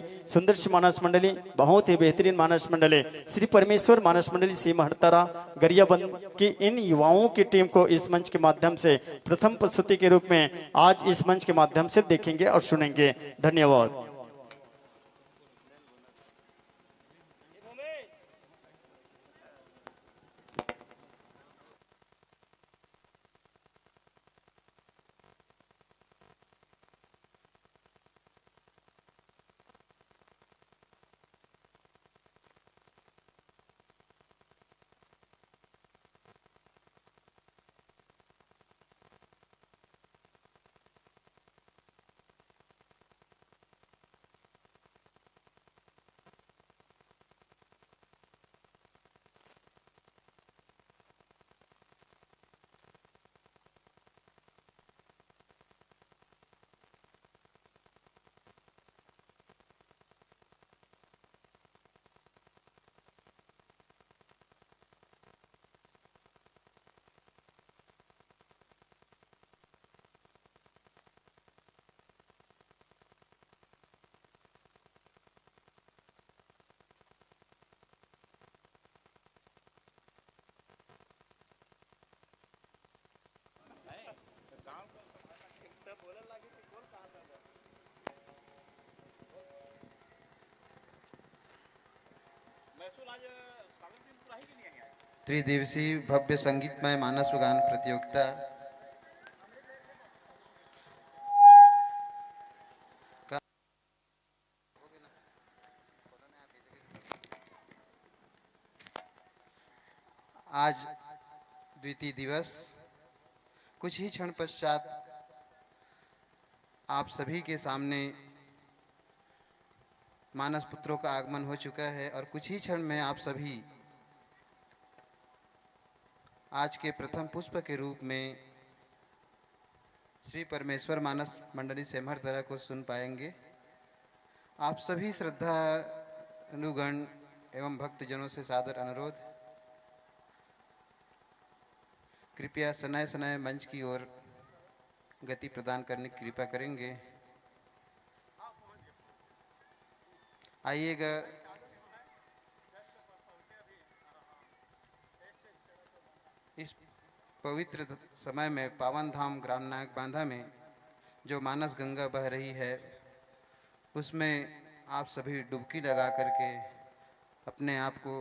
सुंदर सी मानस मंडली, बहुत ही बेहतरीन मानस मंडली, श्री परमेश्वर मानस मंडली सी महड़तारा गरियाबंद की इन युवाओं की टीम को इस मंच के माध्यम से प्रथम प्रस्तुति के रूप में आज इस मंच के माध्यम से देखेंगे और सुनेंगे। धन्यवाद। त्रिदिवसीय भव्य संगीतमय मानस गान प्रतियोगिता का आज द्वितीय दिवस। कुछ ही क्षण पश्चात आप सभी के सामने मानस पुत्रों का आगमन हो चुका है और कुछ ही क्षण में आप सभी आज के प्रथम पुष्प के रूप में श्री परमेश्वर मानस मंडली सेमहरतरा को सुन पाएंगे। आप सभी श्रद्धा अनुगण एवं भक्तजनों से सादर अनुरोध, कृपया सनाए सनाए मंच की ओर गति प्रदान करने की कृपा करेंगे। आइएगा, इस पवित्र समय में पावन धाम ग्राम नायक बांधा में जो मानस गंगा बह रही है उसमें आप सभी डुबकी लगा करके अपने आप को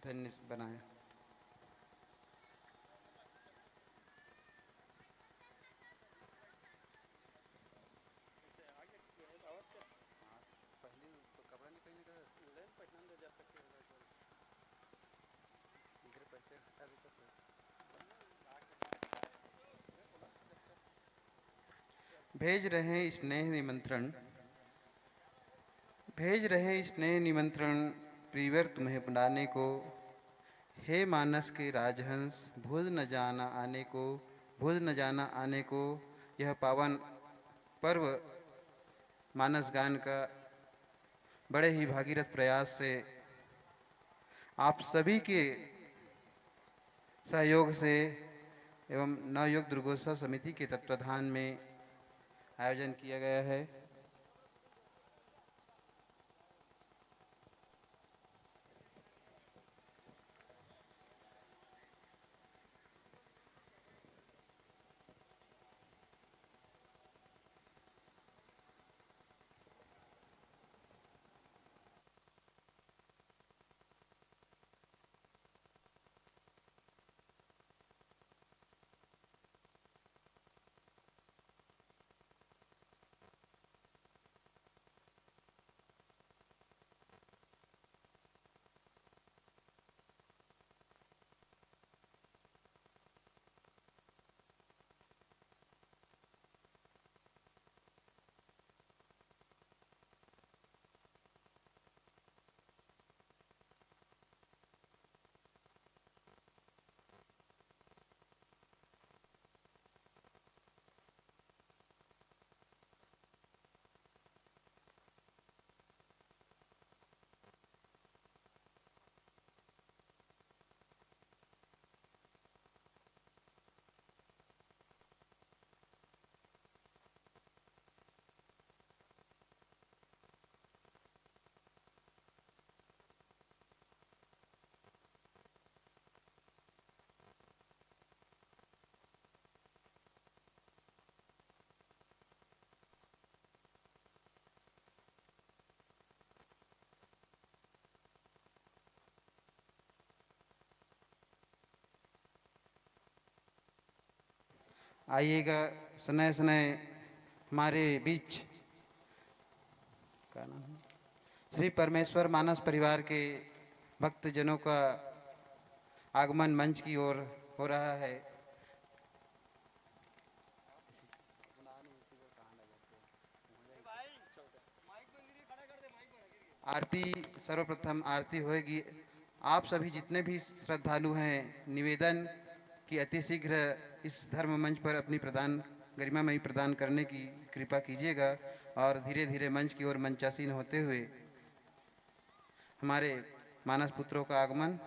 धन्य बनाएं। भेज रहे स्नेह निमंत्रण, भेज रहे स्नेह निमंत्रण प्रियवर तुम्हें बुलाने को। हे मानस के राजहंस, भूल न जाना आने को, भूल न जाना आने को। यह पावन पर्व मानस गान का बड़े ही भागीरथ प्रयास से आप सभी के सहयोग से एवं नवयुग दुर्गोत्सव समिति के तत्वाधान में आयोजन किया गया है। आइएगा सनय सनय हमारे बीच का नाम है? श्री परमेश्वर मानस परिवार के भक्तजनों का आगमन मंच की ओर हो रहा है। आरती सर्वप्रथम आरती होएगी। आप सभी जितने भी श्रद्धालु हैं, निवेदन कि अति शीघ्र इस धर्म मंच पर अपनी गरिमामयी प्रदान करने की कृपा कीजिएगा और धीरे धीरे मंच की ओर मंचासीन होते हुए हमारे मानस पुत्रों का आगमन।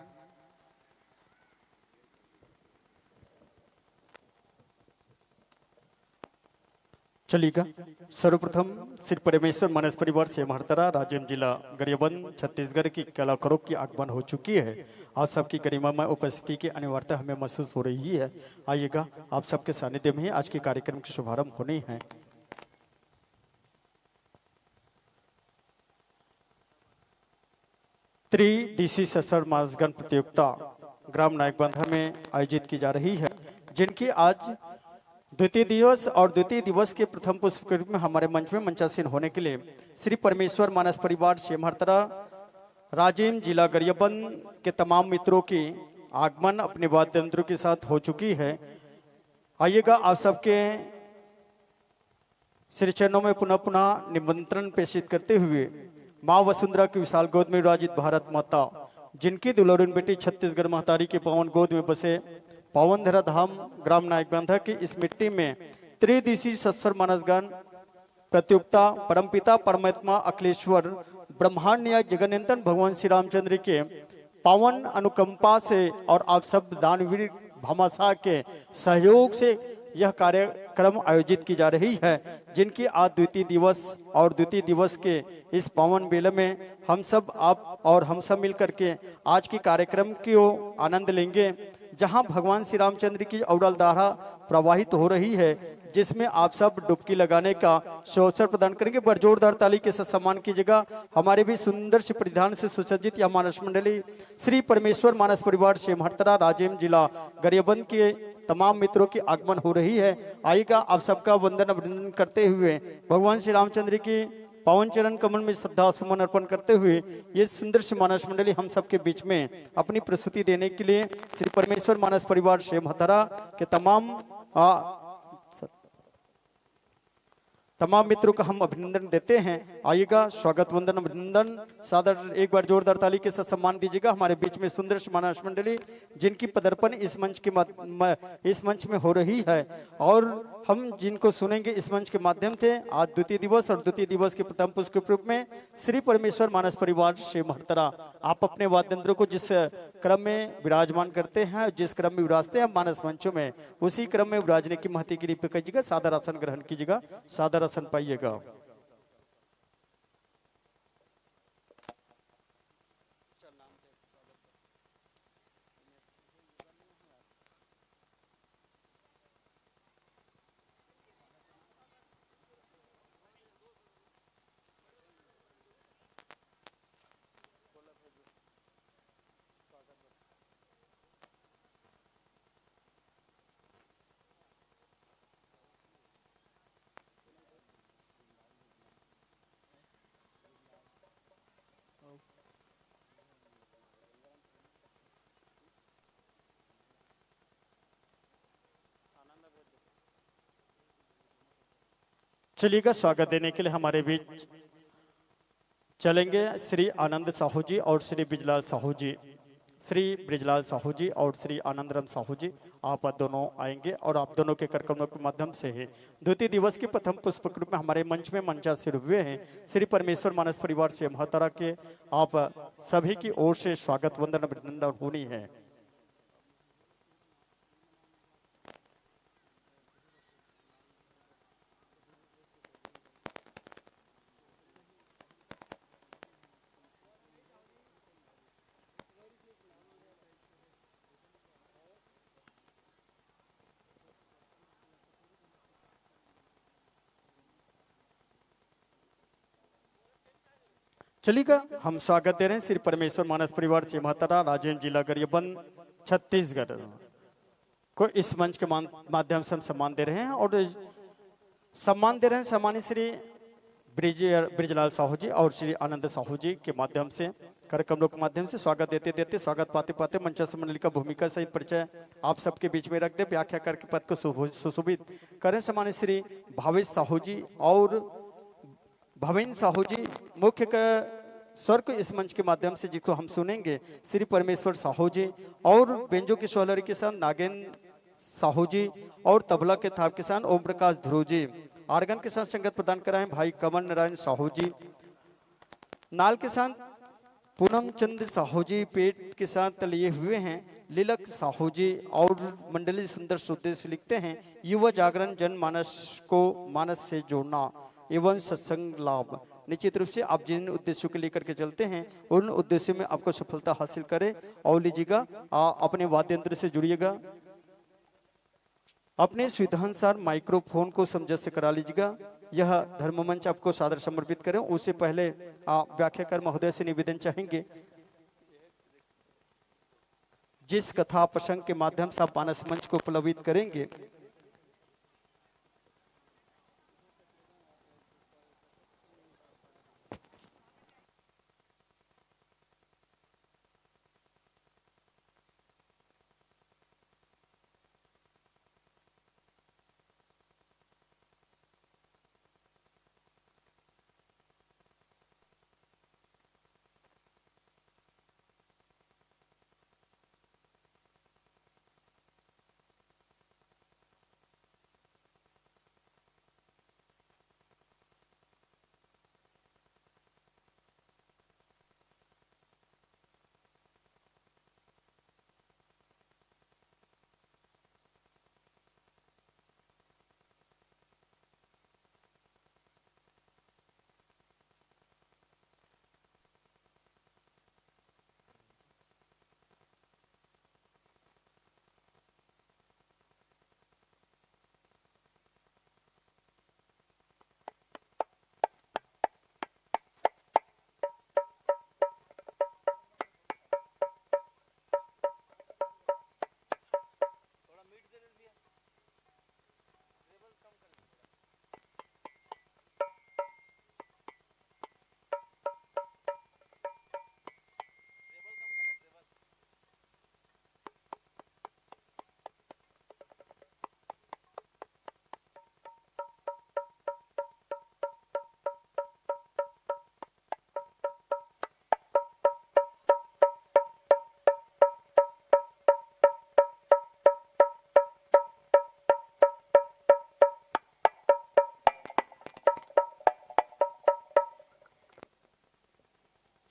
चलिएगा सर्वप्रथम श्री परमेश्वर मानस परिवार से महतरा राजेंद्र जिला गरियाबंद छत्तीसगढ़ की कलाकारों की आगमन हो चुकी है। आप सबकी गरिमा में उपस्थिति की अनिवार्यता हमें महसूस हो रही है। आइएगा आप सबके सानिध्य में ही आज के कार्यक्रम के शुभारंभ होने हैं। त्रिदिशीय सशस्त्र मानसगान प्रतियोगिता ग्राम नायकबांधा में आयोजित की जा रही है, जिनकी आज द्वितीय दिवस और द्वितीय दिवस के प्रथम पुष्प के रूप में हमारे मंच में मंचासीन होने के लिए श्री परमेश्वर मानस परिवार शेमहरतरा राजेंद्र जिला गरियाबंद के तमाम मित्रों की आगमन अपने वाद्य यंत्रों के साथ हो चुकी है। आइएगा आप सबके श्री चरणों में पुनः पुनः निमंत्रण प्रेषित करते हुए माँ वसुंधरा की विशाल गोद में विराजित भारत माता, जिनकी दुल्हन बेटी छत्तीसगढ़ महतारी के पवन गोद में बसे पावन धरा धाम ग्राम नायकबांधा की इस मिट्टी में त्रिदिशीय सशस्त्र मानसगान प्रतियोगिता परमपिता परमात्मा अखिलेश्वर ब्रह्मांड न्याय जगन्नाथन भगवान श्री रामचंद्र के पावन अनुकंपा से और आप सब दानवीर भामाशाह के सहयोग से यह कार्यक्रम आयोजित की जा रही है, जिनकी आज द्वितीय दिवस और द्वितीय दिवस के इस पावन बेले में हम सब आप और हम सब मिलकर के आज के कार्यक्रम की आनंद लेंगे, जहां भगवान श्री रामचंद्र की अविरल धारा प्रवाहित हो रही है, जिसमें आप सब डुबकी लगाने का अवसर प्रदान करेंगे। बड़ जोरदार ताली के साथ सम्मान कीजिएगा हमारे भी सुंदर से परिधान से सुसज्जित यह मानस मंडली श्री परमेश्वर मानस परिवार शेमहरतरा राजेंद्र जिला गरियाबंद के तमाम मित्रों की आगमन हो रही है। आइएगा आप सबका वंदन अभिनंदन करते हुए भगवान श्री रामचंद्र की पावन चरण कमल में श्रद्धा सुमन अर्पण करते हुए ये सुंदर सी मानस मंडली हम सबके बीच में अपनी प्रस्तुति देने के लिए श्री परमेश्वर मानस परिवार शेमहरतरा के तमाम मित्रों का हम अभिनंदन देते हैं। आइएगा स्वागत वंदन अभिनंदन सादर एक बार जोरदार ताली के साथ सम्मान दीजिएगा हमारे बीच में सुंदर मानस मंडली, जिनकी पदार्पण इस मंच में हो रही है और हम जिनको सुनेंगे इस मंच के माध्यम से आज द्वितीय दिवस और द्वितीय दिवस के प्रथम पुष्प के रूप में श्री परमेश्वर मानस परिवार शेमहरतरा आप अपने वाद्य यंत्रों को जिस क्रम में विराजमान करते हैं, जिस क्रम में विराजते हैं मानस मंचों में, उसी क्रम में विराजने की महती की कृपा कीजिएगा। सादर आसन ग्रहण कीजिएगा, सादर आसन पाइएगा। चलिएगा स्वागत देने के लिए हमारे बीच चलेंगे श्री आनंद साहू जी और श्री ब्रिजलाल साहू जी। श्री ब्रिजलाल साहू जी और श्री आनंदराम साहू जी आप दोनों आएंगे और आप दोनों के कार्यक्रमों के माध्यम से ही द्वितीय दिवस के प्रथम पुष्प रूप में हमारे मंच में मंचासीन हुए हैं श्री परमेश्वर मानस परिवार शेमहरतरा के आप सभी की ओर से स्वागत वंदन अभिनंदन होनी है। चलिएगा हम स्वागत दे रहे हैं श्री परमेश्वर मानस परिवार शेमहरतरा राजेंद्र जिला गरियाबंद छत्तीसगढ़। को इस मंच के माध्यम से हम सम्मान दे रहे हैं और सम्मान दे रहे हैं सम्मानित श्री ब्रिजलाल साहू जी और श्री आनंद साहू जी के माध्यम से कार्यक्रमों के माध्यम से स्वागत देते देते स्वागत पाते पाते मंचस्थ मंडली का भूमिका सहित परिचय आप सबके बीच में रख दे, व्याख्याकार के पद को सुशोभित करें सम्मानित श्री भावेश साहू जी और भवेन साहू जी। मुख्य स्वर को इस मंच के माध्यम से जिसको हम सुनेंगे श्री परमेश्वर साहू जी और बेंजो की सोलरी के साथ नागेंद्र साहू जी और तबला के थाप किसान ओम प्रकाश ध्रुव जी। आर्गन के साथ संगत प्रदान कराएं भाई कमल नारायण साहू जी। नाल के साथ पूनम चंद्र साहू जी। पेट के साथ लिए हुए हैं लिलक साहू जी और मंडली सुंदर श्रुति से लिखते हैं युवा जागरण जनमानस को मानस से जोड़ना एवं सत्संग लाभ। निश्चित रूप से आप जिन उद्देश्यों को लेकर के चलते हैं उन उद्देश्यों में आपको सफलता हासिल करे और लीजिएगा अपने वाद्य यंत्र से जुड़िएगा, अपने सुविधानुसार माइक्रोफोन को समझ से करा लीजिएगा। यह धर्म मंच आपको सादर समर्पित करें उससे पहले आप व्याख्याकार महोदय से निवेदन चाहेंगे जिस कथा प्रसंग के माध्यम से आप मानस मंच को प्लवित करेंगे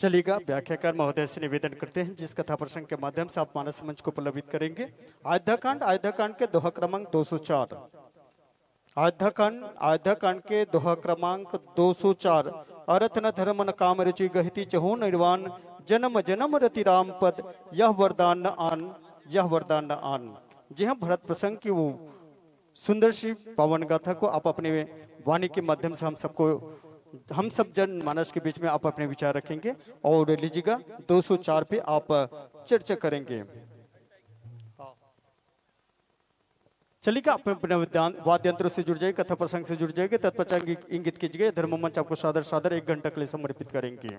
चलिएगा। व्याख्याकार महोदय से निवेदन करते हैं जिस कथा प्रसंग के माध्यम से आप मानस मंच को प्लवित करेंगे। आद्यकांड के दोहा क्रमांक 204। आद्यकांड के दोहा क्रमांक 204। अर्थ न धर्म न काम रुचि गहती चहु निर्वाण जन्म जन्म रति राम पद यह वरदान न आन यह वरदान न आन। जी हाँ, भरत प्रसंग की वो सुंदर सी पावन गाथा को आप अपने वाणी के माध्यम से हम सब जन मानस के बीच में आप अपने विचार रखेंगे और लीजिएगा 204 पे आप चर्चा करेंगे। चलिएगा, अपने वाद्य यंत्रों से जुड़ जाइए, कथा प्रसंग से जुड़ जाएंगे, तत्पश्चात इंगित कीजिएगा। धर्म मंच आपको सादर 1 घंटा के लिए समर्पित करेंगे।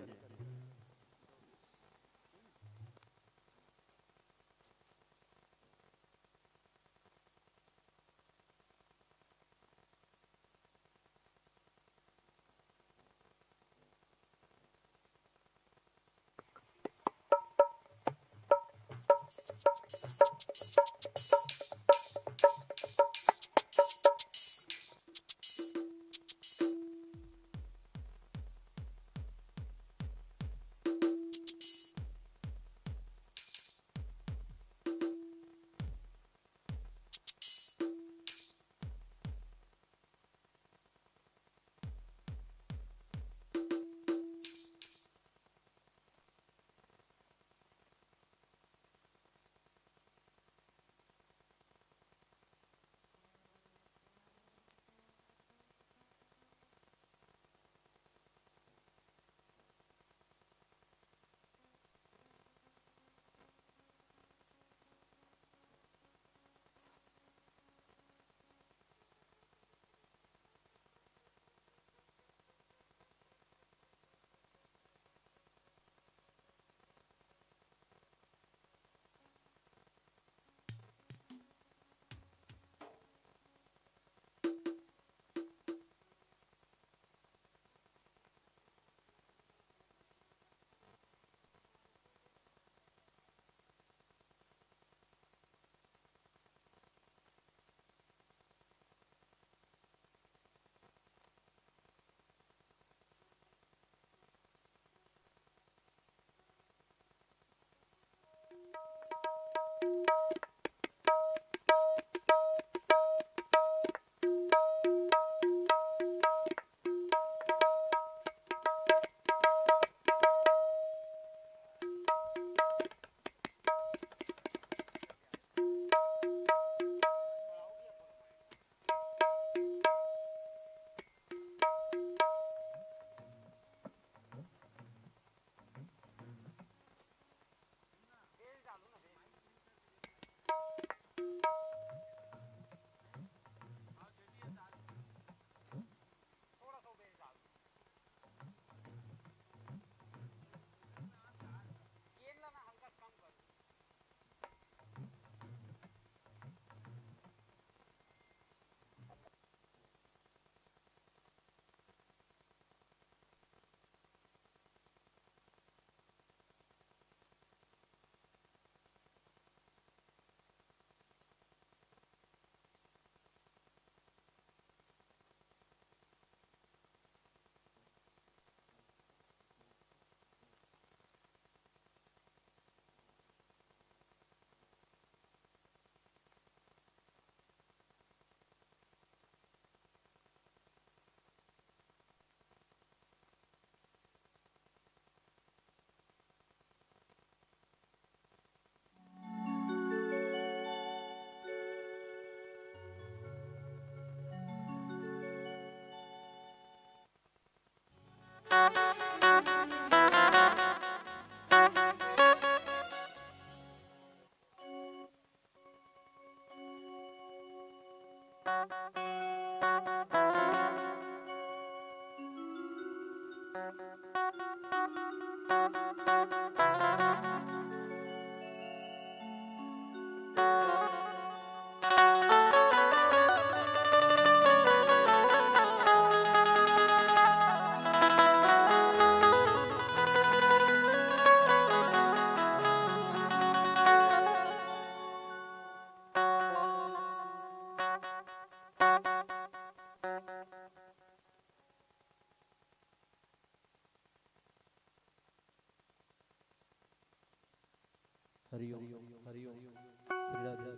हरिओम हरिओम श्री राधे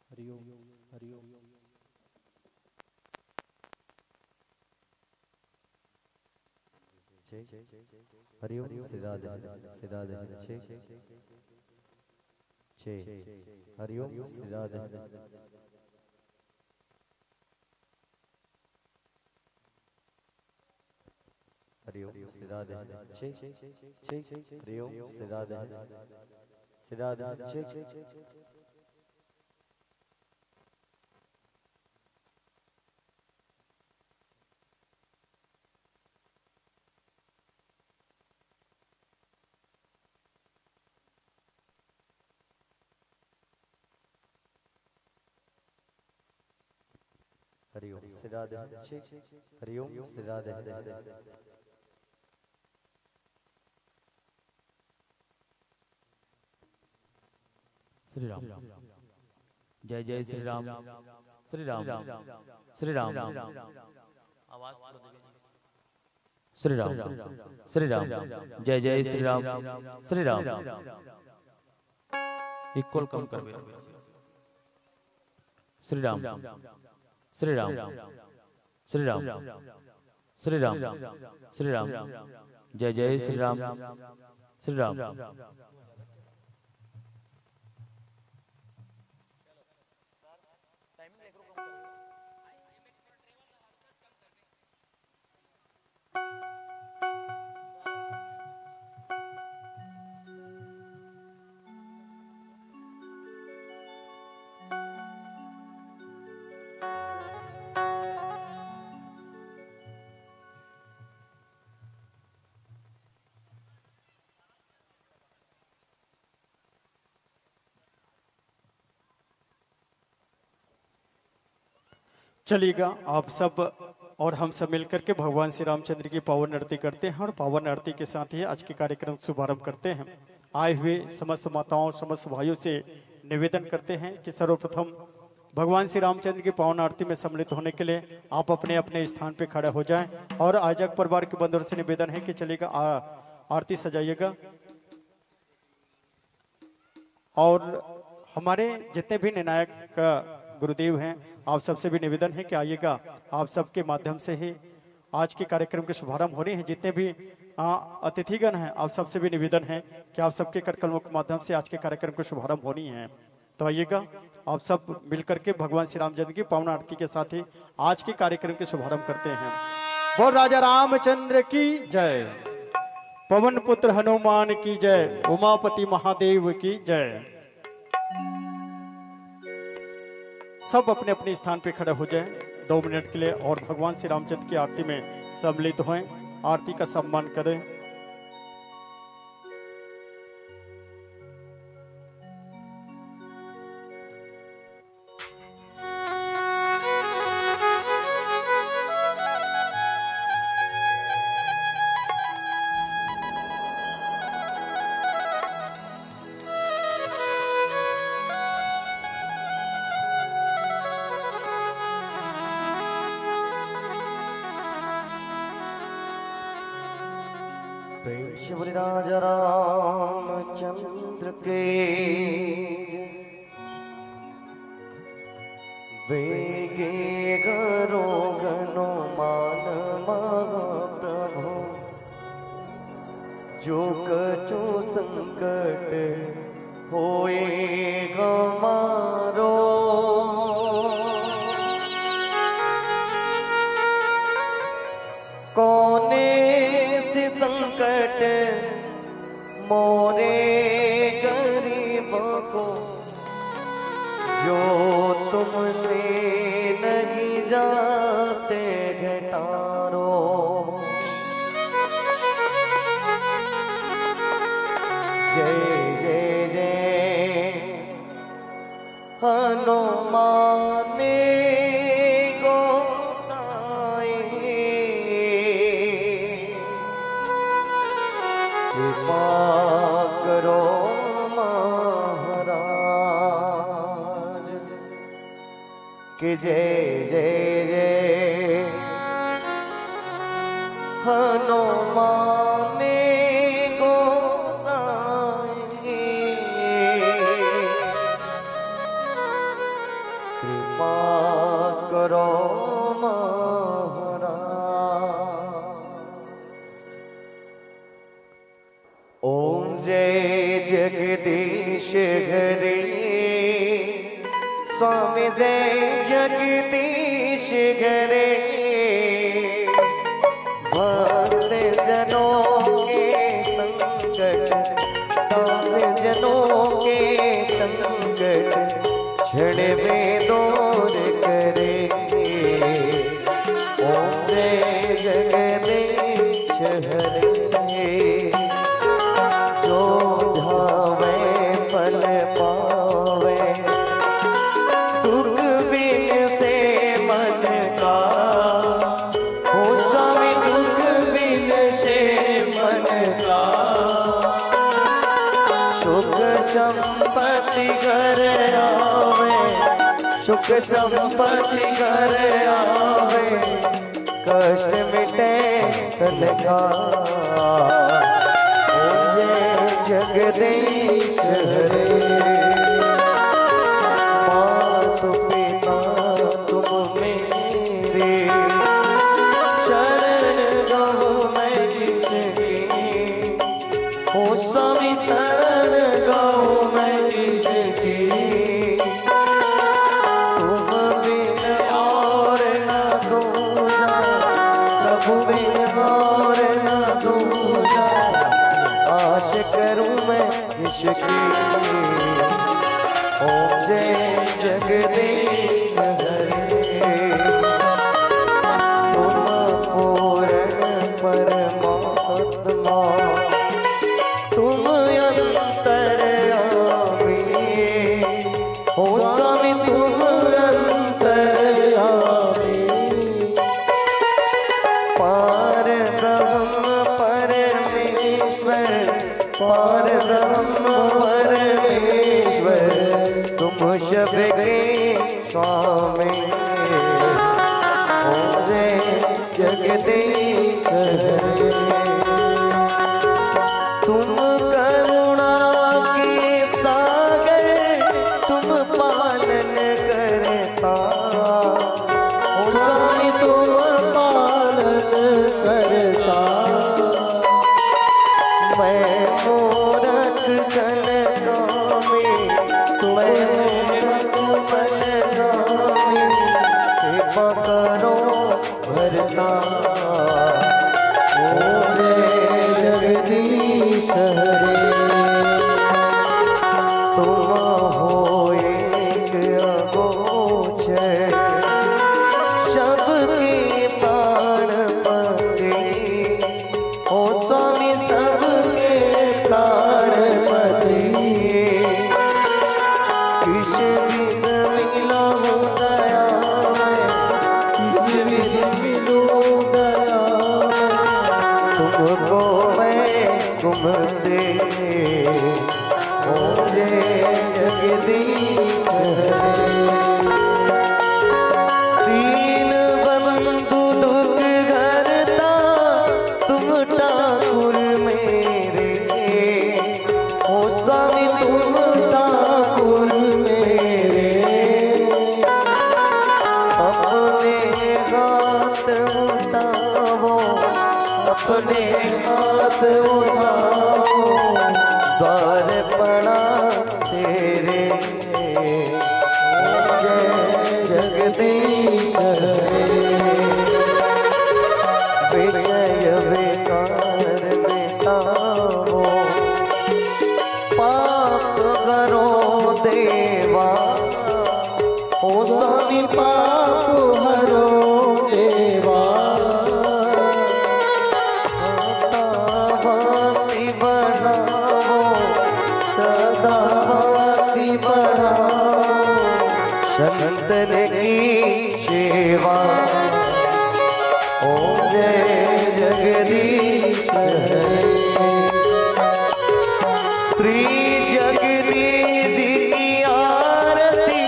हरिओम हरिओम हरिओम श्री राधे श्री राधे हरिओम श्री राधे हरिओम श्री राधे हरिओम श्री राधे श्री राधे हरिओम श्री राधे हरिओम श्री राधे श्री राम जय जय श्री राम श्री राम श्री राम आवाज श्री राम श्री राम जय जय श्री राम श्री राम इक्वल कम कर श्री राम श्री राम श्री राम श्री राम श्री राम जय जय श्री राम श्री राम चलिएगा आप सब और हम सब मिलकर के भगवान श्री रामचंद्र की पावन आरती करते हैं और पावन आरती के साथ ही आज के कार्यक्रम का शुभारंभ करते हैं। आए हुए समस्त माताओं समस्त भाइयों से निवेदन करते हैं कि सर्वप्रथम भगवान श्री रामचंद्र की पावन आरती में सम्मिलित होने के लिए आप अपने अपने स्थान पर खड़े हो जाएं और आयोजक परिवार के बंधुओं से निवेदन है कि चलिएगा आरती सजाइएगा। और हमारे जितने भी निर्णायक गुरुदेव हैं आप सबसे भी निवेदन है कि आइएगा, आप सबके माध्यम से ही आज के कार्यक्रम के शुभारंभ हो रहे हैं। जितने भी अतिथिगण हैं आप सबसे भी निवेदन है कि आप सबके करकलमों के माध्यम से आज के कार्यक्रम के शुभारंभ होनी है। तो आइएगा आप सब मिलकर के भगवान श्री रामचंद्र की पावन आरती के साथ ही आज के कार्यक्रम के शुभारंभ करते हैं। बोल राजा रामचंद्र की जय, पवन पुत्र हनुमान की जय, उमापति महादेव की जय। सब अपने अपने स्थान पे खड़े हो जाएं 2 मिनट के लिए और भगवान श्री रामचंद्र की आरती में सम्मिलित हों, आरती का सम्मान करें। प्रेम शिवरी राजा रामचंद्र के वेगे गरो गनो मान महाप्रभु जो कछु संकट होए हमारो कोने से संकट मोरे गरीब को जो तुमसे नहीं जाते घटारो, जय जय जय हनुमान गोसाई, कृपा करो महाराज कि जय जय जय हनुमान गोसाई, कृपा करो महाराज। ओम जय जगदीश हरे, स्वामी जय जगदीश हरे, भक्त जनों के संकट, दास जनों के संकट क्षण में दूर करे। ओम जय जगदीश हरे, जो ढावे फल पावे, दुख बिन से मन का, हो स्वामी दुख बिन से मन का, सुख संपत्ति घर आवे, सुख संपत्ति घर आवे, कष्ट मिटे तन का। ओम जय जगदीश हरे, मातु पिता तुम मेरे, शरण गहु मैं किसकी, हो स्वामी शरण गहु मैं किसकी, तुम बिन और न दूजा, प्रभु बिन और न दूजा, आश करूं मैं किसकी। ओम जय जगदीश हरे, तुम पूर्ण परमात्मा, तुम अंतर्यामी, हो स्वामी तुम अंतर्यामी, पार ब्रह्म परमेश्वर, पार ब्रह्म परमेश्वर, तुम सबके स्वामी। ओम जय जगदीश हरे, तुम करुणा के सागर, तुम पालन करता, ओ स्वामी तुम पालन करता, मैं मूरख कलगामी, मैं मूरख कलगामी, कृपा करो भरता। ओम जय जगदीश हरे, तुम हो एक अगोचर, सबके प्राणपति, ओ स्वामी सबके प्राणपति, किस दिन मिलो दया में, किस दिन मिलो दया में, तुमको मैं तुम दे। ओम जय जगदीश हरे, दीन बंधु दुख हरता, तुम ठाकुर मेरे, ओ स्वामी तुम ठाकुर मेरे, अपने हाथ उठाओ, अपने हाथ उठाओ, द्वार पड़ा तेरे। ओम जय जगदीश हरे, विषय विकार मिटाओ, पाप करो देवा, ओ स्वामी पाप हरो देवा भक्ति बढ़ाओ सदा भक्ति बढ़ाओ संतन की सेवा ओम जय जगदीश हरे श्री जगदीश की आरती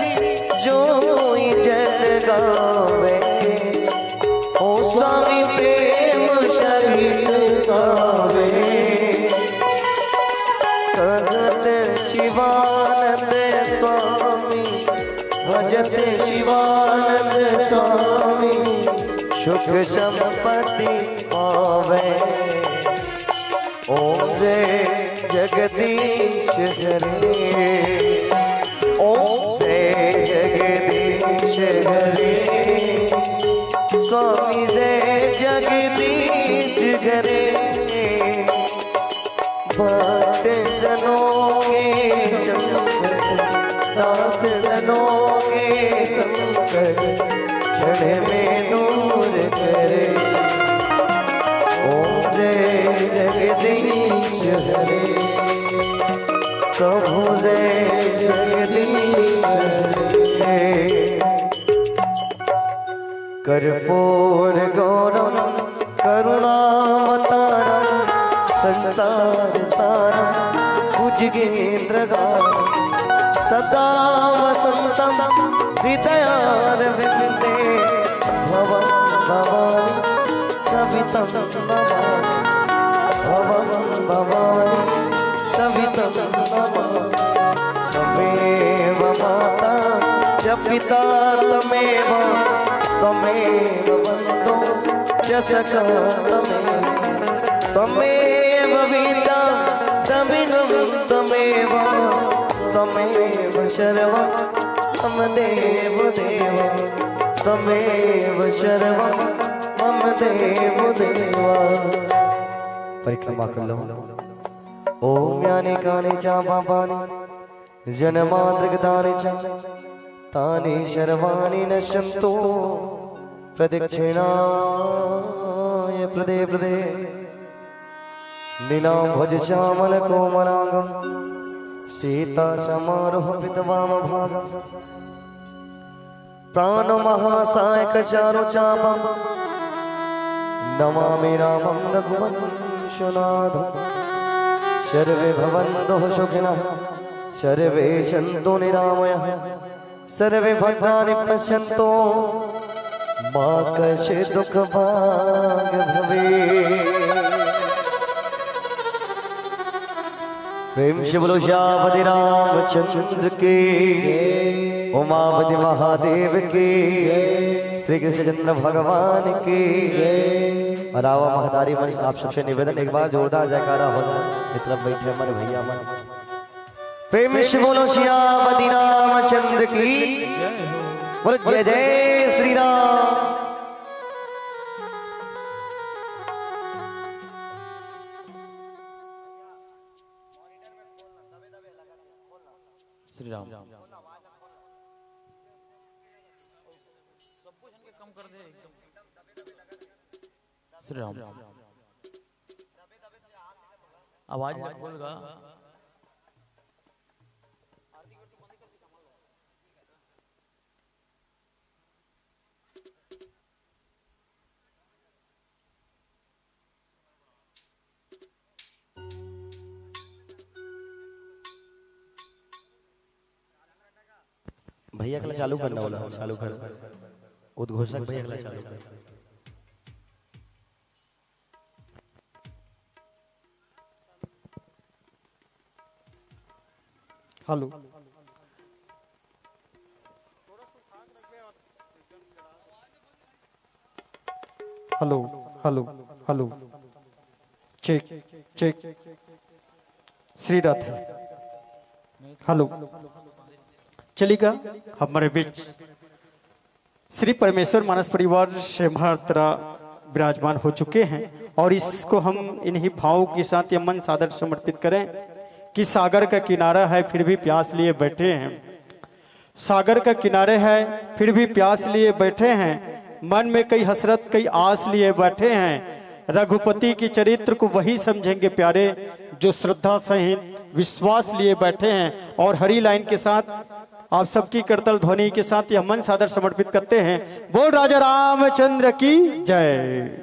जो कोई जन गावे ओ स्वामी प्रेम सहित गावे कहत शिवानंद स्वामी भजत शिवानंद स्वामी सुख संपत्ति पावे ओम जय जगदीश हरे ओम जय जगदीश हरे स्वामी जय जगदीश हरे भक्त जनों के संकट दास जनों के संकट क्षण में दूर करे ओम जय जगदीश हरे प्रभु जय जगदीश हरे कर्पूर गौरम करुणावतारम संसार तारम भुजगेन्द्रगारम सदा वसंतम हृदयारविंदे भवं भवानी सवितं नमामि भवं भवानी सवितं नमामि त्वमेव माता च पिता त्वमेव त्वमेव बन्धो च सखा त्वमेव विद्या तविनं त्वमेव त्वमेव सर्वं मम देव देव त्वमेव सर्वं मम देव देवा परिक्रमा कर लो ओम यानि कानि च पापानि जन्माद्रिगतानि च तानि सर्वाणि नश्यन्तु प्रदक्षिणाय प्रदे प्रदे नीलां भज श्यामल कोमलांगं सीता समारोह पितवाम भागं प्राण महासायक चारु चापं नमामि रामं रघुवंशनाथं सर्वे भवन्तु सुखिनः सर्वे सन्तु निरामयः सर्वे भद्राणि पश्यन्तु मा कश्चित् दुःख भाग् भवेत् प्रेम से बोलो श्यामति रामचंद्र के उमापति महादेव के श्री कृष्णचंद्र भगवान के रावा महतारी मंच आप सबसे निवेदन एक बार जोरदार जयकारा हो जाए तरफ बैठे हमारे भैया मन प्रेम से बोलो श्यामति रामचंद्र की बोलो जय जय श्री राम श्री राम श्री राम आवाज बोलगा भैया अगला चालू करना बोला चालू कर उद्घोषक भैया अगला चालू कर hello hello hello hello check check Shri Radhe hello चलिएगा हमारे बीच श्री परमेश्वर मानस परिवार से महातरा विराजमान हो चुके हैं और इसको हम इन्हीं भावों के साथ ये मन सादर समर्पित करें कि सागर का किनारा है फिर भी प्यास लिए बैठे हैं। सागर का किनारे है, फिर भी प्यास लिए बैठे हैं। मन में कई हसरत कई आस लिए बैठे हैं। रघुपति की चरित्र को वही समझेंगे प्यारे जो श्रद्धा सहित विश्वास लिए बैठे हैं। और हरी लाइन के साथ आप सबकी करतल ध्वनि के साथ यह मन सादर समर्पित करते हैं। बोल राजा रामचंद्र की जय।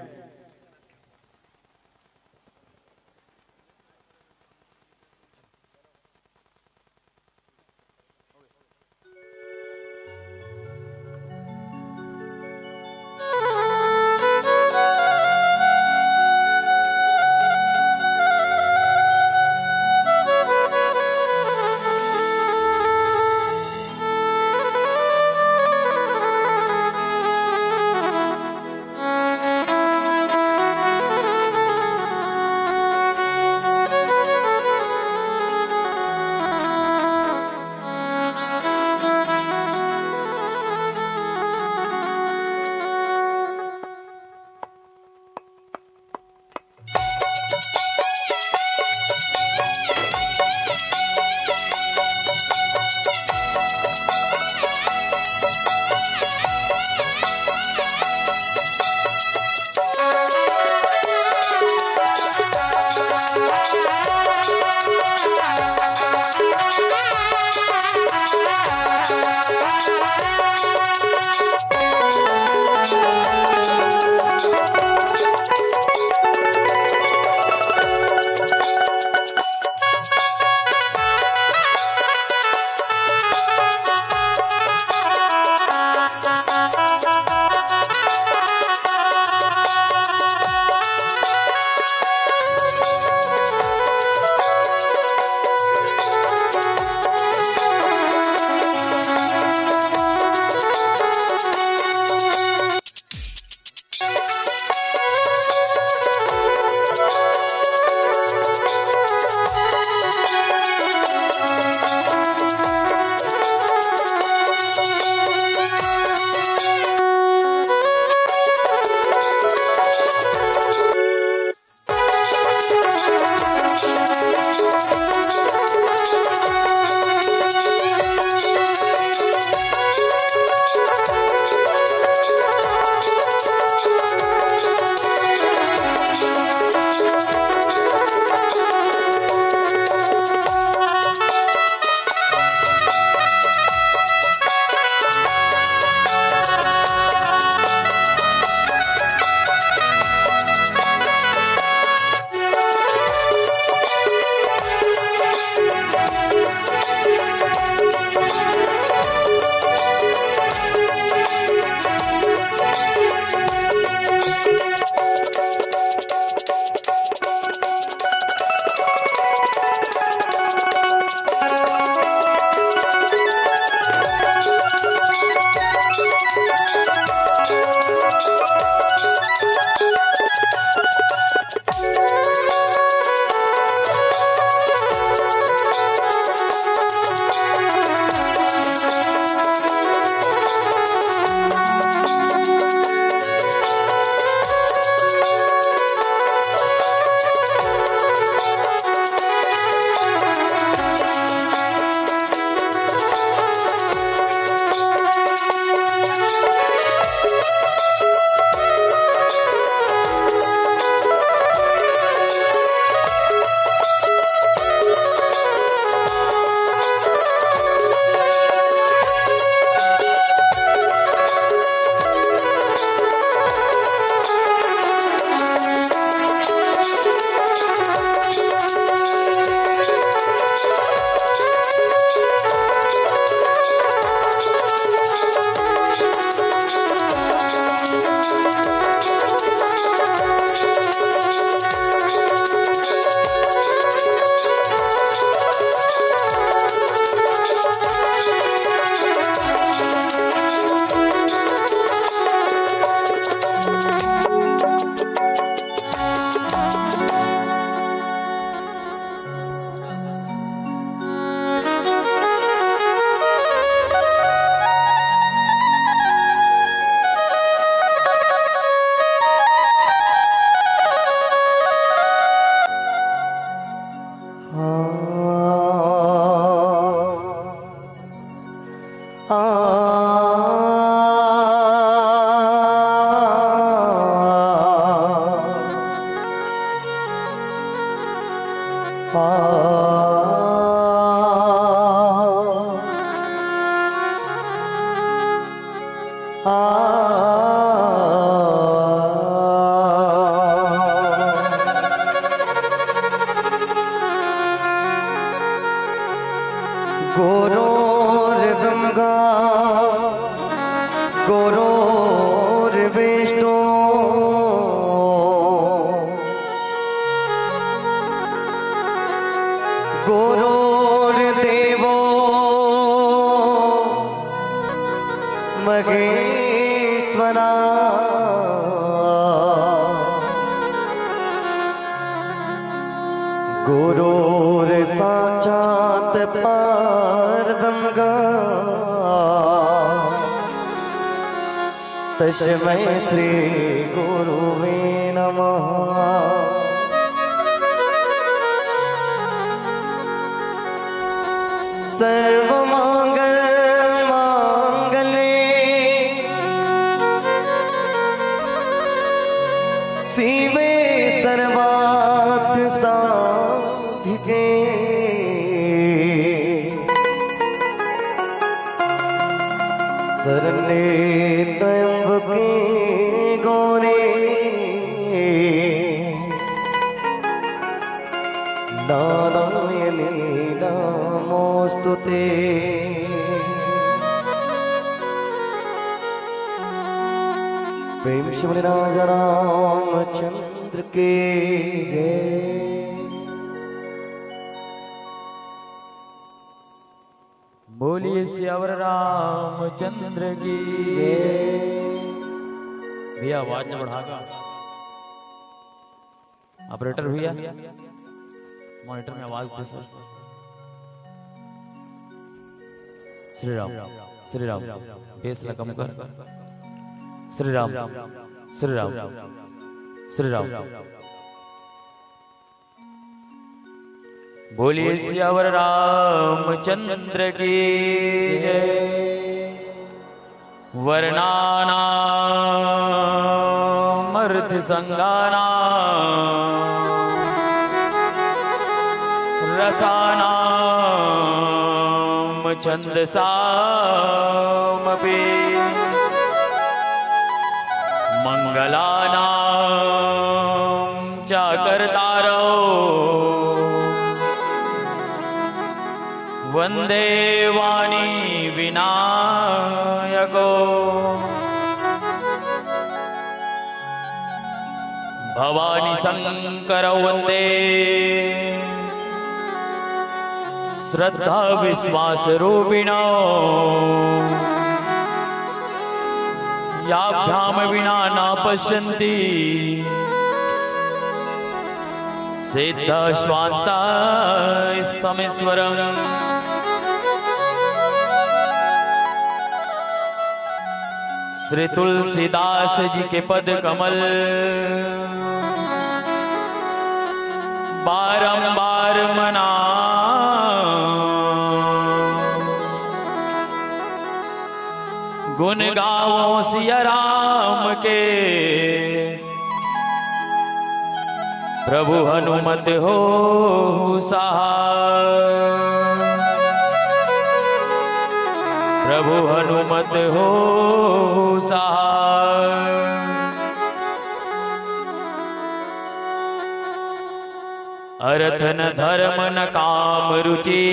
महेश्वरा गुरुर साक्षात् परब्रह्म तस्मै श्री गुरुवे नमः। सर्वमंगल मांगल्ये शिवे सर्वार्थ साधिके शरण्ये त्र्यंबके गौरी नारायणी नमोस्तुते। प्रेम से बोले राजा रामचंद्र के जय। बोलिए सियावर रामचंद्र की जय। भैया आवाज न बढ़ागा। ऑपरेटर भैया मॉनिटर में आवाज दे सर। श्री राम श्री राम बेस कम कर। श्री राम श्री राम श्री राम। बोलिए सियावर रामचंद्र की जय। वर्णानाम अर्थ संगानाम रसानाम छंदसामपि मंगलानां चाकर्तारो वंदे वाणी विनायको। भवानी शंकर वंदे श्रद्धा विश्वास रूपिणो। याभ्याम विना न पश्यन्ति सिद्ध स्वान्ता स्तमेश्वरम्। श्री तुलसीदास जी के पद कमल बारंबार मना। गुण गावो सिया राम के प्रभु हनुमत हो सहाय। प्रभु हनुमत हो सहाय। अर्थ न धर्म न काम रुचि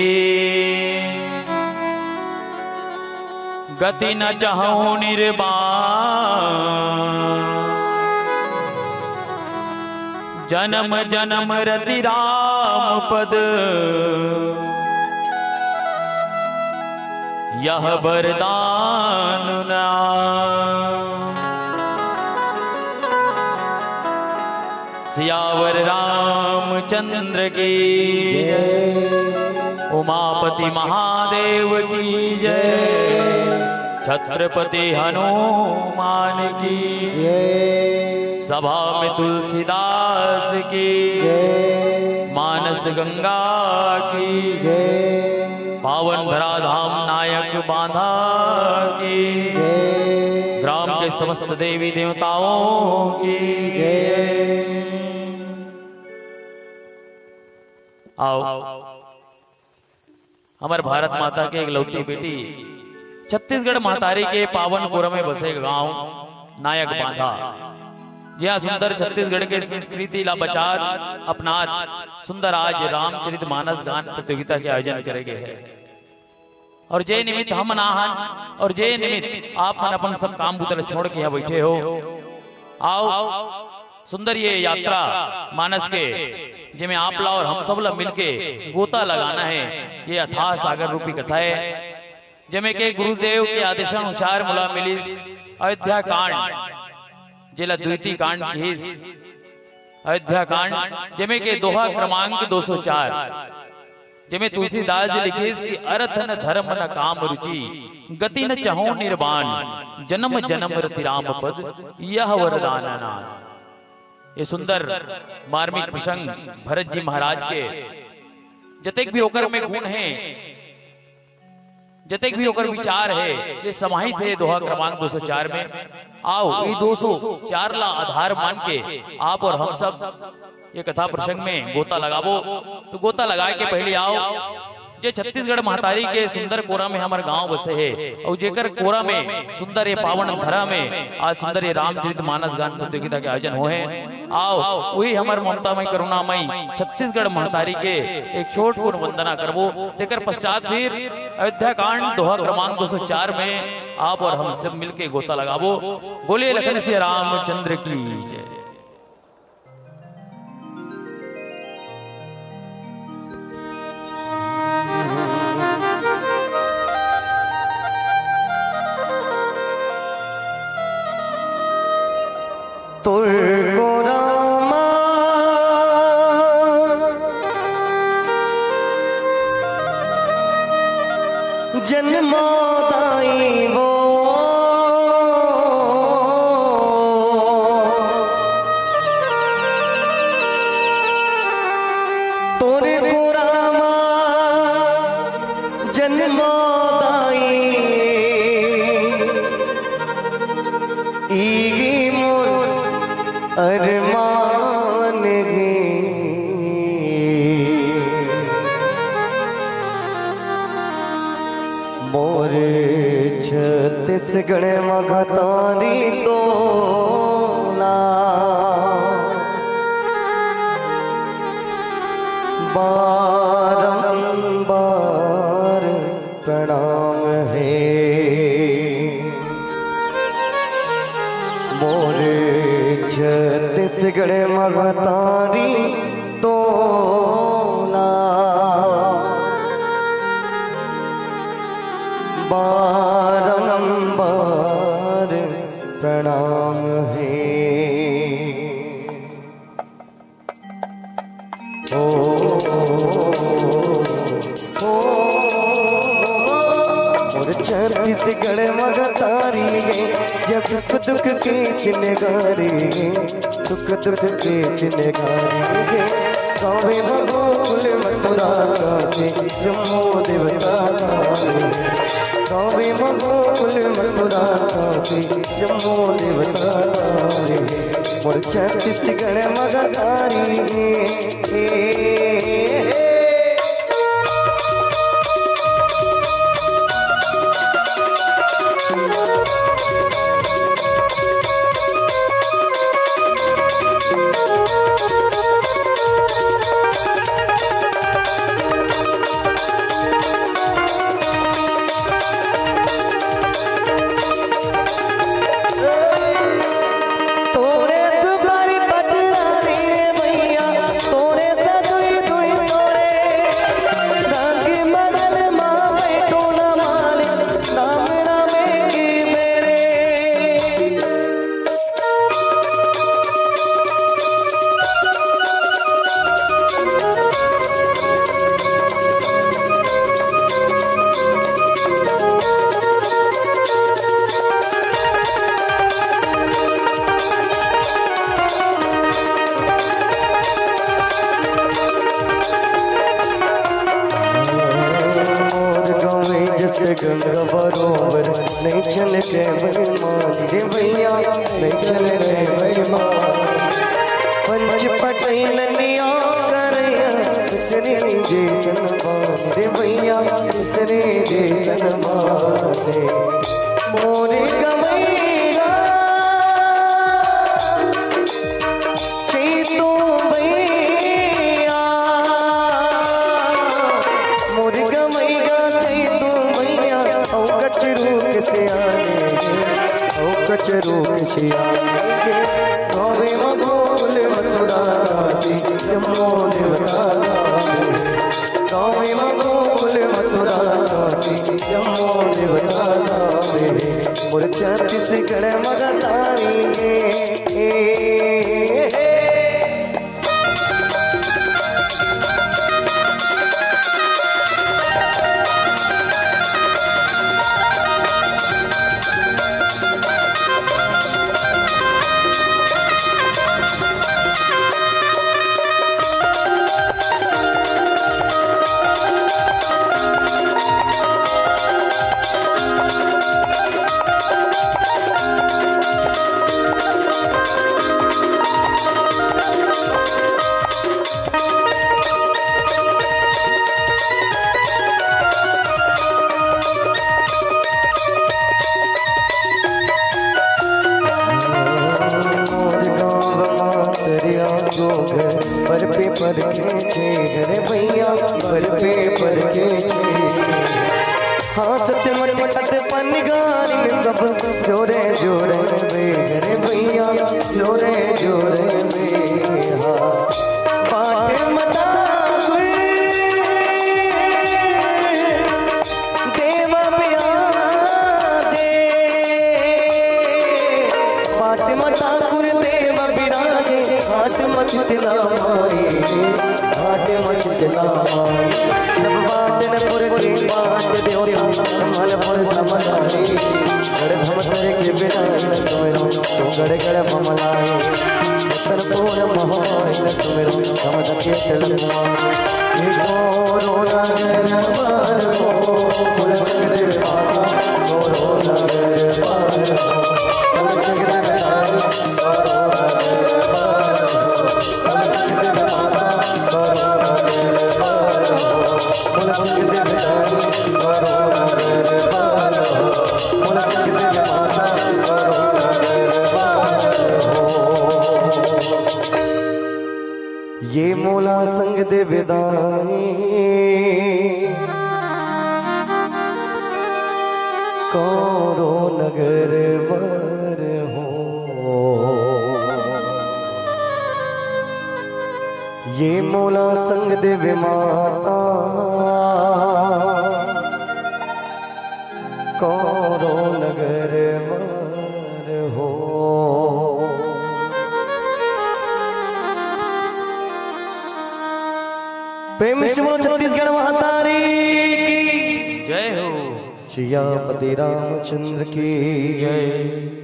गति न चाहूं निर्वाण। जन्म जन्म रति राम पद यह वरदान सियावर रामचंद्र की जय। उमापति महादेव की जय। छत्रपति हनुमान की जय। सभा में तुलसीदास की जय। मानस गंगा की जय। पावन धरा धाम नायक बांधा की ग्राम के समस्त देवी देवताओं की आओ हमारे भारत माता के इकलौती बेटी छत्तीसगढ़ महतारी के पावनपुर में बसे गांव नायक बांधा जहाँ सुंदर छत्तीसगढ़ के संस्कृति ला बचार अपना सुंदर आज रामचरित मानस गान प्रतियोगिता के आयोजन करेंगे है और जे निमित्त हम नाहन और जे निमित्त आप मन अपन सब काम बुतल छोड़ के यहाँ बैठे हो आओ सुंदर ये यात्रा मानस के जिसमें आप ला और हम सब ला मिलके गोता लगाना है ये अथाह सागर रूपी कथा है जिसमें के गुरुदेव के आदेशानुसार मुला मिलिस अयोध्या कांड जिला द्वितीय कांड घीस अयोध्या कांड जिसमें के दोहा क्रमांक 204 जिसमें तुलसीदास जी लिखिस कि अर्थ न धर्म न काम रुचि गति न चहो निर्वाण जन्म जन्म रति राम पद यह वरदान नान। ये सुंदर मार्मिक प्रसंग भरत जी महाराज के जतेक भी होकर में गुण है जतेक भी होकर विचार है ये समाहित है दोहा क्रमांक 204 में। आओ ये 204 ला आधार मान के आप और हम सब ये कथा प्रसंग में गोता लगाबो। तो गोता लगाए के पहले आओ जे छत्तीसगढ़ महतारी के सुंदर कोरा में हमारे गांव बसे है और जेकर कोरा में सुंदर ये पावन धरा में आज सुंदर ये रामचरित मानस गान प्रतियोगिता के आयोजन हुए हैं। आओ वही हमारे ममतामय करुणामय छत्तीसगढ़ महतारी के एक छोट पूर्ण वंदना करबो। तेकर पश्चात फिर अयोध्या कांड दोहा क्रमांक 204 में आप और हम सब मिलके गोता लगाबो। बोले लखन सिया रामचंद्र की जय। तुर्को रामा जन्मोदाई वो तुर्को रामा जन्मोदाई अरमान मोर छत्तीसगढ़ मगतारी तोला बारंबार प्रणाम है मोरे छत्तीसगढ़ मगतारी तोला बारंबार प्रणाम है। ओ छत्तीसगढ़ मगतारी जब दुख दुख के चिन्हगारी दुख दुख के चिन्हगारी गावे भगोकुल मथुरा से जम्मू देवता गावे भगोकुल मथुरा से जम्मू देवता मोर छत्तीसगढ़ मगतारी तोरे गोबर नहीं चल के बेईमान रे भैया नहीं चल रे बेईमान पंच पटेल लिया करैया चरे जे सनमान रे भैया चरे जे सनमान रे मोरे गमैया चेतो भैया मोरे गमैया चेतो भैया औ कचरू के आने औ कचरू के आने गोवे मगोल मथुरा काशी जमोल बताला गोवे मगोल मथुरा काशी जमोल बताला मोर छत्तीसगढ़ मगतारी पर पेपर के रे भैया पर पेपर के हाँ सत्य मटमटत पनगारी में सब जोरे जोरे रे भैया जोरे जोरे हाँ बाटे मटा देव बिराजे बाटे मटा देव बिराजे हाट मचला माई हाट मचला माई जब बादलपुर की बात देवता कमलपुर समलाई गड़ धमतरे के बिना तुमेरो तो गड़ गड़ ममलाई तनपुर महाई तुमेरो हम सके चलना ये कोरोना नगर को फूल चंद्र पाता कोरोना नगर फूल चंद्र ये मोला संग दे विदाई कौरो नगर वर हो ये मोला संग दे माता कौरो नगर वर हो प्रेम से बोलो छत्तीसगढ़ महातारी की जय हो। सियापति रामचंद्र की जय।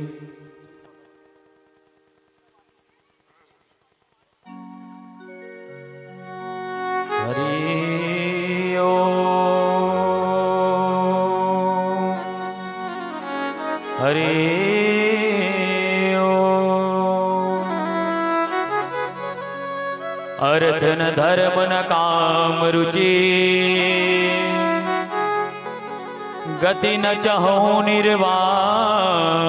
हरि ओम हरि अर्थ न धर्म न काम रुचि गति न चाहो निर्वाण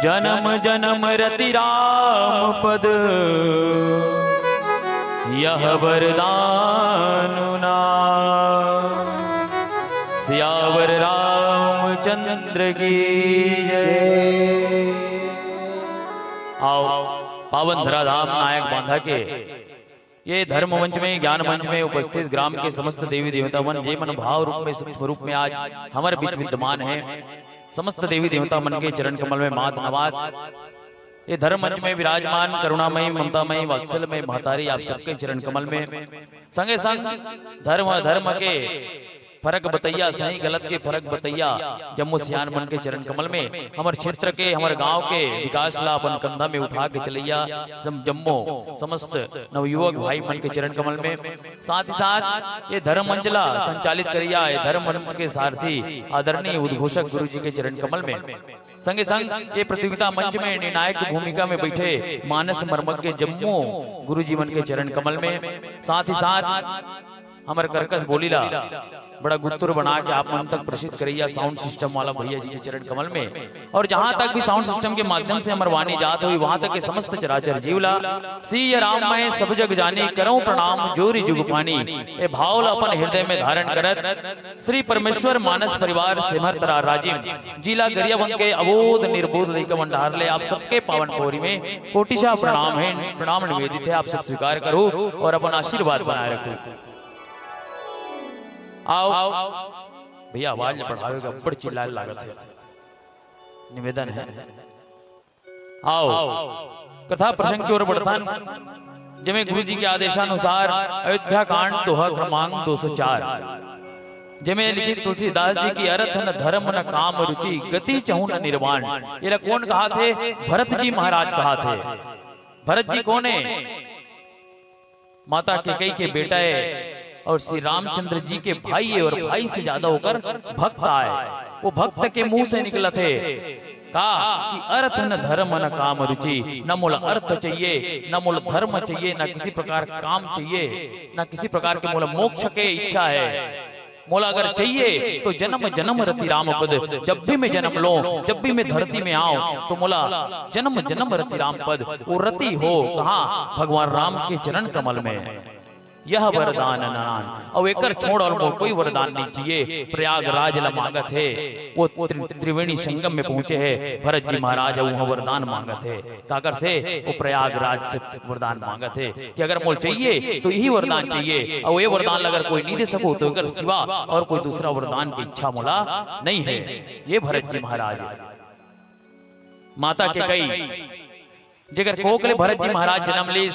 जन्म जन्म रति राम पद यह वरदान ना सियावर रामचंद्र की जय। आओ पावन धराधाम नायक बांधा के ये धर्म मंच में ज्ञान मंच में उपस्थित ग्राम के समस्त देवी देवता मन जे मन भाव रूप में सूक्ष्म रूप में आज हमारे बीच विद्यमान है। समस्त देवी देवता मन के चरण कमल में मात नवाद। ये धर्म मंच में विराजमान करुणामयी ममतामयी वात्सल्यमयी महतारी आप सबके चरण कमल में संगे संग धर्म के फर्क बतैया सही गलत के फर्क बतैया जम्मू सियान मन के चरण कमल में हमारे क्षेत्र के हमारे गांव के विकास ला अपन कंधा में उठा के चलैया जम्मू समस्त नवयुवक भाई मन के चरण कमल में, साथ ही साथ ये धर्म मंचला संचालित करिया ये धर्म मंच के सारथी आदरणीय उद्घोषक गुरु जी के चरण कमल में, संगे संग ये प्रतियोगिता मंच में निर्णायक भूमिका में बैठे मानस मर्मज्ञ जम्मू गुरु जीवन के चरण कमल में, साथ ही साथ हमारे कर्कश बोलीला बड़ा गुत्तुर बना के आप मन तक प्रसिद्ध करिया साउंड सिस्टम वाला भैया जी के चरण कमल में, और जहां तक भी साउंड सिस्टम के माध्यम से हमार वाणी जात हुई वहां तक के समस्त चराचर जीवला सिय राम मैं सब जग जानी करऊं प्रणाम जोरी जुग पानी ए भावल अपन हृदय में धारण करत श्री परमेश्वर मानस परिवार सिमरतरा राजीव जिला गरियाबंद के अबोध निर्बोध लइका भंडार ले आप सबके पावन पौरी में कोटिशा प्रणाम है, प्रणाम निवेदित है, आप सब स्वीकार करो और अपन आशीर्वाद बनाए रखो। आओ भैया आवाज बढ़ावेगा, बड़ चिल्लाने लागत है, निवेदन है। आओ कथा प्रसंग की ओर बढ़तन जमे गुरु जी के आदेशानुसार अयोध्या कांड दोहा क्रमांक 204 जमे लिखित तुलसीदास जी की अर्थ न धर्म न काम रुचि गति चहु न निर्वाण। ये कौन कहा थे? भरत जी महाराज कहा थे। भरत जी कौन है? माता कैकेयी के बेटा है और श्री रामचंद्र जी के भाई है, और भाई से ज्यादा होकर भक्त आए। वो भक्त के मुंह से निकला थे कहा कि अर्थ न धर्म न काम रुचि, न मूल अर्थ चाहिए न मूल धर्म चाहिए, न किसी प्रकार काम चाहिए, न किसी प्रकार के मूल मोक्ष के इच्छा है। मोला अगर चाहिए तो जन्म जन्म रति राम पद, जब भी मैं जन्म लो जब भी मैं धरती में आऊं तो मोला जन्म जन्म रति राम पद। वो रति हो कहा? भगवान राम के चरण कमल में। यह वरदान नान और एकर छोड़ और कोई वरदान नहीं चाहिए। प्रयागराज मांगत है, वो त्रिवेणी संगम में पहुंचे हैं भरत जी महाराज, वह वरदान मांगत है। काकर से? वो प्रयागराज से वरदान मांगत है कि अगर मोल चाहिए तो यही वरदान चाहिए, और ये वरदान अगर कोई नहीं दे सको तो अगर सिवा और कोई दूसरा वरदान की इच्छा मोला नहीं है। ये भरत जी महाराज माता कैकेयी जगर कोकले भरत जी महाराज जन्म ली।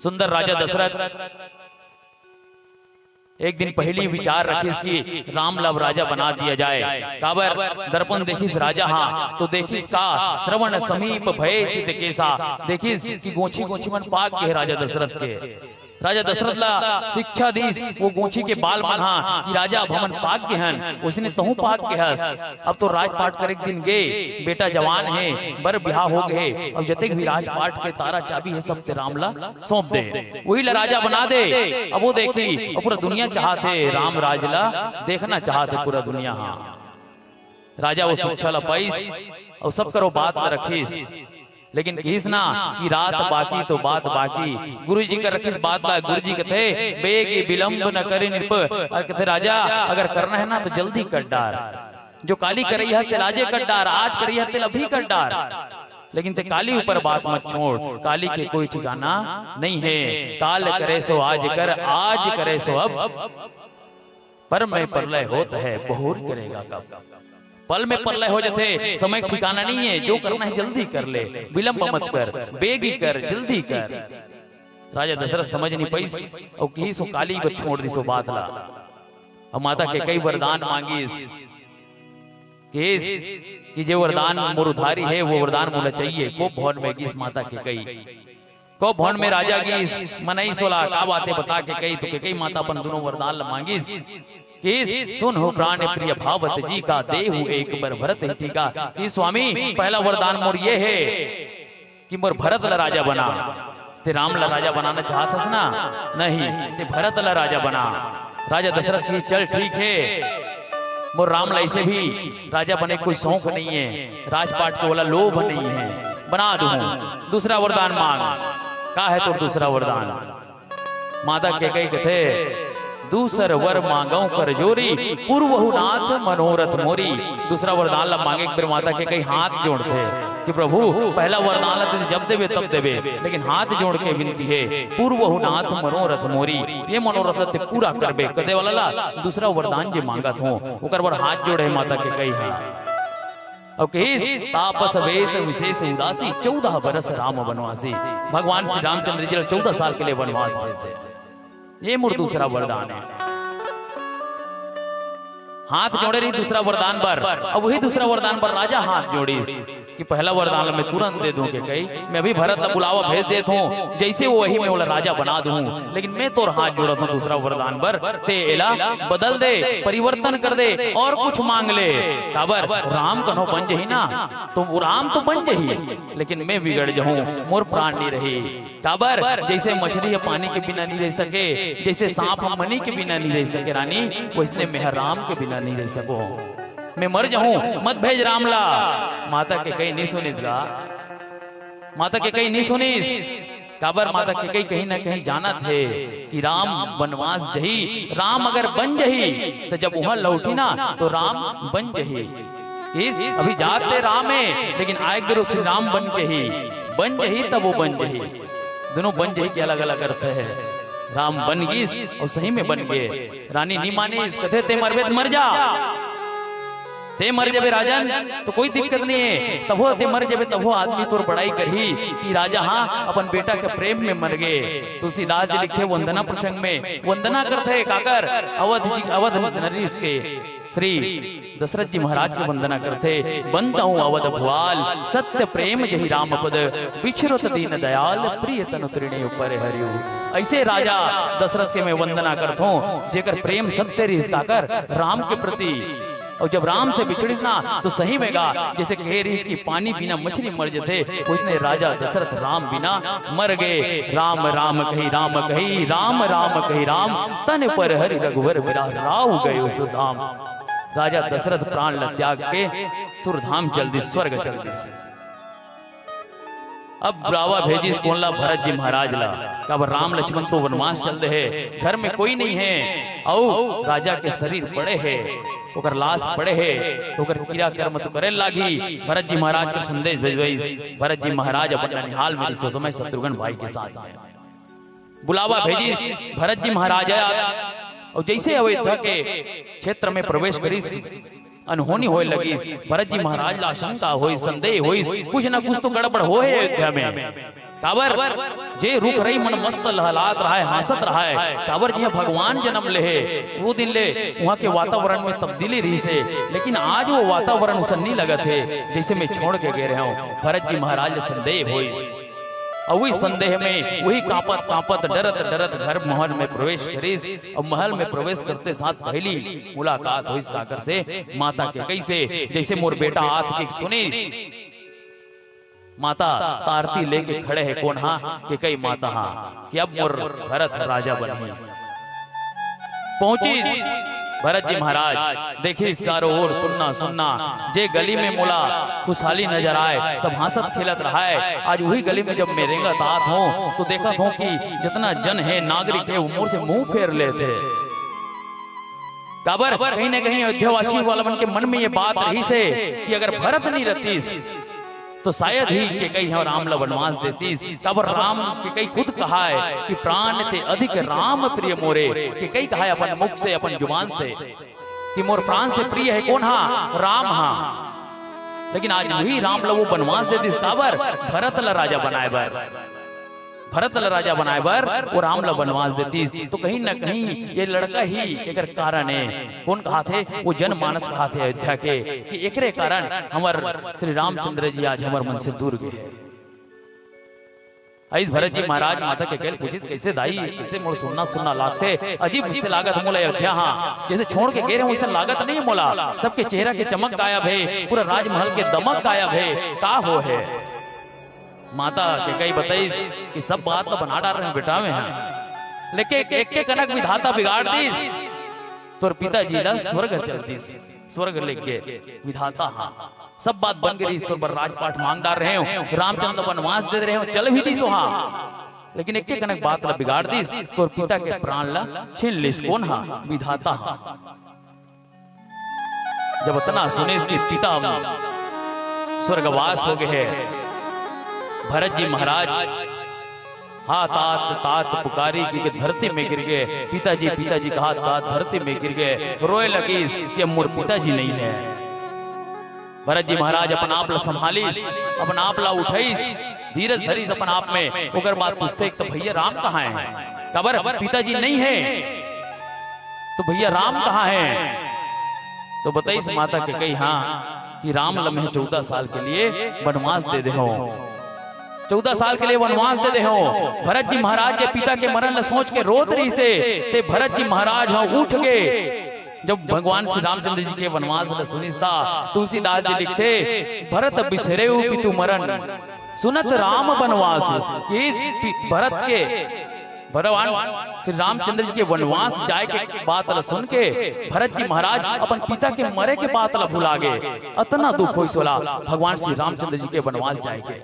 सुंदर राजा दशरथ एक दिन पहली विचार रखिस कि राम लव राजा बना दिया जाए। काबर दर्पण देखिस राजा हाँ तो देखिस का श्रवण समीप भय सिद्ध केसा, देखिस कि गोछी गोछी मन पाक के राजा दशरथ के। राजा दशरथ ला शिक्षा दी वो गोछी के बाल बना कि राजा भवन पाक के हन, उसने तहु पाक के हस। अब तो राजपाट कर एक दिन गए, बेटा जवान है, बर ब्याह हो गए, अब जतेक भी राजपाट के तारा चाबी है सब से रामला सौंप दे, वही ला राजा बना दे। अब वो देखी और पूरा दुनिया चाहते राम राजला देखना चाहते पूरा दुनिया। हाँ राजा वो शिक्षा ला पाइस और सब करो बात न रखीस, लेकिन किस ना कि रात बाकी तो बात बाकी। गुरु जी का रखिस बात बा, गुरु जी कहते बेगी विलंब न करे निप, और कहते राजा अगर करना है ना तो जल्दी कर डार, जो काली कर रही है तेल आजे कर डार, आज कर रही है तेल अभी कर डार, लेकिन ते काली ऊपर बात मत छोड़, काली के कोई ठिकाना नहीं है। काल करे सो आज कर, आज करे सो अब, पर मैं प्रलय होता है बहुर करेगा कब। पल में प्रलय हो जाते, समय ठिकाना नहीं है, जो करना है जल्दी कर ले, विलंब मत कर, बेगी कर, जल्दी कर। राजा दशरथ समझ नहीं पाइस और की सो काली पर छोड़ दी सो बात ला। और माता के कई वरदान मांगीस कि जो वरदान मुरुधारी है वो वरदान मुझे चाहिए। को भवन में गीस माता के कई को भवन में राजा गीस मनई सोला का बातें बता के कई तो कई माता अपन दोनों वरदान मांगीस कि सुन हो प्राण प्रिय भावत जी का देहु एक बार भरत टीका। कि स्वामी पहला वरदान मोर ये है कि मोर भरत ला राजा बना। ते राम ला राजा बनाना चाहतस ना? नहीं, ते भरत ला राजा बना। राजा दशरथ की चल ठीक है, मोर राम ला ऐसे भी राजा बने कोई शौक नहीं है, राजपाट को वाला लोभ नहीं है, बना दूं। दूसरा वरदान मांग। का है तो दूसरा वरदान? माता कैकेयी कहते दूसर वर मांगो कर जोरी, पूर्वहुनाथ मनोरथ मोरी। दूसरा वरदान ला मांगे एक बार माता के कई हाथ जोड़ते कि प्रभु पहला वरदान ला जब देवे तब देवे, लेकिन हाथ जोड़ के विनती है पूर्वहुनाथ मनोरथ मोरी, ये मनोरथ ते पूरा करबे कदे वाला ला। दूसरा वरदान जे मांगत हूं ओकर बर हाथ जोड़े माता के कई हां। और कहिस तापस वेश विशेष उदासी, 14 बरस राम वनवासी। भगवान श्री रामचंद्र जी 14 साल के लिए वनवास भेजते, ये मोर दूसरा वरदान है। हाथ जोड़े रही दूसरा वरदान पर। अब वही दूसरा वरदान पर राजा हाथ जोड़ी कि पहला वरदान मैं तुरंत दे दूं के कई मैं अभी भरत ला बुलावा भेज देता हूँ, जैसे वो वही मैं बोला राजा बना दूं, लेकिन मैं तो हाथ जोड़ा था दूसरा वरदान पर ते एला बदल दे, परिवर्तन कर दे और कुछ मांग ले। काबर राम कन्हो बन जही ना, तो राम तो बन जही लेकिन मैं बिगड़ जाऊं, मोर प्राण नहीं रही। काबर जैसे मछली पानी के बिना नहीं रह सके, जैसे सांप मनी के बिना नहीं रह सके रानी, वैसने मैं राम के बिना नहीं रह सको, मैं मर जाऊं, मत भेज रामला। माता के कहीं नहीं सुनिस गा, माता के कहीं नहीं सुनिस। काबर माता के कहीं ना कहीं जाना थे कि राम वनवास जही, राम अगर बन जही तो जब वहां लौटी ना तो राम बन जही। इस अभी जाते राम है लेकिन आए गुरु श्री राम बन के ही, बन जही तब वो बन जही। दोनों बन जही के अलग अलग अर्थ है। राम बन गईस और सही में बन गए, रानी नहीं मानीस, कथे ते मरबे मर जा, ते मर जाबे राजन तो कोई दिक्कत नहीं है, तब ते मर जाबे तब आदमी तोर बड़ाई करही कि राजा हाँ अपन बेटा के प्रेम में मर गए। तुलसीदास जी लिखे वंदना प्रसंग में वंदना करते काकर अवध नरेश के श्री दशरथ जी महाराज की वंदना करते। बनता हूँ अवध भुआल सत्य प्रेम जही राम पद, बिछरत दीन दयाल प्रिय तनु तृणे ऊपर हरियो। ऐसे राजा दशरथ के मैं वंदना करता हूँ जेकर प्रेम सत्य रिस काकर राम के प्रति। और जब राम से बिछड़िस ना तो सही में गा जैसे कह रही की पानी बिना मछली मर जाते, उसने राजा दशरथ राम बिना मर गए। राम राम कही राम कही, राम राम कही राम, तन पर हरि रघुवर बिरा राव गए सुधाम। राजा दशरथ प्राण ल त्याग के सुरधाम चल दी, स्वर्ग चल दी। अब ब्रावा भेजी कोनला भरत जी महाराज ला, कब राम लक्ष्मण तो वनवास चल रहे, घर में कोई नहीं है, औ राजा के शरीर पड़े है, ओकर लाश पड़े है, तो ओकर क्रिया कर्म तो करे लागी। भरत जी महाराज के संदेश भेजवाई। भरत जी महाराज अपन ननिहाल में सो समय शत्रुघ्न भाई के साथ बुलावा भेजी। भरत जी महाराज आया और जैसे अयोध्या के क्षेत्र में प्रवेश करी अनहोनी होए लगी। भरत जी महाराज ला शंका होई, संदेह होई, कुछ ना कुछ तो गड़बड़ हो है अयोध्या में। काबर जे रुक रही मन मस्त लहलात रहा है, हंसत रहा है। काबर जी भगवान जन्म ले है वो दिन ले वहाँ के वातावरण में तब्दीली रही से, लेकिन आज वो वातावरण उसे नहीं लगा थे जैसे मैं छोड़ के गए रहा हूँ। भरत जी महाराज संदेह हुई और वही संदेह में वही कांपत कांपत डरत डरत घर महल में प्रवेश करीस। और महल में प्रवेश करते साथ पहली मुलाकात हुई काकर से माता के कैसे जैसे मोर बेटा आत की सुनी। माता तारती लेके खड़े है कौन हाँ कि कई माता हाँ कि अब मोर भरत राजा बने। पहुंची भरत जी महाराज देखिए चारों ओर सुनना सुनना, जे गली में मोला खुशहाली नजर आए, सब हंसत खेलत रहा है। आज वही गली में जब मैं रेंगत आत हूँ तो देखा हूँ कि जितना जन है नागरिक है वो से मुंह फेर लेते। काबर कहीं न कहीं अयोध्यावासी वालों के मन में ये बात रही से कि अगर भरत नहीं रहतीस तो शायद ही के कई राम ला वनवास देतीस। काबर राम के कई खुद कहा है कि प्राण थे अधिक राम प्रिय मोरे, कि कई कहा है अपन मुख से अपन जुबान से कि मोर प्राण से प्रिय है कौन हाँ राम हाँ। लेकिन आज वही राम ला वो वनवास देतीस। काबर भरत ला राजा बनाए बर, भरत ला राजा बनाए बर वो राम ला वनवास देतीस। तो कहीं ना कहीं ये लड़का ही एक कारण है। कौन कहा थे वो जनमानस कहा थे अयोध्या के कि एकरे कारण हमार श्री रामचंद्र जी आज हमार मन से दूर गए। इस भरत जी महाराज माता के कहल पूछिस कैसे दाई कैसे मोर सुनना सुनना लागते, अजीब से लागत मोला अयोध्या हाँ जैसे छोड़ के गए रहे वैसे लागत नहीं मोला। सबके चेहरा के चमक गायब है, पूरा राजमहल के दमक गायब है, का हो है। माता के कई बताइस कि सब बात तो बना डाल रहे हैं बेटा में हैं, लेकिन एक के कनक विधाता बिगाड़ दीस तोर पिताजी ला स्वर्ग चल दीस, स्वर्ग लेके गए विधाता हाँ सब बात बन गई। इस पर राजपाट मांग डाल रहे हो, रामचंद्र वनवास दे रहे हो, चल भी दीसो हाँ, लेकिन एक के कनक बात ला बिगाड़ दीस तोर पिता के प्राण ला छीन लीस कौन हाँ विधाता हाँ। जब इतना सुने इसके पिता स्वर्गवास हो गए हैं, भरत जी महाराज हाँ तात तात पुकारी कि धरती में गिर गए। पिताजी कहा तात धरती में गिर गए, रोए लगी कि मोर पिताजी नहीं है। भरत जी महाराज अपन आप ला संभालीस, अपन आप ला उठाईस, धीरज धरीस अपन आप में। ओकर बात पूछते तो भैया राम कहाँ है। कबर पिताजी नहीं है तो भैया राम कहाँ है। तो बताइए माता के कही हाँ कि राम लम्हे 14 साल के लिए वनवास दे दे हो, 14 साल के लिए वनवास दे दे हो। भरत जी महाराज के पिता के मरण ल सोच के रोत रही से ते भरत जी महाराज हाँ उठ गए। जब भगवान श्री रामचंद्र जी के वनवास ल सुनिस्ता तुलसीदास जी लिखते भरत बिसरे पितु मरण सुनत राम वनवास। भरत के भगवान श्री रामचंद्र जी के वनवास जाए के बात सुन के भरत जी महाराज अपन पिता के मरे के बात भुला गए। अतना दुख हो सोला भगवान श्री रामचंद्र जी के वनवास जाए के।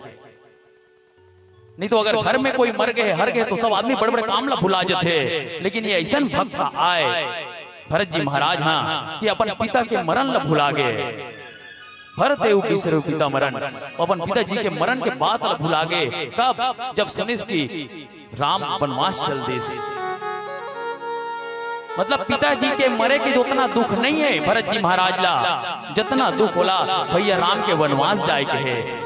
नहीं तो अगर घर में कोई मर गए हर गए तो सब आदमी बड़े बड़े काम ला भुला जाते, लेकिन ये ऐसा भक्त आए भरत जी महाराज हाँ कि अपन पिता के मरण ला भुला गए। भरत बिसरे पिता मरण, अपन पिताजी के मरण के बाद भुला गए। कब? जब सुनिस की राम वनवास चल दे। मतलब पिताजी के मरे के उतना दुख नहीं है भरत जी महाराज ला, जितना दुख होला भैया राम के वनवास जाए के है।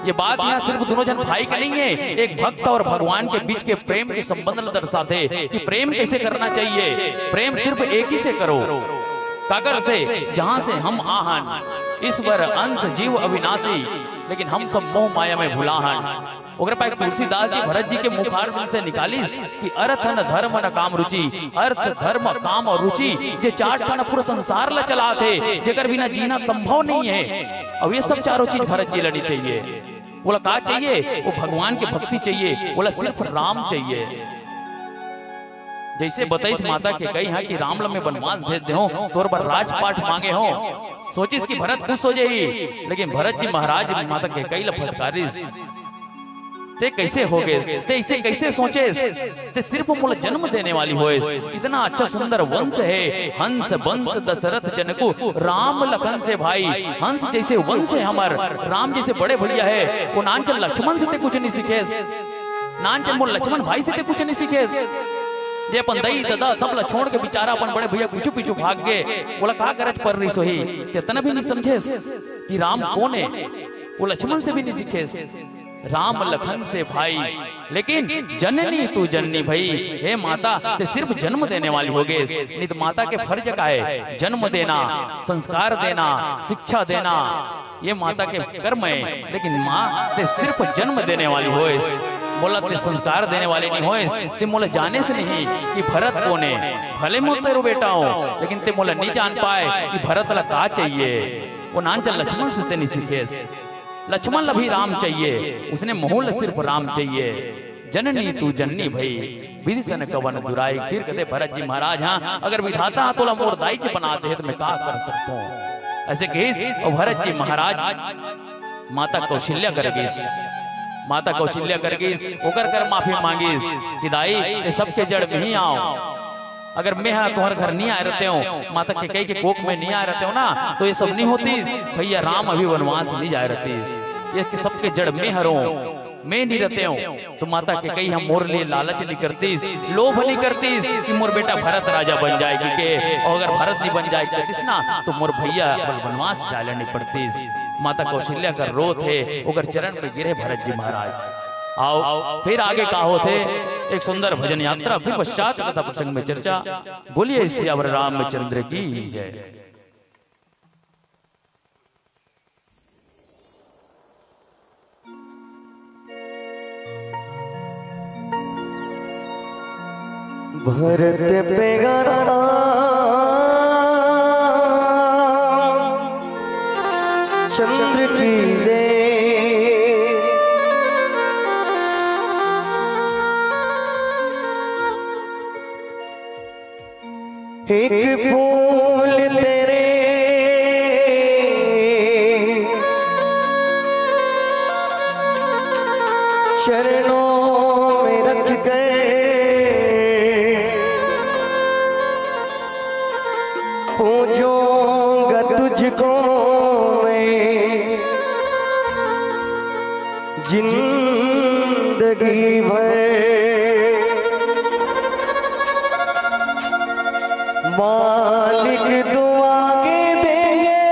ये बात यहाँ सिर्फ दोनों जन भाई का नहीं है, एक भक्त और भगवान के बीच के प्रेम के संबंध दर्शाते कि प्रेम कैसे करना चाहिए। प्रेम सिर्फ एक ही से करो, कागर से जहां से हम आहन ईश्वर अंश जीव अविनाशी, लेकिन हम सब मोह माया में भुलाहन। ओकरे पास तुलसीदास जी भरत जी के मुखार से निकालिस कि अर्थ न धर्म न काम रुचि, अर्थ धर्म काम और रुचि जे चार ठन पूरा संसार ला चला थे, जेकर बिना जीना संभव नहीं है। अब ये सब चारों चीज भरत जी लड़ी चाहिए। बोला का चाहिए? वो भगवान की भक्ति चाहिए, बोला सिर्फ राम चाहिए। जैसे बताइस माता के कही है कि राम लम्हे वनवास भेज दे हो तोर पर राजपाट मांगे हो, सोचिस कि भरत खुश हो जाई, लेकिन भरत जी महाराज माता के कई लफटकारिस ते कैसे हो गए, ते इसे कैसे सोचे, ते सिर्फ मूल जन्म देने वाली होए। इतना अच्छा सुंदर वंश है, हंस वंश दशरथ जनकु राम लखन से भाई। हंस जैसे वंश है हमार, राम जैसे बड़े भैया है। वो नानचल लक्ष्मण से ते कुछ नहीं सीखे, नानचल मोर लक्ष्मण भाई से ते कुछ नहीं सीखे। जे अपन दई दादा सब ला छोड़ के बेचारा अपन बड़े भैया पीछू पीछू भाग गए। बोला का गरज पर रही सोही, कितना भी नहीं समझे कि राम कौन है। वो लक्ष्मण से भी नहीं सीखे, राम लखन से भाई। लेकिन जननी तू जननी भाई, हे माता ते सिर्फ जन्म देने वाली हो गए। नहीं तो माता के फर्ज का है जन्म देना, संस्कार देना, शिक्षा देना, ये माता के कर्म है। लेकिन माँ ते सिर्फ जन्म देने वाली होए, बोला ते संस्कार देने वाले नहीं होए। ते मोला जाने से नहीं कि भरत कौन है, भले मोल तेरो बेटा हो, लेकिन ते मोला नहीं जान पाए कि भरत ला का चाहिए। वो नानचल लक्ष्मण से ते नहीं सीखे, लक्ष्मण ला भी राम चाहिए, उसने मोहल सिर्फ राम चाहिए। जननी तू जननी भाई, विधिसन कवन दुराई। फिर कहते भरत जी महाराज हाँ अगर विधाता तो मोर दाई च बनाते हैं तो मैं क्या कर सकता हूँ। ऐसे कहिस और भरत जी महाराज माता कौशल्या कर गई, माता कौशल्या कर गई, ओकर कर माफी मांगिस कि दाई ये सबके जड़ में ही आओ। अगर मैं हाँ तुम्हारे घर नहीं आए रहते हो, माता के कई के कोख में नहीं आए रहते हो ना, तो ये सब नहीं होती। भैया राम अभी वनवास नहीं जाए रहती, ये सबके जड़ में हरो, मैं नहीं रहते हो। तो माता के कई हम मोर लिए लालच नहीं करती, लोभ नहीं करती कि मोर बेटा भरत राजा बन जाएगी के, और अगर भरत नहीं बन जाएगी ना तो मोर भैया वनवास जाने नहीं पड़ती। माता कौशल्या कर रो थे, ओकर चरण में गिरे भरत जी महाराज। आओ फिर आगे का होते एक सुंदर भजन यात्रा, फिर पश्चात कथा प्रसंग में चर्चा। बोलिए सियावर रामचंद्र की जय। भरत बेगारा चंद्र की जय। एक फूल तेरे चरणों में रख गए, पूजूंगा तुझको मैं जिंदगी भर। मालिक दुआ के देंगे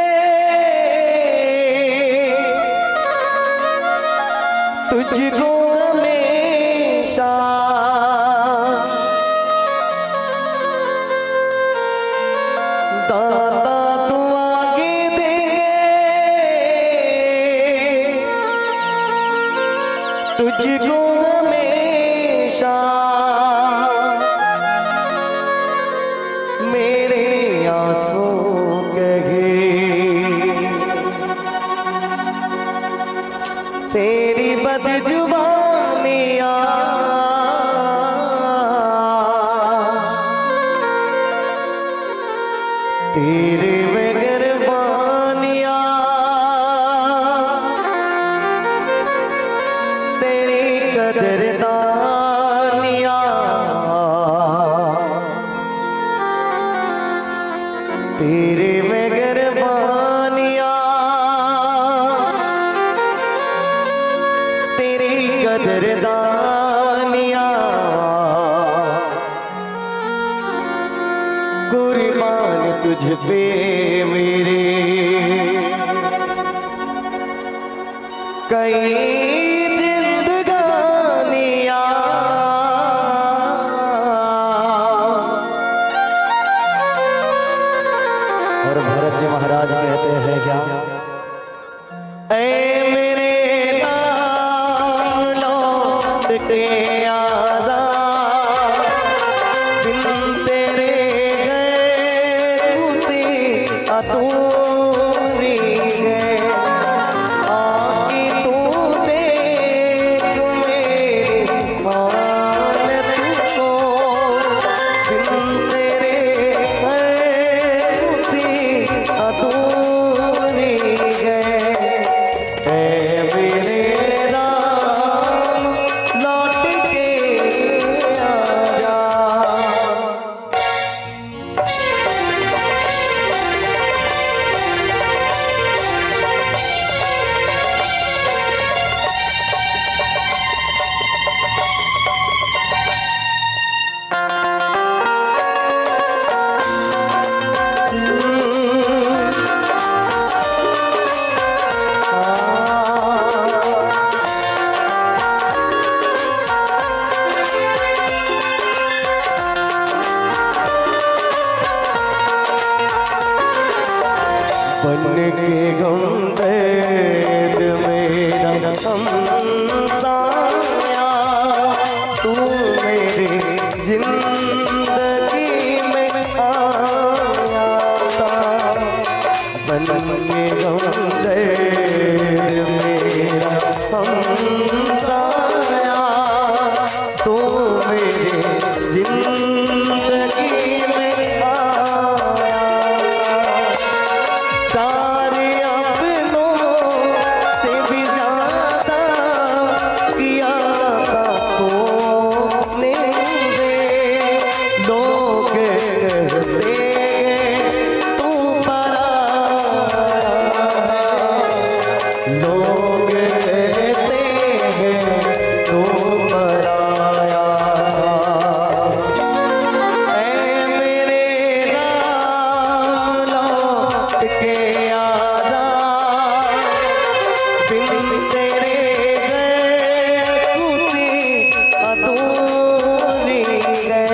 तुझको हमेशा, दान तुझको हमेशा मेरे आंसू कहे, तेरी बदजुबानियां तेरे मेहरबानियां तेरी कदरदानियां तेरे मेहरबानियां तेरी कदरदानियां कुर्बान तुझ पे मेरे कई जिंदगानियां और भरत जी महाराज कहते हैं क्या, ऐ मेरे नाम लौट के आजा, बिन तेरे अतूरी है, आकी तू देख मेरी हालत को, बिन तेरे अतूरी है, ऐ मेरे राम लौट के आजा। बन के गमदर्द मेरा हमसाया, तू मेरी जिंदगी में आया था। बन के गमदर्द मेरा हमसाया, तू मेरी जिंदगी में आया। तारे अपनों से भी ज्यादा किया था तूने मुझे, लोग कहते तू पराया, लोग कहते हैं तू पराया। ऐ मेरे नाम लौट के आजा, बिन तेरे कुती अधूरी है,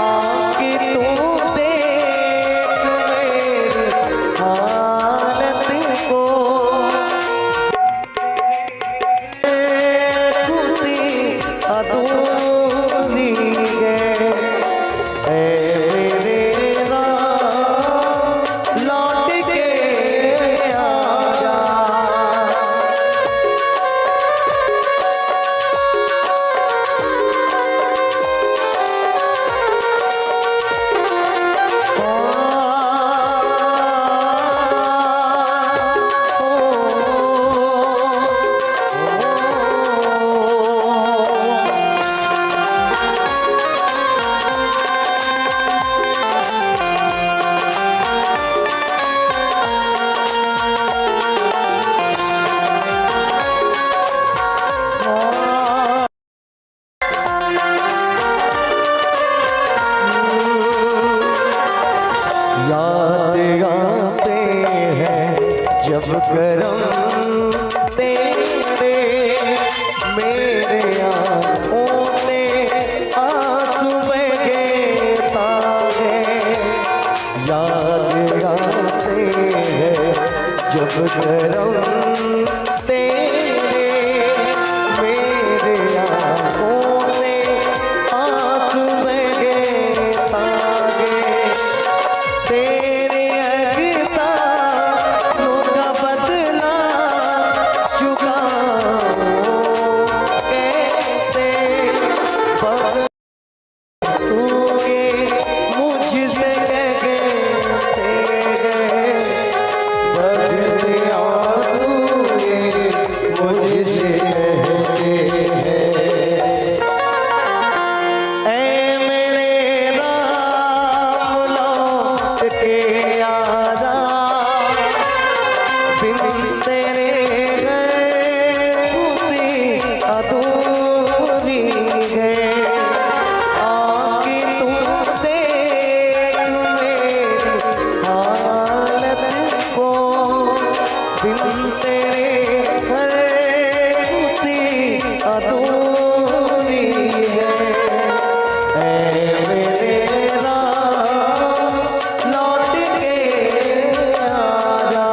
आके तू देख मेरी हालत को, कुती अधूरी है, ऐ मेरे राम लौट के आजा। याद आते हैं जब करम तेरे, मेरे आँखों में आंसू बहे तारे। याद आते हैं जब करम तेरे, के आजा बिन तेरे खुशी अधूरी है। आके तुम देख मेरी हालत को बिन तेरे खुशी अधूरी है। ऐ मेरे राम लौट के आजा।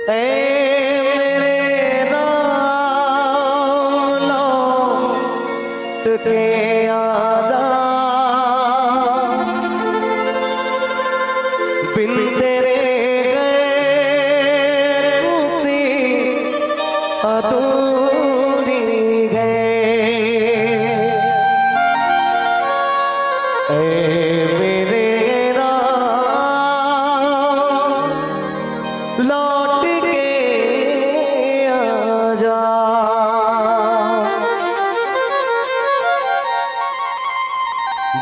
ऐ मेरे राम लौट के आजा बिन तेरे खुशी अधूरी है। ऐ मेरे राम लौट के आजा।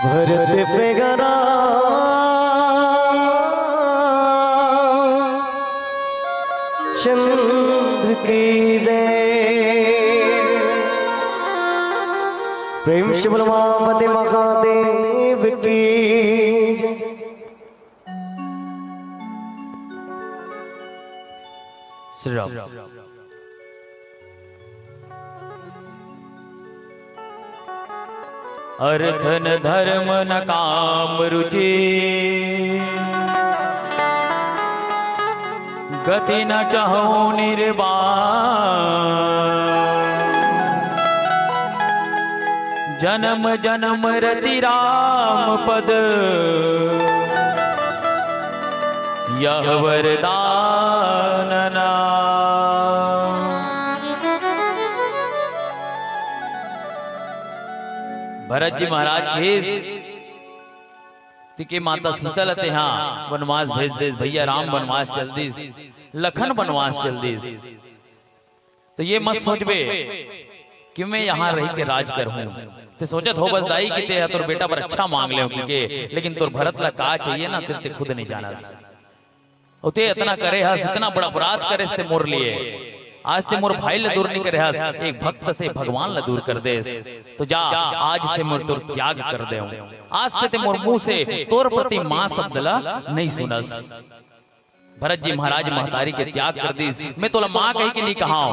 भरत पे गरा चंद्र की जय। प्रेम से बोलो मां महादेव की जय। श्री राम। अर्थ न धर्म न काम रुचि गति न चाहो निर्वाण। जन्म जन्म रति राम पद यह वरदान नाम। भरत जी महाराज के माता सीता ते हाँ वनवास भेज दे भैया राम वनवास चल दीस लखन वनवास चल दीस। तो ये मत सोचबे कि मैं यहाँ रही के राज कर हूँ। ते सोचत हो बस दाई कि ते तोर बेटा पर अच्छा मांग ले क्योंकि लेकिन तोर भरत ला का चाहिए ना ते खुद नहीं जाना। ते इतना करे हस इतना बड़ा अपराध करे ते मोर लिए आज ते मोर भाई ला दूर नहीं करे हस एक भक्त से भगवान ला दूर कर दे। तो जा आज से मोर तोर त्याग कर दे। आज से ते मोर मुंह से तोर प्रति मां शब्द ला नहीं सुनस। भरत जी महाराज महतारी के त्याग कर दी। मैं तोला मां कही के नहीं कहा।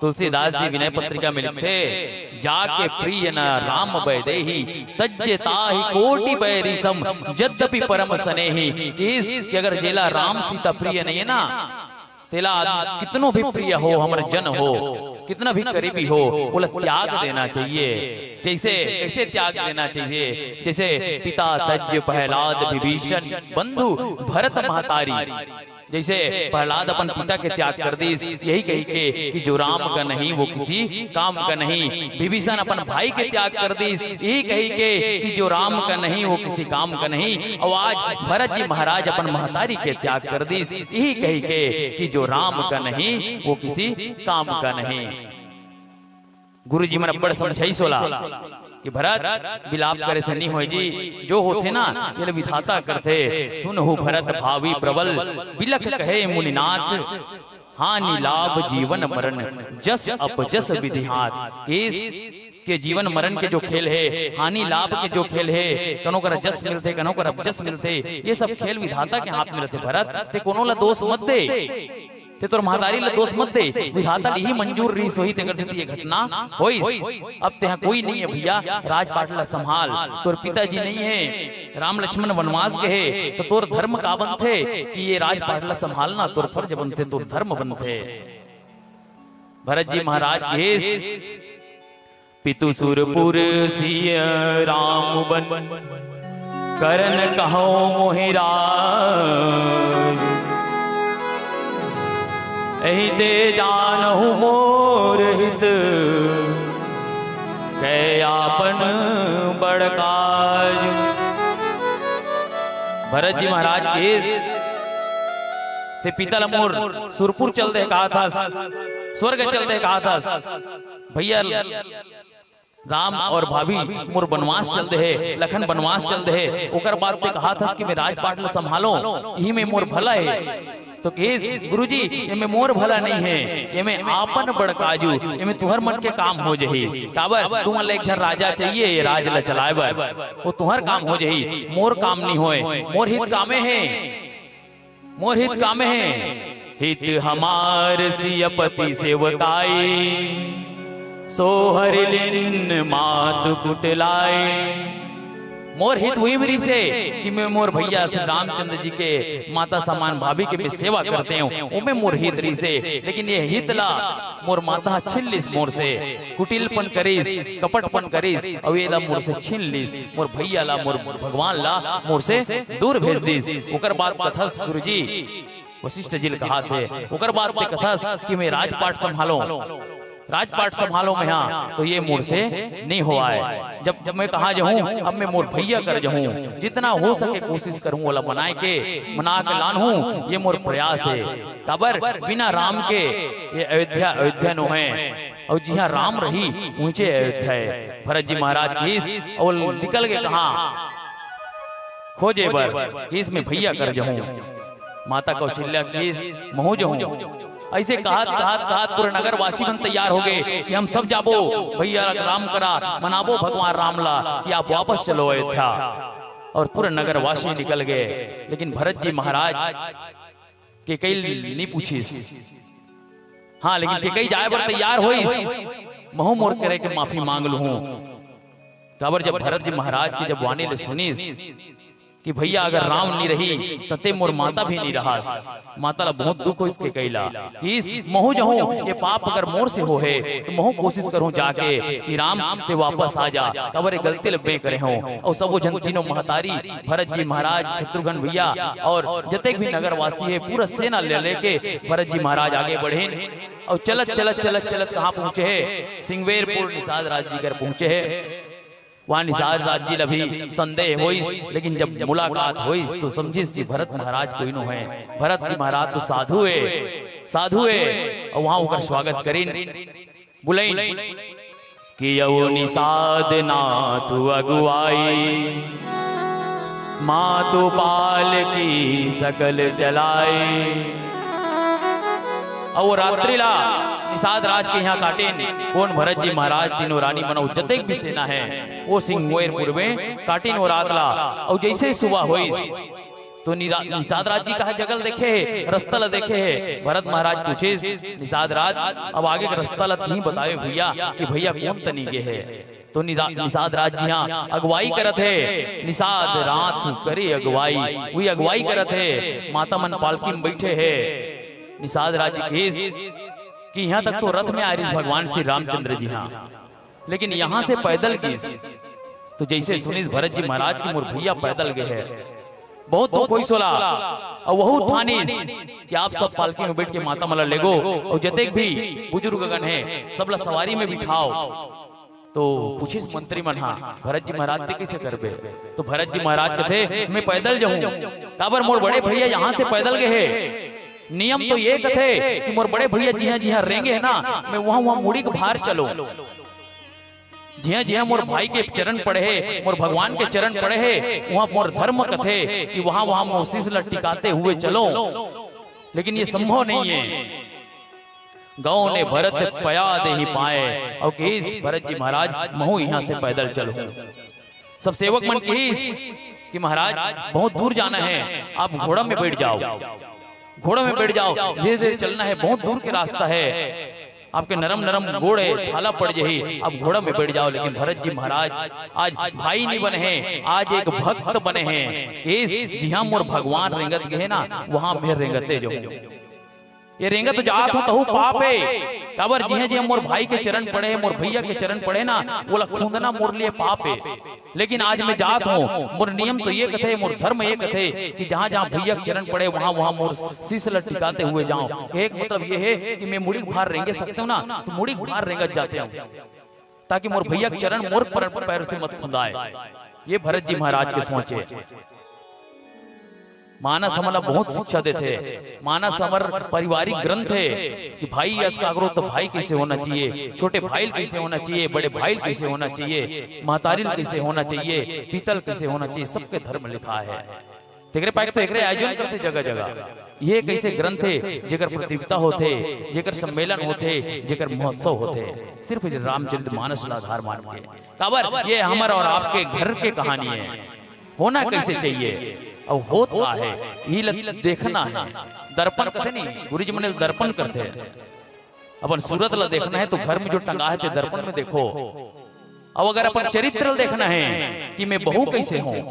तुलसीदास जी विनय पत्रिका में लिखते जाके प्रिय न राम बैदेही तज्जे ताहि कोटि बैरिसम यद्यपि परम स्नेही। कि अगर जेला राम सीता प्रिय नहीं है ना तेला कितनो भी प्रिय हो हमारे जन हो कितना भी करीबी हो बोला त्याग देना चाहिए। जैसे कैसे त्याग देना चाहिए जैसे पिता तज्ज प्रहलाद विभीषण बंधु भरत महतारी। जैसे प्रहलाद अपन पिता के त्याग कर दी यही कही के कि जो राम का नहीं वो किसी काम का नहीं। विभीषण अपन भाई के त्याग कर दी यही कही के कि जो राम का नहीं वो किसी काम का नहीं। और आज भरत जी महाराज अपन महतारी के त्याग कर दी यही कही के कि जो राम का नहीं वो किसी काम का नहीं। गुरु जी मन बड़ समझाई सोला कि भरत विलाप करे से नहीं होए जी जो होते ना ये विधाता करते। सुनहु भरत भावी प्रबल बिलख कहे मुनिनाथ हानि लाभ जीवन मरण जस अपजस विधिहात। के जीवन मरण के जो खेल है हानि लाभ के जो खेल है कनो कर जस मिलते कनो कर अपजस मिलते ये सब खेल विधाता के हाथ में रहते। भरत ते कोनो ला दोष मत दे ते तोर महतारी ला दोष मत दे। विधाता ही मंजूर रही सोही तेकर से ये घटना होई। अब ते कोई नहीं है भैया राजपाट ला संभाल। तोर पिताजी नहीं है राम लक्ष्मण वनवास गए तो तोर धर्म का बनते कि ये राजपाट ला संभालना तोर फर्ज बनते तोर धर्म बनते। भरत जी महाराज पितु सुरपुर सिय राम बन करन कहो मोहिराज। एहि ते जानहु मोर हित कै आपन बड़ काज। भरत जी महाराज के ते पीतल मोर सुरपुर चल दे कहा था, स्वर्ग चल दे कहा था भैया। राम और भाभी मोर बनवास चल दे है, लखन बनवास चल दे है। ओकर बाद ते कहा था कि मैं राजपाट ल संभालो, यही में मोर भला है। तो केस गुरुजी ये में मोर भला नहीं है, ये में आपन बड़काजू, ये में तुहर मन के काम हो जही। काबर तुम एक झन राजा चाहिए, ये राज ल चलाए बर, वो तुहर काम हो जही, मोर काम नहीं होए। मोर हित कामे है, मोर हित कामे है। हित हमार सियपति सेवकाई, सोहर लिन मात कुटलाए। मोर हित हुई मेरी से कि मैं मोर भैया श्री रामचंद्र जी के माता समान भाभी के भी सेवा करते हूँ, उमे मोर हित रही से। लेकिन ये हित ला मोर माता छीन लिस मोर से, कुटिलपन करीस, कपटपन करीस, और ये ला मोर से छीन लिस। मोर भैया ला, मोर भगवान ला मोर से दूर भेज दिस। ओकर बाद कथस गुरुजी वशिष्ठ जी कहा थे, ओकर बाद कथस कि मैं राजपाट संभालो, राजपाट संभालो में। हाँ तो ये मोर से नहीं हुआ है। जब मैं कहा जाऊं, अब मैं मोर भैया कर जाऊं, जितना हो सके कोशिश करूं वाला बनाए के मना के लान हूं, ये मोर प्रयास है। कबर बिना राम के ये अयोध्या नो है, और जी हाँ राम रही ऊंचे अयोध्या है। भरत जी महाराज किस और निकल के कहा खोजे बर किस में भैया कर जाऊं, माता कौशल्या किस महू जाऊं। ऐसे कहा पूरे नगर वासी बन तैयार हो गए कि हम सब जाबो, भैया राम करा मनाबो भगवान रामला कि आप वापस चलो अयोध्या। और पूरे नगर वासी निकल गए। लेकिन भरत जी महाराज के कई नहीं पूछिस, हाँ लेकिन के कई जाए पर तैयार होइस, महू मोर करे के माफी मांग लू। काबर जब भरत जी महाराज की जब वाणी ले सुनीस कि भैया अगर राम नहीं रही तते मोर माता भी नहीं रहा, माता ला बहुत दुख हो इसके कैला कि महू जहूं ये पाप अगर मोर से हो है तो महू कोशिश करूं जाके कि राम ते वापस आ जा। कबर गलती लबे करे हो। और सब जन तीनों महतारी भरत जी महाराज, शत्रुघ्न भैया और जतेक भी नगरवासी है पूरा सेना ले लेके भरत जी महाराज आगे बढ़े। और चलत चलत चलत चलत कहाँ पहुंचे है, सिंगवेरपुर निषाद राज जी घर पहुंचे है। वहां निषाद राज जी भी संदेह होइस, लेकिन जब मुलाकात होइस तो समझिस कि भरत महाराज कोई नो है। भरत जी महाराज तो साधु है, साधु है। और वहां उनका स्वागत करीन बुलाइन कि यौ निषाद नाथ अगुआई, मातु पाल की सकल चलाए। और रात्रिला निषाद राज के यहाँ काटे कौन भरत जी महाराज तीनों रानी बनो जतेक भी सेना है वो सिंगवेरपुर में काटिन और रातला। और जैसे ही सुबह हुई तो निषाद राज जी कहा जगल देखे है, रस्ता ला देखे है। भरत महाराज पूछे निषाद राज अब आगे का रस्ता ला नहीं बताए भैया कि भैया कौन तनीगे है। तो निषाद राज जी यहाँ अगुवाई करत है, निषाद रात करे अगुवाई, वही अगुवाई करत है। माता मन पालकी में बैठे है। निषाद राज केस कि यहाँ तक तो रथ में आ रही भगवान श्री रामचंद्र जी हाँ, लेकिन यहाँ से पैदल किस। तो जैसे सुनीस भरत जी महाराज की मोर भैया पैदल गए है, बहुत दुख होई सोला। और वहु थानीस कि आप सब पालकी में बैठ के माता मला लेगो, और जतेक भी बुजुर्गगण है सबला सवारी में बिठाओ। तो पूछिस मंत्री मन हाँ भरत जी महाराज ते कैसे करबे। तो भरत जी महाराज कथे मैं पैदल जाऊं, काबर मोर बड़े भैया यहाँ से पैदल गए है। नियम तो ये कथे कि मोर बड़े भैया जी हाँ रेंगे है ना, मैं वहां मुड़ी के बाहर चलो। जी हाँ मोर भाई के चरण पड़े है, मोर भगवान के चरण पड़े है, वहां मोर धर्म कथे कि वहां मोर शीश लटकाते हुए चलो। लेकिन ये संभव नहीं है। गाँव ने भरत पया दे ही पाए, और किस भरत जी महाराज महू यहाँ से पैदल चलो। सब सेवक मन किस कि महाराज बहुत दूर जाना है, आप घोड़ा में बैठ जाओ, घोड़े में बैठ जाओ, धीरे धीरे चलना है, बहुत दूर के रास्ता है, आपके नरम नरम घोड़े छाला पड़ जाए, आप घोड़ा में बैठ जाओ। लेकिन भरत जी महाराज आज भाई नहीं बने हैं, आज एक भक्त बने हैं। जी हाँ मोर भगवान रेंगत गए ना, वहां में रेंगते जो ये रेंगत तो जात हो कहू पाप है। काबर जी हाँ मोर भाई के चरण पड़े, मोर भैया के चरण पड़े ना, बोला खूंदना मोर लिए पाप है। लेकिन आज मैं जात हूँ, मोर नियम तो ये कथे, मोर धर्म ये कथे कि जहाँ जहाँ भैया के चरण पड़े वहां मोर शीश लटकाते हुए जाऊं। एक मतलब ये है कि मैं मुड़ी भार रेंगे सकते हूँ ना, तो मुड़ी भार रेंगत जाते हूँ, ताकि मोर भैया के चरण मोर पैर से मत खुंदाए। ये भरत जी महाराज के सोचे। मानस हमारा बहुत शिक्षा देते। मानस हमार पारिवारिक ग्रंथ है कि भाई इसका करो तो भाई कैसे होना चाहिए, छोटे भाई कैसे होना चाहिए, बड़े भाई कैसे होना चाहिए, महतारी कैसे होना चाहिए, पीतल कैसे होना चाहिए, सबके धर्म लिखा है। तेरे पाक तो एकरे आयोजन करते जगह जगह। ये कैसे ग्रंथ है जेकर प्रतियोगिता होते, जेकर सम्मेलन होते, जेकर महोत्सव होते, सिर्फ रामचरित मानस ला आधार मान के काबर ये हमारा और आपके घर के कहानी है। होना कैसे चाहिए और होता है ये देखना है। दर्पण करते नहीं, गुरु जी मैंने दर्पण करते हैं। अपन सूरत ला देखना है तो घर में जो टंगा है तो दर्पण में देखो। अब अगर अपन चरित्र देखना है कि मैं बहू कैसे हूँ,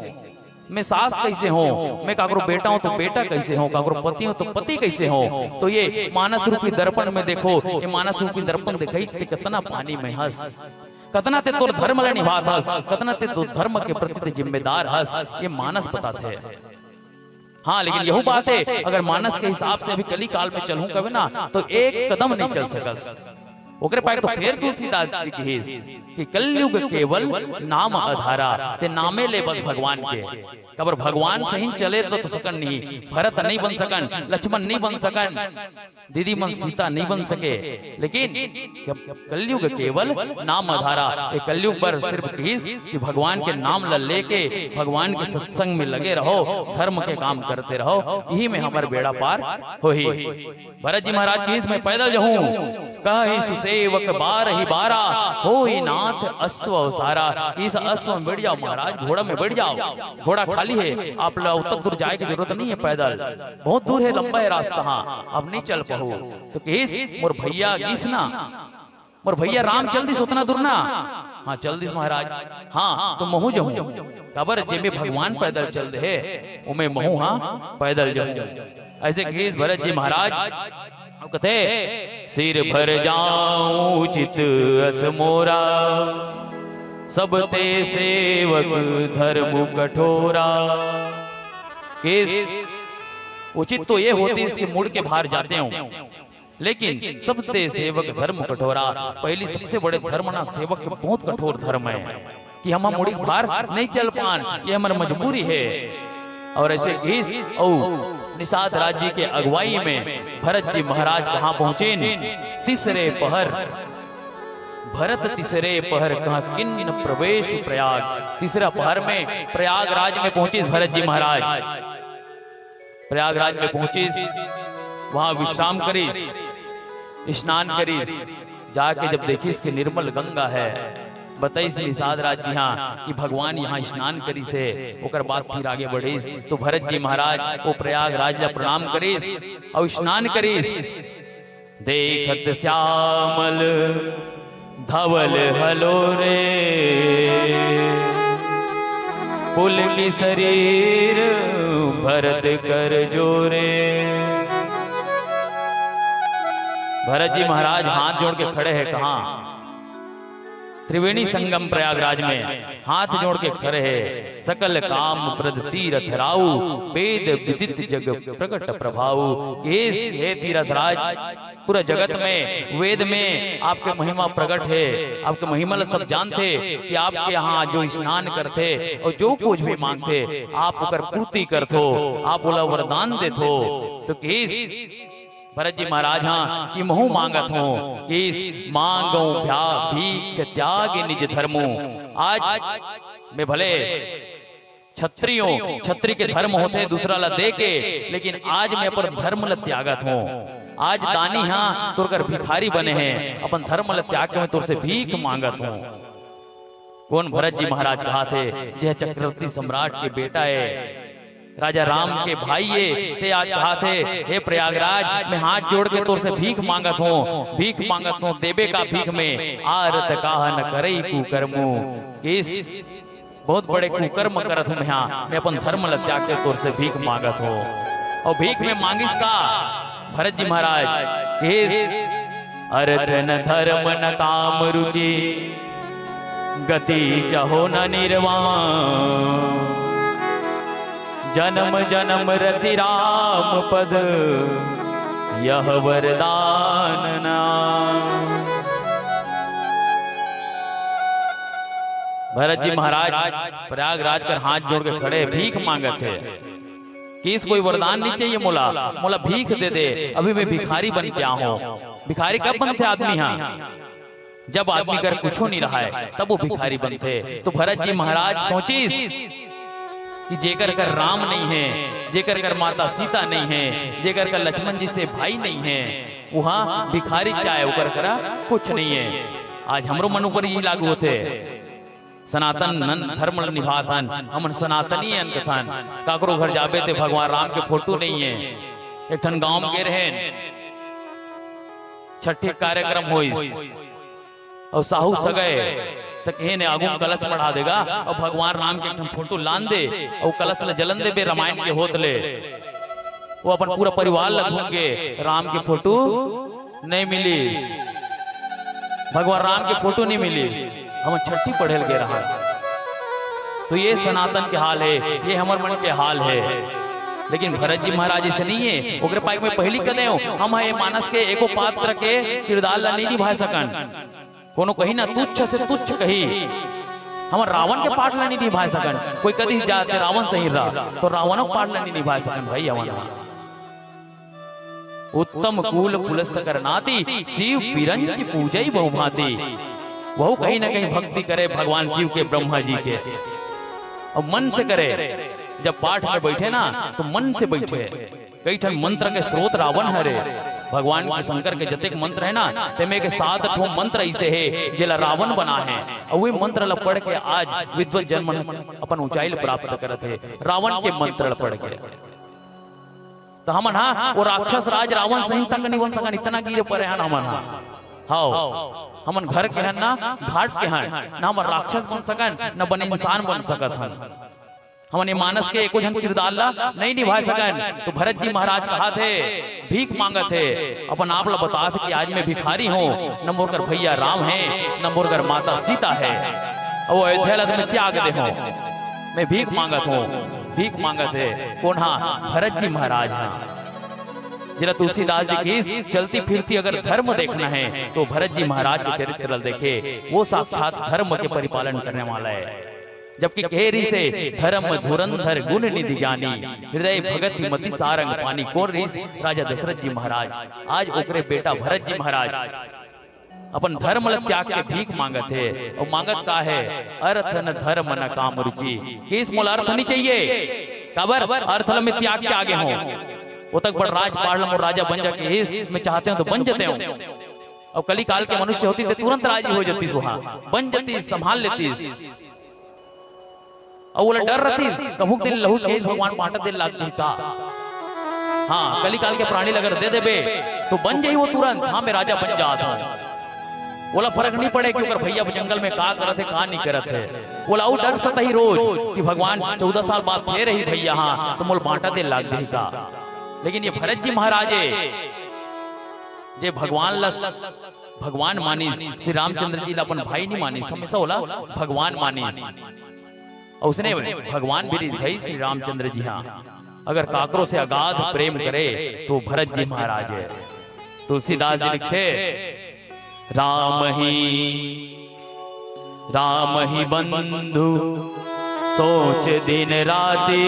मैं सास कैसे हूँ, मैं काकरो बेटा हूँ तो बेटा कैसे हूँ, काकरो पति हूँ तो पति कैसे हूँ, तो ये मानस रूपी दर्पण में देखो। ये मानस रूपी दर्पण दिखाई कितना पानी में हंस, कतना ते तोर धर्म ला निभात हस, कतना ते तो धर्म के प्रति ते जिम्मेदार हस, ये मानस बताते हैं। हाँ लेकिन यही बात है अगर मानस के हिसाब से अभी कली काल में चलूं कभी ना तो एक कदम नहीं चल सकस। ओकरे पाए तो फिर तुलसीदास जी की कि कलयुग केवल नाम आधारा, ते नामे ले बस भगवान के। कबर भगवान सही चले तो सकन नहीं, भरत नहीं बन सकन, लक्ष्मण नहीं बन सकन, दीदी मन सीता नहीं बन सके। लेकिन कलयुग केवल नाम आधारा, ये कलयुग पर सिर्फ कि भगवान के नाम ल लेके भगवान के सत्संग में लगे रहो, धर्म के काम करते रहो, यही में हमारे बेड़ा पार हो ही। भरत जी महाराज की मैं पैदल जाऊं कहीं सुसेवक बार ही बारा, हो ही नाथ अश्व सारा। इस अश्व में बैठ जाओ महाराज, घोड़ा में बैठ जाओ, घोड़ा खाली है, आप लोग तक दूर जाए की जरूरत नहीं है, पैदल बहुत दूर है, लंबा है रास्ता, हाँ अब नहीं चल पाओ तो किस मोर भैया किस ना, मोर भैया राम चल दिस उतना दूर ना, हाँ चल दिस महाराज, हाँ तो महू जाऊं खबर जे भगवान पैदल चल दे उमे महू हाँ पैदल जाऊं। ऐसे घीस भरत जी महाराज कहते सिर भर जाऊं चित अस मोरा, सब ते सेवक धर्म कठोरा। उचित तो ये होती इसके मुड़ के बाहर जाते हूं, लेकिन सबसे सेवक धर्म कठोरा। पहली सबसे बड़े धर्म ना सेवक के बहुत कठोर धर्म है कि हम मुड़ी बाहर नहीं चल पान, ये हमारी मजबूरी है। और ऐसे घीस और निषाद राज्य के अगुवाई में भरत जी महाराज कहाँ पहुंचे, तीसरे पहर भरत तीसरे पहर कहा किन्न प्रवेश प्रयाग। तीसरा पहर में प्रयागराज में पहुंचे भरत जी महाराज, प्रयागराज में पहुंचे, वहां विश्राम करीस, स्नान करीस, जाके जब देखी इसके निर्मल गंगा है, बताइस निषाद राज जी हाँ कि भगवान यहाँ स्नान करी से, ओकर बाद फिर आगे बढ़ीस तो भरत जी महाराज वो प्रयागराज ला प्रणाम करीस और स्नान करीस। देखत श्यामल धवल हलो रे, पुल की शरीर भरत कर जोरे। भरत जी महाराज हाथ जोड़ के खड़े हैं, कहाँ त्रिवेणी संगम प्रयागराज में हाथ जोड़ के खड़े हैं। सकल काम प्रद तीरथ राऊ, वेद विदित जग प्रकट प्रभाऊ। हे तीरथ राज, पूरा जगत में वेद में आपके महिमा प्रकट है, आपके महिमा सब जानते कि आपके यहाँ जो स्नान करते और जो कुछ भी मांगते आप ओकर पूर्ति करथो, आप बोला वरदान देथो। तो किस भरत जी महाराज हाँ कि महू मांगत हो कि मांगो भीख त्याग निज धर्मो। आज मैं भले क्षत्रियों छत्री के धर्म होते दूसरा ला दे के, लेकिन आज मैं अपन धर्म ला त्यागत हूँ। आज दानी हाँ तो अगर भिखारी बने हैं, अपन धर्म ला त्याग के तुर से भीख मांगत हूँ। कौन भरत जी महाराज कहा थे, जय चक्रवर्ती सम्राट के बेटा है, राजा राम के भाई ये थे। आज कहा थे हे प्रयागराज मैं हाथ जोड़ के तोर से भीख मांगत हूँ, भीख मांगत हूँ, देवे का भीख में आरत काह न करई कुकर्मो। इस बहुत बड़े कुकर्म करत हूँ मैं अपन धर्म ल त्याग के तोर से भीख मांगत हूँ। और भीख में मांगिस का भरत जी महाराज, अर्थ न धर्म न काम रुचि, गति चहो न निर्वाण। जन्म जन्म रति राम पद, यह वरदान नाम। भरत जी महाराज प्रयागराज कर हाथ जोड़ के खड़े भीख मांगत थे। कि इस कोई वरदान नहीं चाहिए मोला, मोला भीख दे दे, अभी मैं भिखारी बन के आया हूं। भिखारी कब बनते आदमी? हाँ, जब आदमी कर कुछ नहीं रहा है तब वो भिखारी बनते। तो भरत जी महाराज सोचिस कि जेकर कर राम नहीं है, जेकर कर माता सीता नहीं है, जेकर कर लक्ष्मण जी से भाई नहीं है, वहां भिखारी क्या है, उकर करा कुछ नहीं है। आज हमरो मन ऊपर यही लागू होते, सनातन नन धर्म निभाथन, हमन सनातनी अनकथन। काकरो घर जाबे ते भगवान राम के फोटो नहीं है। एक ठन गांव में गे रहे, छठे कार्यक्रम होइस और साहू सगए तक ने आगू कलश बढ़ा देगा और भगवान राम के एक फोटो लान दे और कलश ले जलन दे बे रामायण के होत ले। वो अपन पूरा परिवार लगूं के राम के फोटो नहीं मिली, भगवान राम के फोटो नहीं मिली, हम छठी पढ़ेल के रहा। तो ये सनातन के हाल है, ये हमर मन के हाल है। लेकिन भरत जी महाराज ऐसे नहीं है। ओकरे पाइक में पहली कदे हो हम है मानस के एको पात्र के किरदार ला नहीं निभा सकन। कोनो कही ना तुच्छ से तुच्छ कही, हम रावण के पाठ ला नहीं निभा सकन। कोई कदी जाते रावण सही रहा तो रावण पाठ ला नहीं निभा सकन। भाई हवन उत्तम कुल कुलस्थ करनाती, शिव बिरंच पूजई बहुभांति। वह कहीं ना कहीं भक्ति करे भगवान शिव के, ब्रह्मा जी के, और मन से करे। जब पाठ में बैठे ना तो मन से बैठे। कई ठन मंत्र के स्रोत रावण हरे, भगवान के शंकर के जतेक मंत्र है ना तेमे के 7 ठो मंत्र ऐसे है जेला रावण बना है। और वही मंत्र ला पढ़ के आज विद्वत जन अपन ऊंचाई प्राप्त करत है, रावण के मंत्र ला पढ़ के। तो हमन हाँ वो राक्षस राज रावण सही तक नहीं बन सकन, इतना गिरे पड़े हैं हमन। हाँ हमन घर के हैं ना घाट के हैं ना, हम राक्षस बन सकन न बन इंसान बन सकत हन। हमने मानस के एको जन किरदार ला नहीं निभा सकन। तो भरत जी महाराज कहा थे भीख मांगत थे, अपन आप ला बता थे कि आज मैं भिखारी हूँ, न मोरकर भैया राम है, न मोरकर माता सीता है, और अयोध्या ला मैं त्याग दे हूँ, मैं भीख मांगत हूँ। भीख मांगत है कौन? हाँ भरत जी महाराज हैं। जरा तुलसीदास जी की चलती फिरती अगर धर्म देखना है तो भरत जी महाराज के चरित्र देखे, वो साक्षात धर्म के परिपालन करने वाला है। जबकि कहेरी से धर्म धुरंधर गुण निधि ज्ञानी, हृदय भगति मति सारंग पानी। कौन रीस? राजा दशरथ जी महाराज। आज ओकरे बेटा भरत जी महाराज अपन धर्म ल त्याग के भीख मांगत है। और मांगत का है? अर्थ न धर्म न काम रुचि। किस मोल अर्थ नहीं चाहिए, कबर अर्थ ल में त्याग के आगे हूँ। वो तक बड़ राज पाड़ और राजा बन जाके मैं चाहते हूँ तो बन जाते हूँ। और कली काल के मनुष्य होती तो तुरंत राजी हो जाती, वहां बन जाती, संभाल लेती। और वो डर रहती कभू दिल लहू के भगवान पाटा दिल लागती का। हाँ कली काल के प्राणी अगर दे देबे तो बन जाई वो तुरंत। हाँ मैं राजा बन जाता हूँ। बोला फर्क नहीं पड़े कि भैया जंगल में का करत है का नहीं करत है। बोला वो डर सता ही रोज कि भगवान 14 साल बाद फिर रही भैया हाँ तो मोल बांटा दे लाग दे का। लेकिन ये भरत जी महाराज जे भगवान मानी, श्री रामचंद्र जी अपन भाई नहीं मानी, समझा बोला भगवान मानी। और उसने भगवान भी भाई श्री रामचंद्र जी हाँ अगर काकरों से अगाध प्रेम करे तो भरत जी महाराज है। तुलसीदास जी लिखते राम ही बंधु सोच दिन राती,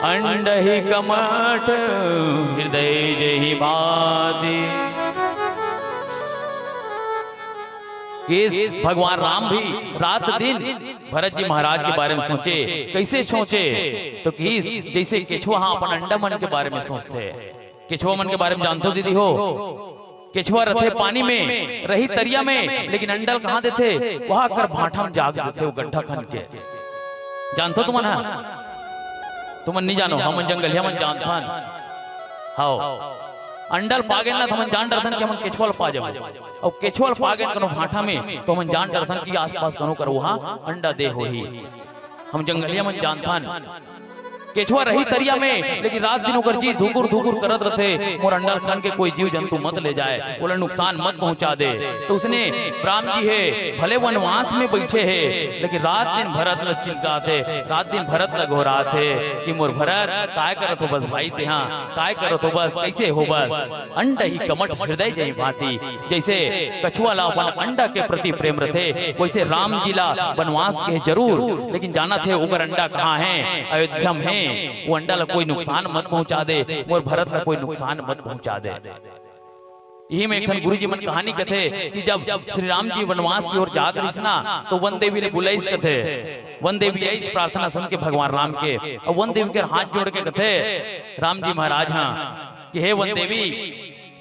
अंड ही कमठ हृदय जही भाती। भगवान राम भी रात दिन भरत जी महाराज के बारे में सोचे। कैसे सोचे? तो जैसे केछुआ हाँ अपन अंडा मन के बारे में सोचते। केछुआ मन के बारे में जानते हो दीदी हो? केछुआ रहते पानी में, रही तरिया में, लेकिन अंडल कहाँ देते? वहां कर भाटा में जाग देते वो गड्ढा खन के। जानते हो तुमन? तुमन नहीं जानो, हम जंगल हम जानथन। हाओ अंडल पागे ना तो जान डरथन कि हम केछुआ पा जाए। और केछुआ पागे कनो भाटा में तो हम जान डरथन कि आसपास कनो कर वहां अंडा दे हो ही। हम जंगलिया मन जानथन केछुआ रही तरिया में, लेकिन रात दिन ओकर जी धुकुर धुकुर करत रथे, मोर अंडल खान के कोई जीव जंतु मत ले जाए, बोला नुकसान मत पहुंचा दे। तो उसने राम जी है भले वनवास में बैठे है, लेकिन रात दिन भरत ल चिल्लाते, रात दिन भरत ल घोराते कि मोर भरत काय करत हो बस भाई तेहा, काय करत हो बस, कैसे हो बस। अंड ही कमट हृदय जई भांति, जैसे कछुआ ला अपन अंडा के प्रति प्रेम रथे, वैसे राम जी ला वनवास के जरूर, लेकिन जाना थे ओकर अंडा कहाँ है, अयोध्या में है, वो अंडा ला कोई नुकसान मत पहुंचा दे, मोर भरत ला कोई नुकसान मत पहुंचा दे। यही में एक गुरुजी मन कहानी कथे कि जब श्री राम जी वनवास की ओर जात रहिसना, तो वन देवी ने बुलाइस कथे, वन देवी आई प्रार्थना सुन के भगवान राम के, और वन देवी के हाथ जोड़ के कथे राम जी महाराज हाँ कि हे वन देवी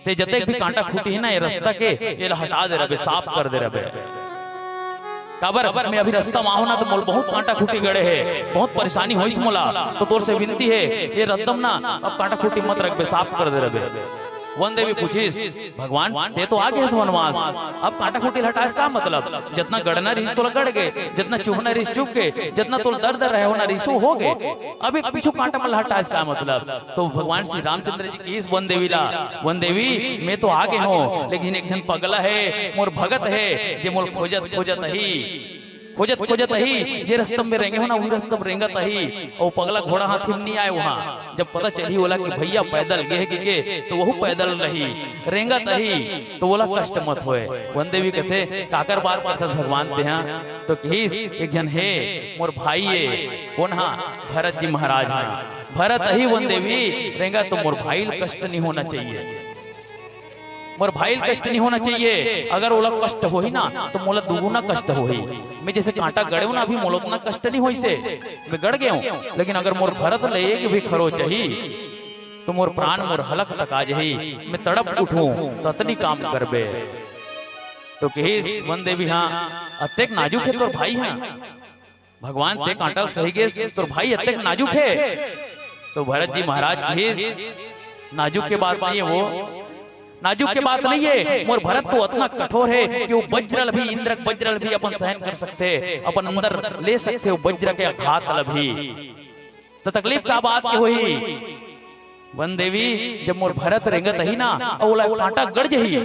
ते जते भी कांटा खूटी है ना ये रास्ता के ये हटा दे रहे, साफ कर दे रहे। काबर मैं अभी रास्ता माहो ना तो मोल बहुत कांटा खूटी गड़े है, बहुत परेशानी होइस मोला, तो तोर से विनती है ये रद्दम ना अब कांटा खूटी मत रख बे, साफ कर दे रहे। वन देवी पूछिस भगवान ते तो आ गए वनवास, अब कांटा खूटी हटाए का मतलब, जितना गड़ना रिस तो गड़ गए, जितना चुभना रिस चुभ गए, जितना तो दर्द रहे होना रिसो हो गए, अब एक पीछू कांटा मल हटाए का मतलब। तो भगवान श्री रामचंद्र जी की इस वन देवी ला, वन देवी मैं तो आगे हूँ, लेकिन एक जन पगला है मोर भगत है, जे मोल खोजत खोजत खोजत ही ये रस्तम में रहेंगे हो ना, वही रस्तम रेंगत ही, और पगला घोड़ा हाथी में नहीं आए वहाँ। जब पता चली बोला कि भैया पैदल गे तो वह पैदल रही रेंगत ही, तो बोला कष्ट मत होए। वन देवी कहते काकर बात करता भगवान ते यहाँ, तो कहिस एक जन है मोर भाई है, कौन हा भरत जी महाराज है, भरत ही वन देवी रेंगा तो मोर भाई कष्ट नहीं होना चाहिए, मोर भाई कष्ट नहीं होना चाहिए। अगर ओला कष्ट हो ही ना तो मोला दुगुना कष्ट हो ही, मैं जैसे कांटा गड़े ना अभी मोला उतना कष्ट नहीं होई से, मैं गड़ गया हूँ, लेकिन अगर मोर भरत ले कि भी खरो चाहिए तो मोर प्राण मोर हलक तक आ जाही, मैं तड़प उठूं तो अतनी काम करबे। तो कहिस वन देवी हाँ अत्यक नाजुक है तोर भाई है, भगवान ते कांटा सही गे तोर भाई अत्यक नाजुक है। तो भरत जी महाराज कहिस नाजुक के बात नहीं है, वो नाजुक के बात नहीं है, मोर भरत तो इतना कठोर है कि वो वज्रल भी इंद्रक वज्रल भी अपन सहन कर सकते, अपन अंदर ले सकते हो वज्र के आघात भी, तो तकलीफ का बात की हुई। वन देवी जब मोर भरत रेंगत ही ना और बोला कांटा गड़ जही,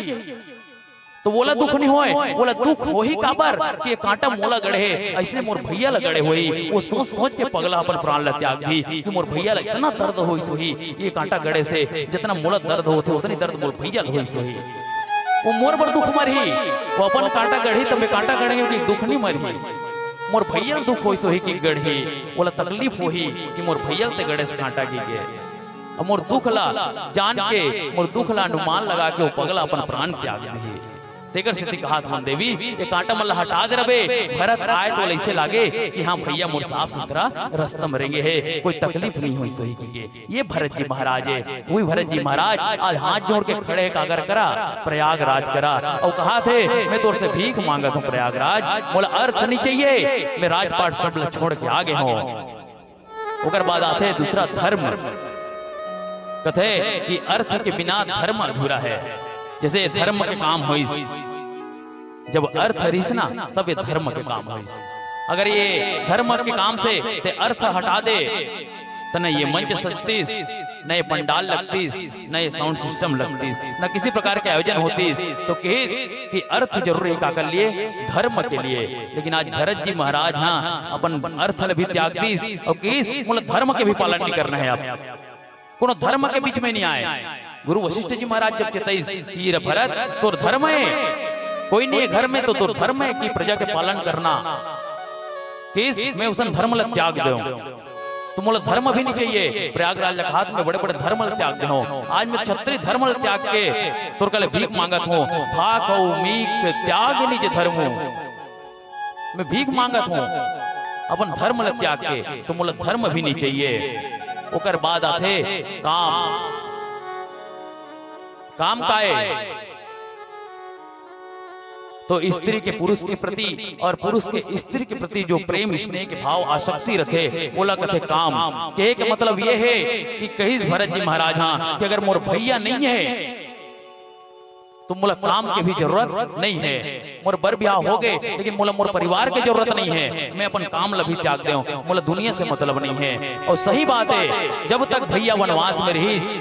तो बोला दुख नहीं होए, बोला दुख हो ही काबर कि कांटा मोला गड़े ऐसने मोर भैया ल गड़े होई। वो सोच सोच के पगला अपन प्राण ल त्याग दी कि मोर भैया ल इतना दर्द होई सोही, ये कांटा गड़े से जितना मोला दर्द होते उतनी दर्द मोर भैया ल होई सोही। वो मोर बर दुख मरही, वो अपन कांटा गढ़ी तो मैं कांटा गड़ेंगे कि दुख नहीं मरही, मोर भैया दुख होई सोही की गढ़ी, बोला तकलीफ होही कि मोर भैया ते गड़े से कांटा की गे, और मोर दुख ला जान के मोर दुख ला अनुमान लगा के वो पगला अपन प्राण त्याग दी। तेकर से हाथ वन देवी ये कांटा मल्ला हटा दे रबे, भरत आए तो ऐसे लागे कि हाँ भैया मोर साफ सुथरा रास्ता में रहेंगे है, कोई तकलीफ नहीं हुई सही की। ये भरत जी महाराज है, वही भरत जी महाराज आज हाथ जोड़ के खड़े कागर करा प्रयागराज करा और कहा थे मैं तो से भीख मांगत हूँ प्रयागराज, बोला अर्थ नहीं चाहिए, मैं राजपाट सब छोड़ के आगे हूँ। उकर बाद आते दूसरा धर्म, कथे कि अर्थ के बिना धर्म अधूरा है, जैसे धर्म के काम होइस, जब अर्थ हरीस ना तब ये धर्म के काम होइस। अगर ये धर्म के काम से ते अर्थ हटा दे तो न ये मंच सजतीस, न ये पंडाल लगतीस, न ये साउंड सिस्टम लगतीस, न किसी प्रकार के आयोजन होतीस। तो कहिस कि अर्थ जरूर है का कर लिए धर्म के लिए, लेकिन आज भरत जी महाराज हाँ अपन अर्थ भी त्याग दीस और कहिस मतलब धर्म के भी पालन नहीं करना है, आप कोनो धर्म के बीच में नहीं आए। गुरु वशिष्ठ जी महाराज जब चेताई कि भरत तोर धर्म है, कोई नहीं है घर में तो तोर धर्म है कि प्रजा के पालन करना, किस मैं उसन धर्म ल त्याग दूं, तो मोला धर्म भी नहीं चाहिए। प्रयागराज हाथ में बड़े बड़े धर्म ल त्याग दूं, आज मैं क्षत्रिय धर्म ल त्याग के तोर कले भीख मांगत हूँ, भाक हो मीक त्याग निज धर्म, मैं भीख मांगत हूँ अपन धर्म ल त्याग के, तो मोला धर्म भी नहीं चाहिए। उकर बाद आते काम काए, तो स्त्री के पुरुष के प्रति और पुरुष के स्त्री के प्रति जो प्रेम स्नेह के भाव आसक्ति रखे बोला कथे काम के एक मतलब ये है कि कहीं भरत जी महाराज हाँ कि अगर मोर भैया नहीं है तो मोला काम के भी जरूरत नहीं है। मोर बर ब्याह हो गए लेकिन मोला मोर परिवार की जरूरत नहीं है। मैं अपन काम ला भी त्याग दे, मोला दुनिया से मतलब नहीं है। और सही बात है, जब तक भैया वनवास में रहीस,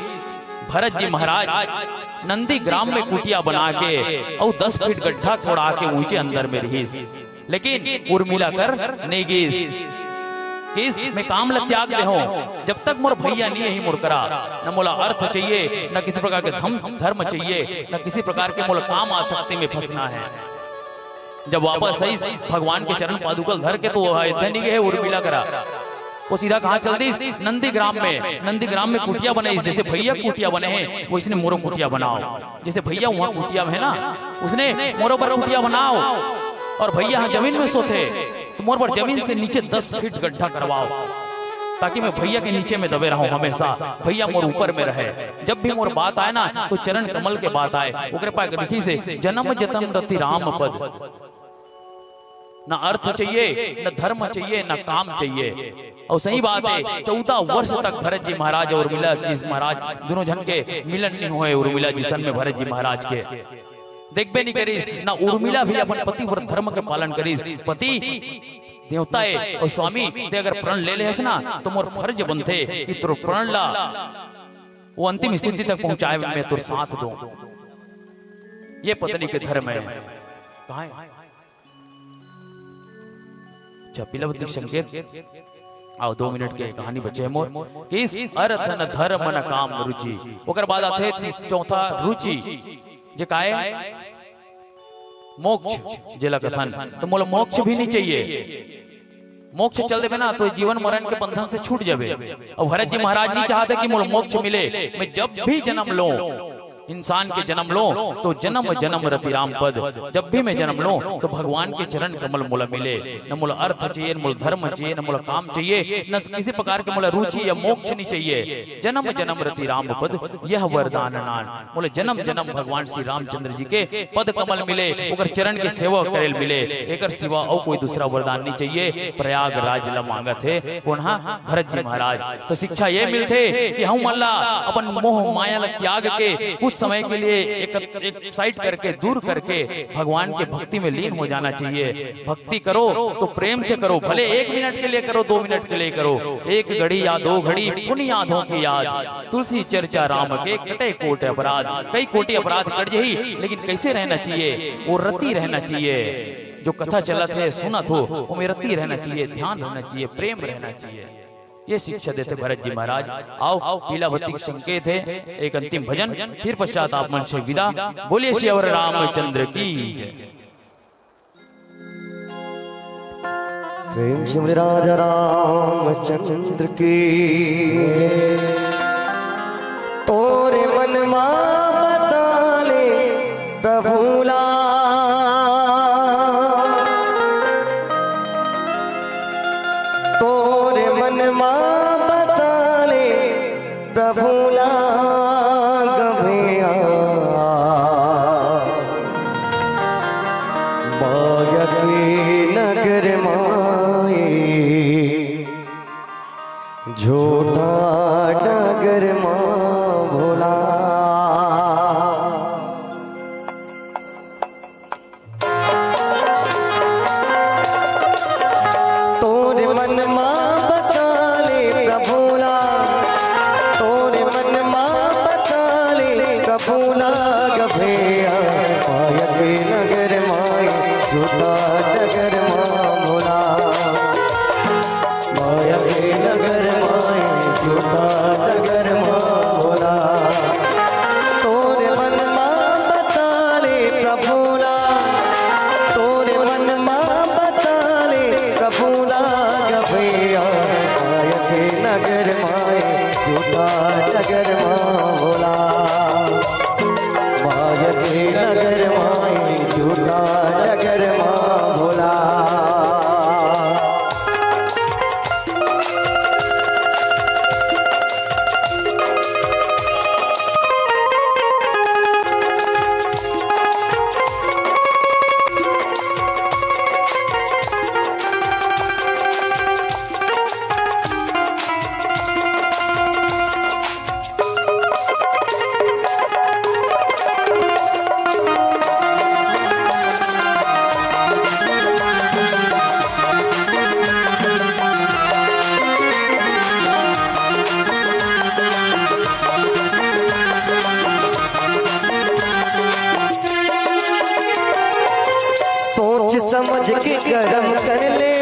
भरत जी महाराज नंदी ग्राम में कुटिया बना के और 10 फीट गड्ढा खोड़ा के ऊंचे अंदर में रहीस, लेकिन उर्मिला कर नहीं गीस किस मैं काम ला त्याग दे हूं। जब तक मोर भैया नहीं ही मोर करा, न मोला अर्थ चाहिए, न किसी प्रकार के धर्म चाहिए, न किसी प्रकार के मोला काम आसक्ति में फंसना है। जब वापस आई भगवान के चरण पादुकल धर के तो अयोध्या नहीं गए उर्मिला करा, वो सीधा कहाँ चल दी नंदी ग्राम में। नंदी ग्राम में कुटिया बने, जैसे भैया कुटिया बने हैं वो इसने मोरो कुटिया बनाओ। जैसे भैया वहां कुटिया में है ना, उसने मोरो पर कुटिया बनाओ। और भैया यहाँ जमीन में सोते तो मोर पर जमीन से नीचे 10 फीट गड्ढा करवाओ, ताकि मैं भैया के नीचे में दबे रहूं हमेशा, भैया मोर ऊपर में रहे। जब भी मोर बात आए ना तो चरण कमल के बात आए, उग्र पाए लिखी से जन्म जतम रति राम पद। न अर्थ चाहिए, न धर्म चाहिए, न काम चाहिए। और सही बात है, 14 वर्ष तक भरत जी महाराज और उर्मिला जी महाराज दोनों जन के मिलन नहीं हुए। उर्मिला जी सन में भरत जी महाराज के देखबे नहीं करीस, ना उर्मिला भी अपन पति व्रत धर्म के पालन करीस। पति देवता है और स्वामी ते अगर प्रण ले लेस ना तो मोर फर्ज बनते कि तोर प्रण ला वो अंतिम स्थिति तक पहुंचाए, मैं तोर साथ दूं। ये पत्नी के धर्म है। कहां है चपिलवती संकेत? आओ 2 मिनट के कहानी बचे मोर। किस अर्थ न धर्म न काम रुचि, ओकर बाद आथे 34 रुचि जे काए मोक्ष जेला कथन। तो मोला मोक्ष भी नहीं चाहिए। मोक्ष चल देवे ना तो जीवन मरण के बंधन से छूट जावे। और भरत जी महाराज नहीं चाहते कि मोला मोक्ष मिले। मैं जब भी जन्म लो, इंसान के जन्म लो तो जन्म जन्म रति राम पद। जब भी मैं जन्म लो तो भगवान के चरण कमल मोला मिले। न मोला अर्थ चाहिए, न मोला धर्म चाहिए, न मोला काम चाहिए, न किसी प्रकार के मोला रुचि या मोक्ष नहीं चाहिए। जन्म जन्म रति राम पद यह वरदान नान। मोले जन्म जन्म भगवान श्री रामचंद्र जी के पद कमल मिले, ओकर चरण के सेवा करेल मिले। एकर सिवा और कोई दूसरा वरदान नहीं चाहिए। प्रयागराज ला मांगत है पुनः भरत जी महाराज। तो शिक्षा ये मिलते कि हम अल्लाह अपन मोह माया ला त्याग के कुछ समय के लिए एक साइड करके दूर करके भगवान के भक्ति में लीन हो जाना चाहिए। भक्ति करो तो प्रेम से करो, भले 1 मिनट के लिए करो, 2 मिनट के लिए करो, 1 घड़ी या 2 घड़ी पुण्य यादों की याद। तुलसी चर्चा राम के कटे कोट अपराध। कई कोटि अपराध कट जही, लेकिन कैसे रहना चाहिए? वो रति रहना चाहिए। जो कथा चलत है सुनत हो वो में रति रहना चाहिए, ध्यान रहना चाहिए, प्रेम रहना चाहिए। ये शिक्षा देते भरत जी महाराज। आओ पीलावती संकेत है एक अंतिम भजन, फिर पश्चात आप मन से विदा। बोलिए श्री अवर रामचंद्र की जय। प्रेम से राजा रामचंद्र की तोरे मन बताले प्रभुला तोरे मन बताले प्रभुला गभया माया के नगर माए झूठा नगर माँ भोला। तोरे मन बताले प्रभुला तोरे मन बताले प्रभुला गभया माया के नगर माए झूठा नगर माँ भोला। माया के नगर माए झूठा नगर माँ भोला। तोरे मन बताले प्रभुला तोरे मन बताले प्रभुला गभया माया के नगर माए झूठा नगर माँ भोला। माया के नगर माए झूठा नगर माँ भोला। समझ के कर्म कर ले,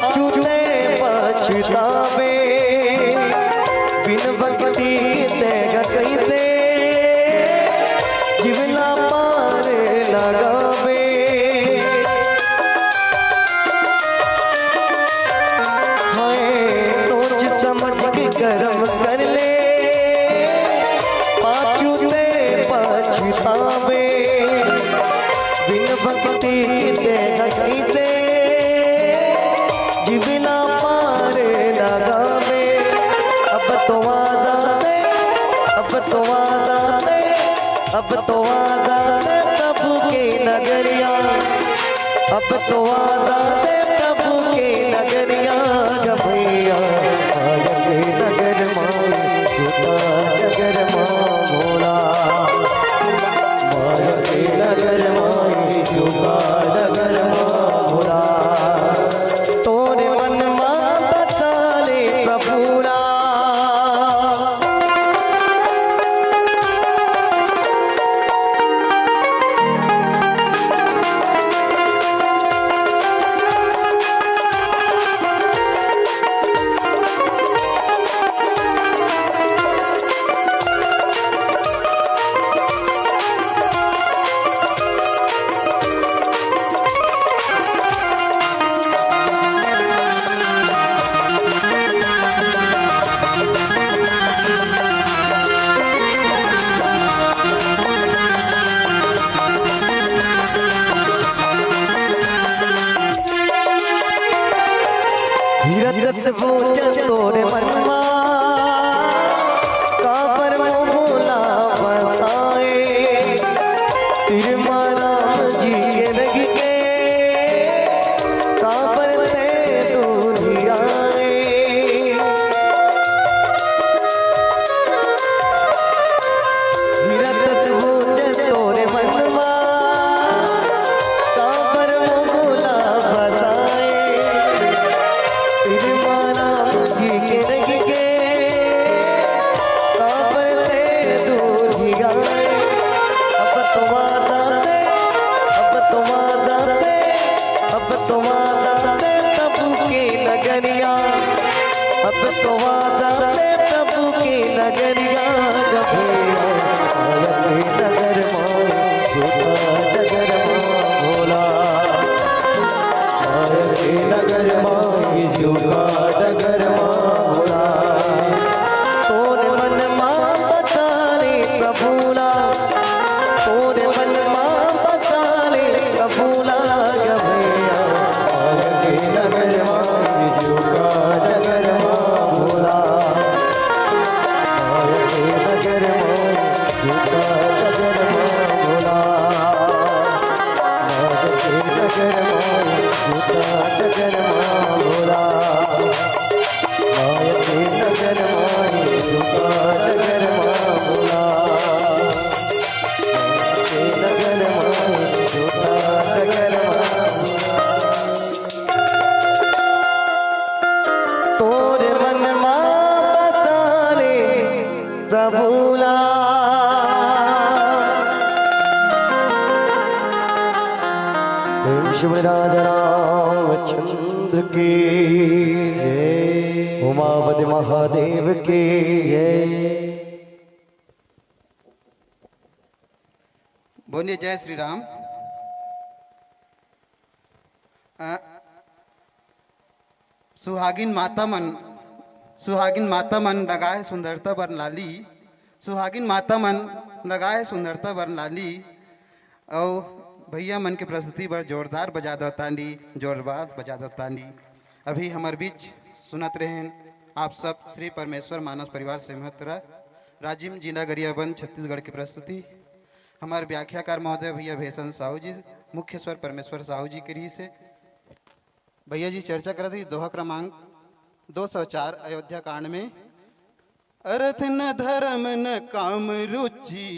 छूटे पछतावे, बिन भक्ति तेगा कैसे जीवला पार लगावे। सोच समझ के कर्म कर ले, छूटे पछतावे, बिन भक्ति तेगा कैसे जीवला पार लगावे। अब तो आजाते, अब तो आजाते, अब तो आजाते प्रभु के नगरिया, अब तो आजाते प्रभु के नगरिया। भैया आए नगर माई छूटा नगर माँ भोला, माया के नगर माई छूटा नगर माँ भोला। तोरे मन माँ बता ले प्रभुरा, रस भोजन तोरे मनमा काबर मोला बसाए, तिरमा राम जी के रग के काबर ते दुनियाए। रस भोजन तोरे मनमा काबर मोला बसाए, जी के रग के काबर ते दुनियाए। अब तो आजाते, अब तो आजाते, अब तो आजाते प्रभु के नगरिया, अब तो आजाते प्रभु के नगरिया। जब आए नगर माँ छूटा नगर माँ भोला, आए नगर माँ छूटा नगर माँ भोला। तोरे मन माँ बता ले प्रभुला, तोरे मन माँ बता ले प्रभुला। जब आए नगर माँ छूटा नगर माँ भोला, आए नगर माँ छूटा नगर माँ भोला, आए नगर माँ छूटा नगर माँ भोला, आए नगर माँ छूटा नगर माँ भोला, आए नगर माँ छूटा नगर माँ भोला। तोरे मन माँ बता ले प्रभुला, शिव राजा रामचंद्र की जय, उमापति महादेव की जय। बोलिए जय श्री राम। सुहागिन माता मन लगाए सुंदरता बर लाली, सुहागिन माता मन लगाए सुंदरता बर लाली। और भैया मन के प्रस्तुति बर जोरदार बजा दो तांडी, जोरदार बजा दो तांडी। अभी हमारे बीच सुनत रहे आप सब श्री परमेश्वर मानस परिवार से महत्रा राजीव जिला गरियाबंद छत्तीसगढ़ की प्रस्तुति। हमारे व्याख्याकार महोदय भैया भेषण साहू जी, मुख्य स्वर परमेश्वर साहू जी के री से। भैया जी चर्चा कर रही दोहा क्रमांक 204 अयोध्या कांड में। अर्थ न धर्म न काम रुचि,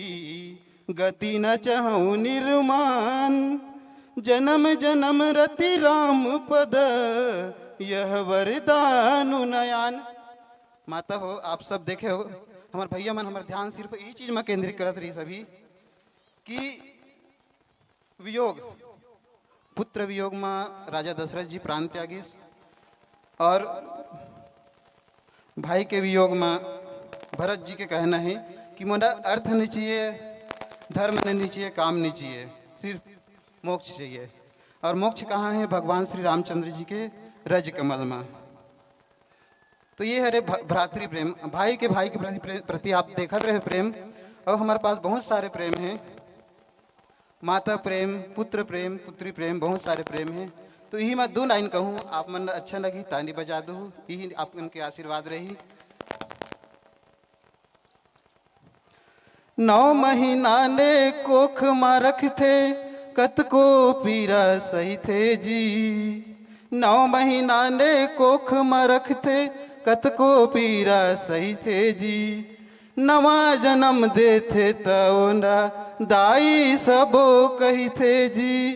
गति न चाहूं निर्माण, जन्म जन्म रति राम पद, यह वरदान नयान। माता हो आप सब देखे हो, हमारे भैया मन हमारे ध्यान सिर्फ यही चीज में केंद्रित करत रही सभी कि वियोग पुत्र वियोग में राजा दशरथ जी प्राण त्यागीस और भाई के वियोग में भरत जी के कहना है कि मोला अर्थ नहीं चाहिए, धर्म नहीं चाहिए, काम नहीं चाहिए, सिर्फ मोक्ष चाहिए। और मोक्ष कहाँ है? भगवान श्री रामचंद्र जी के रज कमल में। तो ये है भ्रातृ प्रेम, भाई के प्रति आप देखते रहे प्रेम। और हमारे पास बहुत सारे प्रेम हैं, माता प्रेम, पुत्र प्रेम, पुत्री प्रेम, बहुत सारे प्रेम हैं। तो यही मैं 2 लाइन कहूँ, आप मन अच्छा लगी ताली बजा दो, यही आप उनके आशीर्वाद रही। 9 महीना ने कोख में रख थे, कत को पीरा सही थे जी। 9 महीना ने कोख में रख थे, कत को पीरा सही थे जी। नवा जन्म दे थे तोना, दाई सबो कही थे जी,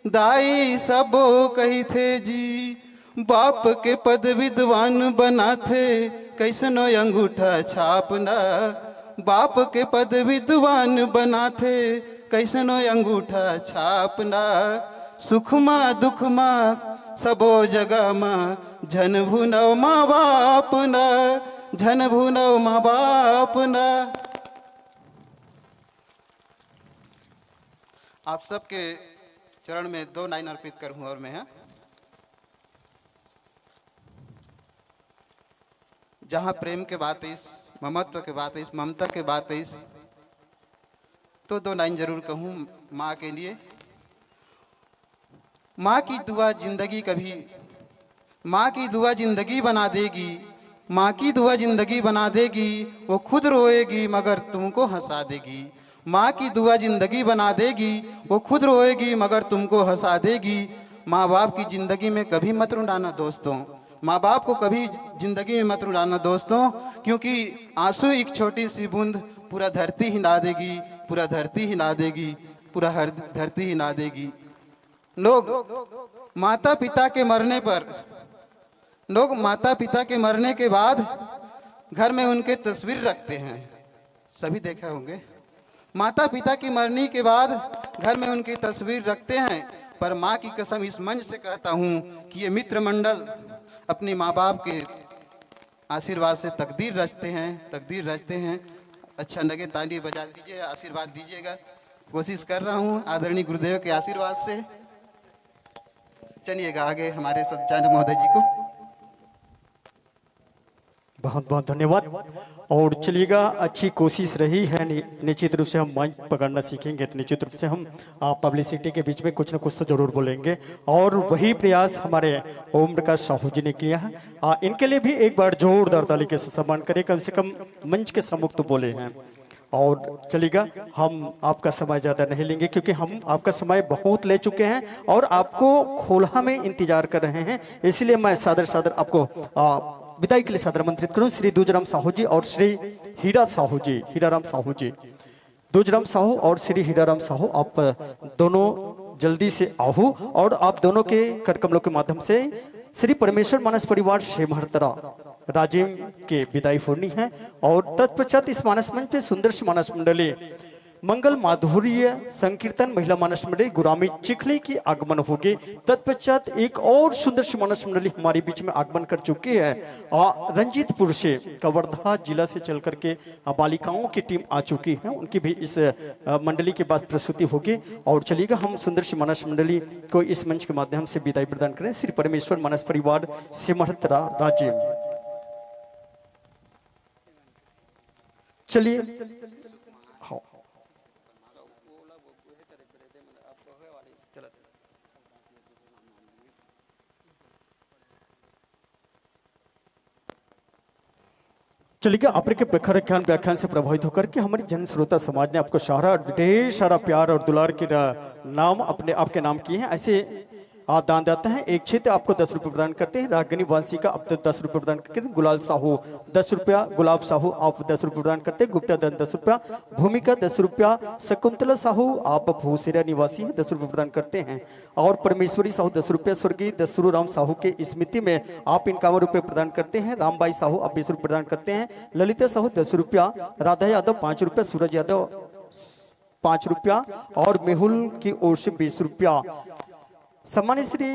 दाई सबो कही थे जी। बाप के पद विद्वान बना थे, कैसनो अंगूठा छापना। बाप के पद विद्वान बना थे, कैसनो अंगूठा छापना। सुखमा दुखमा सबो जगह माँ, झन भुनव माँ बाप ना, झन भुनव माँ बाप ना। आप सबके चरण में 2 लाइन अर्पित करूँ और मैं जहाँ प्रेम के बात है, इस ममत्व के बात है, इस ममता के बात है, इस तो 2 लाइन जरूर कहूँ माँ के लिए। माँ की दुआ जिंदगी कभी, माँ की दुआ जिंदगी बना देगी, माँ की दुआ जिंदगी बना देगी। वो खुद रोएगी मगर तुमको हंसा देगी। माँ की दुआ जिंदगी बना देगी, वो खुद रोएगी मगर तुमको हंसा देगी। माँ बाप की जिंदगी में कभी मत रुलाना दोस्तों, माँ बाप को कभी जिंदगी में मत रुलाना दोस्तों, क्योंकि आंसू एक छोटी सी बूंद पूरा धरती हिला देगी, पूरा धरती हिला देगी, पूरा धरती हिला देगी। लोग माता पिता के मरने पर, लोग माता पिता के मरने के बाद घर में उनके तस्वीर रखते हैं, सभी देखे होंगे। माता पिता की मरने के बाद घर में उनकी तस्वीर रखते हैं, पर माँ की कसम इस मंच से कहता हूँ कि ये मित्र मंडल अपने माँ बाप के आशीर्वाद से तकदीर रचते हैं, तकदीर रचते हैं। अच्छा लगे ताली बजा दीजिए, आशीर्वाद दीजिएगा। कोशिश कर रहा हूँ आदरणीय गुरुदेव के आशीर्वाद से। चलिएगा आगे हमारे सच्चानंद महोदय जी को। बहुत बहुत धन्यवाद। और चलिएगा, अच्छी कोशिश रही है। निश्चित रूप से हम माइक पकड़ना सीखेंगे तो निश्चित रूप से हम पब्लिसिटी के बीच में कुछ ना कुछ तो जरूर बोलेंगे। और वही प्रयास हमारे ओम प्रकाश साहू जी ने किया है। इनके लिए भी एक बार जोरदार ताली के साथ सम्मान करें, कम से कम मंच के सम्मुख तो बोले हैं। और चलिएगा, हम आपका समय ज़्यादा नहीं लेंगे क्योंकि हम आपका समय बहुत ले चुके हैं और आपको खोला में इंतजार कर रहे हैं। इसलिए मैं सादर सादर आपको विदाई के लिए सादर आमंत्रित करूं। श्री दूजराम साहू जी और श्री हीराराम साहू जी, दूजराम साहू और श्री हीराराम साहू, आप दोनों जल्दी से आओ और आप दोनों के कर कमलों के माध्यम से श्री परमेश्वर मानस परिवार शेमहरतरा राजिम के विदाई होनी है। और तत्पश्चात इस मानस मंच पे सुंदर सी मानस मंडली मंगल माधुर्य संकीर्तन महिला मानस मंडली गुरामी चिखली की आगमन होगी। तत्पश्चात एक और सुंदर सी मानस मंडली हमारे बीच में आगमन कर चुकी है। रंजीतपुर से कवर्धा जिला से चल करके बालिकाओं की टीम आ चुकी है, उनकी भी इस मंडली के बाद प्रस्तुति होगी। और चलिएगा, हम सुंदर सी मानस मंडली को इस मंच के माध्यम से विदाई प्रदान करें। श्री परमेश्वर मानस परिवार सिमहतरा राजिम, चलिए। चलिए, आपके प्रखर व्याख्यान से प्रभावित होकर के हमारे जन श्रोता समाज ने आपको ढेर सारा प्यार और दुलार के नाम अपने आपके नाम किए हैं। ऐसे दान देता है। एक क्षेत्र आपको 10 रुपये प्रदान करते हैं। रागनी वांसी का अब तक 10 रुपये प्रदान करते हैं। गुलाल साहू 10 रुपया, गुलाब साहू आप 10 रुपये प्रदान करते हैं। गुप्ता दत्त 10 रुपया, भूमिका 10 रुपया, शकुंतला साहू आप भूसेरा निवासी हैं 10 रुपये प्रदान करते हैं। और परमेश्वरी साहू 10 रुपया, स्वर्गीय दसरू राम साहू के स्मृति में आप 51 रुपये प्रदान करते हैं। रामबाई साहू आप 20 रुपये प्रदान करते हैं। ललिता साहू 10 रुपया, राधा यादव 5 रुपया, सूरज यादव 5 रुपया और मेहुल की ओर से 20 रुपया। सम्मानित श्री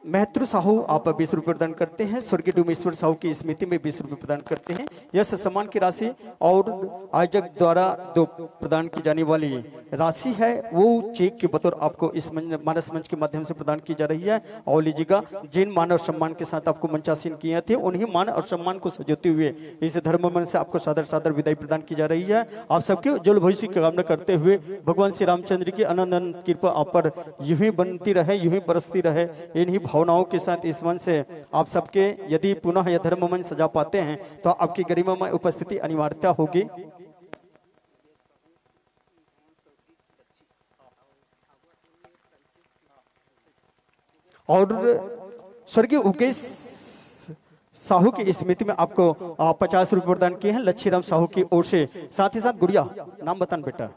महत्रु साहू आप 20 रुपये प्रदान करते हैं। स्वर्गीय डूमेश्वर साहू की स्मृति में 20 रुपये प्रदान करते हैं। यह सम्मान की राशि और आयोजक द्वारा जो प्रदान की जाने वाली राशि है वो चेक के बतौर आपको इस मानस मंच के माध्यम से प्रदान की जा रही है। और लीजिएगा, जिन मान और सम्मान के साथ आपको मंचासीन किए थे उन्हीं मान और सम्मान को सजोते हुए इस धर्म मंच से आपको सादर सादर विदाई प्रदान की जा रही है। आप सबके उज्जवल भविष्य की कामना करते हुए भगवान श्री रामचंद्र की अनंत अनंत कृपा आप पर यूं ही बनती रहे, यूं ही बरसती रहे। इन्हीं भावनाओं के साथ इस मंच से आप सबके यदि पुनः यह धर्म मंच सजा पाते हैं तो आपकी गरिमामय उपस्थिति अनिवार्यता होगी। और स्वर्गीय उगेश साहू की स्मृति में आपको 50 रुपये प्रदान किए हैं लच्छीराम साहू की ओर से। साथ ही साथ गुड़िया, नाम बतान बेटा।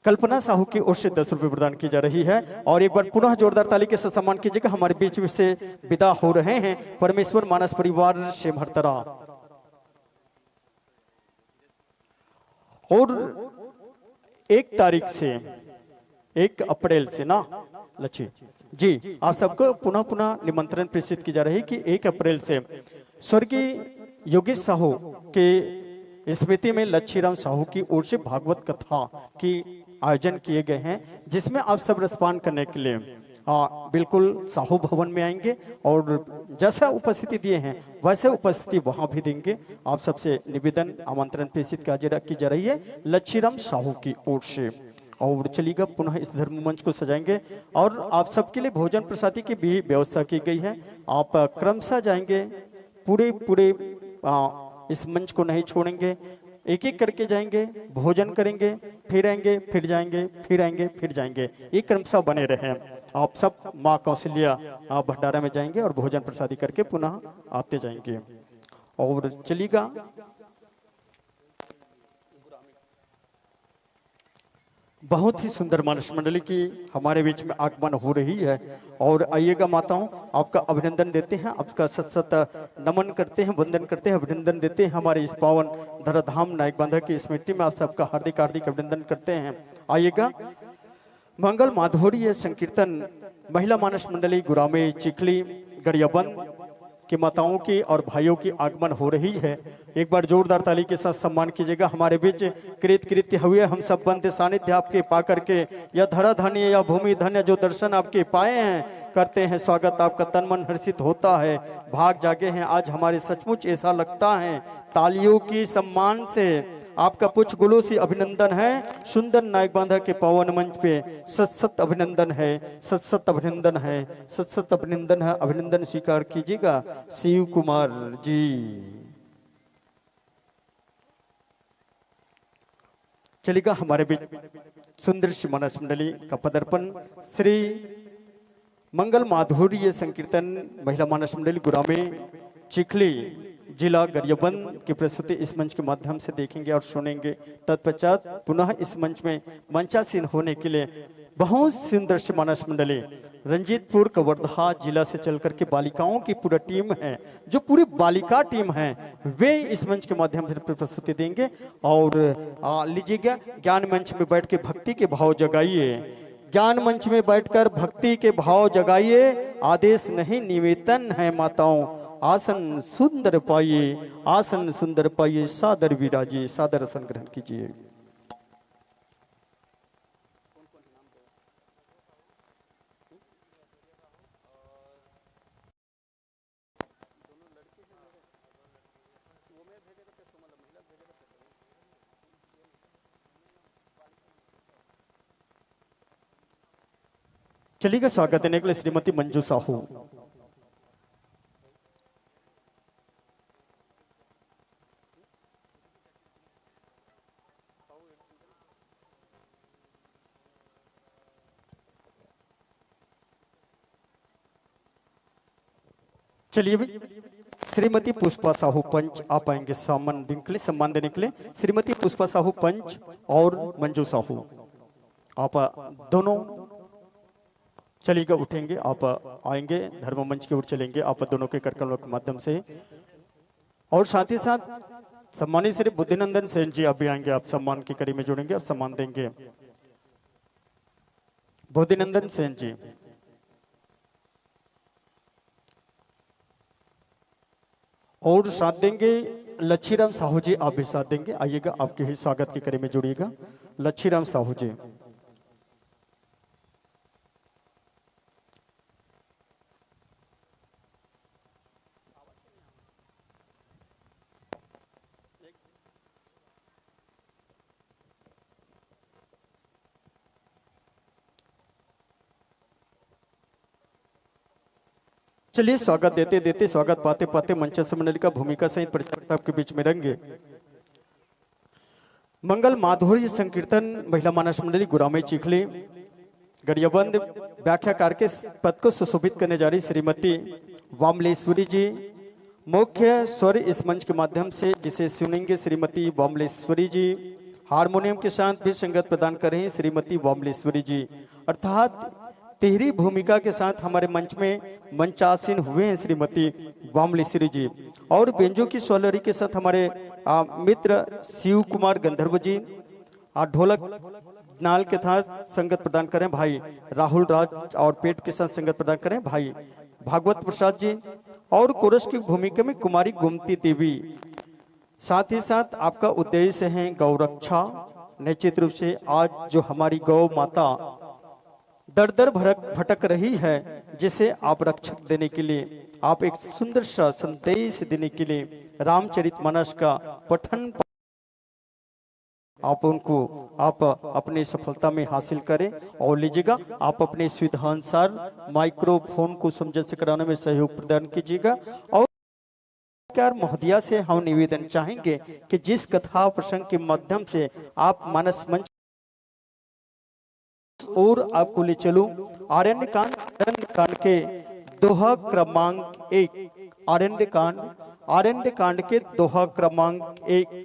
कल्पना साहू की ओर से 10 रुपये प्रदान की जा रही है। और एक बार पुनः जोरदार ताली के साथ सम्मान कीजिएगा। हमारे बीच से विदा हो रहे हैं परमेश्वर मानस परिवार से महतरा। और 1 तारीख से 1 अप्रैल से ना लच्छी जी, आप सबको पुनः पुनः निमंत्रण प्रेषित की जा रही है कि 1 अप्रैल से स्वर्गीय योगेश साहू के स्मृति में लच्छीराम साहू की ओर से भागवत कथा की आयोजन किए गए हैं, जिसमें आप सब रसपान करने के लिए बिल्कुल साहू भवन में आएंगे और जैसा उपस्थिति दिए हैं वैसे उपस्थिति वहां भी देंगे। आप सबसे निवेदन आमंत्रण प्रेषित की जा रही है लच्छीराम साहू की ओर से। और चलिएगा, पुनः इस धर्म मंच को सजाएंगे और आप सबके लिए भोजन प्रसादी की भी व्यवस्था की गई है। आप क्रमशः जाएंगे, पूरे इस मंच को नहीं छोड़ेंगे, एक एक करके जाएंगे, भोजन करेंगे, फिर आएंगे, फिर जाएंगे, फिर आएंगे, फिर जाएंगे। एक क्रमशः बने रहे। आप सब माँ कौशल्या भंडारा में जाएंगे और भोजन प्रसादी करके पुनः आते जाएंगे। और चलिएगा, बहुत ही सुंदर मानस मंडली की हमारे बीच में आगमन हो रही है। और आइएगा माताओं, आपका अभिनंदन देते हैं, आपका सत सत नमन करते हैं, वंदन करते हैं, अभिनंदन देते हैं। हमारे इस पावन धराधाम नायक बांधा की स्मृति में आप सबका हार्दिक हार्दिक अभिनंदन करते हैं। आइएगा, मंगल माधुर्य संकीर्तन महिला मानस मंडली गुरामे चिखली गरियाबंद की माताओं की और भाइयों की आगमन हो रही है। एक बार जोरदार ताली के साथ सम्मान कीजिएगा। हमारे बीच कृत कृत्य हुए हम सब बंदे सानिध्य आपके पा करके या धरा धन्य या भूमि धन्य जो दर्शन आपके पाए हैं, करते हैं स्वागत आपका, तन मन हर्षित होता है, भाग जागे हैं आज हमारे, सचमुच ऐसा लगता है। तालियों की सम्मान से आपका पुछ गुलो सी अभिनंदन है। सुंदर नायक बांधा के पावन मंच पे सत अभिनंदन है, सत अभिनंदन है, सत अभिनंदन है। अभिनंदन स्वीकार कीजिएगा शिव कुमार जी। चलिएगा, हमारे बीच सुंदर सी मानस मंडली का पदार्पण श्री मंगल माधुर्य संकीर्तन महिला मानस मंडली गुरामे चिखली जिला गरियाबंद की प्रस्तुति इस मंच के माध्यम से देखेंगे और सुनेंगे। तत्पश्चात पुनः इस मंच में मंचासीन होने के लिए बहुत सुंदर से मानस मंडली रंजीतपुर कवर्धा जिला से चल करके बालिकाओं की पूरा टीम है, जो पूरी बालिका टीम है, वे इस मंच के माध्यम से प्रस्तुति देंगे। और लीजिएगा, ज्ञान मंच में बैठ के भक्ति के भाव जगाइए, ज्ञान मंच में बैठकर भक्ति के भाव जगाइए। आदेश नहीं निवेदन है माताओं, आसन सुंदर पाइए, आसन सुंदर पाइए, सादर विराजिए, सादर आसन ग्रहण कीजिए। चलिएगा, स्वागत देने के लिए श्रीमती मंजू साहू। चलिए भाई, श्रीमती पुष्पा साहू पंच आप आएंगे सम्मान देने के लिए। श्रीमती पुष्पा साहू पंच और मंजू साहू आप दोनों चलिएगा, उठेंगे, आप आएंगे, धर्म मंच की ओर चलेंगे आप दोनों के करकमलों के माध्यम से। और साथ ही साथ सम्मानित श्री बुद्धिनंदन सेन जी अभी आएंगे, आप सम्मान की कड़ी में जुड़ेंगे, आप सम्मान देंगे। बुद्धिनंदन सेन जी। और साथ देंगे लच्छीराम साहू जी, आप भी साथ देंगे। आइएगा, आपके ही स्वागत की कड़ी में जुड़िएगा लच्छीराम साहू जी। चलिए, स्वागत देते देते स्वागत पाते पाते मंचस्थ मंडली का भूमिका सहित परिचय आपके बीच में रंगे। मंगल माधुर्य संकीर्तन महिला मानस मंडली गुरामे चिखली गरियाबंद व्याख्याकार के पद को सुशोभित करने जा रही श्रीमती वामलेश्वरी जी मुख्य स्वर इस मंच के माध्यम से जिसे सुनेंगे श्रीमती वामलेश्वरी जी। हारमोनियम के साथ भी संगत प्रदान कर रही श्रीमती वामलेश्वरी जी, अर्थात तिहरी भूमिका के साथ हमारे मंच में मंचासीन हुए हैं श्रीमती वामलेश्वरी जी। और बेंजो की स्वलरी के साथ हमारे मित्र शिव कुमार गंधर्व जी, ढोलक नाल के साथ संगत प्रदान करें भाई राहुल राज, और पेट के साथ संगत प्रदान करें भाई भागवत प्रसाद जी। और कोरस की भूमिका में कुमारी गोमती देवी। साथ ही साथ आपका उद्देश्य है गौ रक्षा। निश्चित रूप से आज जो हमारी गौ माता दर दर भटक रही है, जिसे आप रक्षक देने के लिए, आप एक सुंदर सा संदेश देने के लिए रामचरितमानस का पठन आप उनको आप अपनी सफलता में हासिल करें। और लीजिएगा, आप अपने सुविधानुसार माइक्रोफोन को समझ से कराने में सहयोग प्रदान कीजिएगा। और महोदया से हम निवेदन चाहेंगे कि जिस कथा प्रसंग के माध्यम से आप मानस मंच और आपको ले चलूं आरण्य कांड के दोहा क्रमांक 1, आरण्य कांड के दोहा क्रमांक 1,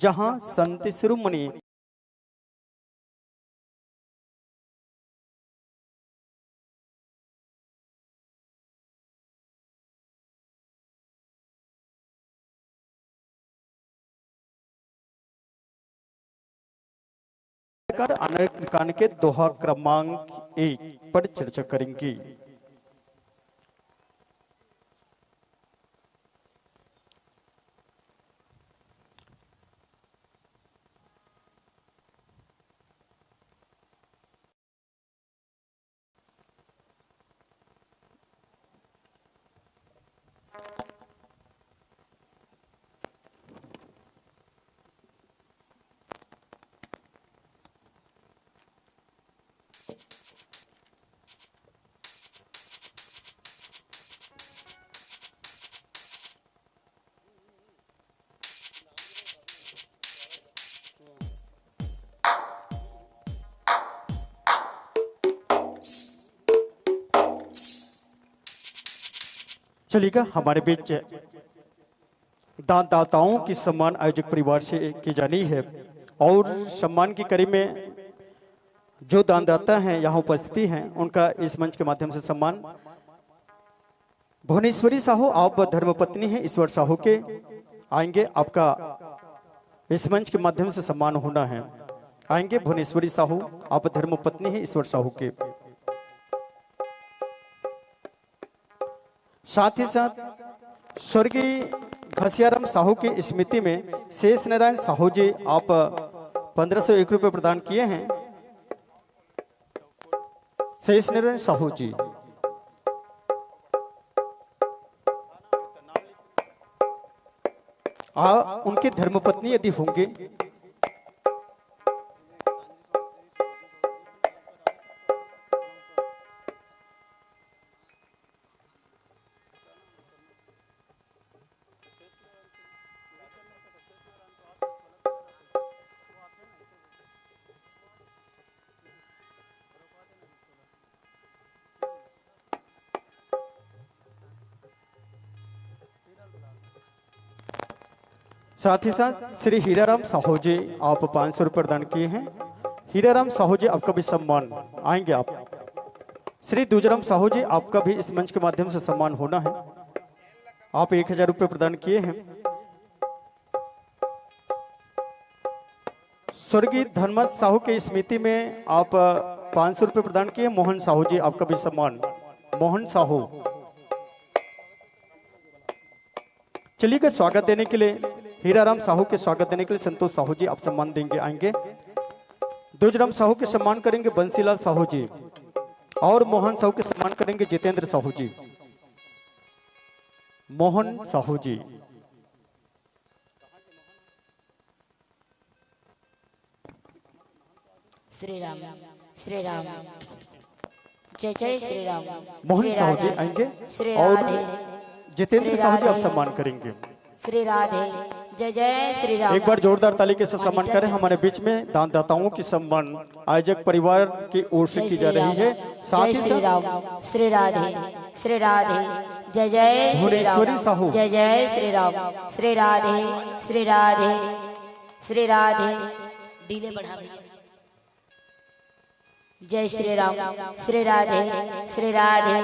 जहां संत शिरोमणि कांड के दोहा क्रमांक 1 पर चर्चा करेंगे। चलिएगा, हमारे बीच दाताओं की सम्मान आयोजक परिवार से की जानी है। और सम्मान की कड़ी में जो दानदाता हैं यहाँ उपस्थिति हैं, उनका इस मंच के माध्यम से सम्मान। भुवनेश्वरी साहू, आप धर्मपत्नी हैं ईश्वर साहू के, आएंगे, आपका इस मंच के माध्यम से सम्मान होना है। आएंगे भुवनेश्वरी साहू, आप धर्मपत्नी हैं ईश्वर साहू के। साथ ही साथ स्वर्गीय घसियाराम साहू की स्मृति में शेष नारायण साहू जी, आप 1501 रुपये प्रदान किए हैं। शेष नारायण साहू जी, उनके धर्मपत्नी यदि होंगे। साथ ही साथ श्री हीराराम साहू जी, आप 500 रुपये प्रदान किए हैं। हीराराम साहू जी, आपका भी सम्मान, आएंगे आप। श्री दूजराम साहू जी, आपका भी इस मंच के माध्यम से सम्मान होना है। आप 1000 रुपये प्रदान किए हैं। स्वर्गीय धर्मज साहू के स्मृति में आप 500 रुपये प्रदान किए। मोहन साहू जी आपका भी सम्मान। मोहन साहू, चलिएगा स्वागत देने के लिए हीराराम साहू के स्वागत देने के लिए संतोष साहू जी आप सम्मान देंगे आएंगे। दुजराम साहू के सम्मान करेंगे बंसीलाल साहू जी और मोहन साहू के सम्मान करेंगे जितेंद्र साहू जी। मोहन साहू जी, श्री राम श्री राम, जय जय श्री राम। मोहन श्री साहू जी राधे, आएंगे श्री और राधे, जितेंद्र श्री साहू जी आप राधे, सम्मान करेंगे। श्री राधे, जय जय श्री राम। एक बार जोरदार ताली के साथ सम्मान करें। हमारे बीच में दानदाताओं की सम्मान आयोजक परिवार की ओर से की जा रही है। साथ जय ही श्री साथ राम, श्री राधे, श्री राधे, जय जय श्री भुवनेश्वरी साहू, राम, जय जय श्री राम, श्री राधे, श्री राधे, श्री राधे, डीले बढ़ा भैया। जय श्री राम, श्री राधे, श्री राधे,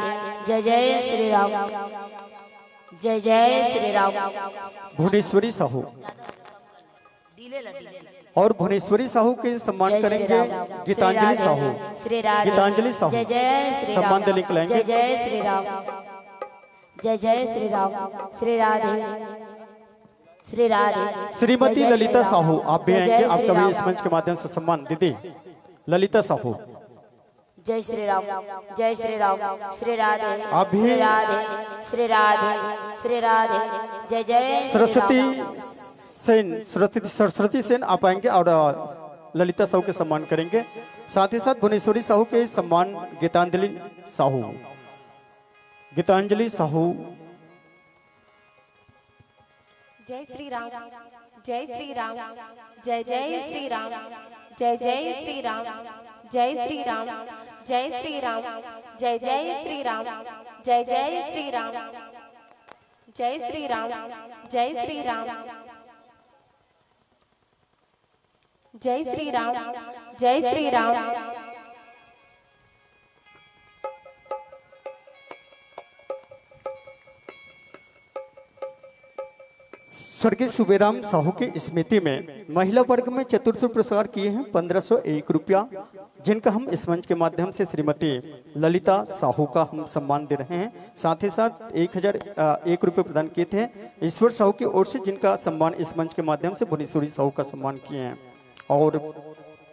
जय जय श्री राम, जय जय श्री राम। भुवनेश्वरी साहू और भुवनेश्वरी साहू के सम्मान जय श्री करेंगे राम, गीतांजलि श्री साहू। राधे, श्री राधे, गीतांजलि साहू जय जय श्री राम, सम्मान देने के लिए जय आएंगे। जय श्री राम, जय जय श्री राम, श्री राधे, श्री राधे, श्रीमती जय जय ललिता श्री राम, साहू आप भी जय जय आएंगे। श्री आपका भी राम, इस मंच के माध्यम से सम्मान। दीदी ललिता साहू, जय श्री राम, जय श्री राम, श्री राधे, आप भी- श्री राधे, श्री राधे, श्री राधे, जय जय श्री सरस्वती राम। सेन, सरस्वती सेन आप आएंगे और ललिता साहू के सम्मान करेंगे। साथ ही साथ भुवनेश्वरी साहू के सम्मान गीतांजलि साहू। गीतांजलि साहू, जय श्री राम, जय श्री राम, जय जय श्री राम, जय जय श्री राम, जय श्री राम, जय श्री राम, जय जय श्री राम, जय जय श्री राम, जय श्री राम, जय श्री राम, जय श्री राम, जय श्री राम। स्वर्गीय सुबेराम साहू की स्मृति में महिला वर्ग में चतुर्थ पुरस्कार किए हैं 1501 रुपया, जिनका हम इस मंच के माध्यम से श्रीमती ललिता साहू का हम सम्मान दे रहे हैं। साथ ही साथ 1001 रुपये प्रदान किए थे ईश्वर साहू की ओर से, जिनका सम्मान इस मंच के माध्यम से भुवनेश्वरी साहू का सम्मान किए हैं। और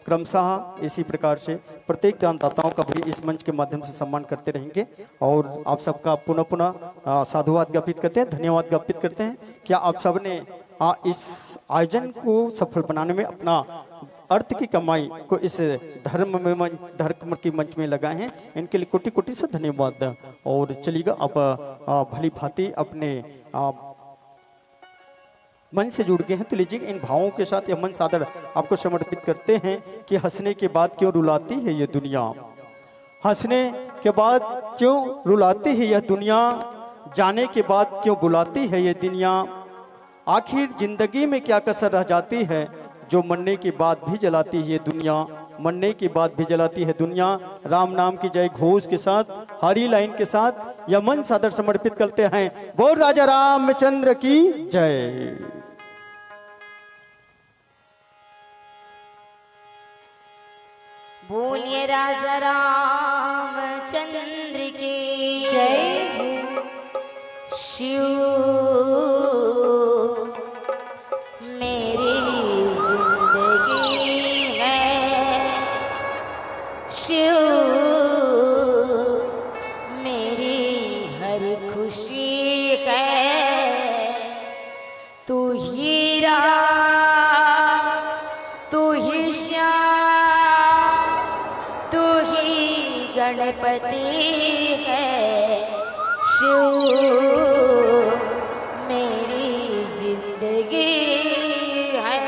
क्रमशः इसी प्रकार से प्रत्येक दानदाताओं का भी इस मंच के माध्यम से सम्मान करते रहेंगे। और आप सबका पुनः पुनः साधुवाद ज्ञापित करते हैं, धन्यवाद ज्ञापित करते हैं। क्या आप सब ने इस आयोजन को सफल बनाने में अपना अर्थ की कमाई को इस धर्म की मंच में लगाए हैं, इनके लिए कोटि कोटि से धन्यवाद। और चलिएगा आप भली भांति अपने मन से जुड़ गए हैं तो लीजिए इन भावों के साथ यह मन सादर आपको समर्पित करते हैं कि हंसने के बाद क्यों रुलाती है ये दुनिया, हंसने के बाद क्यों रुलाती है यह दुनिया, जाने के बाद क्यों बुलाती है ये दुनिया, आखिर जिंदगी में क्या कसर रह जाती है जो मरने के बाद भी जलाती है ये दुनिया, मरने के बाद भी जलाती है दुनिया। राम नाम की जय घोष के साथ, हरी लाइन के साथ यह मन सादर समर्पित करते हैं। बोल राजा रामचंद्र की जय। बोलिए राजा रामचंद्र की जय। शिव मेरी जिंदगी है, शिव मेरी हर खुशी है, तू ही राम, तू ही श्याम, तू ही गणपति है, शिव मेरी जिंदगी है।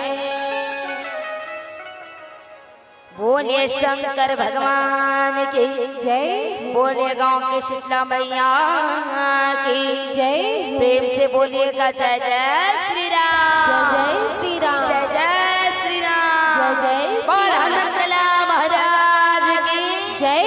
बोलिए शंकर भगवान की जय। बोलिए गांव की शीतला मैया की जय। प्रेम से बोलिएगा जय जय श्री राम, जय जय श्री राम, जय जय श्री राम, जय जय श्री और राम। हनुमंतला महाराज की जय।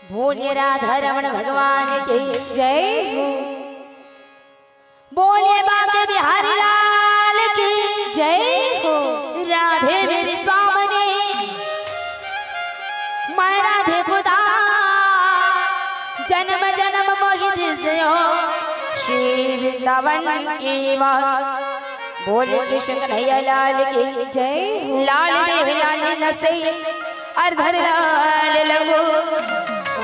बोलिए राधा रमण भगवान की जय हो। बोलिए बांके बिहारी लाल की जय हो। राधे मेरे सामने मैं राधे खुदा जन्म जन्म मोहित से हो श्री वृंदावन की बात। बोले कृष्ण कन्हैया लाल की जय। लाल देह लाल नसे अर्धर लाल लगो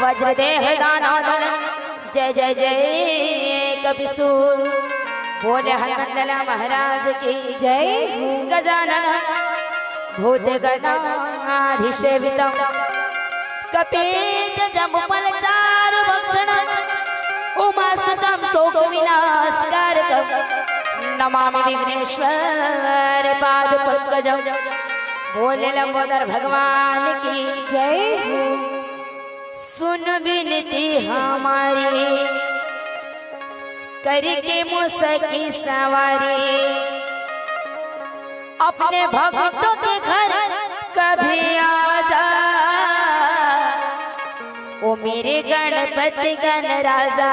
वज्र देह दानोदन जय जय जय कपिसूर। बोले हनुमंतला महाराज की जय। गजानन भूत गणाधिसेवितम कपीत जमुपल चारु भक्षण उमासुतम शोक विनाशकारकम नमामि विघ्नेश्वर पाद पंकजम। बोले लंबोदर भगवान की जय। सुन विनती हमारी करके मुसकी सवारी अपने भक्तों के घर कभी आ जा। ओ मेरे गणपति गण राजा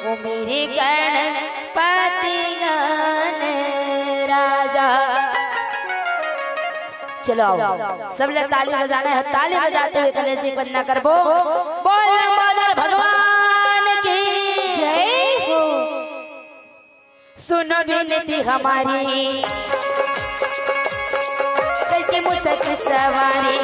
ओ मेरे गणपति गण राजा। चलो सब लोग ताली बजाना है। ताली बजाते हुए गणेश जी वंदना करबो। बोल लंबोदर भगवान की जय हो। सुनो विनती हमारी करके मुसकी सवारी।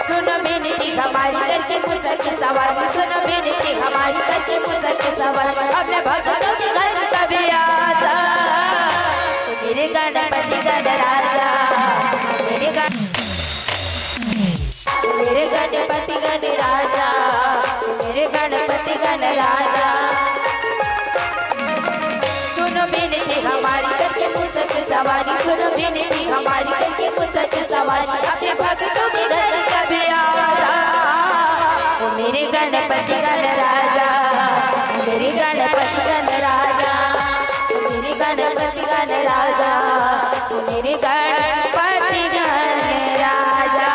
सुनो विनती हमारी करके मुसकी सवारी। सुनो विनती हमारी करके मुसकी सवारी अपने भक्तों के घर कभी आ जा। मेरे गणपति गण राजा मेरे गणपति गण राजा मेरे गणपति गण राजा। सुनो विनती हमारी करके मुसकी सवारी। सुनो विनती हमारी करके मुसकी सवारी अपने भक्तों के घर कभी आ जा। ओ मेरे गणपति गण राजा मेरे गणपति गण राजा मेरे गणपति गण राजा मेरे गणपति गण राजा।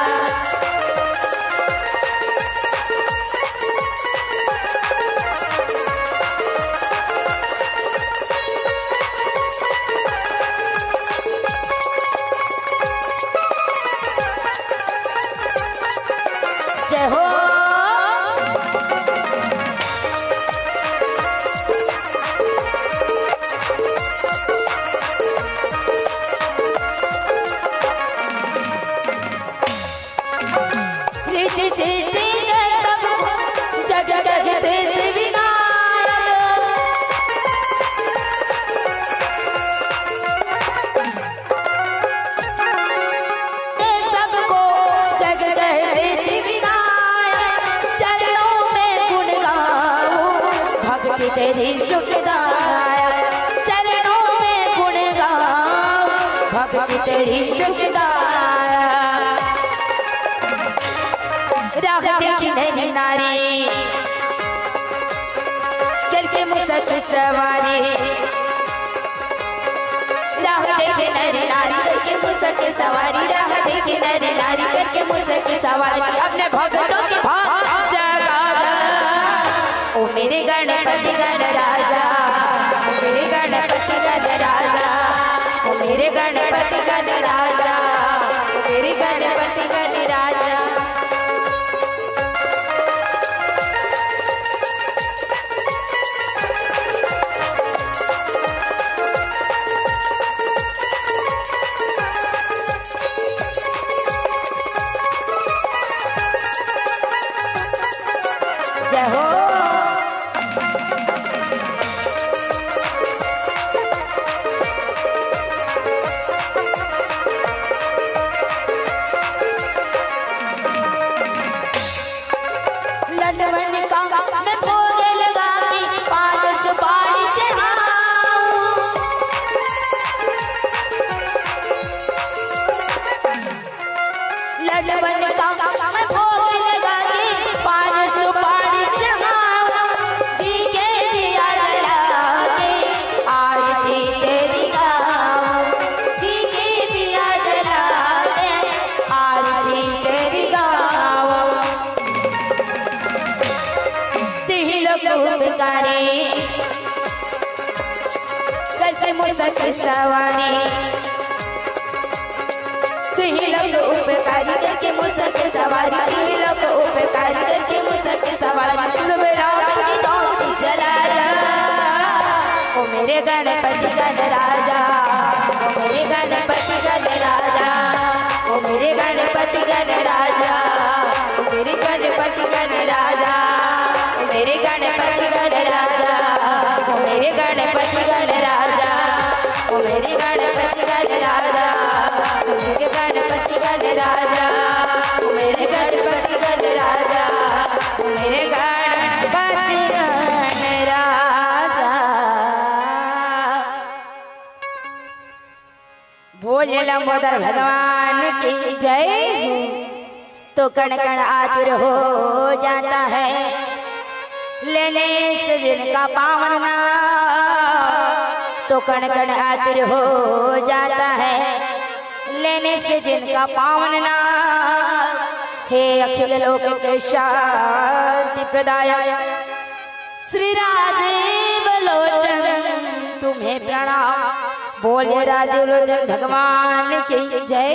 तेरी सुखदाया, चरणों में गुण गाओ भक्ति तेरी सुखदाया। राह देखी नरी नारी करके मुसक सवारी, राह देखे नरी नारी करके मुसक सवारी, राह देखे नरी नारी करके मुसक सवारी। अपने भक्तों की भाव जगा ओ मेरे गणपति गण राजा, ओ मेरे गणपति गण राजा, ओ मेरे गणपति गण राजा, ओ मेरे गणपति गण राजा। जय हो लड्डवन का मैं भोग लगा के पान सुपारी चढ़ाऊं, लड्डवन का मैं भोग लगा के पान सुपारी चढ़ाऊं, दीके दिया जला के आरती तेरी गाऊं, दीके दिया जला के आरती तेरी गाऊं। उपकारी करके मुसक सवारी, कहीं लोग उपकारी करके मुसक सवारी, कहीं लोग उपकारी करके मुसक सवारी। सुबह की दौड़ जला ओ मेरे गणपति गण राजा, ओ मेरे गणपति गण राजा, ओ मेरे गणपति गण राजा, ओ मेरे गणपति गण राजा, मेरे गणपति गण राजा, ओ मेरे गणपति गण राजा, ओ मेरे गणपति गण राजा, ओ मेरे गणपति गण राजा, ओ मेरे गणपति गण राजा, ओ मेरे गणपति गण राजा। बोले लंबोदर भगवान की जय। तो कण कण आतुर हो जाता है लेने से जिनका पावन नाम, तो कण कण आतुर हो जाता है लेने से जिनका पावन नाम। हे अखिल लोक के शांति प्रदायक श्री राजीव लोचन तुम्हें प्रणाम। बोले राजीव लोचन भगवान की जय।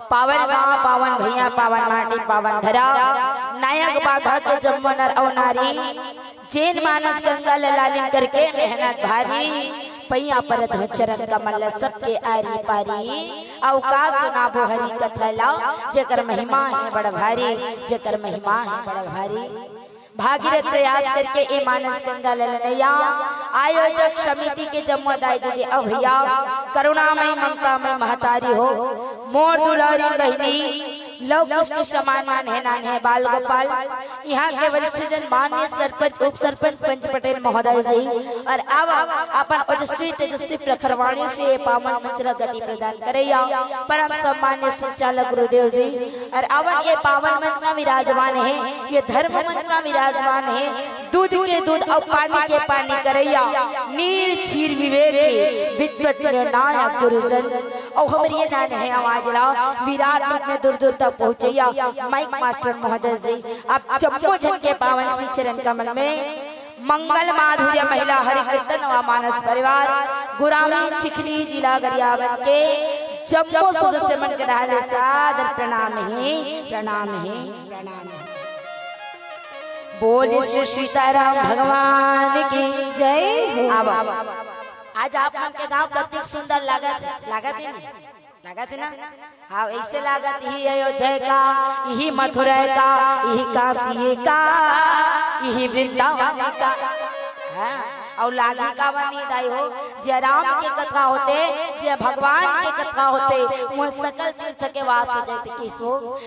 पावन गाँव पावन भैया पावन माटी पावन धरा, नायक बाधा के जम्मो नर और नारी, जैन मानस गंगा लालिन करके मेहनत भारी, पैया परत हो चरण कमल सबके आरी पारी। अवकाश सुना बो हरि कथा लाओ, जेकर महिमा है बड़ भारी, जेकर महिमा है बड़ भारी। भागीरथ प्रयास करके ए मानस गंगा ललनैया, आयोजक समिति के जम्मोदाय दीदी अभैया, करुणामयी ममतामयी महतारी हो, मोर दुलारी बहनी, लव कुश के समान मान है नान है बाल गोपाल, यहाँ के वरिष्ठ जन माननीय सरपंच उप सरपंच पंच पटेल महोदय जी, और अब अपन ओजस्वी तेजस्वी प्रखरवाणी से पावन मंचला गति प्रदान करैया परम सम्मान्य संचालक गुरुदेव जी। और अब ये पावन मंच में विराजमान है, ये धर्म मंच में विराजमान है, दूध के दूध और पानी के पानी करैया नीर क्षीर विवेक विद्वत नायक गुरुजन। और हमारी ये नान है आवाज लाओ विराट रूप में दूर दूर तक पहुंचैया माइक मास्टर महोदय जी। अब जम्मो जन के पावन श्री चरण कमल में मंगल माधुर्य महिला हरि कीर्तन व मानस परिवार गुरामी चिखली जिला गरियाबंद के जम्मो सदस्य मन के डाले सादर प्रणाम है प्रणाम है प्रणाम है। बोले श्री सीताराम भगवान की जय। आज आप मन के गांव कतिक सुंदर लागत है ना। हाँ ऐसे लागत ही अयोध्या का, यही मथुरा का, यही काशी का, यही वृंदावन का। और लागे का बनी दाई हो जे राम के कथा होते, जे भगवान के कथा होते, वह सकल तीर्थ के वास हो जाते। किसो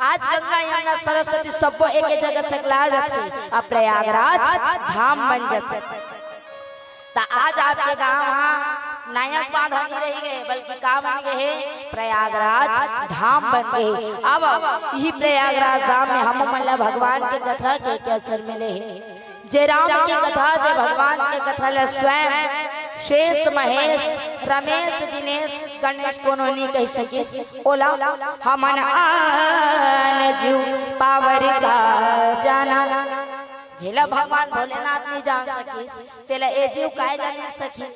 आज गंगा यमुना सरस्वती सब एक जगह सकला जाती अब प्रयागराज धाम बन जाते। तो आज आपके गांव वहाँ नायक बांध नहीं रही गए बल्कि का बन गए प्रयागराज धाम बन गए। अब यही प्रयागराज धाम में हम मतलब भगवान के कथा के अवसर मिले हैं। जय राम की कथा जय भगवान के कथा ल स्वयं शेष महेश रमेश दिनेश गणेश कोनो नहीं कह सके ओला हमन आन जीव पावर का जाना झेला भगवान भोलेनाथ नहीं जान सकी तेला ए जीव काहे जाने सकी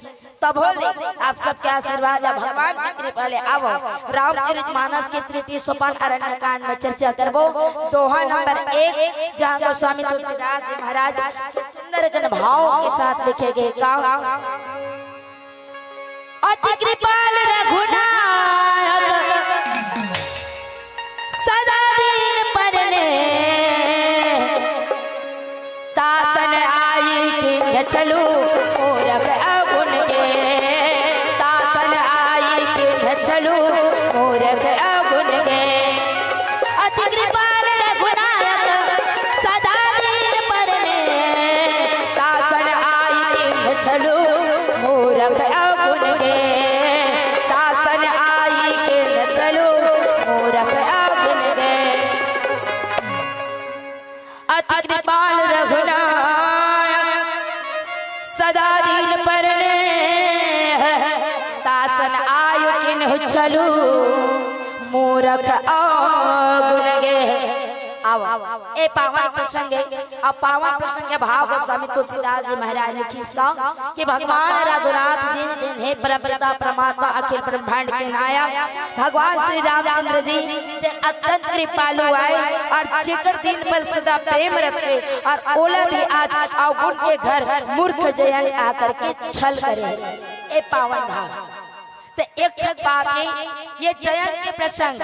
तब बोले आप सबके आशीर्वाद है भगवान की कृपा ले आवो रामचरितमानस के तृतीय सोपान अरण्य कांड में चर्चा करबो। दोहा नंबर 1 जहाँ गोस्वामी तुलसीदास जी महाराज सुंदर गण भाव के साथ लिखे गए गाँव अति कृपाल रघुनाथ सदा दिन परने तासन आई के चलू और अगुन गे तासन आई के चलू और अगुन गे अति कृपाल रघुनाथ सदा दिन परने तासन आई के चलू और अगुन गे तासन आई के चलू और अगुन गे अति कृपाल रघुनाथ सदा दिन परने तासन आयु किन्हु चलू मूरख गुण गे। ए पावन प्रसंगे अब पावन प्रसंगे भाव गोस्वामी तुलसीदास जी महाराज ने खींचता कि भगवान रघुनाथ जी दिन है परमपिता परमात्मा अखिल ब्रह्मांड के नायक भगवान श्री रामचंद्र जी अत्यंत कृपालु आए और चिकर दिन पर सदा प्रेम रखे और ओला भी आज अवगुण के घर मूर्ख जयन आकर के छल करे। ए पावन भाव तो एक बात है ये जयंत के प्रसंग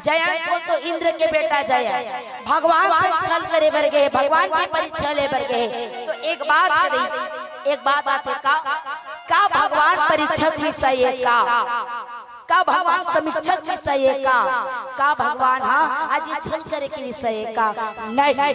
जयंत को तो इंद्र के बेटा जयंत भगवान से छल करे बर गए भगवान की परीक्षा ले बर गए। तो एक बात करी एक बात आते का भगवान परीक्षक विषय का भगवान समीक्षक विषय का भगवान हाँ आज छल करे के विषय का नहीं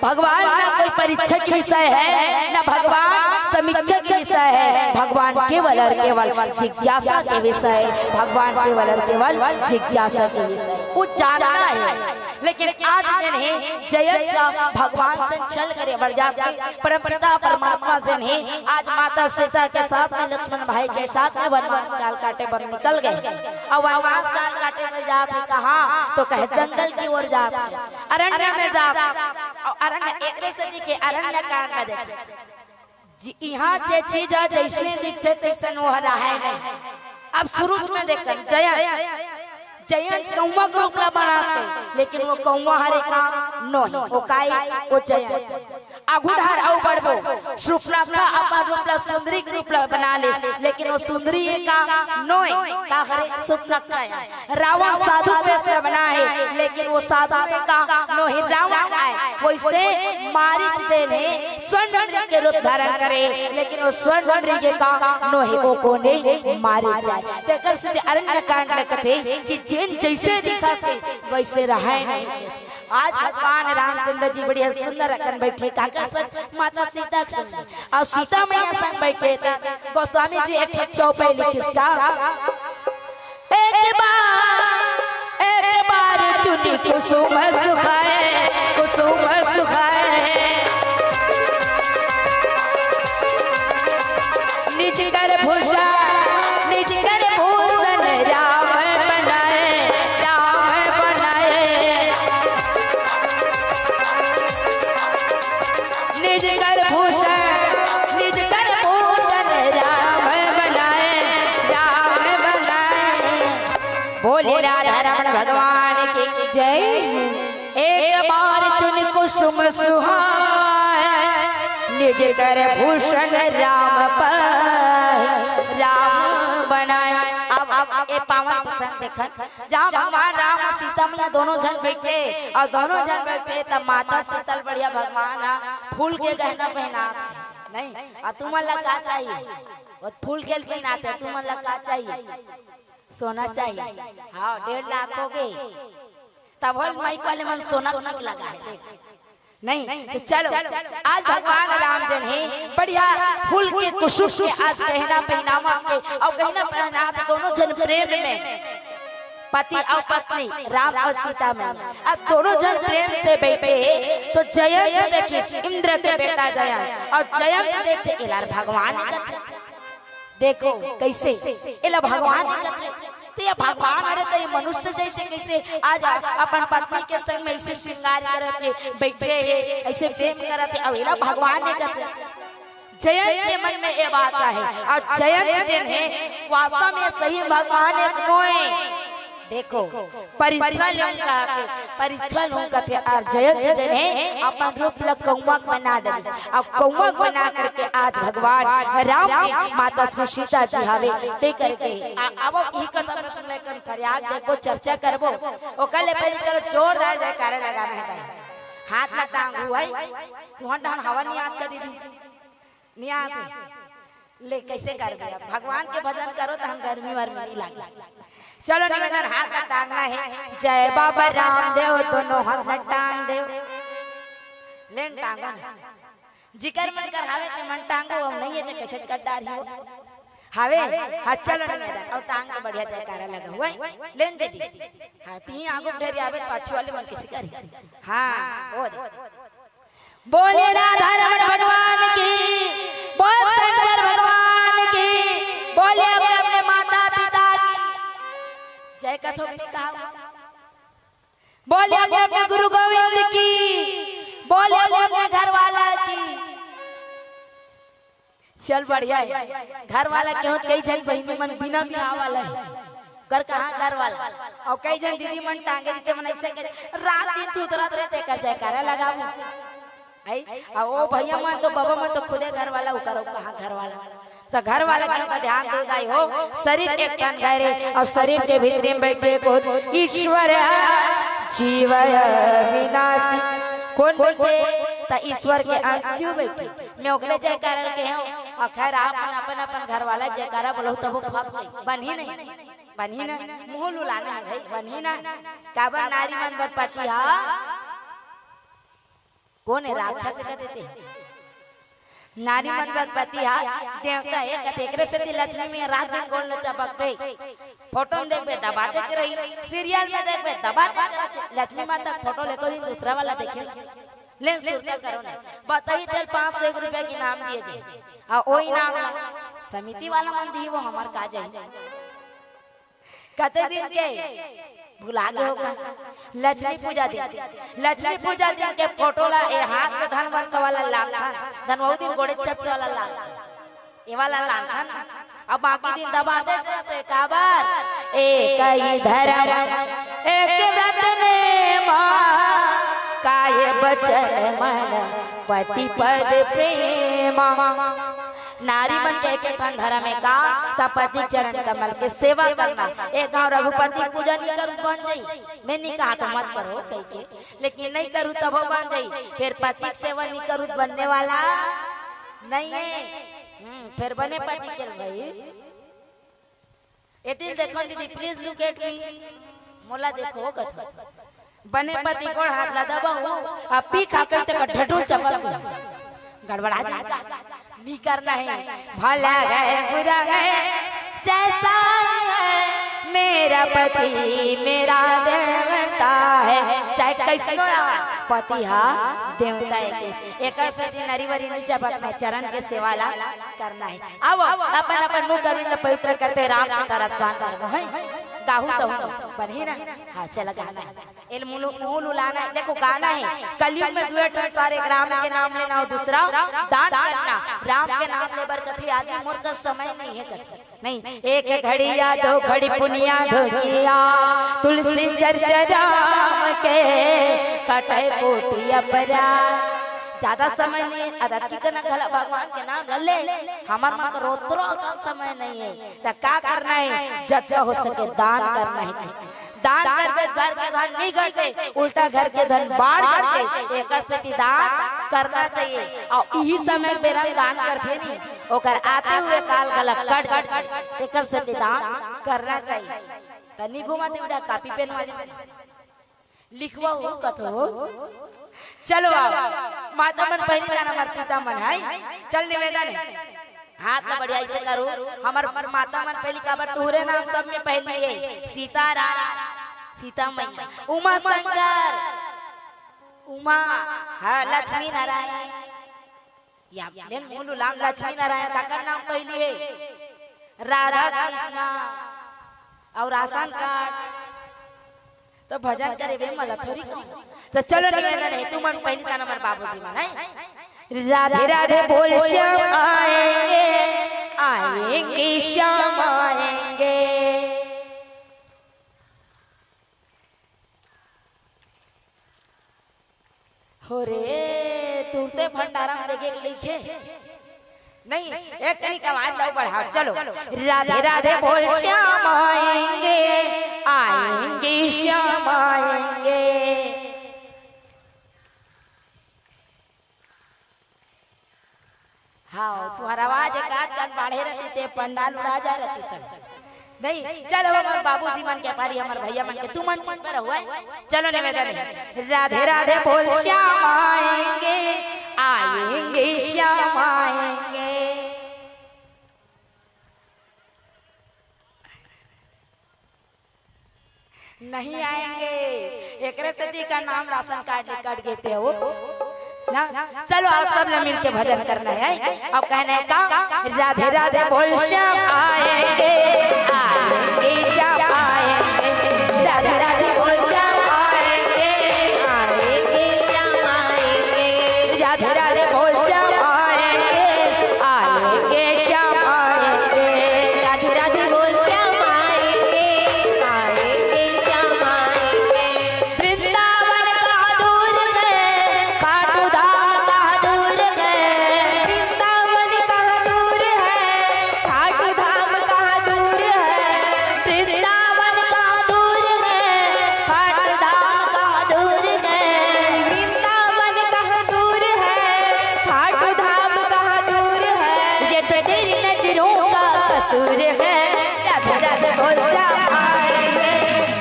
भगवान ना कोई परीक्षक विषय है ना भगवान समीक्षक विषय है भगवान केवल और केवल जिज्ञासा के विषय भगवान केवल और केवल जिज्ञासा के विषय वो जानना है। लेकिन आज नहीं जयंत का भगवान से छल करे बरजात परमपिता परमात्मा से नहीं आज माता सीता के साथ में लक्ष्मण भाई के साथ में वनवास काल काटे पर निकल गए और वनवास काल काटे में जाते कहा तो कहे जंगल की ओर जाते अरण्य में जाते अरण्य एक जी के अरण्य कांड में देखे यहाँ जे चीज जैसे दिखते तैसे वो रहा है। अब शुरू में देखकर जयंत कौवा के रूप बनाते लेकिन वो कौवा हरे का नहीं वो काई वो जयंत आगुढ़ार आउ बढ़बो सुपनाखा अपन रूप सुंदरी के रूप बना ले लेकिन वो सुंदरी का नोय का हरे सुपनाखा रावण साधु वेश में बना है लेकिन वो साधु का नोही रावण आए वो इससे मारिच देने स्वर्ण के रूप धारण करे लेकिन वो स्वर्ण का नोही वो को नहीं मारे जाए। तेकर से अरण्य कांड में कथे कि जिन जैसे दिखा थे वैसे रहे नहीं। आज भगवान रामचंद्र जी बढ़िया सुंदर रखन बैठे काका संग माता सीता के संग और सीता मैया संग बैठे थे। गोस्वामी जी एक चौपाई लिखिसका एक बार चुनी कुसुम सुखाए निज कर भूषा निज कर भूषण राम बनाए निज कर भूषण राम बनाए बोले राधा रमण भगवान की जय। एक बार चुन कुसुम सुहाए निज कर भूषण राम बनाए। अब ये पावन प्रसंग देखन जहाँ भगवान राम और सीता मैया दोनों जन बैठे और दोनों जन बैठे तब माता शीतल बढ़िया भगवान फूल के गहना पहनाते नहीं और तुम का चाहिए और फूल के पहनाते तुम का चाहिए सोना चाहिए हाँ 1.5 लाख हो गए तब माइक वाले मन सोना नक लगा है देख नहीं तो चलो आज भगवान राम जन है बढ़िया फूल के कुसुम के आज कहना पहनावा के और कहना पहनावा दोनों जन प्रेम में पति और पत्नी राम और सीता में अब दोनों जन प्रेम से बैठे तो जयंत देखिए इंद्र के बेटा जयंत और जयंत देखते इलार भगवान देखो कैसे इला भगवान तो ये भगवान अरे तो ये मनुष्य जैसे कैसे आज अपन पत्नी के संग में ऐसे श्रृंगार करते बैठे है ऐसे प्रेम करते और इला भगवान ने करते जयंत के मन में ये बात है और जयंत जिन है वास्तव में सही भगवान एक नोए देखो परीक्षा लूंगा थे और जयंत जन है अपन रूप लग कौमक बना डाले अब कौमक बना करके आज भगवान राम की माता श्री सीता जी हावे ते करके अब ई कथा सुन लेकर फरियाद देखो चर्चा करबो ओकर ले पहले चलो जोरदार जयकारा लगाना है हाथ ना टांग हुआ तुहन डान हवा नहीं आत का दीदी नहीं आत ले कैसे कर दिया भगवान के भजन करो तो हम गर्मी वर में नहीं लागे चलो निवेदन हाथ में टांगना है जय बाबा रामदेव दोनों हाथ में टांग दे लेन टांगो जिकर मन कर हावे ते मन टांगो हम नहीं है ते कैसे कर डारी हो हावे हाथ चलो निवेदन और टांग के बढ़िया जयकारा लगा हुआ लेन दे दी हां ती आगो ढेरी आवे पाछे वाले मन किसी करी हां ओ दे बोले राधा रमण भगवान की बोल शंकर भगवान की बोले अपने माता पिता जय कथो ने कहा बोले अपने गुरु गोविंद की बोले अपने घर वाला की चल बढ़िया है घर वाला क्यों कई जन बहनी मन बिना बिहाव वाला है कर कहां घर वाला और कई जन दीदी मन टांगे के मन ऐसे रात दिन तू उतरत रहते कर जयकारा लगाऊ आई ओ भैया मन तो बाबा मन तो खुदे घर वाला उकरो कहां घर वाला तो घर वाला क्यों का ध्यान दे दाई हो शरीर एक टन गहरे और शरीर के भीतर में बैठे कौन ईश्वर जीव विनाशी कौन बैठे तो ईश्वर के अंशु बैठे मैं ओकरे जयकारा के हूं और खैर आप अपन अपन घर वाला जयकारा बोलो तब वो फप जाई बनी ना मुंह लुलाना है भाई बनी ना काबर नारी मन बर पति हा कौन है राक्षस का देते नारी मन पति हा देवता है कतेकरे से लक्ष्मी में रात दिन गोल न चपकते फोटो में देखबे दबाते के रही सीरियल में देखबे दबाते लक्ष्मी माता फोटो लेको दिन दूसरा वाला देखे ले सुरता करो ना बताई तेल 501 रुपए की नाम दिए जे आ ओई नाम समिति वाला मन दी वो हमार का जाई कते दिन के भुला गए होगा लक्ष्मी पूजा दिन के फोटो ला ए हाथ में धन वर्ष वाला लाल धन वो दिन गोड़े चप्पे वाला लाल ये वाला लाल अब बाकी दिन दबा दे जैसे काबर एक ही धर्म एक व्रत ने मां काय बचन मन पति पद प्रेम नारी बन के एक ठन धर्म में का तपति चरण कमल के सेवा करना एक गांव रघुपति पूजा नहीं करूं बन जाई मैं नहीं कहा तो मत करो कह के लेकिन नहीं करूं तब बन जाई फिर पति सेवा नहीं करूं बनने वाला नहीं है फिर बने पति के भाई ये दिन देखो दीदी प्लीज लुक एट मी मोला देखो कथो बने पति को हाथ ला दबाओ अब पी खा कर तक ढटू चपल गड़बड़ा जा नहीं करना है भला है बुरा है जैसा है मेरा पति मेरा देवता है चाहे कैसे पति हा देवता है एक नारी वरी नहीं चपकना चरण के सेवाला करना है अब अपन अपन मुख कर पवित्र करते राम का तरस पान करबो है गाहू तो बनी ना हां चला गाना एल मुंह लुलाना है देखो गाना है कलयुग में दुए ठन सारे राम के नाम लेना और दूसरा दान करना राम के नाम ले बर कथी आदमी मोर का समय नहीं है कथी नहीं एक घड़ी या दो घड़ी पुनिया धोकिया तुलसी चर्चा राम के कटे कोटि अपरा ज्यादा समय नहीं अदर की करना गला भगवान के नाम ले हमार मन का रोतरो का समय नहीं है तो क्या करना है जब हो सके दान करना है दान करके घर के धन नहीं करते उल्टा घर के धन बाढ़ करके एक से दान करना चाहिए और यही समय बेरा दान करते नहीं ओकर आते हुए काल गला कट कट एक से दान करना चाहिए तनी घुमाते उड़ा कापी पेन वाले लिखवा हो कथो चलो आओ माता मन पहली जाना हमार पिता मन है चल निवेदन है हाथ में बढ़िया ऐसे करो हमार माता मन पहली काबर तोरे नाम सब में पहली है सीताराम सीता मैया उमा शंकर उमा हाँ लक्ष्मी नारायण या लेन बोलो नाम लक्ष्मी नारायण का नाम पहली है राधा कृष्णा और आसान कार्ड तो भजन करे बे मला थोड़ी तो चलो निवेदन है तुम मन पहली ताना हमारे बाबूजी मन है राधे राधे बोल श्याम आएंगे आएंगे श्याम आएंगे हो रे तुरते भंडारा में देखे लिखे नहीं एक तरीक आवाज लो बढ़ाओ चलो राधे राधे बोल श्याम आएंगे आएंगे श्याम आएंगे हाँ तुम्हारा आवाज कान बाढ़े रहती थे पंडाल उड़ा जा रहती सब नहीं चलो हमारे बाबूजी मन के पारी हमारे भैया मन के तू मन चुप पर हुआ चलो निवेदन है राधे राधे बोल श्याम आएंगे आएंगे श्याम आएंगे नहीं आएंगे एक सती का नाम राशन कार्ड काट के हो ना चलो आप सब लोग मिलके भजन करना है अब कहना है का राधे राधे बोल श्याम आएंगे आएंगे श्याम आएंगे राधे राधे बोल श्याम आएंगे आएंगे श्याम आएंगे राधे राधे बोल श्याम आएंगे आएंगे श्याम आएंगे राधे राधे बोल श्याम आएंगे आएंगे श्याम आएंगे वृंदावन का दूर है खाटू धाम का दूर है वृंदावन का दूर है खाटू धाम का दूर है वृंदावन का दूर है खाटू धाम का दूर है वृंदावन का दूर है खाटू धाम का दूर है ये तो तेरी नजरों का कसूर है राधे राधे बोल श्याम आएंगे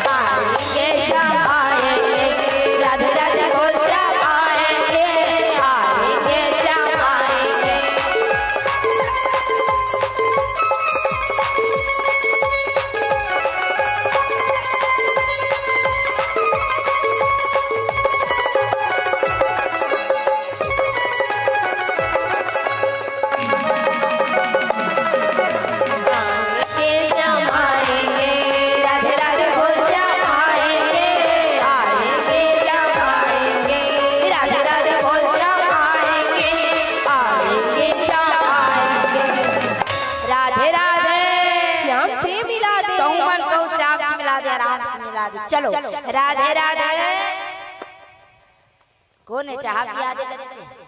आएंगे श्याम आएंगे राधे राधे बोल श्याम आएंगे आएंगे श्याम आएंगे श्याम आएंगे राधे राधे बोल श्याम आएंगे आएंगे श्याम आएंगे राधे राधे बोल श्याम आएंगे आएंगे श्याम आएंगे राधे राधे श्याम से मिला दे कहूँ मन कहूँ श्याम से मिला दे राम से मिला दे चलो राधे राधे कौन है चाह पिया दे करते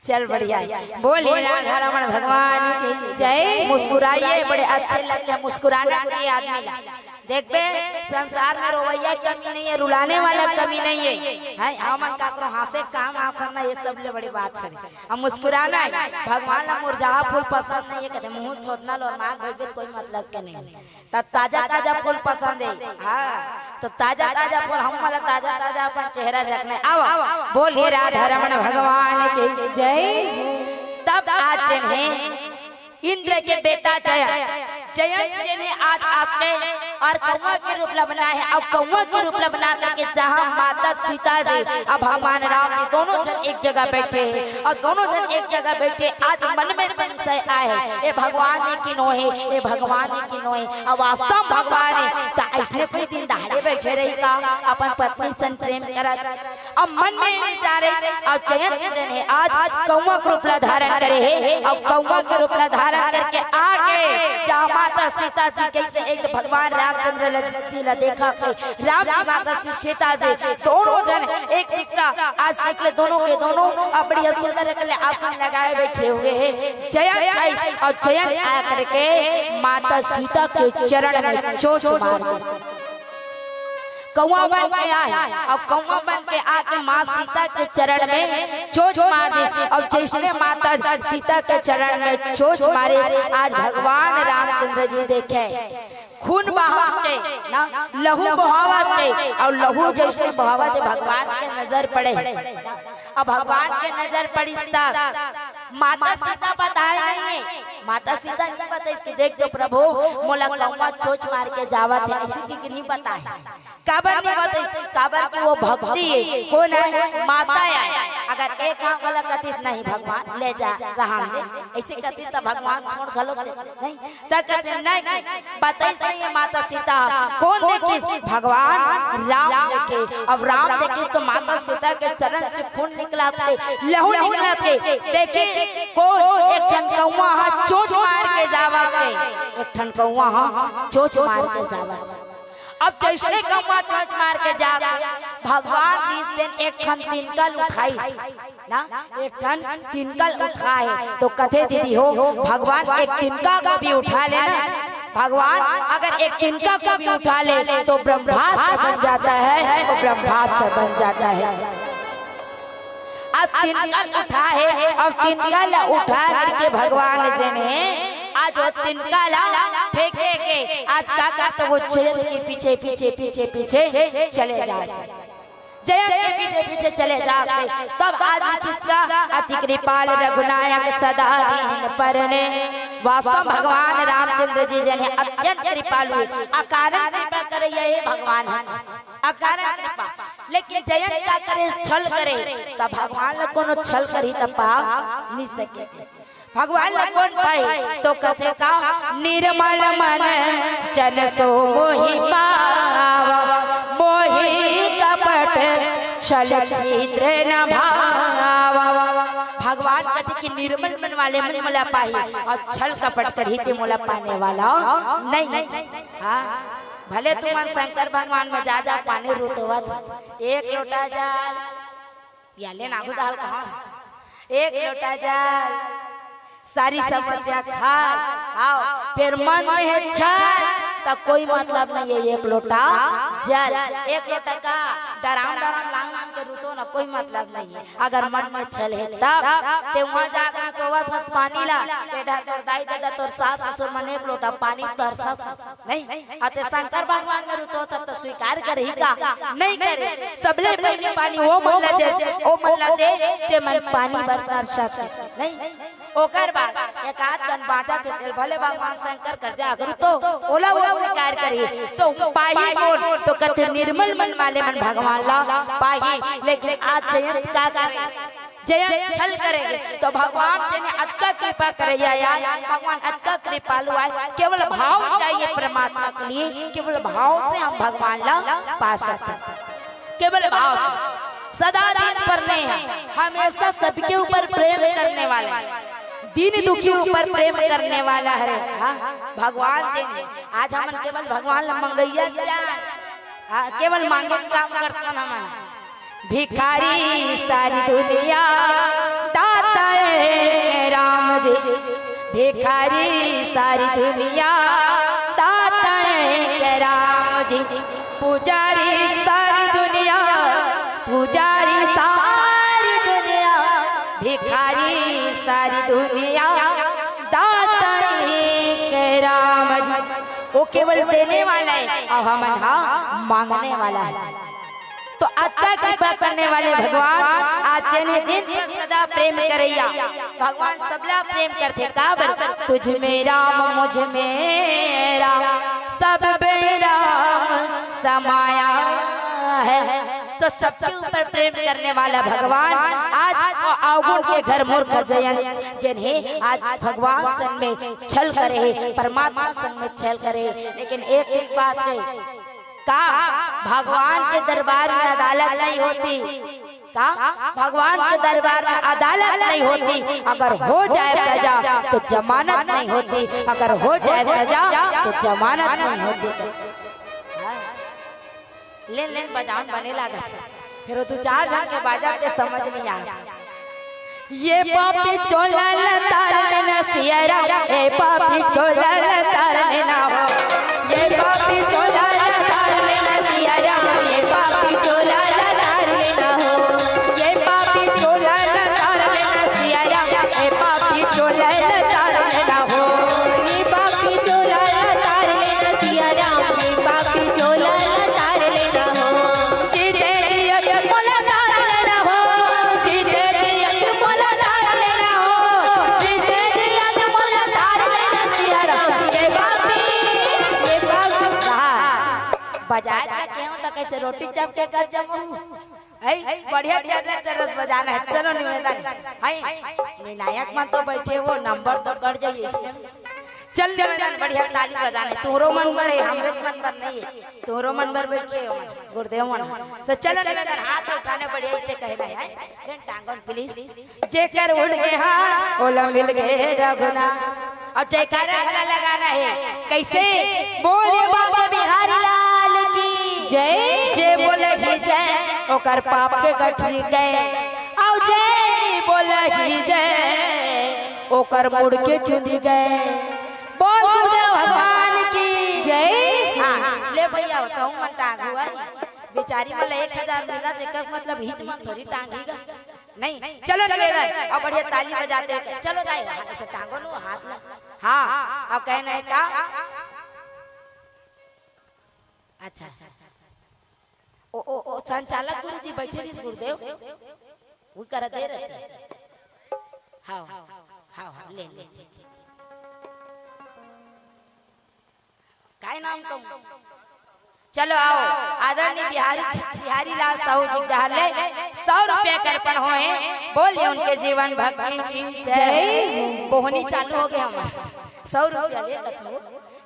चल बढ़िया बोलिए राधा रमण भगवान की जय मुस्कुराइए बड़े अच्छे लगते हैं मुस्कुराना चाहिए आदमी का देख बे संसार में रोवैया कमी नहीं है रुलाने वाला कमी नहीं है हमन का करो हंसे काम आप करना ये सब ले बड़ी बात है हम मुस्कुराना है भगवान ना मुरझाया फूल पसंद नहीं है कहते मुंह थोतना लो और मांग भइबे कोई मतलब के नहीं तब ताजा ताजा फूल पसंद है हाँ तो ताजा ताजा फूल हम वाला ताजा ताजा अपन चेहरा रखना है आओ बोलिए राधा रमण भगवान की जय तब आज जिन्हें इंद्र के बेटा जयंत जिन्हें आज आके और कौवा के रूप बना है अब कौवा के रूप बना करके जहाँ माता सीता जी अब भगवान राम जी दोनों जन एक जगह बैठे हैं और दोनों जन एक जगह बैठे आज मन में संशय आए ये भगवान ने कि नो है ये भगवान ने कि नो है अब वास्तव भगवान है तो ऐसने कोई दिन दहाड़े बैठे रही का अपन पत्नी सन प्रेम करा अब मन में विचार है अब जयंत जन है आज कौवा के रूप धारण करे है अब कौवा के रूप धारण करके आगे जहाँ माता सीता जी कैसे एक भगवान रामचंद्र जी ने देखा राम की माता सीता जी दोनों जन एक दूसरा आज देख ले दोनों के दोनों बड़ी सुंदर आसन लगाए बैठे हुए हैं जयंत और जयंत आ करके माता सीता के चरण में चोंच मार दी कौवा बन के आए अब कौवा बन के आके माँ सीता के चरण में चोंच मार दी और जिसने माता सीता के चरण में चोंच मारे आज भगवान रामचंद्र जी देखे खून बहाते ना लहू बहावते और लहू जैसे बहावते भगवान के नजर पड़े। अब भगवान के नजर पड़ी माता सीता बताया नहीं है, माता सीता नहीं पता इसकी देख दो प्रभु मोला कौवा चोच मार के जावा थे ऐसी की नहीं पता है। काबर नहीं पता काबर की वो भक्ति है कौन है माता है। अगर एक हाँ गलत कथित नहीं भगवान ले जा रहा दे ऐसे कथित तो भगवान छोड़ गलो नहीं तक नहीं बताइए नहीं है माता सीता कौन देखी भगवान राम देखे। अब राम देखी तो माता सीता के चरण से खून निकला थे लहू निकला थे देखे कौन एक ठन कौवा हाँ चोच मार के जावा थे एक ठन कौवा हाँ चोच मार के जावा। अब जैसे कौवा चोच मार के जा भगवान इस दिन एक ठन तिनकल उठाई ना एक ठन तिनकल उठाए तो कथे दीदी हो भगवान एक तिनका को भी उठा लेना। भगवान अगर एक तिनका को भी उठा ले तो ब्रह्मास्त्र बन जाता है वो ब्रह्मास्त्र बन जाता है। आज तिनकल उठा है और तिनकल उठा करके भगवान जी ने आज वो तिनकल फेंकेंगे आज का करते वो जयंत के पीछे पीछे पीछे पीछे चले जाते जयंत के पीछे पीछे चले जाते तब आज किसका अति कृपाल रघुनायक सदा दीन परने वास्तव भगवान रामचंद्र जी जने अत्यंत कृपालु अकारण कृपा करे ये भगवान है अकारण कृपा। लेकिन जयंत क्या करे छल करे तब भगवान कोनो छल करी तब पा नहीं सके। भगवान कौन पाए तो कथे का निर्मल मन जन सो मोहि पावा मोहि कपट छल छिद्र न भावा। भगवान कहते कि निर्मल मन वाले मन मोला पाई और छल कपट कर ही ते मोला पाने वाला नहीं। हाँ भले तुम शंकर भगवान में जा पानी रुतवत एक लोटा जाल या ले नागु दाल कहाँ एक लोटा जाल सारी समस्या खा आओ फिर मन में है छल तब कोई मतलब नहीं है एक लोटा जल एक लोटा का डराम डराम लांग लांग के रुतो ना कोई मतलब नहीं है। अगर मन में छल है तब ते वहाँ जाकर तो वह पानी ला बेटा तोर दाई दादा तोर सास ससुर मन एक लोटा पानी तर सब नहीं अते शंकर भगवान में रुतो तब तो स्वीकार कर ही का नहीं करे सबले पहले पानी वो मन ला जे ओ मन ला दे जे मन पानी बरतर सक नहीं ओकर बाद एक आध कन बाजा थे भले भगवान शंकर कर जा अगर तो ओला वो स्वीकार करी तो पाही बोल तो कहते निर्मल मन वाले मन भगवान ला पाही। लेकिन आज जयंत का करे जयंत छल करेंगे तो भगवान जी ने अत्ता कृपा करे यार भगवान अत्ता कृपालु आए। केवल भाव चाहिए परमात्मा के लिए केवल भाव से हम भगवान ला पा सकते केवल भाव से सदा दिन पर नहीं हमेशा सबके ऊपर प्रेम करने वाले दीन दुखी ऊपर प्रेम करने वाला है। हाँ भगवान जी ने आज हम केवल भगवान ला मंगैया हाँ केवल मांगे काम करता ना मन भिखारी सारी दुनिया दाता है राम जी भिखारी सारी दुनिया दाता है राम जी पुजारी सारी दुनिया पुजारी सारी दुनिया भिखारी सारी दुनिया दाता है राम जी। वो केवल देने वाला है और हम मांगने वाला है। तो अत्ता कृपा करने वाले भगवान आज जने दिन पर सदा प्रेम करैया भगवान सबला प्रेम करते काबर तुझ में राम मुझ में राम सब में राम समाया है। तो सबके ऊपर प्रेम करने वाला भगवान आज अवगुण के घर मूर्ख जयंत जिन्हें आज भगवान संग में छल करे परमात्मा संग में छल करे। लेकिन एक बात है का भगवान के दरबार में अदालत नहीं होती का भगवान के दरबार में अदालत नहीं होती। अगर हो जाए सजा तो जमानत नहीं होती अगर हो जाए सजा तो जमानत नहीं होती। लेन लेन बजान बने लगा फिर तू चार जन के बाजा के समझ नहीं आया। ये पापी चोलल तारन न सियरा ए पापी चोलल तारन ना हो ये पापी चोलल तारन न सियरा ये पापी चोलल तारन ना हो ये पापी चोलल तारन न सियरा ए पापी चोलल तारन ना हो ये पापी चोलल तारन न सियरा बजाए का क्यों तो कैसे रोटी चप के कर जमू है बढ़िया चरस बजाना है। चलो निवेदन है निर्णायक मन तो बैठे वो नंबर तो कर जाइए इसमें। चल निवेदन बढ़िया ताली बजाने तोरो मनबर है हमरे मनबर नहीं है तोरो मनबर बैठे हो गुरुदेव मन। तो चलो निवेदन हाथ उठाने बढ़िया से कहना है टांगन प्लीज जेकर उड़ के हां ओला मिल गए रघुना और जयकारा गला लगाना है कैसे बोले बाबा बिहारी लाल की जय जे बोले ही जय ओकर पाप के गठरी गए और जय बोले ही जय ओकर मुड़ के चुंदी गए। बोल गुरुदेव भगवान की जय। हां ले भैया बताऊं मन टांग हुआ बेचारी वाला 1000 मिला देखकर मतलब हिच मत थोड़ी टांगेगा नहीं। चलो निवेदन और बढ़िया ताली बजाते हैं चलो जाए ऐसे टांगो लो हाथ ला। हाँ अब कहना है का अच्छा ओ संचालक गुरुजी बैठे रही गुरुदेव वो कर दे रहे। हाँ हाँ हाँ ले काय नाम कहूँ चलो आओ आदरणीय बिहारी लाल साहू जी डाले 100 रुपए अर्पण होए बोलिए उनके जीवन भक्ति की जय। बोहनी चालू हो गया हमारा 100 रुपया ले कथो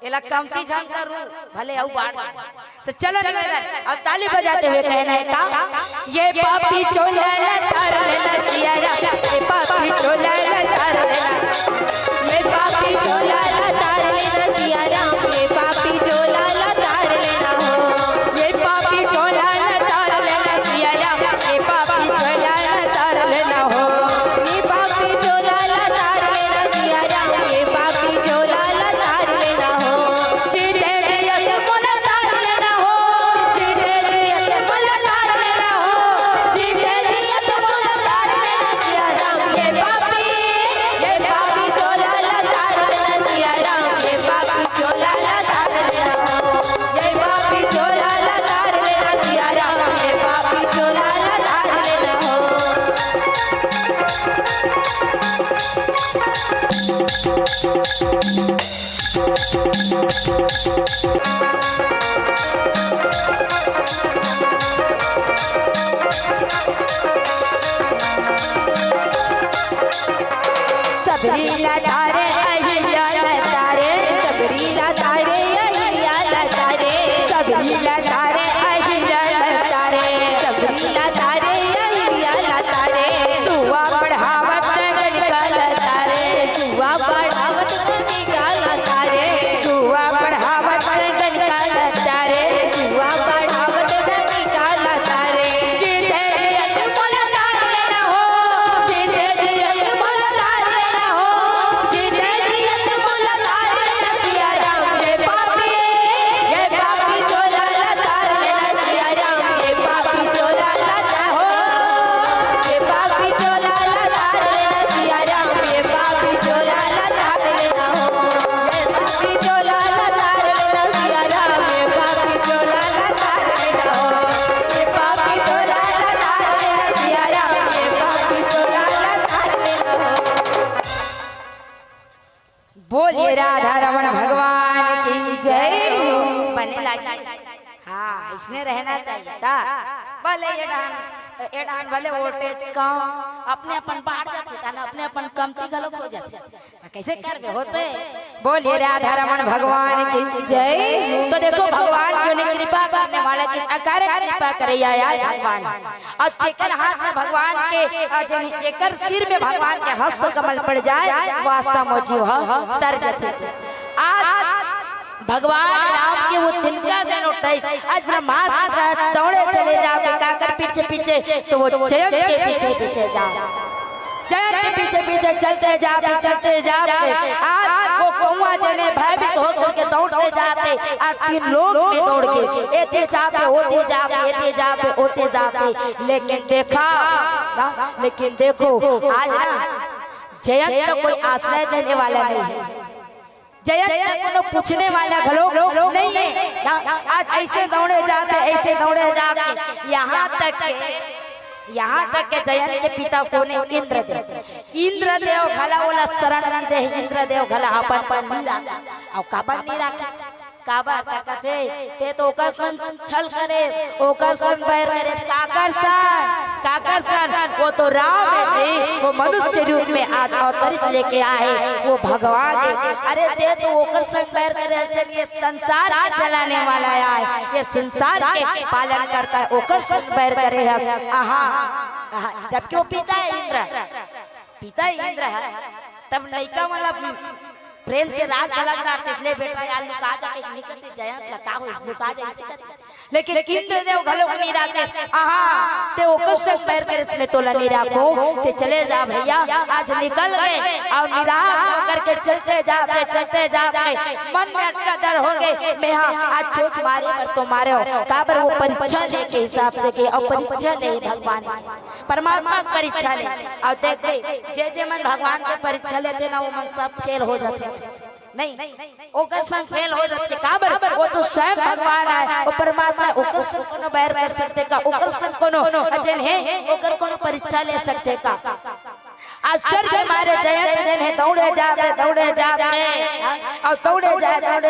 एला कमती झन करू भले औ बाढ़। तो चलो निवेदन और ताली बजाते हुए कहना है का ये पापी चोला तार लेना सियारा ये पापी चोला तार लेना ये पापी चोला तार लेना सियारा ये पापी चोला तार लेना हो ये पापी चोला तार लेना सियारा ये पापी चोला तार लेना हो ये पापी चोला तार लेना सियारा ये पापी चोला तार लेना हो जीते दिया मोला तार लेना हो जीते दिया मोला तार लेना हो जीते दिया मोला तार लेना सियारा ये पापी चोला तार लेना सियारा ये पापी चोला तार लेना हो ये पापी चोला तार लेना सियारा ये पापी चोला तार लेना हो। सबरी लतारे अहिया लतारे सबरी लतारे अहिया लतारे सबरी लतारे अहिया लतारे सबरी लतारे अहिया लतारे सुवा बढ़ावत गणिका लतारे सुवा बढ़ावत गणिका लतारे सुवा बढ़ावत गणिका लतारे सुवा बढ़ावत गणिका लतारे जीते दियत मोला तार लेना हो जीते दियत मोला तार लेना हो जीते दियत मोला तार लेना सिया राम ये पापी चोला तार लेना सिया राम ये पापी चोला तार हो ये पापी चोला तार लेना सिया राम ये पापी चोला तार लेना हो ये पापी चोला तार लेना सिया राम ये पापी चोला तार लेना हो ये पापी चोला तार लेना सिया राम ये पापी चोला तार लेना हो। बोलिए राधा रमन भगवान की जय। बने लगी हाँ इसने रहना चाहिए था भले ये डान भले वोल्टेज कम अपने अपन बाहर जाते था ना अपने अपन कमती गलत हो जाते कैसे कर होते। बोलिए राधा रमन भगवान की जय। तो देखो भगवान जो ने कृपा करने वाला किस आकार कृपा करे आया भगवान और जेकर हाथ में भगवान के जेकर सिर में भगवान के हस्त कमल पड़ जाए वास्तव में जीव तर जाते। आज भगवान राम के वो दिन का जन 28 आज ब्रह्मास्त्र दौड़े चले जाओ काकर पीछे पीछे तो वो जयंत के पीछे पीछे जाओ जयंत के पीछे पीछे चलते जाते आज वो कौवा जने भयभीत होकर के दौड़ते जाते आज 3 लोग में दौड़ के एते जाते होते जाते लेकिन देखो आज ना जयंत का कोई आश्रय देने वाला नहीं है जयंत को पूछने वाला घलो नहीं है। आज ऐसे दौड़े जाते यहाँ तक के जयंत के पिता कोने इंद्रदेव घला बोला शरण दे इंद्रदेव घला अपन नीरा और काबर नीरा काबर तकते ते तो ओकर सन छल करे, ओकर सन बैर करे, काकर सन वो तो राम है जी, वो मनुष्य रूप में आज अवतरित लेके आए, वो भगवान है। अरे ते तो ओकर सन बैर करे, ये संसार आज जलाने वाला है, ये संसार के पालन करता है, ओकर सन बैर करे है। आहा जबकि वो पिता इंद्र है, तब लड़का मतलब प्रेम से राग अलग ना तितले बेटा यार लुका जाके निकलते जयंत लगा हो लुका जाए इसे करते, लेकिन इंद्र देव घलो को नहीं राखे। आहा ते ओकर संग पैर करे इसमें तोला नहीं राखो, ते चले जा भैया आज निकल गए और निराश होकर के चलते जाते मन में अटका डर हो गए, मैं आज चोच मारे पर तो मारे हो काबर वो परीक्षा ले के हिसाब से के, और परीक्षा नहीं भगवान परमात्मा की परीक्षा ले, और देख जे मन भगवान के परीक्षा लेते ना वो मन सब फेल हो जाते नहीं, ओकर संग फेल हो जाते काबर वो तो स्वयं भगवान है, वो परमात्मा ओकर संग कोनो बैर कर सकते का, ओकर संग कोनो अजन है ओकर कोनो परीक्षा ले सकते का। आश्चर्य हमारे जयंत जन है दौड़े जाते और दौड़े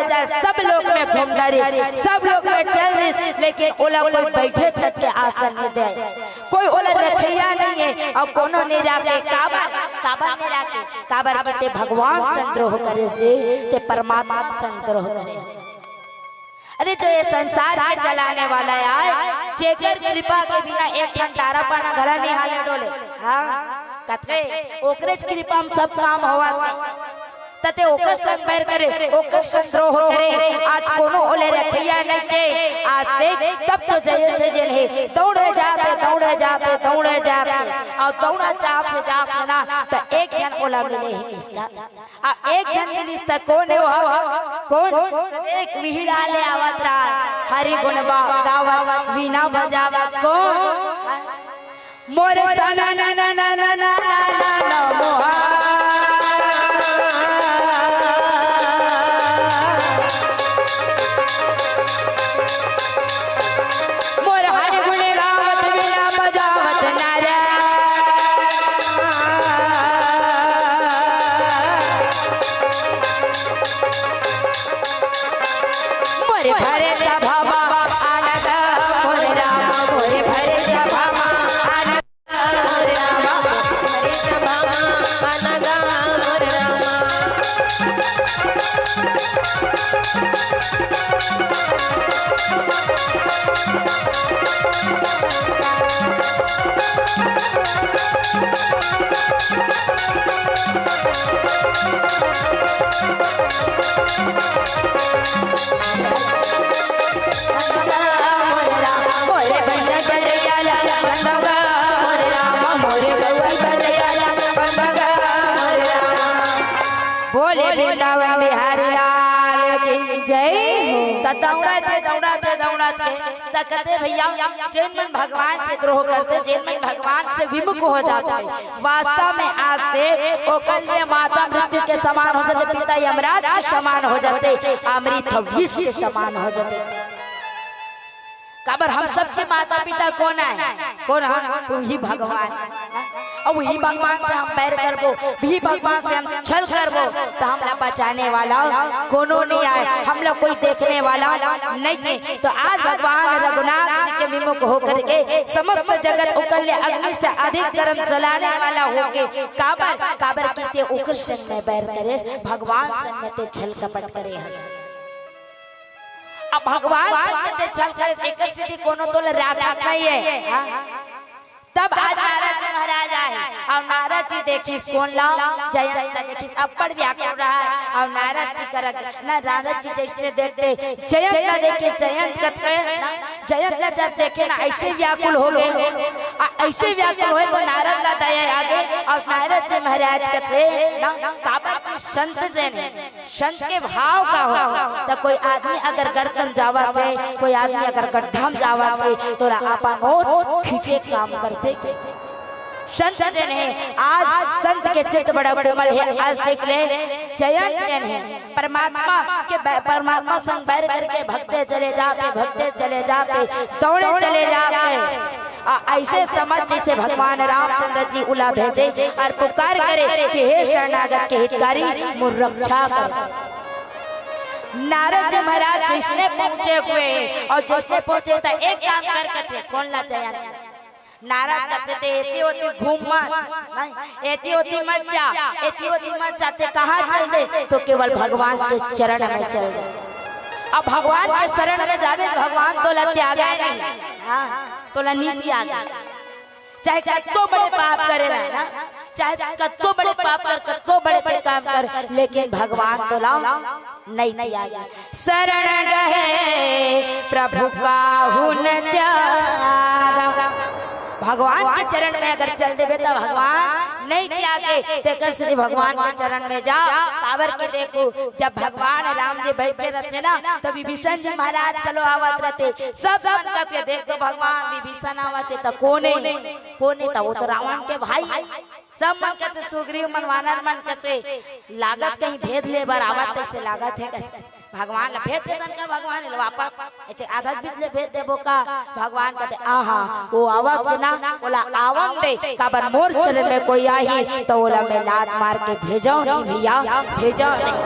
जाए सब लोग में घूम डरी, सब लोग में चल रही, लेकिन ओला कोई बैठे तक के आसन नहीं दे, कोई ओला रखैया नहीं है और कोनो नहीं राखे, काबर नहीं राखे, काबर कहते भगवान संद्रोह करे जी, ते परमात्मा संद्रोह करे। अरे जो ये संसार के चलाने वाला है, जेकर कृपा के बिना एक ठन तारा पाना घरा नहीं हाले डोले, हाँ कथे ओकरे कृपा हम सब काम होवा तते ओकर संग बैर करे, ओकर संद्रोह करे, आज कोनो ओले रखैया नहीं के, आज देख तब तो जयंत जन है दौड़े जाते और दौड़ा जाप ना तो एक जन ओला मिले है किसका, आ एक जन मिलिस त कौन है वो, कौन एक मिहिड़ा ले आवत रहा, हरि गुण गावत वीणा बजावत, कौन मोर सना ना ना ना ना ना ना मोहा मोर हरि गुण गावत वीणा बजावत नारा, मोर भरे सभा आनंद मोर राम, मोर भरे सभा वृंदावन बिहारी लाल की जय। दौड़ाते कहते भैया जैन मन भगवान से द्रोह करते, जैन मन भगवान से विमुख हो जाते, वास्तव में आज से ओकर लिए माता मृत्यु के समान हो जाते, पिता यमराज के समान हो जाते, अमृत विष के समान हो जाते। काबर हम सबके माता पिता कौन है, कौन हम वही भगवान, और वही भगवान से हम बैर करबो, वही भगवान से हम छल करबो तो हमला बचाने वाला कोनो नहीं आए, हम लोग कोई देखने वाला नहीं है। तो आज भगवान रघुनाथ जी के विमुख होकर के समस्त जगत उकल अग्नि से अधिक कर्म चलाने वाला होके काबर कीते ओकर संग में बैर करे, भगवान संग में ते छल कपट करे है। अब भगवान संग चल कर एक सिद्धि कोनो तो राधा नहीं है। तब आज नारद जी महाराज आए और नारद जी देखी कौन लाओ जयंत देखी अपर व्याकुल रहा है, और नारद जी कर ना नारद जी जैसे देखते जयंत देखे जयंत जयंत जब देखे ना ऐसे व्याकुल हो गए, ऐसे व्याकुल हुए तो नारद ला दया आ गए, और नारद जी महाराज कहते ना काबर की संत जन संत के भाव का हो, तो कोई आदमी अगर गर्दन जावा थे, कोई आदमी अगर गड्ढा में जावा थे तो आपा बहुत खींचे काम करते। संत जन है आज संत के चित्त बड़ा कोमल है, आज देख ले जयंत जन है परमात्मा के परमात्मा संग बैर करके भक्ते चले जाते दौड़े चले जाते, ऐसे समझ जैसे भगवान रामचंद्र जी उला भेजे और पुकार करे कि हे शरणागत के हितकारी मोर रक्षा कर। नारद जी महाराज जिसने पहुंचे हुए और जिसने पहुंचे तो एक काम करके थे कौन ला चाहिए नारद कहते थे एती होती घूम मत एती होती मत जा एती होती मत जाते कहाँ चल दे तो केवल भगवान के चरण में चल दे। अब भगवान के शरण में जावे भगवान तो लग आ गए नहीं हाँ तो नीति आ गया चाहे कत्तो बड़े पाप करे ना चाहे कत्तो बड़े पाप कर कत्तो बड़े काम कर लेकिन भगवान तो लाओ नहीं आ गया। शरण गए प्रभु का हुन त्यागा भगवान के चरण में अगर चल देवे तो भगवान नहीं त्यागे तेकर श्री भगवान के चरण में जाओ कावर के देखो जब भगवान राम जी बैठे रहते ना तो विभीषण जी महाराज कलो आवत रहते सब मन करते देखो भगवान विभीषण आवते तो कोने तो वो तो रावण के भाई सब मन करते सुग्रीव मन वानर मन करते लागत कहीं भेद ले बार आवत से लागत है भगवान भेद दे का भगवान वापस ऐसे आधा बीत ले भेद देबो का भगवान कहते आहा वो आवाज के ना बोला आवम दे काबर मोर चरण में कोई आई तो बोला मैं लात मार के भेजो नहीं भैया भेजो नहीं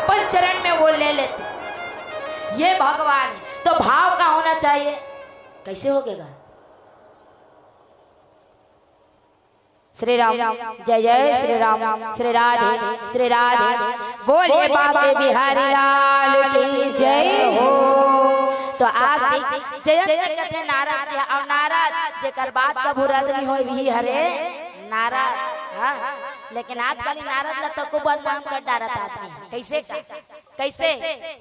अपन चरण में वो ले लेते ये भगवान तो भाव का होना चाहिए कैसे होगेगा। श्री राम जय जय श्री राम श्री राधे बोलिए बाके बिहारी लाल की जय हो। तो आज जयंत कथे नाराज और नाराज जेकर बात कबू रद्द नहीं होई भी हरे नाराज हाँ लेकिन आजकल नारद ला को बदनाम कर डारत आदमी कैसे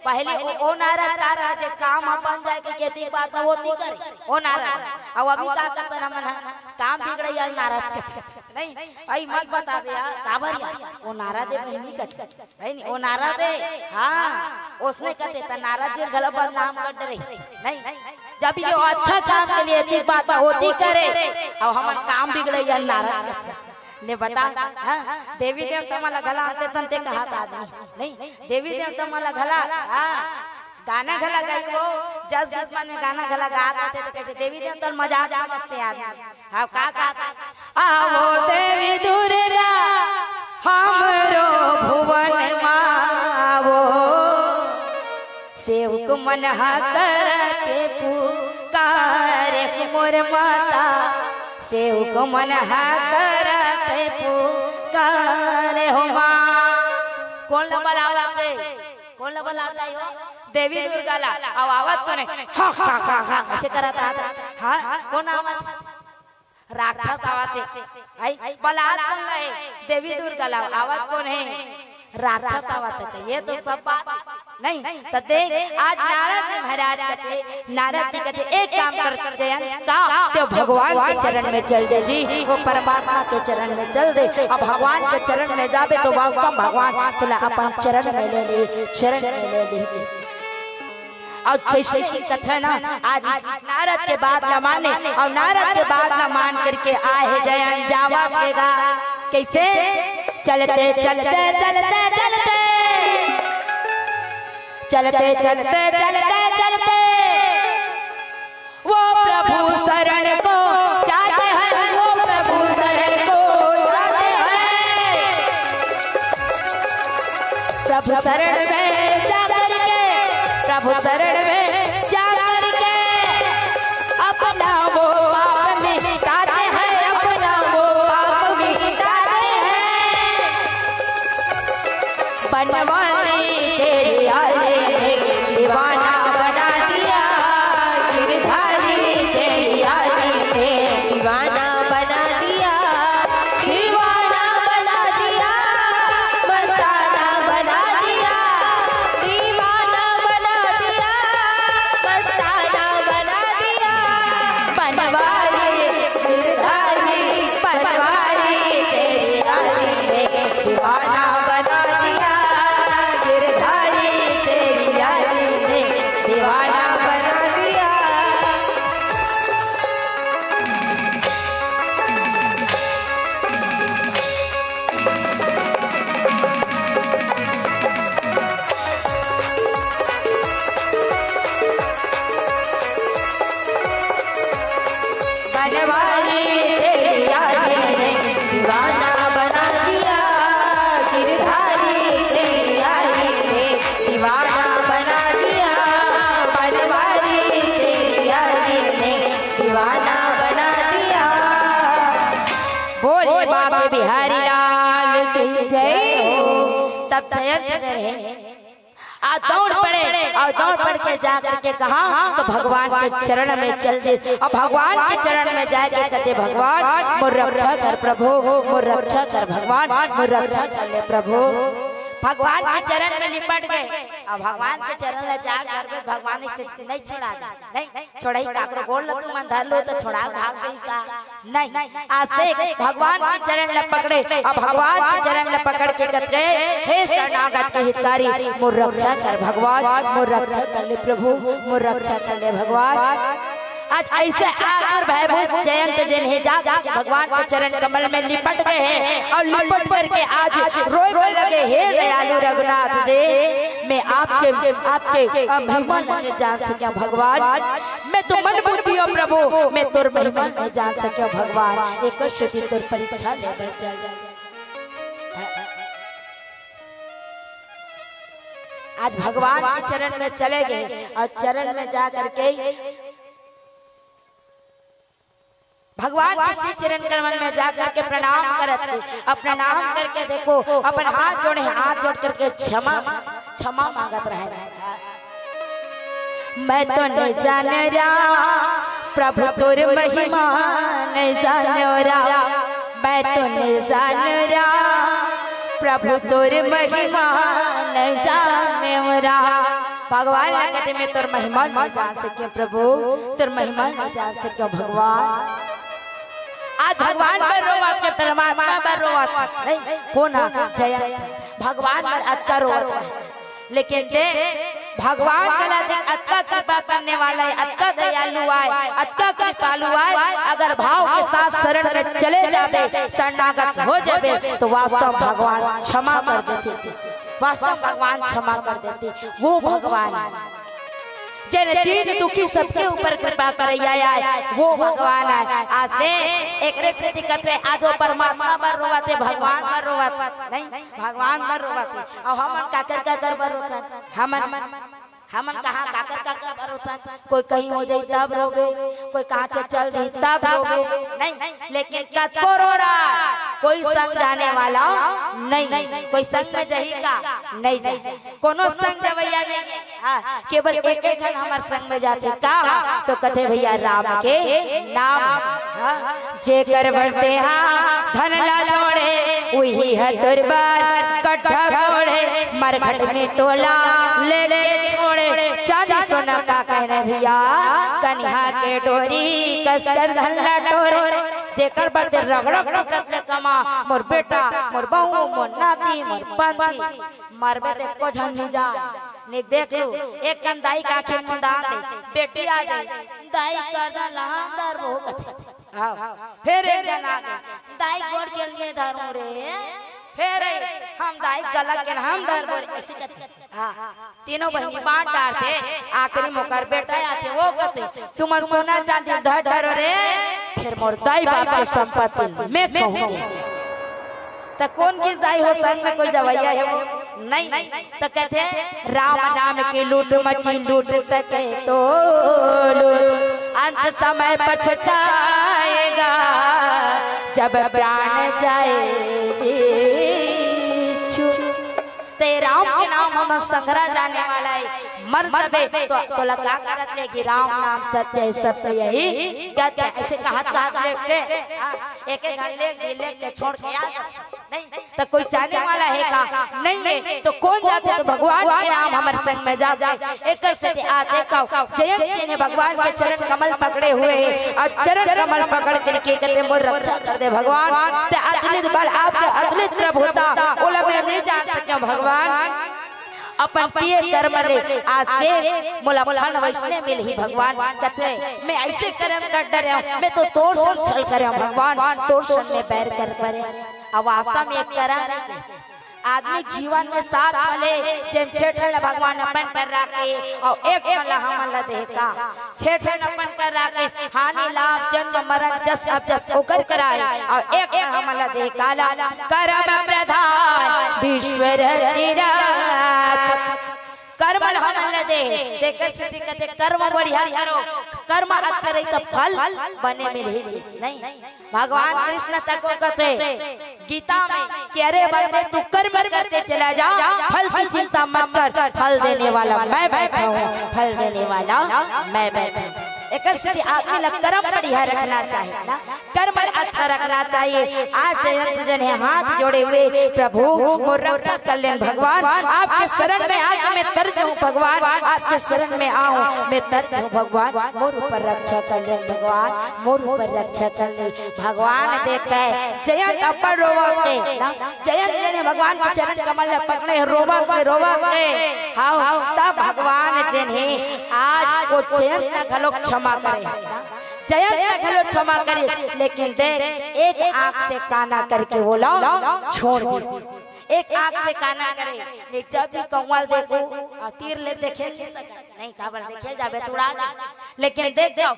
पहले ओ नारद का राज काम बन जाए कि खेती बात में होती करे ओ नारद अब अभी का करता ना मन काम बिगड़ यार नारद के नहीं आई मत बतावे यार काबर यार ओ नारद बहनी कथे नहीं ओ नारद हां उसने कहते त नारद जी गलत बदनाम कर रही नहीं जब ये अच्छा काम के लिए ठीक बात होती करे और हमार काम बिगड़े यार नारद ने बता देवी देवता मला घला आते तंते कहा आदमी नहीं देवी देवता मला घला गाना घला गई वो जस गजमान में गाना घला गा आते तो कैसे देवी देवता मजाक समझते आदमी हां का आवो देवी दुर्गा हमरो भुवन मावो सेवक मन करते पुकारे मोर माता सेवक मन करते पुकारे हो माँ कौन ला बुलाता है देवी दुर्गा ला आवाज कौन है हा हा हा हा ऐसे करता हाँ कौन आवाज राक्षस आवाते आई बलात् कौन है देवी दुर्गा ला आवाज कौन है राक्षस आवाते थे ये तो सब बात नहीं तो देख आज नारद जी महाराज कहते नारद जी कहते एक काम करते हैं का तो भगवान के चरण में चल जाए जी वो परमात्मा के चरण में चल दे अब भगवान के चरण में जाबे तो वास्तव भगवान तुला अपन चरण में ले ले और जैसे कथा ना आज नारद के बात न माने और नारद के बात न मान करके आए जयन जावा देगा कैसे चलते चलते चलते चलते चलते चलते चलते चलते वो प्रभु शरण को जाते हैं वो प्रभु शरण को जाते हैं प्रभु शरण में जा करके प्रभु शरण में जा करके अपना वो आप मिटाते हैं अपना वो आप मिटाते हैं बनवानी तेरी आए दीवाना बना दिया गिरधारी तेरी आए दीवाना बना दिया दीवाना बना दिया मस्ताना बना दिया दीवाना बना दिया मस्ताना बना दिया बनवारी गिरधारी बनवारी तेरी आए दीवाना बना दिया गिरधारी तेरी आए दीवाना बना दिया। बनवारी तेरी आए दीवाना बना दिया गिरधारी तेरी आए दीवाना बांके बिहारी लाल की जय हो। तब जयंत रहे आज दौड़ पड़े और दौड़ पड़ के जा करके कहा तो भगवान के चरण में चल दे। और भगवान के चरण में जाके कहते भगवान मोर रक्षा कर प्रभु, मोर रक्षा कर भगवान, मोर रक्षा कर ले प्रभु। भगवान के चरण में लिपट गए और भगवान के चरण में जाकर भगवान से नहीं छोड़ा, नहीं छोड़ाई काकरो बोल लो तुम अंधर लो तो छोड़ा भाग गई का नहीं। आज से भगवान के चरण में पकड़े और भगवान के चरण में पकड़ के कहते हे शरणागत के हितकारी मोर रक्षा कर भगवान, मोर रक्षा कर ले प्रभु, मोर रक्षा कर ले भगवान। आज ऐसे आकर भयभूत जयंत जिन्हें जा भगवान के चरण कमल में लिपट गए हैं और लिपट करके आज रोए लगे हे दयालु रघुनाथ जी मैं आपके महिमा नहीं जान सकिया भगवान, मैं तो मन बुद्धि हो प्रभु मैं तुर महिमा नहीं जान सकिया भगवान। एक श्रुति तुर परीक्षा ले आज भगवान के चरण में चले गए और चरण में जा करके भगवान के श्री चरण कमल में जाकर के प्रणाम करते और प्रणाम करके देखो अपन हाथ जोड़े, हाथ जोड़ करके क्षमा क्षमा मांगत रहे। मैं तो नहीं जान रहा प्रभु तोर महिमा नहीं जान रहा, मैं तो नहीं जान रहा प्रभु तोर महिमा नहीं जान रहा। भगवान कहते मैं तोर महिमा नहीं जान सके प्रभु, तोर महिमा नहीं जान सके भगवान। आज भगवान पर रोवत के परमात्मा पर रोवत नहीं कौन जय भगवान पर अत्का रोवत लेकिन दे भगवान गला देख अत्का कृपा करने वाला है, अत्का दयालु है, अत्का कृपालु है। अगर भाव के साथ शरण में चले जाबे शरणागत हो जाबे तो वास्तव भगवान क्षमा कर देते, वास्तव भगवान क्षमा कर देते। वो भगवान जिन दीन दुखी सबके ऊपर कृपा करैया वो भगवान है। आज से एक से दिक्कत है आज वो परमात्मा पर रोवाते भगवान पर रोवाते नहीं, भगवान पर रोवाते और हमन काकर पर रोता हमन कहाँ काकर पर कोई कहीं हो जाए तब रोवे, कोई कहाँ चल रही तब रोवे नहीं, लेकिन कतको रो रहा कोई संग जाने वाला नहीं, कोई संग में जहीगा नहीं जाए कोनो संग जवैया नहीं। हाँ केवल एक जन हमारे संग में जाते का तो कथे भैया राम के नाम जे कर बढ़ते हाँ धन ला छोड़े वही है तुरबार कट्ठा छोड़े मरघट में तोला ले ले छोड़े चांदी सोना का कहने भैया कन्हा के डोरी कसकर धल्ला टोरे जेकर बढ़ते रगड़क रगड़क कमा मोर बेटा मोर बहू मोर नाती मोर पंथी मरबे ते को झंझी जा ने देख लो एक कन दाई का आंखें में दान दे बेटी आ जाए दाई कर दा लांदर रो हां फिर एक जना दाई गोड़ के लिए धरू रे फिर हम दाई गला के हम डर बोल ऐसे कहते हां तीनों बहनी बांट डालते आखिरी मुकर बेटा आते वो कहते तुम सोना चांदी धर धरो रे फिर मोर दाई बाप की संपत्ति मैं कहूंगी तो कौन किस दाई हो संग में कोई जवैया है वो नहीं तो कहते राम नाम की लूट मची लूट सके तो लूट अंत समय पछताएगा जब प्राण जाएगी ते राम के नाम हम संग्रह जाने वाला है मर तबे तो लगा करत लेगी राम नाम सत्य है सत्य यही कहते ऐसे कहत लेके एक घंटे के छोड़ के आ नहीं तो कोई जाने वाला है का नहीं है तो कौन जाते तो भगवान के नाम हमारे संग में जा जाए एक से आ देखो जयंत जी ने भगवान के चरण कमल पकड़े हुए हैं और चरण कमल पकड़ करके कहते मोर रक्षा कर दे भगवान ते अतुलित बल आपके अतुलित प्रभुता ओला मैं नहीं जान सके भगवान अपन किए कर्म ले आज से मोला फल वैष्णव मिल ही भगवान कहते मैं ऐसे कर्म कर डरे मैं तो तोड़ सन छल करे भगवान तोड़ सन में बैर कर परे वास्तव में एक कर्म आदमी जीवन में साथ वाले जेम छेठन भगवान अपन कर राखे और एक वाला हमला देका छेठन अपन कर राखे हानि लाभ जन्म मरण जस अब जस ओकर कराए और एक हमला देका कर्म प्रधान विश्व रचिरा कर्म हमन दे देकर सिद्धि कहते कर्म बढ़िया करो, कर्म अच्छा रही तो फल बने में नहीं। भगवान कृष्ण तक कहते गीता में कि अरे बंदे तू कर्म करते चला जा, फल की चिंता मत कर, फल देने वाला मैं बैठा हूँ, फल देने वाला मैं बैठा हूँ। एक आदमी लग कर्म बढ़िया रखना चाहिए ना, कर्म अच्छा रखना चाहिए। आज जयंत जन है हाथ जोड़े हुए, प्रभु मोर रक्षा कल्याण भगवान, आपके शरण में आके मैं तर्ज हूँ भगवान, आपके शरण में आऊँ मैं तर्ज हूँ भगवान, मोर ऊपर रक्षा कल्याण भगवान, मोर ऊपर रक्षा कल्याण भगवान। देखे जयंत अपन रोवा के ना, जयंत जन भगवान के चरण कमल पकड़े रोवा के हाँ, तब भगवान जन है आज वो जयंत घलो क्षमा करे, जयंत घलो क्षमा करे, लेकिन देख एक आंख से काना करके वो लोग छोड़ दी, एक आंख से काना करे। जब भी कौवाल देखो तीर ले देखे नहीं खबर देखे जाबे तोड़ा, लेकिन देख दो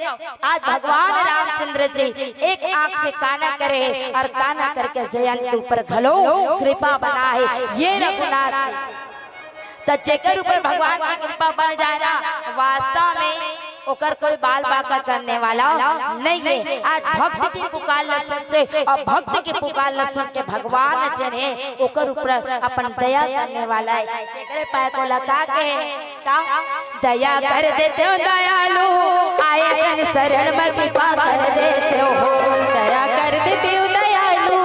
आज भगवान रामचंद्र जी एक आंख से काना करे और काना करके जयंत के ऊपर घलो कृपा बनाए। ये रघुनाथ तो जेकर ऊपर भगवान की कृपा बन जाए ना, वास्तव में ओकर कोई बाल बाका करने वाला नहीं है। आज भक्त की पुकार न सुनते और भक्त की पुकार न सुन के भगवान जन है ओकर ऊपर अपन दया करने वाला है। तेरे पैर को लगा के का दया कर देते हो दयालु, आए शरण में कृपा कर देते हो, दया कर देते हो दयालु,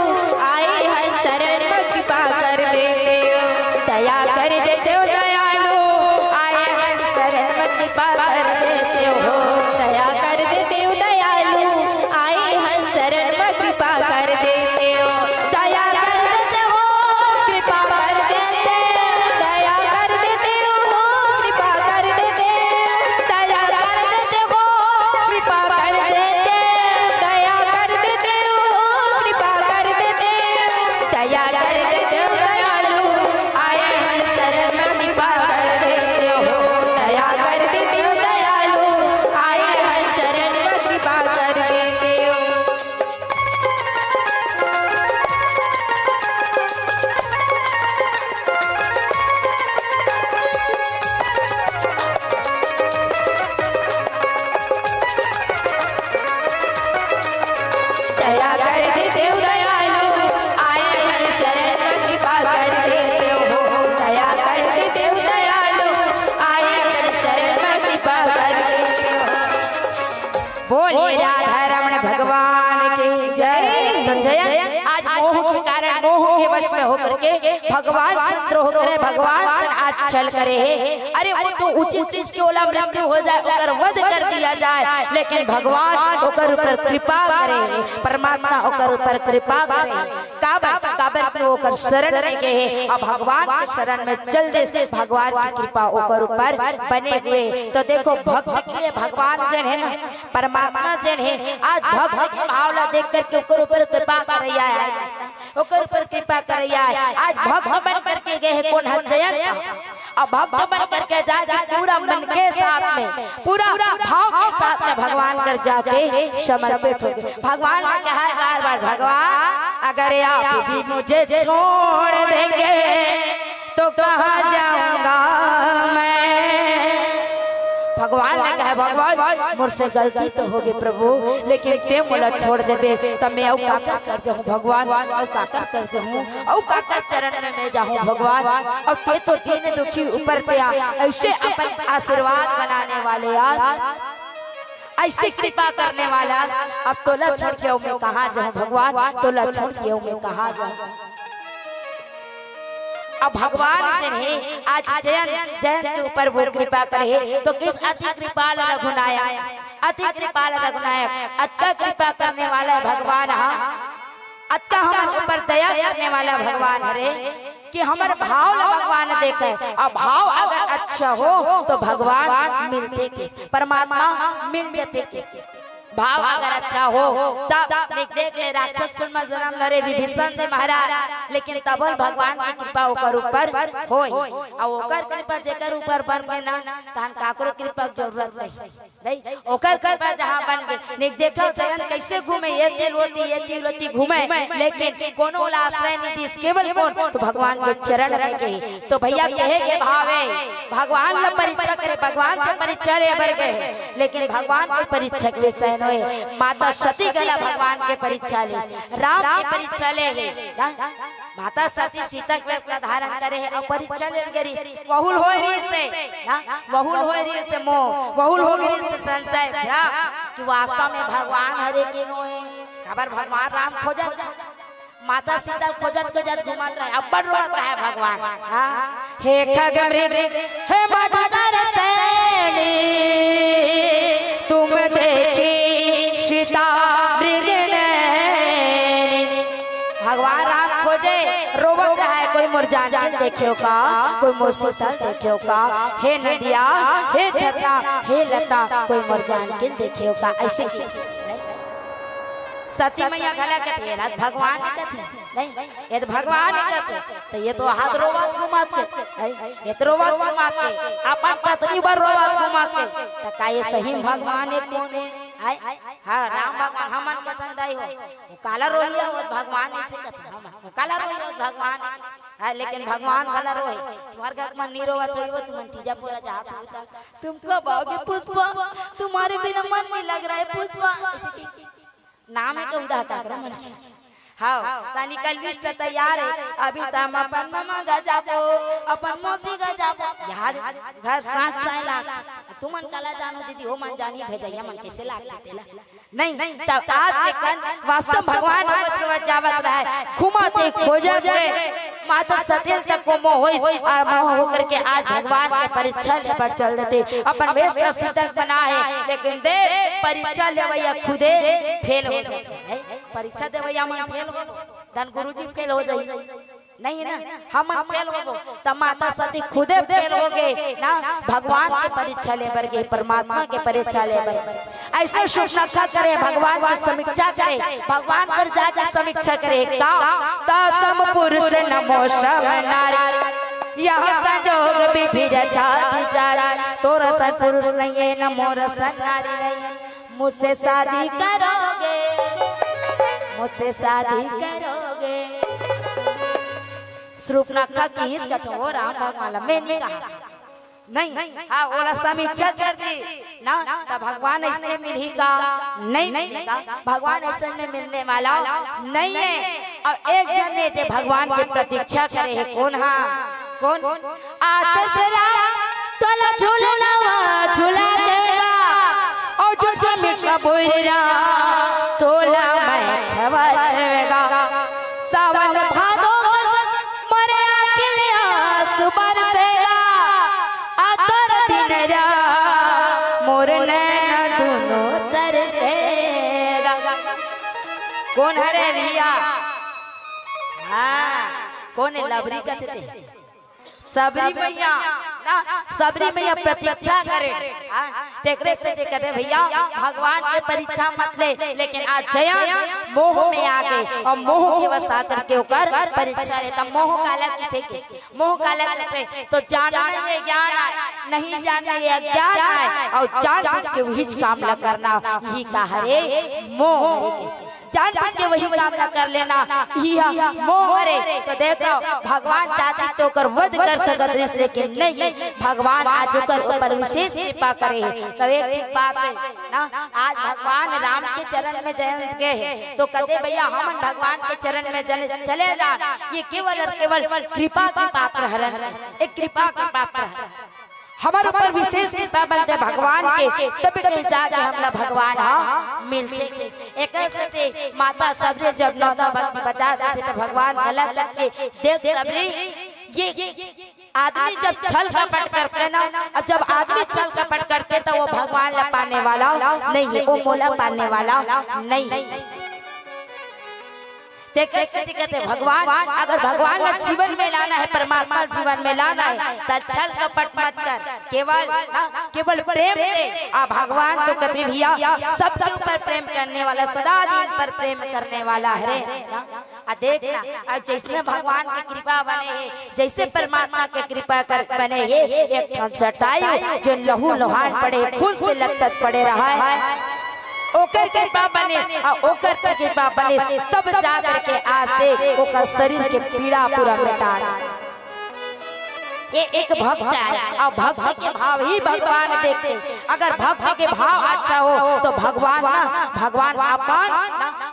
आए हैं शरण में कृपा कर देते हो, दया कर देते हो दयालु, आए हैं शरण में कृपा कर देते हो, दया कर देते हो दयालु, आए हैं शरण में कृपा कर देते हो, दया कर देते हो कृपा कर देते, दया कर देते हो कृपा कर देते, दया कर देते हो कृपा कर देते, दया कर देते हो कृपा कर देते, दया कर देते हो दयालु, आए हैं शरण में कृपा कर देते हो, दया कर देते हो दयालु, आए हैं शरण में कृपा कर देते हो। दया कर देते हो दयालु, आए हैं शरण में कृपा कर देते हो, दया कर देते हो दयालु, आए हैं शरण में कृपा कर देते हो। बोले राधा रमण भगवान की जय। तो जय आज मोह के कारण मोह के वश में होकर के भगवान से द्रोह करे, भगवान से आज छल करे। अरे वो तो उचित चीज के ओला मृत्यु हो जाए, ओकर वध कर दिया जाए, लेकिन भगवान ओकर ऊपर कृपा करे, परमात्मा ओकर ऊपर कृपा करे। काबर के ओकर शरण में गए और भगवान के शरण में चल दे, भगवान की कृपा ओकर ऊपर बने हुए। तो देखो भक्त के लिए भगवान जन है ना, परमात्मा जन है, आज भक्त के भावना देख करके ओकर ऊपर कृपा कर रही है, ओकर ऊपर कृपा कर रही है। आज भक्त बन करके गए हैं कौन है जयंत, अब भक्त बन करके जाके पूरा मन के साथ में पूरा भाव के साथ में भगवान कर जाके समर्पित हो गए। भगवान ने कहा है बार बार, भगवान अगर आप भी मुझे छोड़ देंगे तो कहाँ जाऊंगा मैं। भगवान ने कहा भगवान मुझसे गलती तो होगी प्रभु, लेकिन ते मोला छोड़ देबे तब मैं औ काकर कर जाऊं भगवान, औ काकर कर जाऊं, औ काकर चरण में मैं जाऊं भगवान। और ते तो दीन दुखी ऊपर पे ऐसे अपन आशीर्वाद बनाने वाले ऐसे कृपा करने वाला, अब तोला छोड़ के मैं कहाँ जाऊं भगवान, तोला छोड़ के मैं कहाँ जाऊं। अब भगवान जन है आज जयंत के ऊपर वो कृपा करे, तो किस अति कृपाल रघुनायक, अति कृपाल रघुनायक, अत्ता कृपा करने वाला भगवान, अत्ता हमारे ऊपर दया करने वाला भगवान हरे, कि हमारे भाव भगवान देखे, और भाव अगर अच्छा हो तो भगवान मिलते किस, परमात्मा मिल जाते किस। भाव अगर अच्छा हो तब देख ले राक्षस कुल में जन्म लरे विभीषण से महाराज, लेकिन तब भगवान की कृपा ओकर ऊपर होई, और ओकर कृपा जेकर ऊपर बन गए ना तहन काकरो कृपा की जरूरत नहीं, ओकर कृपा जहां बन गए नहीं देखो जयन कैसे घूमे ये तिलवती घूमे, लेकिन कोनो वाला आश्रय नहीं दी, केवल कौन तो भगवान के चरण में गए। तो भैया कहे के भावे भगवान का परीक्षा करे, भगवान से परीक्षा ले बर गए, लेकिन भगवान के परीक्षा के सहन हुए। माता सती गला भगवान के परीक्षा ले, राम की परीक्षा ले, माता सती सीता के वेश धारण करे है और परीक्षा ले गरी बहुल हो रही से ना, बहुल हो रही से मोह, बहुल हो गई से संशय भरा कि वास्तव में भगवान हरे के नो है। खबर भगवान राम खोजा, माता सीता खोजत घुमत रहे, अब बड़ रोक रहा है भगवान। हाँ हे खग मृग हे मधुकर सैनी, तुम देखी सीता मृग नैनी। भगवान राम खोजे रोवत रहा है, कोई मोर जान देखियो का, कोई मोर सीता देखियो का, हे नदिया हे झरना हे लता, कोई मोर जान के देखियो का। ऐसे सती मैया गला कथे रात भगवान कथे नहीं, ये तो भगवान कथे, तो ये तो हाथ रोवत घुमात के, ये तो रोवत घुमात के अपन पत्नी पर रोवत घुमात के, तो का ये सही भगवान है कौन है? हाँ राम भगवान हमन के संदाई हो, काला रोहिया हो भगवान ऐसे कथे, हम काला रोहिया हो भगवान है, लेकिन भगवान काला रोहे तुम्हारे घर में नी रोवत होई, वो तुम तीजा पूरा जात होता, तुम कब आओगे पुष्पा, तुम्हारे बिना मन नहीं लग रहा है पुष्पा, नाम है का उदा का करो मन। हाँ तानी कल लिस्ट तैयार है, अभी तम अपन मामा गजाबो अपन मौसी गजाबो यार घर 7 लाख तुमन कला जानो दीदी हो मन जानी भेजैया मन कैसे लाख देला नहीं, तब आज से कल वास्तव भगवान भगवत जावत रहा है, घुमाते खोजा गए माता सती तक को मोह होई और मोह होकर के आज भगवान के परीक्षा ले पर चल देते, अपन वेश सीतक बना है, लेकिन दे परीक्षा लेवैया खुदे फेल हो जाते, परीक्षा देवैया मन फेल हो, धन गुरुजी फेल हो जाई नहीं ना, हम फेल हो तब माता सती खुदे फेल हो गए ना, भगवान के परीक्षा ले बर गए, परमात्मा के परीक्षा ले बर। ऐसे शुभनखा करे, भगवान की समीक्षा करे, भगवान पर जाकर समीक्षा करे, का सम पुरुष नमो सब नारी, यह संजोग विधि रचा विचारा, तोरा सतपुरुष नहीं है नमो रस नारी नहीं, मुझसे शादी करोगे, मुझसे शादी करोगे। श्रूपनखा की इसका तो राम भगवान मैंने कहा नहीं, हाँ ओला समीक्षा कर दी ना, तब भगवान ऐसे मिलेगा नहीं मिलेगा, भगवान ऐसे में मिलने वाला नहीं है। और एक जन ने जो भगवान की प्रतीक्षा करे है कौन? हाँ कौन? आतसरा तोला झूलना झूला देगा, और जो जमीन बोलना तोला मैं खबर देगा, सावन भादो मरे अकेले सुबर सेगा, आतर दिन रा मोर नैना दोनों तरसेगा। कौन हरे भैया? हाँ कौन है? लबरी कहते सबरी मैया ना, सबरी मैया प्रतीक्षा करे, तेकरे से कहते भैया भगवान के परीक्षा मत ले, लेकिन आज जया मोह में आ गए और मोह के वसात के ऊपर परीक्षा लेता। मोह काला की थे, मोह काला थे तो जानना ये ज्ञान है, नहीं जानना ये अज्ञान है, और जान बुझ के वही काम न करना, यही कहा रे मोह, जान बुझ के वही काम न कर लेना यही मोह रे। तो देखो भगवान चाहती तो कर वध कर सकत, लेकिन नहीं, भगवान आज कर ऊपर विशेष कृपा करे। तो एक ठीक बात है ना, आज भगवान राम के चरण में जयंत के है, तो कहते भैया हम भगवान के चरण में चले जा, ये केवल और केवल कृपा के पात्र है, एक कृपा के पात्र है, हमारे ऊपर विशेष कृपा बनते भगवान के, तभी कहीं जाके हमला भगवान हाँ मिलते। एक से माता सबसे जब नौता भक्ति बता देते तो भगवान गलत करके देख सबरी, ये आदमी जब छल कपट करते ना, और जब आदमी छल कपट करते तो वो भगवान ला पाने वाला नहीं है, वो मोला पाने वाला नहीं है। कहते भगवान अगर भगवान का जीवन में लाना है, परमात्मा जीवन में लाना है, तो छल कपट मत कर, केवल प्रेम दे। भगवान तो कहते भैया सबके ऊपर प्रेम करने वाला, सदा दिन पर प्रेम करने वाला है रे। देखना जैसे भगवान की कृपा बने है, जैसे परमात्मा की कृपा कर बने ये एक चटाई जो लहू लोहान पड़े, खून से लथपथ पड़े रहा है, ओके ओकर कृपा बने और ओकर कृपा बने तब जा करके आज से ओकर शरीर के पीड़ा पूरा मिटा। ये एक भक्त है और भक्त के भाव ही भगवान देखते। अगर भक्त के भाव अच्छा हो तो भगवान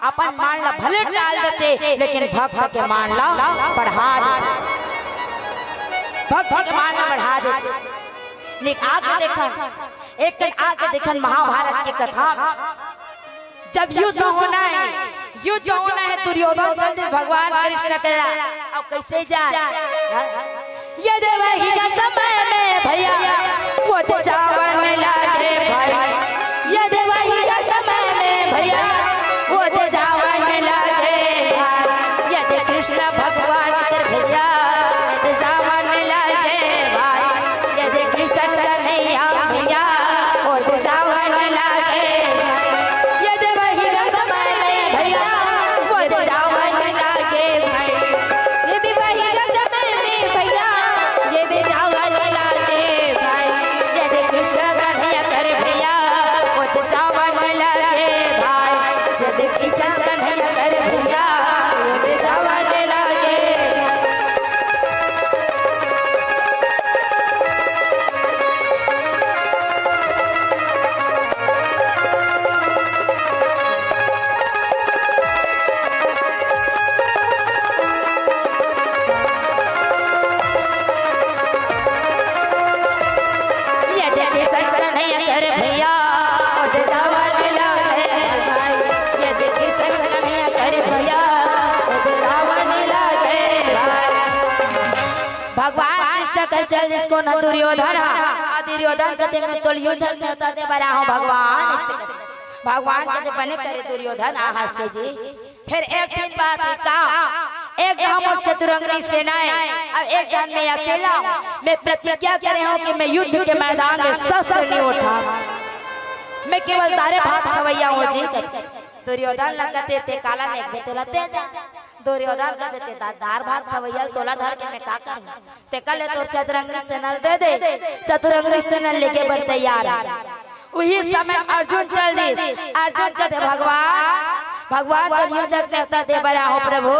अपन मान ला भले डाल देते, लेकिन भक्त के मान ला बढ़ा देते, भक्त के मान ला बढ़ा देते। लेकिन आगे देखा, एक दिन आगे देखन महाभारत की कथा, जब युद्ध होना है, युद्ध होना है, दुर्योधन चंद्र भगवान कृष्ण करा अब कैसे जाए। यदि वही समय में भैया वो तो जावन लागे भाई, यदि वही समय में भैया वो तो जावन लागे भाई, यदि कृष्ण भगवान भैया जावन लागे भाई, यदि कृष्ण कन्हैया भैया वो तो जावन लागे भाई, यदि वही समय में भैया वो तो जावन लागे भाई, यदि वही समय में भैया ये भी जावन लागे भाई, यदि कृष्ण कन्हैया कर भैया वो तो जावन लागे भाई, यदि कृष्ण कन्हैया कर भैया वो तो जावन लागे। यदि कृष्ण कन्हैया कर भैया वो तो जावन लागे भाई, यदि कृष्ण कन्हैया कर भैया वो तो जावन लागे भाई। भगवान कृष्ण कर चल जिसको न दुर्योधन दुर्योधन कहते मैं तो युद्ध में होता दे बड़ा हूँ भगवान इससे भगवान कहते बने करे दुर्योधन हंसते जी। फिर एक दिन बात कहा, एक धाम और चतुरंगनी सेनाएं, अब एक धाम में अकेला मैं प्रतिज्ञा करे हूँ कि मैं युद्ध के मैदान में शस्त्र नहीं उठा, मैं केवल तारे भात खवैया हूँ जी। दुर्योधन लगते थे काला नेक में तोला तेज, दुर्योधन कहते थे दार भात खवैया तोला धर के मैं का करूं, ते कल तो चतुरंगनी सेना दे दे, चतुरंगनी सेना लेके बढ़ तैयार। वही समय अर्जुन चल दी, अर्जुन कहते भगवान का युद्ध करता दे बड़ा हो प्रभु,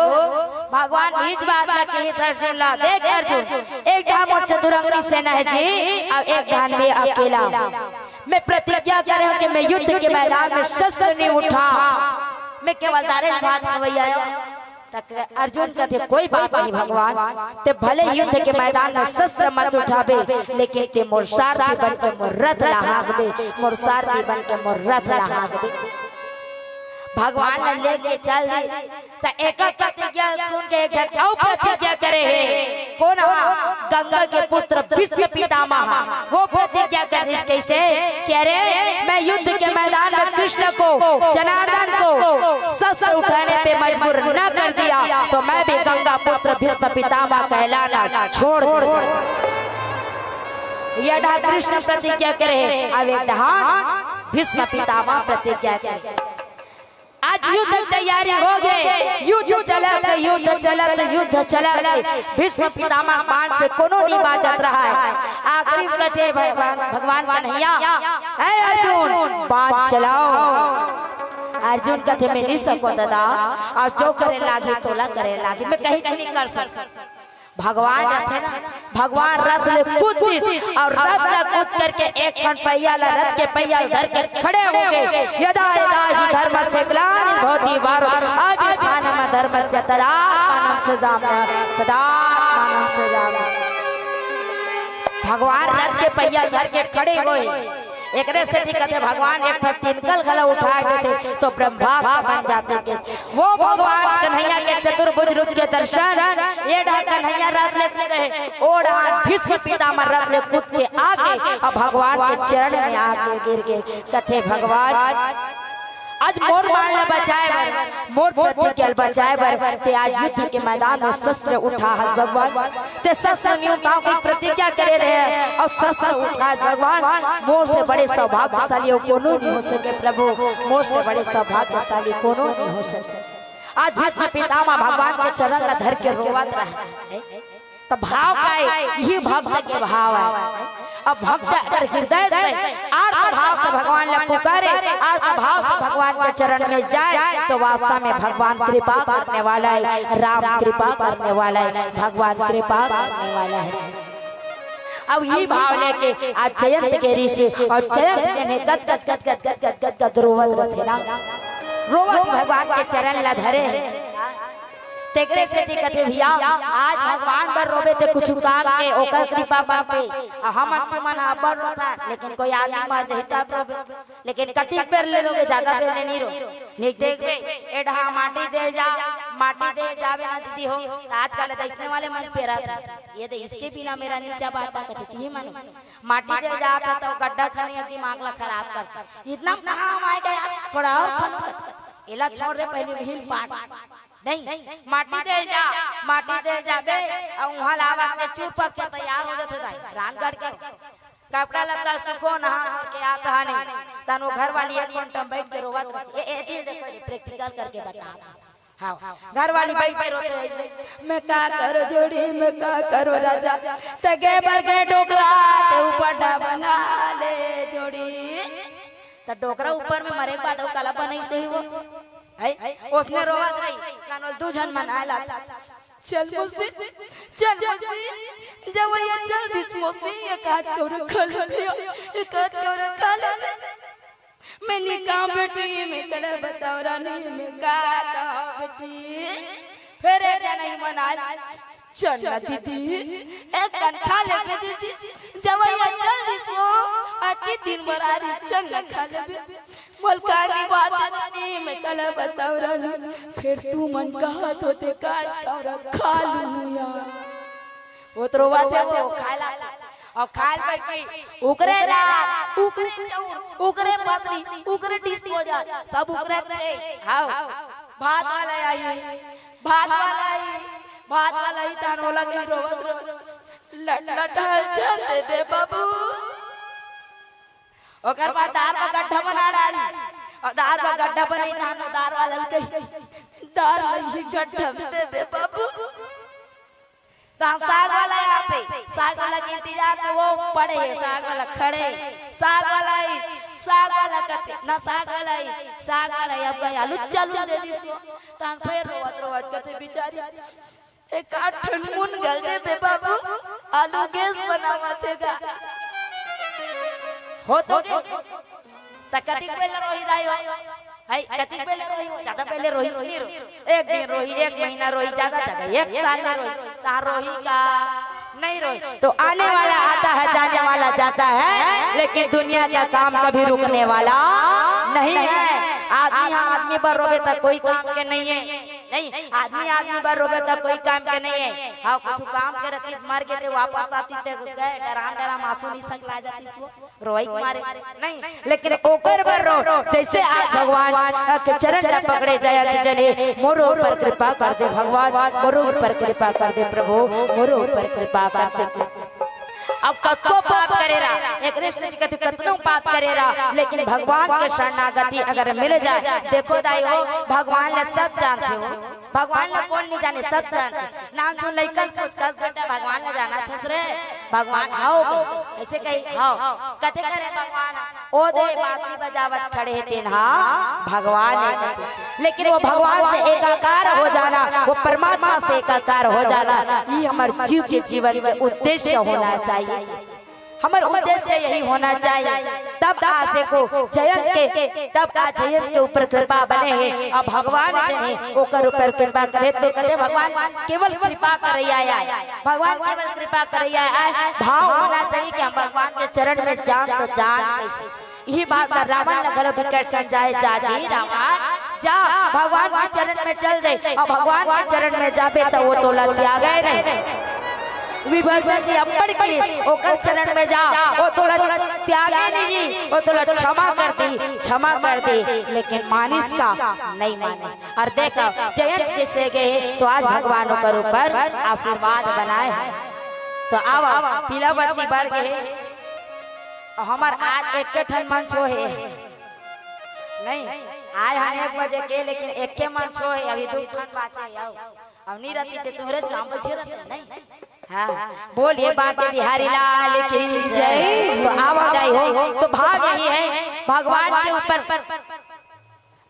भगवान बीच बात में कही अर्जुन ला देख अर्जुन एक ढान और चतुरंगनी सेना है जी और एक ढान में अकेला, मैं प्रतिज्ञा कर रहा हूँ कि मैं युद्ध के मैदान में शस्त्र नहीं उठा, मैं केवल दारे भात खवैया। अर्जुन कहते कोई बात नहीं भगवान, ते भले युद्ध के मैदान में शस्त्र मत उठाबे, लेकिन ते मोर सारथी बन के मोर रथ लहाकबे, मोर सारथी बन के मोर रथ लहाकबे। भगवान ने लेके चल दी तो एक प्रतिज्ञा सुन के एक जन और प्रतिज्ञा करे है, कौन है गंगा के पुत्र भीष्म पितामह, वो प्रतिज्ञा कर दी कैसे कह रहे मैं युद्ध के मैदान में कृष्ण को जनार्दन को शस्त्र उठाने पे मजबूर न कर दिया तो मैं भी गंगा पुत्र भीष्म पितामह कहलाना छोड़ दूंगा। यह कृष्ण प्रतिज्ञा करे, अब एक भीष्म पितामह प्रतिज्ञा करे। आज युद्ध तैयारी हो गए, युद्ध चला भीष्म पितामह बाण से कोनो नहीं बाजत रहा है। आखिरी कहते भगवान कन्हैया ऐ अर्जुन बाण चलाओ। अर्जुन कहते मैं नहीं सकता दादा, और जो करे लागे तोला करे लागे, मैं कहीं नहीं कर सकता। भगवान थे ना, भगवान रथ ले कूद और रथ ले कूद करके एक खंड पहिया ला रथ के पहिया धर के खड़े हो गए। यदा यदा ही धर्म से ग्लानि भवति भारत अभ्युत्थानं धर्मस्य तदात्मानं सृजाम्यहम् तदात्मानं सृजाम्यहम्। भगवान रथ के पहिया धर के खड़े हुए, एक से कहते भगवान एक तिनकल गला उठा देते तो ब्रह्मा बन जाते के। वो भगवान कन्हैया के चतुर्भुज रूप के दर्शन ये डा कन्हैया रथ लेते गए, ओ डा भीष्म पितामह रथ ले कूद के आगे और भगवान के चरण में आके गिर गए। कथे भगवान आज मोर मारने बचाए बर, मोर प्रतिज्ञा बचाए बर ते आज युद्ध के मैदान में शस्त्र उठा है भगवान, ते शस्त्र नहीं उठा कोई प्रतिज्ञा करे रहे और शस्त्र उठा भगवान। मोर से बड़े सौभाग्यशाली कोनो नहीं हो सके प्रभु, मोर से बड़े सौभाग्यशाली कोनो नहीं हो सके। आज भीष्म पितामह भगवान के चरण में धर के रोवत रहे, तो भाव का ये भक्त के भाव है। अब भक्त अगर हृदय से आर्त भाव से भगवान ने पुकारे, आर्त भाव से भगवान के चरण में जाए तो वास्तव में भगवान कृपा करने वाला है, राम कृपा करने वाला है, भगवान कृपा करने वाला है। अब यही भाव लेके आज जयंत के ऋषि और जयंत ने गद गद गद गद गद गद गद गद रोवत रहे ना, रोवत भगवान के चरण ला धरे तेकरे से जी कहते भैया आज भगवान पर रोबे थे कुछ काम के ओकर कृपा बापे हम मन अबर रोता, लेकिन कोई आदमी मार जहिता रोबे, लेकिन कति पेर ले रोबे, ज्यादा पेर ले नहीं रो निक देखबे एडहा माटी दे जा, माटी दे जावे ना दीदी हो आजकल दसने वाले मन पेरा था ये दे इसके बिना मेरा नीचा बात कहती थी मन माटी दे जाता तो गड्ढा खने दिमाग ला खराब कर इतना काम आएगा थोड़ा और इला छोड़ रे पहले भील पाट नहीं माटी दे जा, माटी दे जाबे और वहां लावा के चुपक के तैयार हो जाते दाई रानगढ़ के कपड़ा लत्ता सुखो नहा के आता नहीं तन वो घर वाली एक घंटा बैठ के रोवत ए दिल देखो प्रैक्टिकल करके बता हाँ घर वाली बैठ के रोते ऐसे मैं का करो जोड़ी मैं का करो राजा तगे बरगे डोकरा ते ऊपर डा बना ले जोड़ी त डोकरा ऊपर में मरे के बाद काला बनई सही हो उसने रोवत रही कानोल दू जन मन आला चल मुसी जब ये चल दिस मुसी एक हाथ को रखल लियो एक हाथ को रखल मैं निकाम बेटी में कलर बताओ रानी में का बेटी फिर नहीं मना चल दीदी एक कंठा ले दीदी जब ये चल दिस वो आती दिन बरारी चल खा ले मलका की बात नहीं मैं कल बताओ रानी फिर तू मन कहा तो ते का खा लूं यार वो तो रोवाते वो खाला और खाल बैठी उकरे दाल उकरे चाउर उकरे पतरी उकरे डिस्पोजल सब उकरे छे हां भात वाला आई भात वाला आई भात वाला ही तानो लगे रोवत लटल चल दे बाबू ओकर बाद दार का गड्ढा बना डाली और दार का गड्ढा बने नानो दार वाला कही दार लई गड्ढा दे बे बाबू ता साग वाला आते साग वाला के इंतजार में वो पड़े साग वाला खड़े साग वाला करते ना साग वाला अब गया आलू चालू दे दिसो ता फिर रोवत करते बेचारी एक आठ मुन गल दे बे बाबू आलू गैस बनावतेगा हो तो तकती पहले रोही दाई है कति पहले रोही ज्यादा पहले रोही नहीं रो एक दिन रोही एक महीना रोही ज्यादा एक साल में रोही ता रोही का नहीं रोही तो आने वाला आता है जाने वाला जाता है, लेकिन दुनिया का काम कभी रुकने वाला नहीं है। आदमी पर रोबे तक कोई काम के नहीं है, नहीं आदमी पर रोबे तक कोई काम के नहीं है। हाँ कुछ काम के रतीस मार के वापस आती थे गए डराम आंसू नहीं सकला जाती सो रोई मारे नहीं, लेकिन ओकर पर रो जैसे आज भगवान के चरण में पकड़े जाए चले मोरो पर कृपा कर दे भगवान, मोरो पर कृपा कर दे प्रभु, मोरो पर कृपा कर दे। अब कतो पाप करेला एक कतनो पाप करेला, लेकिन भगवान के शरणागति अगर मिल जाए, देखो दाई हो भगवान ने सब जानते हो, भगवान ने कौन नहीं जाने सब जानते। नाम सुन लइकन कुछ कस बेटा भगवान ने जाना था रे भगवान आओ ऐसे कही आओ कथे करे भगवान ओ दे बांसुरी बजावत खड़े तेन्हा भगवान ने, लेकिन वो भगवान से एकाकार हो जाना, वो परमात्मा से एकाकार हो जाना, ये हमारे जीव के जीवन में उद्देश्य होना चाहिए। हमारा उद्देश्य यही होना चाहिए। तब आसे को जयंत के तब आ जयंत के ऊपर कृपा बने हैं और भगवान जने ओकर ऊपर कृपा करे तो कदे भगवान केवल कृपा कर रही है, भगवान केवल कृपा कर रही है। भाव होना चाहिए कि हम भगवान के चरण में जान तो जान कैसे, यही बात का रावण लगल विकट संजाए जाजी रावण जा भगवान के चरण में चल रहे और भगवान के चरण में जाबे तो वो तो लग गए नहीं विभूषण जी अम्बड़ के ओकर चरण में जा वो तो त्यागे नहीं, वो तो क्षमा कर दी, लेकिन मानिस का नहीं मानिस। और देखो जयंत जैसे गए तो आज भगवान के ऊपर आशीर्वाद बनाए तो आवा पीलावती भर गए हमार आज एक ठन मंच हो है नहीं आए हम 1 बजे के, लेकिन एक के मंच हो है अभी 2 ठन बाचे अब नहीं रहती थे तुम्हारे काम बचे रहते नहीं हाँ, बोलिए बाके बिहारी लाल की जय। तो आवाजाई हो तो भाग यही है भगवान के ऊपर।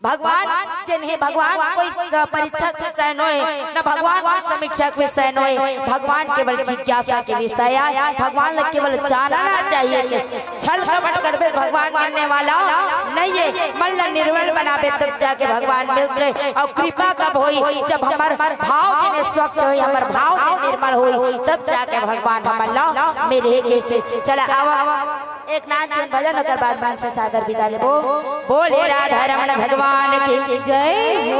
भगवान जिन्हें भगवान कोई परीक्षक विषय नोए न भगवान समीक्षक विषय नोए, भगवान केवल जिज्ञासा के विषय है। भगवान केवल जानना चाहिए कि छल कपट करबे भगवान मिलने वाला नहीं है। मन निर्मल बनाबे तब जाके भगवान मिलते। और कृपा कब होई जब हमार भाव जिन्हें स्वच्छ होई, हमार भाव जिन्हें निर्मल होई, तब जाके भगवान हमारा मेरे कैसे चला आवा। एक नाच भजन कर बाद बान से सादर विदा लेबो। बोले राधा रमण भगवान की जय।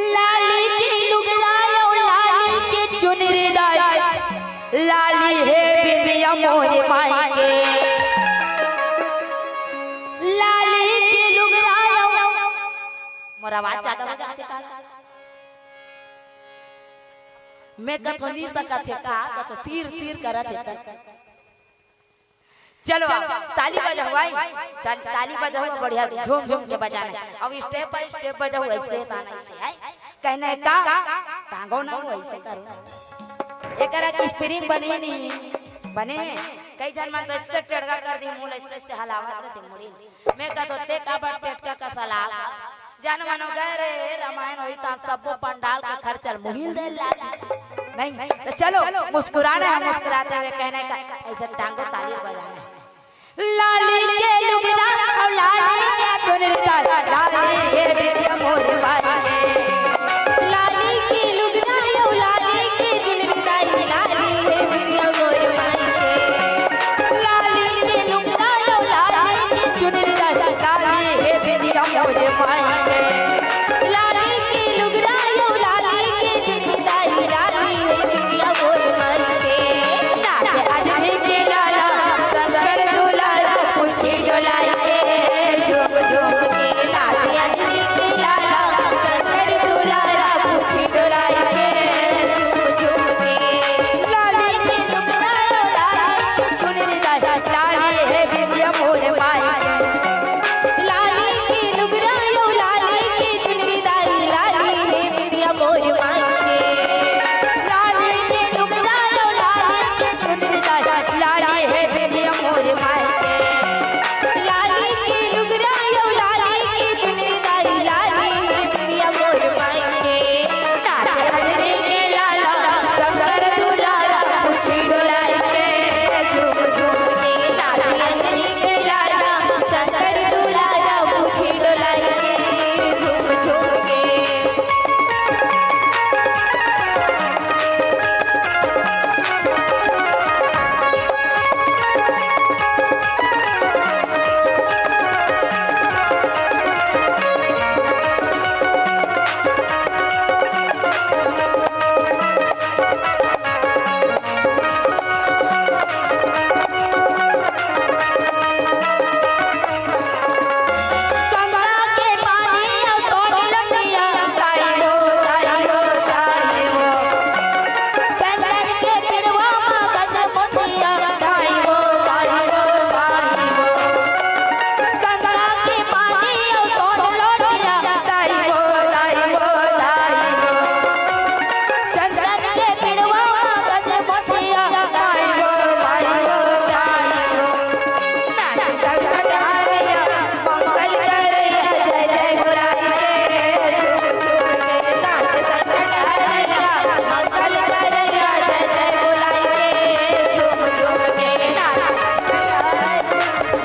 लाली की लुगरायो लाली की चुनरी दाई, लाली है बिंदिया मोरे माई के। लाली की लुगरायो मोर आवाज ज्यादा हो जाते का मैं कथो नहीं सकत है का कथो सिर करत है। चलो ताली बजाओ भाई, ताली बजाओ बढ़िया झूम झूम के बजाना। अब स्टेप बाय स्टेप बजाओ, ऐसे ताना है कहने का टांगो ना हो ऐसे करो। एकरा की स्प्रिंग बने नहीं बने कई जन मन तो इससे टेढ़ा कर दी मूल ऐसे हलावत रहते मुड़ी। मैं का तो ते का बट टेटका का सलाह जान मानो गए रे रामायण होई ता सब पंडाल के खर्चर मुहिल दे नहीं। तो चलो मुस्कुराना है, मुस्कुराते हुए कहने का ऐसे टांगो ताली बजाना। लाली के लुगरा और लाली के चुनरी, लाली ये बिटिया मोरे माई। लाली के लुगरा और लाली के चुनरी, लाली ये बिटिया मोरे माई। लाली के लुगरा और लाली के चुनरी, लाली ये बिटिया मोरे माई। लाली के लुगरा और लाली के चुनरी, लाली ये बिटिया मोरे माई। नाचे अजनी के लाला शंकर दुलारा पूछी डोलाई के झूम झूम के। नाचे अजनी के लाला शंकर दुलारा पूछी डोलाई के झूम झूम के। लाली के लुगरा लाली चुनरी, लाली है बिटिया मोरे माई। लाली के लुगरा लाली के चुनरी, लाली है बिटिया मोरे माई। लाली के लुगरा लाली के चुनरी, लाली है बिटिया मोरे माई। लाली के लुगरा लाली के चुनरी, लाली है बिटिया मोरे माई। नाचे हजरी के लाला शंकर दुलारा पूछी डोलाई के झूम झूम के। नाचे हजरी के लाला शंकर दुलारा पूछी डोलाई के झूम झूम के। गंगा के पानी सोन लटिया, ताई हो ताई हो ताई हो। चंदन के पिड़वा गज मोतिया, ताई हो ताई हो ताई हो। गंगा के पानी सोन लटिया, ताई हो ताई हो ताई हो। चंदन के पिड़वा गज मोतिया, ताई हो ताई हो ताई हो। नाच संकट हारिया मंगल करैया, जय जय बुराई के झूम झूम के। नाच संकट हारिया मंगल करैया, जय जय बुराई के झूम झूम के। नाच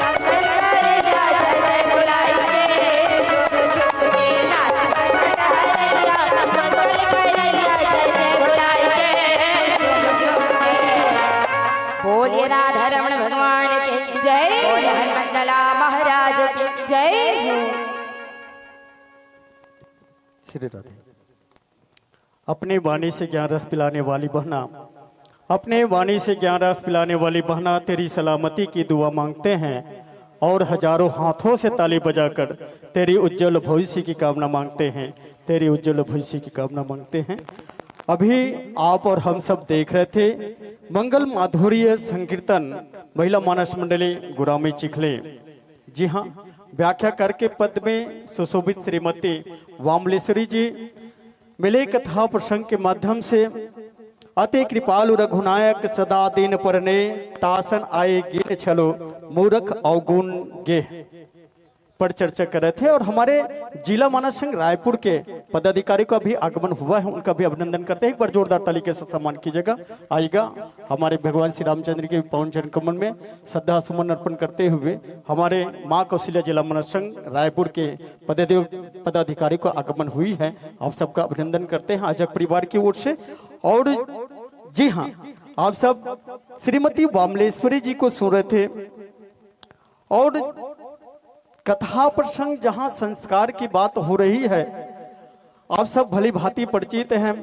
मंगल करैया, जय जय बुराई के झूम झूम के। नाच संकट हारिया मंगल करैया, जय जय बुराई के झूम झूम के। बोलिए राधा रमण भगवान के जय। बोले हनुमंतला महाराज की जय। श्री राधे। अपनी वाणी से ज्ञान रस पिलाने वाली बहना, अपने वाणी से ज्ञान रस पिलाने वाली बहना, तेरी सलामती की दुआ मांगते हैं और हजारों हाथों से ताली बजाकर तेरी उज्जवल भविष्य की कामना मांगते हैं, तेरी उज्जवल भविष्य की कामना मांगते हैं। अभी आप और हम सब देख रहे थे मंगल माधुर्य संकीर्तन महिला मानस मंडली गुरामी चिखले। जी हाँ, व्याख्या करके पद में सुशोभित श्रीमती वामलेश्वरी जी मिले कथा प्रसंग के माध्यम से अति कृपालु रघुनायक सदा दीन परने, तासन आए गिन छलो मूर्ख अवगुण गे पर चर्चा कर रहे थे। और हमारे जिला मानस संघ रायपुर के पदाधिकारी का भी आगमन हुआ है, उनका भी अभिनंदन करते हैं। एक बार जोरदार ताली से सम्मान कीजिएगा। आइएगा हमारे भगवान श्री रामचंद्र के पावन चरण कमल में श्रद्धा सुमन अर्पण करते हुए हमारे माँ कौशल्या जिला मानस संघ रायपुर के पदाधिकारी का आगमन हुई है। आप सबका अभिनंदन करते हैं आजक परिवार की ओर से। और जी हाँ, आप सब श्रीमती वामलेश्वरी जी को सुन रहे थे और कथा प्रसंग जहां संस्कार की बात हो रही है, आप सब भली भांति परिचित हैं।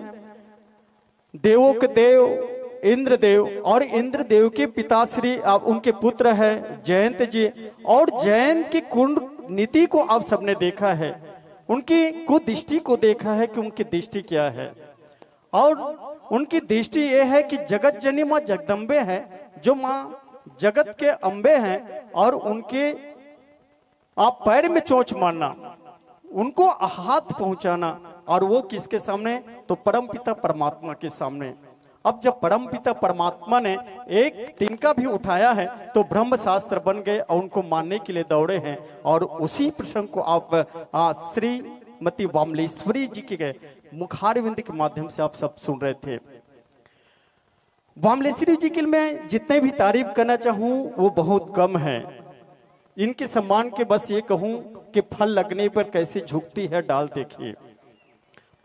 देवों के देव इंद्रदेव और इंद्रदेव के पिता श्री उनके पुत्र है जयंत जी। और जयंत की कुंड नीति को आप सबने देखा है, उनकी कुदृष्टि को देखा है कि उनकी दृष्टि क्या है। और उनकी दृष्टि ये है कि जगत जनी माँ जगदम्बे है, जो माँ जगत के अम्बे हैं, और उनके आप पैर में चोंच मारना, उनको हाथ पहुंचाना, और वो किसके सामने? तो परम पिता परमात्मा के सामने। अब जब परम पिता परमात्मा ने एक तिनका भी उठाया है तो ब्रह्म शास्त्र बन गए और उनको मानने के लिए दौड़े हैं। और उसी प्रसंग को आप श्रीमती वामलेश्वरी जी के मुखारविंद के माध्यम से आप सब सुन रहे थे। वामलेश्वरी जी की मैं जितने भी तारीफ करना चाहूं वो बहुत कम है। इनके सम्मान के बस ये कहूं कि फल लगने पर कैसे झुकती है डाल देखिए,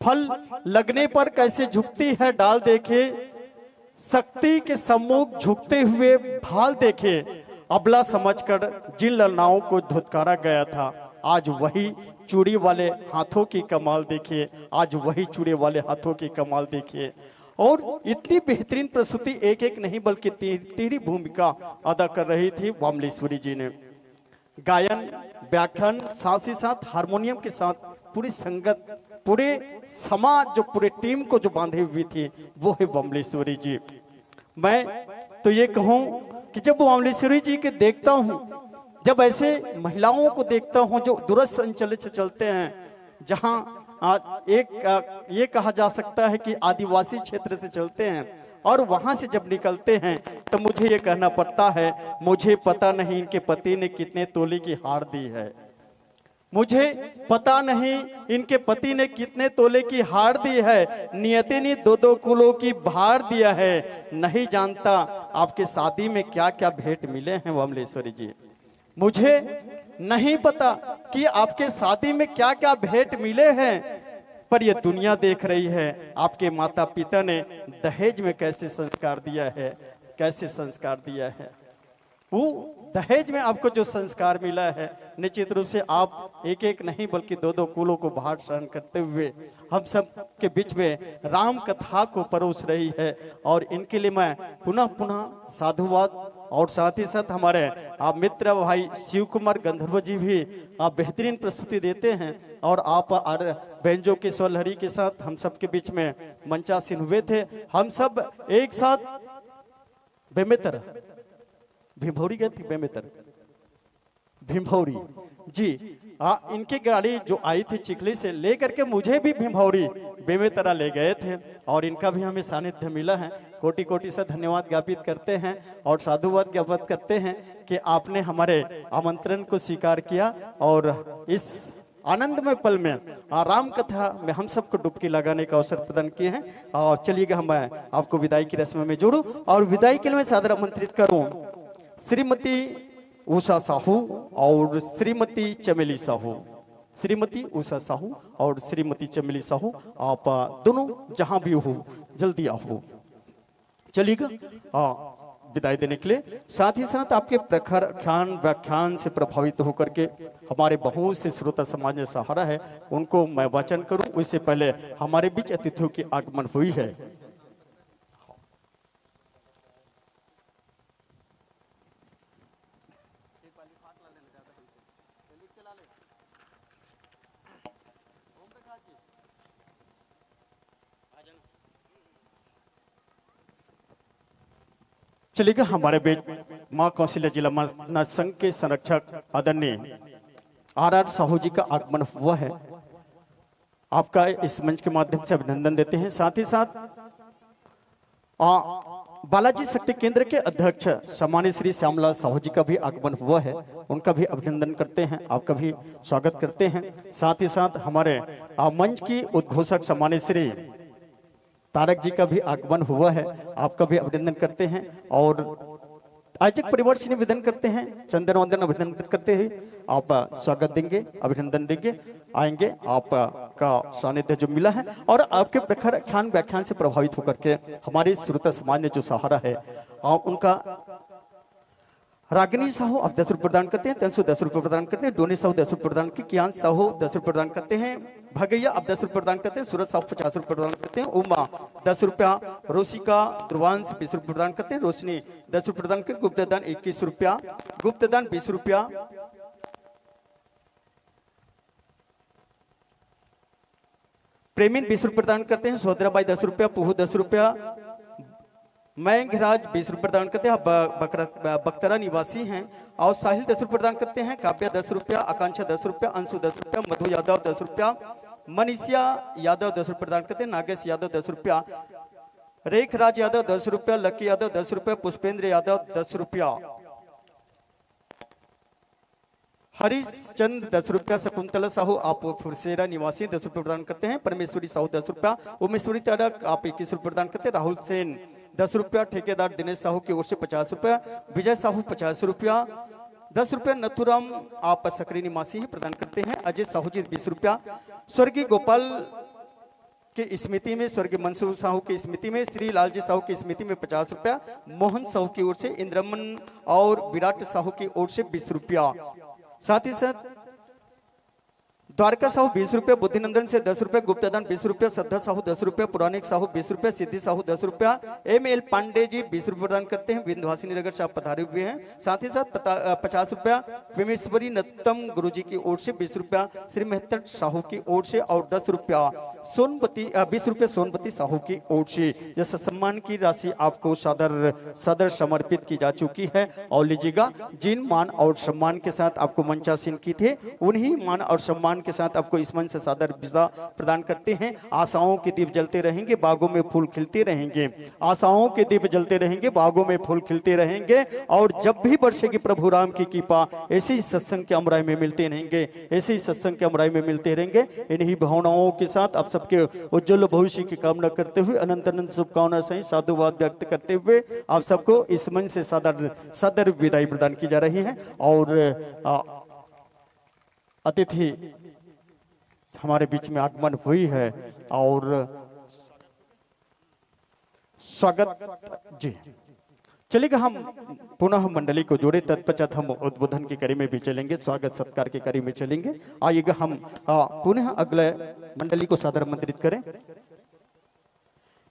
फल लगने पर कैसे झुकती है डाल देखे, शक्ति के सम्मुख झुकते हुए भाल देखे, अबला समझकर जिन ललनाओं को धुतकारा गया था, आज वही चूड़ी वाले हाथों की कमाल देखिए, आज वही चूड़ी वाले हाथों की कमाल देखिए। और इतनी बेहतरीन प्रस्तुति एक एक नहीं बल्कि तेरी भूमिका अदा कर रही थी वामलेश्वरी जी ने। गायन, व्याख्यान, साथ ही साथ हारमोनियम के साथ पूरी संगत, पूरे समाज, जो पूरे टीम को जो बांधे हुई थी वो है वामलेश्वरी जी। मैं तो ये कहूं कि जब वामलेश्वरी जी के देखता हूं, जब ऐसे महिलाओं को देखता हूं जो दूरस्थ अंचल से चलते हैं, जहां ये कहा जा सकता है कि आदिवासी क्षेत्र से चलते हैं, और वहां से जब निकलते हैं तो मुझे ये कहना पड़ता है, मुझे पता नहीं इनके पति ने कितने तोले की हार दी है, मुझे पता नहीं इनके पति ने कितने तोले की हार दी है, नियति ने 2-2 किलो की भार दिया है, नहीं जानता आपके शादी में क्या क्या भेंट मिले हैं वामलेश्वरी जी। मुझे नहीं पता कि आपके शादी में क्या क्या भेंट मिले हैं, पर ये दुनिया देख रही है आपके माता पिता ने दहेज में कैसे संस्कार दिया है, कैसे संस्कार दिया है। वो दहेज में आपको जो संस्कार मिला है, निश्चित रूप से आप एक एक नहीं बल्कि 2-2 किलो को भार सहन करते हुए हम सब के बीच में राम कथा को परोस रही है। और इनके लिए मैं पुनः पुनः साधुवाद। और साथ ही साथ हमारे आप मित्र भाई शिव कुमार गंधर्व जी भी आप बेहतरीन प्रस्तुति देते हैं, और आप बेंजो के स्वलहरी के साथ हम सब के बीच में मंचासीन हुए थे। हम सब एक साथ बेमेतर भीमभौरी गए थे, बेमेतर भीमभौरी जी, इनकी गाड़ी जो आई थी चिखली से लेकर के मुझे भी भीमभौरी बेमेतरा ले गए थे, और इनका भी हमें सानिध्य मिला है। कोटि कोटि से धन्यवाद ज्ञापित करते हैं और साधुवाद ज्ञापित करते हैं कि आपने हमारे आमंत्रण को स्वीकार किया, और इस आनंदमय पल में राम कथा में हम सबको डुबकी लगाने का अवसर प्रदान किए हैं। और चलिएगा, मैं आपको विदाई की रस्म में जोड़ूं और विदाई के लिए मैं सादर आमंत्रित करूं श्रीमती उषा साहू और श्रीमती चमेली साहू। श्रीमती उषा साहू और श्रीमती चमेली साहू, आप दोनों जहां भी हो जल्दी आओ। चलिएगा विदाई देने के लिए। साथ ही साथ आपके प्रखर ख्यान व्याख्यान से प्रभावित होकर के हमारे बहुत से श्रोता समाज में सहारा है, उनको मैं वचन करूं उससे पहले हमारे बीच अतिथियों की आगमन हुई है। चलिएगा, हमारे बीच माँ कौशल्या जिला मानस संघ के संरक्षक आदरणीय RR साहू जी का आगमन हुआ है। आपका इस मंच के माध्यम से अभिनंदन देते हैं। साथ ही साथ बालाजी शक्ति केंद्र के अध्यक्ष सम्मानित श्री श्यामलाल साहू जी का भी आगमन हुआ है, उनका भी अभिनंदन करते हैं, आपका भी स्वागत करते हैं। साथ ही साथ हमारे मंच की उद्घोषक सम्मानित श्री तारक जी का भी आगमन हुआ है, आपका भी अभिनंदन करते हैं। और आयोजक परिवार से निवेदन करते हैं, चंदन वंदन अभिनंदन करते हुए आप स्वागत देंगे, अभिनंदन देंगे, आएंगे। आपका सानिध्य जो मिला है और आपके प्रखर व्याख्यान से प्रभावित होकर के हमारे श्रोता समाज ने जो सहारा है, उनका रागिनी साहू आप 10 रुपये प्रदान करते हैं, तेंसु 10 रुपये प्रदान करते हैं, डोनी साहू 10 रुपये प्रदान करते हैं, कियान साहू 10 रुपये प्रदान करते हैं, भगैया आप 10 रुपये प्रदान करते हैं, सूरज साहू 50 रुपये प्रदान करते हैं, उमा 10 रुपया, रोशिका ध्रुवांश 20 रुपये प्रदान करते हैं, रोशनी 10 रुपये प्रदान करते, गुप्तदान 21 रुपया, गुप्तदान 20 रुपया, प्रेमीन 20 रुपये प्रदान करते हैं, सोदराबाई 10 रुपया, पुहू 10 रुपया, मयंकराज 20 रुपये प्रदान करते हैं, बख्तरा निवासी हैं, और साहिल 10 रुपये प्रदान करते हैं, काव्या 10 रुपया, आकांक्षा 10 रुपया, अंशु 10 रुपया, मधु यादव 10 रुपया, मनीषा यादव 10 रुपये प्रदान करते हैं, नागेश यादव 10 रुपया, रेखराज यादव 10 रुपया, लकी यादव 10 रुपया, पुष्पेंद्र यादव 10 रुपया, हरीश चंद 10 रुपया, शकुंतला साहू आप फुरसेरा निवासी 10 रुपये प्रदान करते हैं, परमेश्वरी साहू 10 रुपया, उमेश्वरी तारक आप 21 रुपये प्रदान करते हैं, राहुल सेन 10 रुपया, ठेकेदार दिनेश साहू की ओर से 50 रुपया, विजय साहू 50 रुपया, 10 रुपया, नथुराम आप सकरी निवासी ही प्रदान करते हैं, अजय साहू जी 20 रुपया, स्वर्गीय गोपाल की स्मृति में, स्वर्गीय मंसूर साहू की स्मृति में, श्री लालजी साहू की स्मृति में 50 रुपया, मोहन साहू की ओर से, इंद्रमन और विराट साहू की ओर से 20 रुपया, साथ ही साथ द्वारका साहू 20 रुपया, बुद्धिनंदन से 10 रुपया, गुप्तदान 20 रुपया, श्रद्धा साहू 10 रुपया, पुराणिक साहू 20 रुपया, सिद्धि साहू 10 रुपया, ML पांडे जी 20 रुपये प्रदान करते हैं, विंध्यवासिनी नगर से आप पधारे हुए हैं, साथ ही साथ 50 रुपया, विमेश्वरी नत्तम गुरु जी की ओर से 20 रुपया, श्री मेहतर साहू की ओर से, और 10 रुपया सोनपति 20 रुपया सोनपति साहू की ओर से। यह सम्मान की राशि आपको सदर समर्पित की जा चुकी है, और लीजिएगा जिन मान और सम्मान के साथ आपको मंचासीन की थे, उन्हीं मान और सम्मान के साथ आपको इस मंच से सादर विदा प्रदान करते हैं। आशाओं के दीप जलते रहेंगे, बागों में फूल खिलते रहेंगे, आशाओं के दीप जलते रहेंगे, बागों में फूल खिलते रहेंगे, और जब भी बरसेगी प्रभु राम की कृपा, ऐसे ही सत्संग के अमराई में मिलते रहेंगे, ऐसे ही सत्संग के अमराई में मिलते रहेंगे। इन्हीं भावनाओं के साथ आप सबके उज्जवल भविष्य की कामना करते हुए, अनंत अनंत शुभकामना सहित साधुवाद व्यक्त करते हुए आप सबको इस मंच से सादर विदाई प्रदान की जा रही है। और अतिथि हमारे बीच में आगमन हुई है, और स्वागत जी। चलिएगा हम पुनः मंडली को जोड़े, तत्पश्चात हम उद्बोधन की कड़ी में भी चलेंगे, स्वागत सत्कार की कड़ी में चलेंगे। आइएगा हम पुनः अगले मंडली को सादर आमंत्रित करें।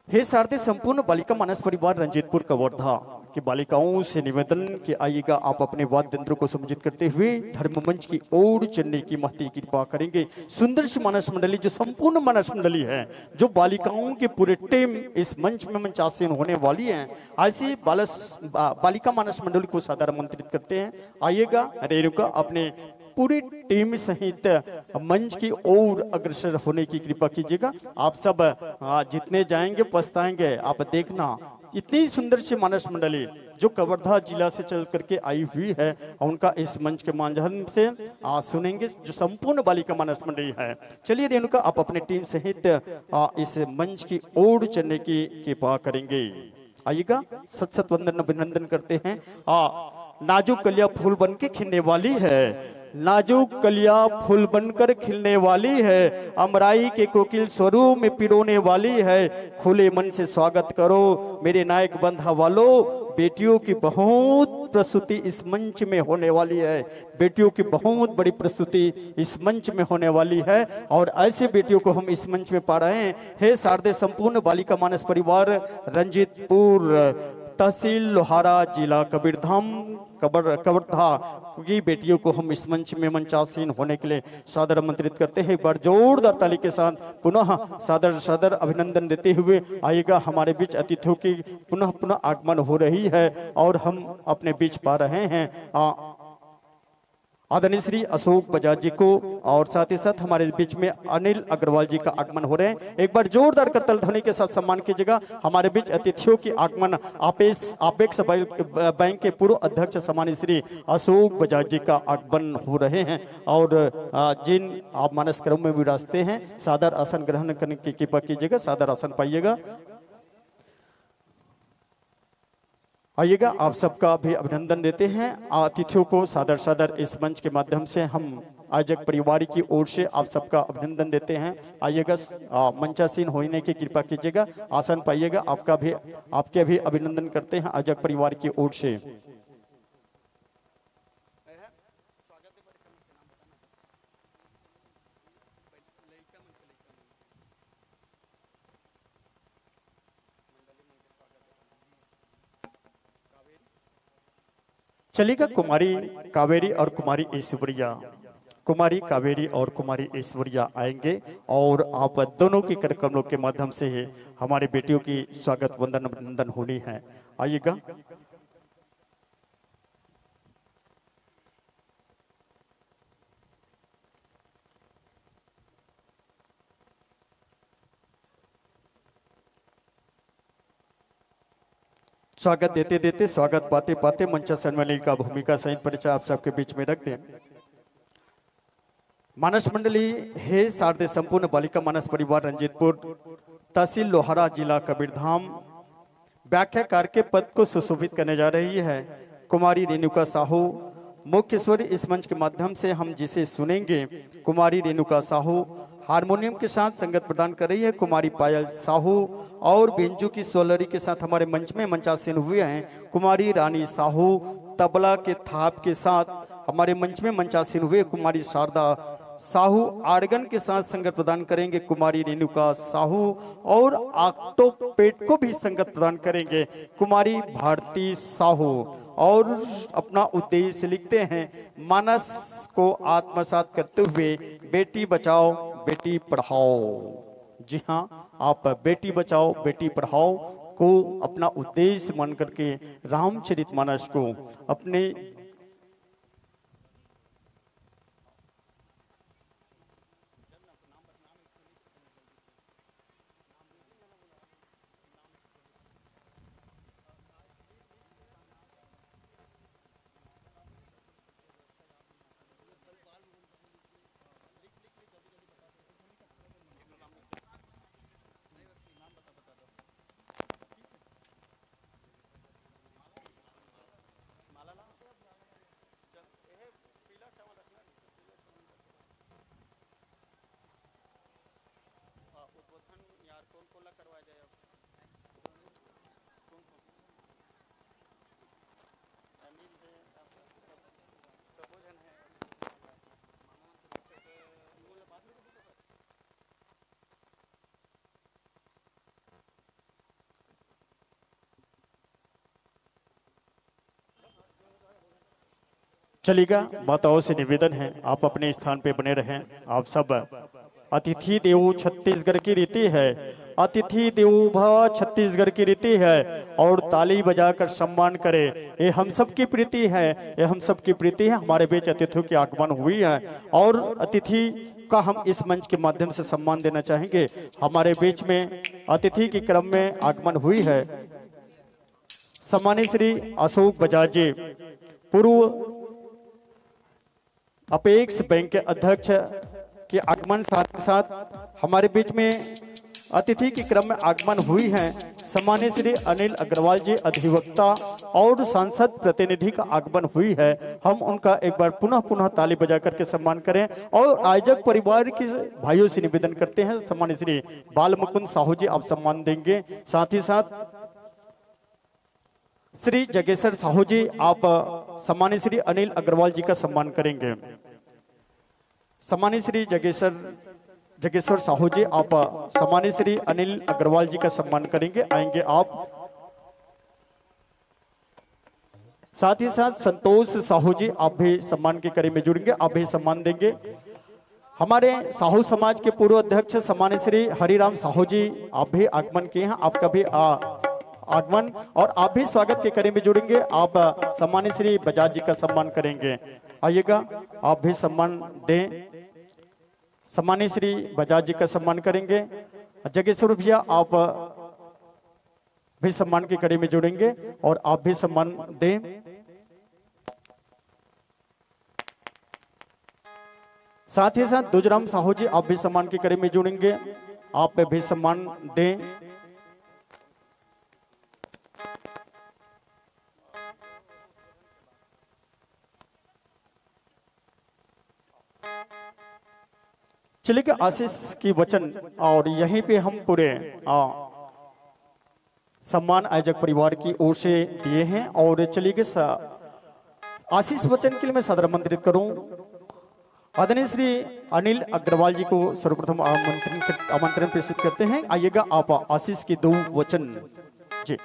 हे सारथी संपूर्ण बालिका मानस परिवार रंजीतपुर कवर्धा की बालिकाओं से निवेदन कि आइएगा आप अपने वाद्य यंत्रों को सम्मिलित करते हुए धर्म मंच की ओर चलने की महती कृपा करेंगे। सुंदर सी मानस मंडली, जो संपूर्ण मानस मंडली है, जो बालिकाओं के पूरे टीम इस मंच में मंचासीन होने वाली है, ऐसी बालिका मानस मंडली को सादर आमंत्रित करते हैं। आइएगा रेणुका अपने पूरी टीम सहित मंच की ओर अग्रसर होने की कृपा कीजिएगा। आप सब जितने जाएंगे पछताएंगे। आप देखना इतनी सुंदर सी मानस मंडली जो कवर्धा जिला से चल करके आई हुई है, उनका इस मंच के माध्यम से सुनेंगे, जो संपूर्ण बालिका मानस मंडली है। चलिए रेणुका आप अपने टीम सहित इस मंच की ओर चलने की कृपा करेंगे। आइएगा सत वंदन अभिनंदन करते हैं। नाजुक कलिया फूल बन के खिलने वाली है, नाजुक कलिया फूल बनकर खिलने वाली है, अमराई के कोकिल स्वरूप में पिरोने वाली है। खुले मन से स्वागत करो मेरे नायक बंधा वालों, बेटियों की बहुत प्रस्तुति इस मंच में होने वाली है, बेटियों की बहुत बड़ी प्रस्तुति इस मंच में होने वाली है, और ऐसे बेटियों को हम इस मंच में पा रहे हैं। हे शारदे संपूर्ण बालिका मानस परिवार रंजीतपुर तहसील लोहारा जिला कबीरधाम कवर्धा की बेटियों को हम इस मंच में मंचासीन होने के लिए सादर आमंत्रित करते हैं। एक बार जोरदार ताली के साथ पुनः सादर अभिनंदन देते हुए आइएगा। हमारे बीच अतिथियों की पुनः आगमन हो रही है और हम अपने बीच पा रहे हैं आदरणीय श्री अशोक बजाज जी को और साथ ही साथ हमारे बीच में अनिल अग्रवाल जी का आगमन हो रहे हैं। एक बार जोरदार करतल ध्वनि के साथ सम्मान कीजिएगा। हमारे बीच अतिथियों की आगमन अपेक्स बैंक के पूर्व अध्यक्ष सम्मानित श्री अशोक बजाज जी का आगमन हो रहे हैं और जिन आप मानस क्रम में विराजते हैं सादर आसन ग्रहण करने की कृपा कीजिएगा, सादर आसन पाइएगा। आइएगा, आप सबका भी अभिनंदन देते हैं। अतिथियों को सादर सादर इस मंच के माध्यम से हम आयोजक परिवार की ओर से आप सबका अभिनंदन देते हैं। आइएगा, मंचासीन होने की कृपा कीजिएगा, आसन पाइएगा। आपके भी अभिनंदन करते हैं आयोजक परिवार की ओर से। चलिएगा, कुमारी कावेरी और कुमारी ऐश्वर्या, कुमारी कावेरी और कुमारी ऐश्वर्या आएंगे और आप दोनों के कार्यक्रमों के माध्यम से हमारी बेटियों की स्वागत वंदन अभिनंदन होनी है। आइएगा। स्वागत देते देते स्वागत पाते पाते मंचासन वाली का भूमिका सहित परिचय आप सबके बीच में रख दें। मानस मंडली हे शारदे संपूर्ण बालिका मानस परिवार रंजीतपुर तहसील लोहारा जिला कबीरधाम व्याख्याकार के पद को सुशोभित करने जा रही है कुमारी रेणुका साहू। मुख्य स्वर इस मंच के माध्यम से हम जिसे सुनेंगे कुमारी रेणुका साहू। हारमोनियम के साथ संगत प्रदान कर रही है कुमारी पायल साहू और बेंजू की सोलरी के साथ हमारे मंच में मंचासीन हुए हैं कुमारी रानी साहू। तबला के थाप के साथ हमारे मंच में मंचासीन हुए कुमारी शारदा साहू। आर्गन के साथ संगत प्रदान करेंगे कुमारी रेणुका साहू और ऑक्टोपेट को भी संगत प्रदान करेंगे कुमारी भारती साहू। और अपना उद्देश्य लिखते हैं मानस को आत्मसात करते हुए बेटी बचाओ बेटी पढ़ाओ। जी हाँ, आप बेटी बचाओ बेटी पढ़ाओ को अपना उद्देश्य मान करके रामचरितमानस को अपने चलिएगा। माताओं से निवेदन है आप अपने स्थान पे बने रहें। आप सब अतिथि देवो छत्तीसगढ़ की रीति है, अतिथि देवो भव छत्तीसगढ़ की रीति है और ताली बजाकर सम्मान करे ये हम सब की प्रीति है, ये हम सब की प्रीति है। हमारे बीच अतिथियों की आगमन हुई है और अतिथि का हम इस मंच के माध्यम से सम्मान देना चाहेंगे। हमारे बीच में अतिथि के क्रम में आगमन हुई है सम्मानित श्री अशोक बजाज जी, पूर्व अपेक्स बैंक के अध्यक्ष के आगमन साथ साथ हमारे बीच में अतिथि के क्रम में आगमन हुई है सम्मानित श्री अनिल अग्रवाल जी अधिवक्ता और सांसद प्रतिनिधि का आगमन हुई है। हम उनका एक बार पुनः ताली बजा करके सम्मान करें और आयोजक परिवार के भाइयों से निवेदन करते हैं सम्मानित श्री बाल मुकुंद साहू जी आप सम्मान देंगे। साथ ही साथ श्री जगेश्वर साहू जी आप सम्मानित श्री अनिल अग्रवाल जी का सम्मान करेंगे। सम्मानित श्री जगेश्वर साहू जी आप सम्मानित श्री अनिल अग्रवाल जी का सम्मान करेंगे, आएंगे आप। साथ ही साथ संतोष साहू जी आप भी सम्मान के कड़ी में जुड़ेंगे, आप भी सम्मान देंगे। हमारे साहू समाज के पूर्व अध्यक्ष सम्मानित श्री हरिराम साहू जी आप भी आगमन किए हैं, आपका भी आगमन और आप भी स्वागत के कड़ी में जुड़ेंगे। आप सम्मानित श्री बजाज जी का सम्मान करेंगे। आइएगा, आप भी सम्मान दें। सम्मानी श्री बजाज जी का सम्मान करेंगे। जगह स्वरूप भैया आप भी सम्मान की कड़ी में जुड़ेंगे और आप भी सम्मान दें। साथ ही साथ दुजराम साहू जी आप भी सम्मान की कड़ी में जुड़ेंगे, आप भी सम्मान दें। चलिए कि आशीष की वचन और यहीं पे हम पूरे सम्मान आयोजक परिवार की ओर से दिए हैं। और चलिए कि आशीष वचन के लिए मैं सादर आमंत्रित करूं आदरणीय श्री अनिल अग्रवाल जी को सर्वप्रथम आमंत्रण प्रेषित करते हैं। आइएगा, आप आशीष की दो वचन जी।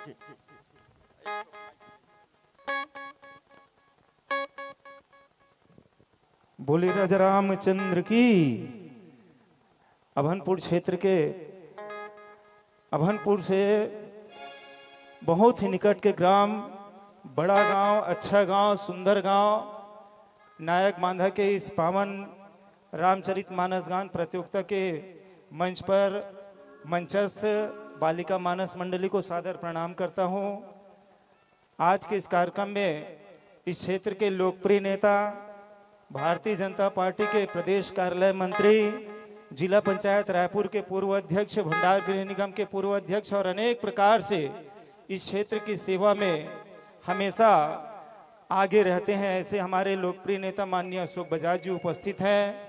बोले राजा रामचंद्र की। अभनपुर क्षेत्र के अभनपुर से बहुत ही निकट के ग्राम, बड़ा गांव, अच्छा गांव, सुंदर गांव, नायक मांधा के इस पावन रामचरितमानस गान प्रतियोगिता के मंच पर मंचस्थ बालिका मानस मंडली को सादर प्रणाम करता हूं। आज के इस कार्यक्रम में इस क्षेत्र के लोकप्रिय नेता, भारतीय जनता पार्टी के प्रदेश कार्यालय मंत्री, जिला पंचायत रायपुर के पूर्व अध्यक्ष, भंडार गृह निगम के पूर्व अध्यक्ष और अनेक प्रकार से इस क्षेत्र की सेवा में हमेशा आगे रहते हैं, ऐसे हमारे लोकप्रिय नेता माननीय अशोक बजाज जी उपस्थित हैं।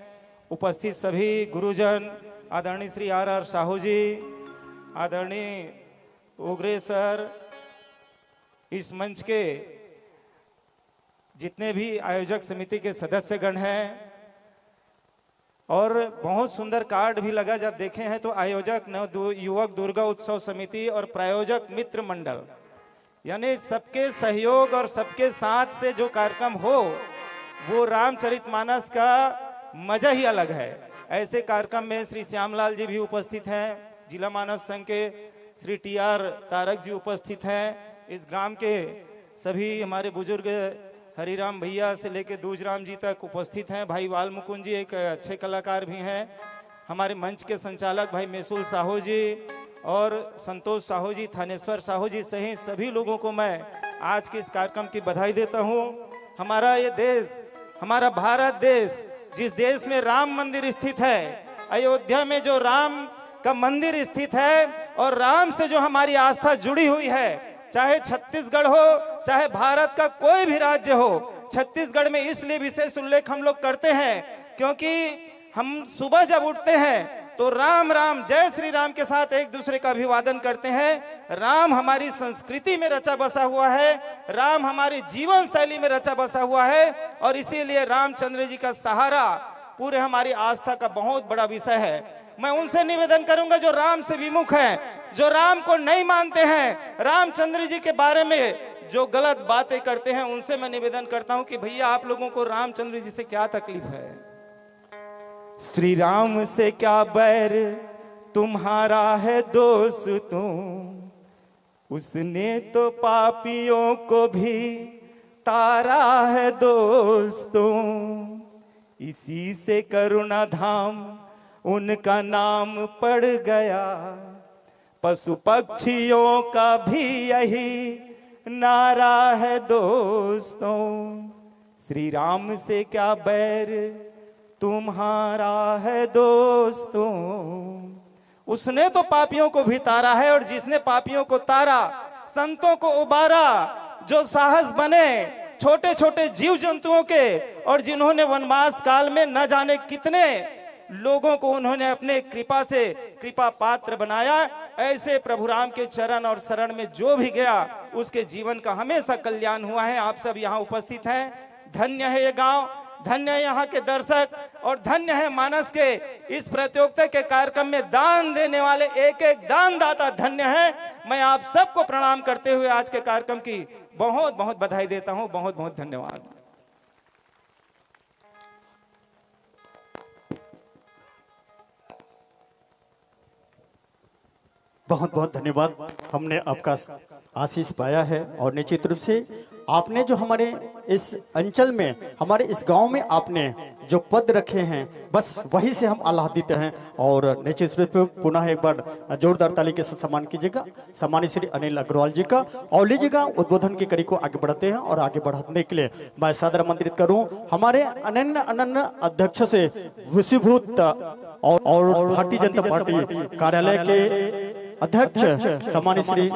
उपस्थित सभी गुरुजन, आदरणीय श्री आर साहू जी, आदरणीय उग्रे सर, इस मंच के जितने भी आयोजक समिति के सदस्यगण हैं, और बहुत सुंदर कार्ड भी लगा जब देखे हैं तो आयोजक युवक दुर्गा उत्सव समिति और प्रायोजक मित्र मंडल, यानी सबके सहयोग और सबके साथ से जो कार्यक्रम हो वो रामचरितमानस का मजा ही अलग है। ऐसे कार्यक्रम में श्री श्यामलाल जी भी उपस्थित हैं, जिला मानस संघ के श्री TR तारक जी उपस्थित हैं, इस ग्राम के सभी हमारे बुजुर्ग हरिराम भैया से लेकर दूजराम जी तक उपस्थित हैं। भाई वाल मुकुंद जी एक अच्छे कलाकार भी हैं, हमारे मंच के संचालक भाई मेसुल साहू जी और संतोष साहू जी, थानेश्वर साहू जी सहित सभी लोगों को मैं आज के इस कार्यक्रम की बधाई देता हूं। हमारा ये देश, हमारा भारत देश, जिस देश में राम मंदिर स्थित है, अयोध्या में जो राम का मंदिर स्थित है और राम से जो हमारी आस्था जुड़ी हुई है, चाहे छत्तीसगढ़ हो, चाहे भारत का कोई भी राज्य हो, छत्तीसगढ़ में इसलिए विशेष उल्लेख हम लोग करते हैं क्योंकि हम सुबह जब उठते हैं तो राम राम जय श्री राम के साथ एक दूसरे का अभिवादन करते हैं। राम हमारी संस्कृति में रचा बसा हुआ है, राम हमारी जीवन शैली में रचा बसा हुआ है, और इसीलिए रामचंद्र जी का सहारा पूरे हमारी आस्था का बहुत बड़ा विषय है। मैं उनसे निवेदन करूंगा जो राम से विमुख हैं, जो राम को नहीं मानते हैं, रामचंद्र जी के बारे में जो गलत बातें करते हैं, उनसे मैं निवेदन करता हूं कि भैया आप लोगों को रामचंद्र जी से क्या तकलीफ है? श्री राम से क्या बैर तुम्हारा है दोस्तों, उसने तो पापियों को भी तारा है दोस्तों, इसी से करुणा धाम उनका नाम पड़ गया, पशु पक्षियों का भी यही नारा है दोस्तों। श्री राम से क्या बैर तुम्हारा है दोस्तों, उसने तो पापियों को भी तारा है, और जिसने पापियों को तारा, संतों को उबारा, जो साहस बने छोटे छोटे जीव जंतुओं के, और जिन्होंने वनवास काल में न जाने कितने लोगों को उन्होंने अपने कृपा से कृपा पात्र बनाया, ऐसे प्रभु राम के चरण और शरण में जो भी गया उसके जीवन का हमेशा कल्याण हुआ है। आप सब यहाँ उपस्थित हैं, धन्य है ये गांव, धन्य है यहाँ के दर्शक, और धन्य है मानस के इस प्रतियोगिता के कार्यक्रम में दान देने वाले एक एक दानदाता धन्य है। मैं आप सबको प्रणाम करते हुए आज के कार्यक्रम की बहुत बहुत बधाई देता हूँ। बहुत बहुत धन्यवाद। बहुत बहुत धन्यवाद। हमने आपका आशीष पाया है और निश्चित रूप से आपने जो हमारे इस अंचल में, हमारे इस गांव में आपने जो पद रखे हैं, बस वही से हम आह्लादित हैं। और निश्चित रूप से पुनः एक बार जोरदार ताली के साथ सम्मान कीजिएगा सम्मानित श्री अनिल अग्रवाल जी का, और लीजिएगा उद्बोधन की कड़ी को आगे बढ़ाते हैं। और आगे बढ़ाने के लिए मैं सादर आमंत्रित करूं हमारे अनन्य अध्यक्ष से विषीभूत और भारतीय जनता पार्टी कार्यालय के अध्यक्ष सम्मानित श्री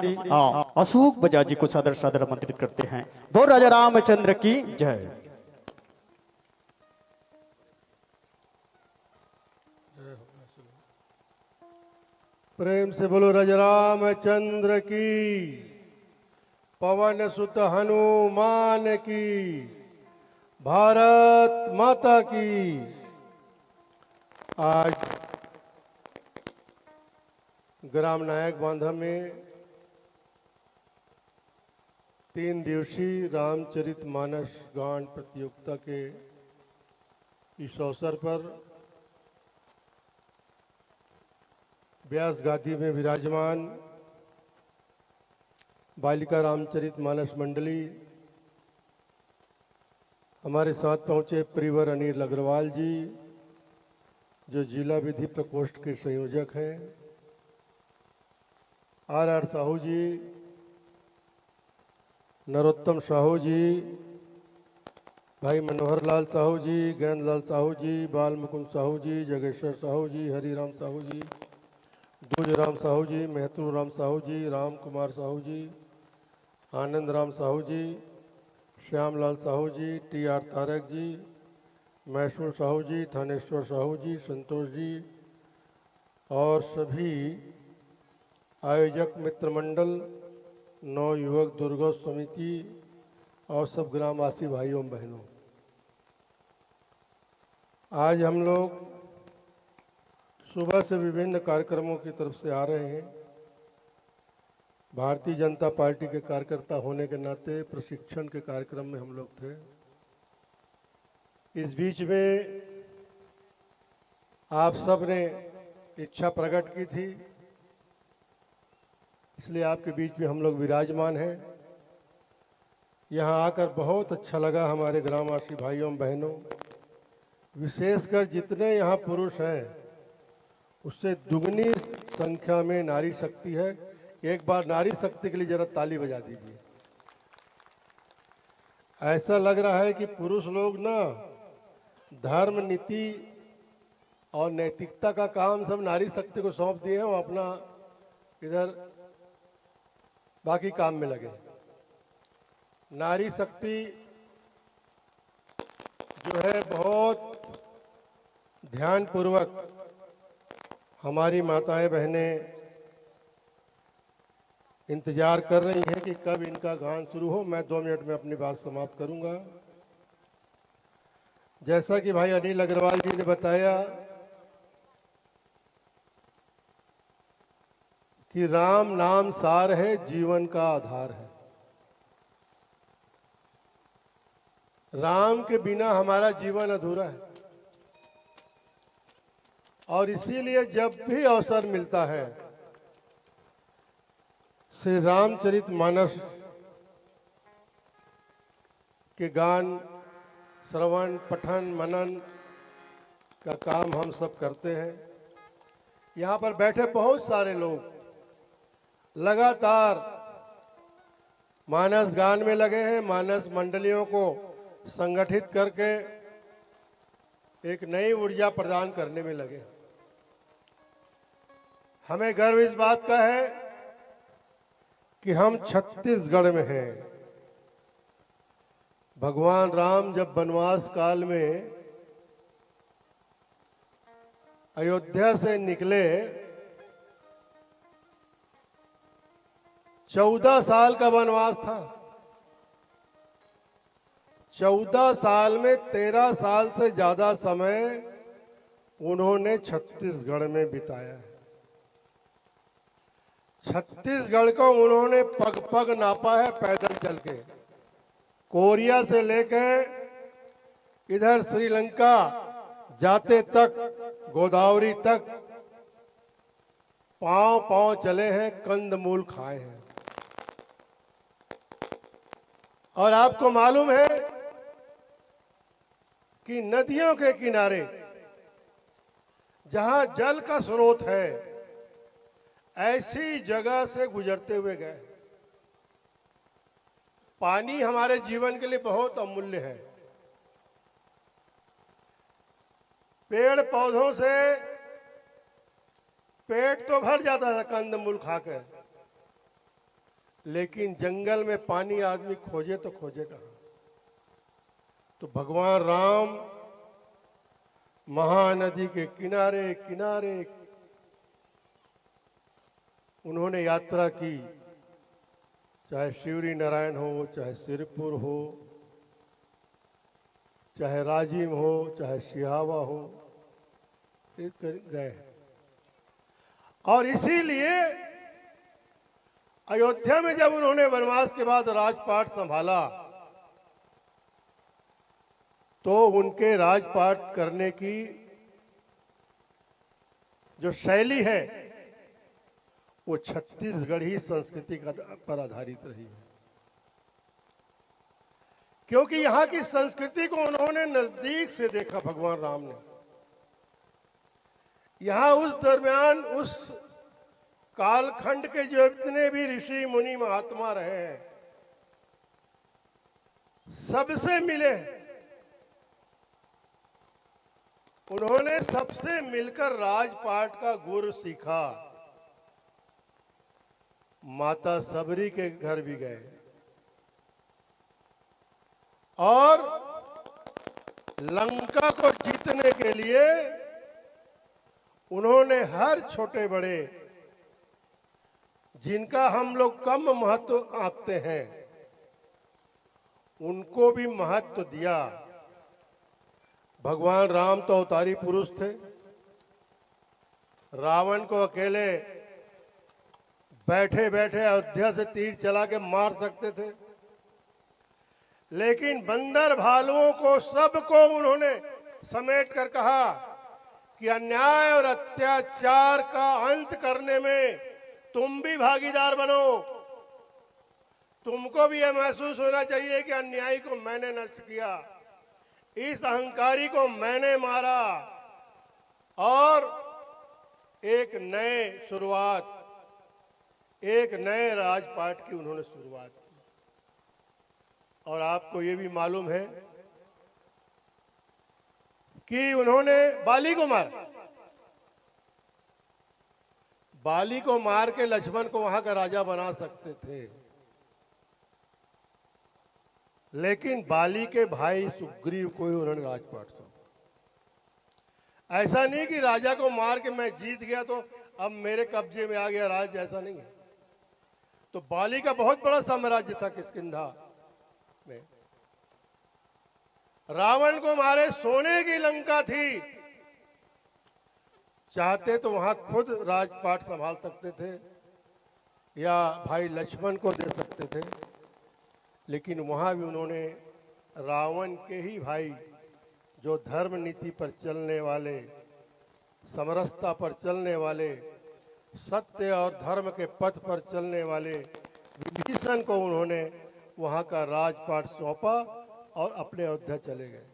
अशोक बजाज जी को सादर आमंत्रित करते हैं। बोल राजा रामचंद्र की जय। प्रेम से बोलो राजा रामचंद्र की, पवन सुत हनुमान की, भारत माता की। आज ग्राम नायक बांधा में 3 दिवसीय रामचरितमानस गान प्रतियोगिता के इस अवसर पर व्यास गादी में विराजमान बालिका रामचरितमानस मंडली, हमारे साथ पहुंचे प्रिवर अनिल अग्रवाल जी जो जिला विधि प्रकोष्ठ के संयोजक हैं, आर साहू जी, नरोत्तम साहू जी, भाई मनोहर लाल साहू जी, गेंदलाल साहू जी, बाल मुकुंद साहू जी, जगेश्वर साहू जी, हरिराम साहू जी, दूजराम साहू जी, महतू राम साहू जी, राम कुमार साहू जी, आनंद राम साहू जी, श्यामलाल साहू जी, TR तारक जी, मैसूर साहू जी, थानेश्वर साहू जी, संतोष जी और सभी आयोजक मित्र मंडल, नौ युवक दुर्गोत्सव समिति और सब ग्रामवासी भाइयों बहनों, आज हम लोग सुबह से विभिन्न कार्यक्रमों की तरफ से आ रहे हैं। भारतीय जनता पार्टी के कार्यकर्ता होने के नाते प्रशिक्षण के कार्यक्रम में हम लोग थे। इस बीच में आप सब ने इच्छा प्रकट की थी, इसलिए आपके बीच में हम लोग विराजमान हैं। यहाँ आकर बहुत अच्छा लगा हमारे ग्रामवासी भाइयों बहनों, विशेषकर जितने यहाँ पुरुष हैं उससे दुगनी संख्या में नारी शक्ति है। एक बार नारी शक्ति के लिए जरा ताली बजा दीजिए। ऐसा लग रहा है कि पुरुष लोग ना धर्म, नीति और नैतिकता का काम सब नारी शक्ति को सौंप दिए हैं, वो अपना इधर बाकी काम में लगे। नारी शक्ति जो है बहुत ध्यानपूर्वक हमारी माताएं बहनें इंतजार कर रही हैं कि कब इनका गान शुरू हो। मैं 2 मिनट में अपनी बात समाप्त करूंगा। जैसा कि भाई अनिल अग्रवाल जी ने बताया कि राम नाम सार है, जीवन का आधार है। राम के बिना हमारा जीवन अधूरा है और इसीलिए जब भी अवसर मिलता है श्री रामचरितमानस के गान श्रवण, पठन, मनन का काम हम सब करते हैं। यहाँ पर बैठे बहुत सारे लोग लगातार मानस गान में लगे हैं, मानस मंडलियों को संगठित करके एक नई ऊर्जा प्रदान करने में लगे। हमें गर्व इस बात का है कि हम छत्तीसगढ़ में हैं। भगवान राम जब वनवास काल में अयोध्या से निकले, 14 साल का वनवास था। 14 साल में 13 साल से ज्यादा समय उन्होंने छत्तीसगढ़ में बिताया है। छत्तीसगढ़ को उन्होंने पग पग नापा है पैदल चल के, कोरिया से लेकर इधर श्रीलंका जाते तक, गोदावरी तक पांव पांव चले हैं, कंदमूल खाए हैं। और आपको मालूम है कि नदियों के किनारे जहां जल का स्रोत है, ऐसी जगह से गुजरते हुए गए। पानी हमारे जीवन के लिए बहुत अमूल्य है। पेड़ पौधों से पेट तो भर जाता था कंदमूल खाकर, लेकिन जंगल में पानी आदमी खोजे तो खोजे कहां। तो भगवान राम महानदी के किनारे किनारे उन्होंने यात्रा की, चाहे शिवरी नारायण हो, चाहे सिरपुर हो, चाहे राजिम हो, चाहे सिहावा हो, गए। और इसीलिए अयोध्या में जब उन्होंने वनवास के बाद राजपाट संभाला, तो उनके राजपाट करने की जो शैली है वो छत्तीसगढ़ी संस्कृति पर आधारित रही है। क्योंकि यहां की संस्कृति को उन्होंने नजदीक से देखा भगवान राम ने। यहां उस दरमियान, उस कालखंड के जो इतने भी ऋषि मुनि महात्मा रहे हैं, सबसे मिले। उन्होंने सबसे मिलकर राजपाट का गुर सीखा। माता सबरी के घर भी गए और लंका को जीतने के लिए उन्होंने हर छोटे बड़े, जिनका हम लोग कम महत्व आंकते हैं, उनको भी महत्व दिया। भगवान राम तो अवतारी पुरुष थे। रावण को अकेले बैठे बैठे अयोध्या से तीर चला के मार सकते थे, लेकिन बंदर भालुओं को सबको उन्होंने समेट कर कहा कि अन्याय और अत्याचार का अंत करने में तुम भी भागीदार बनो। तुमको भी यह महसूस होना चाहिए कि अन्यायी को मैंने नष्ट किया, इस अहंकारी को मैंने मारा, और एक नए शुरुआत, एक नए राजपाट की उन्होंने शुरुआत की। और आपको ये भी मालूम है कि उन्होंने बाली को मारा। बाली को मार के लक्ष्मण को वहां का राजा बना सकते थे, लेकिन बाली के भाई सुग्रीव को ही उन्होंने राजपाट सौंपा। ऐसा नहीं कि राजा को मार के मैं जीत गया तो अब मेरे कब्जे में आ गया राज, ऐसा नहीं है। तो बाली का बहुत बड़ा साम्राज्य था किष्किंधा में। रावण को मारे सोने की लंका थी, चाहते तो वहां खुद राजपाट संभाल सकते थे या भाई लक्ष्मण को दे सकते थे, लेकिन वहां भी उन्होंने रावण के ही भाई, जो धर्म नीति पर चलने वाले, समरसता पर चलने वाले, सत्य और धर्म के पथ पर चलने वाले विभीषण को उन्होंने वहां का राजपाट सौंपा और अपने अयोध्या चले गए।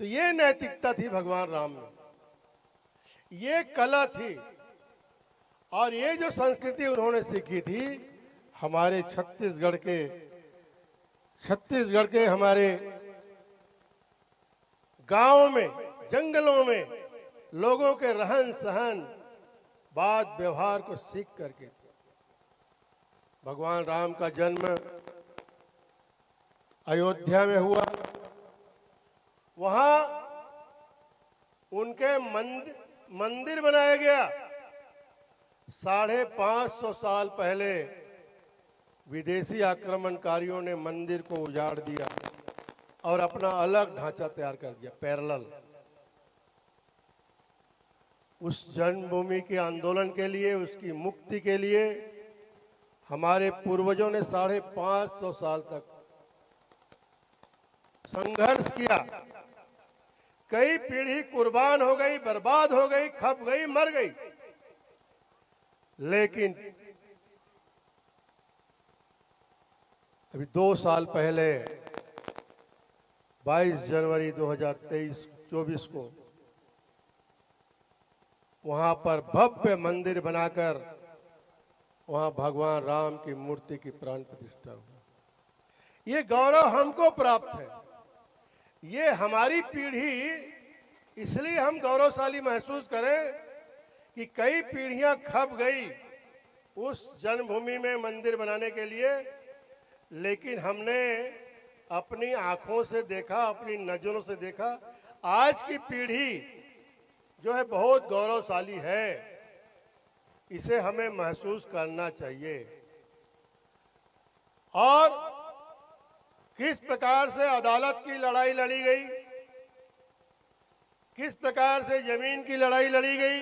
तो ये नैतिकता थी भगवान राम में, ये कला थी, और ये जो संस्कृति उन्होंने सीखी थी हमारे छत्तीसगढ़ के हमारे गांवों में, जंगलों में लोगों के रहन सहन, बात व्यवहार को सीख करके। भगवान राम का जन्म अयोध्या में हुआ। वहां उनके मंदिर बनाया गया। 550 साल पहले विदेशी आक्रमणकारियों ने मंदिर को उजाड़ दिया और अपना अलग ढांचा तैयार कर दिया, पैरेलल। उस जन्मभूमि के आंदोलन के लिए, उसकी मुक्ति के लिए हमारे पूर्वजों ने 550 साल तक संघर्ष किया। कई पीढ़ी कुर्बान हो गई, बर्बाद हो गई, खप गई, मर गई, लेकिन अभी 2 साल पहले 22 जनवरी 2024 को वहां पर भव्य मंदिर बनाकर वहां भगवान राम की मूर्ति की प्राण प्रतिष्ठा हुई। ये गौरव हमको प्राप्त है। ये हमारी पीढ़ी, इसलिए हम गौरवशाली महसूस करें कि कई पीढ़ियां खप गई उस जन्मभूमि में मंदिर बनाने के लिए, लेकिन हमने अपनी आंखों से देखा, अपनी नजरों से देखा, आज की पीढ़ी जो है बहुत गौरवशाली है। इसे हमें महसूस करना चाहिए। और किस प्रकार से अदालत की लड़ाई लड़ी गई, किस प्रकार से जमीन की लड़ाई लड़ी गई,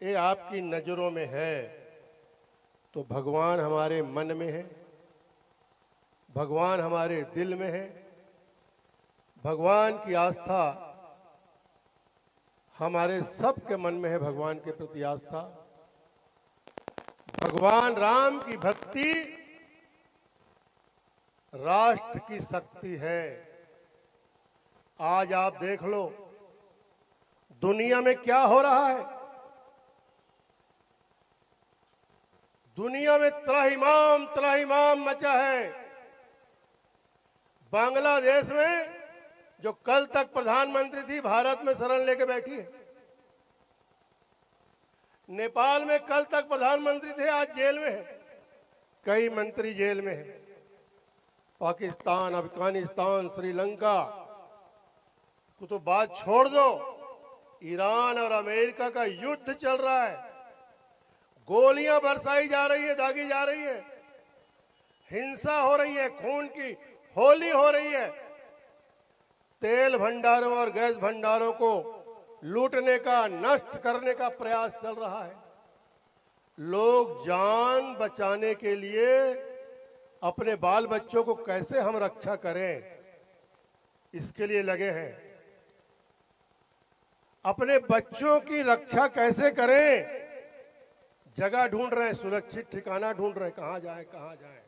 ये आपकी नजरों में है। तो भगवान हमारे मन में है, भगवान हमारे दिल में है। भगवान की आस्था हमारे सबके मन में है, भगवान के प्रति आस्था। भगवान राम की भक्ति राष्ट्र की शक्ति है। आज आप देख लो दुनिया में क्या हो रहा है। दुनिया में त्राहिमाम मचा है। बांग्लादेश में जो कल तक प्रधानमंत्री थी, भारत में शरण लेके बैठी है। नेपाल में कल तक प्रधानमंत्री थे, आज जेल में है। कई मंत्री जेल में है। पाकिस्तान, अफगानिस्तान, श्रीलंका को तो बात छोड़ दो, ईरान और अमेरिका का युद्ध चल रहा है। गोलियां बरसाई जा रही है, दागी जा रही है, हिंसा हो रही है, खून की होली हो रही है। तेल भंडारों और गैस भंडारों को लूटने का, नष्ट करने का प्रयास चल रहा है। लोग जान बचाने के लिए अपने बाल बच्चों को कैसे हम रक्षा करें, इसके लिए लगे हैं। अपने बच्चों की रक्षा कैसे करें, जगह ढूंढ रहे हैं, सुरक्षित ठिकाना ढूंढ रहे हैं, कहां जाएं कहां जाएं।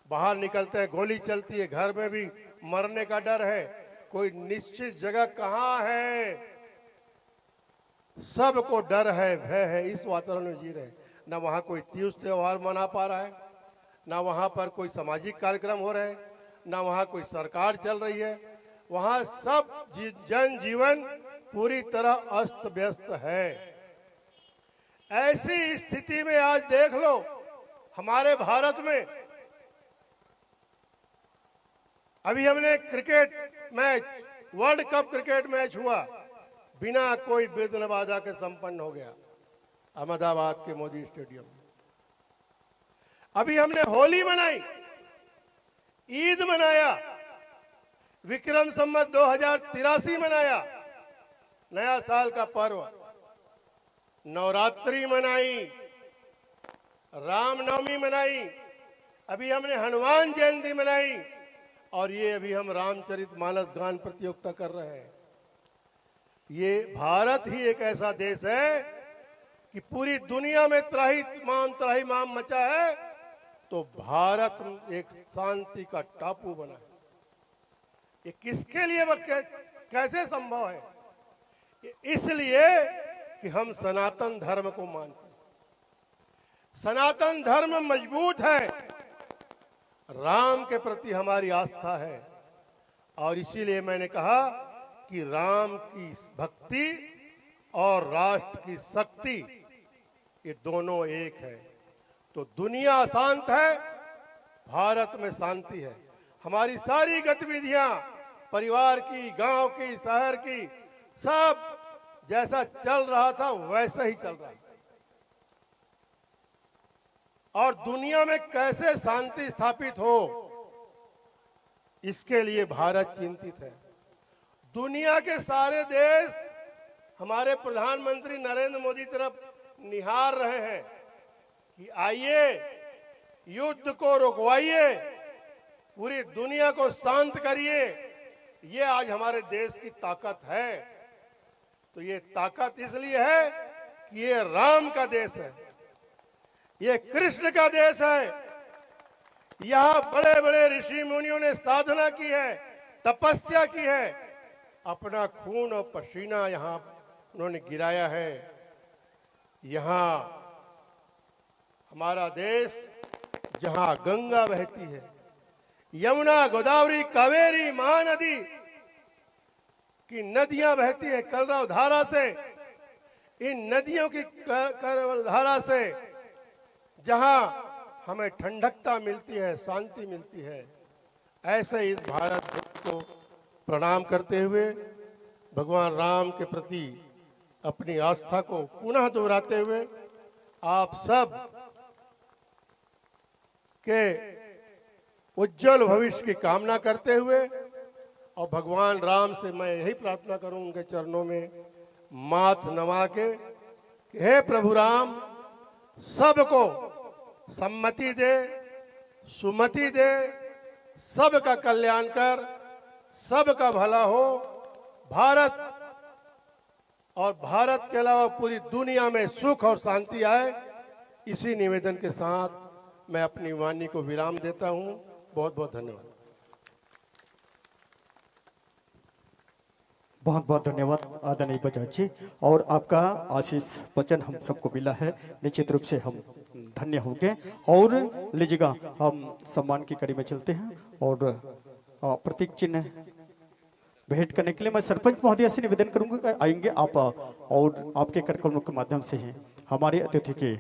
बाहर निकलते हैं, गोली चलती है, घर में भी मरने का डर है, कोई निश्चित जगह कहां है, सबको डर है, भय है। इस वातावरण में जी रहे हैं। ना वहां कोई तीज त्योहार मना पा रहा है, ना वहां पर कोई सामाजिक कार्यक्रम हो रहे हैं, ना वहां कोई सरकार चल रही है। वहां सब जनजीवन पूरी तरह अस्त व्यस्त है। ऐसी स्थिति में आज देख लो हमारे भारत में, अभी हमने cricket match, world cup cricket match हुआ, बिना कोई विघ्न बाधा के संपन्न हो गया अहमदाबाद के मोदी स्टेडियम में। अभी हमने होली मनाई, ईद मनाया, विक्रम संवत 2083 मनाया, नया साल का पर्व, नवरात्रि मनाई, रामनवमी मनाई, अभी हमने हनुमान जयंती मनाई, और ये अभी हम रामचरितमानस गान प्रतियोगिता कर रहे हैं। ये भारत ही एक ऐसा देश है कि पूरी दुनिया में त्राहिमाम मचा है, तो भारत एक शांति का टापू बना है। ये किसके लिए कैसे संभव है? इसलिए कि हम सनातन धर्म को मानते हैं। सनातन धर्म मजबूत है, राम के प्रति हमारी आस्था है, और इसीलिए मैंने कहा कि राम की भक्ति और राष्ट्र की शक्ति, ये दोनों एक है। तो दुनिया शांत है, भारत में शांति है। हमारी सारी गतिविधियां, परिवार की, गांव की, शहर की, सब जैसा चल रहा था वैसा ही चल रहा है। और दुनिया में कैसे शांति स्थापित हो, इसके लिए भारत चिंतित है। दुनिया के सारे देश हमारे प्रधानमंत्री नरेंद्र मोदी तरफ निहार रहे हैं कि आइए, युद्ध को रुकवाइए, पूरी दुनिया को शांत करिए। ये आज हमारे देश की ताकत है। तो ये ताकत इसलिए है कि ये राम का देश है, ये कृष्ण का देश है। यहाँ बड़े बड़े ऋषि मुनियों ने साधना की है, तपस्या की है, अपना खून और पसीना यहाँ उन्होंने गिराया है। यहाँ हमारा देश जहाँ गंगा बहती है, यमुना, गोदावरी, कावेरी, महानदी की नदियां बहती हैं कलरव धारा से। इन नदियों की कलरव धारा से जहां हमें ठंडकता मिलती है, शांति मिलती है, ऐसे इस भारत को प्रणाम करते हुए भगवान राम के प्रति अपनी आस्था को पुनः दोहराते हुए आप सब के उज्जवल भविष्य की कामना करते हुए और भगवान राम से मैं यही प्रार्थना करूं उनके चरणों में माथ नवा के कि हे प्रभु राम, सबको सम्मति दे, सुमति दे, सबका कल्याण कर, सबका भला हो। भारत और भारत के अलावा पूरी दुनिया में सुख और शांति आए, इसी निवेदन के साथ मैं अपनी वाणी को विराम देता हूं। बहुत बहुत धन्यवाद। बहुत बहुत धन्यवाद आदरणीय बजाज जी, और आपका आशीष वचन हम सबको मिला है, निश्चित रूप से हम धन्य होंगे। और लीजिएगा हम सम्मान की कड़ी में चलते हैं और प्रतीक चिन्ह भेंट करने के लिए मैं सरपंच महोदय से निवेदन करूंगा कि आएंगे आप और आपके कार्यक्रमों के माध्यम से ही हमारे अतिथि के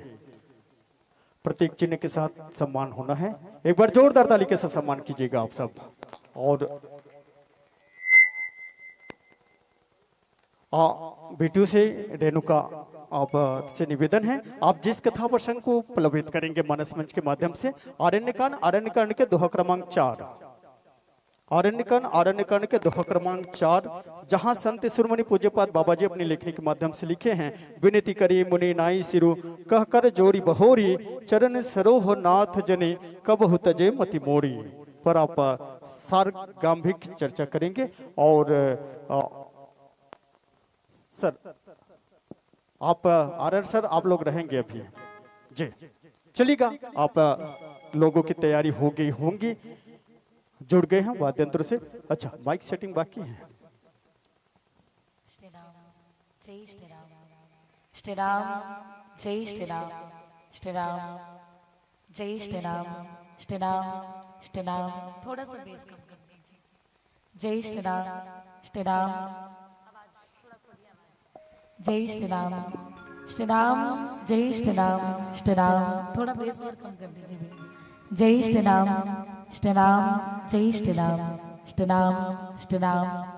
प्रतीक चिन्ह के साथ सम्मान होना है। एक बार जोरदार ताली के साथ सम्मान कीजिएगा आप सब। और बेटियों से रेणुका आप से निवेदन है, आप जिस कथा प्रसंग को प्लवित करेंगे मानस मंच के माध्यम से, आरण्यकांड के दोहा क्रमांक 4, आरण्यकांड के दोहा क्रमांक 4, जहां संत सुरमणि पूज्यपाद बाबा जी अपनी लेखनी के माध्यम से लिखे हैं, विनती करी मुनि नाई सिरु, कह कर जोरी बहोरी, चरण सरोह नाथ जने, कबहु तजे मति मोरी, पर आप सार गांभिक चर्चा करेंगे। और सर आप आर सर आप लोग रहेंगे अभी जी, चलिएगा। आप लोगों की तैयारी हो गई होंगी, जुड़ गए हैं वाद्य यंत्र से। अच्छा, माइक सेटिंग बाकी है। श्री राम जय श्री राम, श्री राम जय श्री राम, श्री राम जय श्री राम, श्री राम, श्री राम, थोड़ा सा बेस कम कर दीजिए। जय श्री राम, श्री राम जय श्री राम, श्री राम जय श्री राम, श्री राम, थोड़ा बेस और कम कर दीजिए। जय श्री राम, श्री राम जय श्री राम, श्री राम, श्री राम।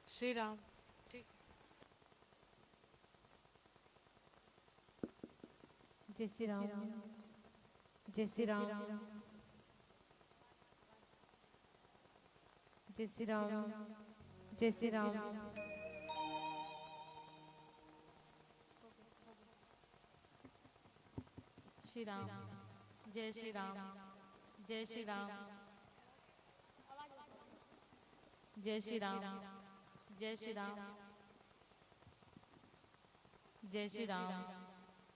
श्री राम, ठीक। जय श्री राम, जय श्री राम, जय श्री राम, जय श्री राम, श्री राम, जय श्री राम, जय श्री राम, जय श्री राम, जय श्री राम, जय श्री राम,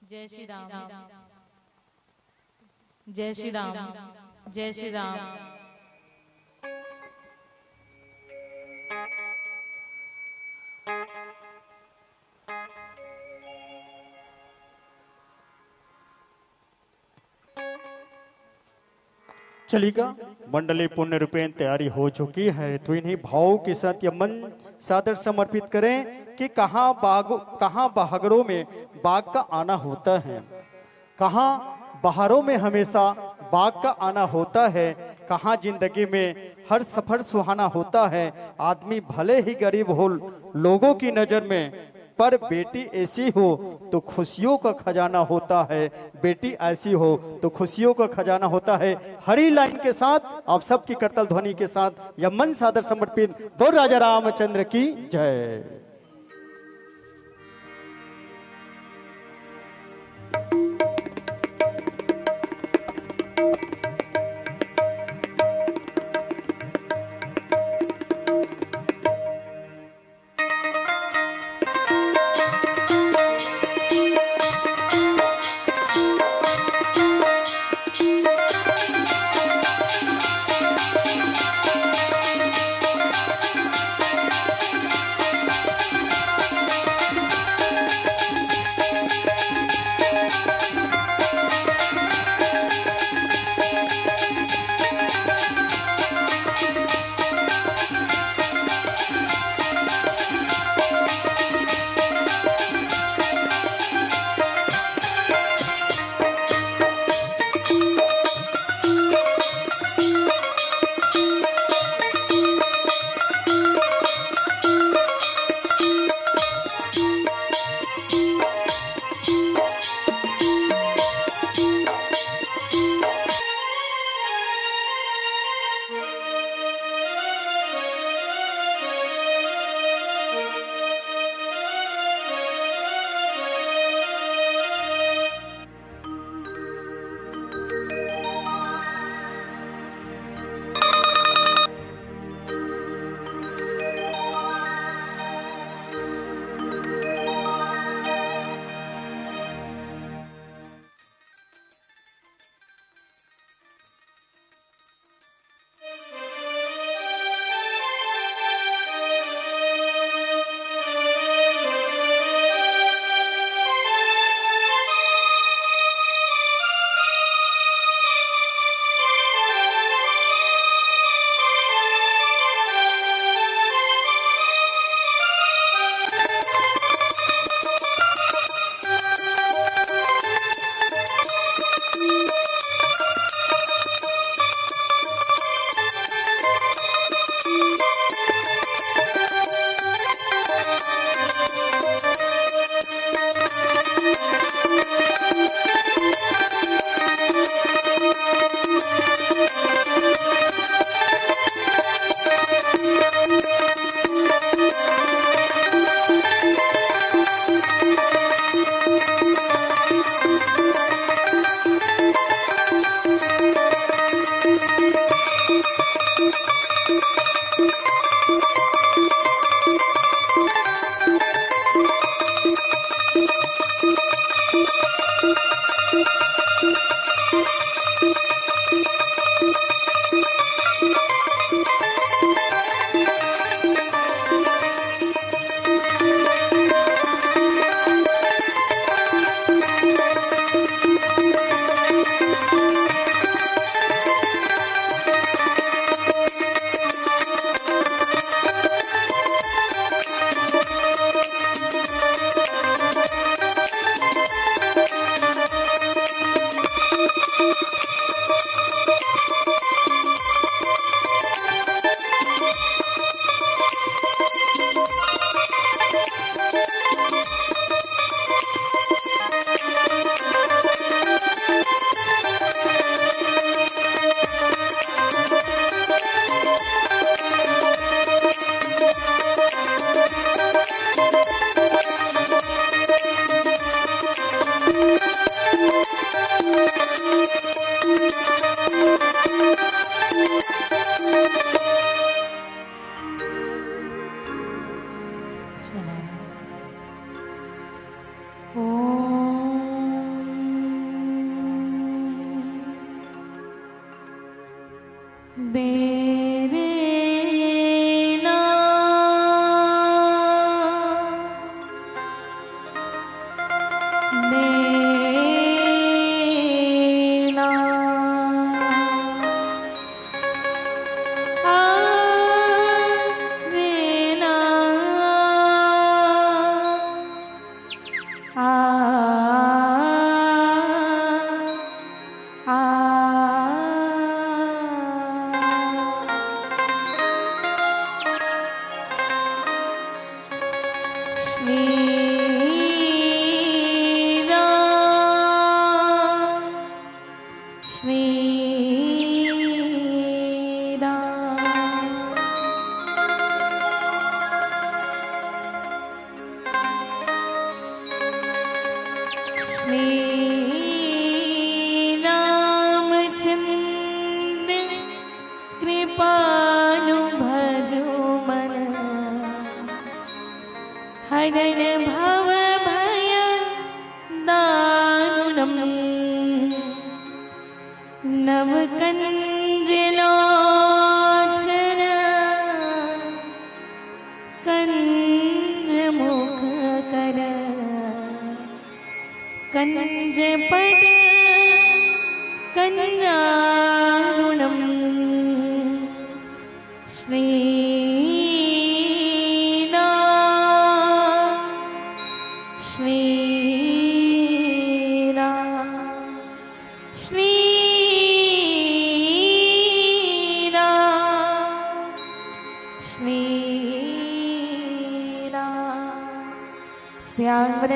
जय श्री राम, जय श्री राम, जय श्री राम। चलिएगा, मंडली पुण्य रूपेण तैयारी हो चुकी है, तो इन्हीं भाव के साथ यह मन सादर समर्पित करें कि कहाँ बाहरों में बाघ का आना होता है, कहाँ बाहरों में हमेशा बाघ का आना होता है, कहाँ जिंदगी में हर सफर सुहाना होता है। आदमी भले ही गरीब हो लोगों की नजर में, पर बेटी ऐसी हो तो खुशियों का खजाना होता है, बेटी ऐसी हो तो खुशियों का खजाना होता है। हरी लाइन के साथ आप सबकी करतल ध्वनि के साथ यह मन सादर समर्पित बोल राजा रामचंद्र की जय।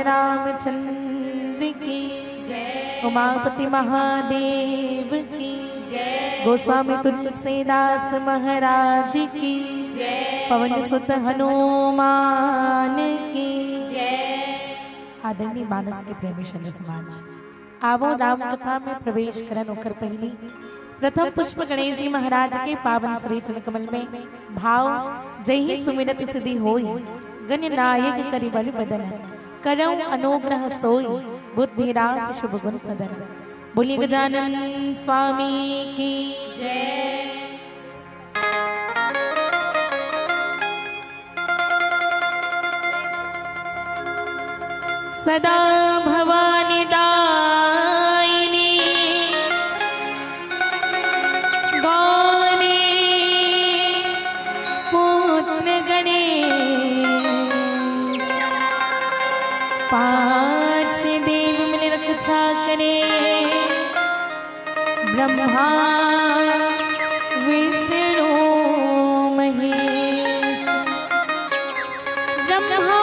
रामचंद्र की जय, उमापति महादेव की जय, गोस्वामी तुलसीदास महाराज की जय, पवन सुत हनुमान की जय। आदरणीय मानस के प्रेमी संत समाज, आवो राम कथा में प्रवेश करन ओकर पहली प्रथम पुष्प गणेश जी महाराज के पावन श्री चरणकमल में भाव जय ही सुमिरत सिद्धि होई, गण नायक करि बल बदन, करौ अनुग्रह सोई, बुद्धि रास शुभ गुण सदन। बोलिए गजानन स्वामी की जय। सदा भवानी दायिनी गौरी पुत्र गणेश, पांच देव मिल रक्षा करे, ब्रह्मा विष्णु महेश, ब्रह्मा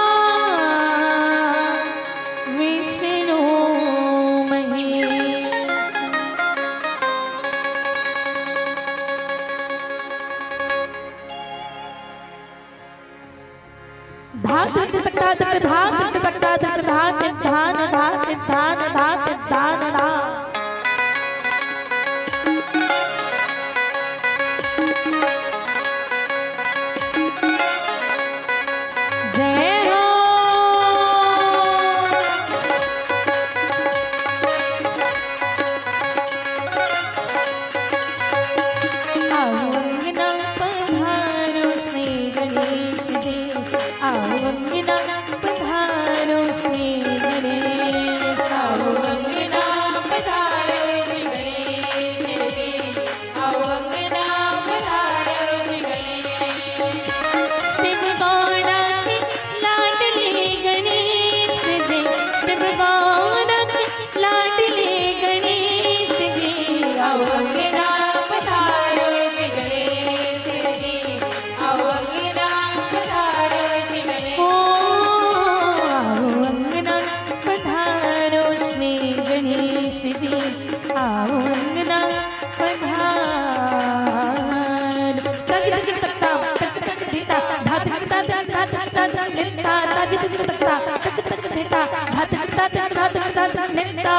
विष्णु महेश। धात तकता तक धात तकता तक धात धान धात धान धात धान धा। जय हो धन्यता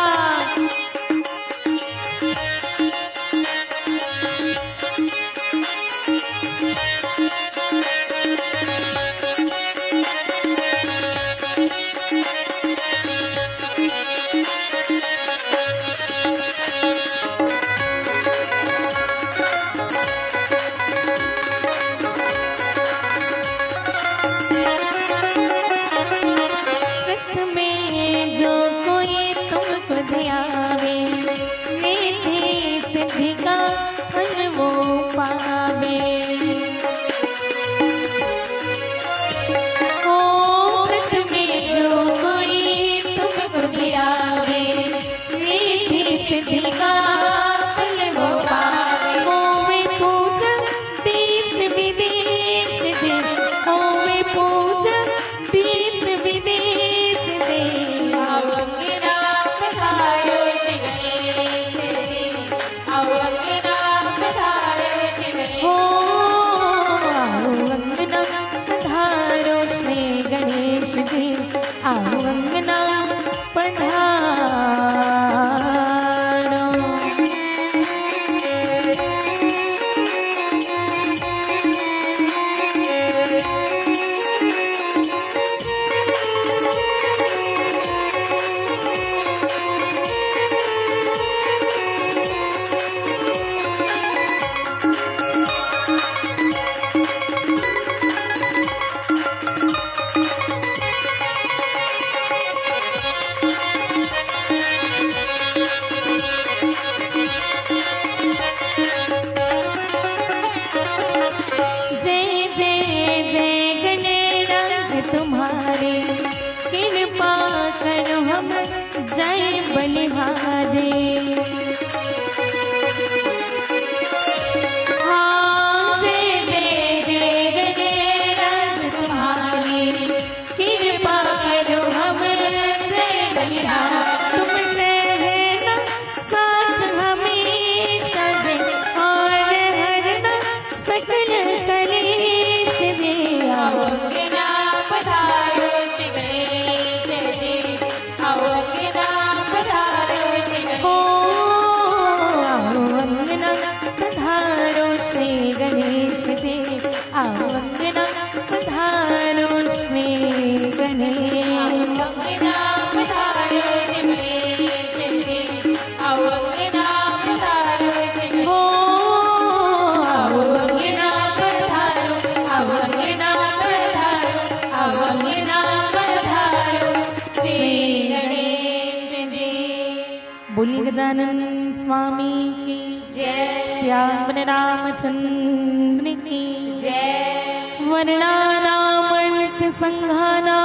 गजानन स्वामी की जय, श्याम रामचंद्र की जय। वर्णानामर्थ संघानां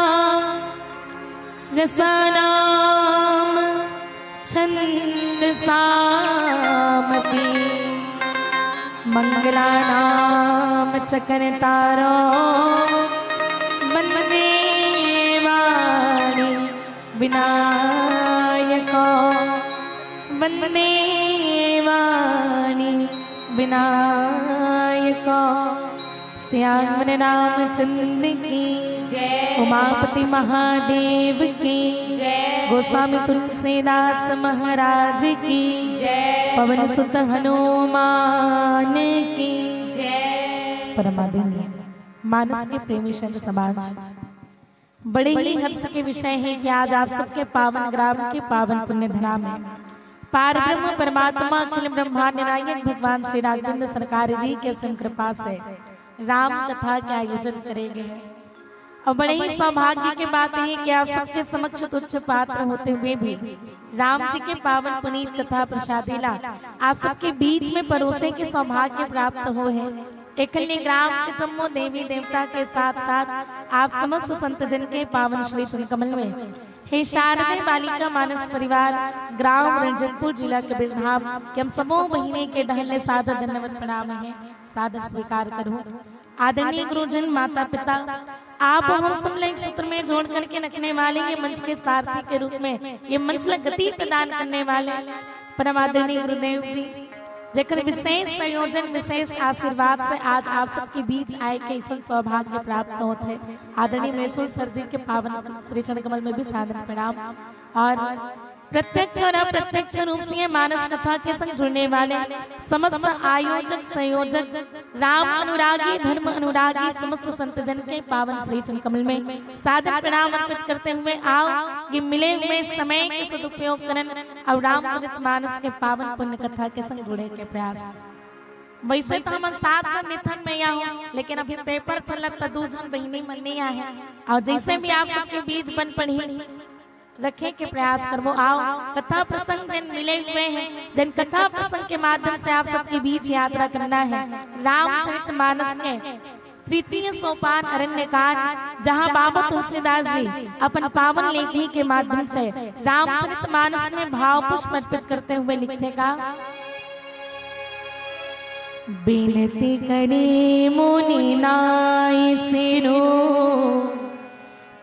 रसानां छंदसामपि मंगलानां चकरतारो वन्दे वाणी विनायको वन्दे वाणी विनायको। श्याम रामचंद्र की जय, उमापति महादेव की जय, गोस्वामी तुलसीदास महाराज की जय, पवन सुत हनुमान की जय। परमादरणीय मानस के प्रेमी संत समाज, बड़े ही हर्ष के विषय है कि आज आप सबके पावन ग्राम के पावन पुण्य धरा में पार ब्रह्म परमात्मा अखिल ब्रह्मांड नायक भगवान श्री राघवेंद्र सरकार जी के असीम कृपा से राम कथा के आयोजन करेंगे। और बड़े ही सौभाग्य की बात है कि आप सबके समक्ष तुच्छ पात्र होते हुए भी राम जी के पावन पुनीत कथा प्रसादीला आप सबके बीच में परोसे के सौभाग्य प्राप्त हो है। एकल्य ग्राम के जम्मू देवी देवता के साथ साथ आप समस्त संत जन के पावन श्री चरणकमल में हे शारदे बालिका मानस परिवार ग्राम रंजनपुर जिला कबीर धाम के हम समूह महीने के ढहले सादर धन्यवाद प्रणाम है, सादर स्वीकार करूं। आदरणीय गुरुजन, माता पिता, आप हम सब एक सूत्र में जोड़ करके रखने वाले ये मंच के सारथी के रूप में ये मंच में गति प्रदान करने वाले परम आदरणीय गुरुदेव जी, जेकर विशेष संयोजन विशेष आशीर्वाद से आज आप सबके बीच आए के ऐसा सौभाग्य प्राप्त होते। आदरणीय मैसूर सर जी के पावन श्री चरण कमल में भी सादर प्रणाम। और प्रत्यक्ष और अप्रत्यक्ष रूप से ये मानस कथा के संग जुड़ने वाले समस्त आयोजक संयोजक राम अनुरागी धर्म अनुरागी समस्त संत जन के पावन श्री चरण कमल में सादर प्रणाम अर्पित करते हुए आओ ये मिले हुए समय के सदुपयोग करन और रामचरित मानस के पावन पुण्य कथा के संग जुड़े के प्रयास। वैसे तो हम 7 जन निथन में यहाँ, लेकिन अभी पेपर चलत तो 2 जन बहिनी मन नहीं आए और जैसे भी आप सबके बीच बन पड़ी रखे के प्रयास करवो। आओ कथा प्रसंग जन मिले हुए हैं, जन कथा प्रसंग के माध्यम से आप सबके बीच यात्रा करना है रामचरित मानस के तृतीय सोपान अरण्य कांड, जहाँ बाबा तुलसीदास जी अपन पावन लेखनी के माध्यम से रामचरित मानस में भाव पुष्प अर्पित करते हुए लिखते का बिनती करे मुनि नाई सिरो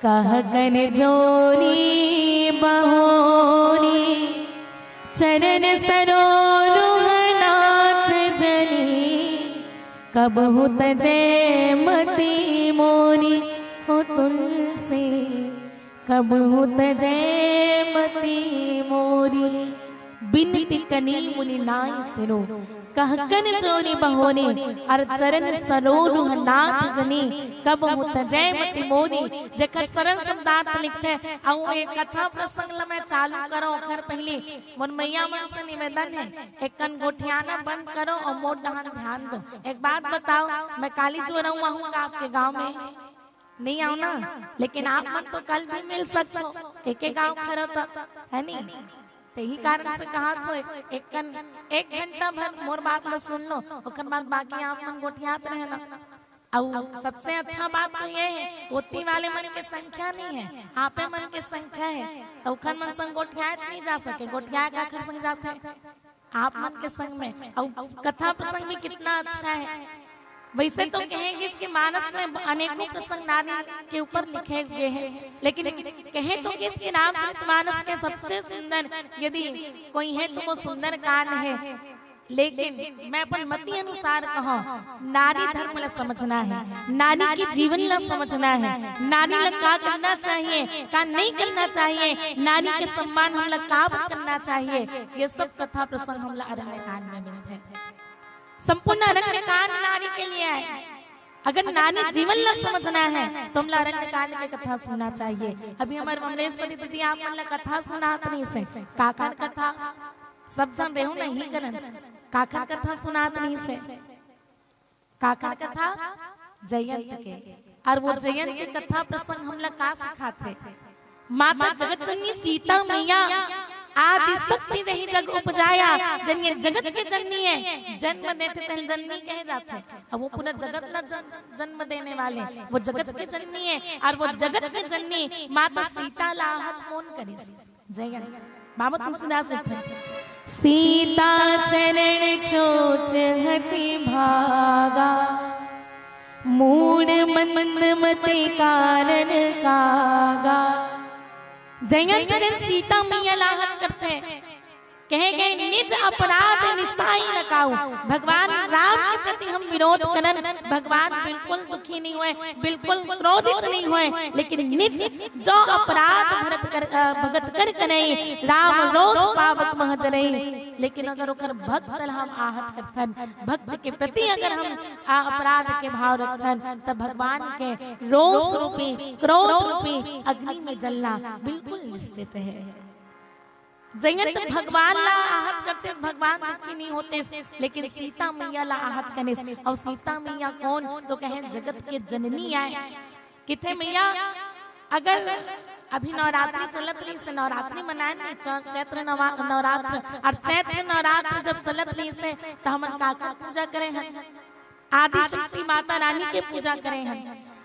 कह कन जोनी बहोनी चरण सरोरुह नाथ जनी कब हो तजय मती मोनी हो तुलसी कब हो तजय मती मोरी बिनती कनी मुनि नाई सिरो कहकन जोनी बहोनी और चरण सरोरुह नाथ जनी कब हो तजय मति मोनी। जकर सरल शब्दार्थ लिखते और एक कथा प्रसंग में चालू करो खर पहले मन मैया मन से निवेदन है एक कन गोठियाना बंद करो और मोट डहान ध्यान दो। एक बात बताओ, मैं काली जो रहूंगा आपके गांव में नहीं आओ ना, लेकिन आप मन तो कल भी मिल सकते हो, एक गाँव खड़ा है नहीं। यही कारण से कहा तो एक घंटा भर मोर बात लो सुन लो, ओकर बाद बाकी आप मन गोठियात रहे ना। और सबसे अच्छा बात तो ये है ओती वाले मन के संख्या नहीं है, आपे मन के संख्या है, तो ओखन मन संग गोठियात नहीं जा सके, गोठिया का खर संग जाते हैं आप मन के संग में। और कथा प्रसंग भी कितना अच्छा है। वैसे तो कहेंगे इसके मानस में अनेकों प्रसंग नारी के ऊपर लिखे हुए हैं, लेकिन कहे तो कि इसके रामचरित मानस के सबसे सुंदर यदि कोई है तो वो सुंदर कांड है। लेकिन मैं अपन मति अनुसार कहूँ नारी धर्म ला समझना है, नारी की जीवन ला समझना है, नारी ला का करना चाहिए का नहीं करना चाहिए, नारी के सम्मान हम ला का करना चाहिए, ये सब कथा प्रसंग हम ला अरण्य कांड में मिलते हैं। संपूर्ण अरण्य कांड नारी के लिए है। अगर नारी जीवन ला समझना है तो हम अरण्य कांड की कथा सुनना चाहिए। अभी हमारे अमरेश्वरी दीदी आप मन ला कथा सुनात नहीं से काकर कथा सब जन रेहू नहीं करन, काकर कथा सुनात नहीं से काकर कथा जयंत के, और वो जयंत के कथा प्रसंग हम ला का सिखाते। माता जगत जननी सीता मैया आदि शक्ति जही जग उपजाया, जन जगत के जननी है, जन्म देते थे जननी कहे जाते हैं। अब वो पूरा जगत ला जन्म देने वाले वो जगत के जननी है, और वो जगत के जननी माता सीता लाहत कौन करे जय बाबा तुलसीदास सीता चरण चोच हति भागा मूड मंद मते कारण कागा। जयंत जन सीता मैया लाहत करते हैं, कहे गए निज अपराध निसाई न काऊ। भगवान राम के प्रति हम विरोध करन, भगवान बिल्कुल दुखी नहीं हुए, बिल्कुल क्रोधित नहीं हुए, लेकिन निज जो अपराध भगत कर करई राम रोष पावक मह जरई। लेकिन अगर ओकर भक्त हम आहत करथन, भक्त के प्रति अगर हम अपराध के भाव रखथन, तब भगवान के रोष रूपी क्रोध रूपी अग्नि में जलना बिल्कुल निश्चित है। जयंत भगवान ला आहत करते, भगवान दुखी नहीं होते, लेकिन सीता मैया ला आहत करने। और सीता मैया कौन तो कहे जगत के जननी आए किथे मैया। अगर अभी नवरात्रि चलत रही से नवरात्रि मनाए नहीं, चैत्र नवरात्र और चैत्र नवरात्र जब चलत रही से तो हम काका पूजा करे हैं, आदि शक्ति माता रानी के पूजा करे हैं,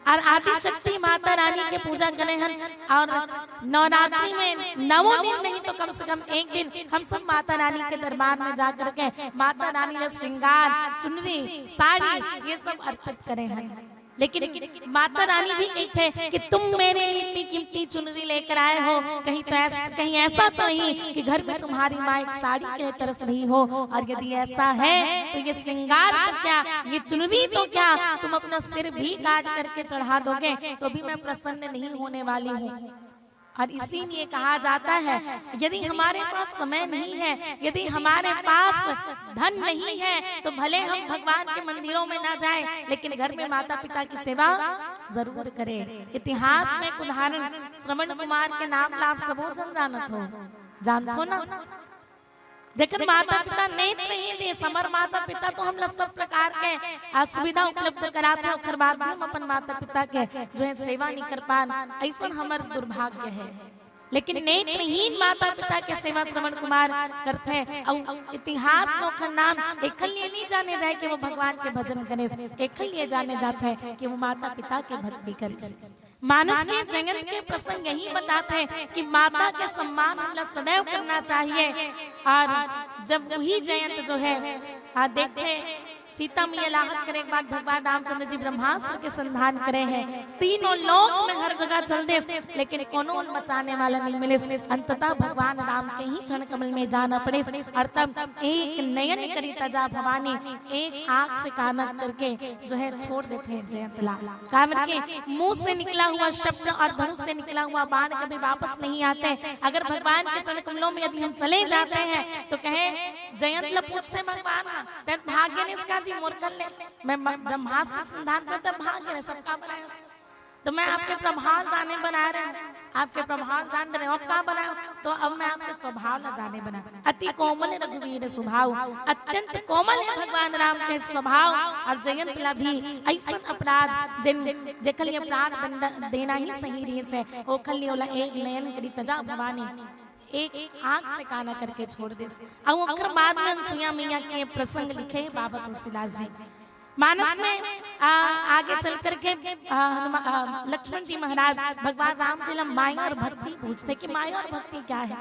और आदि शक्ति माता रानी के पूजा करे हैं। और नवरात्रि में 9 दिन नहीं तो कम से कम 1 दिन हम सब माता रानी के दरबार में जा करके माता रानी का श्रृंगार चुनरी साड़ी ये सब अर्पित करे हैं। लेकिन माता रानी भी कहते कि तुम मेरे लिए इतनी कीमती चुनरी लेकर आए हो, कहीं ऐसा तो नहीं कि घर में तुम्हारी माँ एक साड़ी के तरस रही हो, और यदि ऐसा है तो ये श्रृंगार तो क्या, ये चुनरी तो क्या, तुम अपना सिर भी काट करके चढ़ा दोगे तो भी मैं प्रसन्न नहीं होने वाली हूँ। और इसीलिए कहा जाता है यदि हमारे पास समय नहीं है, यदि हमारे पास धन नहीं है, तो भले हम भगवान के मंदिरों में ना जाएं, लेकिन घर में माता पिता की सेवा जरूर करें। इतिहास में एक उदाहरण श्रवण कुमार के नाम ला आप सबो जन जानत हो ना। जखन माता पिता नेत्रहीन थे, समर माता पिता तो हम सब प्रकार के सुविधा उपलब्ध कराते, और बाद हम अपन माता पिता के जो है सेवा नहीं कर पान, ऐसा हमार दुर्भाग्य है। लेकिन नेत्रहीन माता पिता के सेवा श्रवण कुमार करते हैं। और इतिहास में नाम एक लिए नहीं जाने जाए कि वो भगवान के भजन करे, एक लिए जाने जाते हैं कि वो माता पिता के भक्ति करे। मानस के जगत के प्रसंग यही बताते हैं कि माता के सम्मान हमला सदैव करना चाहिए। और जब वही जयंत जो है देखते सीता मैया लाहत करे के बाद भगवान रामचंद्र जी ब्रह्मास्त्र के संधान करे हैं, तीनों लोक में हर जगह चल दे, लेकिन कोनो बचाने वाला नहीं मिले। अंततः भगवान राम के ही चरण कमल में जाना पड़े। और तब एक नयन करी तजा भवानी, एक आंख से कानक करके जो है छोड़ देते हैं जयंतला। कामर के मुंह से निकला हुआ शब्द और धनुष से निकला हुआ बाण कभी वापस नहीं आते। अगर भगवान के चरण कमलों में यदि हम चले जाते हैं तो कहे जयंतला पूछते भगवान तेरे भाग्य ने इसका जी मोर कर ले, मैं ब्रह्मास्त्र संधान पर तब भाग्य ने सबका बनाया, तो मैं आपके प्रभाव जाने बना रहे हैं, आपके प्रभाव जान रहे हो क्या बनाओ, तो अब मैं आपके स्वभाव न जाने बना। अति कोमल रघुवीर स्वभाव, अत्यंत कोमल है भगवान राम के स्वभाव। और जयंतला भी ऐसा अपराध जेखल ये अपराध दंड देना ही सही रही से ओखल एक नयन करी तजा भवानी, एक आंख से काना करके छोड़ दे। और अखर बाद में अनसुईया मैया के प्रसंग लिखे बाबा तुलसीदास जी। मानस में आगे चल करके लक्ष्मण जी महाराज भगवान राम जी माया और भक्ति पूछते कि माया और भक्ति क्या है।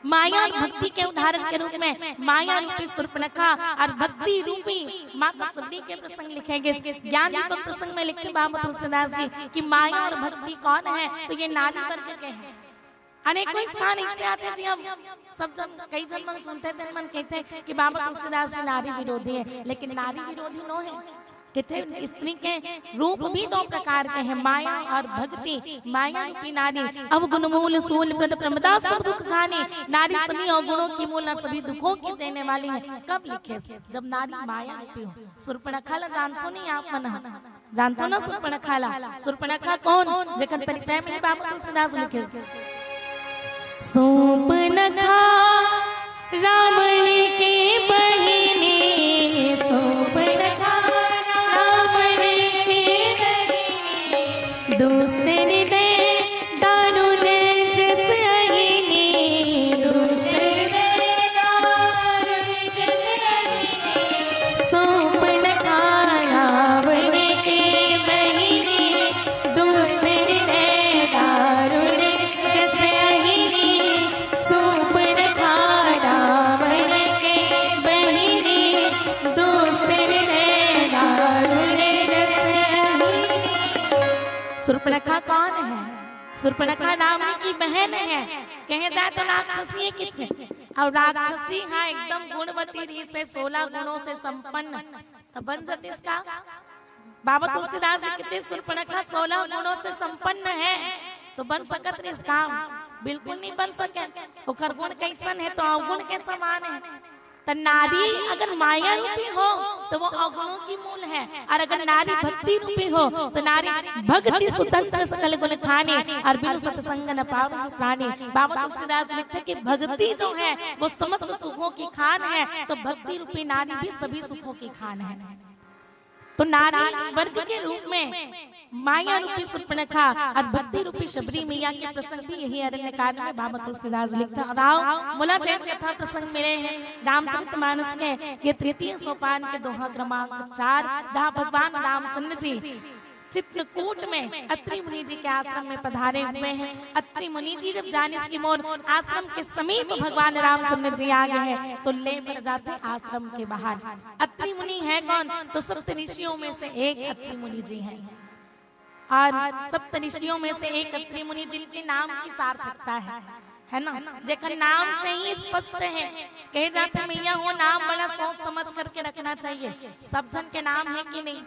माया और भक्ति के उदाहरण के रूप में माया रूपी शूर्पणखा और भक्ति रूपी माता सबरी के प्रसंग लिखेंगे। ज्ञान दीपक प्रसंग में लिखते बाबा तुलसीदास जी कि माया और भक्ति कौन है, तो ये नारी वर्ग के हैं। अनेकों स्थान ऐसे आते जी हम सब जन कई जन मन सुनते थे, मन कहते हैं कि बाबा तुलसीदास जी नारी विरोधी है, लेकिन नारी विरोधी नो है। कहते स्त्री के रूप भी दो प्रकार के हैं, माया और भक्ति। माया रूपी नारी अवगुण मूल सूल प्रद प्रमदा सब दुख खानी, नारी सभी अवगुणों की मूल और सभी दुखों की देने वाली है। कब लिखे? जब नारी माया रूपी हो। शूर्पणखा जानतो नहीं आप मना जानतो ना शूर्पणखा? शूर्पणखा कौन जेकर परिचय में बाबा तुलसीदास लिखे शूर्पणखा रावण के बहिनी, शूर्पणखा रावण के बहिनी, दूसरे दे दारुण जस अहिनी, दूसरे दे दारुण जस अहिनी, शूर्पणखा रावण के बहिनी, दूसरे दे दारुण जस अहिनी, शूर्पणखा कौन है? शूर्पणखा रावण की बहन है। कहे जाए तो राक्षसी कितने, और राक्षसी हाँ एकदम गुणवती री से 16 गुणों से संपन्न, तो बन जाती इसका बाबा तुलसीदास जी कितने शूर्पणखा 16 गुणों से संपन्न है, तो बन सकत रे इसका? बिल्कुल नहीं बन सके। ओकर गुण कैसन है? तो अवगुण के समान है। तो नारी अगर माया रूपी हो तो वो अवगुणों की मूल है, और अगर नारी भक्ति रूपी हो तो नारी भक्ति स्वतंत्र सकल गुण खाने, और बिनु सत्संग न पावन प्राणी। बाबा तुलसीदास लिखते कि भक्ति जो है वो समस्त सुखों की खान है, तो भक्ति रूपी नारी भी सभी सुखों की खान है। तो नारी वर्ग के रूप में माया रूपी शूर्पणखा और भक्ति रूपी शबरी मैया के प्रसंग भी यही अरण्यकांड में बाबा तुलसीदास लिखता। राव मुला जैन कथा प्रसंग मिले हैं रामचरितमानस के ये तृतीय सोपान के दोहा क्रमांक 4, जहाँ भगवान रामचंद्र जी चित्रकूट में अत्रि मुनि जी के आश्रम में पधारे हुए हैं। अत्रि मुनि जी जब जानिस की मोर आश्रम के समीप भगवान रामचंद्र जी आ गए हैं तो ले पर जाते आश्रम के बाहर। अत्रि मुनि है कौन? तो सप्त ऋषियों में से एक अत्रि मुनि जी हैं, और सप्त ऋषियों में से एक अत्रि मुनि जिनके नाम की सार्थकता है ना, जेकर नाम से ही स्पष्ट है। कहे जाते मैया हो नाम बड़ा सोच समझ करके रखना चाहिए। सब जन के नाम है कि नहीं?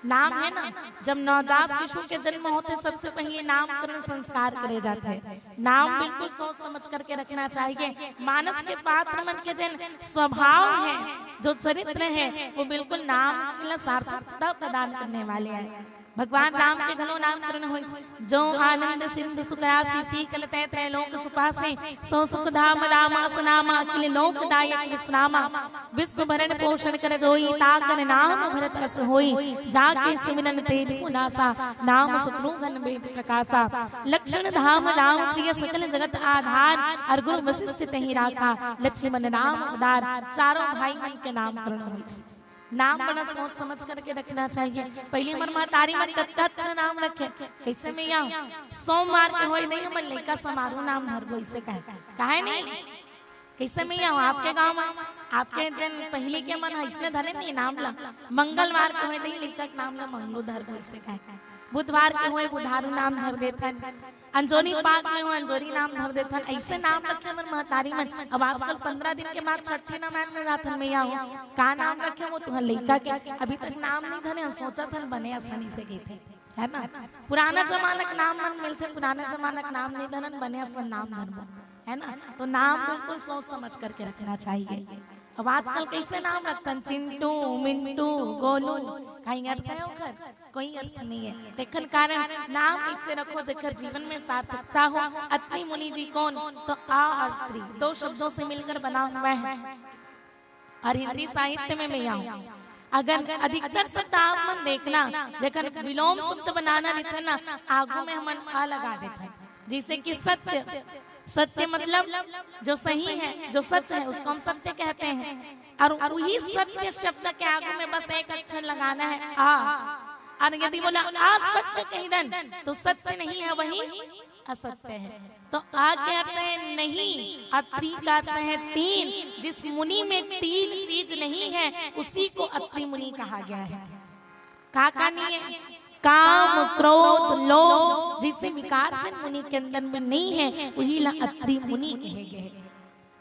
नाम है ना, जब नवजात शिशु के जन्म होते सबसे पहले नामकरण संस्कार करे जाते हैं। नाम बिल्कुल सोच समझ करके रखना चाहिए। मानस के पात्र मन के जन स्वभाव है, जो चरित्र है, वो बिल्कुल नाम के सार्थकता प्रदान करने वाले हैं। भगवान राम के घनो नामकरण होई, जो आनंद सिंधु सुखयासी सीकल तय त्रैलोक सुपासे, सो सुख धाम रामा सुनामा अखिल लोक दायक विश्रामा, विश्व भरण पोषण कर जोई, ताकर नाम भरत अस होई, जाके सुमिरन तेज पुनासा, नाम शत्रुघ्न वेद प्रकाशा, लक्षण धाम राम प्रिय सकल जगत आधार, और गुरु वशिष्ठ तहि राखा, लक्ष्मण नाम उदार, चारों भाई मन के नामकरण हुई। नाम बड़ा सोच समझ करके रखना चाहिए। पहली मन महतारी मन कत्ता अच्छा नाम रखे, कैसे में यहाँ सोमवार के होई नहीं हमन लइका समारोह नाम धरबो, इसे काहे नहीं, कैसे में यहाँ आपके गांव में आपके जन पहले के मन इसने धरे नहीं नाम ला, मंगलवार के होई नहीं लइका के नाम ला मंगलो धरबो, इसे काहे, बुधवार के होई बुधारू नाम धर देथन, अंजोरी पाक में हो अंजोरी नाम धर देथन, ऐसे नाम रखे मन महतारी मन। अब आजकल 15 दिन के बाद छठे नाम में राथन में हो का नाम रखे, वो तुहर लइका के अभी तक नाम नहीं धरे, सोचा थन बने आसानी से गए थे, है ना। पुराना जमाना का नाम मन मिलते, पुराना जमाना का नाम नहीं धरन, बने आसन नाम धरबो, है ना। तो नाम बिल्कुल सोच समझ करके रखना चाहिए। अब आजकल कैसे नाम रखतन, चिंटू मिंटू गोलू, कहीं अर्थ है ओकर, कोई अर्थ नहीं है। देखन कारण नाम ऐसे रखो जेकर जीवन में सार्थकता हो। अत्रि मुनि जी कौन, तो आ और त्रि दो शब्दों से मिलकर बना हुआ है, और हिंदी साहित्य में मैं आऊँ अगर अधिकतर शब्द आप मन देखना जेकर विलोम शब्द बनाना रहता ना, आगू में हम आ लगा देते हैं, जैसे कि सत्य, सत्य मतलब जो सही है, जो सच है, उसको हम सत्य कहते हैं, और वही सत्य शब्द के आगे में बस एक अक्षर लगाना है आ, और यदि बोला असत्य कहीं दन तो सत्य नहीं है, वही असत्य है। तो आ क्या अर्थ है नहीं, अत्रि का अर्थ है तीन, जिस मुनि में तीन चीज नहीं है उसी को अत्रि मुनि कहा गया है। का नहीं है, काम क्रोध लोभ, जिससे विकार जन मुनि के अंदर में नहीं है वही ला अत्रि मुनि कहे गए।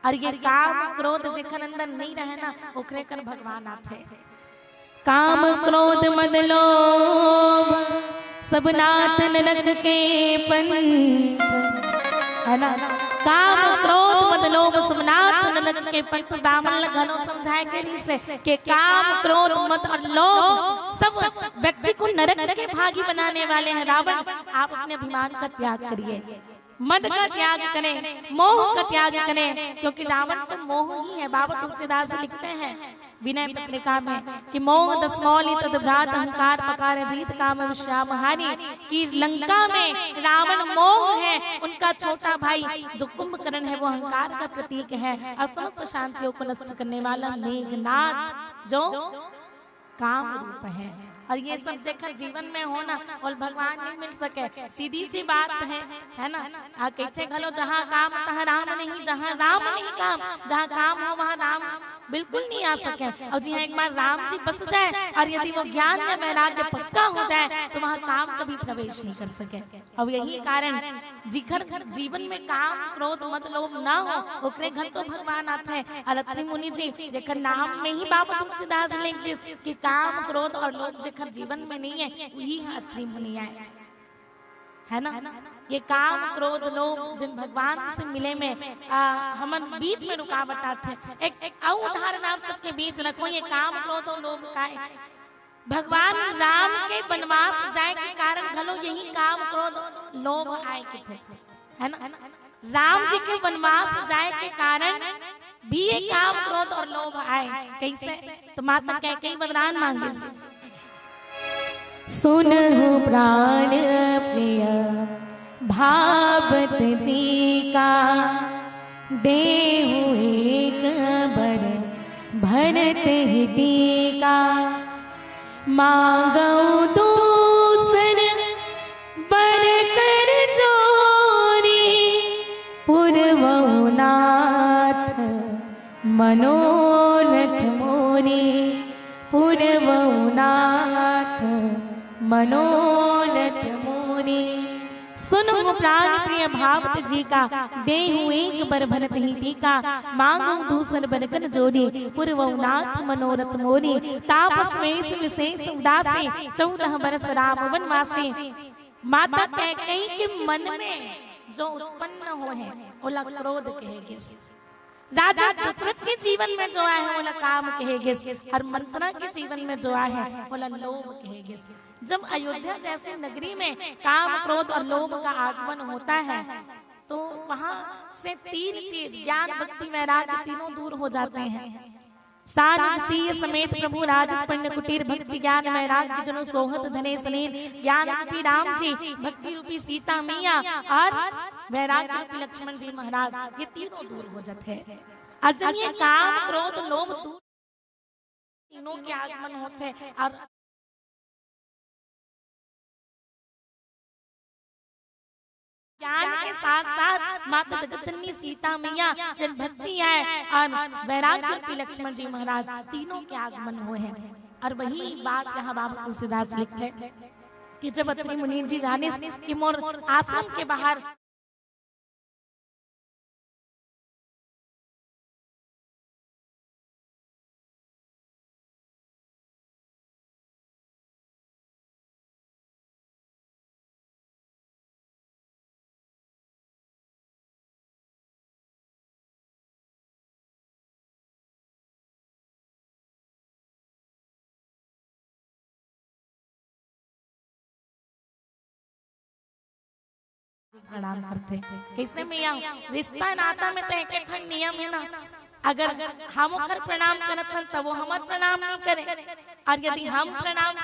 और ये काम क्रोध जेकर अंदर नहीं रहे ना, ओकरे कर भगवान आते। काम क्रोध मद लोभ सब नाथ नरक के पंथ, है ना। काम क्रोध मद लोभ सब नाथ नरक के पंथ, रावण घनो समझाए के से कि काम क्रोध मद और लोभ सब व्यक्ति को नरक के भागी बनाने वाले हैं। रावण आप अपने अभिमान का त्याग करिए, मद का त्याग करें, मोह का त्याग करें, क्योंकि रावण तो मोह ही है। बाबा तुलसीदास लिखते हैं विनय पत्रिका में कि मोह दसमौली तदभ्रात अहंकार पकार जीत काम श्याम हारी, कि लंका में रावण मोह है, उनका छोटा भाई जो कुंभकर्ण है वो अहंकार का प्रतीक है, और समस्त शांतियों को नष्ट करने वाला मेघनाथ जो काम रूप है। और ये सब देखकर जीवन में होना और भगवान नहीं मिल सके, सीधी सी बात है ना। कैसे घलो जहाँ काम तहाँ राम नहीं, जहाँ राम नहीं काम, जहाँ काम हो वहाँ राम बिल्कुल नहीं आ सके। और जी हाँ, एक बार राम जी बस जाए और यदि वो ज्ञान या वैराग्य पक्का हो जाए तो वहाँ काम कभी प्रवेश नहीं कर सके। अब यही कारण जिखर जीवन में काम क्रोध मद लोभ ना हो ओकरे घर तो भगवान आते हैं। और अत्रि मुनि जी जेकर नाम में ही बाबा तुलसीदास लिख दिस कि काम क्रोध और लोभ जेकर जीवन में नहीं है वही अत्रि मुनि है ना। ये काम क्रोध लोभ जिन भगवान से मिले में हमन बीच में रुकावट आते। एक उदाहरण आप सबके बीच रखो, ये काम क्रोध और लोभ का भगवान राम के वनवास जाए के कारण घलो यही काम क्रोध लोभ आए के थे, है ना। राम जी के वनवास जाए के कारण भी ये काम क्रोध और लोभ आए। कैसे, तो माता कैकेयी वरदान मांगे, सुनहु प्राण प्रिय भावत जी का, देहु एक बर भरत ही टीका, मांगऊ दूसर बर कर जोरी, पुरवऊ नाथ मनोरथ मोरी, पुरवऊ नाथ मनोरथ मोरी, सुनो प्राण प्रिय भावत जी का, देहु एक बर भरत ही टीका, मांगो दूसर बरकन जोड़ी, पूर्व नाथ मनोरथ मोरी, तापस वेश विशेष उदासी, 14 बरस राम वनवासी। माता कैकेयी के मन में जो उत्पन्न हो है ओला क्रोध कहेगे, राजा दशरथ के जीवन में जो आया है ओला काम कहेगे, और मंत्रा के जीवन में जो आया है ओला लोभ कहेगे। जब अयोध्या जैसे नगरी में काम क्रोध और लोभ का आगमन होता है तो वहां से 3 चीज ज्ञान भक्ति वैराग्य तीनों दूर हो जाते हैं। सारसीय समेत प्रभु राजत पुण्य कुटीर भक्ति ज्ञान वैराग्य जनु सोहत धने सलीन, ज्ञान रूपी राम जी, भक्ति रूपी सीता मैया और वैराग्य रूपी लक्ष्मण जी महाराज, ये तीनों दूर हो जाते हैं। और जब ये काम क्रोध लोभ दूर तीनों के आगमन होते हैं और ज्ञान के साथ साथ माता जगत जननी सीता मैया जन भक्ति है और वैराग्य रूपी लक्ष्मण जी महाराज, तीनों के आगमन हुए हैं। और वही बात यहाँ बाबा तुलसीदास लिखते हैं कि जब अत्रि मुनि जी जाने कि मोर आश्रम के बाहर प्रणाम करते कैसे मैया, रिश्ता नाता में तो एक नियम है ना, अगर हम ओकर प्रणाम करत हन तब वो हमर प्रणाम नहीं करे, और यदि हम प्रणाम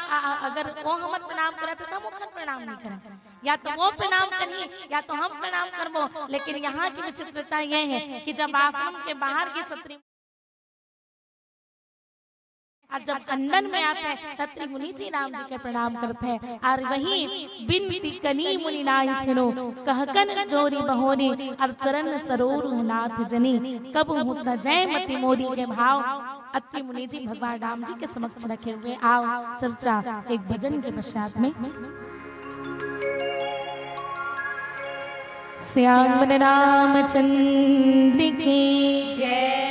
अगर वो हमर प्रणाम करत तब ओकर प्रणाम नहीं करे, या तो वो प्रणाम करी या तो हम प्रणाम करबो। लेकिन यहाँ की विचित्रता ये है कि जब आश्रम के बाहर की सत्री और जब अंदर में आते हैं तत्रि मुनि जी राम जी के प्रणाम करते हैं। और वही बिनती कनी मुनि नाई सिनो, कहकन जोरी बहोरी, और चरण सरोर नाथ जनी, कब होता जय मति मोरी के भाव अत्रि मुनि जी भगवान राम जी के समक्ष रखे हुए। आओ चर्चा एक भजन के पश्चात में। श्याम रामचंद्र की जय।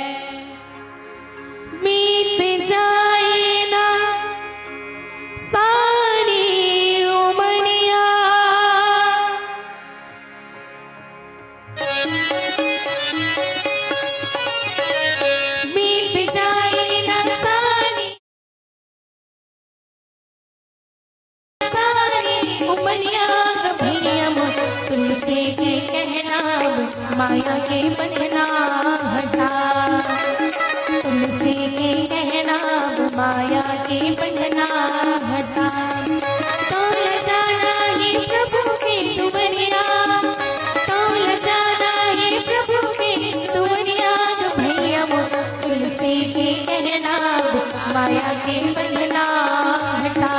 बीत जाए ना सारी उमरिया, बीत जाए ना सारी उमरिया, भैया तुलसी के कहना माया के बंधना हटा, तुलसी के कहना माया के बंधना हटा, तौल जाना ही प्रभु के दुवरिया, तौल जाना ही प्रभु के दुवरिया, भैया तुलसी के कहना माया के बंधना हटा,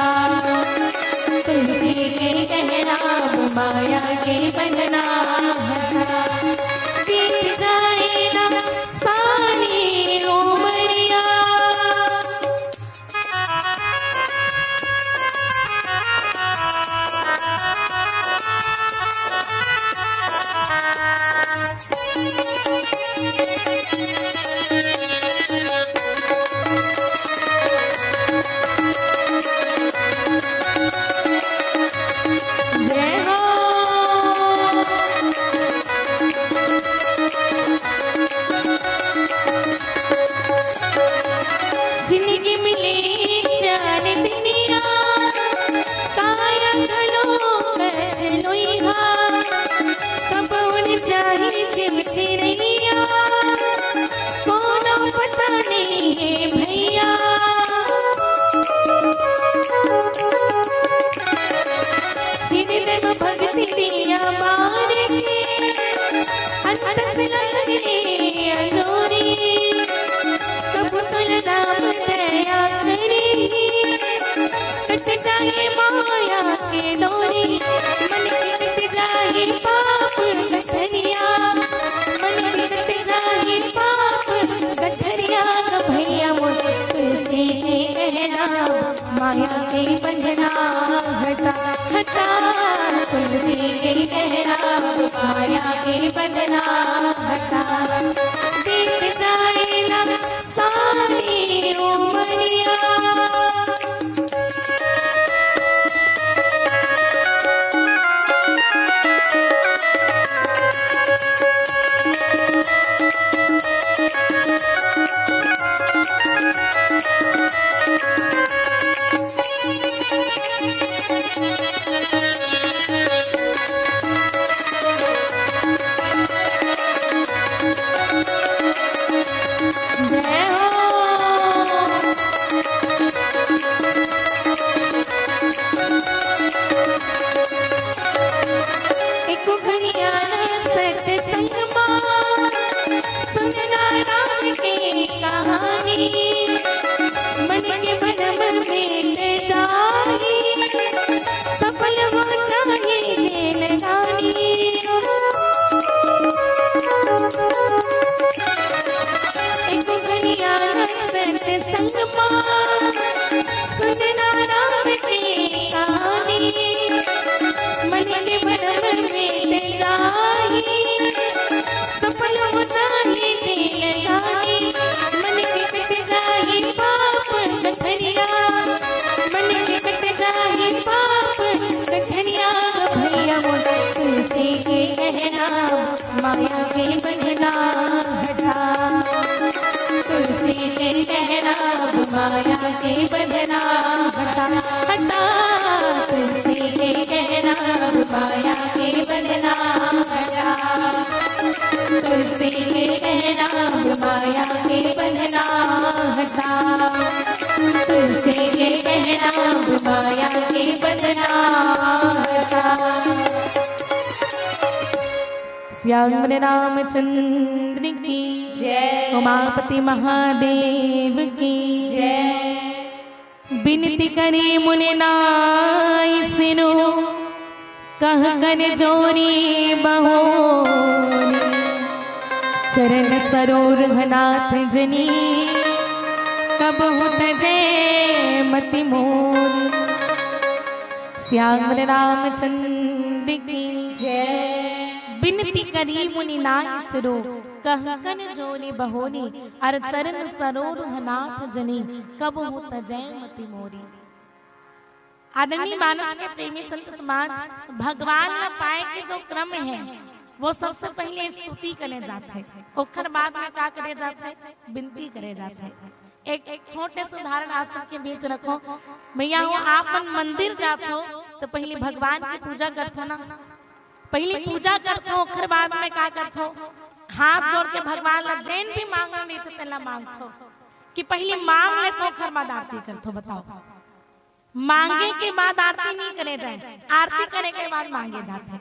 तुलसी के कहना माया के बंधना हटा, बीत जाए ना सारी उमरिया। जिंदगी मिली चार दुनिया, काया घलो कजनुइहा, कब उड़ जाही चिमचिरैया, कोनो पता नहीं है भैया, जिन दिन भक्ति दिया मार के, अंत लगे अजोरी, कब तुल नाम दया करी, कट जाए माया के डोरी, मन की कट जाए पाप गठरिया, मन की कट जाए पाप गठरिया, भैया तुलसी के कहना माया के बंधना हटा, हटा तुलसी के कहना माया के बदना हटा बीत जाए ना सारी उमरिया जय हो एक घनिया सत्संग सुनना राम की कहानी मन के भरम में जाई सफल हो जाए जिंदगानी एक घनिया सत्संग सुनना राम की कहानी मन के भरम में जाई सफल हो जाए जिंदगानी मन के कट जाए पाप कठरिया मन के कट जाए पाप कठरिया भैया मोटा तुलसी के कहना माया के बंधना हटा तुलसी के कहना माया के बंधना हटा हटा तुलसी के कहना माया के बंधना हटा तुलसी के कहना माया के बंधना हटा तुलसी के कहना माया के बंधना हटा श्याम रामचंद्र की जय उमापति महादेव की जय बिनती करे मुनि नाई सिनो कह कर जोरी बहोरी चरण सरोवर नाथ जनी कब होत जय मति मोरी श्याम रामचंद्र की जय बिनती करी मुनि नाई सिरो कह कन जोरी बहोनी अर चरण सरोर नाथ जनी कब होत जय मति मोरी। आदरणीय मानस के प्रेमी संत समाज भगवान न पाए के जो क्रम है वो सबसे पहले स्तुति करे जाते है ओखर बाद में का करे जाते है विनती करे जाते है। एक छोटे से उदाहरण आप सबके बीच रखो भैया वो आप मंदिर जाते हो तो पहले भगवान की पूजा करते हो ना पहले पूजा करते हो ओखर बाद में का करते हो हाथ जोड़ के भगवान ला जैन भी मांगना नहीं थे पहला मांगते हो कि पहले मांग ले तो ओखर बाद आरती करते हो। बताओ मांगे के बाद आरती नहीं करे जाए आरती करे के बाद मांगे जाते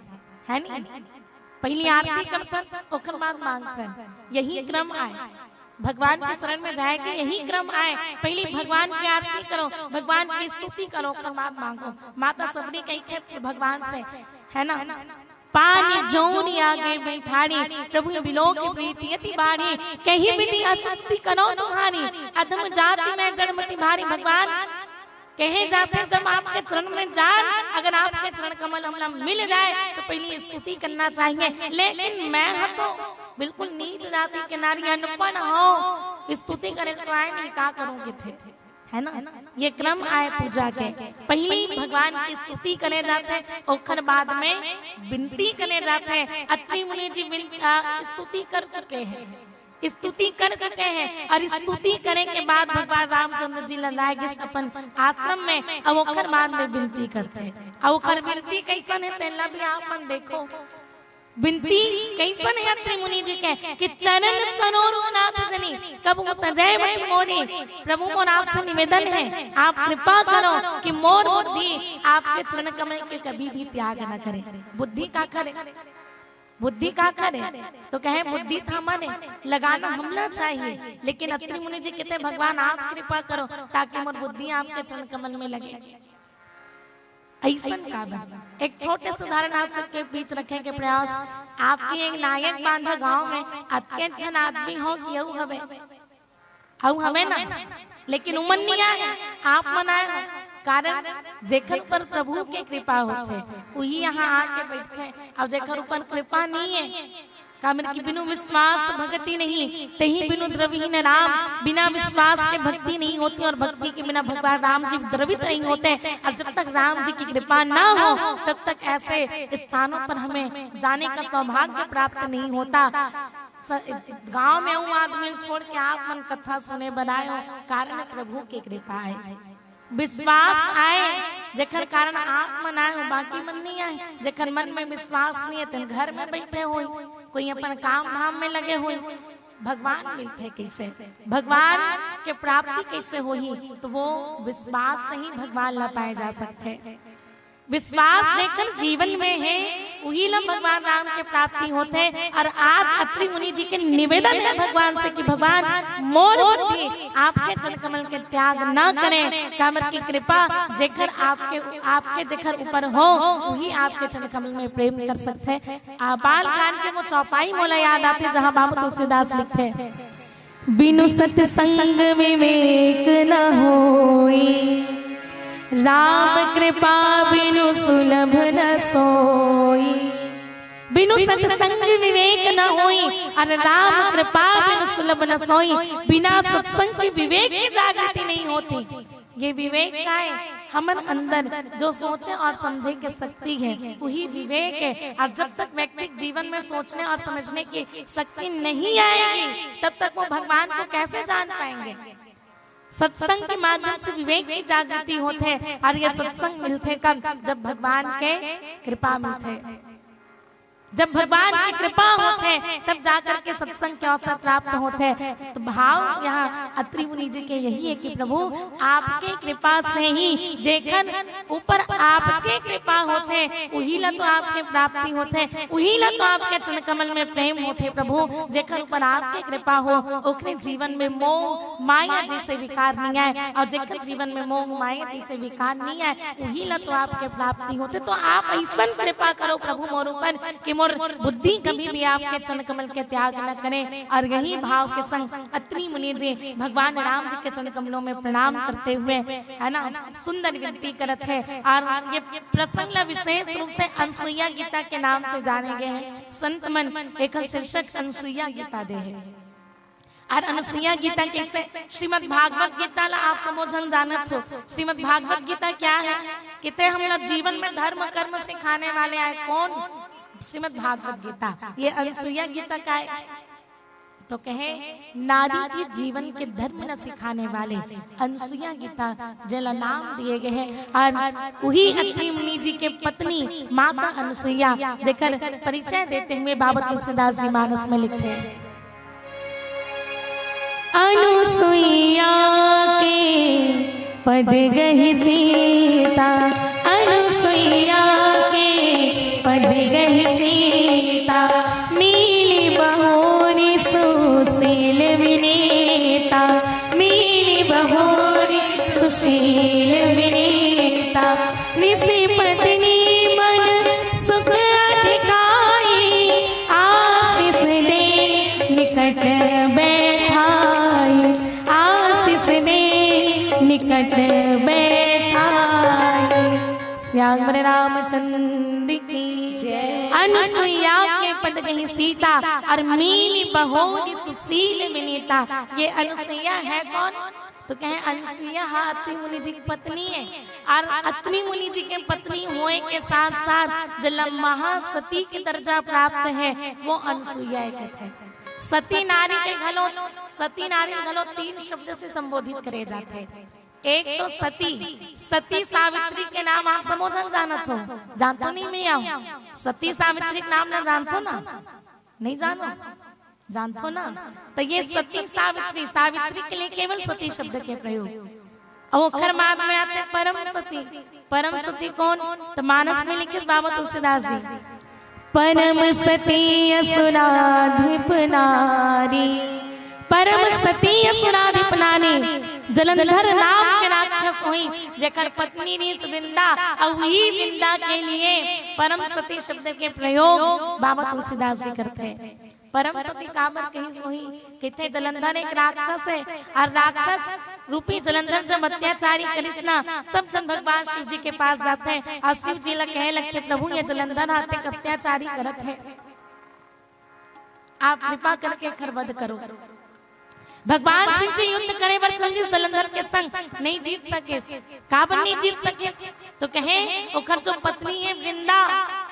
है नहीं पहली आरती करते ओखर बाद मांगते यही क्रम आए भगवान के शरण में जाए के यही क्रम आए पहले भगवान की आरती करो भगवान की स्तुति करो ओखर बाद मांगो। माता सबरी कही भगवान से है ना पानी जौनी आगे बैठाड़ी प्रभु बिलो की प्रीति अति बारी कही बिटी आसक्ति करो तुम्हारी अधम जाति में जड़मति भारी भगवान कहे जाते जब आपके चरण में जान अगर आपके चरण कमल हमला मिल जाए तो पहले स्तुति करना चाहिए लेकिन मैं तो बिल्कुल नीच जाति के नारी अनपढ़ हो स्तुति करे तो आए नहीं का करोगे थे है ना ये क्रम आए पूजा के पहले भगवान की स्तुति करे जाते ओखर बाद में विनती करे जाते अत्रि मुनि जी स्तुति कर चुके हैं स्तुति कर चुके हैं और स्तुति करने के बाद भगवान रामचंद्र जी लाए अपन आश्रम में अब ओखर बाद में विनती करते हैं। अब ओखर विनती कैसन है तेला भी आप मन देखो विनती कैसन है अत्रि मुनि जी के कि चरण सरोर नाथ जनी कब जय मति मोरी प्रभु मोर आपसे निवेदन है आप कृपा करो कि मोर बुद्धि आपके चरण कमल के कभी भी त्याग न करे। बुद्धि का करे बुद्धि का करे तो कहे बुद्धि थामाने लगाना हमला चाहिए लेकिन अत्रि मुनि जी कहते भगवान आप कृपा करो ताकि मोर बुद्धि आपके चरण कमल में लगे। ऐसा का बन एक छोटे से उदाहरण आप सबके बीच रखने के प्रयास आपकी एक नायक बांधा गांव में अत्य जन आदमी हो कि हमें ना लेकिन उमनिया है आप मनाए हो कारण जेकर पर प्रभु के कृपा होते वही यहाँ आके बैठे, अब जेकर ऊपर कृपा नहीं है कामर की बिनु विश्वास भक्ति नहीं, तही बिनु द्रविहीन राम, बिना विश्वास के भक्ति नहीं होती और भक्ति के बिना भगवान राम जी द्रवित नहीं होते। और जब तक राम जी की कृपा ना हो तब तक ऐसे स्थानों पर हमें जाने का सौभाग्य प्राप्त नहीं होता। गांव में हूँ आदमी छोड़ के आप मन कथा सुने बनाए हो, कारण प्रभु की कृपा है, विश्वास आए जेकर कारण आप मन आए हो, बाकी मन नहीं आए। जेकर मन में विश्वास नहीं है तो घर में बैठे हो, कोई अपन काम धाम में लगे हुए, भगवान मिलते कैसे, भगवान के प्राप्ति कैसे होही, तो वो विश्वास से ही भगवान ला पाए जा सकते। विश्वास जेकर जीवन में है वही लोग भगवान राम के प्राप्ति होते। और आज अत्रि मुनि जी के निवेदन है भगवान से कि भगवान मोर बुद्धि आपके चरण कमल के त्याग न करें, कामर की कृपा जेकर आपके जेकर ऊपर हो वही आपके चरण कमल में प्रेम कर सकते। बाल कान के वो चौपाई मोला याद आते जहाँ बाबा तुलसीदास लिखते, बिनु सत्संग विवेक न होई, राम कृपा बिनु सुलभ न सोई। बिनु सत्संग विवेक न होई और राम कृपा बिनु सुलभ न सोई। बिना सत्संग की विवेक की जागृति नहीं होती। ये विवेक का है, हमन अंदर जो सोचे और समझे की शक्ति है वही विवेक है। और जब तक व्यक्ति जीवन में सोचने और समझने की शक्ति नहीं आएगी तब तक वो भगवान को कैसे जान पाएंगे। सत्संग के माध्यम से विवेक की जागृति होते हैं और ये सत्संग मिलते कब, जब भगवान के कृपा मिलते, जब भगवान की कृपा होते तब जाकर के सत्संग के अवसर प्राप्त होते। तो भाव यहाँ अत्रि मुनि जी के यही है कि प्रभु आपके कृपा से ही जेखन ऊपर आपके कृपा होते वही ला तो आपके प्राप्ति होते, वही ला तो आपके चरण कमल में प्रेम होते। प्रभु जेखन ऊपर आपके कृपा हो ओकरे जीवन में मोह माया जैसे विकार नहीं आए, और जेखन जीवन में मोह माया जैसे विकार नहीं आए वही ला तो आपके प्राप्ति होते। तो आप ऐसा कृपा करो प्रभु मोर ऊपर कि मोर बुद्धि कभी भी आपके चरण कमल के त्याग न करें। और यही भाव के संग अत्रि मुनि जी भगवान राम जी के चरण कमलों में प्रणाम करते हुए है ना सुंदर विनती करत है। और ये प्रसंग विशेष रूप से अनसुईया गीता के नाम से जाने गए हैं। संत मन एक शीर्षक अनसुईया गीता दे है। और अनसुईया गीता कैसे, श्रीमद् भागवत गीता ला आप समोझन जानत हो। श्रीमद् भागवत गीता क्या है, कितने हम लोग जीवन में धर्म कर्म सिखाने वाले आए, कौन, श्रीमद् भागवत गीता। ये अनसुईया गीता का है तो कहे नारी के जीवन के धर्म न सिखाने वाले अनसुईया गीता जला नाम दिए गए हैं। और वही अत्रि मुनि जी के पत्नी माता अनसुईया जेकर परिचय देते हुए बाबा तुलसीदास जी मानस में लिखते हैं, अनसुईया के पद गहि सीता, अनसुईया पद गहि सीता, नीली बहोरी सुशील विनीता, नीली बहोरी सुशील विनीता, निसी पत्नी मन सुख अधिकाई, आशीष दे निकट बैठाई, आशीष दे निकट बैठाई। श्याम रामचंद्र की अनसुईया के पद गहि सीता और मीली बहोरी सुशील विनीता। ये अनसुईया है कौन, तो कहें अनसुईया अत्रि मुनि जी की पत्नी है। और अत्रि मुनि जी के पत्नी होए के साथ साथ जल महासती की दर्जा प्राप्त है वो अनसुईया है। सती नारी के घलो, सती नारी घलो 3 शब्द से संबोधित करे जाते हैं। एक तो सती, सती सावित्री के नाम आप समोझन जानत हो, जानतो नहीं मैं आऊं, सती सावित्री के नाम ना जानतो ना, नहीं जानो, जानतो ना। तो ये सती सावित्री, सावित्री के लिए केवल सती शब्द के प्रयोग। अब अक्षर माद में आते परम सती। परम सती कौन, तो मानस में लिखे बाबा तुलसीदास जी, परम सती असुराधिप नारी, परम सती असुराधिप नारी, जलंधर नाम के राक्षस हुई जेकर पत्नी रीस विंदा, और वही विंदा के लिए परम सती शब्द के प्रयोग बाबा तुलसीदास जी करते हैं। परम सती काबर कही सोही कहते जलंधर एक राक्षस है और राक्षस रूपी जलंधर जब अत्याचारी करिश्ना सब जन भगवान शिव जी के पास जाते हैं और शिव जी लग कहे लगते प्रभु ये जलंधर आते अत्याचारी करत है, आप कृपा करके खरबद करो। भगवान शिव जी युद्ध करे पर जल्दी जलंधर के संग नहीं जीत सके। काबर नहीं जीत सके तो कहे ओखर जो पत्नी है वृंदा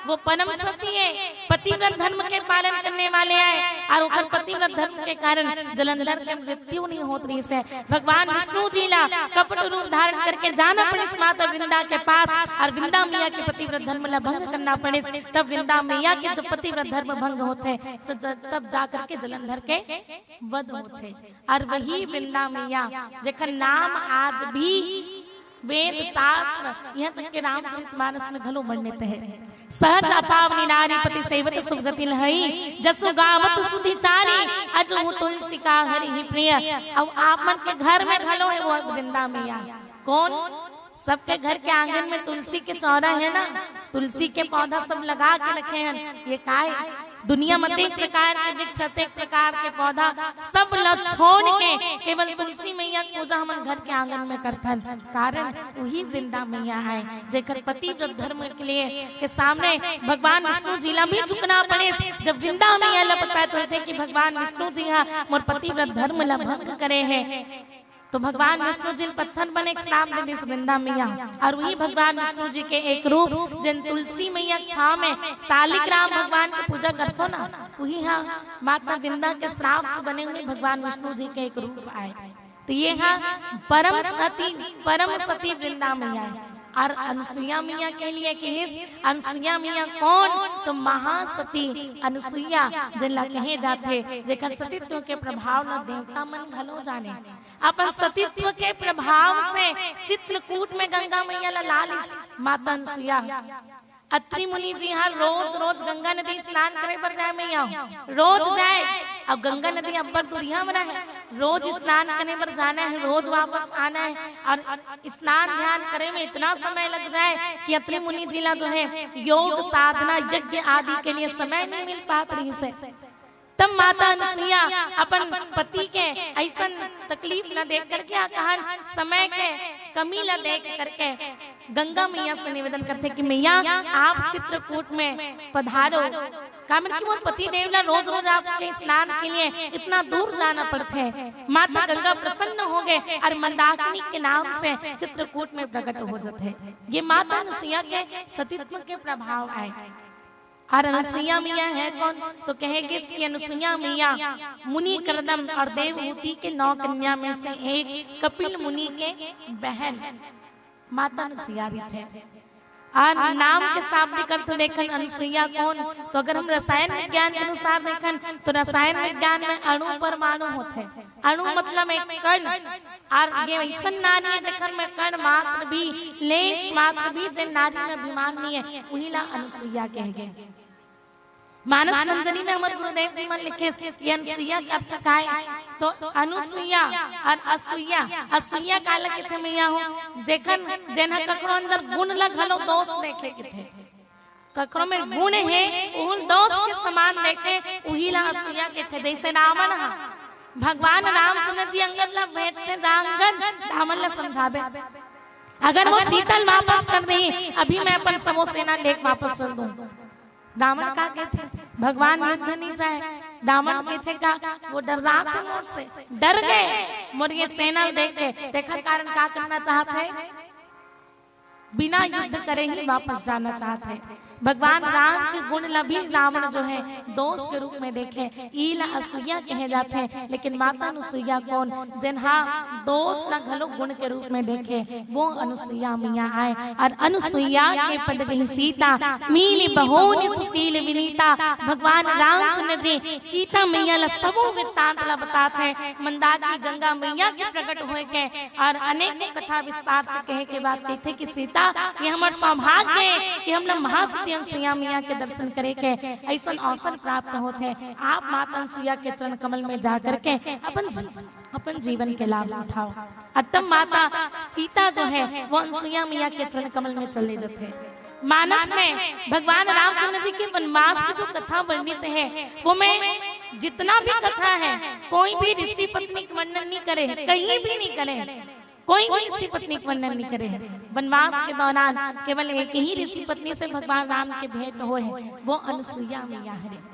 वो परम सती है, पतिव्रत धर्म के पालन करने वाले आए और ओखर पतिव्रत धर्म के कारण जलंधर के मृत्यु नहीं होत रही से भगवान विष्णु जी ला कपट रूप धारण करके जाना पड़े माता वृंदा के पास और वृंदा मैया के पतिव्रत धर्म ला भंग करना पड़े। तब वृंदा मैया के जब पतिव्रत धर्म भंग होते तब जा करके जलंधर के वध होते और वही वृंदा मैया जेकर नाम आज भी वेद शास्त्र यहाँ तक के रामचरितमानस में घलो वर्णित है। सहज अपावनी नारी पति सेवत सुगति लहई जसु गावत सुधि चारी अजो तुलसी का हरि ही प्रिय। अब आप मन के घर में घलो है वो वृंदा मैया कौन, सबके घर के आंगन में तुलसी के चौरा है ना, तुलसी के पौधा सब लगा के रखे हैं। ये काय दुनिया में एक प्रकार के वृक्ष एक प्रकार के पौधा सब ल छोड़ के केवल तुलसी मैया पूजा हम घर के आंगन में करथन। कारण वही वृंदा मैया है जेकर पतिव्रत धर्म के लिए के सामने भगवान विष्णु जी ला भी झुकना पड़े। जब वृंदा मैया ला पता चलते कि भगवान विष्णु जी हाँ मोर पतिव्रत धर्म ला भंग करे है तो भगवान विष्णु जी पत्थर बने एक श्राप दे दिस वृंदा मैया और वही भगवान विष्णु जी के एक रूप जिन तुलसी मैया छाव में शालिग्राम भगवान की पूजा करते ना वही हाँ माता वृंदा के श्राप से बने हुए भगवान विष्णु जी के एक रूप आए। तो ये हाँ परम सती वृंदा मैया है। और अनुसुईया मैया के लिए कि अनुसुईया मैया कौन तो महासती अनुसुईया जिनला कहे जाते जेकर सतीत्व के प्रभाव न देवता मन घलो जाने। अपन सतीत्व के प्रभाव से चित्रकूट में गंगा मैया ला लालिस माता अनुसुईया अत्रि मुनि जी हाँ रोज गंगा नदी स्नान करे पर जाए मैया रोज जाए। अब गंगा नदी अब्बर दुरिया बना है, रोज स्नान करने पर जाना है, रोज वापस आना है और स्नान ध्यान करे में इतना समय लग जाए कि अत्रि मुनि जी ला जो है योग साधना यज्ञ आदि के लिए समय नहीं मिल पात रही से। तब माता अनुसुईया अपन पति के ऐसा तकलीफ न देख करके कहा समय के कमी न देख करके गंगा मैया से निवेदन करते कि मैया आप चित्रकूट में पधारो। कामन की मोर पति देव ला रोज आपके स्नान के लिए इतना दूर जाना पड़ता है। माता गंगा प्रसन्न हो गए और मंदाकिनी के नाम से चित्रकूट में प्रकट हो जाते हैं। ये माता अनुसुईया के सतीत्व के प्रभाव आए। और अनुसुईया मैया है कौन तो कहेगी कि अनुसुईया मैया मुनि करदम और देवहूति के 9 कन्या में से एक कपिल मुनि के बहन माता अनुसुईया थे। और नाम के शाब्दिक अर्थ देखन अनुसुईया कौन तो अगर हम रसायन विज्ञान के अनुसार देखन तो रसायन विज्ञान में अणु परमाणु होते। अणु मतलब एक कण और ये ऐसा नारी है जखन में कण मात्र भी लेश मात्र भी जिन नारी में अभिमान नहीं है वही ला अनुसुईया कह गए। मानस मंजरी में हमारे गुरुदेव जी मन लिखे ये अनुसुईया का अर्थ का है तो अनुसुईया और असूया असूया काला के थे मैया हो जेखन जेना ककरो अंदर गुण लगलो दोष देखे के थे ककरो में गुण है उन दोष के समान देखे वही ला असूया के थे। जैसे रावण हा भगवान रामचंद्र जी अंगद ला भेजते जांगद रावण ला समझावे अगर वो शीतल वापस कर दी अभी मैं अपन समो सेना लेके वापस चल दूं। रावण का कहते भगवान युद्ध नहीं चाहे रावण कहते का वो डर रहा थे मोर से डर गए मोर ये सेना देख के देखा कारण का करना चाहते बिना युद्ध करे ही वापस जाना चाहते। भगवान राम के गुण लभी रावण जो है दोष के रूप में देखे ईला असूया कहे जाते हैं। लेकिन माता अनुसुईया कौन जिन्हा दोष ला घलो गुण के रूप में देखे वो अनुसुईया मैया आए। और अनुसुईया के पद गही सीता मीली बहोनी सुशील विनीता। भगवान रामचंद्र जी सीता मैया ला सबो वृत्तांत ला बताते मंदाकिनी गंगा मैया के प्रकट होए के और अनेक कथा विस्तार से कहे के बाद कहते कि सीता ये हमार सौभाग्य है कि हम लोग महासती अनुसुईया मैया के दर्शन करे के ऐसा अवसर प्राप्त होते। आप माता अनुसुईया के चरण कमल में जा करके अपन जीवन के लाभ उठाओ। और तब माता सीता जो है वो अनुसुईया मैया के चरण कमल में चले जाते। मानस में भगवान रामचंद्र जी के वनवास की जो कथा वर्णित है वो मैं जितना भी कथा है कोई भी ऋषि पत्नी का वर्णन नहीं करे, कहीं भी नहीं करे, कोई भी ऋषि पत्नी का वर्णन नहीं करे। वनवास के दौरान केवल एक ही ऋषि पत्नी से भगवान राम के भेंट हुए हैं, वो अनुसुईया मैया है।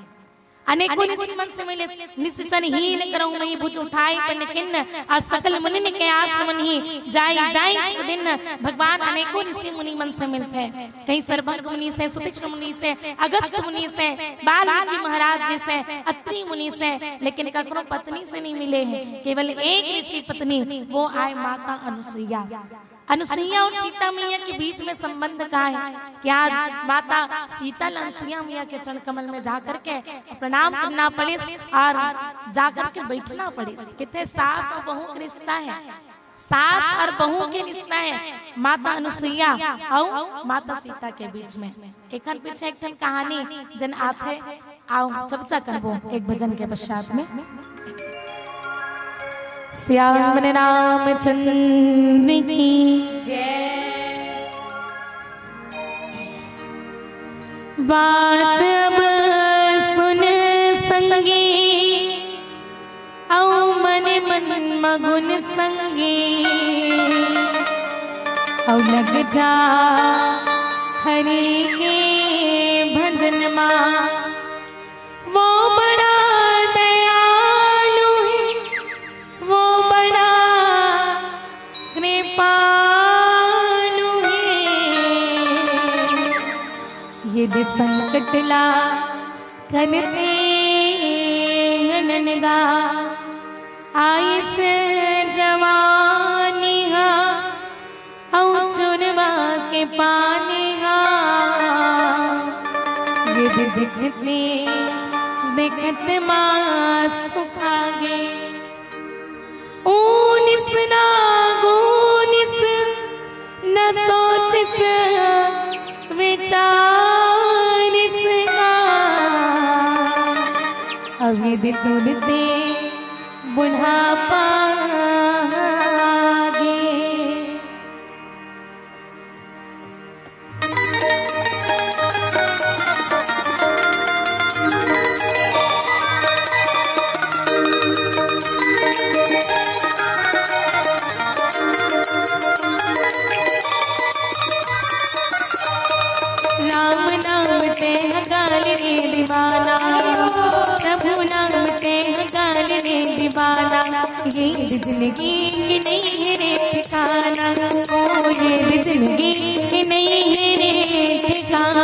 अनेकों ऋषि मन से मिले, निश्चन ही न करऊं मैं भुज उठाई पन किन्न, और सकल मुनि के आश्रमन ही जाई जाई सुख दिन। भगवान अनेकों ऋषि मुनि मन से मिलते हैं, कहीं सर्वज्ञ मुनि से, सुतीक्ष्ण मुनि से, अगस्त्य मुनि से, वाल्मीकि महाराज जी से, अत्रि मुनि से, लेकिन ककरो पत्नी से नहीं मिले हैं। केवल एक ऋषि पत्नी, वो आए माता अनुसुईया। अनुसुईया और सीता मैया के बीच में संबंध का है कि आज माता सीता अनुसुईया मैया के चरण कमल में जाकर के प्रणाम करना पड़े और जाकर के बैठना पड़े। कितने सास और बहू का रिश्ता है, सास और बहू के रिश्ता है माता अनुसुईया और माता सीता के बीच में। एक पीछे एक कहानी जन आथे आओ चर्चा करबो एक भजन के पश्चात में। श्याम रामचंद्र की जय। बात अब सुन संगी, औ मन मन मगुन संगी, औ लग जा हरि के भजन मां। वो बड़ा यदि संकट ला करते अननगा, आई से जवानी हा औ चुनवा के पानी हा। यदि दिखते दिखत माँ सुखागे, ऊनिस ना गोनिस न सोचिस विचार, अविधि तुलते बुढ़ापा आगे। राम नाम ते हकाल रे दीवाना, प्रभु नाम ते हकाल रे दीवाना। ये जिंदगी की नहीं है रे ठिकाना, ओ ये जिंदगी की नहीं है रे ठिकाना।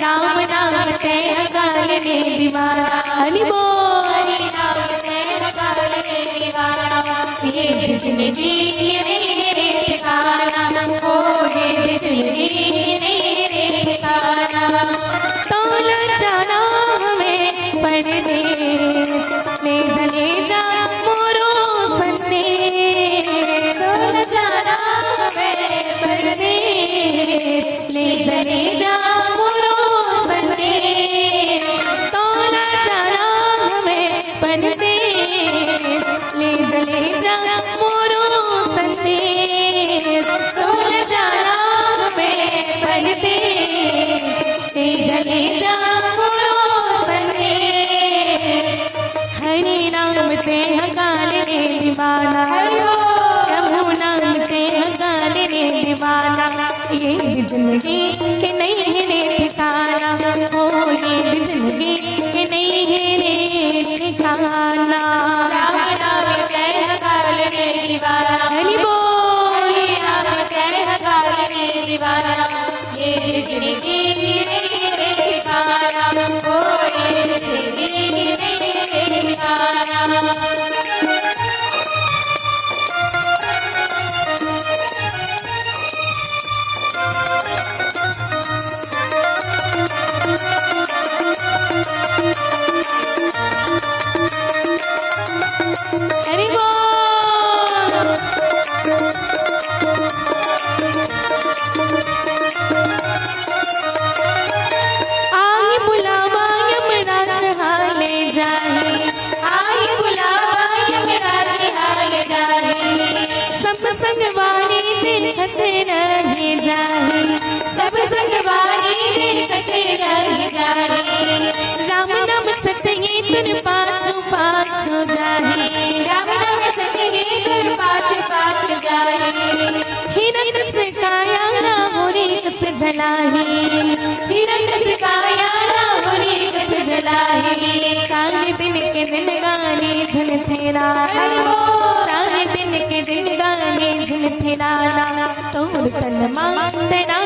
राम नाम ते हकाल रे दीवाना, हरि बोल नाम ते हकाल रे दीवाना। ये जिंदगी की नहीं है रे ठिकाना, ओ ये जिंदगी की नहीं है रे ठिकाना। तोला जाना हमें परदेश, ले जले जा मोरो संदेश। तोला जाना हमें परदेश, ले जले जा मोरो संदेश। तोला जाना हमें परदेश, ले जले जा मोरो संदेश। तोला जाना हमें परदेश, ले जले जा मोरो संदेश। हरि नाम ते हकाल रे दीवाना, प्रभु नाम ते हकाल रे दीवाना। ये जिंदगी के नहीं है रे ठिकाना, ओ ये जिंदगी के नहीं है रे ठिकाना। राम नाम ते हकाल रे दीवाना, हरि बोल नाम ते हकाल रे दीवाना। ये जिंदगी नहीं है रे ठिकाना, ओ ये जिंदगी नहीं है रे ठिकाना। हरि बोल। आई बुलावा यमराज हाले जाए, आई बुलावा यमराज हाले जाए। सब संगवारी देखत रह जाए, सब संगवारी देखत रह जाए। राम नाम सतही तुर पाछू पाछू जाही राम नाम सतही तुर पाछू पाछू जाही हिरक से काया राहुरी कस जलाही हिरक से काया राहुरी कस जलाही चार दिन के दिन गाने धुन तेरा चार दिन के दिन गाने धुन तेरा तोड़ तन मान तेरा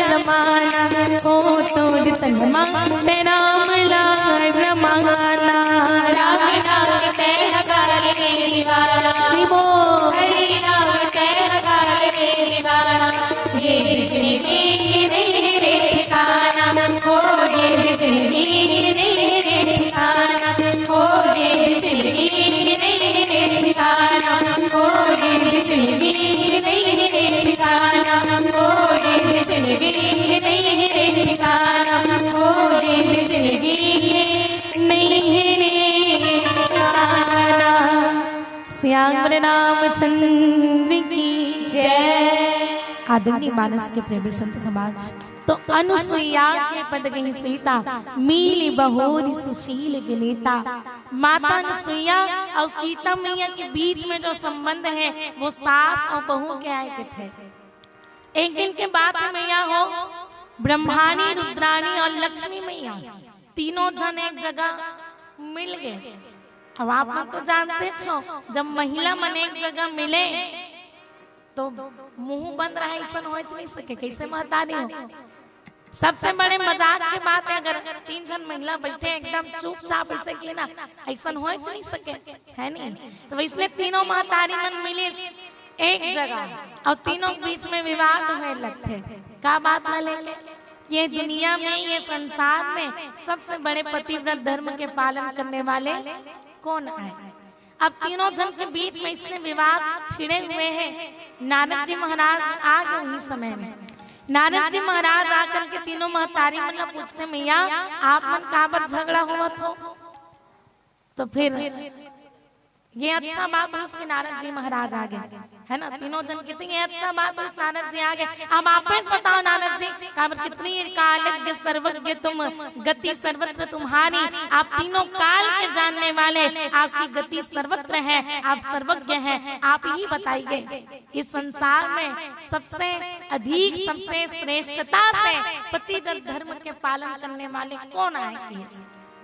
रमाना ओ तोड़ तन मान तेरा रमाना राम नाम कह गाले दीवाना हरि नाम कह गाले दीवाना ये जिंदगी नहीं रे ठिकाना हो ये जिंदगी नहीं रे ठिकाना हो ये जिंदगी नहीं रे ठिकाना हो ये जिंदगी नहीं रे ठिकाना हो ये जिंदगी नहीं रे ठिकाना हो ये जिंदगी नहीं रे ठिकाना। श्याम रामचंद्र की जय। आदरणीय मानस के प्रेमी संत समाज, तो अनुसुईया के पद गई सीता मीली बहोरी सुशील विनीता। माता अनुसुईया और सीता मैया के बीच में जो संबंध है वो सास और बहू के आए थे। एक दिन के बाद मैया हो ब्रह्मानी, रुद्रानी और लक्ष्मी मैया तीनों जन एक जगह मिल गए। अब आप मन तो जानते छो, जब महिला मन एक जगह मिले तो मुंह बंद रहा ऐसा हो नहीं सके, कैसे महतारी हो। सबसे बड़े मजाक की बात है अगर तीन जन महिला बैठे एकदम चुपचाप ऐसे की ना, ऐसा हो नहीं सके, है नहीं। तो इसलिए तीनों महतारी मन मिली एक जगह और तीनों के बीच में विवाद होने लगते। क्या बात ना लेके, ये दुनिया में, ये संसार में सबसे बड़े पतिव्रत धर्म के पालन करने वाले कौन आए। अब तीनों जन के बीच में इसने विवाद छिड़े हुए हैं। नारद जी महाराज आ गए उन्हीं समय में। नारद जी महाराज आकर के तीनों महतारी मतलब पूछते, मैया आप मन का पर झगड़ा हुआ तो फिर ये अच्छा बात है उसके नारद जी महाराज आ गए, है ना। तीनों जन कहते ये अच्छा बात है नारद जी आ गए। अब आप बताओ नारद जी, काबर कितनी कालज्ञ सर्वज्ञ तुम, गति सर्वत्र तुम्हारी। आप तीनों काल के जानने वाले, आपकी गति सर्वत्र है, आप सर्वज्ञ हैं। आप ही बताइए इस संसार में सबसे अधिक, सबसे श्रेष्ठता से पतिव्रत धर्म के पालन करने वाले कौन आएंगे।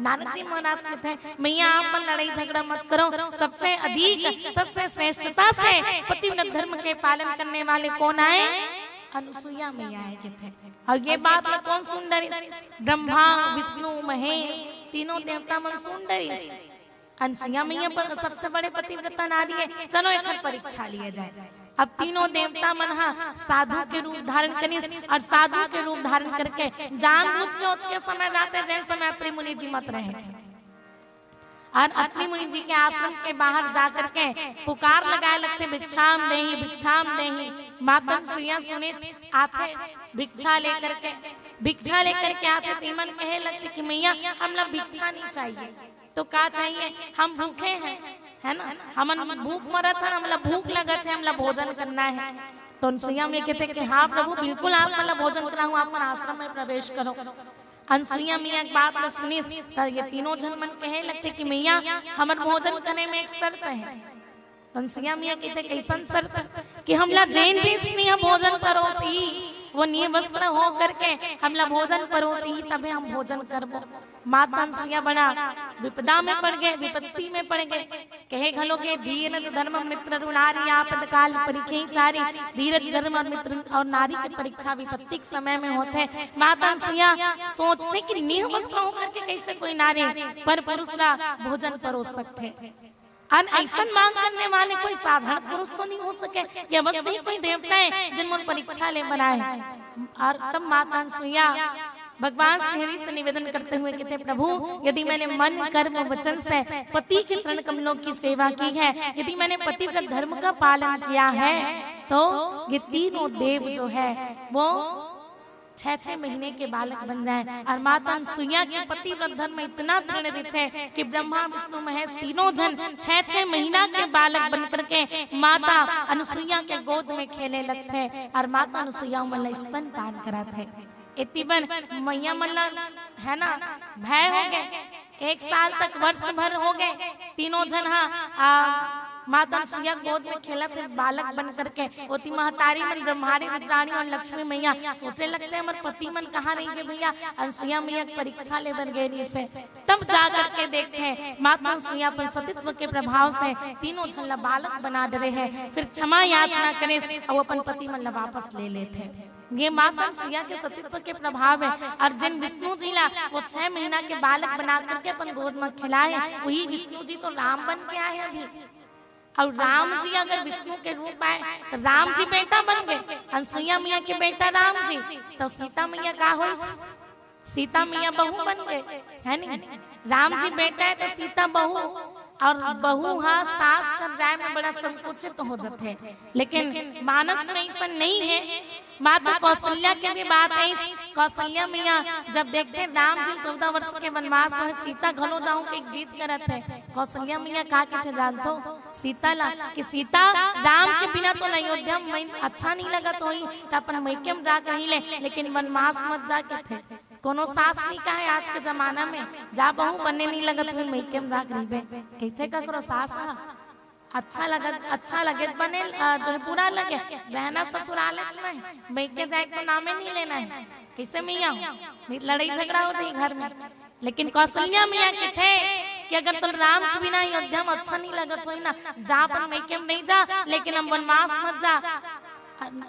नारद जी महाराज कहते हैं मैया आप मन लड़ाई झगड़ा मत करो, सबसे अधिक, सबसे श्रेष्ठता से पतिव्रत धर्म के पालन करने वाले कौन आए। अनुसुईया मैया आए थे। और ये बात है कौन सुन रही, ब्रह्मा विष्णु महेश तीनों देवता मन सुन रही। अनुसुईया मैया पर सबसे बड़े पतिव्रता नारी है। चलो एक परीक्षा लिया जाए। अब तीनों देवता मन साधु के रूप धारण करी और साधु के रूप धारण करके जानबूझ के उतके समय जाते जैसे समय अत्रि मुनि जी मत रहे। और अत्रि मुनि जी के आश्रम के बाहर जाकर के पुकार लगाए लगते, भिक्षाम देही भिक्षाम देही। माता अनुसुईया सुने आते भिक्षा लेकर के आते। तीमन कहे लगते कि मैया हम लोग भिक्षा नहीं चाहिए, तो क्या चाहिए, हम भूखे हैं, है ना, हम भूख मरत है, हमला भूख लगत है, हमला भोजन करना है। तो अनुसुईया में कहते कि हाँ प्रभु बिल्कुल आप मतलब भोजन कराऊं, आप मन आश्रम में प्रवेश करो। अनुसुईया मैया एक बात सुनी, ये तीनों जन मन कहे लगते कि मैया हमार भोजन करने में एक शर्त है। अनुसुईया मैया कहते कैसन शर्त, कि हमला जैन भी भोजन परोसी, वो निय वस्त्र हो करके हमला भोजन परोसी तबे हम भोजन करबो। माता अनुसुईया बड़ा विपदा में पड़ गए, विपत्ति में पड़ गए। कहे घलो के धीरज धर्म मित्र नारी आपद काल परीक्षे चारी। धीरज धर्म और मित्र और नारी की परीक्षा विपत्ति के समय में होते। माता अनुसुईया सोचते कि निह वस्त्र होकर के कैसे कोई नारी पर पुरुष का भोजन परोस सकते। ऐसा मांग करने वाले कोई साधारण पुरुष तो नहीं हो सके, या बस कोई देवता है जिनमें परीक्षा ले बनाए। और तब माता अनुसुईया भगवान श्री हरि से निवेदन करते हुए कहते, प्रभु यदि मैंने मन कर्म वचन से पति के चरण कमलों की सेवा की है, यदि मैंने पतिव्रत धर्म का पालन किया है, तो ये तीनों देव जो है वो 6-6 महीने के बालक बन जाए। और माता अनुसुईया के पतिव्रत धर्म में इतना दृढ़ है कि ब्रह्मा विष्णु महेश तीनों जन 6-6 महीना के बालक बन करके माता अनुसुईया के गोद में खेले लगते और माता अनुसुईया मन स्तन पान कराते। इतिवन मैया मन है ना भय हो गए 1 साल तक वर्ष भर हो गए तीनों जन माता सुइया गोद में खेला थे बालक बन करके। ओती महतारी मन ब्रह्मारी रुद्राणी और लक्ष्मी मैया सोचे लगते हमारे पति मन कहाँ रही है भैया। अनसुईया मैया परीक्षा ले बन गई से तब जा करके देखते हैं माता अनसुईया पर सतीत्व के प्रभाव से तीनों छल्ला बालक बना डरे हैं। फिर क्षमा याचना करे और अपन पति मन वापस ले लेते। ये माता अनसुईया के सतीत्व के प्रभाव है। और जिन विष्णु जी ला वो 6 महीना के बालक बना करके अपन गोद में खिलाए, वही विष्णु जी तो राम बन के आए अभी। और राम जी अगर विष्णु के रूप आए तो राम जी बेटा बन गए, अनसुईया मैया के बेटा राम जी, तो सीता मैया का हो, सीता मैया बहू बन गए, है नहीं। राम जी बेटा है तो सीता बहू, और बहू हाँ सास कर जाए में बड़ा संकुचित हो जाते हैं। लेकिन मानस में ऐसा नहीं है। माता कौशल्या के भी बात है। कौशल्या मैया जब देखते राम जी 14 वर्ष के वनवास में सीता घलो जाऊं के जीत करत है, कौशल्या मैया कहा के थे जानतो सीता ला कि सीता राम के बिना तो अयोध्या में अच्छा नहीं लगा तो ही तो अपन मैकेम जा कर ही ले, लेकिन वनवास मत जा के थे। कोनो सास नहीं कहा है आज के जमाना में जा बहू बनने नहीं लगत हुई मैकेम जा करीबे कहते का करो सास अच्छा लगे बने जो है पूरा लगे रहना ससुराल में मैके जाए तो नामे नहीं लेना है। कैसे मैया नहीं लड़ाई झगड़ा हो जाए घर में। लेकिन कौशल्या मैया के थे कि अगर तो राम के बिना अयोध्या में अच्छा नहीं लगत हो ना जा अपन मैके में नहीं जा, लेकिन हम वनवास मत जा।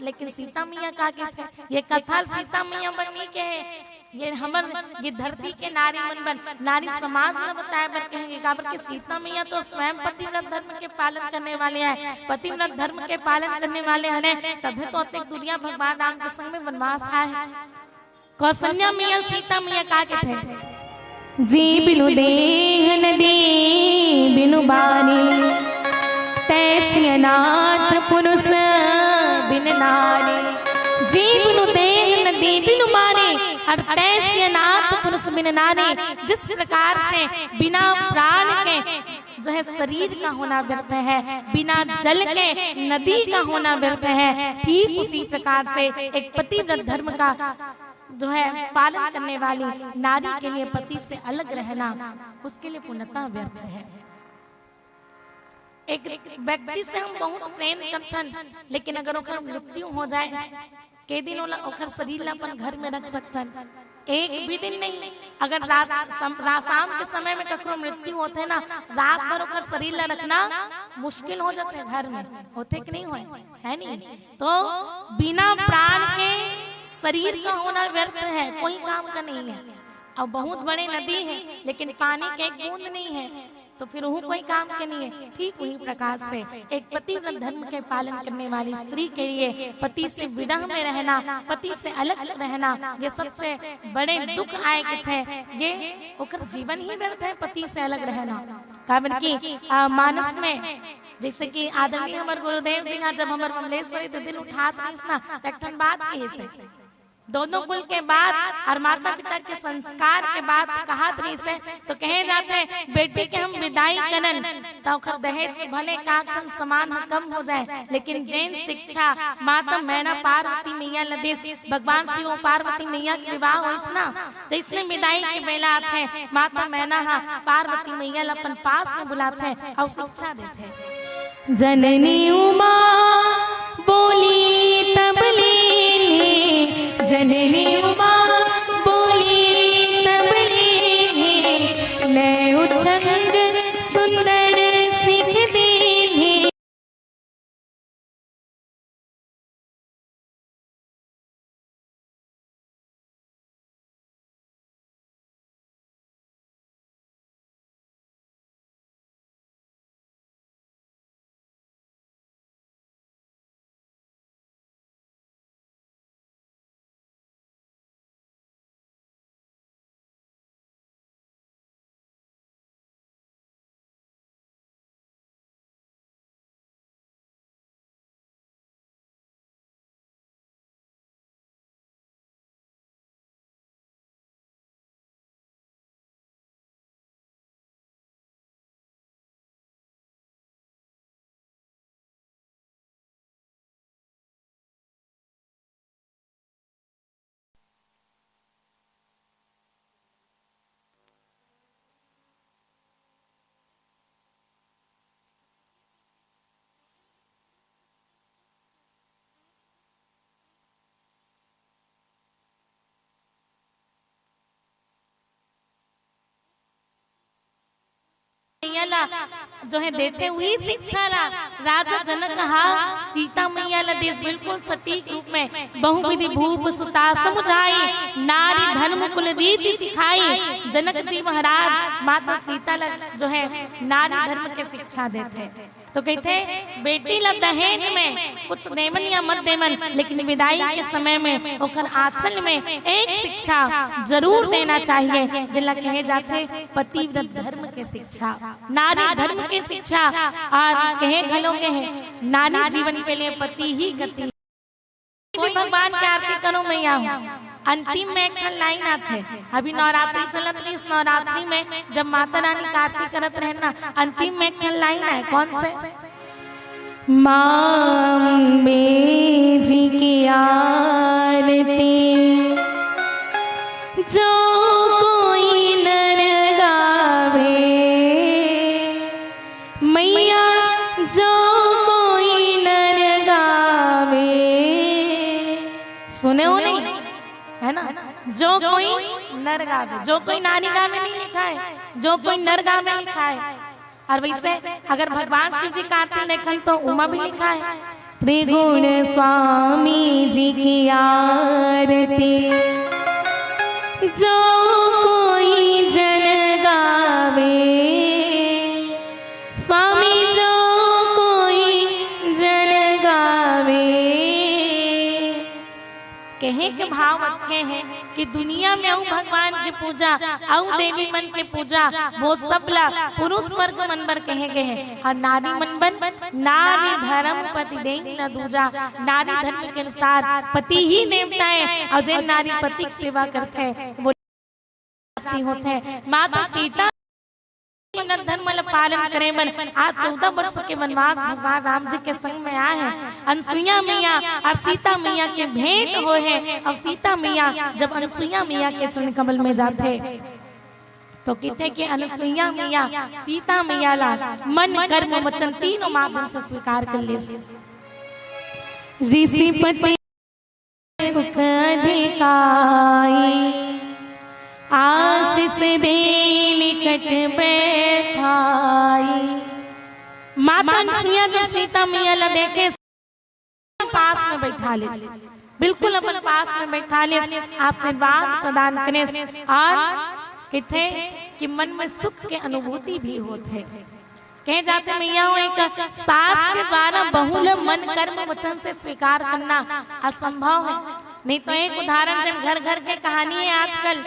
लेकिन सीता मैया का के थे ये कथा सीता मैया बननी के है। ये हमर ये धरती के नारी मन नारी समाज में बताया बर कहेंगे काबर के सीता मैया तो स्वयं पतिव्रत धर्म के पालन करने वाले हैं, पतिव्रत धर्म के पालन करने वाले हैं, तभी तो अतिक दुनिया भगवान राम के संग में वनवास आए। कौशल्या मैया सीता मैया का के थे जी बिनु देह नदी बिनु बानी तैसी अनाथ पुरुष बिन नारी। जी बिनु देह नदी बिनु बानी और तैसी अनाथ पुरुष बिन नारी। जिस प्रकार से बिना प्राण के जो है शरीर का होना व्यर्थ है, बिना जल के नदी का होना व्यर्थ है, ठीक उसी प्रकार से एक पतिव्रत धर्म का जो है पालन करने वाली नारी के लिए पति से अलग रहना उसके लिए पूर्णतः व्यर्थ है। एक व्यक्ति से हम बहुत प्रेम करथन, लेकिन अगर ओकर मृत्यु हो जाए के दिन ओकर शरीर अपन घर में रख सकथन, एक भी दिन नहीं। अगर शाम के समय में कखरो मृत्यु होते है ना, रात भर ओकर शरीर ला रखना मुश्किल हो जाते है घर में, होते कि नहीं होए है नहीं। तो बिना प्राण के शरीर का होना व्यर्थ है, कोई काम का नहीं है। अब बहुत बड़े नदी है लेकिन पानी के एक बूंद नहीं है, तो फिर वो कोई काम के नहीं है। ठीक वही प्रकार से एक पतिव्रत धर्म के पालन करने वाली स्त्री के लिए पति से विरह में रहना, पति से अलग रहना, ये सबसे बड़े दुख आए के थे। ये ओकर जीवन ही व्यर्थ है पति से अलग रहना। कारण की मानस में जैसे कि आदरणीय हमारे गुरुदेव जी जब हमारे कमलेश्वरी दिल उठात ना तखन बात की से दोनों कुल के बाद और माता पिता के संस्कार के बाद कहा से तो कहे जाते हैं बेटी के हम विदाई करन तो खर दहेज भले काखन समान कम हो जाए, लेकिन जैन शिक्षा माता मैना पार्वती मैया लदेश भगवान शिव पार्वती मैया के विवाह होइस ना, तो इसलिए विदाई के बेला आते माता मैना पार्वती मैया अपन पास में बुलाते हैं और शिक्षा देते हैं। जननी उमा बोली तब लीनी, जननी उमा बोली तब लीनी, ले उछंग सुंदर सिख दीनी। ला जो है देते वही शिक्षा ला राजा जनक हा सीता मैया ला देश बिल्कुल सटीक रूप में बहुविधि भूप सुता समझाई नारी धर्म कुल रीति सिखाई। जनक जी महाराज माता सीता ला जो है नारी धर्म के शिक्षा देते। तो कहते बेटी ला दहेज में कुछ देवन या मत देवन, लेकिन विदाई के समय में ओकर आंचल में एक शिक्षा जरूर देना चाहिए जिला कहे जाते पतिव्रत धर्म के शिक्षा, नारी धर्म के शिक्षा। और कहे घलों के है नारी जीवन के लिए पति ही गति। कोई भगवान की आरती करो मैया अंतिम में एक लाइन आते। अभी नवरात्रि चलत रही, इस नवरात्रि में जब माता रानी का आरती करत रहे ना, अंतिम में एक लाइन है कौन से मां में जी की आरती जो कोई नर गावे मैया जो कोई नर गावे। सुने हो नहीं है ना, जो कोई नर गावे, जो कोई नारी गावे नहीं लिखा है, जो कोई नर गावे लिखा है। और वैसे अगर भगवान शिव जी का आरती लेखन तो उमा भी लिखा है त्रिगुण स्वामी जी की आरती जो कोई जन गावे स्वामी जो कोई जन गावे। कहे के भाव के हैं कि दुनिया में आऊ भगवान की पूजा आऊ देवी मन के पूजा वो सबला पुरुष वर्ग मनबर कहे गए हैं। और नारी मनबन नारी धर्म पति देव न दूजा। नारी धर्म के अनुसार पति ही देवता है और जो नारी पति की सेवा करते हैं वो होते हैं। माता सीता धर्म पालन करे बन आज 14 वर्ष के वनवास भगवान राम जी के संग में आए हैं। अनसुईया मैया और सीता मैया के भेंट हो है। अब सीता मैया जब अनसुईया मैया के चरण कमल में जाते तो कहते कि अनसुईया मैया सीता मैया ला मन कर्म वचन तीनों माध्यम से स्वीकार कर ले। ऋषिपति सुख अधिकाई आशीष दे निकट बैठाई। माता अनसुईया जब सीता मैया ला देखे पास में बैठा ले, बिल्कुल अपन पास में बैठा ले, आशीर्वाद प्रदान करे और कहते कि मन में सुख के अनुभूति भी होते। कहे जाते मैया एक सास के द्वारा बहुल मन कर्म वचन से स्वीकार करना असंभव है। नहीं तो एक उदाहरण जन घर घर के कहानी है आजकल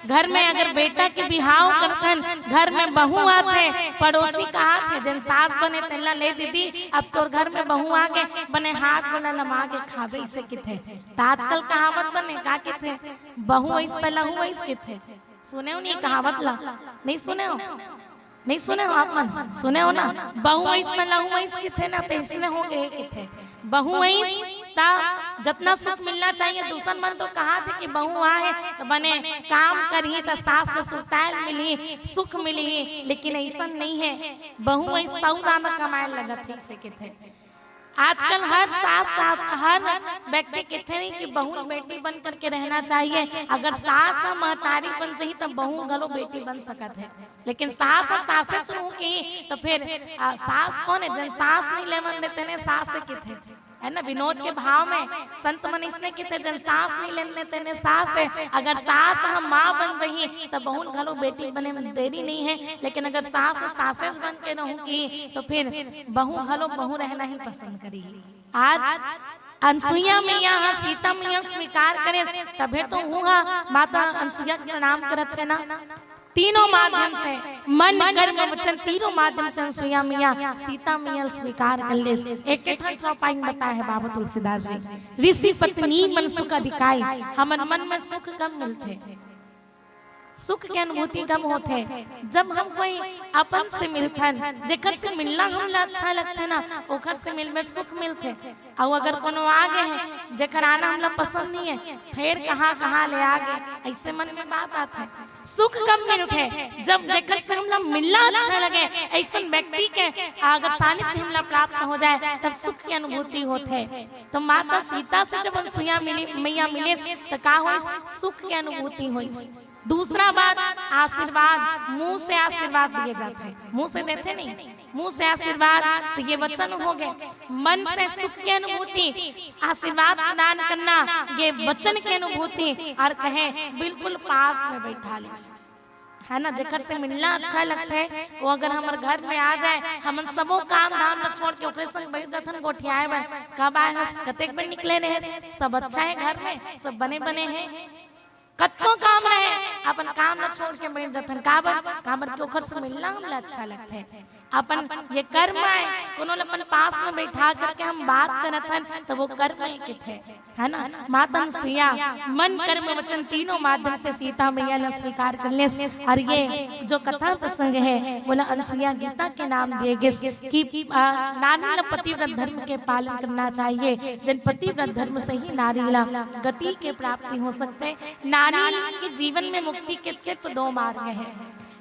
घर में अगर बेटा के बिहाव करतन घर में बहू आते पड़ोसी कहा थे जन सास बने तेला ले दीदी अब तो घर में बहू आगे बने हाथ गोला लमा के खावे इसे किथे। तो आजकल कहावत बने का किथे बहू इस तलहू इस किथे। सुने हो नहीं कहावत ला नहीं सुने हो नहीं सुने हो आप मन सुने हो ना बहू इस तलहू इस किथे ना तो इसने हो गए किथे बहू ता जितना सुख मिलना चाहिए दूसर मन तो कहा थे कि बहू आए तो बने काम करिए तो सास से सुताल मिली सुख मिली। लेकिन ऐसा नहीं है बहू ऐसा ज्यादा कमाए लगा थे इसे के थे। आजकल हर सास हर व्यक्ति कहते नहीं कि बहू बेटी बन करके रहना चाहिए। अगर सास महतारी बन चाहिए तो बहू घलो बेटी बन सकत है। लेकिन सास सासे चुनू की तो फिर सास कौन है जन सास नहीं लेवन देते ने सास से किथे है ना। विनोद के भाव में संत मनीष ने किथे जन सास नहीं लेने तेने सास है। अगर सास हम माँ बन जाइए तो बहुन घलो बेटी बने में देरी नहीं है। लेकिन अगर सास सासे बन के रहूं की तो फिर बहू घलो बहू रहना ही पसंद करी। आज अनसुईया मैया सीता मैया स्वीकार करे तबे तो हुआ माता अनसुईया के प्रणाम करत है ना। तीनों माध्यम से मन कर्म वचन तीनों माध्यम से अनसुईया मैया सीता मैया स्वीकार कर ले। एक ठन चौपाई बताया है बाबा तुलसीदास जी ऋषि पत्नी मन सुख अधिकाई। हमन मन में सुख कम मिलते सुख के अनुभूति कम होते जब हम कोई अपन से मिलथन जेकर से मिलना हमला अच्छा लगता ना ओकर से मिलने सुख मिलते। और अगर कोनो आगे है जेकर आना हमला पसंद नहीं है फिर कहाँ ले आगे ऐसे मन में बात आते। सुख कब मिलते जब जेकर से हमला मिलना अच्छा लगे, ऐसा व्यक्ति के अगर सानिध्य हमला प्राप्त हो जाए तब सुख की अनुभूति होते। तो माता सीता से जब अनसुईया मैया मिले तो का हो, सुख की अनुभूति हुई। दूसरा बात आशीर्वाद, मुंह से आशीर्वाद दिए जाते हैं, मुंह से देते नहीं, मुंह से आशीर्वाद, तो ये वचन हो गए। मन से सुख की अनुभूति, आशीर्वाद प्रदान करना, ये वचन की अनुभूति। और कहें बिल्कुल पास में बैठा ले, है ना, जेकर से मिलना अच्छा लगता है वो अगर हमारे घर में आ जाए, हम सबो काम धाम न छोड़ के ओकरे संग बैठ जाथन गोठियाए बन, कब आए हस, कतेक बन निकले रहे, सब अच्छा है घर में, सब बने बने हैं, कत्तो काम रहे, अपन काम न छोड़ के बैठ जाथन, काबर के ओकर से मिलना हमला अच्छा लगता है। अपन ये कर्म है, कोनो अपन पास में बैठा करके हम बात करत हन तो वो कर्म है ना। माता अनसुईया मन कर्म वचन तीनों माध्यम से सीता मैया ने स्वीकार कर ले। और ये जो कथा प्रसंग है बोला अनसुईया गीता के नाम दिए गए कि नारी पतिव्रत धर्म के पालन करना चाहिए। जन पतिव्रत धर्म से ही नारी गति के प्राप्ति हो सकते। नारी के जीवन में मुक्ति के सिर्फ दो मार्ग हैं,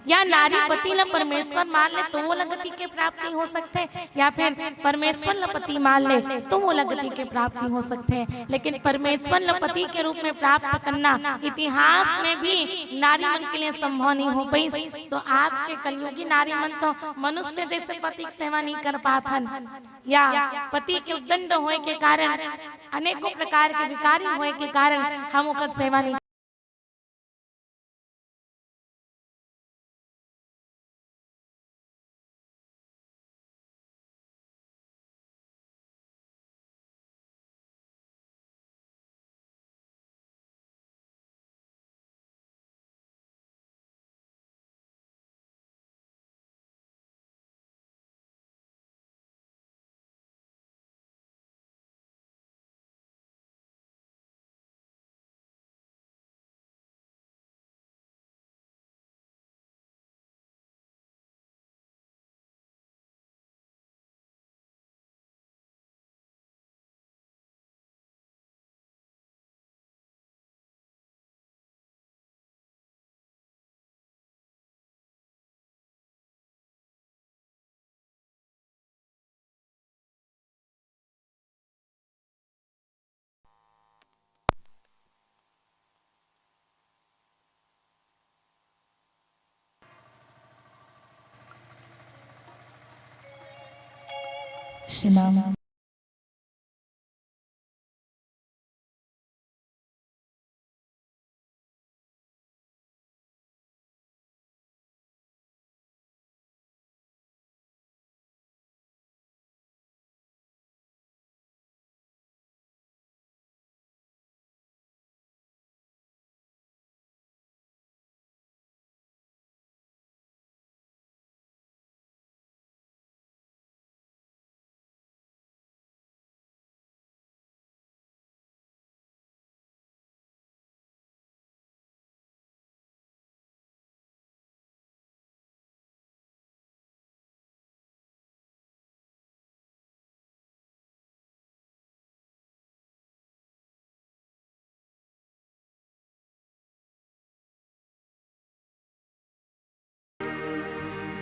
या नारी पति ल परमेश्वर मान ले तो वो गति के प्राप्ति हो सकते हैं, या फिर परमेश्वर ल पति मान ले तो वो गति के प्राप्ति हो सकते हैं। लेकिन परमेश्वर ल पति के रूप में प्राप्त करना इतिहास में भी नारी मन के लिए संभव नहीं हो पाई। तो आज के कलयुगी नारी मन तो मनुष्य जैसे पति की सेवा नहीं कर पाथन, या पति के उद्दंड होए के कारण, अनेकों प्रकार के विकारी होए के कारण हम ओकर सेवा नहीं। श्रीनाम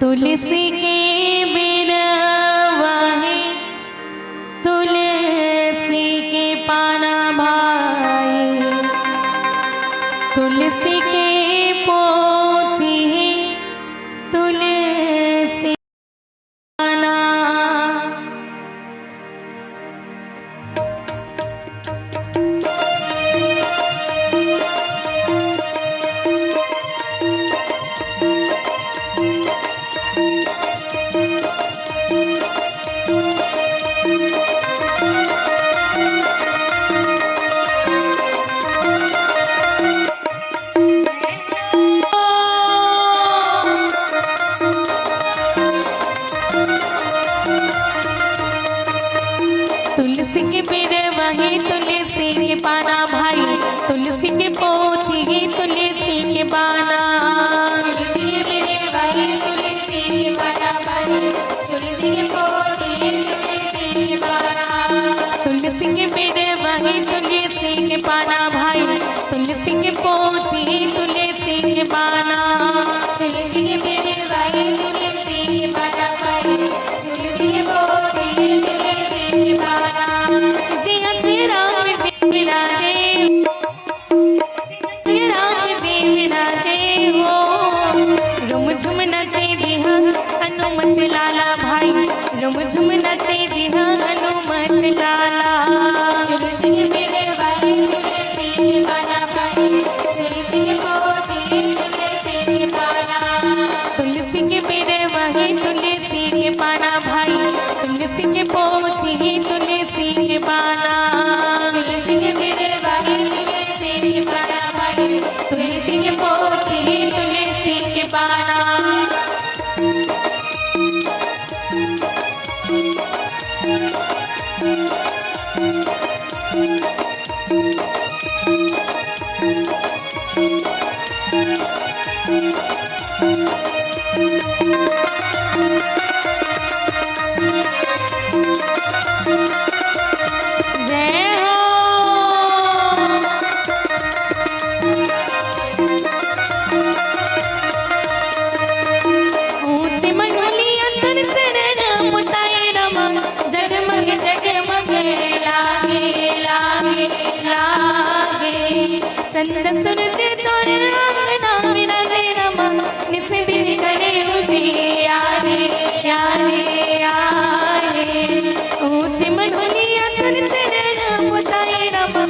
तुलसी के बिरवा है, तुलसी के पाना भाई, तुलसी के पोती है, तुलसी पाना। तुलसी के बिरवा है, तुलसी के पाना भाई, तुलसी के पोथी है, तुलसी के बाना। तुलसी के बिरवा है, तुलसी के पाना भाई, तुलसी के पोथी है, तुलसी के बाना। तुलसी के बिरवा है, तुलसी के पाना भाई, तुलसी के पोथी है, तुलसी के बाना। से जिहा हनुमत लाला तुलसी के मेरे वाली तुलसी के पाना भाई तुलसी के पोती तुलसी के पाना तुलसी के मेरे वही तुलसी के पाना भाई तुलसी के पोती तुलसी के पाना तुलसी के मेरे वाली तुलसी के पाना भाई तुलसी के पोती तुलसी के पाना चंदन सूरज तोरे आंगना मेरा रमा निस दिन करे उजियारे यारे यारे ऊंची मनुलिया तुर तेरे मुताई रमा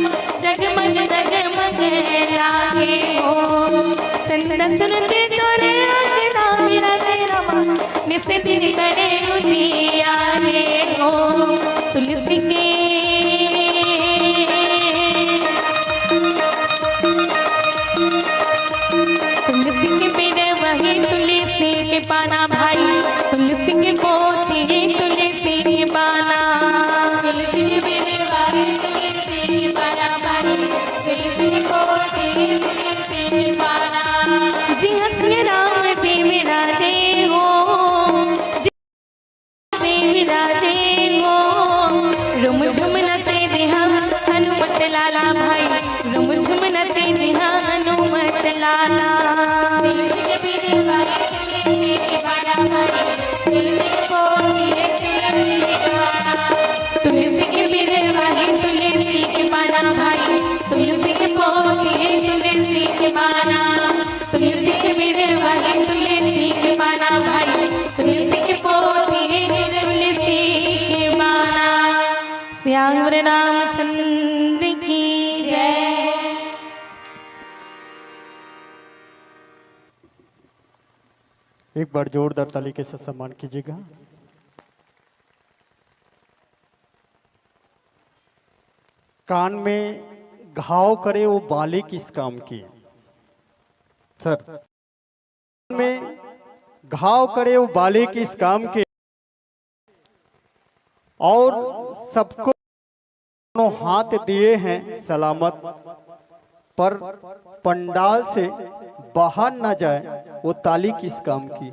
जगमग जगमग लागे हो चंदन सूरज तोरे आंगना मेरा रमा निस दिन करे उजियारे हो तुलसी के पाना भाई तुलसी के पोती तुलसी के पाना तुलसी के मेरे वाली तुलसी के पाना भाई तुलसी के पोती तुलसी के पाना जी हंसिए राम जी मेरा जय हो जी मेरा जय हो रुम झुम नचे देहा हनुमत लाला भाई रुम झुम नचे देहा हनुमत लाला तुलसी के मेरे वाली तुलसी के पाना भाई तुलसी के पोती तुलसी के पाना तुलसी के मेरे वाली तुलसी के पाना भाई तुलसी के पोती तुलसी के पाना तुलसी के मेरे वाली तुलसी के पाना भाई तुलसी के पोती तुलसी के पाना श्याम रामचंद्र की जय। एक बार जोरदार ताली के साथ सम्मान कीजिएगा। कान में घाव करे वो बाले किस काम की? सर, कान में घाव करे वो बाले किस काम के? और सबको हाथ दिए हैं सलामत, पर पंडाल से बाहर ना जाए वो ताली किस काम की?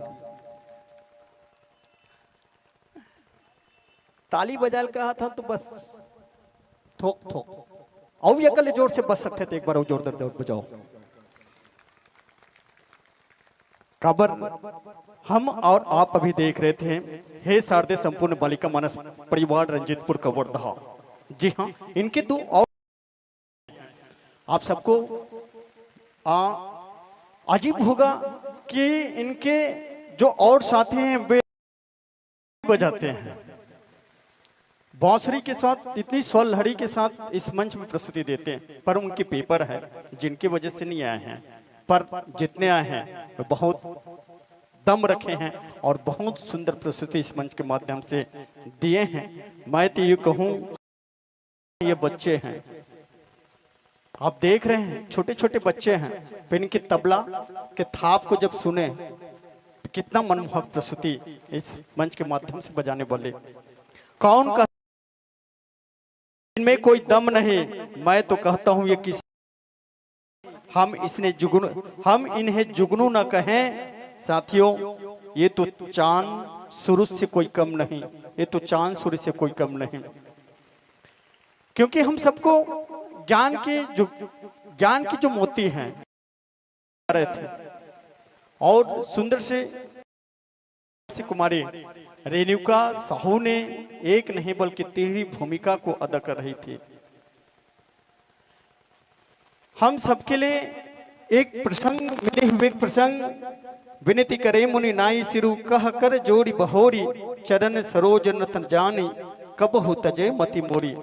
ताली बजाल कहा था तो बस ठोक ठोक और ये कल जोर से बच सकते थे। एक बार जोरदार जोर बजाओ। काबर हम और आप अभी देख रहे थे हे शारदे संपूर्ण बालिका मानस परिवार रंजीतपुर कवर्धा। जी हाँ, इनके दो और आप सबको अजीब होगा कि इनके जो और साथी हैं वे बजाते हैं बांसुरी के साथ, इतनी स्वर लहरी के साथ इस मंच में प्रस्तुति देते हैं, पर उनके पेपर है जिनकी वजह से नहीं आए हैं। पर जितने आए हैं वे बहुत दम रखे हैं और बहुत सुंदर प्रस्तुति इस मंच के माध्यम से दिए हैं। मैं तो ये कहूँ ये बच्चे हैं, आप देख रहे हैं छोटे छोटे बच्चे हैं, पर इनके तबला के थाप को जब सुने तो कितना मनमोहक प्रस्तुति इस मंच के माध्यम से बजाने वाले। कौन का इनमें कोई दम नहीं, मैं तो कहता हूं ये किसी हम इन्हें जुगनू न कहें साथियों, ये तो चांद सूरज से कोई कम नहीं, ये तो चांद सूरज से कोई कम नहीं। क्योंकि हम सबको ज्ञान की जो मोती हैं रहे थे और सुंदर से कुमारी रेणुका साहू ने एक नहीं बल्कि 3 भूमिका को अदा कर रही थी। हम सबके लिए एक प्रसंग मिले हुए प्रसंग, विनती करे मुनि नाई सिरु कह कर जोड़ी बहोरी, चरण सरोज नतन जानी कब हो तजे मति मोरी।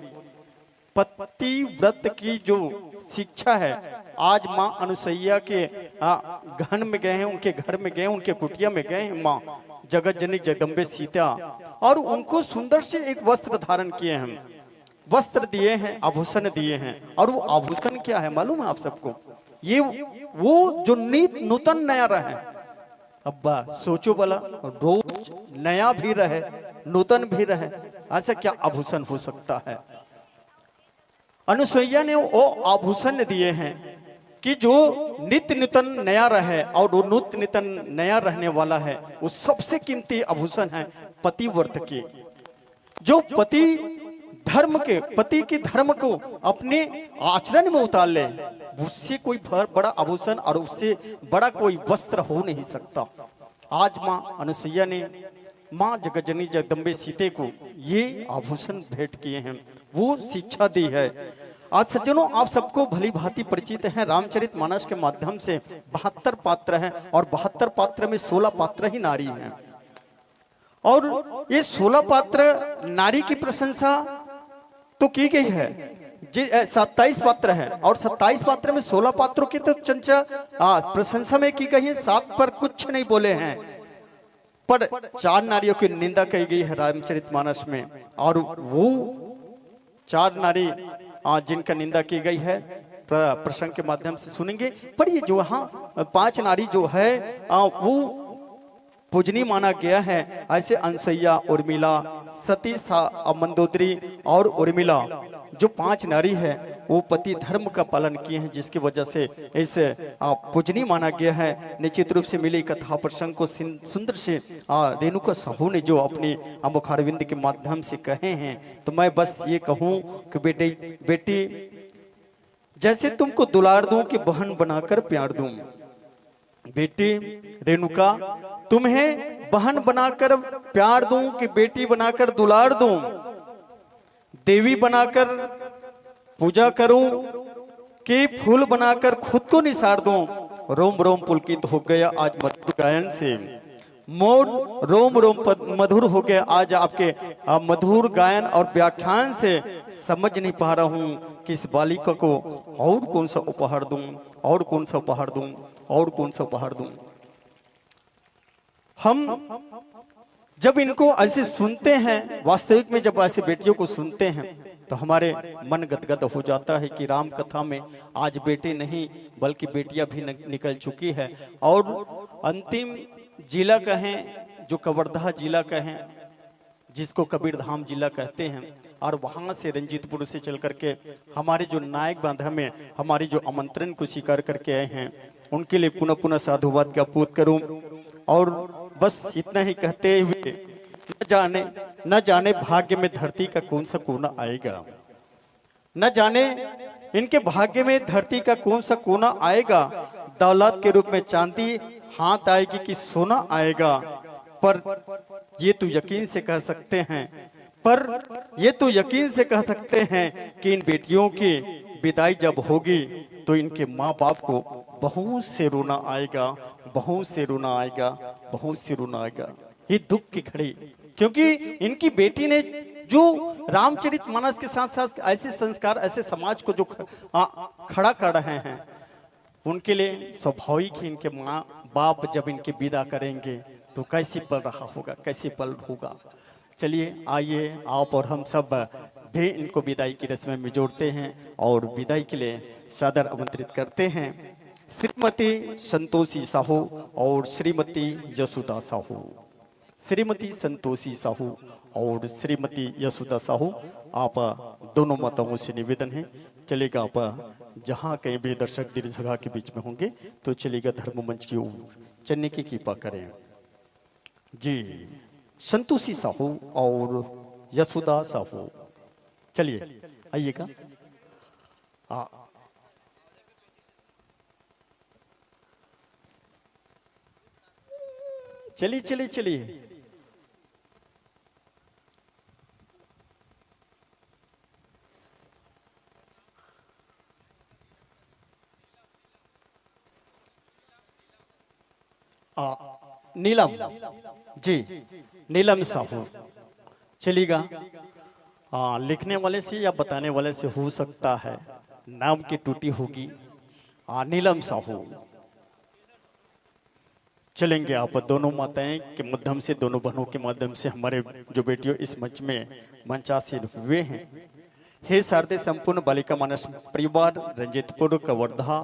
पति व्रत की जो शिक्षा है, आज माँ अनुसैया के घर में गए हैं, उनके घर में गए, उनके कुटिया में गए हैं माँ जगत जननी जगदम्बे सीता, और उनको सुंदर से एक वस्त्र धारण किए हैं, वस्त्र दिए हैं, आभूषण दिए हैं। और वो आभूषण क्या है मालूम है आप सबको? ये वो जो नूतन नया रहे। अब्बा सोचो भला, रोज नया भी रहे नूतन भी रहे, ऐसा क्या आभूषण हो सकता है? अनुसैया ने वो आभूषण दिए हैं कि जो नित्य नूतन नया रहे, और वो नित्य नूतन नया रहने वाला है, वो सबसे कीमती आभूषण है पतिव्रत की। जो पति धर्म के, पति के धर्म को अपने आचरण में उतार ले, उससे कोई बड़ा आभूषण और उससे बड़ा कोई वस्त्र हो नहीं सकता। आज माँ अनुसैया ने माँ जगतजननी जगदम्बे सीते को ये आभूषण भेंट किए हैं, वो शिक्षा दी है। आज सज्जनों, आप सबको भली भांति परिचित हैं, रामचरितमानस के माध्यम से 72 पात्र हैं, और 72 पात्र में 16 पात्र ही नारी हैं। और ये 16 पात्र नारी की प्रशंसा तो की गई है, 27 पात्र है, और 27 पात्र में 16 पात्रों की तो चर्चा प्रशंसा में की गई है, 7 पर कुछ नहीं बोले हैं, पर 4 नारियों की निंदा की गई है रामचरितमानस में। और वो 4 नारी जिनका निंदा की गई है प्रसंग के माध्यम से सुनेंगे। पर ये जो 5 नारी जो है वो पूजनी माना गया है। ऐसे अनसैया, उर्मिला, सती, मंदोदरी और उर्मिला जो 5 नारी है, वो पति धर्म का पालन किए हैं, जिसकी वजह से इस पूजनी माना गया है। निश्चित रूप से मिली कथा प्रसंग को सुंदर से रेणुका साहू ने जो अपनी मुखारविंद के माध्यम से कहे हैं, तो मैं बस ये कहूँ कि बेटी जैसे तुमको दुलार दूं कि बहन बनाकर प्यार दूं। बेटी रेणुका, तुम्हें बहन बनाकर प्यार दूं कि बेटी बनाकर दुलार दूं, देवी बनाकर पूजा करूं कि फूल बनाकर खुद को निसार दूं। रोम रोम पुलकित हो गया आज मधुर गायन से, मोर रोम रोम मधुर हो गया आज आपके मधुर गायन और व्याख्यान से। समझ नहीं पा रहा हूं कि इस बालिका को और कौन सा उपहार दूं, और कौन सा उपहार दूं, और कौन सा उपहार दूं। हम जब इनको ऐसे सुनते हैं, वास्तविक में जब ऐसे बेटियों को सुनते हैं, तो हमारे मन गदगद हो जाता है कि राम कथा में आज बेटे नहीं बल्कि बेटियां भी निकल चुकी है। और अंतिम जिला कहें जो कवर्धा जिला कहें, जिसको कबीरधाम जिला कहते हैं, और वहां से रंजीतपुर से चल करके हमारे जो नायक बांधा में हमारी जो आमंत्रण को स्वीकार करके आए हैं, उनके लिए पुनः पुनः साधुवाद ज्ञापित करूं। और बस इतना ही कहते हुए, न जाने भाग्य में धरती का कौन सा कोना आएगा, न जाने इनके भाग्य में धरती का कौन सा कोना आएगा। दौलत के रूप में चांदी हाथ आएगी कि सोना आएगा, पर ये तो यकीन से कह सकते हैं, कि इन बेटियों की विदाई जब होगी तो इनके माँ बाप को बहुत से रोना आएगा, बहुत से रोना आएगा, बहुत से रोना आएगा। ये दुख की घड़ी, क्योंकि इनकी बेटी ने जो रामचरितमानस के साथ साथ ऐसे संस्कार, ऐसे समाज को जो खड़ा कर रहे हैं, उनके लिए स्वाभाविक ही इनके माँ बाप जब इनके विदा करेंगे तो कैसी पल रहा होगा, कैसी पल होगा। चलिए आइए आप और हम सब भी इनको विदाई की रस्म में जोड़ते हैं और विदाई के लिए सादर आमंत्रित करते हैं श्रीमती संतोषी साहू और श्रीमती यशोदा साहू। श्रीमती संतोषी साहू और श्रीमती यशोदा साहू, आप दोनों माताओं से निवेदन है, चलेगा आप जहाँ कहीं भी दर्शक दीर्घ के बीच में होंगे तो चलेगा धर्म मंच की ओर चलने की कृपा करें जी। संतोषी साहू और यशोदा साहू, चलिए आइएगा। चलिए चलिए चलिए। नीलम जी, नीलम साहू चलेगा। लिखने वाले से या बताने वाले से हो सकता है नाम की टूटी होगी। नीलम साहू चलेंगे। आप दोनों माताएं के माध्यम से, दोनों बहनों के माध्यम से हमारे जो बेटियों इस मंच में मंचासीन हुए हैं। हे शारदे संपूर्ण बालिका मानस परिवार रंजीतपुर कवर्धा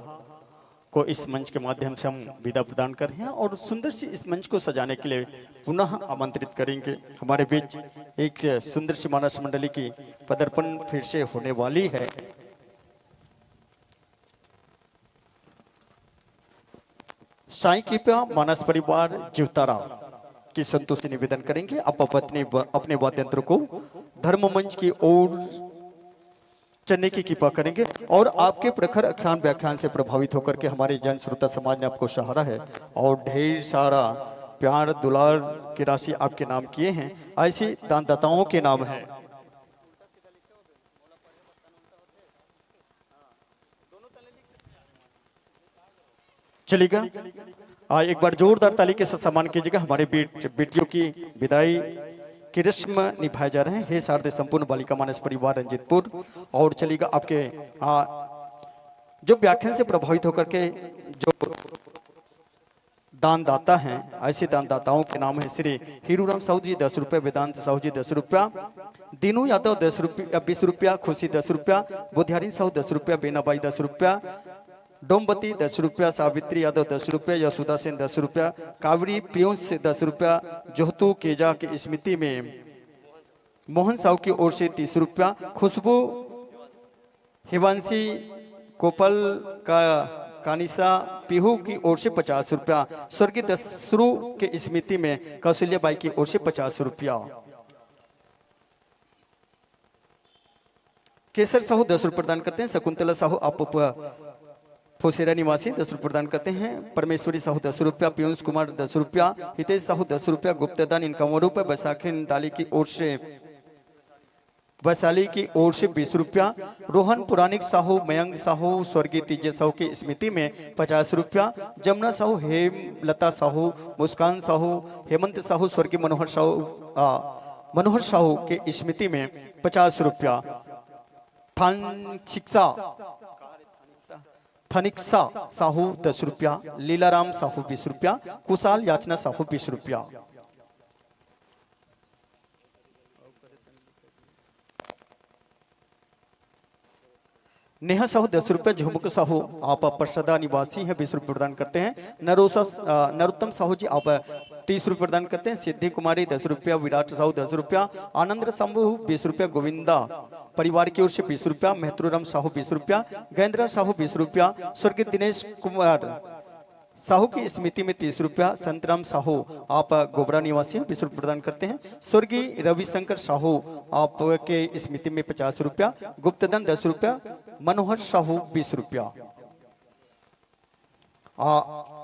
को इस मंच के माध्यम से हम विदा प्रदान कर रहे हैं और सुंदर सी इस मंच को सजाने के लिए पुनः आमंत्रित करेंगे। हमारे बीच एक सुंदर सी मानस मंडली की पदार्पण फिर से होने वाली है। साईं कृपया मानस परिवार जीवतारा की संतुष्टि निवेदन करेंगे। आप अपने वाद्यंत्र को धर्म मंच की ओर चलने की कृपा करेंगे और आपके प्रखर आख्यान व्याख्यान से प्रभावित होकर के हमारे जन श्रोता समाज ने आपको सहारा है और ढेर सारा प्यार दुलार की राशि आपके नाम किए हैं। ऐसी दानदाताओं के नाम है। चलेगा। एक बार जोरदार ताली के साथ सम्मान कीजिएगा। हमारे बेटियों की विदाई की रस्म निभाए जा रहे हैं। हे शारदे संपूर्ण बालिका मानस परिवार रंजीतपुर। और चलेगा आपके जो व्याख्यान से प्रभावित होकर के जो दानदाता हैं, ऐसे दानदाताओं के नाम है श्री हीरूराम साहू जी 10 रुपया, वेदांत साहू जी 10 रुपया, दीनू यादव 10 रुपया 20 रुपया, खुशी 10 रुपया, बुधियारी साहू 10 रुपया, बेनाबाई 10 रुपया, डोमबती 10 रुपया, सावित्री यादव 10 रुपया, यशोदा सेन 10 रुपया, कावड़ी पियूष से 10 रुपया, जोहतू केजा की स्मृति में मोहन साहू की ओर से 30 रुपया, खुशबू हिवांशी कोपल का कानिसा पीहू की ओर से 50 रुपया, स्वर्गीय दसरू के स्मृति में कौशल्या बाई की ओर से 50 रुपया, केसर साहू 10 रुपये प्रदान करते हैं। शकुंतला साहू आप फोसेरा निवासी 10 रुपये प्रदान करते हैं। परमेश्वरी साहू 10 रुपया, पीयूष कुमार 10 रुपया, हितेश साहू 10 रुपया, गुप्तदान 51 रुपये, बैसाखी डाली की ओर से वैशाली की ओर से 20 रुपया, रोहन पुराणिक साहू, मयंक साहू स्वर्गीय तीजे साहू की स्मृति में 50 रुपया, जमुना साहू, हेमलता साहू, मुस्कान साहू, हेमंत साहू स्वर्गीय मनोहर साहू के स्मृति में 50 रुपया, थनिक्सा साहू 10 रुपया, लीलाराम साहू 20 रुपया, कुशाल याचना साहू 20 रुपया। नेहा साहू 10 रुपये, झुमक साहू आप प्रसदा निवासी हैं 20 रुपये प्रदान करते हैं। नरोत्तम साहू जी आप 30 रुपये प्रदान करते हैं। सिद्धि कुमारी 10 रुपया, विराट साहू 10 रुपया, आनंद साहू 20 रुपया, गोविंदा परिवार की ओर से 20 रुपया, महत्रुराम साहू 20 रुपया, गैंद्रा साहू 20 रुपया, स्वर्गीय दिनेश कुमार साहू की स्मृति में 30 रुपया, संतराम साहू आप गोबरा निवासी हैं 20 रुपये प्रदान करते हैं। स्वर्गीय रविशंकर साहू आप के स्मृति में 50 रुपया, गुप्तधन 10 रुपया, मनोहर साहू 20 रुपया।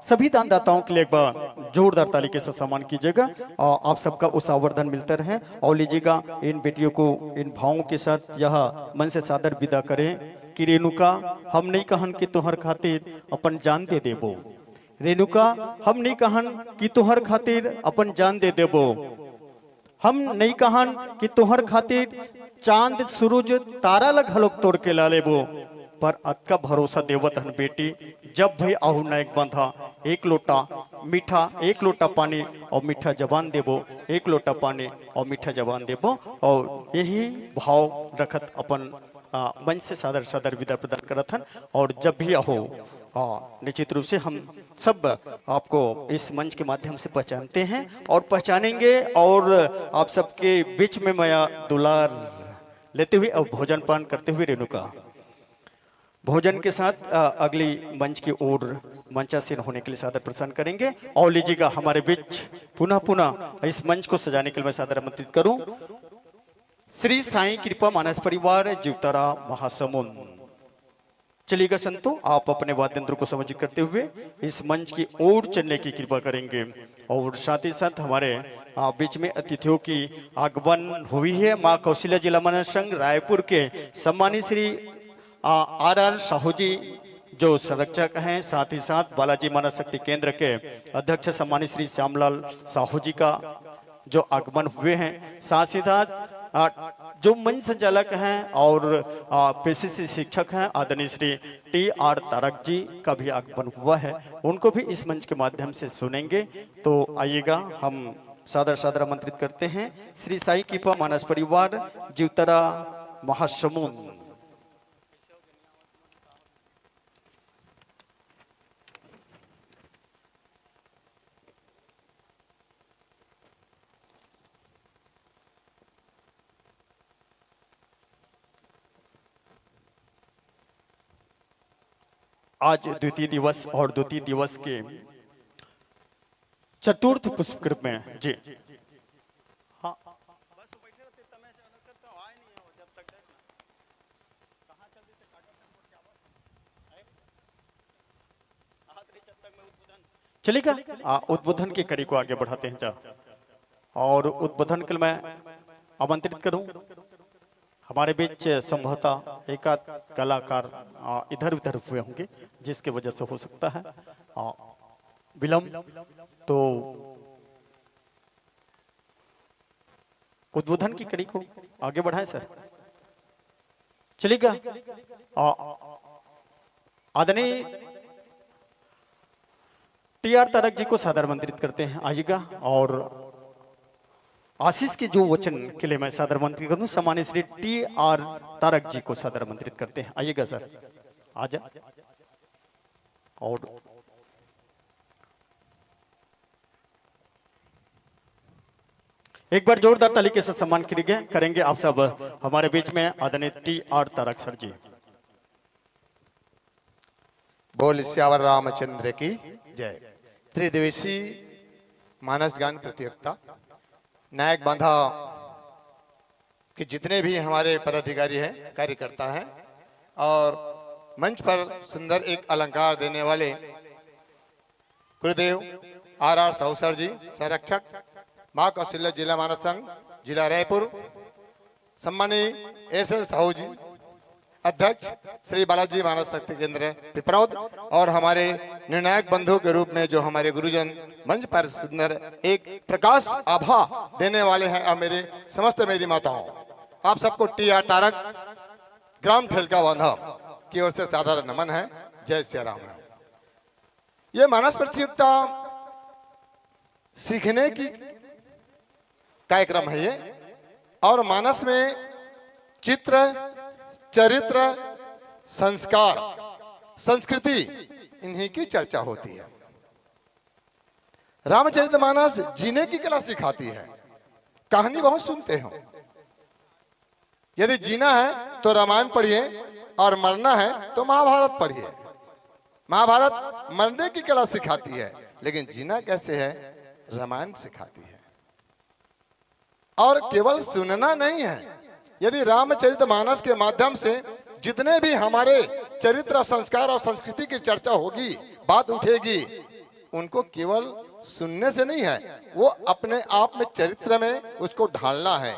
सभी दानदाताओं के लिए एक बार जोरदार ताली के साथ सम्मान कीजिएगा। आप सबका उत्साहवर्धन मिलता रहे और लीजिएगा इन बेटियों को इन भावों के साथ यह मन से सादर विदा करें कि रेणुका हम नहीं कहन कि तुहर खातिर अपन जान दे देबो, रेणुका हम नहीं कहन कि तुहर खातिर अपन जान दे देबो, हम नहीं कहन कि तुहर खातिर चांद सूरज तारा लग हलोक तोड़ के ला लेबो, पर अत का भरोसा देवत हन बेटी, जब भी आहू नायक बंधा एक लोटा मीठा, एक लोटा पानी और मीठा जबान देबो, एक लोटा पानी और मीठा जबान देबो। और यही भाव रखत अपन मंच से सादर सादर विदा प्रदान करत हन। और जब भी आहो निश्चित रूप से हम सब आपको इस मंच के माध्यम से पहचानते हैं और पहचानेंगे और आप सबके बीच में माया दुलार लेते हुए और भोजन पान करते हुए रेणुका भोजन के साथ अगली मंच की ओर मंचासीन होने के लिए सादर प्रस्थान करेंगे। और लीजिएगा हमारे बीच पुनः इस मंच को सजाने के लिए मैं सादर आमंत्रित करूं श्री साईं कृपा मानस परिवार जीवतारा महासमुंद। चलिएगा संतो, आप अपने वाद्यंत्र को समझ करते हुए इस मंच की ओर चलने की कृपा करेंगे। और साथ ही साथ हमारे बीच में अतिथियों की आगमन हुई है। माँ कौशल्या जिला मनन संघ रायपुर के सम्मानित श्री आर साहू जी जो संरक्षक हैं, साथ ही साथ बालाजी मानस शक्ति केंद्र के अध्यक्ष सम्मानित श्री श्यामलाल साहू जी का जो आगमन हुए हैं, साथ ही साथ जो मंच संचालक हैं और पेशे से शिक्षक हैं आदरणीय श्री टी.आर. तारक जी का भी आगमन हुआ है, उनको भी इस मंच के माध्यम से सुनेंगे। तो आइएगा, हम सादर सादर आमंत्रित करते हैं श्री साई कृपा मानस परिवार जीवतरा महासमुंद। आज द्वितीय दिवस और द्वितीय दिवस के चतुर्थ पुष्प में जी हाँ चलेगा। उद्बोधन की कड़ी को आगे बढ़ाते हैं जा, और उद्बोधन के लिए मैं आमंत्रित करूं हमारे बीच संभवतः एक कलाकार इधर उधर हुए होंगे, जिसकी वजह से हो सकता है विलंब। तो उद्बोधन की कड़ी को आगे बढ़ाएं सर, चलेगा। आदरणीय टी.आर. तारक जी को सादर आमंत्रित करते हैं, आइएगा। और आशीष के जो वचन के लिए मैं सादर आमंत्रित करूं सम्मानित श्री टी.आर. तारक जी को सादर आमंत्रित करते हैं, आइएगा सर, आजा। और एक बार जोरदार ताली के साथ सम्मान करेंगे आप सब हमारे बीच में आदरणीय टी.आर. तारक सर जी। बोल श्यावर रामचंद्र की जय। त्रिदिवसीय मानस गान प्रतियोगिता नायक बांधा के जितने भी हमारे पदाधिकारी हैं, कार्यकर्ता हैं, और मंच पर सुंदर एक अलंकार देने वाले गुरुदेव आर.आर. साहू सर जी, संरक्षक मां कौशल्या जिला मानस संघ जिला रायपुर, सम्मानीय एस.एल. साहू जी, अध्यक्ष श्री बालाजी मानस शक्ति केंद्र पिपरौद, और हमारे निर्णायक बंधु के रूप में जो हमारे गुरुजन मंच पर सुंदर एक प्रकाश आभा देने वाले हैं, और मेरे समस्त मेरी माताओं, आप सबको टी.आर. तारक ग्राम ठेलका बांधा की ओर से साधारण नमन है। जय श्री राम। ये मानस प्रतियोगिता सीखने की कार्यक्रम है ये, और मानस में चित्र, चरित्र, संस्कार, संस्कृति, इन्हीं की चर्चा होती है। रामचरितमानस जीने की कला सिखाती है। कहानी बहुत सुनते हो, यदि जीना है तो रामायण पढ़िए, और मरना है तो महाभारत पढ़िए। महाभारत मरने की कला सिखाती है, लेकिन जीना कैसे है रामायण सिखाती है। और केवल सुनना नहीं है, यदि रामचरितमानस के माध्यम से जितने भी हमारे चरित्र, संस्कार और संस्कृति की चर्चा होगी, बात उठेगी, उनको केवल सुनने से नहीं है, वो अपने आप में चरित्र में उसको ढालना है,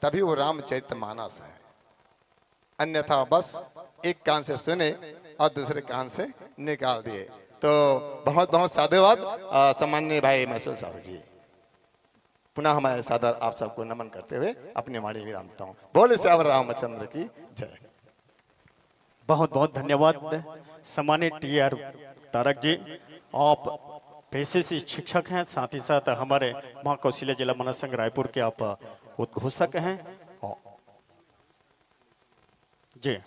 तभी वो रामचरितमानस है। अन्यथा बस एक कान से सुने और दूसरे कान से निकाल दिए। तो बहुत बहुत साधुवाद सम्माननीय भाई मैसूल साहब जी। पुनः हमारे सादर आप सबको नमन करते हुए अपनी वाणी विरामता हूँ। बोले श्यावर रामचंद्र की जय। बहुत बहुत धन्यवाद सम्मानित टी.आर. तारक जी। आप पेशे से शिक्षक हैं, साथ ही साथ हमारे मां कौशल्या जिला मानस संघ रायपुर के आप उद्घोषक हैं जी।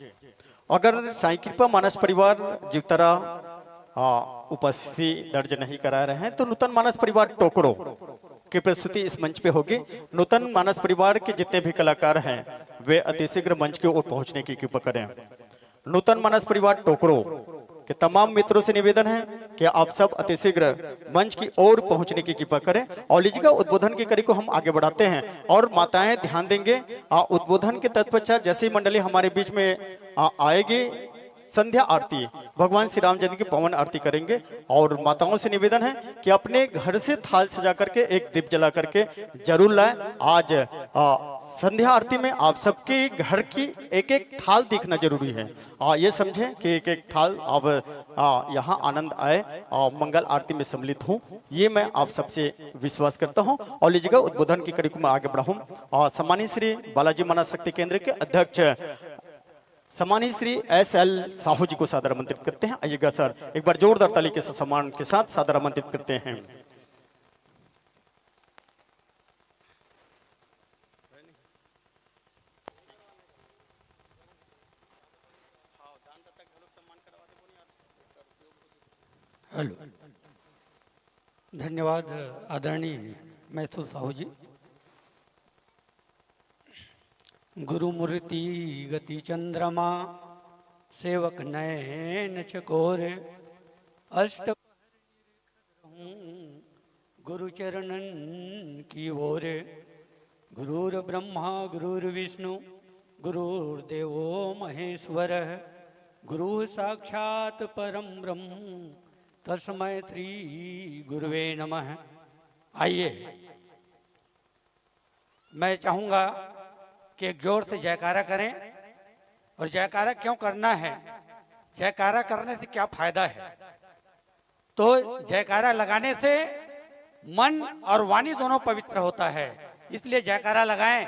अगर साई कृपा मानस परिवार जीवतरा उपस्थिति दर्ज नहीं करा रहे हैं, तो नूतन मानस परिवार टोकरो की प्रस्तुति इस मंच पे होगी। नूतन मानस परिवार के जितने भी कलाकार हैं, वे अतिशीघ्र मंच की ओर पहुंचने की कृपा करें। नूतन मानस परिवार टोकरो के तमाम मित्रों से निवेदन है कि आप सब अतिशीघ्र मंच की ओर पहुंचने की कृपा करें। और लीजिएगा, उद्बोधन की कड़ी को हम आगे बढ़ाते हैं, और माताएं ध्यान देंगे। उद्बोधन के तत्पश्चात जैसे ही मंडली हमारे बीच में आएगी, संध्या आरती भगवान श्री रामचंद्र की पवन आरती करेंगे। और माताओं से निवेदन है कि अपने घर से थाल सजा करके एक दीप जला करके जरूर लाएं। आज संध्या आरती में आप सबके घर की एक एक थाल दिखना जरूरी है। ये समझें कि एक एक थाल अब यहाँ आनंद आए और मंगल आरती में सम्मिलित हूँ, ये मैं आप सबसे विश्वास करता हूँ। और लीजिएगा उद्बोधन की कड़ी को मैं आगे बढ़ाऊँ और सम्मानित श्री बालाजी मानस शक्ति केंद्र के अध्यक्ष सम्मानित श्री SL साहू जी को सादर आमंत्रित करते हैं। आइएगा सर, एक बार जोरदार ताली के सम्मान के साथ सादर आमंत्रित करते हैं। हेलो, धन्यवाद आदरणीय मैसूर साहू जी। गुरु मूर्ति गति चंद्रमा सेवक नयन चकोर अष्ट गुरु चरणन की ओर। गुरुर ब्रह्मा गुरुर्विष्णु गुरुर्देवो महेश्वर गुरु साक्षात परम ब्रह्म तस्मै श्री गुरुवे नमः। आइए, मैं चाहूँगा कि एक जोर से जयकारा करें। और जयकारा क्यों करना है, जयकारा करने से क्या फायदा है? तो जयकारा लगाने से मन और वाणी दोनों पवित्र होता है, इसलिए जयकारा लगाएं।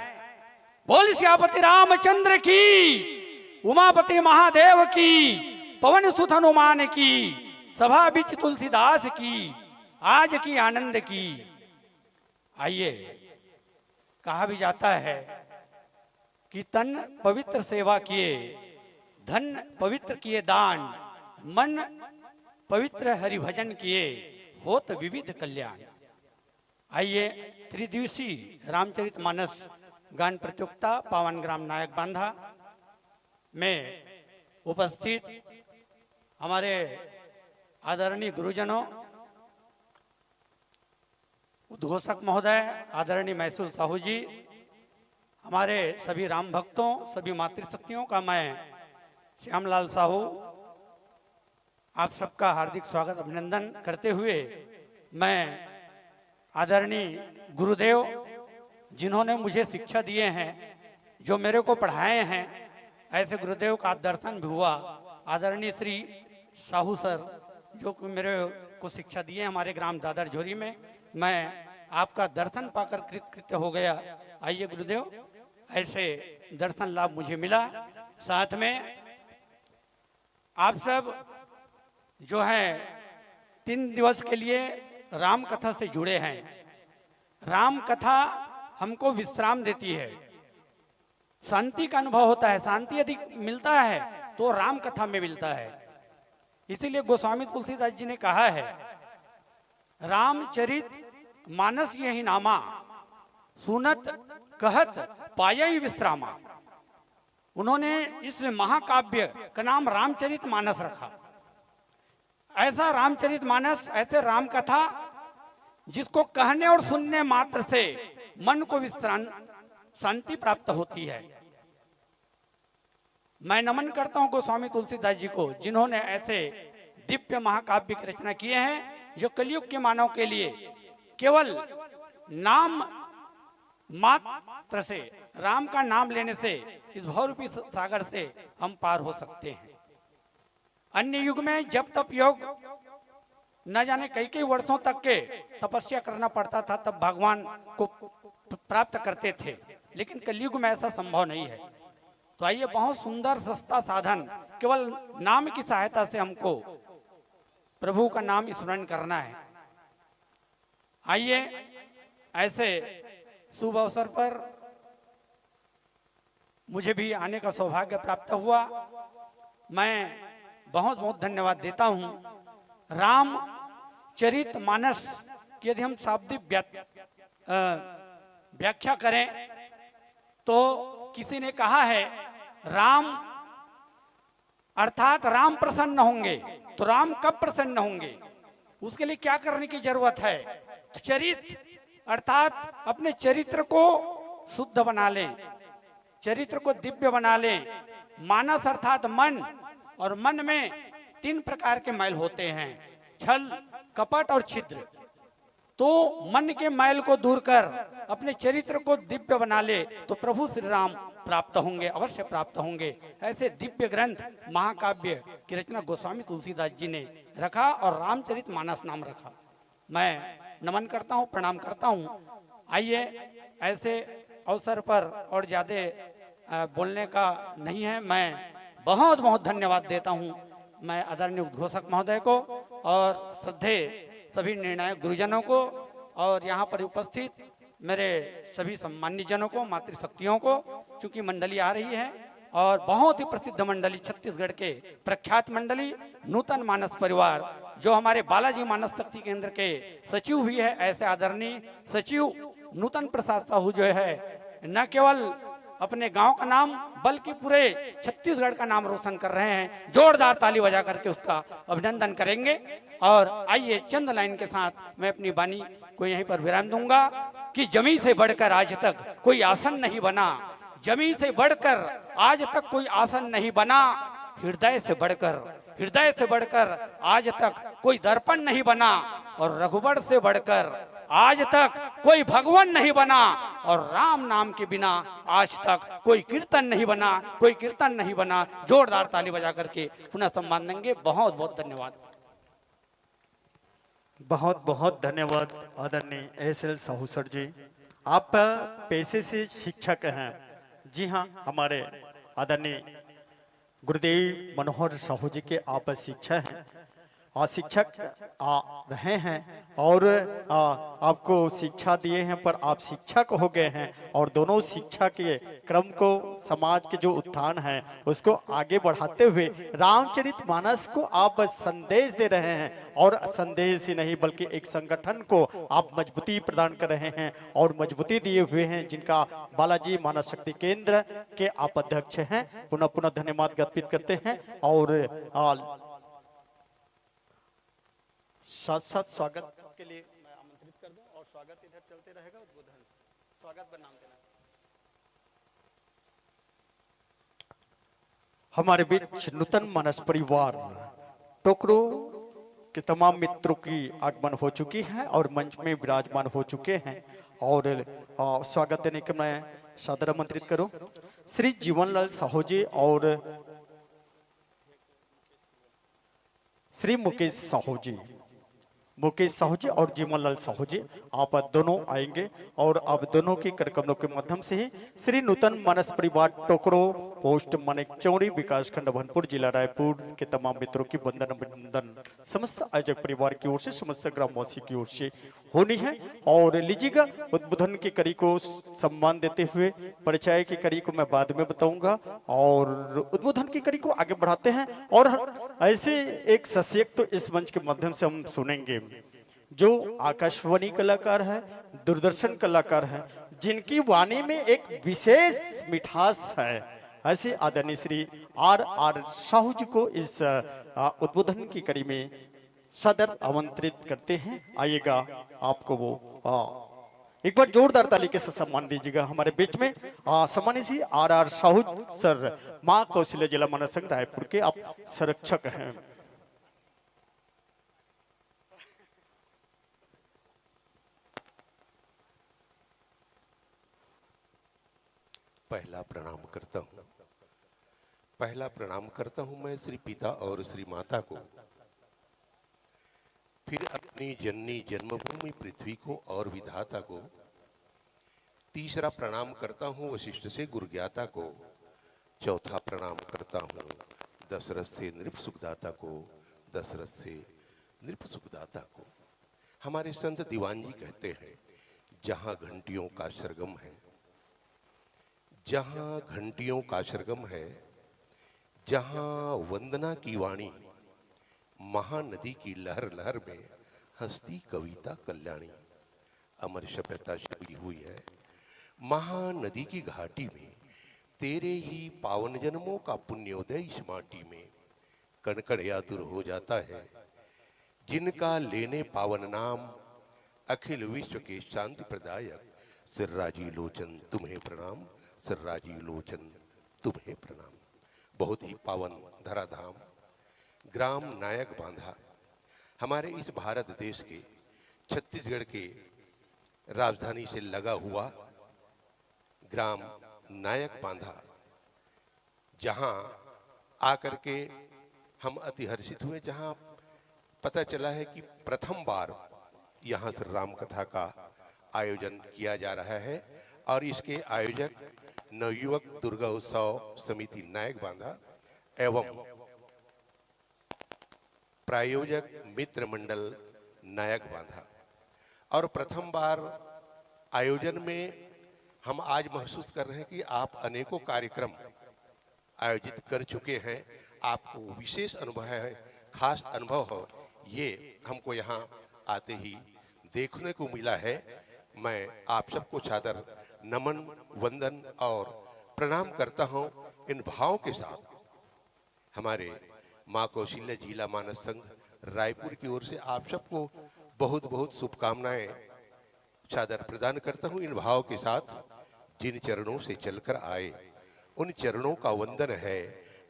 बोल श्यापति रामचंद्र की, उमापति महादेव की, पवन सुत हनुमान की, सभा बीच तुलसीदास की, आज की आनंद की। आइए, कहा भी जाता है कि तन पवित्र सेवा किए, धन पवित्र किए दान, मन पवित्र हरिभजन किए, होत विविध कल्याण। आइए, त्रिदिवसीय रामचरितमानस गान प्रतियोगिता पावन ग्राम नायक बांधा में उपस्थित हमारे आदरणीय गुरुजनों, उद्घोषक महोदय आदरणीय मैसूर साहू जी, हमारे सभी राम भक्तों, सभी मातृशक्तियों का मैं श्यामलाल साहू आप सबका हार्दिक स्वागत अभिनंदन करते हुए, मैं आदरणीय गुरुदेव जिन्होंने मुझे शिक्षा दिए हैं, जो मेरे को पढ़ाए हैं, ऐसे गुरुदेव का दर्शन भी हुआ। आदरणीय श्री साहू सर जो मेरे को शिक्षा दिए हमारे ग्राम दादर झोरी में, मैं आपका दर्शन पाकर कृतकृत्य हो गया। आइए गुरुदेव, ऐसे दर्शन लाभ मुझे मिला। साथ में आप सब जो है 3 दिवस के लिए राम कथा से जुड़े हैं। राम कथा हमको विश्राम देती है, शांति का अनुभव होता है। शांति यदि मिलता है तो राम कथा में मिलता है। इसीलिए गोस्वामी तुलसीदास जी ने कहा है, रामचरित मानस यही नामा, सुनत कहत पायई विश्रामा। उन्होंने इस महाकाव्य का नाम रामचरित मानस रखा। ऐसा रामचरित मानस, ऐसे राम कथा जिसको कहने और सुनने मात्र से मन को विश्राम शांति प्राप्त होती है। मैं नमन करता हूं गोस्वामी तुलसीदास जी को, जिन्होंने ऐसे दिव्य महाकाव्य की रचना किए हैं, जो कलयुग के मानव के लिए केवल नाम मात्र से, राम का नाम लेने से इस भवरूपी सागर से हम पार हो सकते हैं। अन्य युग में जब तप योग न जाने कई कई वर्षों तक के तपस्या करना पड़ता था, तब भगवान को प्राप्त करते थे, लेकिन कलयुग में ऐसा संभव नहीं है। तो आइए, बहुत सुंदर सस्ता साधन, केवल नाम की सहायता से हमको प्रभु का नाम स्मरण करना है। आइए, ऐसे शुभ अवसर पर मुझे भी आने का सौभाग्य प्राप्त हुआ। मैं बहुत बहुत धन्यवाद देता हूं। रामचरित मानस की यदि हम शाब्दिक व्याख्या करें तो किसी ने कहा है, राम अर्थात राम प्रसन्न होंगे। तो राम कब प्रसन्न होंगे, उसके लिए क्या करने की जरूरत है? चरित्र अर्थात अपने चरित्र को शुद्ध बना लें, चरित्र को दिव्य बना लें। मानस अर्थात मन, और मन में 3 प्रकार के मैल होते हैं, छल, कपट और छिद्र। तो मन के मैल को दूर कर अपने चरित्र को दिव्य बना ले तो प्रभु श्री राम प्राप्त होंगे, अवश्य प्राप्त होंगे। ऐसे दिव्य ग्रंथ महाकाव्य की रचना गोस्वामी तुलसीदास जी ने रखा और रामचरितमानस नाम रखा। मैं नमन करता हूँ, प्रणाम करता हूँ। आइए, ऐसे अवसर पर और ज्यादा बोलने का नहीं है। मैं बहुत बहुत धन्यवाद देता हूँ मैं आदरणीय उद्घोषक महोदय को और श्रद्धेय सभी निर्णायक गुरुजनों को और यहाँ पर उपस्थित मेरे सभी सम्मानित जनों को, मातृशक्तियों को। चूंकि मंडली आ रही है और बहुत ही प्रसिद्ध मंडली, छत्तीसगढ़ के प्रख्यात मंडली नूतन मानस परिवार, जो हमारे बालाजी मानस शक्ति केंद्र के सचिव भी है, ऐसे आदरणीय सचिव नूतन प्रसाद साहू जो है न केवल अपने गांव का नाम बल्कि पूरे छत्तीसगढ़ का नाम रोशन कर रहे हैं। जोरदार ताली बजा करके उसका अभिनंदन करेंगे। और आइए, चंद लाइन के साथ मैं अपनी वाणी को यहीं पर विराम दूंगा कि जमी से बढ़कर आज तक कोई आसन नहीं बना, जमी से बढ़कर आज तक कोई आसन नहीं बना, हृदय से बढ़कर आज तक कोई दर्पण नहीं बना, और रघुवर से बढ़कर आज तक कोई भगवान नहीं बना, और राम नाम के बिना आज तक कोई कीर्तन नहीं बना, कोई कीर्तन नहीं बना। जोरदार ताली बजा करके पुनः सम्मान देंगे। बहुत बहुत धन्यवाद। बहुत बहुत धन्यवाद आदरणीय एस.एल. साहू सर जी। आप पेशे से शिक्षक हैं। जी हाँ, हमारे आदरणीय गुरुदेव मनोहर साहू जी के आप शिक्षक हैं और शिक्षक रहे हैं और आपको शिक्षा दिए हैं, पर आप शिक्षक हो गए हैं और दोनों शिक्षा के क्रम को, समाज के जो उत्थान है उसको आगे बढ़ाते हुए रामचरितमानस को आप संदेश दे रहे हैं। और संदेश ही नहीं बल्कि एक संगठन को आप मजबूती प्रदान कर रहे हैं और मजबूती दिए हुए हैं, जिनका बालाजी मानस शक्ति केंद्र के आप अध्यक्ष हैं। पुनः पुनः धन्यवाद ज्ञापित करते हैं और साथ साथ स्वागत के लिए मैं आमंत्रित कर दूं और स्वागत इधर चलते रहेगा। उद्बोधन स्वागत पर नाम देना। हमारे बीच नूतन मानस परिवार टोकरो के तमाम मित्रों की आगमन हो चुकी है और मंच में विराजमान हो चुके हैं और स्वागत देने के मैं सादर आमंत्रित करूं श्री जीवनलाल साहू जी और श्री मुकेश साहू जी और जीवनलाल साहू जी, आप दोनों आएंगे और आप दोनों के करकमलों के माध्यम से ही श्री नूतन मानस परिवार टोकरो पोस्ट मानिकचौड़ी विकास खंड भनपुर जिला रायपुर के तमाम मित्रों की वंदन अभिनंदन समस्त आयोजक परिवार की ओर से, समस्त ग्रामवासी की ओर से होनी है। और लीजिएगा उद्बोधन की कड़ी को सम्मान देते हुए परिचय की कड़ी को मैं बाद में बताऊंगा और उद्बोधन की कड़ी को आगे बढ़ाते हैं। और ऐसे एक सशक्त तो इस मंच के माध्यम से हम सुनेंगे जो आकाशवाणी कलाकार है, दूरदर्शन कलाकार है, जिनकी वाणी में एक विशेष मिठास है। ऐसे आदरणीय श्री आर साहू जी को इस उद्बोधन की कड़ी में सदर आमंत्रित करते हैं। आइएगा, आपको वो एक बार जोरदार ताली के साथ सम्मान दीजिएगा। हमारे बीच में सम्मानित श्री आर साहू सर, मां कौशल्या जिला मानस संघ रायपुर के आप संरक्षक हैं। पहला प्रणाम करता हूं मैं श्री पिता और श्री माता को, फिर अपनी जननी जन्मभूमि पृथ्वी को और विधाता को। तीसरा प्रणाम करता हूं वशिष्ठ से गुरुज्ञाता को। चौथा प्रणाम करता हूं दशरथ से नृप सुखदाता को, दशरथ से नृप सुखदाता को। हमारे संत दीवान जी कहते हैं, जहां घंटियों का सरगम है, जहां घंटियों का सरगम है, जहां वंदना की वाणी, महानदी की लहर लहर में हंसती कविता कल्याणी। अमर सभ्यता छिपी हुई है महानदी की घाटी में, तेरे ही पावन जन्मों का पुण्योदय इस माटी में। कण कण यातुर हो जाता है जिनका लेने पावन नाम, अखिल विश्व के शांति प्रदायक सिर्राजी लोचन तुम्हें प्रणाम, सिर्राजी लोचन तुम्हें प्रणाम। बहुत ही पावन धराधाम ग्राम नायक बांधा हमारे इस भारत देश के छत्तीसगढ़ के राजधानी से लगा हुआ ग्राम नायक बांधा, जहां आकर के हम अति हर्षित हुए, जहां पता चला है कि प्रथम बार यहां श्री राम कथा का आयोजन किया जा रहा है और इसके आयोजक नवयुवक दुर्गा उत्सव समिति नायक बांधा एवं प्रायोजक मित्र मंडल नायक बांधा। और प्रथम बार आयोजन में हम आज महसूस कर रहे हैं कि आप अनेकों कार्यक्रम आयोजित कर चुके हैं, आपको विशेष अनुभव है, खास अनुभव हो, ये हमको यहाँ आते ही देखने को मिला है। मैं आप सबको सादर नमन वंदन और प्रणाम करता हूँ। इन भावों के साथ हमारे माँ कौशल्या जिला मानस संघ रायपुर की ओर से आप सबको बहुत बहुत शुभकामनाएं सादर प्रदान करता हूँ। इन भाव के साथ जिन चरणों से चलकर आए उन चरणों का वंदन है।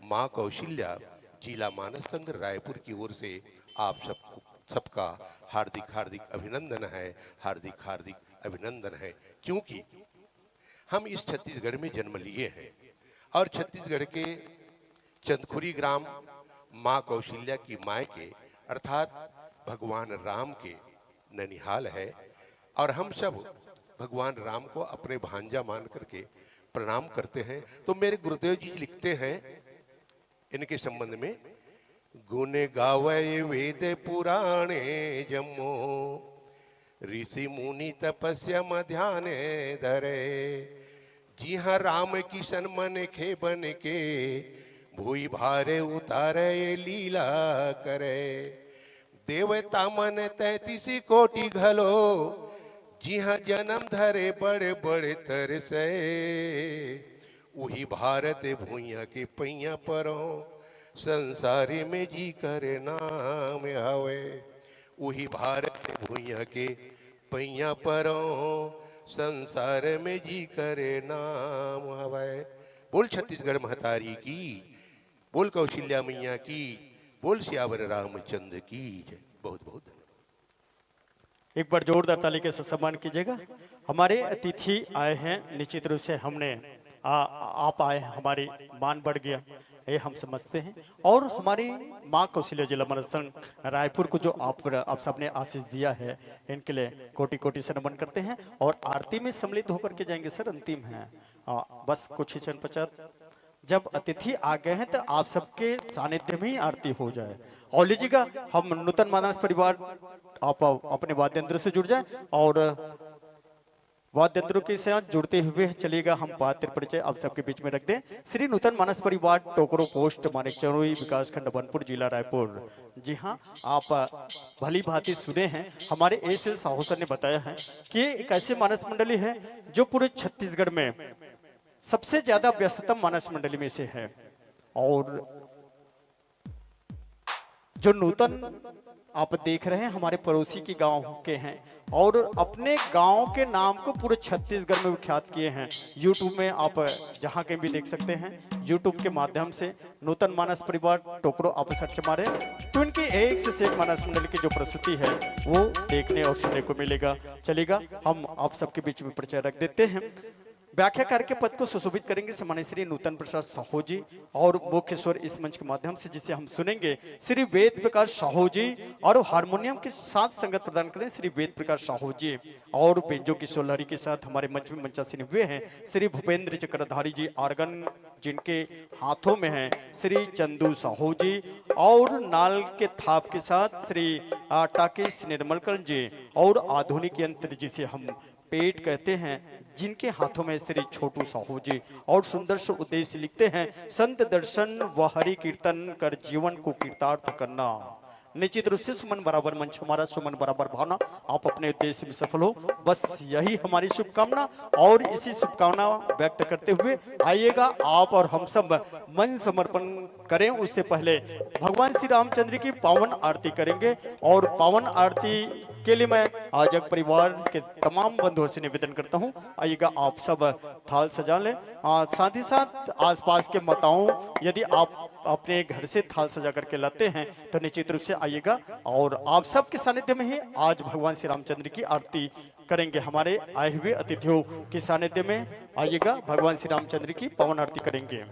माँ कौशल्या जिला मानस संघ रायपुर की ओर से आप सबका हार्दिक हार्दिक अभिनंदन है, हार्दिक हार्दिक अभिनंदन है। क्योंकि हम इस छत्तीसगढ़ में जन्म लिए हैं और छत्तीसगढ़ के चंदखुरी ग्राम माँ कौशल्या की मायके अर्थात भगवान राम के ननिहाल है और हम सब भगवान राम को अपने भांजा मान करके प्रणाम करते हैं। तो मेरे गुरुदेव जी लिखते हैं इनके संबंध में, गुण गावै वेद पुराणे जम्मो ऋषि मुनि तपस्या ध्यान धरे, जी हाँ राम किशन मन खे बन के भूई भारे उतारे लीला करे, देवता मन 33 कोटि घलो, जी हाँ जन्म धरे बड़े बड़े तरसे, वही भारत भूइया के पैया परो संसारी में जी करे नाम आवे, वही भारत भूइया के पैया परो संसार में जी करे नाम आवे। बोल छत्तीसगढ़ महतारी की, बोल कौशल्या मैया की, बोल सियावर रामचंद्र की जय। बहुत बहुत धन्यवाद। एक बार जोरदार ताली के साथ सम्मान कीजिएगा। हमारे अतिथि आए हैं, निश्चित रूप से हमने आप आए हैं, हमारी मान बढ़ गया, ये हम समझते हैं। और हमारी माँ कौशल्या जिला मानस संघ रायपुर को जो आप सबने आशीष दिया है, इनके लिए कोटि कोटि से नमन करते हैं। और आरती में सम्मिलित होकर के जाएंगे सर, अंतिम है बस कुछ ही क्षण पश्चात जब अतिथि आ गए हैं तो आप सबके सानिध्य में ही आरती हो जाए। और लीजिएगा, हम नूतन मानस परिवार आप अपने वाद्य यंत्र से जुड़ जाए और वाद्य यंत्रों के साथ जुड़ते हुए चलिएगा। हम पात्र परिचय आप सबके बीच में रख दें। श्री नूतन मानस परिवार टोकरो पोस्ट मानिक चरोई विकास खंड बनपुर जिला रायपुर। जी हाँ, आप भली भांति सुने हैं, हमारे एस एल साहू सर ने बताया है कि एक ऐसे मानस मंडली है जो पूरे छत्तीसगढ़ में सबसे ज्यादा व्यस्ततम मानस मंडली में से है। और जो नूतन आप देख रहे हैं हमारे पड़ोसी के गांव के हैं और अपने गांव के नाम को पूरे छत्तीसगढ़ में विख्यात किए हैं। यूट्यूब में आप जहां कहीं भी देख सकते हैं, यूट्यूब के माध्यम से नूतन मानस परिवार टोकरो आप सर्च मारे तो इनकी एक से एक मानस मंडल की जो प्रस्तुति है वो देखने और सुनने को मिलेगा। चलेगा, हम आप सबके बीच में परिचय रख देते हैं। व्याख्याकार के पद को सुशोभित करेंगे सम्मानित श्री नूतन प्रसाद साहू जी और मुख्य स्वर इस मंच के माध्यम से जिसे हम सुनेंगे श्री वेद प्रकाश साहू जी और हारमोनियम के साथ संगत प्रदान करें श्री वेद प्रकाश साहू जी और बेंजो की सोलहरी के साथ हमारे मंच में मंचासीन हुए हैं श्री भूपेंद्र चक्रधारी जी आर्गन जिनके हाथों में है श्री चंदू साहू जी और नाल के थाप के साथ श्री टाकेश निर्मलकर जी और आधुनिक यंत्र जिसे हम पेट कहते हैं जिनके हाथों में श्री छोटू साहू जी और सुंदर से उद्देश्य लिखते हैं संत दर्शन व हरि कीर्तन कर जीवन को कीर्तार्थ करना। निश्चित रूप से सुमन बराबर मंच हमारा, सुमन बराबर भावना, आप अपने उद्देश्य में सफल हो, बस यही हमारी शुभकामना। और इसी शुभकामना व्यक्त करते हुए आइएगा आप और हम सब मन समर्पण करें। उससे पहले भगवान श्री रामचंद्र की पावन आरती करेंगे और पावन आरती इसके लिए मैं आयोजक परिवार के तमाम बंधुओं से निवेदन करता हूं, आइएगा आप सब थाल सजा लें। साथ ही साथ आसपास के माताओं, यदि आप अपने घर से थाल सजा करके लाते हैं तो निश्चित रूप से आइएगा और आप सबके सानिध्य में ही आज भगवान श्री रामचंद्र की आरती करेंगे। हमारे आए हुए अतिथियों के सानिध्य में आइएगा, भगवान श्री रामचंद्र की पवन आरती करेंगे।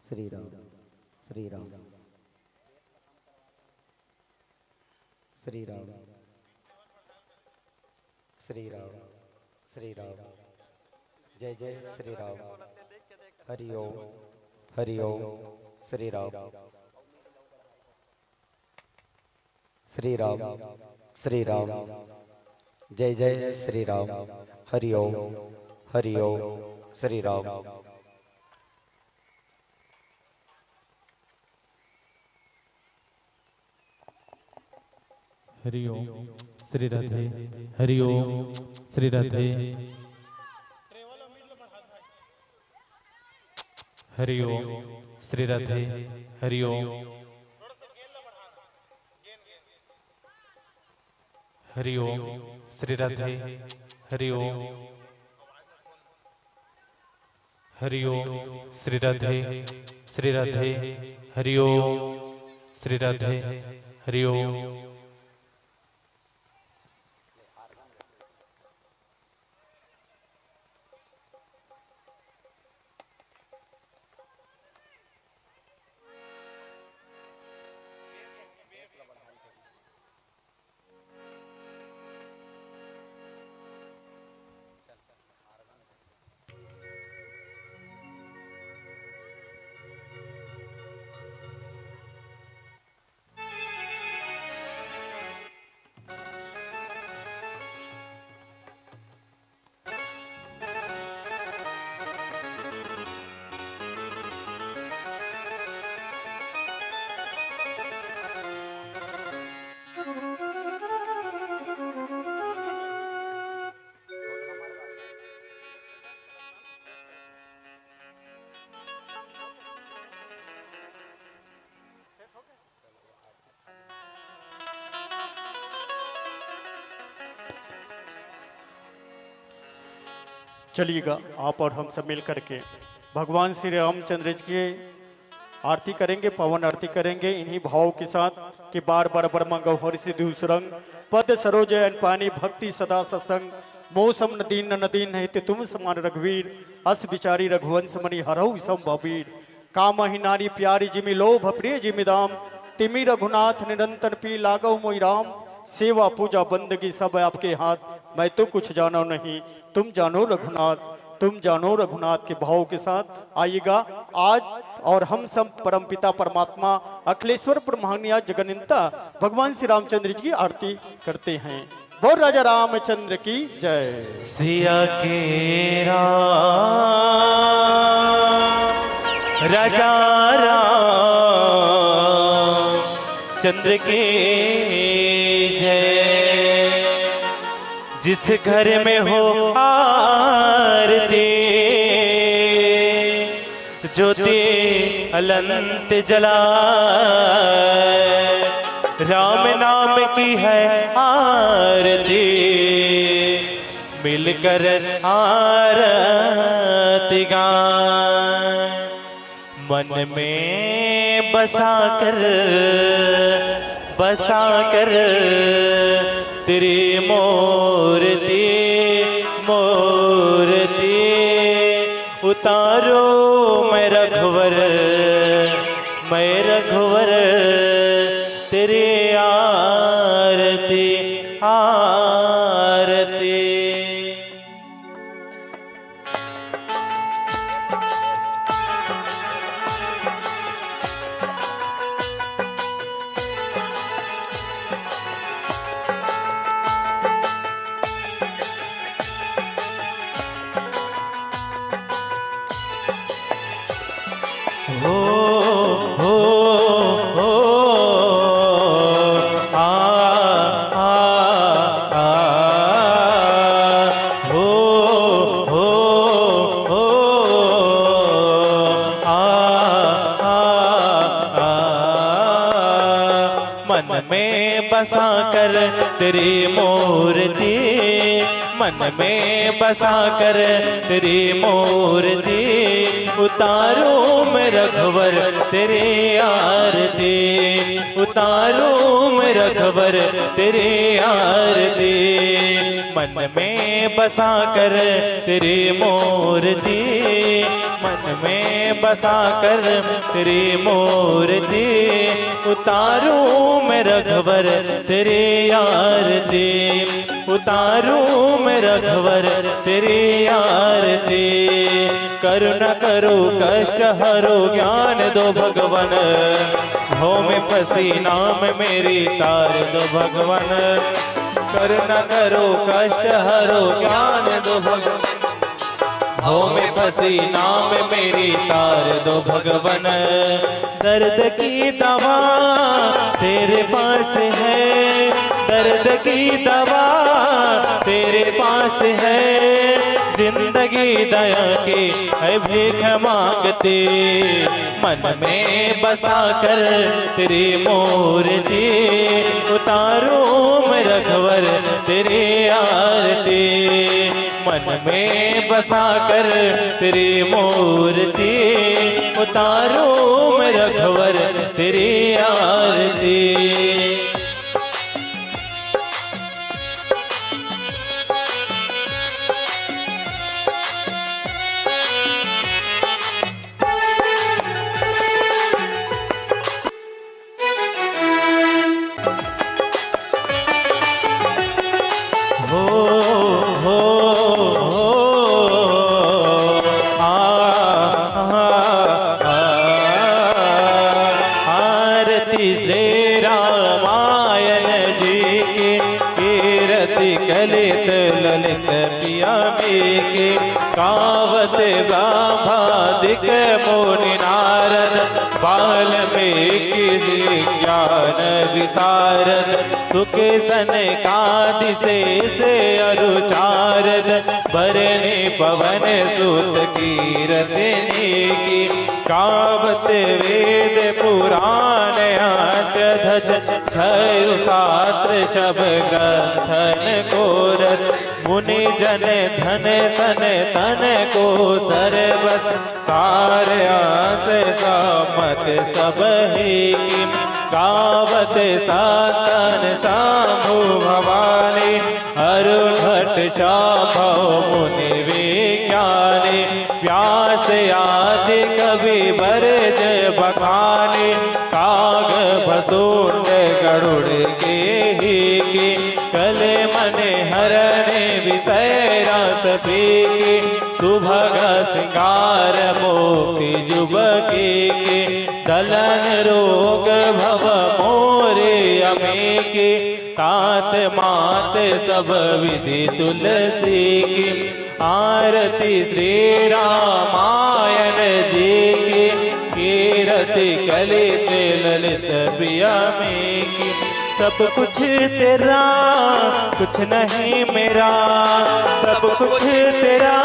श्री राम श्री राम श्री राम श्री राम श्री राम। जय जय श्री राम। हरि ओम हरि ओम। श्री राम श्री राम श्री राम। जय जय श्री राम। हरि ओम हरि ओम। श्री राम। हरि ओम श्री राधे। हरि ओम श्री राधे। हरि ओम श्री राधे। हरि ओम हरि ओम श्री राधे। हरि ओम हरि ओम श्री राधे। श्री राधे। हरि ओम श्री राधे। हरि ओम। चलिएगा आप और हम सब मिल करके भगवान श्री रामचंद्र जी की आरती करेंगे, पवन आरती करेंगे इन्हीं भाव के साथ कि बार बार बरमंग हरि सिद्धि सुरंग पद सरोज पानी भक्ति सदा सत्संग मौसम नदीन नदीन है तुम समान रघुवीर अस विचारी रघुवंश मणि हरऊ संभवीर काम ही नारी प्यारी जिमि लोभ प्रिय जिमि दाम तिमि रघुनाथ निरंतर पी लागो मोई राम सेवा पूजा बंदगी सब आपके हाथ मैं तो कुछ जानो नहीं तुम जानो रघुनाथ, तुम जानो रघुनाथ के भाव के साथ आइएगा आज और हम सब परमपिता परमात्मा अखिलेश्वर ब्रह्मण्य जगन्निता भगवान श्री रामचंद्र जी की आरती करते हैं। बोल राजा रामचंद्र की जय। सिया के राम राजा राम चंद्र के जय। जिस घर में हो आरती ज्योति अनंत जलाए राम नाम की है आरती मिलकर आरती गाएं मन में बसा कर तेरी मूर्ति उतारो मैं रघुवर तेरी आरती आरती। हो मन में बसा कर तेरी मूर्ति, मन में बसा कर तेरी मूर्ति, उतारूं मैं रघुवर तेरी आरती, उतारूं मैं रघुवर तेरी आरती। मन में बसा कर तेरी मूर्ति, मन में बसा कर तेरी मूर्ति, उतारूं मैं रघुवर तेरी आरती, उतारूं मैं रघुवर तेरी आरती। करुणा करो कष्ट हरो ज्ञान दो भगवन, हो में फंसी नाम मेरी तार दो भगवन। करुणा करो कष्ट हरो ज्ञान दो भगवन, हो में फंसी नाम मेरी तार दो भगवन। दर्द की दवा तेरे पास है, दर्द की दवा तेरे पास है, जिंदगी दया की है भीख मांगती। मन में बसा कर तेरी मूर्ति, उतारूं मैं रघुवर तेरी आरती। मन में बसा कर तेरी मूर्ति, उतारूं मैं रघुवर तेरी आरती। ललित ललित पियामी के कावत ब्रह्मादिक मुनि नारद वाल्मीकि ज्ञान विशारद सुख सनकादि से अरुचारद बरने पवन सुत कीरतनी की कावत वेद पुराण आच धज छयु शास्त्र शब ग्रंथन कोरत मुनि जन धन सन तन को सर्वत सार आस सामत सब ही की कावत सातन शामु भवानी अरुण भट्ट शाभव मुनि विज्ञानी व्यास आदि कवि बरज बखानी काग भसून गरुड़ के ही की कले मन हरणे विषय रस पीकी सुभग सिंगार मोक्ति जुबकी की दलन रोग भव मोरे अमेकी तात मात सब विधि तुलसी की आरती श्री रामायण जी की कीरति कलित ललित पियामी की सब कुछ तेरा कुछ नहीं मेरा सब कुछ तेरा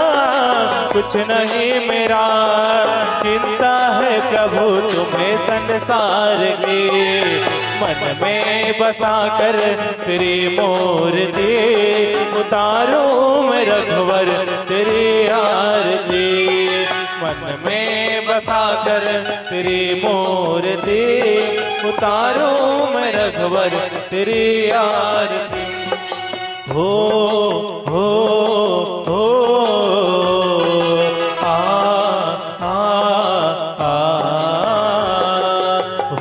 कुछ नहीं मेरा चिंता है प्रभु तुम्हें संसार की मन में बसा कर तेरी मूर्ति उतारो मैं रघुवर तेरी आरती मन में बसा कर तेरी मूर्ति उतारो मैं रघुवर तेरी आरती हो हो हो आ आ आ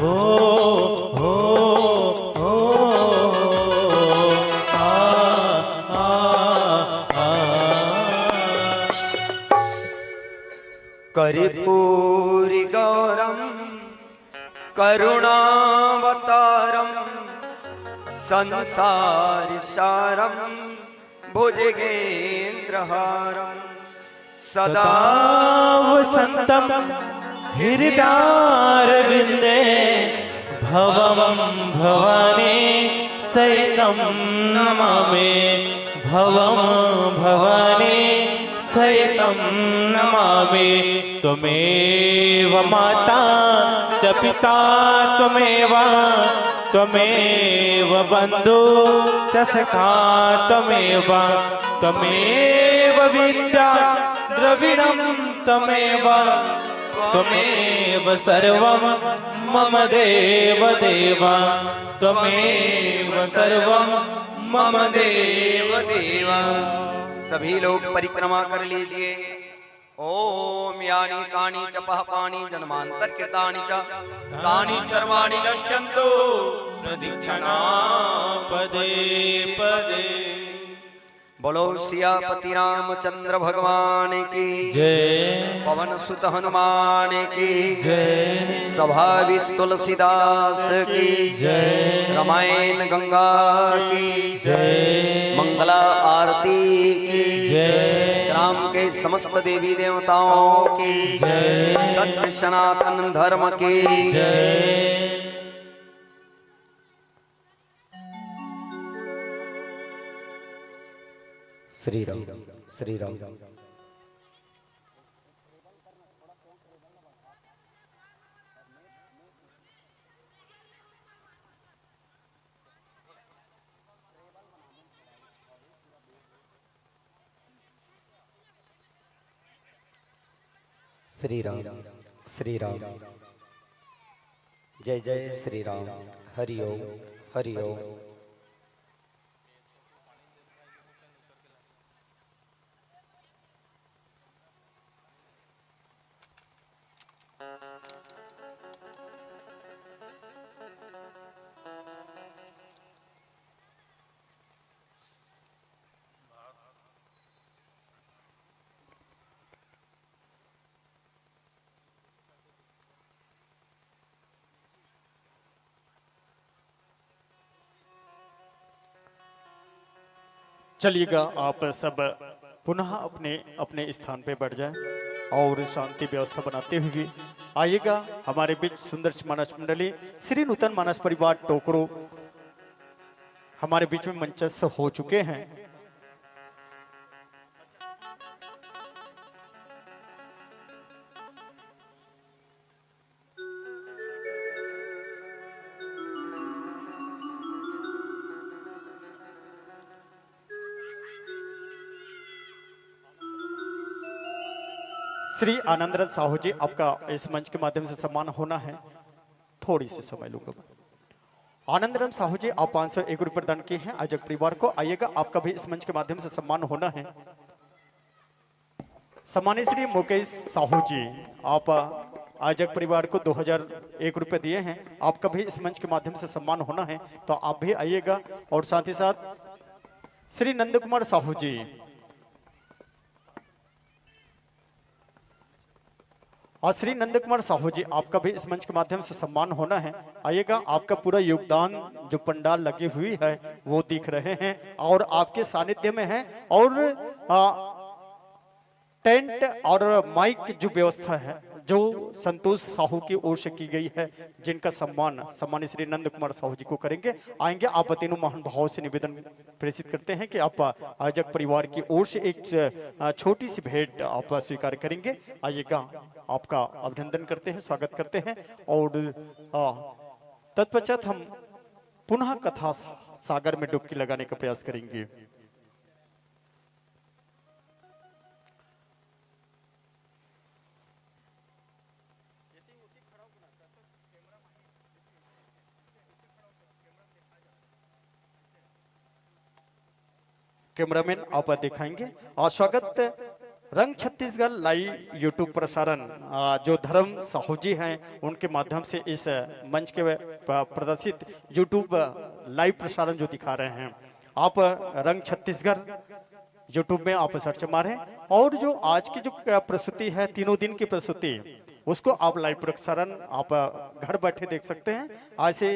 हो हो हो आ आ कर्पूरि गौरम करुणावतारम संसार सारम भुजगेन्द्रहारम सदा वसंतम हृदयारविंदे भवम भवानी सहितं नमामि भवम भवानी सहितं नमामि त्वमेव माता च पिता त्वमेव त्वमेव बन्धु च सखा त्वमेव त्वमेव विद्या द्रविणं त्वमेव त्वमेव सर्वं मम देव देव त्वमेव सर्वं मम देव देव। सभी लोग परिक्रमा कर लीजिए। ओम यानी कानी च पापानि जन्मांतर कृतानि च तानि सर्वाणि नश्यन्तु प्रदक्षिणा पदे पदे। बोलो सियापति रामचंद्र भगवान की जय। पवन सुत हनुमान की जय। सभा विश्व तुलसीदास की जय। रामायण गंगा की जय। मंगला आरती की जय। राम के समस्त देवी देवताओं की जय। सत्य सनातन धर्म की जय। श्री राम श्री राम। श्री राम श्री राम। जय जय श्री राम। हरि ओम हरि ओम। चलिएगा आप सब पुनः अपने अपने स्थान पे बैठ जाएं और शांति व्यवस्था बनाते हुए आइएगा। हमारे बीच सुंदर मानस मंडली श्री नूतन मानस परिवार टोकरो हमारे बीच में मंचस्थ हो चुके हैं। श्री आनंदरथ साहू जी, आपका इस मंच के माध्यम से सम्मान होना है। थोड़ी सी समय लूंगा। आनंदराम साहू जी, आप 501 रुपये प्रदान किए हैं आयोजक परिवार को। आइएगा, आपका भी इस मंच के माध्यम से सम्मान होना है। सम्मानित श्री मुकेश साहू जी, आप आयोजक परिवार को 2001 रुपये दिए हैं। आपका भी इस मंच के माध्यम से सम्मान होना है, तो आप भी आइएगा। और साथ ही साथ श्री नंद कुमार साहू जी, और श्री नंद कुमार साहू जी, आपका भी इस मंच के माध्यम से सम्मान होना है। आइएगा, आपका पूरा योगदान जो पंडाल लगी हुई है वो दिख रहे हैं और आपके सानिध्य में है। और टेंट और माइक जो व्यवस्था है जो संतोष साहू की ओर से की गई है, जिनका सम्मान सम्मानित श्री नंद कुमार साहू जी को करेंगे। आएंगे, आप तीनों महान भाव से निवेदन प्रेषित करते हैं कि आप आयोजक परिवार की ओर से एक छोटी सी भेंट आप स्वीकार करेंगे। आइएगा, आपका अभिनंदन करते हैं, स्वागत करते हैं। और तत्पश्चात हम पुनः कथा सागर में डुबकी लगाने का प्रयास करेंगे। कैमरामैन आप दिखाएंगे। और स्वागत रंग छत्तीसगढ़ लाइव यूट्यूब प्रसारण जो धर्म साहू जी हैं उनके माध्यम से इस मंच के प्रदर्शित यूट्यूब लाइव प्रसारण जो दिखा रहे हैं। आप रंग छत्तीसगढ़ यूट्यूब में आप सर्च मारें और जो आज की जो प्रस्तुति है, 3 दिन की प्रस्तुति, उसको आप लाइव प्रसारण आप घर बैठे देख सकते हैं। आज से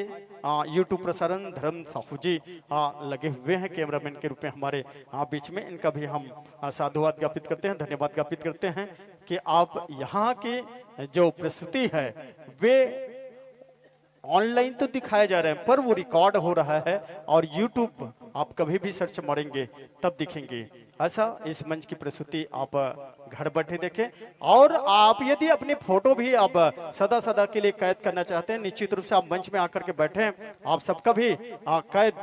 यूट्यूब प्रसारण धर्म साहू जी लगे हुए हैं कैमरामैन के रूप में हमारे बीच में। इनका भी हम साधुवाद ज्ञापित करते हैं, धन्यवाद ज्ञापित करते हैं कि आप यहाँ की जो प्रस्तुति है वे ऑनलाइन तो दिखाया जा रहा है पर वो रिकॉर्ड हो रहा है और यूट्यूब आप कभी भी सर्च मारेंगे तब दिखेंगे। ऐसा इस मंच की प्रस्तुति आप घर बैठे देखें। और आप यदि अपनी फोटो भी आप सदा सदा के लिए कैद करना चाहते हैं, निश्चित रूप से आप मंच में आकर के बैठे, आप सबका भी कैद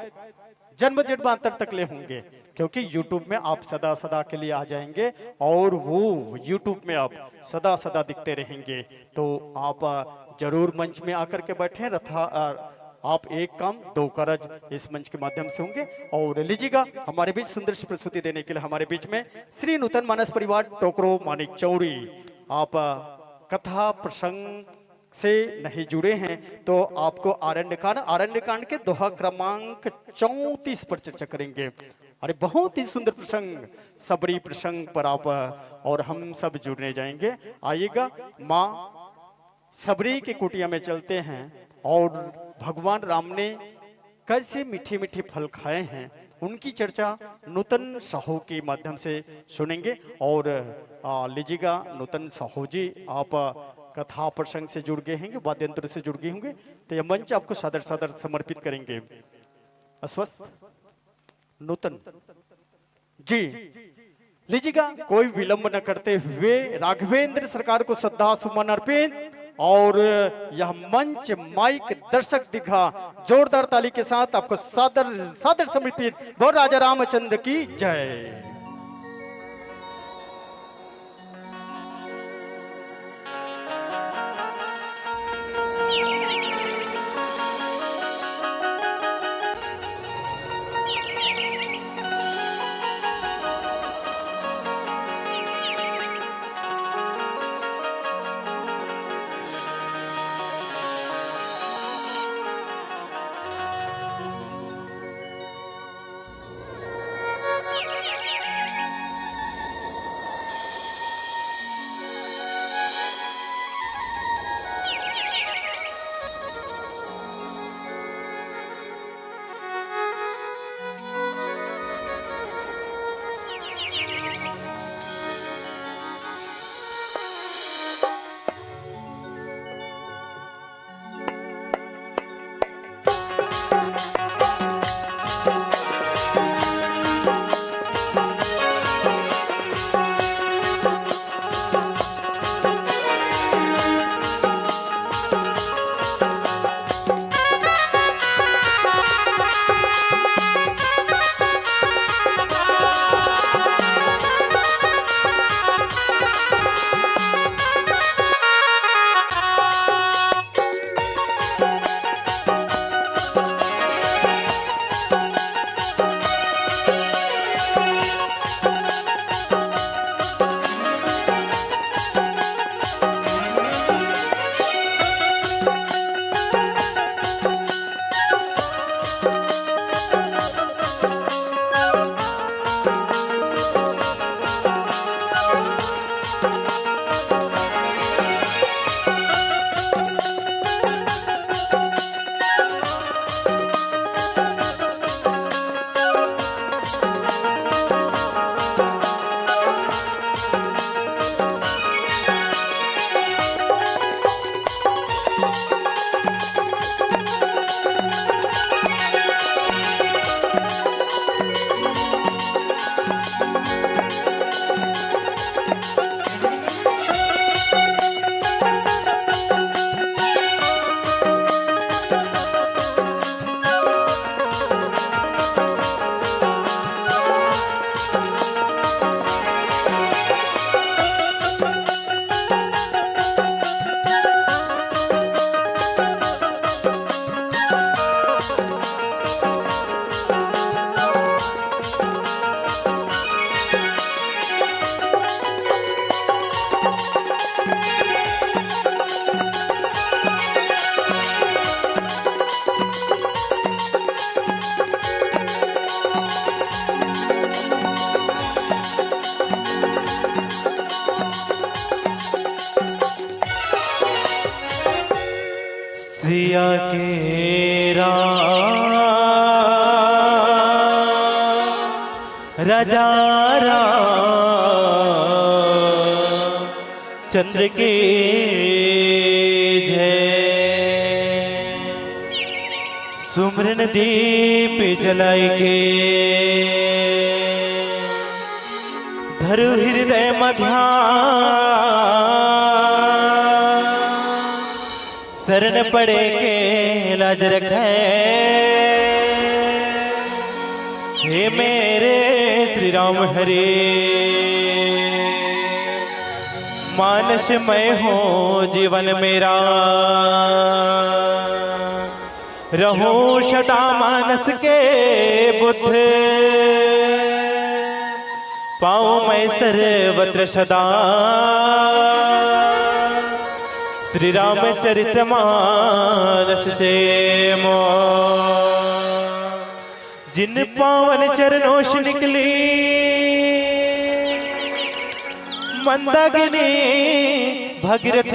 जन्म जन्मांतर तक ले होंगे, क्योंकि YouTube में आप सदा सदा के लिए आ जाएंगे और वो YouTube में आप सदा सदा दिखते रहेंगे। तो आप जरूर मंच में आकर के बैठे रथा आप एक काम दो कारज इस मंच के माध्यम से होंगे। और लीजिएगा हमारे बीच सुंदर सी प्रस्तुति देने के लिए हमारे बीच में श्री नूतन मानस परिवार टोकरो मानिक चौड़ी। आप कथा प्रसंग से नहीं जुड़े हैं तो आपको आरण्य कांड के दोहा क्रमांक 34 पर चर्चा करेंगे। अरे बहुत ही सुंदर प्रसंग, सबरी प्रसंग पर आप और हम सब जुड़ने जाएंगे। आइएगा, माँ सबरी की कुटिया में चलते हैं और भगवान राम ने कैसे मीठे मीठे फल खाए हैं उनकी चर्चा नूतन साहू के माध्यम से सुनेंगे। और लीजिएगा नूतन साहू जी, आप कथा प्रसंग से जुड़ गए हैं, वाद्य यंत्र से जुड़ गए होंगे, तो यह मंच आपको सादर सादर समर्पित करेंगे। अस्वस्थ नूतन जी, लीजिएगा कोई विलंब न करते हुए राघवेंद्र सरकार को श्रद्धा सुमन अर्पित और यह मंच माइक दर्शक दिखा जोरदार ताली के साथ आपको सादर सादर समर्पित। बोल राजा रामचंद्र की जय। सिया के राजा चंद्र के जय। सुमरन दीप जलाई के धरु हृदय मध्या शरण पड़े के लाज रखे हे मेरे श्री राम हरे मानसमय हो जीवन मेरा रहूं सदा मानस के बुद्ध पाऊं मैं सर्वत्र सदा श्री रामचरितमानस से जिन पावन चरणों से निकली मंदाकिनी भगीरथ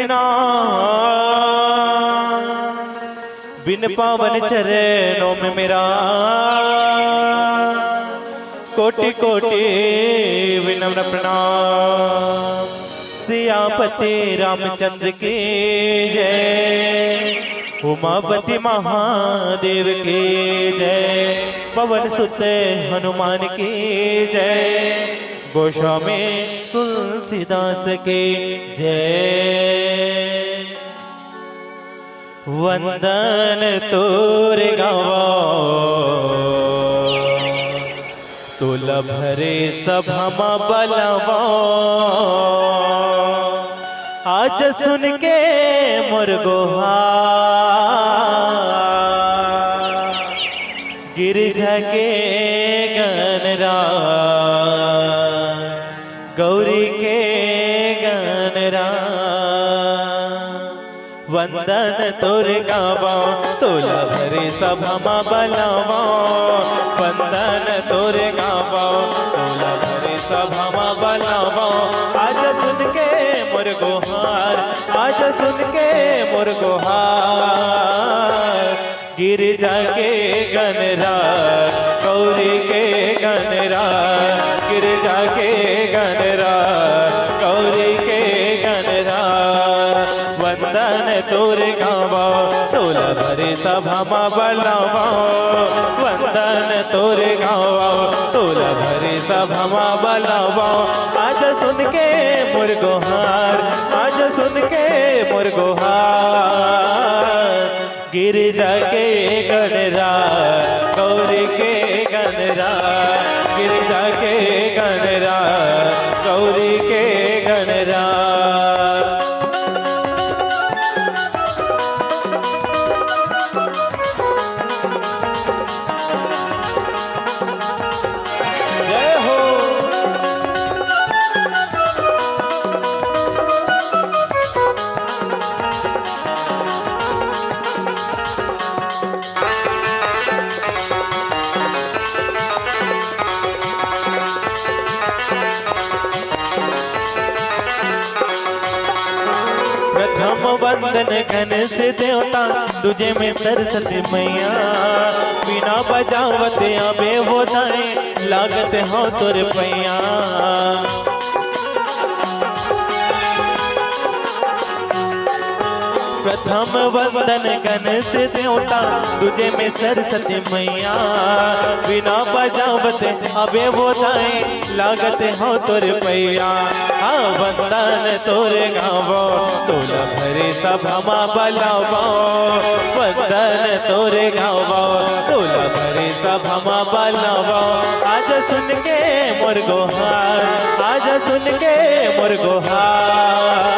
बिन पावन चरणों में मेरा कोटि कोटि विनम्र प्रणाम। सियापति रामचंद्र की जय उमापति महादेव की जय पवन सुत हनुमान की जय गोस्वामी तुलसीदास की जय। वंदन तोरे गावा तुला भरे सभा बलवा आज सुन के मुर्गोहा गिरिजा के गनरा गौरी के गनरा वंदन तोर गावा तोला भरे सभा बलवा वंदन तोर गावा तोला भरे सभा बलवा आज सुन के मोर गोहार आज सुन के मोर गोहार गिरिजा के गनरा गौरी के गनरा गिरिजा के गनरा गौरी के गनरा वंदन तोर गावा तोला भरे सभा बलवा वंदन तोर गावा तोला भरे सभा बलवा आज सुन के मोर गोहार आज सुन के मोर गोहार गिरिजा के गनरा गौरी के गनरा गिरिजा के गनरा गौरी के गनरा। वंदन घन से देवता तुझे में सरस्वती मैया बिना बजावते अबे हो दाए लागत हो तुर पैया प्रथम वंदन घन से देवता तुझे में सरस्वती मैया बिना बजावते अबे वो दाए लागत हो तुर पैया हाँ वंदन तोरे गावो तोला भरे सभा बलवा वंदन तोरे गावो तोला भरे सभा बलवा आज सुन के मोर गोहार आज सुन के मोर गोहार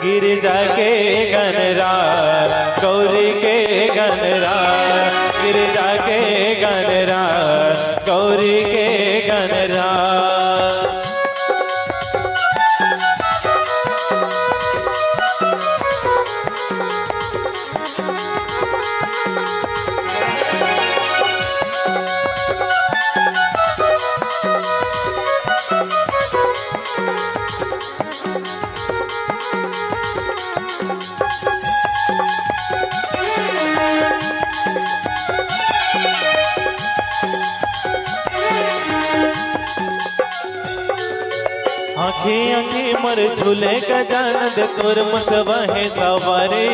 गिरिजा के गनरा गौरी के गनरा गिरिजा के गनरा गौरी के गनरा। आँखें आँखें मर झूले गजानन तोर मुसवा है सवारे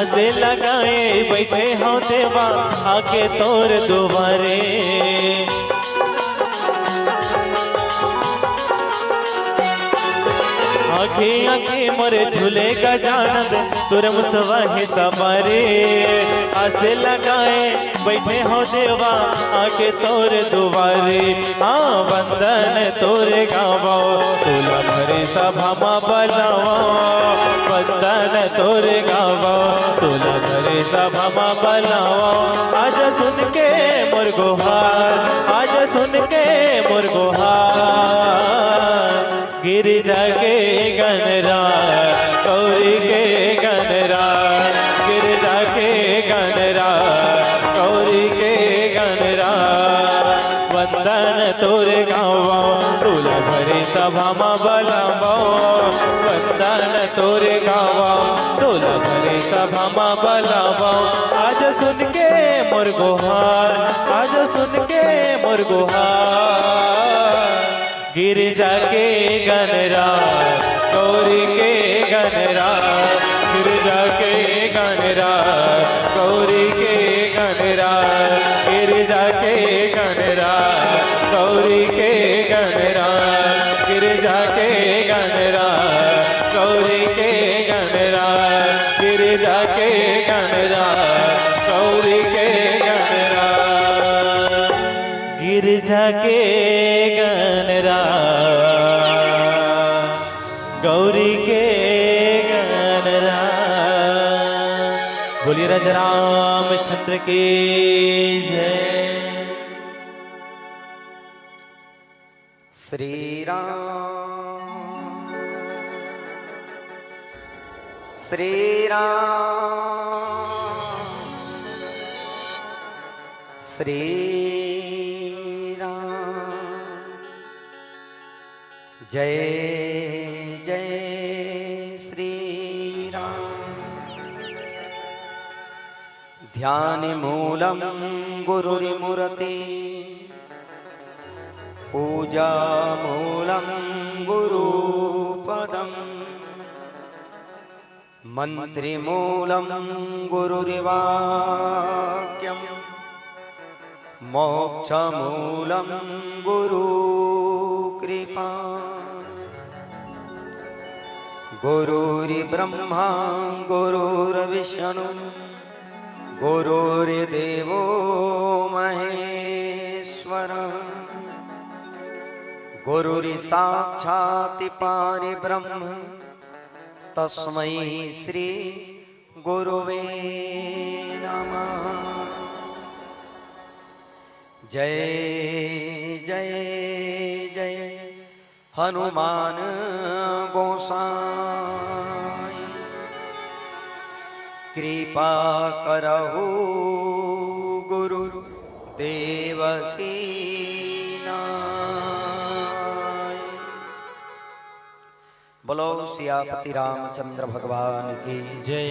आसे लगाए बैठे हो देवा आके तोर दुबारे आँखें आँखें मोरे झूले का जानद तुरम सवाहे सवारे आसे लगाए बैठे हो देवा आके तोर दुबारे हाँ वंदन तोरे गावो तोला भरे सभा मा बनावो वंदन तोरे गावो तोला भरे सभा मा बनावो आज सुन के मोर गुहार आज सुन के मोर गुहार गिरिजा के गणरा गौरी के गणरा गिरिजा के गणरा गौरी के गणरा वंदन तोरे गावो टोला भरे सभा मा बलावो वंदन तोरे गावो टोला भरे सभा मा बलावो आज सुन के मोर गुहार आज सुन के मोर गुहार गिरिजा के गणरा गौरी के गणरा गिरिजा के गणरा गौरी के गणरा गिरिजा के गणरा गौरी के गणरा गिरिजा के गणरा गौरी के गणरा गिरिजा के गणरा गौरी के गणरा गिरिजा के गणरा गौरी के गणरा बोलिए राजा रामचंद्र की जय। श्री राम श्री राम श्री जय जय श्री राम। ध्यान मूलम गुरुर्मूर्ति पूजा मूलम गुरुपदम मंत्री मूलम गुरुर्वाक्यम मोक्ष मूलम गुरु कृपा। गुरुर्ब्रह्मा गुरुर्विष्णु गुरुर्देवो महेश्वर गुरुर्साक्षात् परब्रह्म तस्मै श्री गुरुवे नमः। जय जय जय हनुमान गोसाई कृपा करहु गुरु देवकी नाय। बोलो सियापति रामचंद्र भगवान की जय।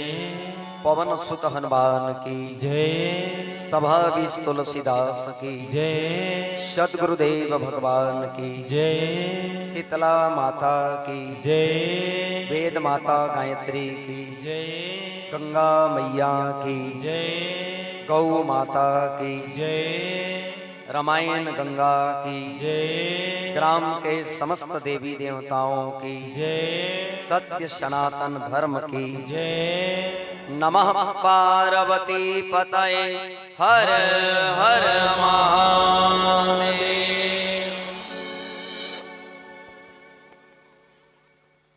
पवन सुत हनुमान की जय। सभा विष तुलसीदास की जय। सदगुरुदेव भगवान की जय। शीतला माता की जय। वेद माता गायत्री की जय। गंगा मैया की जय। गौ माता की जय। रामायण गंगा की जय। ग्राम के समस्त देवी देवताओं की जय। सत्य सनातन धर्म की जय। नमः पार्वती पतये हर हर महादेव।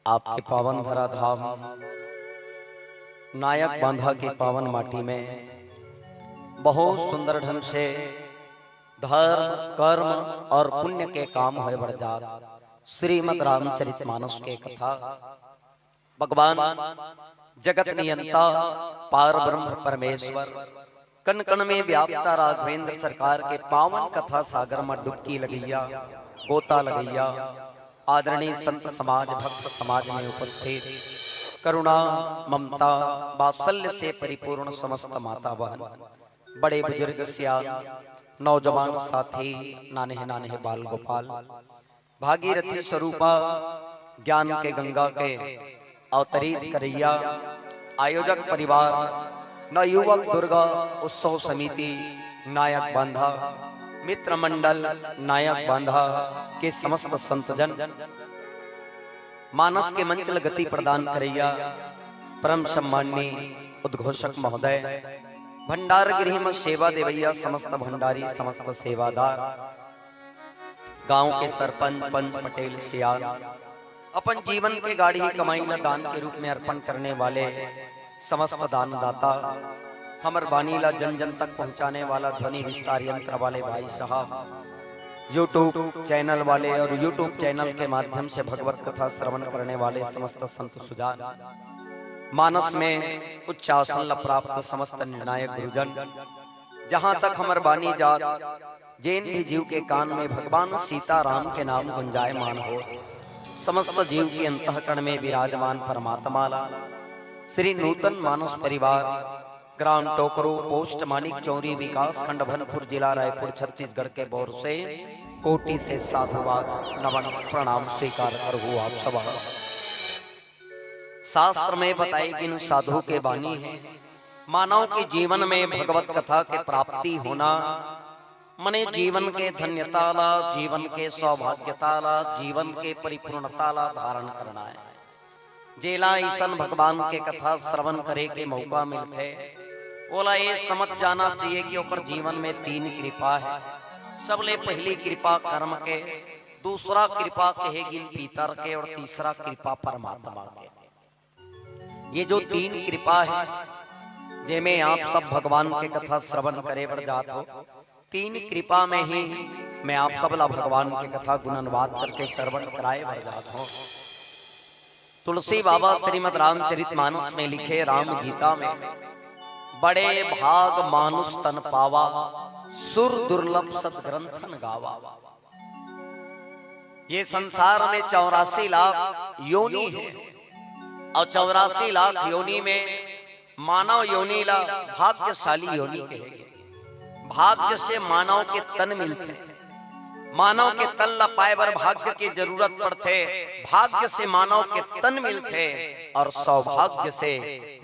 आपके पावन धरा धाम नायक बांधा की पावन माटी में बहुत सुंदर ढंग से धर्म कर्म और पुण्य के काम है बढ़ जात श्रीमद् रामचरितमानस के कथा भगवान जगत नियंता पार ब्रह्म परमेश्वर कण कण में व्याप्ता राघवेंद्र सरकार के पावन कथा सागर में डुबकी लगैया गोता लगैया आदरणीय संत समाज भक्त समाज में उपस्थित करुणा ममता वात्सल्य से परिपूर्ण समस्त माता बहन बड़े बुजुर्ग सियान नौजवान साथी नाने नाने बाल गोपाल भागीरथी स्वरूपा ज्ञान के गंगा के अवतरित करैया आयोजक परिवार, नवयुवक दुर्गा उत्सव समिति, नायक बांधा मित्र मंडल, नायक बांधा के समस्त संतजन, मानस के मंचल गति प्रदान करैया परम सम्माननीय उद्घोषक महोदय, भंडार गृह में सेवा देवैया समस्त भंडारी, समस्त सेवादार, गांव के सरपंच, पंच, पटेल, सियार, अपन जीवन के गाड़ी कमाई न दान के रूप में अर्पण करने वाले समस्त दानदाता, हमर बानी ला जन जन तक पहुंचाने वाला ध्वनि विस्तार यंत्र वाले भाई साहब, यूट्यूब चैनल वाले और यूट्यूब चैनल के माध्यम से भगवत कथा श्रवण करने वाले समस्त संत सुजान, मानस में उच्चासन प्राप्त समस्त निर्णायक गुरुजन, जहां तक हमर बानी जात जैन भी जीव के कान में भगवान सीताराम के नाम गुंजायमान हो, समस्त जीव के अंतःकरण में विराजमान परमात्मा ला श्री नूतन मानस परिवार, ग्राम टोकरो, पोस्ट मानिक चौरी, विकास खंड भनपुर, जिला रायपुर, छत्तीसगढ़ के बोर से कोटि से साधुवाद नमन प्रणाम स्वीकार करो आप सब। शास्त्र में बताई कि साधु के बानी है, मानव के जीवन में भगवत कथा के प्राप्ति होना मने जीवन के धन्यता ला, जीवन के सौभाग्यता ला, जीवन के परिपूर्णता ला धारण करना है। जेला ईसन भगवान के कथा श्रवण करे के मौका मिलते, ओला ये समझ जाना चाहिए कि ओकर जीवन में तीन कृपा है। सबले पहली कृपा कर्म के, दूसरा कृपा कहेगी पीतर के और तीसरा कृपा परमात्मा के। ये जो तीन कृपा है जेमें आप सब भगवान के कथा श्रवण करे बर जात हो, तीन कृपा में ही मैं आप सब ला भगवान के कथा गुणनवाद करके श्रवण कराए बर जात हो। तुलसी बाबा श्रीमद् रामचरितमानस में लिखे राम गीता में, बड़े भाग मानुष तन पावा, सुर दुर्लभ सदग्रंथन गावा। ये संसार में 84 लाख योनि है और 84 लाख योनि में मानव योनि ला भाग्यशाली योनि कहेंगे। भाग्य से मानव के तन मिलते, मानव के तन ला पाए बर भाग्य की जरूरत पड़ते, भाग्य से मानव के तन मिलते और सौभाग्य से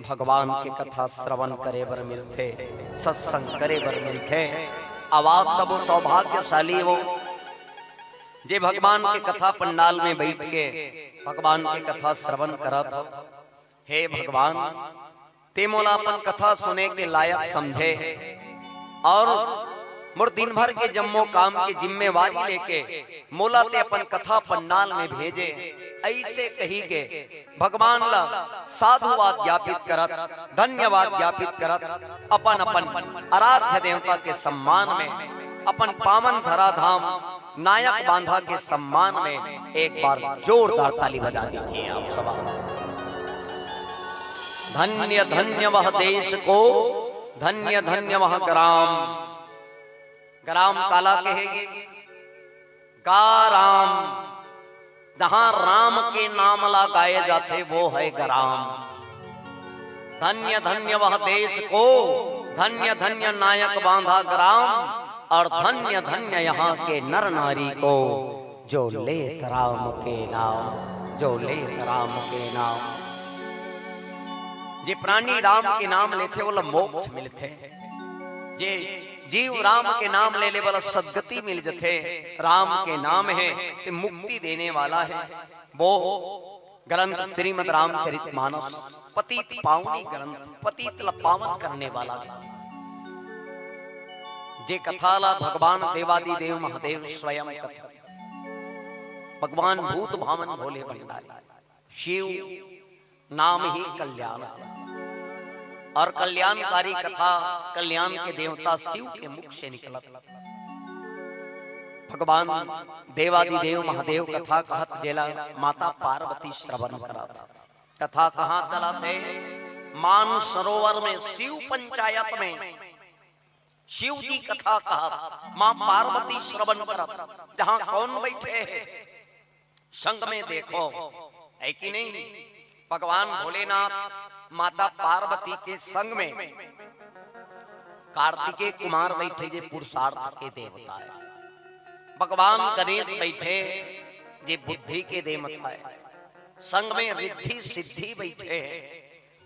भगवान के कथा श्रवण करे बर मिलते, सत्संग करे बर मिलते। आवाज सब सौभाग्यशाली हो जे भगवान के कथा पंडाल में बैठ के भगवान के कथा श्रवण करत हो। हे भगवान, ते मोला अपन कथा सुने के लायक समझे और मोर दिन भर के जम्मो काम की जिम्मेवारी लेके मोला ते अपन कथा पंडाल में भेजे, ऐसे कही के भगवान ला साधुवाद ज्ञापित करत, धन्यवाद ज्ञापित करत, अपन अपन आराध्य देवता के सम्मान में, अपन पावन धरा धाम नायक बांधा के सम्मान में एक बार जोरदार ताली बजा दीजिए आप सब। धन्य धन्य वह देश को, धन्य धन्य वह ग्राम। ग्राम काला कहेगी, गा राम, जहां राम के नाम ला गाए जाते वो है ग्राम। धन्य धन्य वह देश को, धन्य धन्य नायक बांधा ग्राम, और धन्य धन्य यहाँ के नर नारी को जो लेत राम के नाम, जो लेत राम के नाम। जे प्राणी राम के नाम लेते वो मोक्ष मिलते, जे जीव राम के नाम ले ले वाला सदगति मिल जाते। राम के नाम है कि मुक्ति देने वाला है। वो ग्रंथ श्रीमद् रामचरितमानस पतित पावनी ग्रंथ, पतित ला पावन करने वाला ग्रंथ। जे कथा ला भगवान देवादि देव महादेव स्वयं कथा, भगवान भूत भावन भोले भंडारी, शिव नाम ही कल्याण, और कल्याणकारी कथा कल्याण के देवता शिव के मुख से निकला। भगवान देवादि देव महादेव कथा कहत जेला माता पार्वती श्रवण करा था। कथा कहाँ चला थे? मान सरोवर में शिव पंचायत में शिव जी कथा कहा, माँ पार्वती श्रवण करत। जहां कौन बैठे है संग में देखो, है कि नहीं? भगवान भोलेनाथ माता पार्वती के संग में कार्तिकेय कुमार बैठे जे पुरुषार्थ के देवता है। भगवान गणेश बैठे जे बुद्धि के देवता है। संग में रिद्धि सिद्धि बैठे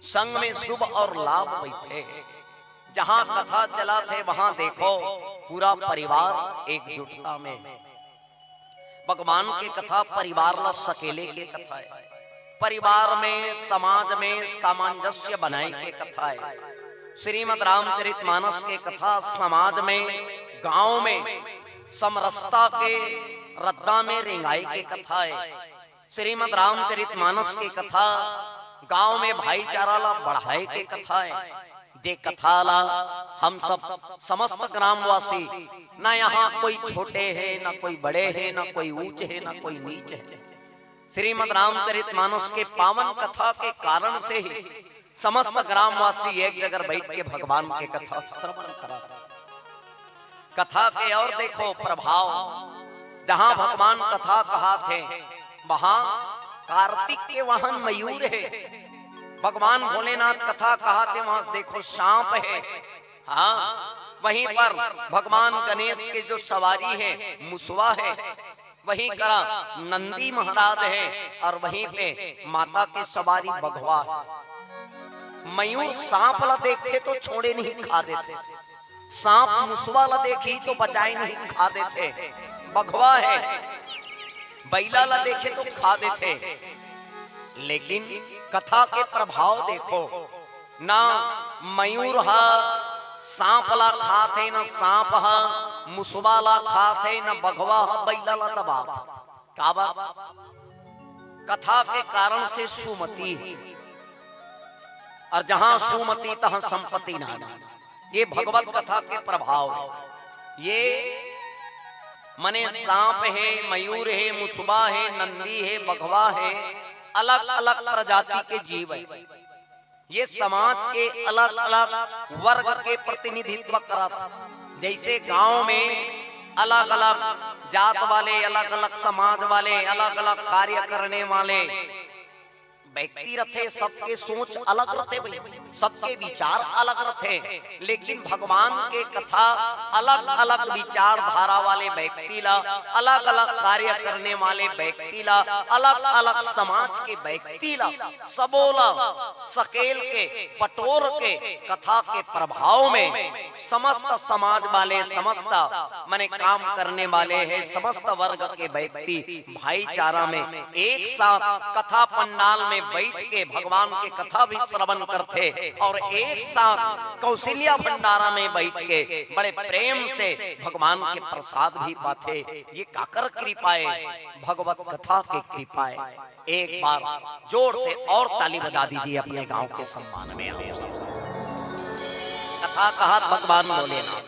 संग में शुभ और लाभ बैठे। जहां कथा चला थे वहां देखो पूरा परिवार एकजुटता में। भगवान की कथा परिवार ला सकेले के कथा है, परिवार में समाज में सामंजस्य बनाए के कथा है। श्रीमद् रामचरितमानस के कथा समाज में गांव में समरसता के रद्दा में रिंगाई के कथा है। श्रीमद् रामचरितमानस की कथा गांव में भाईचारा ला बढ़ाए के कथा है। जे कथा ला हम सब समस्त ग्रामवासी, ना यहाँ कोई छोटे है ना कोई बड़े है ना कोई ऊंच है ना कोई नीच है। श्रीमद् रामचरितमानस के पावन कथा के कारण से ही समस्त ग्रामवासी एक जगह बैठ के भगवान के कथा श्रवण करा। कथा के और देखो प्रभाव, जहां भगवान कथा कहा थे वहां कार्तिक के वाहन मयूर है। भगवान भोलेनाथ कथा कहा थे वहां देखो सांप है। हाँ, वहीं पर भगवान गणेश के जो सवारी है मुसवा है, वहीं करा नंदी महाराज है और वहीं पे माता की सवारी बघवा है। मयूर सांप ला देखते तो छोड़े नहीं खा देते, सांप मुसवा ला देखी तो बचाए नहीं खा देते। बघवा है बैला ला देखे तो खा देते। लेकिन कथा के प्रभाव देखो, ना मयूर हा सांप ला खाते, न सांप हा मुसवा ला खाते, न बघवा हा बैला ला दबा। काबा कथा के कारण से सुमति, और जहां सुमति तहां संपत्ति ना। ये भगवत कथा के प्रभाव। ये मने सांप है, मयूर है, मुसवा है, नंदी है, बघवा है, अलग अलग प्रजाति के जीव है। ये समाज के अलग अलग वर्ग के प्रतिनिधित्व करता। जैसे गांव में अलग अलग जात वाले, अलग अलग समाज वाले, अलग अलग कार्य करने वाले व्यक्ति रहते, सबके सोच अलग रहते भाई, सबके विचार अलग रहते। लेकिन भगवान के कथा अलग अलग विचारधारा वाले व्यक्ति ला, अलग अलग कार्य करने वाले व्यक्ति ला, अलग अलग समाज के व्यक्ति ला, सबोला सकेल के पटोर के कथा के प्रभाव में समस्त समाज वाले, समस्त मने काम करने वाले हैं, समस्त वर्ग के व्यक्ति भाईचारा में एक साथ कथा पंडाल में बैठ के भगवान के कथा भी श्रवण करते और एक साथ कौशल्या भंडारा में बैठ के बड़े प्रेम से भगवान के प्रसाद भी पाते। ये काकर कृपा है, भगवत कथा की कृपा है। एक बार जोर से और ताली बजा दीजिए अपने गांव के सम्मान में। कथा कहा भगवान भोलेनाथ,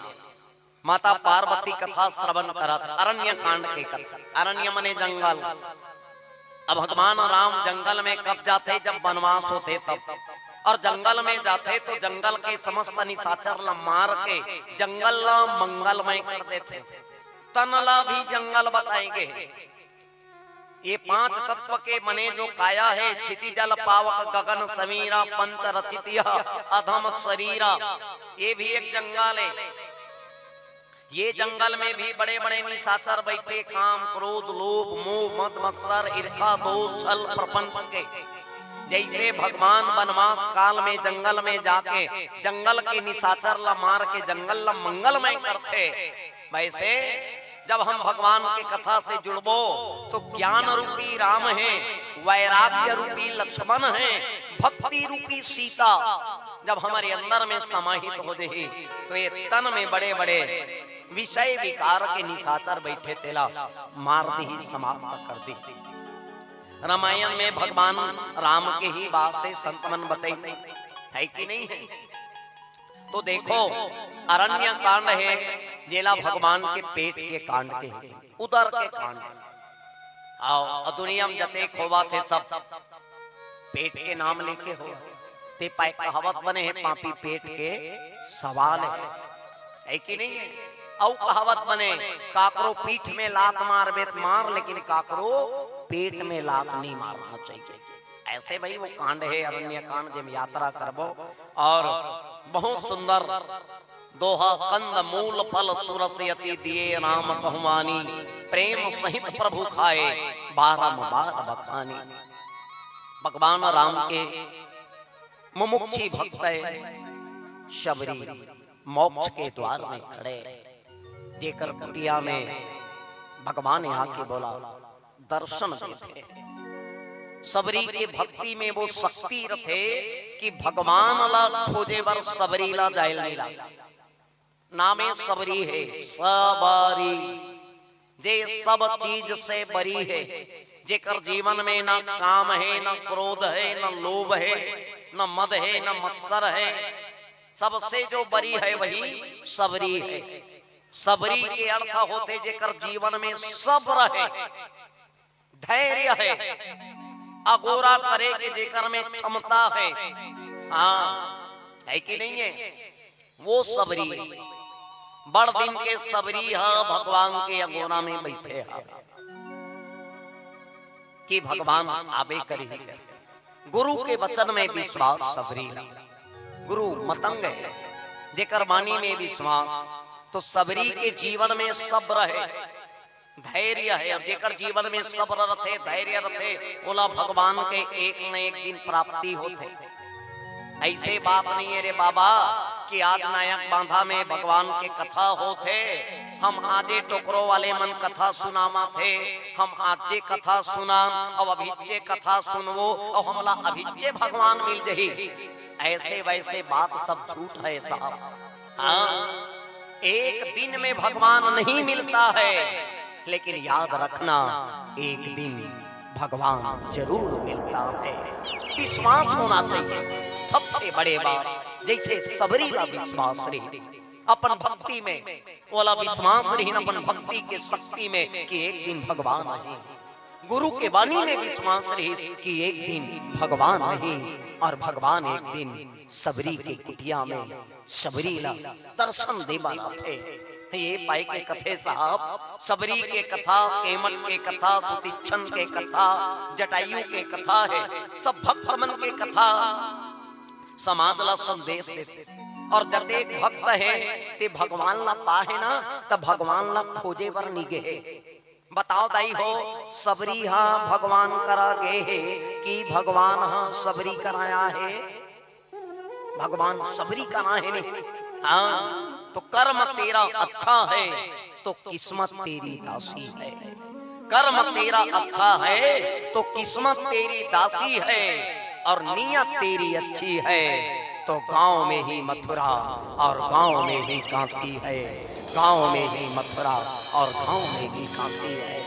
माता पार्वती कथा श्रवण करत। अरण्य कांड के कथा, अरण्य मने जंगल। अब भगवान राम जंगल में कब जाते, जब वनवास होते तब। और जंगल में जाते तो जंगल के समस्त निशाचर ला मार के जंगल ला मंगलमय कर देते। तनला भी जंगल बताएंगे। ये 5 तत्व के मने जो काया है, क्षिति जल पावक गगन समीरा पंच रचितिया अधम शरीरा, ये भी एक जंगल है। ये जंगल में भी बड़े बड़े निशाचर बैठे, काम क्रोध लोभ मोह मद मत्सर ईर्षा दोष छल प्रपंच के। जैसे भगवान वनवास काल में जंगल में जाके जंगल के निशाचर ला मार के जंगल ला मंगलमय करते, वैसे जब हम भगवान की कथा से जुड़बो तो ज्ञान रूपी राम है, वैराग्य रूपी लक्ष्मण है, भक्ति रूपी सीता जब हमारे अंदर में समाहित हो जाए तो ये तन में बड़े बड़े विषय विकार के निशाचर बैठे तेला मार दी, समाप्त कर दी। रामायण में भगवान राम के ही बात से संतमन बताई है कि नहीं है? तो देखो अरण्य कांड है, जेला भगवान के पेट के कांड के, उदर के कांड। आओ दुनिया में जते खोवा थे सब पेट के नाम लेके हो ते पाए कहावत बने हैं, पापी पेट के सवाल है कि नहीं है? औ कहावत बने, काकरो पीठ में लात मार बेत मार, लेकिन काकरो पेट में लात नहीं मारना चाहिए। ऐसे भाई वो कांड है अरण्य कांड, जब यात्रा करबो और बहुत सुंदर दोहा कंद मूल फल सुरसयति दिए राम कहवानी, प्रेम सहित प्रभु खाए बारंबार बखानी। भगवान राम के मुमुक्षी भक्त शबरी मोक्ष के द्वार में खड़े जेकर कुटिया में भगवान यहाँ के बोला दर्शन देते। सबरी के भक्ति में वो शक्ति रखे कि भगवान ला खोजे बर सबरी ला जायल नहीं लगा। नामे सबरी है, सबरी जे सब चीज से बरी है, जेकर जीवन में ना काम है, ना क्रोध है, ना लोभ है, न मद है, न मत्सर है, सबसे जो बरी है वही सबरी है। सबरी के अर्थ होते जेकर जीवन में सब्र है, धैर्य है, अगोरा करे के जेकर में क्षमता है। हाँ है कि नहीं है? वो सबरी बड़ दिन के सबरी है, भगवान के अगोरा में बैठे है कि भगवान आबे करी है। गुरु के वचन में विश्वास सबरी, गुरु मतंग है जेकर वाणी में विश्वास, तो सबरी के जीवन में सब्र है, धैर्य है। और जेकर जीवन में सब्र रथे, धैर्य रथे, बोला भगवान के एक न एक दिन प्राप्ति होते। ऐसे बात नहीं है रे बाबा कि आज नायक बांधा में भगवान के कथा होते, हम आजे टोकरो वाले मन कथा सुनामा थे, हम आजे कथा सुना और अभिज्ञे कथा सुनवो और हमला अभिज्ञे भगवान मिल जही। ऐसे वैसे बात सब झूठ है साहब। हाँ, एक दिन में भगवान नहीं मिलता है, लेकिन याद रखना एक दिन भगवान जरूर मिलता है। विश्वास होना चाहिए सबसे बड़े बात। जैसे सबरी ला विश्वास रही अपन भक्ति में, वाला विश्वास रही अपन भक्ति के शक्ति में कि एक दिन भगवान है। गुरु के वाणी में विश्वास रही कि एक दिन भगवान है, और भगवान एक दिन सबरी के कुटिया में सबरी ला दर्शन देवाना थे। ये पाई के कथे साहब, सबरी के कथा, केमट के कथा, सुतीक्षण के कथा, जटायु के कथा है, सब भक्त मन के कथा समाज ला संदेश देते। और जतेक भक्त है ते भगवान ला पाहे ना, तब भगवान ला खोजे बर निगे है। बताओ दाई हो, सबरी हाँ भगवान करा गे है कि भगवान हाँ सबरी कराया है? भगवान सबरी करा है नहीं। हाँ, तो कर्म तेरा अच्छा है तो किस्मत तेरी दासी है। कर्म तेरा अच्छा है तो किस्मत तेरी दासी है, और नियत तेरी अच्छी है तो गांव में ही मथुरा और गांव में ही काशी है। गांव में ही मथुरा और गांव में ही काशी है।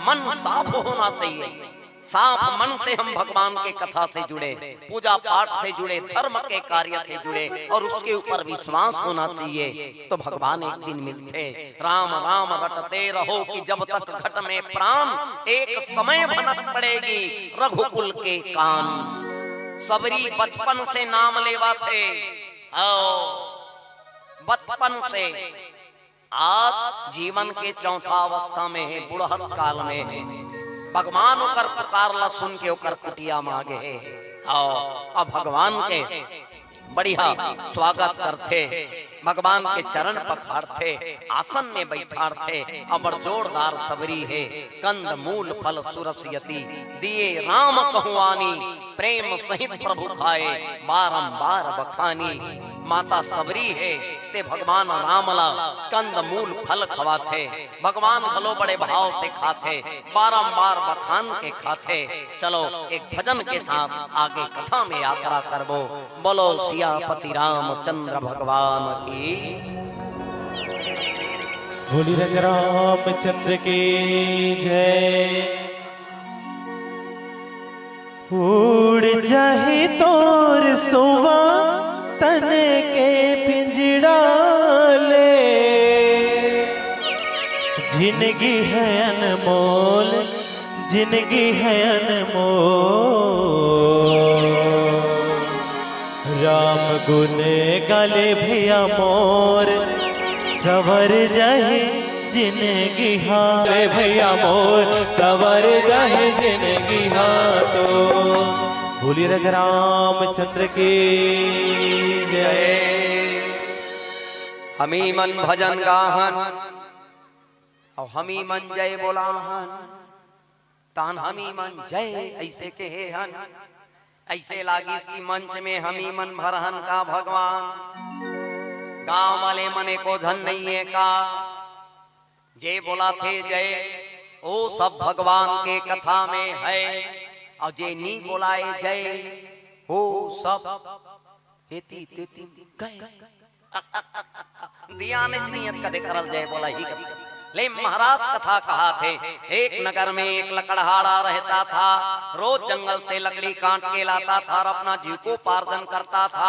मन साफ होना चाहिए। साफ मन से हम भगवान के कथा से जुड़े, पूजा पाठ से जुड़े, धर्म के कार्य से जुड़े, और उसके ऊपर विश्वास होना चाहिए, तो भगवान एक दिन मिलते। राम राम रटते रहो कि जब तक घट में प्राण, एक समय भनक पड़ेगी रघुकुल के कान। सबरी बचपन से नाम लेवा थे, बचपन से आज जीवन के चौथा अवस्था में है, बुढ़त काल में है। भगवान ओकर पुकार ला सुन के ओकर कुटिया मांगे है, अब भगवान के बढ़िया स्वागत करते, भगवान के चरण पखाड़ते, आसन में बैठाड़ते। अबर जोरदार सबरी है, कंद मूल फल सुरसयति, दिए राम कहुआनी, प्रेम सहित प्रभु खाए बारंबार बखानी। माता सबरी है ते भगवान रामला कंद मूल फल खवाते, भगवान भलो बड़े भाव से खाते, बारंबार बखान के खाते। चलो एक भजन के साथ आगे कथा में यात्रा करबो। बोलो सियापति रामचंद्र भगवान की, बोली रंग रामचंद्र की जय। उड़ जाए तोर सोवा तन के पिंजड़ा ले, जिंदगी है अनमोल, जिंदगी है अनमोल। राम गुण गाले भैया मोर, सवर जाए जिंदगी हाँ भैया मोर, सवर जाए जिंदगी हाँ। तो बोली रज रामचंद्र की जय। हमी मन भजन गाहन और हमी मन जय बोलाहन, तान हमी मन जय ऐसे कहे हन। ऐसे लागी इसकी मंच में हमी मन भरहन का भगवान, गांव वाले मने को धन नहीं है का, जे बोला थे जय ओ सब भगवान के कथा में है, और जे नी बोलाए जय ओ सब हेती तेती गए। दिया नियत कदे करल जय बोला ही कभी। ले महाराज कथा कहा थे, एक नगर में एक लकड़हारा रहता था, रोज जंगल से लकड़ी काट के लाता था और अपना जीविकोपार्जन करता था।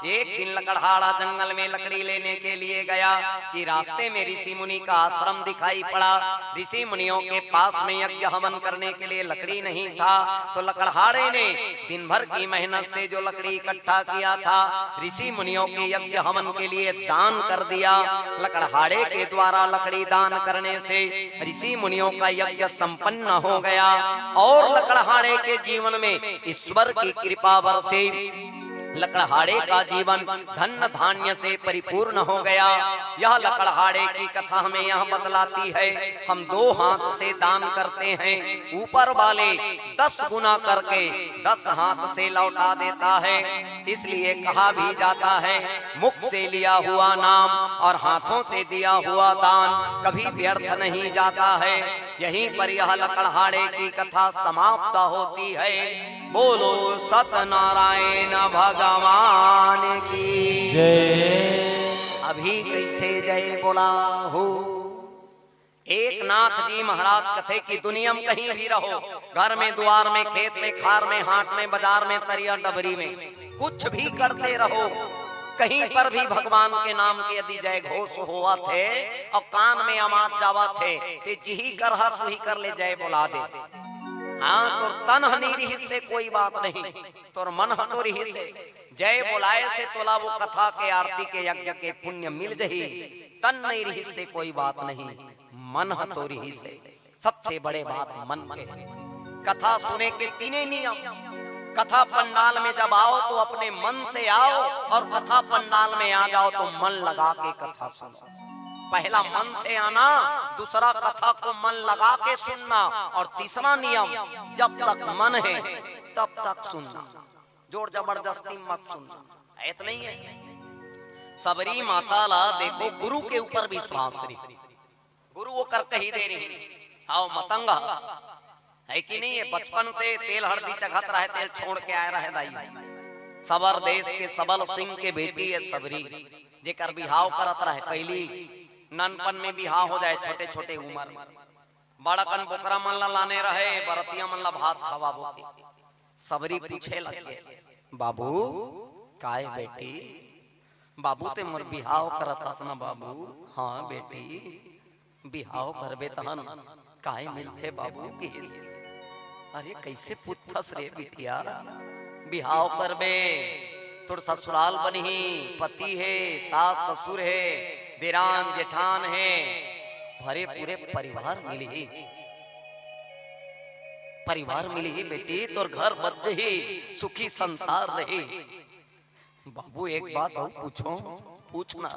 एक दिन लकड़हारा जंगल में लकड़ी लेने के लिए गया कि रास्ते में ऋषि मुनि का आश्रम दिखाई पड़ा। ऋषि मुनियों के पास में यज्ञ हवन करने के लिए लकड़ी नहीं था, तो लकड़हारे ने दिन भर की मेहनत से जो लकड़ी इकट्ठा किया था ऋषि मुनियों के यज्ञ हवन के लिए दान कर दिया। लकड़हारे के द्वारा लकड़ी दान करने से ऋषि मुनियों का यज्ञ संपन्न हो गया और लकड़हारे के जीवन में ईश्वर की कृपा बरसे। लकड़हारे का जीवन धन धान्य से परिपूर्ण हो गया। यह लकड़हारे की कथा हमें यह बतलाती है, हम 2 हाथ से दान करते हैं, ऊपर वाले 10 गुना करके 10 हाथ से लौटा देता है। इसलिए कहा भी जाता है, मुख से लिया हुआ नाम और हाथों से दिया हुआ दान कभी व्यर्थ नहीं जाता है। यहीं पर यह लकड़हारे की कथा समाप्त होती है। बोलो सत्यनारायण भगवान की जय। अभी कैसे जय बोला हो। एक नाथ जी महाराज कथे कि दुनिया में कहीं भी रहो, घर में, द्वार में, खेत में, खार में, हाट में, बाजार में, तरिया डबरी में, कुछ भी करते रहो, कहीं पर भी भगवान के नाम के यदि जय घोष हुआ थे और कान में आवाज जावा थे ते जिही कर ही कर ले जय बोला दे। हाँ तो तन हनी रिहिस्ते कोई बात नहीं, तो मन हतो रिहिस्ते जय बोलाए से तोला वो कथा के आरती के यज्ञ के पुण्य मिल जही। तन नहीं रिहिस्ते कोई बात नहीं, मन हतो रिहिस्ते। सबसे बड़े बात मन के। कथा सुने के 3 नियम। कथा पंडाल में जब आओ तो अपने मन से आओ और कथा पंडाल में आ जाओ तो मन लगा के कथा सुनो। पहला मन से आना, दूसरा कथा को मन लगा के सुनना, और तीसरा नियम जब तक मन है तब तक सुनना, जोर जबरदस्ती मत सुनना। ऐत नहीं है। सबरी माता ला देखो गुरु के ऊपर विश्वास रे, गुरु वो कर कही दे रही आओ मतंगा है कि नहीं है। बचपन से तेल हल्दी चखत रहे, तेल छोड़ के आए रहे दाई। सबर देश के सबल सिंह के बेटी है सबरी, जेकर बिहाव करत रहे। पहली ननपन में बिहाव हो जाए, छोटे छोटे उम्र में। बड़कन बोकरा मन ला लाने रहे, बरतिया मन ला भात खवाबो के। सबरी पूछे लगे, बाबू काय बेटी, बाबू ते मोर बिहाव करत हस ना बाबू। हाँ बेटी बिहाव करबे तहन काय मिलथे बाबू की। अरे कैसे पुथस रे बिटिया, बिहाव करबे तोर ससुराल बनी, पति है, सास ससुर है, देरान जेठान है, भरे पूरे परिवार मिली, परिवार मिली बेटी, तोर घर बच ही, सुखी संसार रही। बाबू एक बात और पूछो, पूछना।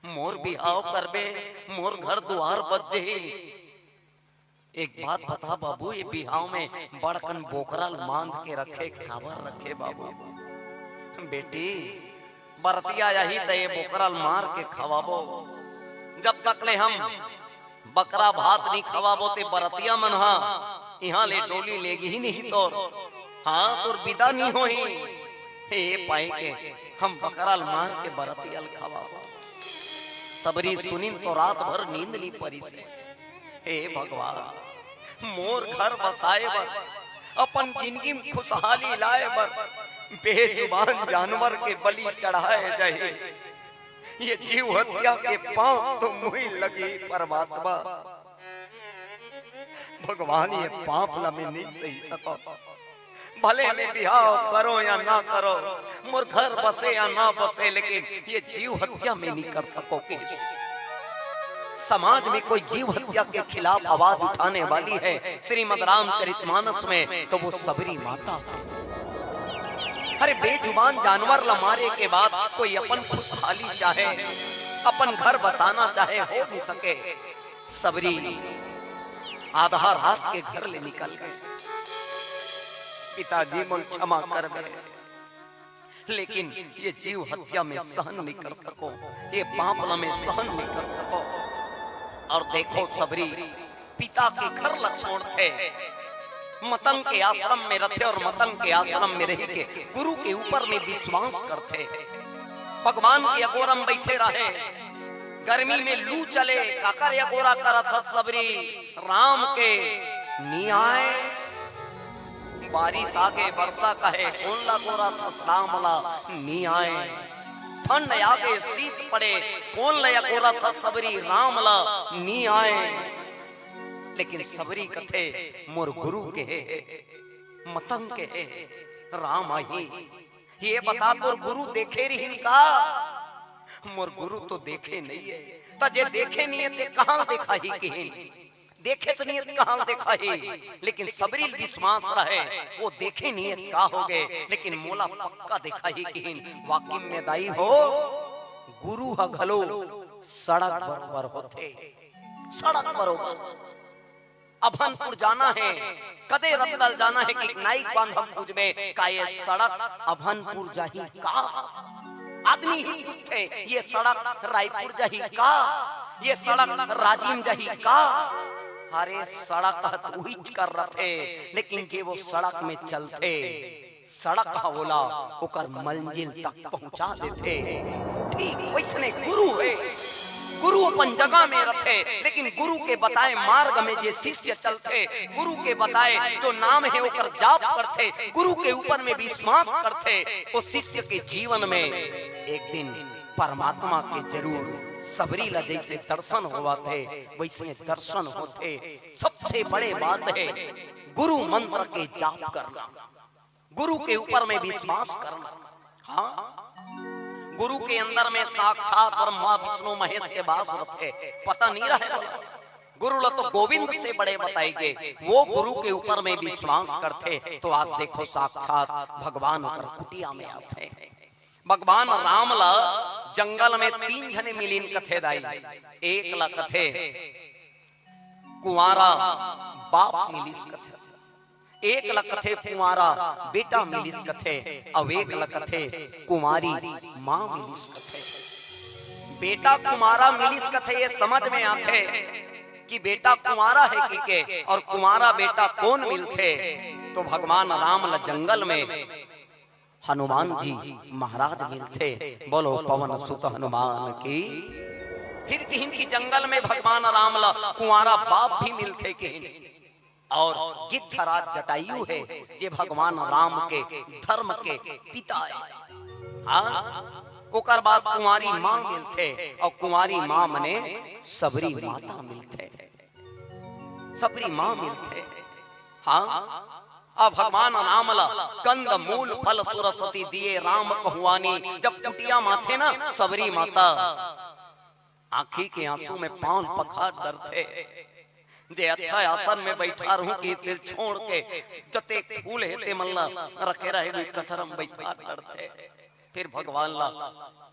मोर बिहाव करबे, मोर घर द्वार बच ही, एक बात बता बाबू, ये बिहाव में बड़कन बोकरा मांग के रखे, काबर रखे बाबू। बेटी बरतिया यही तो ये बोकरा मार के खवाबो। जब तक ले हम बकरा भात नहीं खवाबो ते बरतिया मन हा यहाँ ले डोली लेगी ही नहीं। तो हाँ तो विदा नहीं हो ही ये पाए के हम बकरा मार के बरतिया खवाबो। सबरी सुनी तो रात भर नींद ली परी से। हे भगवान मोर घर बसाए बर, अपन जिंदगी में खुशहाली लाए बर बेजुबान जानवर के बलि चढ़ाए जाए। ये जीव हत्या के पाप तो मुझे लगी परमात्मा। भगवान ये पाप ला में नहीं सही सको। भले हमें बिहाव करो या ना करो, मोर घर बसे या ना बसे, लेकिन ये जीव हत्या में नहीं कर सकोगे। समाज में कोई जीव हत्या के खिलाफ आवाज उठाने वाली है श्रीमद् रामचरितमानस में, तो वो सबरी माता। अरे बेजुबान जानवर ला मारे के बाद कोई अपन खुशहाली चाहे, अपन घर बसाना चाहे, हो नहीं सके। सबरी आधा रात के घर ले निकल गए। पिताजी मुझ क्षमा कर दे, लेकिन ये जीव हत्या में सहन नहीं कर सको, ये पापला में सहन नहीं कर सको। और देखो सबरी पिता के घर लक्ष्मण थे, मतंग के आश्रम में रहते और मतंग के आश्रम में रह के गुरु के ऊपर में विश्वास करते। भगवान के अगोरम बैठे रहे, गर्मी में लू चले, काकर अगोरा करत सबरी राम के नियाय, बारिश आगे वर्षा कहे कौन ला गोरा रामला नियाय, ठंड आगे शीत पड़े कौन लया गोरा था सबरी रामला नियाय। लेकिन सबरी कथे मोर गुरु के मतंग के राम आई, ये बता तोर गुरु देखे रही का? मोर गुरु तो देखे नहीं है, तजे देखे नहीं है ते कहां देखा ही कहीं, देखे तो नहीं कहां देखा ही। लेकिन सबरी विश्वास रहे वो देखे नहीं का हो गए, लेकिन मोला पक्का देखा ही कहीं। वाकिम में दाई हो गुरु हघलो सड़क बरोबर होते, सड़क बरोबर। अभनपुर जाना है, कदे रत्तल जाना है कि नाइक बांधम पूज में का ये सड़क अभनपुर जाही का? आदमी ही पूछते ये सड़क रायपुर जाही का, ये सड़क राजीव जाही का? अरे सड़क तो ही कर रहे, लेकिन जे वो सड़क में चलते सड़क होला ओकर मंजिल तक पहुंचा देते। ठीक वैसने गुरु है, गुरु अपन जगह में रखे, लेकिन गुरु के बताए मार्ग में जे शिष्य चलते, गुरु के बताए जो नाम है ओकर जाप करते, गुरु के ऊपर में विश्वास करते, वो शिष्य के जीवन में एक दिन परमात्मा के जरूर सबरी ला जैसे दर्शन हुआ थे वैसे दर्शन होते। सबसे बड़े बात है गुरु मंत्र के जाप करना, गुरु के ऊपर में विश्वास करना। हाँ, गुरु के अंदर में साक्षात ब्रह्मा विष्णु महेश के वास रहते, पता नहीं रहे गुरु ला तो गोविंद से बड़े बताएंगे, वो गुरु के ऊपर में विश्वास करते। तो आज देखो साक्षात भगवान होकर कुटिया में आते। भगवान राम ला जंगल में 3 जने मिलीन कथे दाई, एक ला कथे कुंवारा बाप मिलिस कथे, एक ला कथे कुंवारा बेटा मिलिस कथे, और एक ला कथे कुंवारी माँ मिलिस कथे। बेटा कुंवारा मिलिस कथे ये समझ में आते कि बेटा कुंवारा है कि के और कुंवारा बेटा कौन मिलते। तो भगवान राम ला जंगल में हनुमान जी महाराज मिलते। बोलो पवन सुत हनुमान की। फिर कहीं की जंगल में भगवान राम ला कुंवारा बाप भी मिलते कहीं, और गिद्धराज जटायु है जे भगवान राम के धर्म के पिता है। हाँ, ओकर बाद कुंवारी माँ मिलते, और कुंवारी माँ मने सबरी माता मिलते, सबरी माँ मिलते। हाँ, अब भगवान राम ला कंद मूल फल सुरसती दिए राम कहुआनी। जब कुटिया माथे ना सबरी माता आंखी के आंसू में पांव पखार डरते, जे अच्छा आसन में बैठा रहूं कि दिल छोड़ के जते फूल हेते मल्ला रखे रहे भी कचरम बैठा डरते। फिर भगवान ला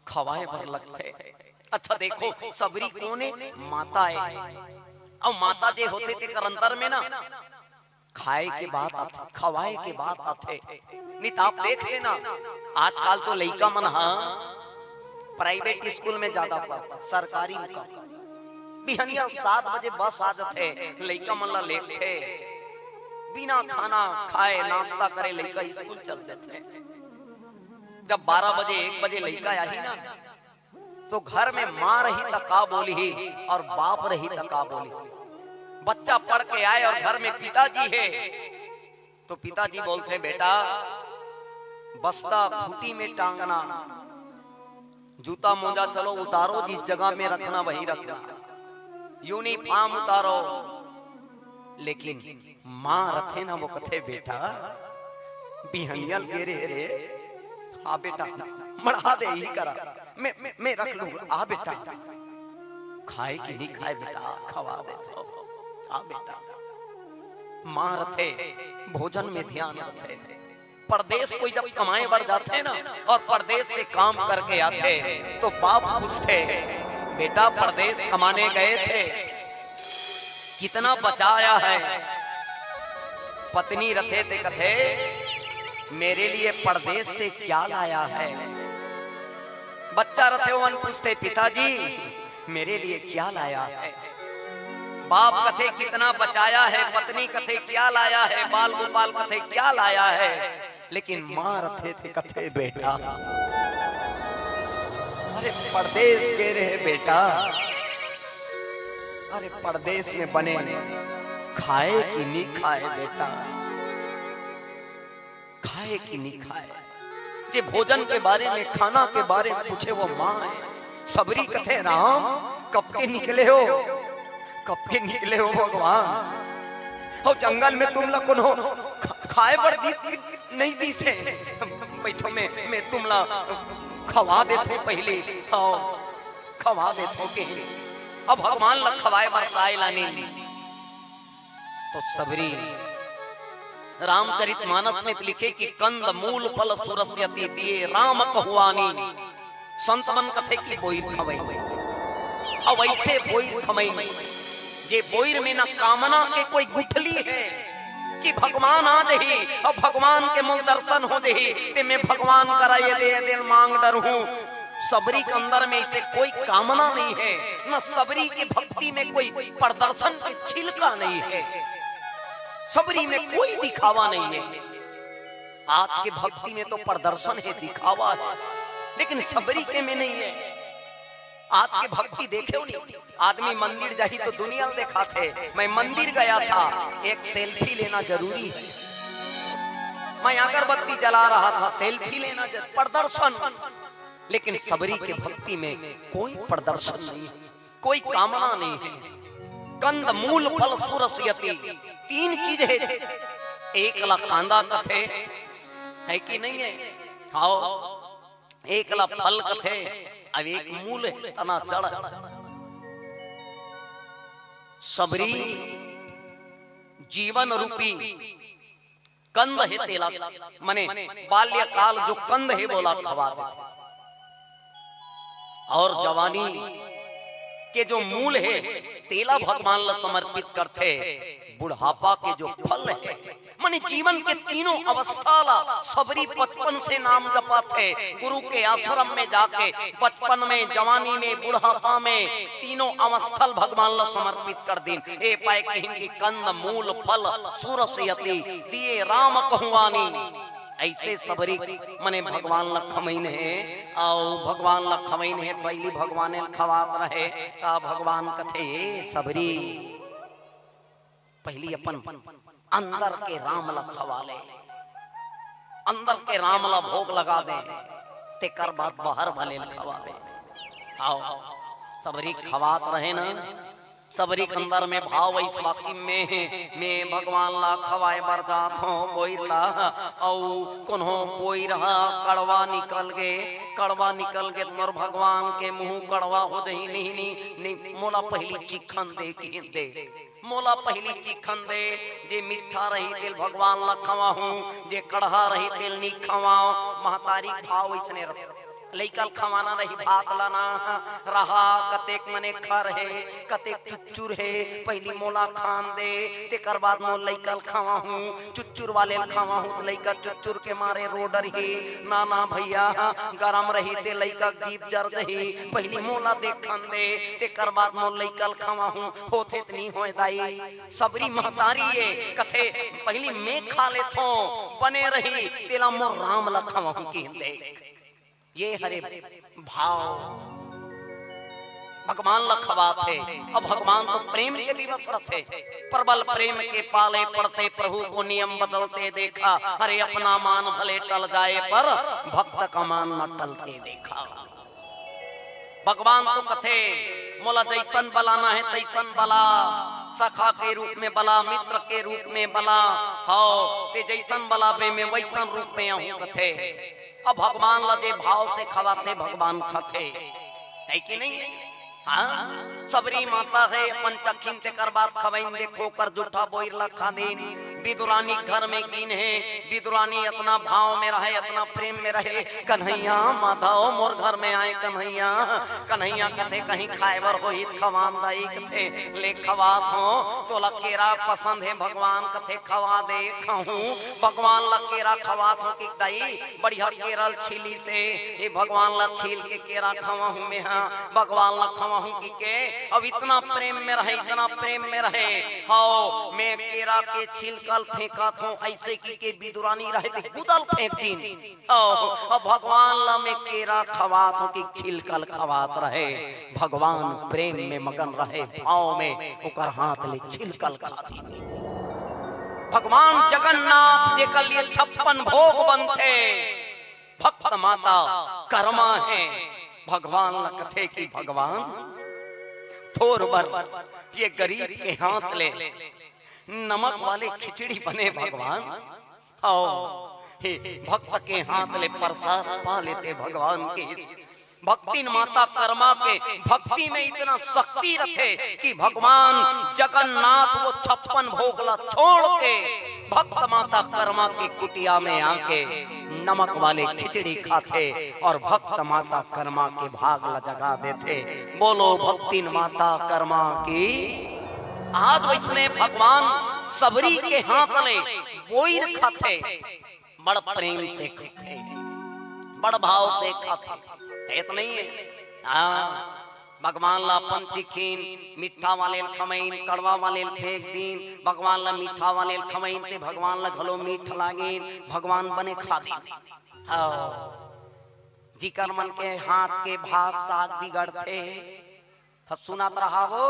खवाए भर लगते। अच्छा देखो सबरी कोने माता है, और माता जे होते थे करंतर में ना खाए के बात आते, खवाए के बात आते। नहीं तो आप देख लेना आजकल तो लइका मन प्राइवेट स्कूल में ज्यादा पढ़ता, सरकारी में कम। बिहनिया 7 बजे बस आ जाते, लइका मन ला लेते, बिना खाना खाए नाश्ता करे लइका स्कूल चल जाते। जब 12 बजे 1 बजे लइका आई ना, तो घर में माँ रही तक का बोली और बाप रही तक का बोली। बच्चा पढ़ के आए और घर में पिताजी है, तो पिताजी बोलते बेटा बस्ता खूटी में टांगना, जूता मोजा चलो उतारो, जिस जगह में रखना वही रखना, यूनिफॉर्म उतारो। लेकिन माँ रखे ना वो कथे बेटा बिहनियल गेरे रे, हाँ बेटा मढ़ा दे ही करा, मैं रख लूंगा, आ बेटा खाए कि नहीं खाए बेटा खवा दे तो, आ बेटा। माँ रखे भोजन में ध्यान रखे। परदेश कोई जब कमाए बढ़ जाते ना और परदेश से काम करके आते, तो बाप पूछते बेटा परदेश कमाने गए थे कितना बचाया है? पत्नी रखे थे कथे मेरे लिए परदेश से क्या लाया है। बच्चा रथे वन पूछते पिताजी मेरे लिए क्या लाया है। बाप कथे कितना बचाया है, पत्नी कथे क्या लाया है, बाल गोपाल कथे क्या लाया है, लेकिन मां रथे थे कथे बेटा अरे परदेश के रहे बेटा, अरे परदेश में बने खाए कि नहीं खाए बेटा, खाए कि नहीं खाए। जे भोजन के बारे में खाना के बारे में पूछे वो माँ है। सबरी कथे राम कब के निकले हो, कब के निकले हो भगवान। और जंगल में तुम लोग हो खाए पर दी नहीं दी से बैठो मैं तुम ला खवा देते पहले, आओ खवा देते के अब भगवान ला खवाए बरसाए लाने। तो सबरी रामचरितमानस में लिखे कि कंद मूल फल सुरस्यति दिए राम कहुआनी, संत मन कथे की बोईर खवई। अब ऐसे बोईर खवई ये बोईर में न कामना के कोई गुठली है कि भगवान आ जही और भगवान के मूल दर्शन हो जही ते मैं भगवान कराए दे दिल मांग डर हूं। सबरी के अंदर में इसे कोई कामना नहीं है, न सबरी की भक्ति में कोई प्रदर्शन की छिलका नहीं है, सबरी में कोई दिखावा नहीं है। आज के भक्ति में तो प्रदर्शन है, दिखावा है, लेकिन सबरी के में नहीं है। आज के भक्ति देखे नहीं, आदमी मंदिर जाही तो दुनिया देखा थे। मैं मंदिर गया था, एक सेल्फी लेना जरूरी है, मैं अगरबत्ती जला रहा था, सेल्फी लेना प्रदर्शन। लेकिन सबरी के भक्ति में कोई प्रदर्शन नहीं है, कोई कामना नहीं है। कंद मूल फल सुरस्यति, तीन चीज है, एक ला कांदा कथे है कि नहीं है, आओ एक ला फल कथे, अब एक मूल है तना जड़। सबरी जीवन रूपी कंद है तेला, मने बाल्यकाल जो कंद है बोला खवा देते, और जवानी के जो मूल है तेला भगवान ला समर्पित करते। बुढ़ापा के जो फल है माने जीवन के तीनों अवस्था ला सबरी बचपन से नाम जपा थे। गुरु के आश्रम में जाके बचपन में, जवानी में, बुढ़ापा में तीनों अवस्थल भगवान ला समर्पित कर दी। ए पाए कि कंद मूल फल सुरस्यति दिए राम कहुआनी। ऐसे सबरी मने भगवान लखमईन है, आओ भगवान लखमईन है, पहली भगवान खवात रहे ता भगवान कथे सबरी पहली अपन अंदर के राम लखवा ले, अंदर के राम ला भोग लगा दे, ते कर बात बाहर भले खवावे। आओ सबरी खवात रहे ना, सबरी अंदर में भाव इस वाक्य में मैं भगवान ला खवाए बर जात हूँ बोईला औ कोन्हो बोई रहा कड़वा निकल गए मोर भगवान के मुंह कड़वा हो जही नहीं मोला पहली चिखन दे कि दे, मोला पहली चिखन दे, जे मीठा रही तेल भगवान ला खवा हूँ, जे कड़हा रही तेल नी खवाओ। महतारी भाव इसने रख लइकल खवाना रही भात लाना रहा, कतेक मने खा रहे, कतेक चुच्चुर है, पहली मोला खान दे, तेकर बाद मोल लइकल खावा हूँ, चुच्चुर वाले खावा हूँ, लइका चुच्चुर के मारे रोडर ही ना भैया गरम रही ते लइका जीप जर जही, पहली मोला देख खान दे, तेकर बाद मोल लइकल खावा हूँ, होते इतनी हो दाई। सबरी महतारी ये कथे पहली मैं खा ले थो बने रही तेला मोर राम ला खावा हूँ की दे। ये हरे भाव भगवान लखवा थे। अब भगवान तो प्रेम के विवश थे, प्रबल प्रेम के पाले पड़ते प्रभु को नियम बदलते देखा। अरे अपना मान भले टल जाए पर भक्त का मान न टलते देखा। भगवान तो कथे मोला जैसन बलाना है तैसन बला, सखा के रूप में बला, मित्र के रूप में बला, हाओ ते जैसन बला बे में वैसन रूप में आऊं कथे। अब भगवान लजे भाव से खवाते भगवान खाते है कि नहीं। हाँ सबरी माता है पंचखीन ते कर बात खवैन देखो कर जूठा बोइर लखा दिन विदुरानी घर में कीन है विदुरानी इतना भाव में रहे इतना प्रेम में रहे कन्हैया माधव मोर घर में आए कन्हैया कन्हैया कथे कहीं खाएवर हो हित खवान दाई कथे ले खवात हो तो लकेरा पसंद है भगवान कथे खवा दे खाऊं भगवान लकेरा खवात हो कि दाई बढ़िया केरल छीली से ये भगवान ला छील के केरा खवा हूं मैं हाँ भगवान ला खवा हूं कि के अब इतना प्रेम में रहे इतना प्रेम में रहे हाओ मैं केरा के छिलकल फेंका थो ऐसे की के विदुरानी रहे थे गुदल फेंक दिन अब भगवान ला में केरा खवात हो कि छिलकल खवात रहे भगवान प्रेम में मगन रहे भाव में ओकर हाथ ले छिलकल खा दी भगवान जगन्नाथ जे कल ये 56 भोग बनते भक्त माता कर्मा है भगवान ला कथे की भगवान थोर बर ये गरीब के हाथ ले नमक वाले खिचड़ी बने भगवान आओ हे भक्त के हाथ ले प्रसाद पा लेते भगवान के भक्ति माता कर्मा के भक्ति में इतना शक्ति रखे कि भगवान जगन्नाथ वो 56 भोगला छोड़ के भक्त माता कर्मा की कुटिया में आके नमक वाले खिचड़ी खाते और भक्त माता कर्मा के भाग ला जगा देते बोलो भक्ति माता कर्मा की आज इसने भगवान सबरी के हाथ ले बोइर खाते बड़ प्रेम से खाते बड़ भाव से खाते इतना ही है हाँ भगवान ला पंचखीन मीठा वाले खमैन कड़वा वाले फेंक दीन भगवान ला मीठा वाले खमैन ते भगवान ला घलो मीठ लागेन भगवान बने खा दीन हाँ जिकर मन के हाथ के भात साग बिगड़ते सुनात रहा हो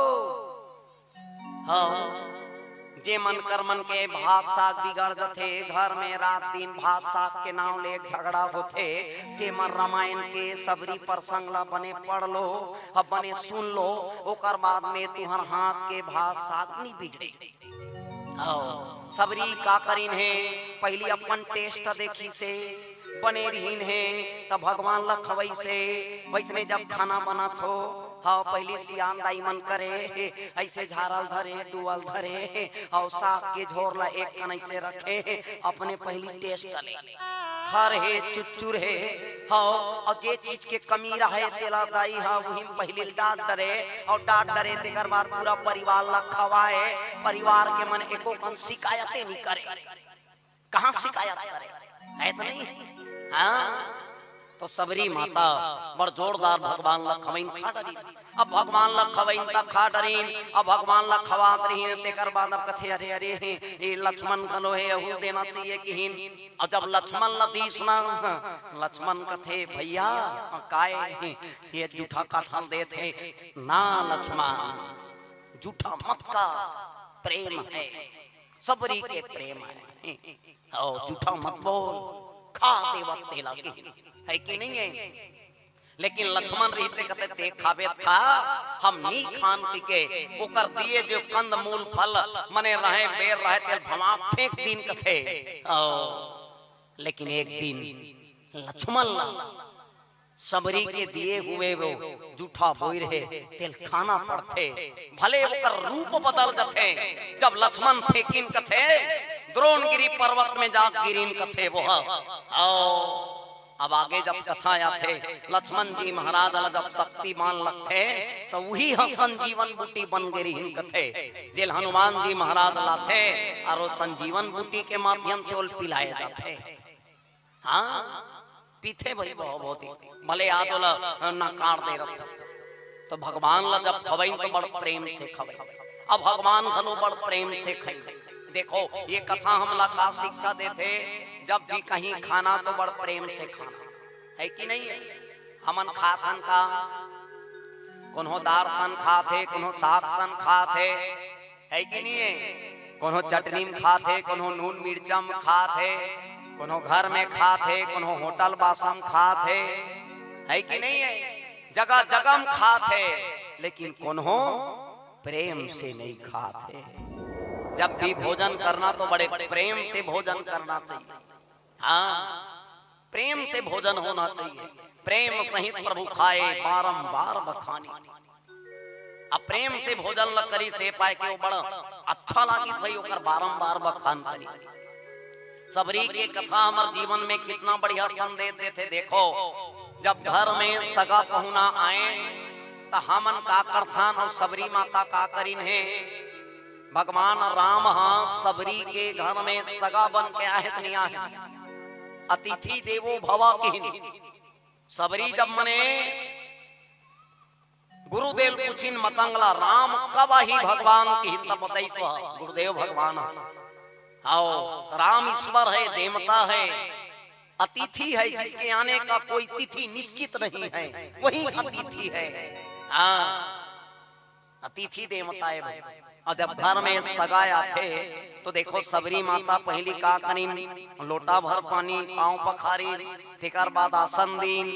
हाँ जे मन कर मन के भात साग बिगड़ जथे घर में रात दिन भात साग के नाम ले झगड़ा होते ते मन रामायण के सबरी प्रसंग ला बने पढ़ लो अब बने सुन लो ओकर बाद में तुहर हाथ के भात साग नहीं बिगड़े सबरी का करीन है पहली अपन टेस्ट देखी से बने रहीन है तब भगवान ला खवई से वैसने जब खाना बना थो हाँ पहली सियान दाई मन करे ऐसे झारल धरे डुअल धरे और साग के झोर ला एक कन ऐसे रखे अपने पहली टेस्ट ले खर है चुचुर है हाँ और जे चीज के कमी रहे तेला दाई हाँ वही पहले डांट डरे और डांट डरे तेकर बाद पूरा परिवार ला खवाए परिवार के मन एको कन शिकायतें नहीं करे कहाँ शिकायत करे है तो नहीं हाँ तो सबरी माता बड़ जोरदार भगवान ला खवैन खा डरी अब भगवान ला खवैन तक खा डरीन अब भगवान ला खवात रही तेकर बाद अब कथे अरे अरे ये लक्ष्मण कलो है यहू देना चाहिए किहिन और जब लक्ष्मण ला दीस ना लक्ष्मण कथे भैया काय ये जूठा काठल दे थे ना लक्ष्मण जूठा मत का प्रेम है सबरी के प्रेम है और जूठा मत बोल खा देवत तेला के है कि नहीं है लेकिन लक्ष्मण रहते कहते ते खावे खा हम नी खान के ओकर दिए जो कंद मूल फल मने रहे बेर रहे तेल भमा फेंक दिन कथे लेकिन एक दिन लक्ष्मण ला सबरी के दिए हुए वो जूठा बोई रहे तेल खाना पड़ते भले ओकर रूप बदल जाते जब लक्ष्मण फेंकिन कथे द्रोणगिरी पर्वत में जा गिरीन कथे वो अब आगे जब कथा आते लक्ष्मण जी महाराज जब शक्तिमान लगते तो वही हम संजीवन बूटी बन गई कथे जेल हनुमान जी महाराज लाते और संजीवन बूटी के माध्यम से उल पिलाए जाते हाँ पीते भाई बहुत ही भले आदोला नकार दे रहे तो भगवान ला जब खवई तो बड़ प्रेम से खवई अब भगवान घनो बड़ प्रेम से खाई देखो ये कथा हम ला का शिक्षा देते जब भी कहीं खाना तो बड़ प्रेम से खाना है कि नहीं है हमन खाथन का कोनो दार सन खाते कोनो साग सन खाते है कि नहीं है कोनो चटनी में खाते कोनो नून मिर्चम खाते कोनो घर में खाते कोनो होटल बासम खाते है कि नहीं है जगह जगह में खाते लेकिन कोनो प्रेम से नहीं खाते जब भी भोजन करना तो बड़े प्रेम से भोजन करना चाहिए हाँ प्रेम से भोजन होना चाहिए प्रेम सहित प्रभु खाए बारंबार बखानी अब प्रेम से भोजन ल करी से पाए के वो बड़ा अच्छा लागी भाई ओकर बारंबार बखान करी। सबरी के कथा हमार जीवन में कितना बढ़िया संदेश देते। देखो जब घर में सगा पहुना आए तो हमन का करथान और सबरी माता का करीन है। भगवान राम हाँ सबरी के घर में सगा बन के आए नहीं आए, अतिथि देवो भवा की। सबरी जब मने गुरुदेव पूछिन मतंगला राम कब ही भगवान की हित बताई तो गुरुदेव भगवान आओ राम ईश्वर है, देवता है, अतिथि है, जिसके आने का कोई तिथि निश्चित नहीं है वही अतिथि है। हाँ अतिथि देवता है भाई। और जब घर में सगाया थे तो देखो सबरी माता पहली का करीन लोटा भर पानी पांव पखारी, तेकर बाद आसन दीन,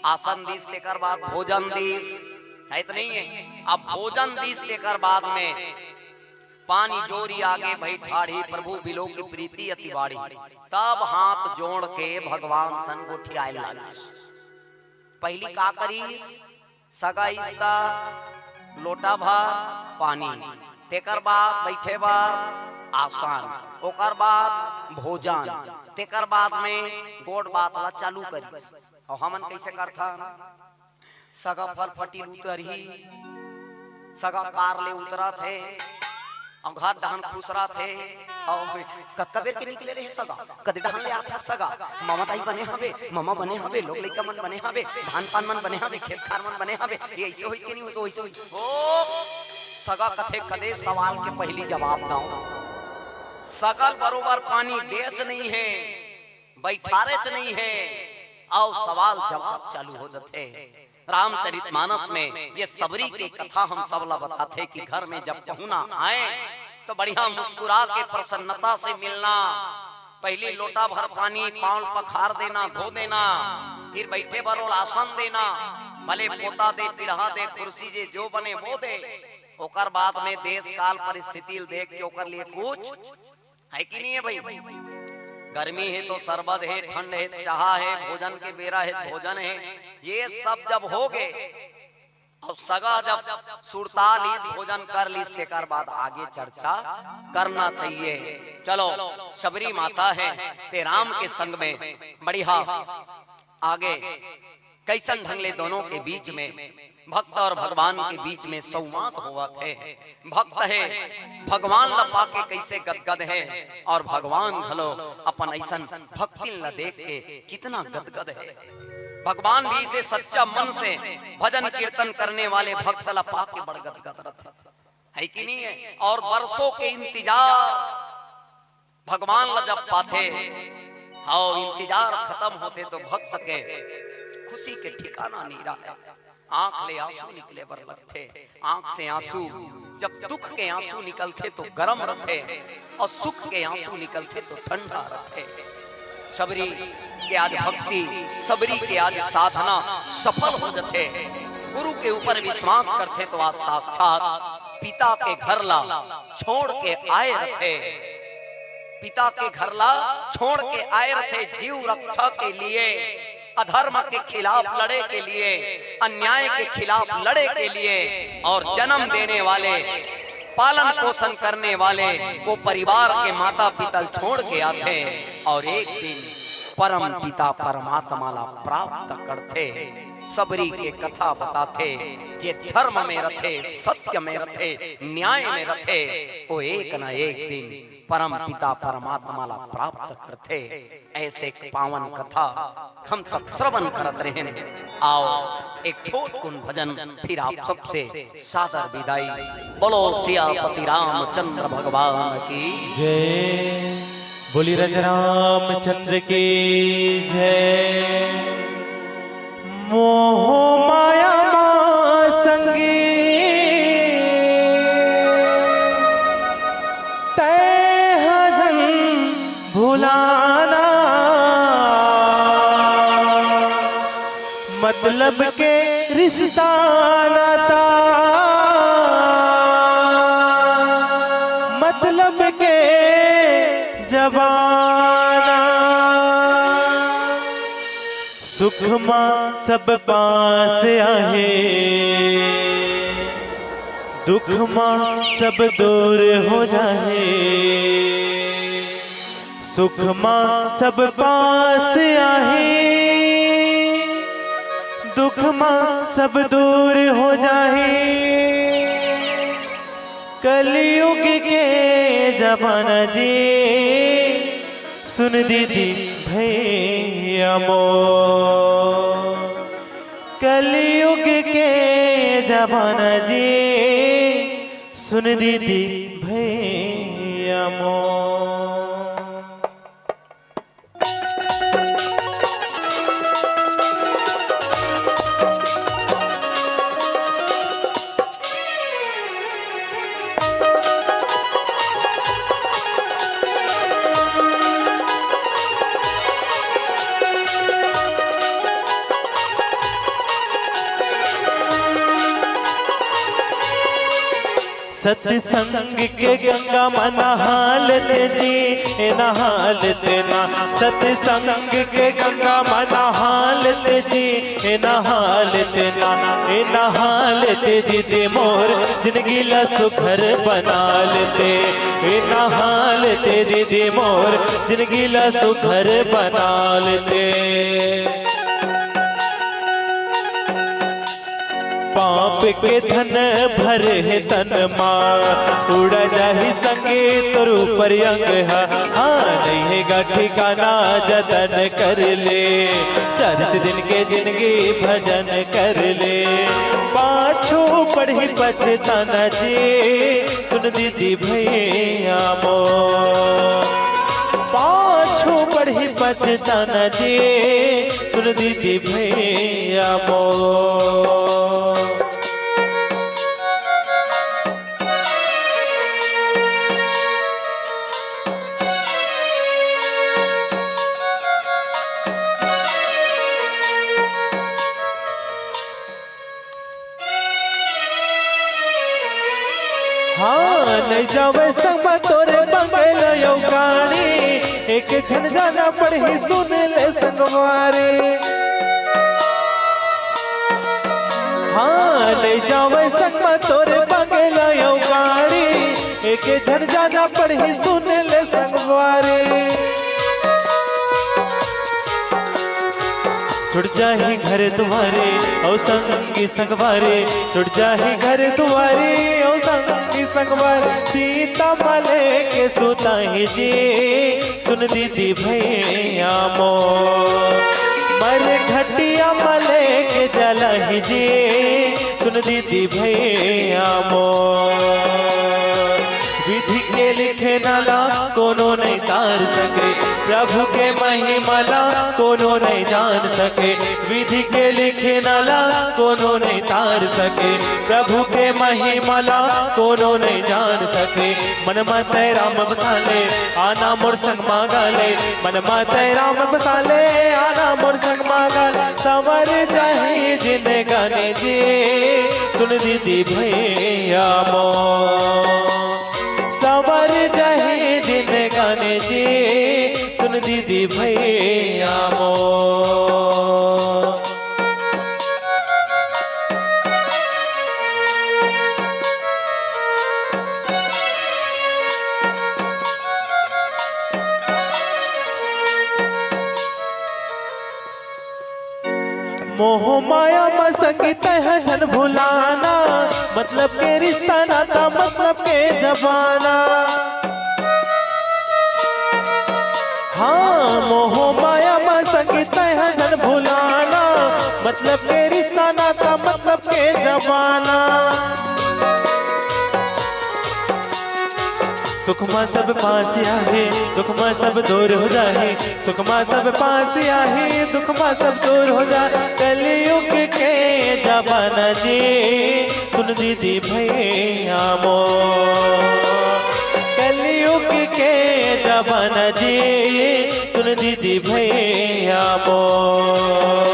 आसन दीस तेकर बाद भोजन दीस है तो नहीं है। अब भोजन दीस तेकर बाद में पानी जोरी आगे भाई ठाड़ी प्रभु बिलो की प्रीति अति बाड़ी। तब हाथ जोड़ के भगवान सन गोठी आए लागिस। पहली का करी सगा इसका लोटा भर पानी, तेकर बाद बैठे बार आसान, ओकर बाद भोजन, तेकर बाद में गोड़ बात ला चालू करी। और हमन कैसे करथा सगा फटफटी उतरही, सगा कार ले उतरा थे और घर डहन खुसरा थे और कबेर के निकले रहे सगा कदे डहन ले आता सगा मामा ताई बने हवे, मामा बने हवे, लोग लइका मन बने हवे, धान पान मन बने हवे, खेत खार मन बने हवे। ये ऐसे होई के नहीं होई तो ऐसे होई। ओ सगा कथे कदे सवाल के पहली जवाब दाओ। सकल बरोबर पानी देच नहीं है, बैठारेच नहीं है और सवाल जवाब चालू हो जाते। रामचरितमानस में ये सबरी की कथा हम सबला बताते कि घर में जब पहुना आए तो बढ़िया मुस्कुरा के प्रसन्नता से मिलना। पहले लोटा भर पानी पांव पखार देना, धो देना, फिर बैठे बरोल आसन देना, भले पोता दे, पीढ़ा दे, कुर्सी जे जो बने वो दे। ओकर बाद में देश काल परिस्थिति देख के ओकर लिए कुछ है कि नहीं है भाई। गर्मी है तो शरबत है, ठंड है चाह है, भोजन के बेरा है भोजन है। ये सब जब हो गए और सगा जब सुरता ली भोजन कर ली तेकर बाद आगे चर्चा करना चाहिए। चलो सबरी माता है ते राम के संग में बढ़िया आगे कैसन ढंगले दोनों के बीच में भक्त और भगवान के बीच में संवाद हुआ थे। भक्त है भगवान लपा के कैसे गदगद है और भगवान भलो अपन ऐसन भक्ति ल देख के कितना गदगद है। भगवान भी से सच्चा मन से भजन कीर्तन करने वाले भक्त लपा के बड़ गदगद रहते है कि नहीं है। और वर्षों के इंतजार भगवान ल जब पाते और इंतजार खत्म होते तो भक्त के खुशी के ठिकाना नहीं रहा। आंख ले आंसू निकले बर लगते, आंख से आंसू जब दुख के आंसू निकलते तो गर्म रहते और सुख के आंसू निकलते तो ठंडा रहते। सबरी के आज भक्ति, सबरी के आज साधना सफल हो जाते। गुरु के ऊपर विश्वास करते तो आज साक्षात पिता के घर ला छोड़ के आए रहते। पिता के घर ला छोड़ के आए रहते जीव रक्षा के लिए, अधर्म के खिलाफ लड़े के लिए, अन्याय के खिलाफ लड़े के लिए। और जन्म देने वाले, पालन पोषण करने वाले वो परिवार के माता पिता छोड़ के आते और एक दिन परम पिता परमात्मा ला प्राप्त करते। सबरी के कथा बताते जे धर्म में रखे, सत्य में रखे, न्याय में रखे, वो एक न एक दिन परम पिता परमात्मा ला प्राप्त करते। ऐसे पावन कथा हम सब श्रवण करत रहे। आओ एक छोट कुन भजन फिर आप सबसे सादर विदाई। बोलो सियापति रामचंद्र भगवान की जय। बोली रज रामचंद्र की जय। मोह माया संगी तय हजन भुलाना, मतलब के रिश्ता नाता, मतलब के जवाना, सुख मां सब पास आहे, दुख माँ सब दूर हो जाए, सुख माँ सब पास आए, दुख माँ सब दूर हो जाए, कलयुग के जमाना जी सुन दीदी भैया मोर, कलयुग के जमाना जी सुन दीदी भैया मोर। सत्संग के गंगा में नहालत जी नहालत ना, सत्संग के गंगा में नहालत जी नहालत ना, नहालत दीदी मोर जिंदगी ला सुखर बना लेते, नहालत दीदी मोर जिंदगी ला सुखर बना लेते। पाप के धन भर है तन माँ, उड़ा जाही संगे तरु पर्यंग है, हाँ नहीं है गा ठिकाना जतन कर ले, 40 दिन के जिंदगी भजन कर ले, पाछो पढ़ी पछताना जी सुन दीदी भैया मोर, पाछो पढ़ी पछताना जी सुन दीदी भैया मोर। हाँ नहीं जावे संग तोरे बंगल यो गाड़ी, एक झन जाना पढ़ी सुन ले संगवारी, हाँ नहीं जावे संग तोरे बंगल यो गाड़ी, एक झन जाना पढ़ी सुन ले संगवारी। छुट जाही घर तुम्हारे ओ संगी संगवारे, छुट जाही घर तुम्हारे ओ संगी संगवारे, सीता माले के सुताही जी सुन दीदी भैया मोर, मर घटिया माले के जलाही जी सुन दीदी भैया मोर। विधि के लिखे नाला कोनो नहीं तार सके, प्रभु के महिमाला कोनो नहीं जान सके, विधि के लिखे नाला कोनो नहीं तार सके, प्रभु के महिमाला कोनो नहीं जान सके। मन माते राम बसाले आना मोर संग मांगाले, मन माते राम बसाले आना मोर संग मांगाले, संवर जाही जिन गाने जी सुन दीदी भैया मोर, संवर जाही जिन गाने जी सुन दीदी भैया मोर। मोह माया में संगीत है जन भुलाना, मतलब के रिश्ता नाता मतलब के जबाना, हाँ मोह माया में संगीत है जन भुलाना, मतलब के रिश्ता नाता मतलब के जबाना। सुख माँ सब पास आहे, दुख माँ सब दूर हो जाए, सुख माँ सब पास आहे, दुख माँ सब दूर हो जाए, कलयुग के जमाना जी सुन दीदी भैया मोर, कलयुग के जमाना जी सुन दीदी भैया मोर।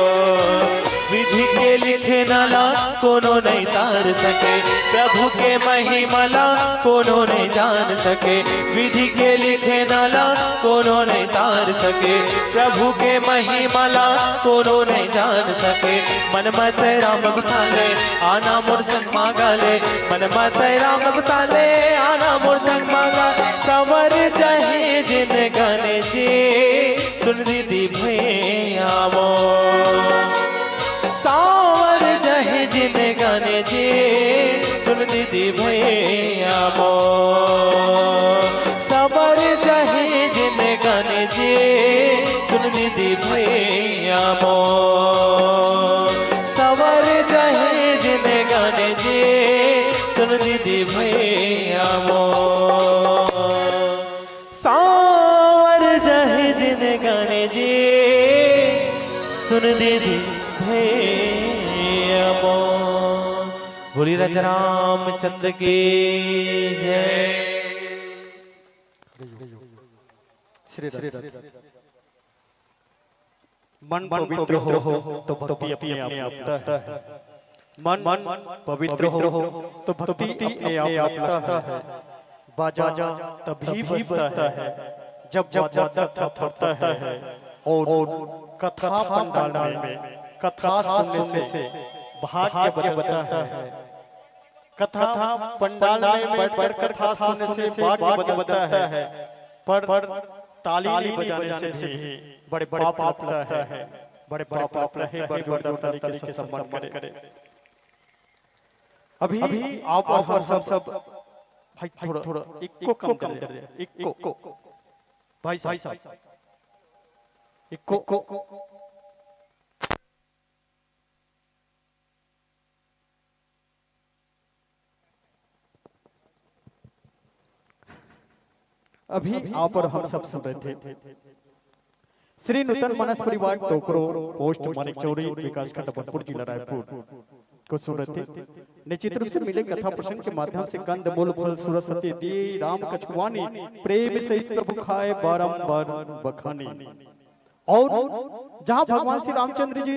विधि के लिखे नाला कोनो नहीं तार सके, प्रभु के महिमाला कोनो नहीं जान सके, विधि के लिखे नाला कोनो नहीं तार सके, प्रभु के महिमाला कोनो नहीं जान सके। मन मत राम बसाले आना मोर संग मांगाले, मन माता राम बसाले आना मोर संग मांगा सवर जाहे जिन गाने जी सुन दीदी भैया वो सावर जाहे जिन गाने जी सुन दीदी भैया वो सवर जाहे जिन गाने जी सुन दीदी भैया वो सवर जाहे जिन गाने जी सुन दीदी भैया वो सावर जाहे जिन गाने जी सुन दीदी भैया वो। बोली राजा रामचंद्र की जय। मन पवित्र हो तो भक्ति अपने आप आता है। मन पवित्र हो तो भक्ति अपने आप आता है। बाजा तभी बजता है जब वादा पड़ता है और कथा पंडाल में कथा सुनने से भाग्य बनता है। कथा पंडाल में बैठकर कथा सुनने से भाग्य बनता है, पर ताली बजाने से भी बड़े पाप आता है। बड़े पाप आता है। बड़े जोरदार तरीके से सम्मान करें। अभी आप और हम सब भाई थोड़ा इको कम कर दे। इको भाई साहब इको अभी आप और हम सब सुन रहे थे श्री नूतन मानस परिवार टोकरो पोस्ट मानिकचौरी विकास खंड भरतपुर जिला रायपुर को सुन रहे थे। निश्चित रूप से मिले कथा प्रसंग के माध्यम से कंद मूल फल सूरज सत्य दिए राम कछुआनी प्रेम सहित प्रभु खाए बारंबार बखानी। और जहां भगवान श्री रामचंद्र जी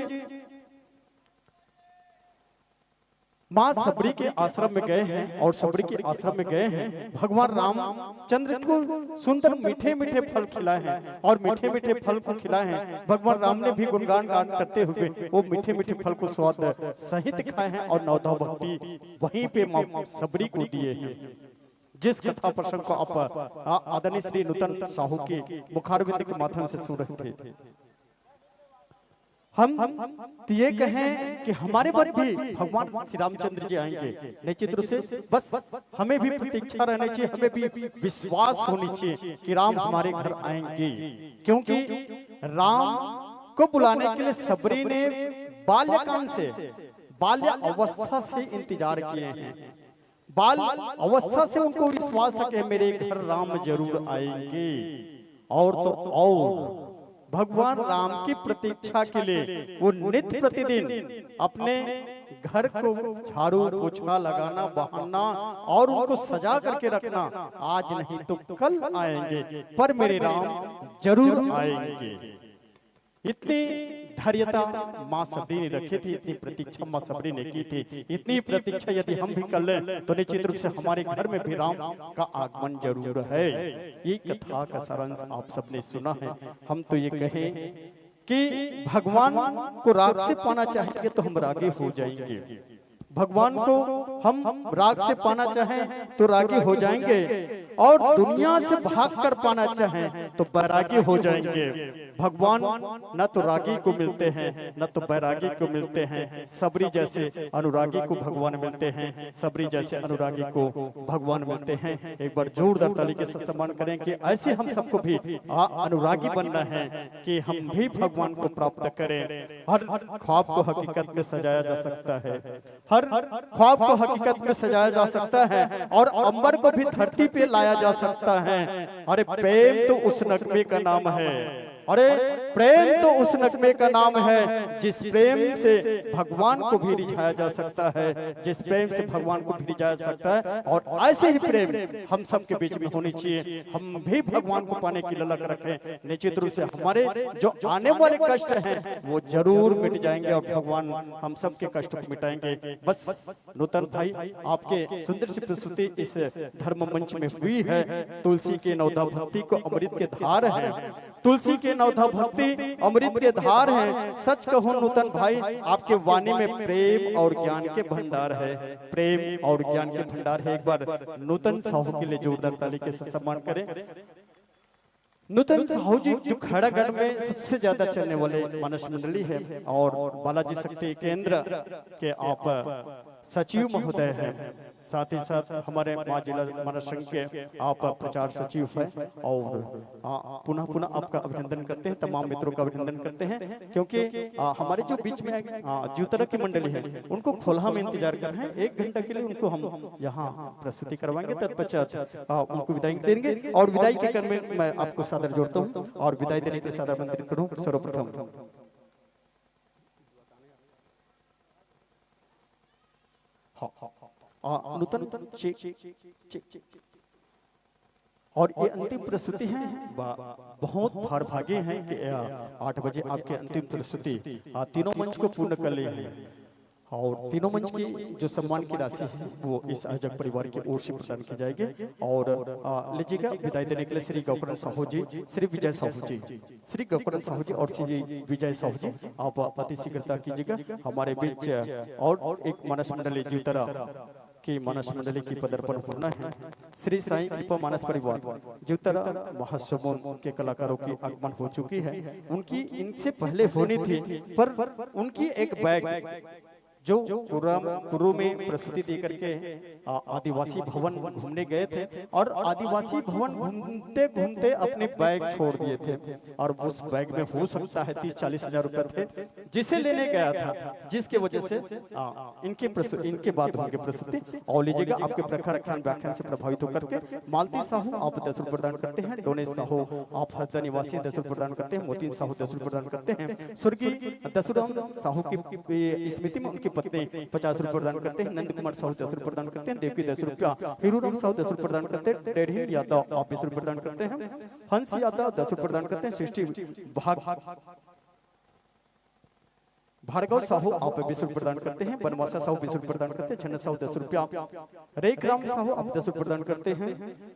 माँ सबरी के आश्रम में गए हैं और सबरी के आश्रम में गए हैं, भगवान रामचंद्र को सुंदर मीठे मीठे फल खिलाए हैं और मीठे मीठे फल को खिलाए हैं। भगवान राम ने भी गुणगान गान करते हुए वो मीठे मीठे फल को स्वाद सहित खाए हैं और नवधा भक्ति वहीं पे माँ सबरी को दिए हैं। जिस कथा प्रसंग को आप आदरणीय श्री नूतन साहू के मुखारविंद के माध्यम से सुन रहे थे, हम तो ये कहें कि हमारे पर भी भगवान श्री रामचंद्र जी आएंगे। निश्चित रूप से बस हमें भी प्रतीक्षा रहनी चाहिए, हमें भी विश्वास होनी चाहिए कि राम हमारे घर आएंगे, क्योंकि राम को बुलाने के लिए सबरी ने बाल्यकाल से बाल्य अवस्था से इंतजार किए हैं। बाल अवस्था से उनको विश्वास था कि मेरे घर राम जरूर आएंगे। और तो और भगवान राम की प्रतीक्षा के लिए वो नित्य प्रतिदिन अपने घर को झाड़ू पोछा लगाना बहाना और उनको सजा करके रखना, आज नहीं तो कल आएंगे पर मेरे राम जरूर आएंगे। इतनी धैर्यता माँ सबरी ने रखी थी, इतनी प्रतीक्षा माँ सबरी ने की थी। इतनी प्रतीक्षा यदि हम भी कर लें तो निश्चित रूप से हमारे घर में भी राम का आगमन जरूर है। ये कथा का सारांश आप सबने सुना है। हम तो ये कहें कि भगवान को राग से पाना चाहेंगे तो हम रागी हो जाएंगे। भगवान को हम राग से पाना चाहें तो रागी हो जाएंगे और दुनिया से भाग कर पाना चाहें तो बैरागी हो जाएंगे। भगवान न तो रागी को मिलते हैं न तो बैरागी को मिलते हैं। सबरी जैसे अनुरागी को भगवान मिलते हैं, सबरी जैसे अनुरागी को भगवान मिलते हैं। एक बार जोरदार तरीके से सम्मान करें कि ऐसे हम सबको भी अनुरागी बनना है कि हम भी भगवान को प्राप्त करें। हर ख्वाब को हकीकत में सजाया जा सकता है, हर ख्वाब को हकीकत में सजाया जा सकता है और अंबर को भी धरती पे लाया जा सकता है। अरे प्रेम तो उस नगमे का नाम है, अरे प्रेम तो उस नगमे का नाम है जिस प्रेम से भगवान को भी रिझाया जा सकता है, जिस प्रेम से भगवान को भी रिझाया जा सकता है। और ऐसे ही प्रेम हम सबके बीच में होनी चाहिए। हम भी भगवान को पाने की ललक रखें। निश्चित रूप से हमारे जो आने वाले कष्ट हैं वो जरूर मिट जाएंगे और भगवान हम सबके कष्ट को मिटाएंगे। बस नूतन भाई आपके सुंदर सी प्रस्तुति इस धर्म मंच में हुई है। तुलसी के नवधा भक्ति को अमृत के धार है। तुलसी के नवधा भक्ति अमृत के धार हैं। सच कहो नूतन भाई, आपके वाणी में प्रेम और ज्ञान के भंडार है, प्रेम और ज्ञान के भंडार है। एक बार नूतन साहू के लिए जोरदार ताली के साथ सम्मान करें। नूतन साहू जी जो खैरागढ़ में सबसे ज्यादा चलने वाले मानस मंडली है और बालाजी शक्ति केंद्र के आप सचिव महोदय हैं, साथ ही साथ हमारे मां जिला मानस संघ के आप प्रचार सचिव हैं और पुनः पुनः आपका अभिनंदन करते हैं, तमाम मित्रों का अभिनंदन करते हैं, क्योंकि हमारे जो बीच में ज्योतरा की मंडली है उनको खोलहा में इंतजार कर रहे हैं। 1 घंटा के लिए उनको हम यहाँ प्रस्तुति करवाएंगे, तत्पश्चात उनको विदाई देंगे और विदाई के क्रम में मैं आपको सादर जोड़ता हूँ और विदाई देने के लिए सादर आमंत्रित करूँ। सर्वप्रथम नूतन और ये अंतिम प्रस्तुति है। बहुत भागे हैं कि 8 बजे आपके अंतिम प्रस्तुति तीनों मंच को पूर्ण कर ले हैं और तीनों मंच की जो सम्मान की राशि है वो इस आयोजक परिवार की ओर से प्रदान की जाएगी। और लीजिएगा विदाई देने के लिए श्री गौकरण साहू जी, श्री विजय साहू जी, श्री गौकरण साहू जी और श्री विजय साहू जी आप अति शीघ्रता कीजिएगा। हमारे बीच और एक मानस मंडली ज्योतरा की मानस मंडली की पदार्पण होना है। श्री साईं कृपा मानस परिवार ज्योतरा महासमुंद के कलाकारों की आगमन हो चुकी है। उनकी इनसे पहले होनी थी पर उनकी एक बैग जो गुरु में प्रस्तुति दे करके आदिवासी भवन घूमने गए थे और आदिवासी भवन घूमते घूमते अपने बैग छोड़ दिए थे और उस बैग में हो सकता है 30-40 हजार रुपए थे जिसे लेने गया था, जिसके वजह से इनके बाद होंगे प्रस्तुति। और लीजिएगा आपके प्रखर व्याख्यान से प्रभावित होकर के मालती साहू आप 10 रुपये प्रदान करते हैं, डोनेश साहू आप हरदा निवासी 10 रुपये प्रदान करते हैं, मोतीन साहू 10 रुपये प्रदान करते हैं, स्वर्गीय दसुराम साहू की स्मृति में उनकी पत्नी 50 रुपये प्रदान करते हैं, नंद कुमार साहू 10 रुपये प्रदान करते हैं, देवकी 10 रुपया, हीरूराम साहू 10 रुपये प्रदान करते हैं, डेढ़ी यादव आप 20 रुपये प्रदान करते हैं, हंस यादव 10 रुपये प्रदान करते हैं, सृष्टि भार्गव साहू आप 20 रुपये प्रदान करते हैं, बनवासा साहू 20 रुपये प्रदान करते हैं, छन्न साहू 10 रुपया, रेख राम साहू आप 10 रुपये प्रदान करते हैं,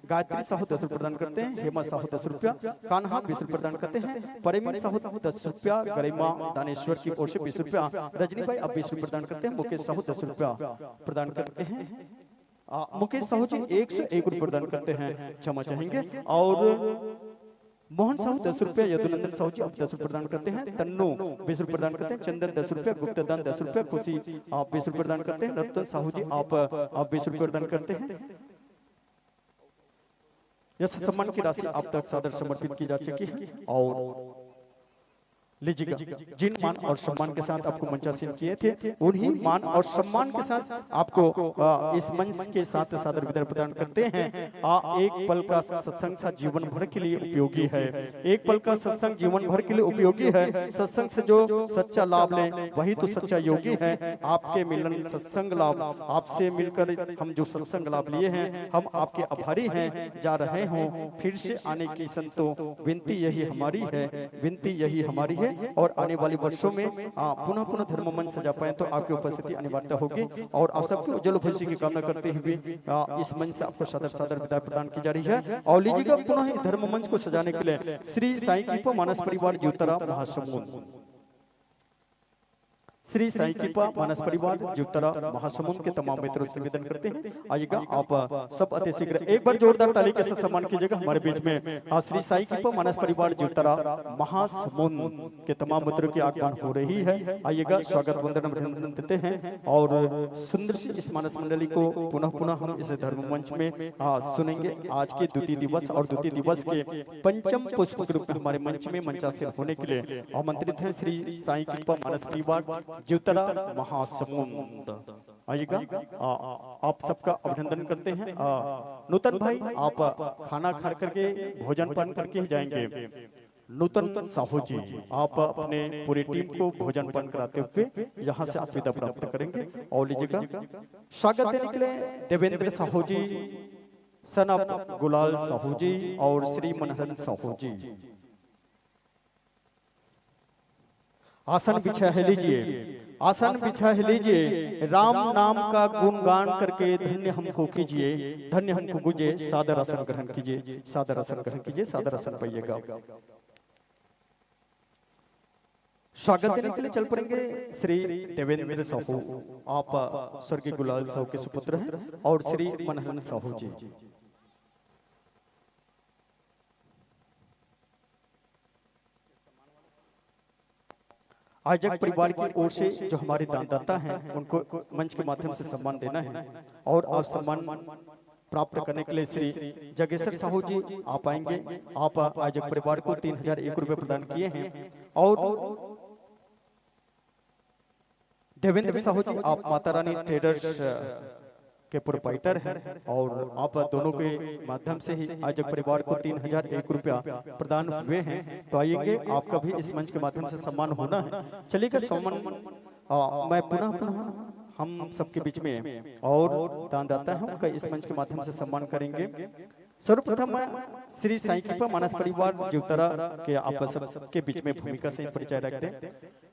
गायत्री साहू 10 रुपये प्रदान करते हैं, हेमा साहू 10 रुपया, कान्हा 20 रुपये प्रदान करते हैं, परिमीर साहू 10 रुपया, गरिमा दानेश्वर की ओर से 20 रुपया, रजनी भाई आप 20 रुपये प्रदान करते हैं, मुकेश साहू 10 रुपया प्रदान करते हैं, मुकेश साहू जी 101 रुपये प्रदान करते हैं, क्षमा चाहेंगे। और मोहन साहू 10 रुपया, यदुनंदन साहू जी आप 10 रुपये प्रदान करते हैं, तन्नू 20 रुपये प्रदान करते हैं, चंदन 10 रुपया, गुप्तदान 10 रुपया, खुशी आप 20 रुपये प्रदान करते हैं, रतन साहू जी आप 20 रुपये प्रदान करते हैं। यह सम्मान की राशि आप तक सादर समर्पित की जा चुकी है। और लीजिएगा जिन मान और सम्मान के साथ आपको मंचासीन किए थे उन्हीं मान और सम्मान के साथ आपको इस मंच के साथ सादर विदाई प्रदान करते हैं। एक पल का सत्संग सा जीवन भर के लिए उपयोगी है, एक पल का सत्संग जीवन भर के लिए उपयोगी है। सत्संग से जो सच्चा लाभ ले वही तो सच्चा योगी है। आपके मिलन सत्संग लाभ, आपसे मिलकर हम जो सत्संग लाभ लिए हैं हम आपके आभारी हैं। जा रहे हो फिर से आने की संतो विनती यही हमारी है, विनती यही हमारी है। और आने वाले वर्षों में पुनः पुनः धर्म मंच सजा पाए तो आपकी उपस्थिति अनिवार्य होगी। और आप सबके उज्जवल भविष्य की कामना करते हुए इस मंच से आपको सादर विदाई प्रदान की जा रही है। और लीजिएगा पुनः धर्म मंच को सजाने के लिए श्री साईं कृपा मानस परिवार ज्योतरा महासमुंद, श्री साईं कृपा मानस परिवार ज्योतरा महासमुंद के तमाम मित्रों से निवेदन करते हैं आइएगा आप सब अति शीघ्र एक बार जोरदार ताली के साथ सम्मान कीजिएगा। हमारे बीच में श्री साईं कृपा मानस परिवार ज्योतरा महासमुंद के तमाम मित्रों की आगमन हो रही है। आइएगा स्वागत वंदन अभिनंदन देते हैं और सुंदर सी इस मानस मंडली को पुनः पुनः हम इस धर्म मंच में सुनेंगे। आज के द्वितीय दिवस और द्वितीय दिवस के पंचम पुष्प के रूप में हमारे मंच में मंचासीन होने के लिए आमंत्रित है श्री साईं कृपा मानस परिवार ज्योतरा महासमुंद। आइएगा आप सबका अभिनंदन करते हैं। नूतन भाई आप खाना खा करके भोजन पान करके ही जाएंगे। नूतन साहू जी आप अपने पूरी टीम को भोजन पान कराते हुए यहाँ से आप विदा प्राप्त करेंगे। और लीजिएगा स्वागत देने के लिए देवेंद्र साहू जी, सन ऑफ गुलाल साहू जी और श्री मनहरन साहू जी आसन बिछा है लीजिए, आसन बिछा है लीजिए। राम नाम का गुणगान करके धन्य हमको कीजिए, धन्य हमको गुजे। सादर आसन ग्रहण कीजिए, सादर आसन ग्रहण कीजिए, सादर आसन पाइएगा। स्वागत देने के लिए चल पड़ेंगे श्री देवेंद्र साहू। आप स्वर्गीय गुलाल साहू के सुपुत्र हैं और श्री मनहन साहू जी। आयोजक परिवार की ओर से जो हमारे दानदाता हैं उनको मंच के माध्यम से सम्मान देना है और आप सम्मान प्राप्त करने के लिए श्री जगेश्वर साहू जी आप आएंगे। आप आयोजक परिवार को 3001 रुपए प्रदान किए हैं और देवेंद्र साहू जी आप माता रानी ट्रेडर्स के प्रोपाइटर हैं और आप दोनों के माध्यम से ही आयोजक परिवार को 3001 रुपया प्रदान हुए हैं। तो आइएंगे, आपका भी इस मंच के माध्यम से सम्मान होना है। चलिएगा सम्मान मैं पुनः हम सबके बीच में और दानदाता हैं उनका इस मंच के माध्यम से सम्मान करेंगे। सर्वप्रथम मैं श्री साईं कृपा मानस परिवार जीवतरा के आप सबके बीच में भूमिका से परिचय रख दें।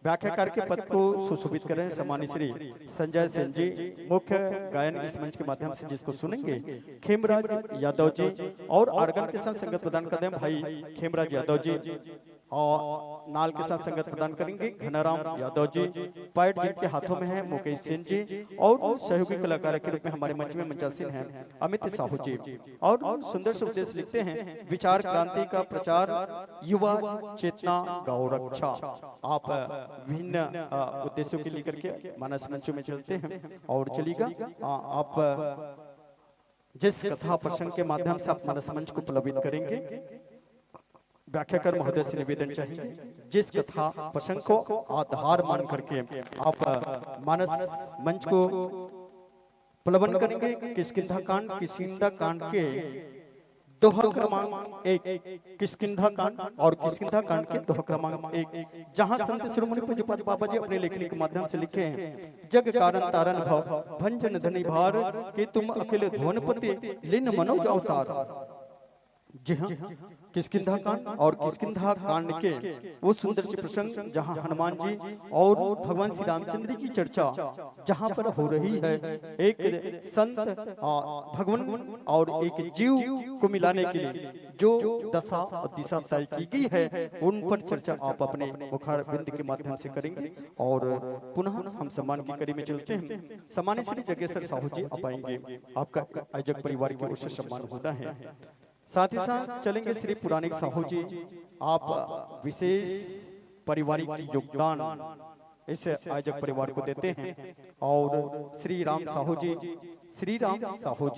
व्याख्याकार के पद को सुशोभित करें सम्मानित श्री संजय सेन जी। मुख्य गायन इस मंच के माध्यम से जिसको सुनेंगे खेमराज यादव जी और आर्गन के साथ संगत प्रदान कर दें भाई खेमराज यादव जी और नाल के साथ संगत प्रदान करेंगे घनाराम यादव जी। पैड जिनके हाथों में है मुकेश सिंह जी और सहयोगी कलाकार के रूप में हमारे मंच में मंचासीन हैं अमित साहू जी। और सुंदर से उद्देश्य लिखते हैं विचार क्रांति का प्रचार युवा चेतना गौ रक्षा। आप विभिन्न उद्देश्यों के लेकर के मानस मंचों में चलते हैं और चलिएगा आप जिस कथा प्रसंग के माध्यम से आप मानस मंच को प्लवित करेंगे व्याख्याकार महोदय से निवेदन चाहिए जिस कथा प्रसंग को आधार मान करके आप मानस मंच को प्लवन करेंगे। किष्किंधा कांड के दोहा क्रमांक 1 किष्किंधा कांड और किष्किंधा कांड के दोहा क्रमांक 1 जहां संत शिरोमणि पूज्यपाद बाबा जी अपने लेखनी के माध्यम से लिखे हैं जग कारण तारण भव भंजन धनी भार कि तुम अकेले धुवनपति लिन मनोज अवतार। जी हाँ, किष्किंधा कांड और किष्किंधा कांड के वो सुंदर से प्रसंग जहां हनुमान जी और भगवान श्री रामचंद्र की चर्चा जहां पर हो रही है। एक संत भगवान और एक जीव को मिलाने के लिए जो दशा और दिशा तय की गई है उन पर चर्चा आप अपने मुखार बिंद के माध्यम से करेंगे। और पुनः हम सम्मान की कड़ी में चलते हैं। सम्मानित श्री जगेश्वर साहू जी आप आएंगे, आपका आयोजक परिवार की ओर से सम्मान होता है। साथ ही साथ चलेंगे श्री पुराणिक साहू जी। आप विशेष पारिवारिक योगदान इस आयोजक परिवार को देते हैं और श्री राम साहू जी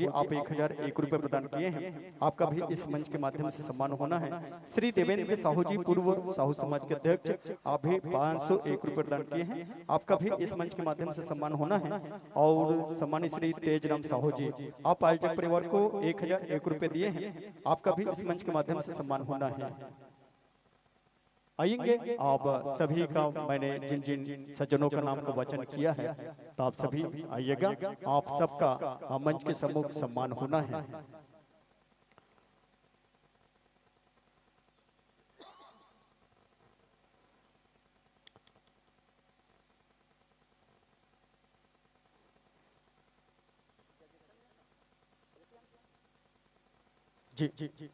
आप 1001 रुपए प्रदान किए हैं। आपका भी इस मंच के माध्यम से सम्मान होना है। श्री देवेंद्र साहू जी पूर्व साहू समाज के अध्यक्ष आप भी 501 रुपए प्रदान किए हैं। आपका भी इस मंच के माध्यम से सम्मान होना है। और सम्मानित श्री तेजराम साहू जी आप आयोजक परिवार को 1001 रुपए दिए हैं। आपका भी इस मंच के माध्यम से सम्मान होना है। आएंगे आप सभी का मैंने जिन जिन सज्जनों का नाम का वचन किया है तो आप सभी आइएगा, आप सबका मंच के सम्मुख सम्मान होना है। जी जी जी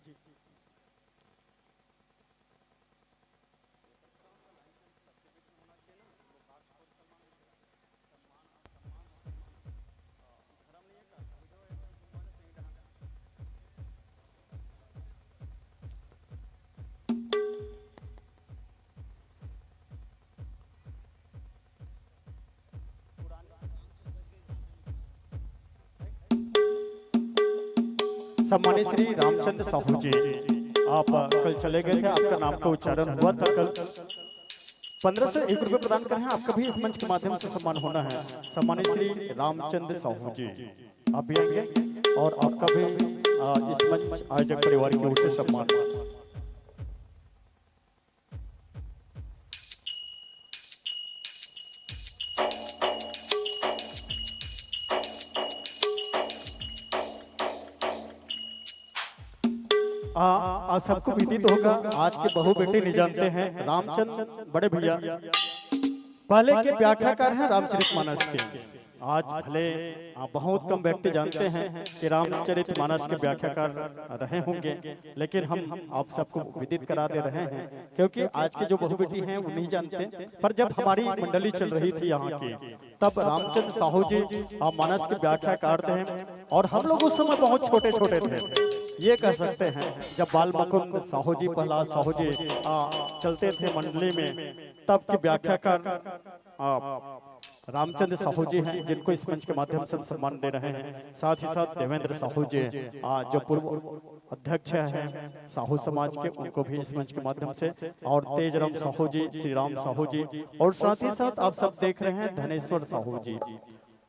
सम्मानित श्री रामचंद्र साहू जी आप कल चले गए थे, आपका नाम का उच्चारण हुआ था कल। 1501 रुपए प्रदान कर रहे हैं। आपका भी इस मंच के माध्यम से सम्मान होना है। सम्मानित श्री रामचंद्र साहू जी आप भी आएंगे और आपका भी इस मंच आयोजक परिवार की ओर से सम्मान। आप सबको विदित होगा आज के बहु बेटे नहीं जानते हैं रामचंद्र बड़े भैया पहले के व्याख्याकार हैं रामचरितमानस के। आज भले बहुत कम व्यक्ति जानते हैं कि रामचरितमानस के व्याख्याकार रहे होंगे, लेकिन हम आप सबको विदित करा दे रहे हैं, क्योंकि आज के जो बहु बेटी हैं वो नहीं जानते। पर जब हमारी मंडली चल रही थी यहाँ की, तब रामचंद्र साहू जी मानस की व्याख्याकार थे, और हम लोग उस समय बहुत छोटे छोटे थे। ये कह सकते हैं जब बाल मुकुंद साहू जी, प्रहलाद साहू जी चलते थे मंडली में, तब के व्याख्याकार रामचंद्र साहू जी हैं, जिनको इस मंच के माध्यम से सम्मान दे रहे हैं। साथ ही साथ देवेंद्र साहू जी जो पूर्व अध्यक्ष हैं साहू समाज के, उनको भी इस मंच के माध्यम से, और तेजराम साहू जी, श्री राम साहू जी, और साथ ही साथ आप सब देख रहे हैं धनेश्वर साहू जी।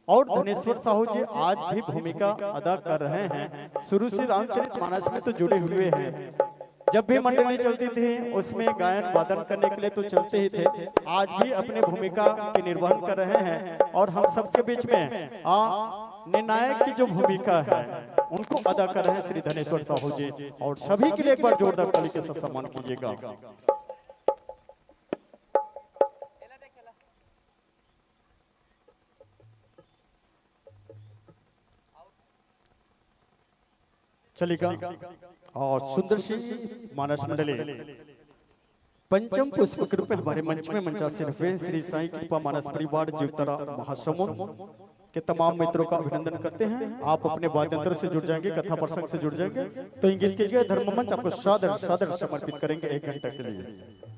और धनेश्वर साहू जी आज भी भूमिका अदा कर रहे हैं, शुरू से रामचरितमानस में तो जुड़े हुए हैं। जब भी मंडली चलती थी उसमें गायन वादन करने के लिए तो चलते ही थे, आज भी अपने भूमिका के निर्वहन कर रहे हैं, और हम सबके बीच में निर्णायक की जो भूमिका है उनको अदा कर रहे हैं श्री धनेश्वर साहू जी। और सभी के लिए एक बार जोरदार ताली के साथ सम्मान कीजिएगा। चलेगा। और सुंदर सी मानस मंडली पंचम पुष्प के रूप में हमारे मंच में मंचासीन हुए श्री साईं कृपा मानस परिवार जीवतरा महासमुंद के तमाम मित्रों का अभिनंदन करते हैं। आप अपने वाद्यंत्र से जुड़ जाएंगे, कथा प्रसंग से जुड़ जाएंगे, तो इंगित कीजिए धर्म मंच आपको सादर सादर समर्पित करेंगे 1 घंटे के लिए।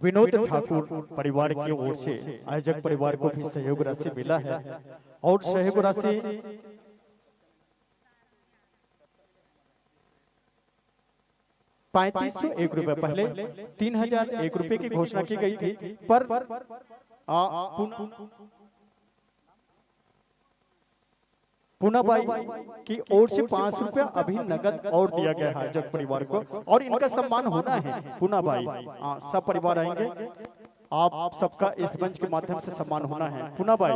विनोद ठाकुर परिवार की ओर से आयोजक परिवार को भी सहयोग राशि मिला है, और सहयोग राशि 3501 रुपए, पहले 3001 रुपए की घोषणा की गई थी, पर पूनाबाई की ओर से 5 रुपया अभी नगद और दिया गया है जग परिवार को, और इनका सम्मान होना है। पूनाबाई सब परिवार आएंगे, आप सबका इस मंच के माध्यम से सम्मान होना है। पूनाबाई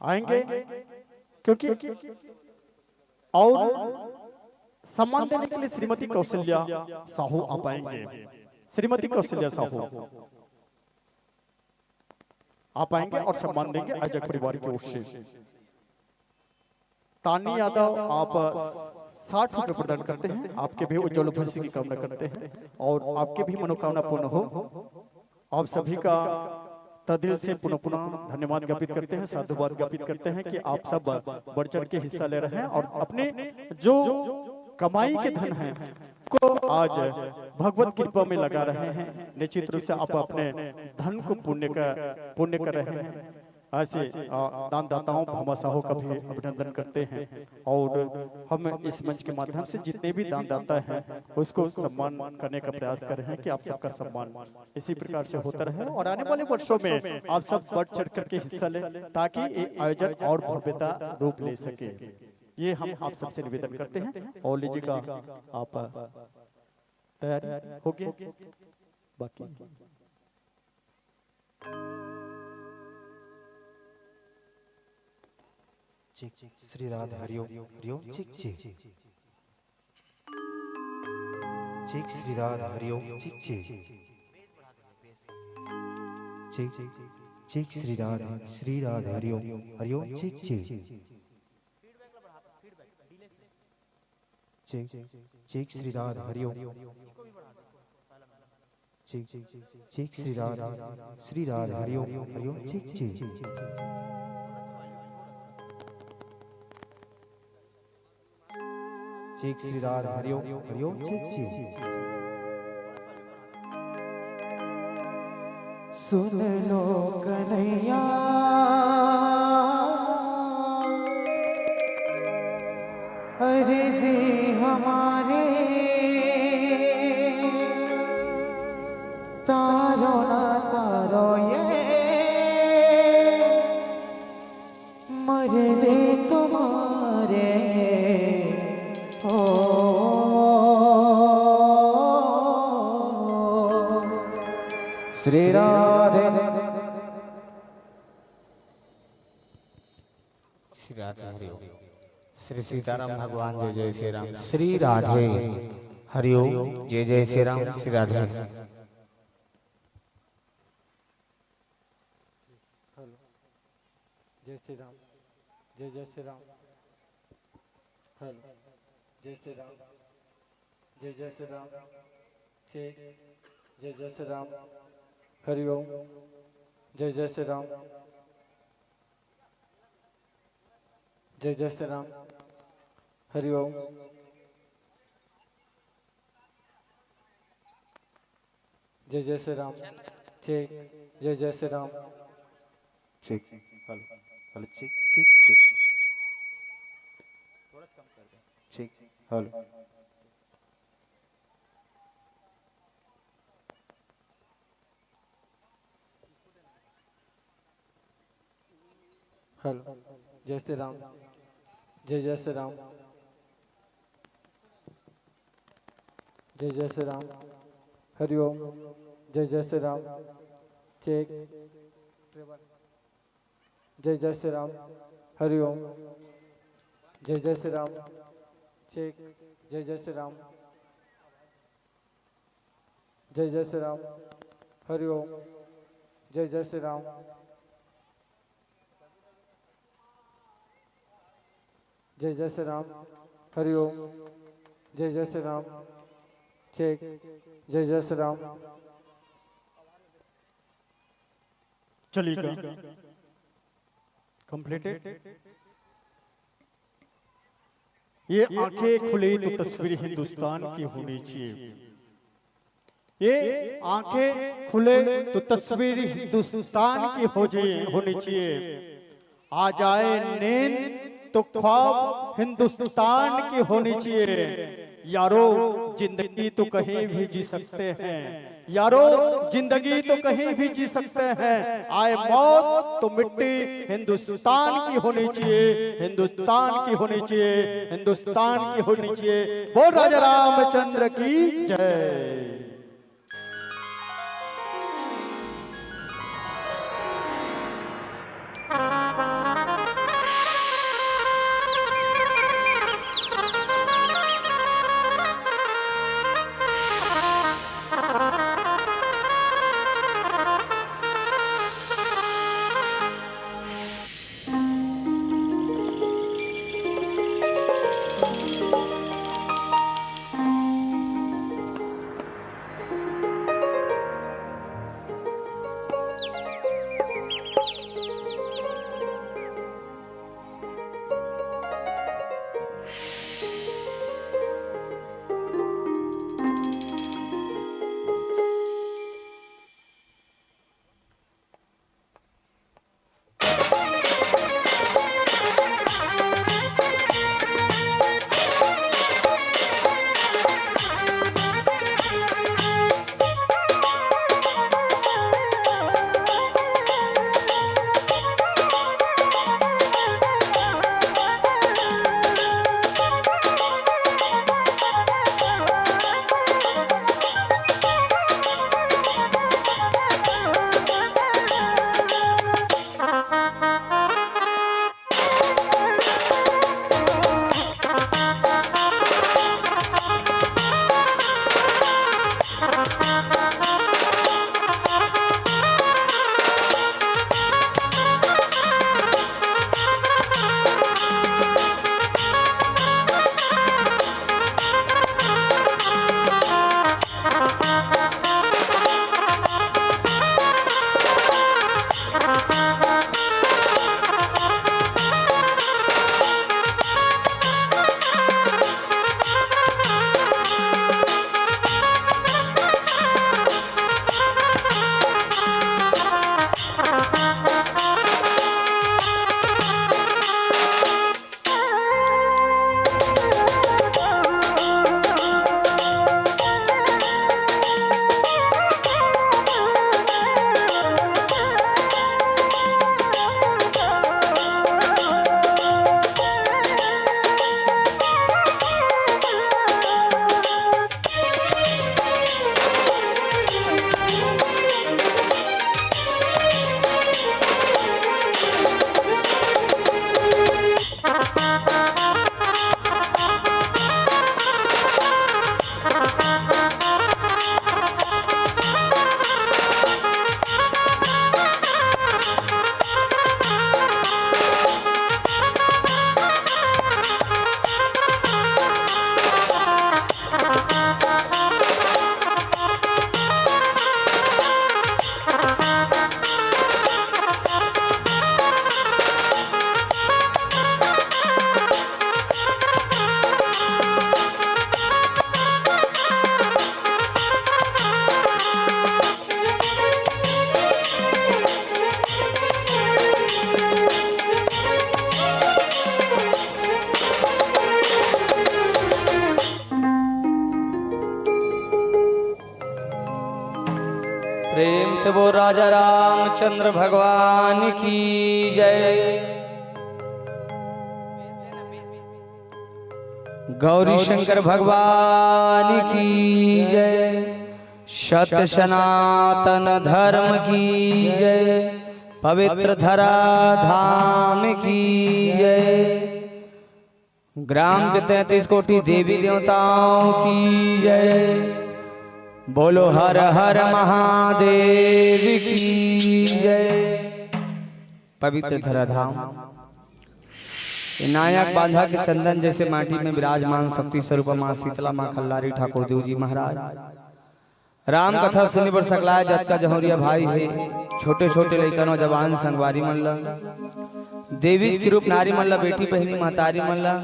आएंगे, क्योंकि और सम्मान देने के लिए श्रीमती कौशल्या साहू आप आएंगे। श्रीमती कौशल्या साहू आप आएंगे और सम्मान देंगे आयोजक परिवार की ओर से। तानी यादव आप 60 रुपए प्रदान करते हैं, आपके भी उज्जवल भविष्य की कामना करते हैं, और आपके भी मनोकामना पूर्ण हो। आप सभी का तदिल से पुनः पुनः धन्यवाद ज्ञापित करते हैं, साधुवाद ज्ञापित करते हैं कि आप सब बढ़ चढ़ के हिस्सा ले रहे हैं, और अपने जो कमाई के धन है को आज भगवत कृपा में लगा रहे हैं। निश्चित रूप से आप अपने धन को पुण्य कर रहे हैं। ऐसे दानदाताओं भामाशाहों का भी अभिनंदन करते हैं, और हम इस मंच के माध्यम से जितने भी दानदाता हैं उसको सम्मान करने का प्रयास कर रहे हैं कि आप सबका सम्मान इसी प्रकार से होता रहे, और आने वाले वर्षों में आप सब बढ़ चढ़ करके हिस्सा लें, ताकि ये आयोजन और भव्यता रूप ले सके। ये हम आप सबसे निवेदन करते हैं। और लीजिएगा, आप तैयार हो गए? बाकी चिक चिक श्री राधा हरिओम हरिओम चिक चिक चिक श्री राधा हरिओम चिक चिक चिक चिक श्री राधा हरिओम हरिओम चिक चिक check check Shri Radhe Hari Om check check Shri Radhe Hari Om Hari Om check check check Shri Radhe Hari Om Hari Om check check सुन लो कन्हैया अरे जी हमारे तारो ना तारो ये मरे जे तुम्हारे हो श्री राधे श्री राधे हरिओम श्री सीताराम भगवान जय जय श्री राम श्री राधे हरिओम जय जय श्री राम श्री राधे जय श्री राम जय जय श्री राम हेलो जय श्री राम जय जय श्री राम चेक जय जय श्री राम हरिओम जय जय श्री राम जय जय श्री राम हरिओम जय जय श्री राम चेक जय जय Shri Ram check hello hello check check check थोड़ा सा कम कर दे चेक हेलो हेलो जय श्री राम जय जय श्री राम जय जय श्री राम हरिओम जय जय श्री राम चेक जय जय श्री राम हरिओम जय जय श्री राम चेक जय जय श्री राम जय जय श्री राम हरिओम जय जय श्री राम जय जय श्री राम हरिओम जय जय श्री राम चेक जय जय श्री राम चलिए कंप्लीटेड। ये आंखें खुली तो तस्वीर हिंदुस्तान की होनी चाहिए। ये आंखें खुले तो तस्वीर हिंदुस्तान की होनी चाहिए। आ जाए नींद तो ख्वाब हिंदुस्तान की होनी चाहिए। यारो जिंदगी तो कहीं भी जी सकते हैं, यारो जिंदगी तो कहीं भी जी सकते हैं। आए मौत तो मिट्टी हिंदुस्तान की होनी चाहिए, हिंदुस्तान की होनी चाहिए, हिंदुस्तान की होनी चाहिए। बोल राजा रामचंद्र की जय। प्रेम से वो राजा रामचंद्र भगवान की जय। गौरी शंकर भगवान की जय। सत्य सनातन धर्म की जय। पवित्र धरा धाम की जय। ग्राम के 33 कोटि देवी देवताओं की जय। बोलो हर हर महादेव की जय। पवित्र धरा धाम नायक बांधा के चंदन जैसे माटी में विराजमान शक्ति स्वरूप माँ शीतला माँ खल्लारी ठाकुर देव जी महाराज राम कथा सुनी पर सकलाय जत का जहरिया भाई है। छोटे छोटे लड़का नौजवान संगवारी मल्ला देवी के रूप नारी मल्ला बेटी पहली महतारी मल्ला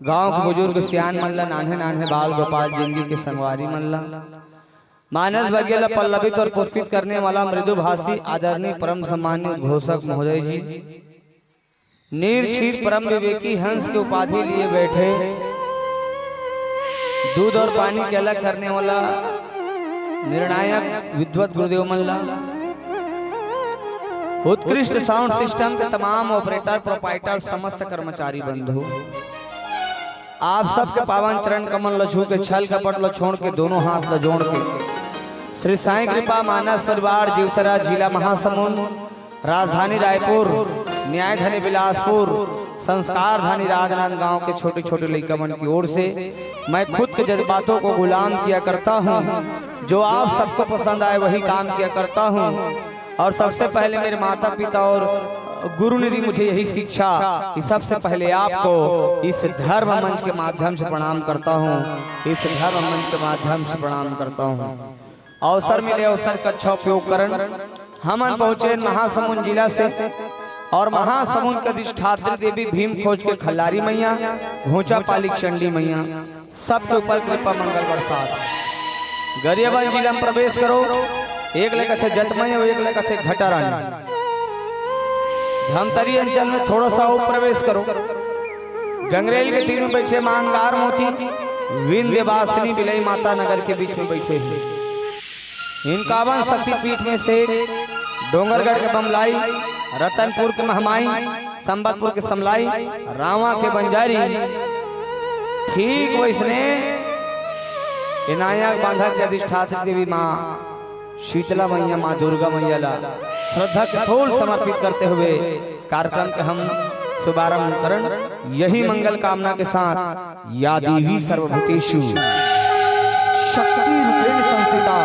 गांव के बुजुर्ग सियान मल्ला नान्हे नान्हे बाल गोपाल जिंदगी के संगवारी मल्ला मानस वगैरह पल्लवित और पुष्पित करने वाला मृदुभाषी आदरणीय परम सम्मानित घोषक महोदय जी नीर परम विवेकी हंस की उपाधि लिए बैठे दूध और पानी के अलग करने वाला निर्णायक विद्वत गुरुदेव मल्ला उत्कृष्ट साउंड सिस्टम के तमाम ऑपरेटर प्रोपाइटर समस्त कर्मचारी बंधु आप सबके पावन चरण कमल लछू के छल कपट ल छोड़ के दोनों हाथ ल जोड़ के श्री साईं कृपा मानस परिवार जीवतरा जिला महासमुंद राजधानी रायपुर न्याय धनी बिलासपुर संस्कार धनी राजनांदगांव के छोटे छोटे लड़का मन की ओर से मैं खुद के जज्बातों को गुलाम किया करता हूं। जो आप सबको पसंद आए वही काम किया करता हूं। और सबसे पहले मेरे माता पिता और गुरु ने दी मुझे यही शिक्षा कि सबसे पहले आपको इस धर्म मंच के माध्यम से प्रणाम करता हूं। इस धर्म मंच के माध्यम से प्रणाम करता हूं। अवसर मिले अवसर का अच्छा उपयोग करण हमन पहुंचे महासमुंद जिला से और महासमुंद के अधिष्ठात्री देवी भीम खोज के खल्लारी मैया घोचा पालिक चंडी मैया सबके ऊपर कृपा मंगल बरसात। गरियाबंद जिला में प्रवेश करो। एक लेकर थे जतमय और एक लेकर थे घटारानी। धमतरी अंचल में थोड़ा सा और प्रवेश करो। गंगरेल के तीर में बैठे मांगार मोती विंध्यवासिनी बिलई माता नगर के बीच में बैठे हैं। इनकावन शक्तिपीठ में से डोंगरगढ़ के बमलाई रतनपुर के महमाई संबलपुर के समलाई रावा के बंजारी ठीक वैसने नायक बांधा के अधिष्ठात्री देवी माँ शीतला मैया माँ दुर्गा मैया ला श्रद्धा के फूल समर्पित करते हुए कार्यक्रम के हम शुभारंभ करण यही मंगल कामना के साथ या देवी सर्वभूतेषु शक्ति रूपेण संस्थिता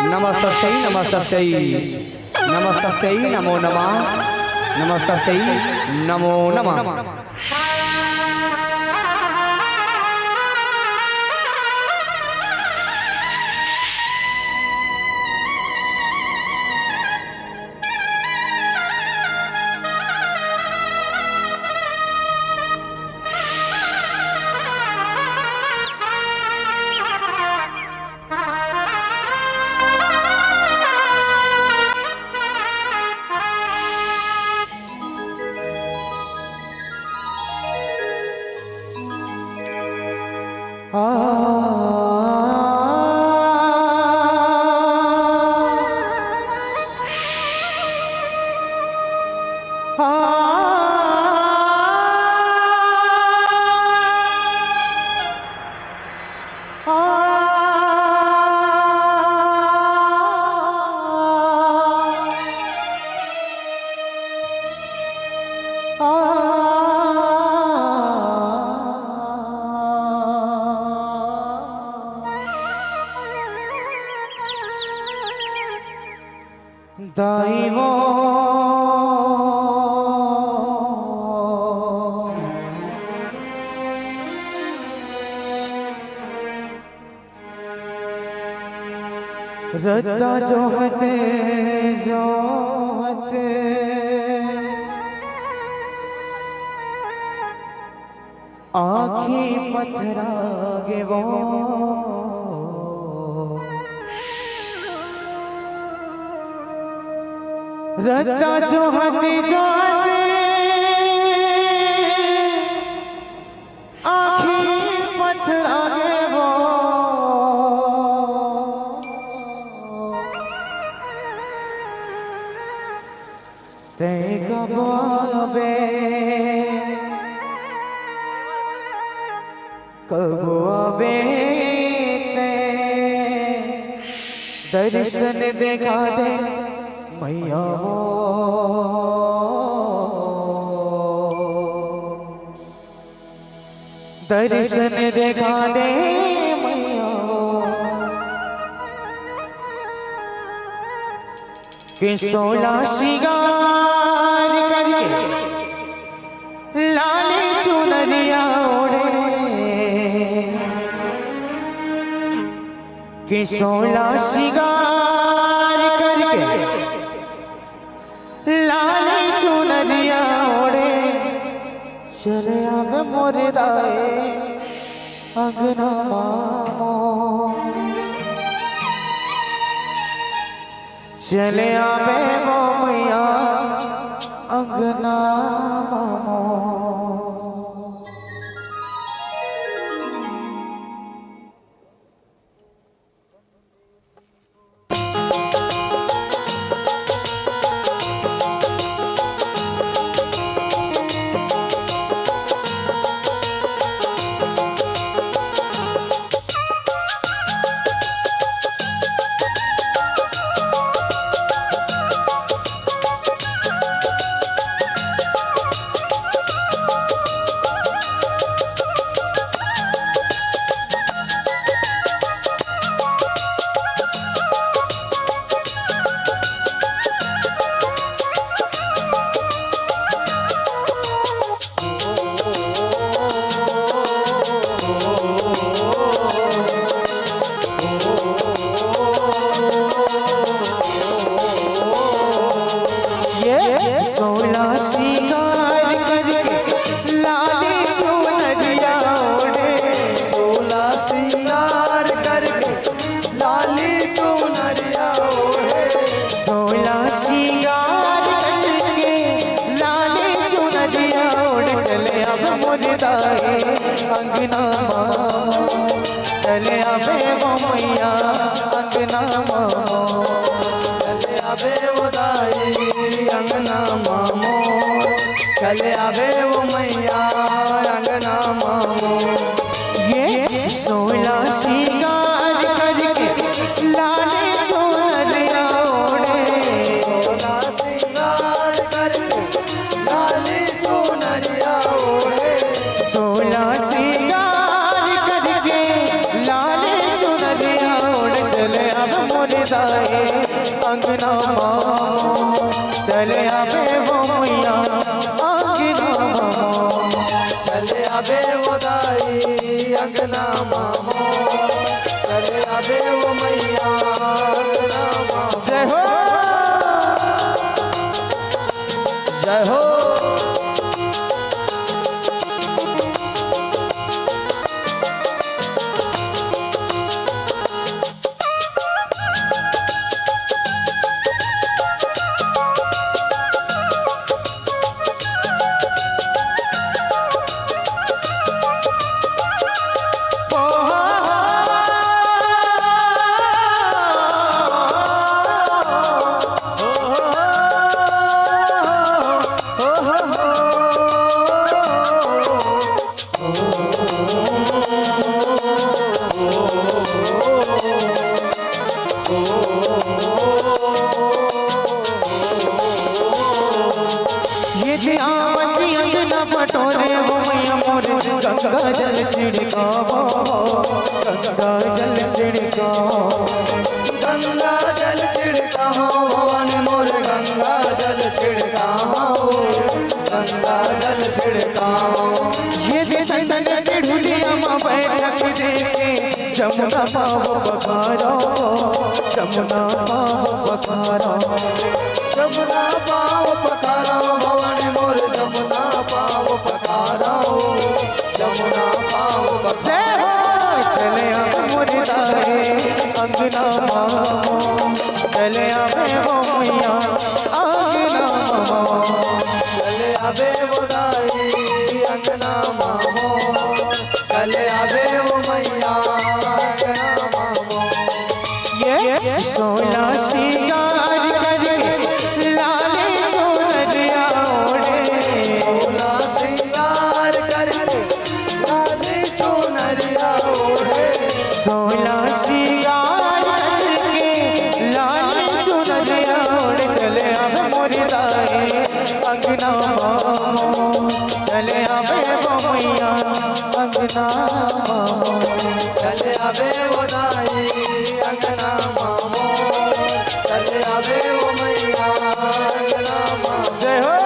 नमस्तस्यै नमस्तस्यै नमस्तस्यै नमो नमः नमस्तस्यै नमो नमः। रद्दा जोहते जोहते आँखें पथरागे वो रद्दा जोहते जोहते आँखें पथरागे वो ते कब आवे कब आवे ते दर्शन देखा दे मैया दर्शन देखा दे मैया कि 16 श्रृंगार करके लाली चुनरिया ओढ़े कि 16 श्रृंगार करके लाली चुनरिया ओढ़े चले आवे मोरे दाए अंगना मामो चले आवे वो मैया अंगना मामो अंगना चले आवे वो मैया अंगना चले आवे वो दाई अंगना मामो चले आवे वो मैया अंगना मामो ये 16 श्रृंगार करके लाले चुनरिया ओढ़े 16 श्रृंगार करके लाले चुनरिया ओढ़े 16 श्रृंगार करके लाले चुनरिया ओढ़ चले अब मोरे दाए अंगना मामो चले आवे वो मैया अंगना मामो चले आवे वो दाई अंगना मामो चले आवे वो मैया अंगना मामो जय हो जय हो बटोरे वो मैया मोरे गंगा जल छिड़काओ गंगा जल छिड़काओ गंगा जल छिड़काओ भवानी मोरे गंगा जल छिड़काओ गंगा जल छिड़काओ ये दे चंदन के ढुलिया में बैठक देखे जमुना पाव पखारो जमुना पाव पखारो जमुना पाव पखारो भवानी मोरे जमुना पाव पखारो जमुना पाव पखारो चले आवे मोरे दाए अंगना मामो चले आवे वो मैया अंगना मामो चले आवे वो दाई अंगना मामो चले आवे वो मैया अंगना मामो ये 16 श्रृंगार करके लाले चुनरिया आवे वो मैया अंगना माँ। जय हो।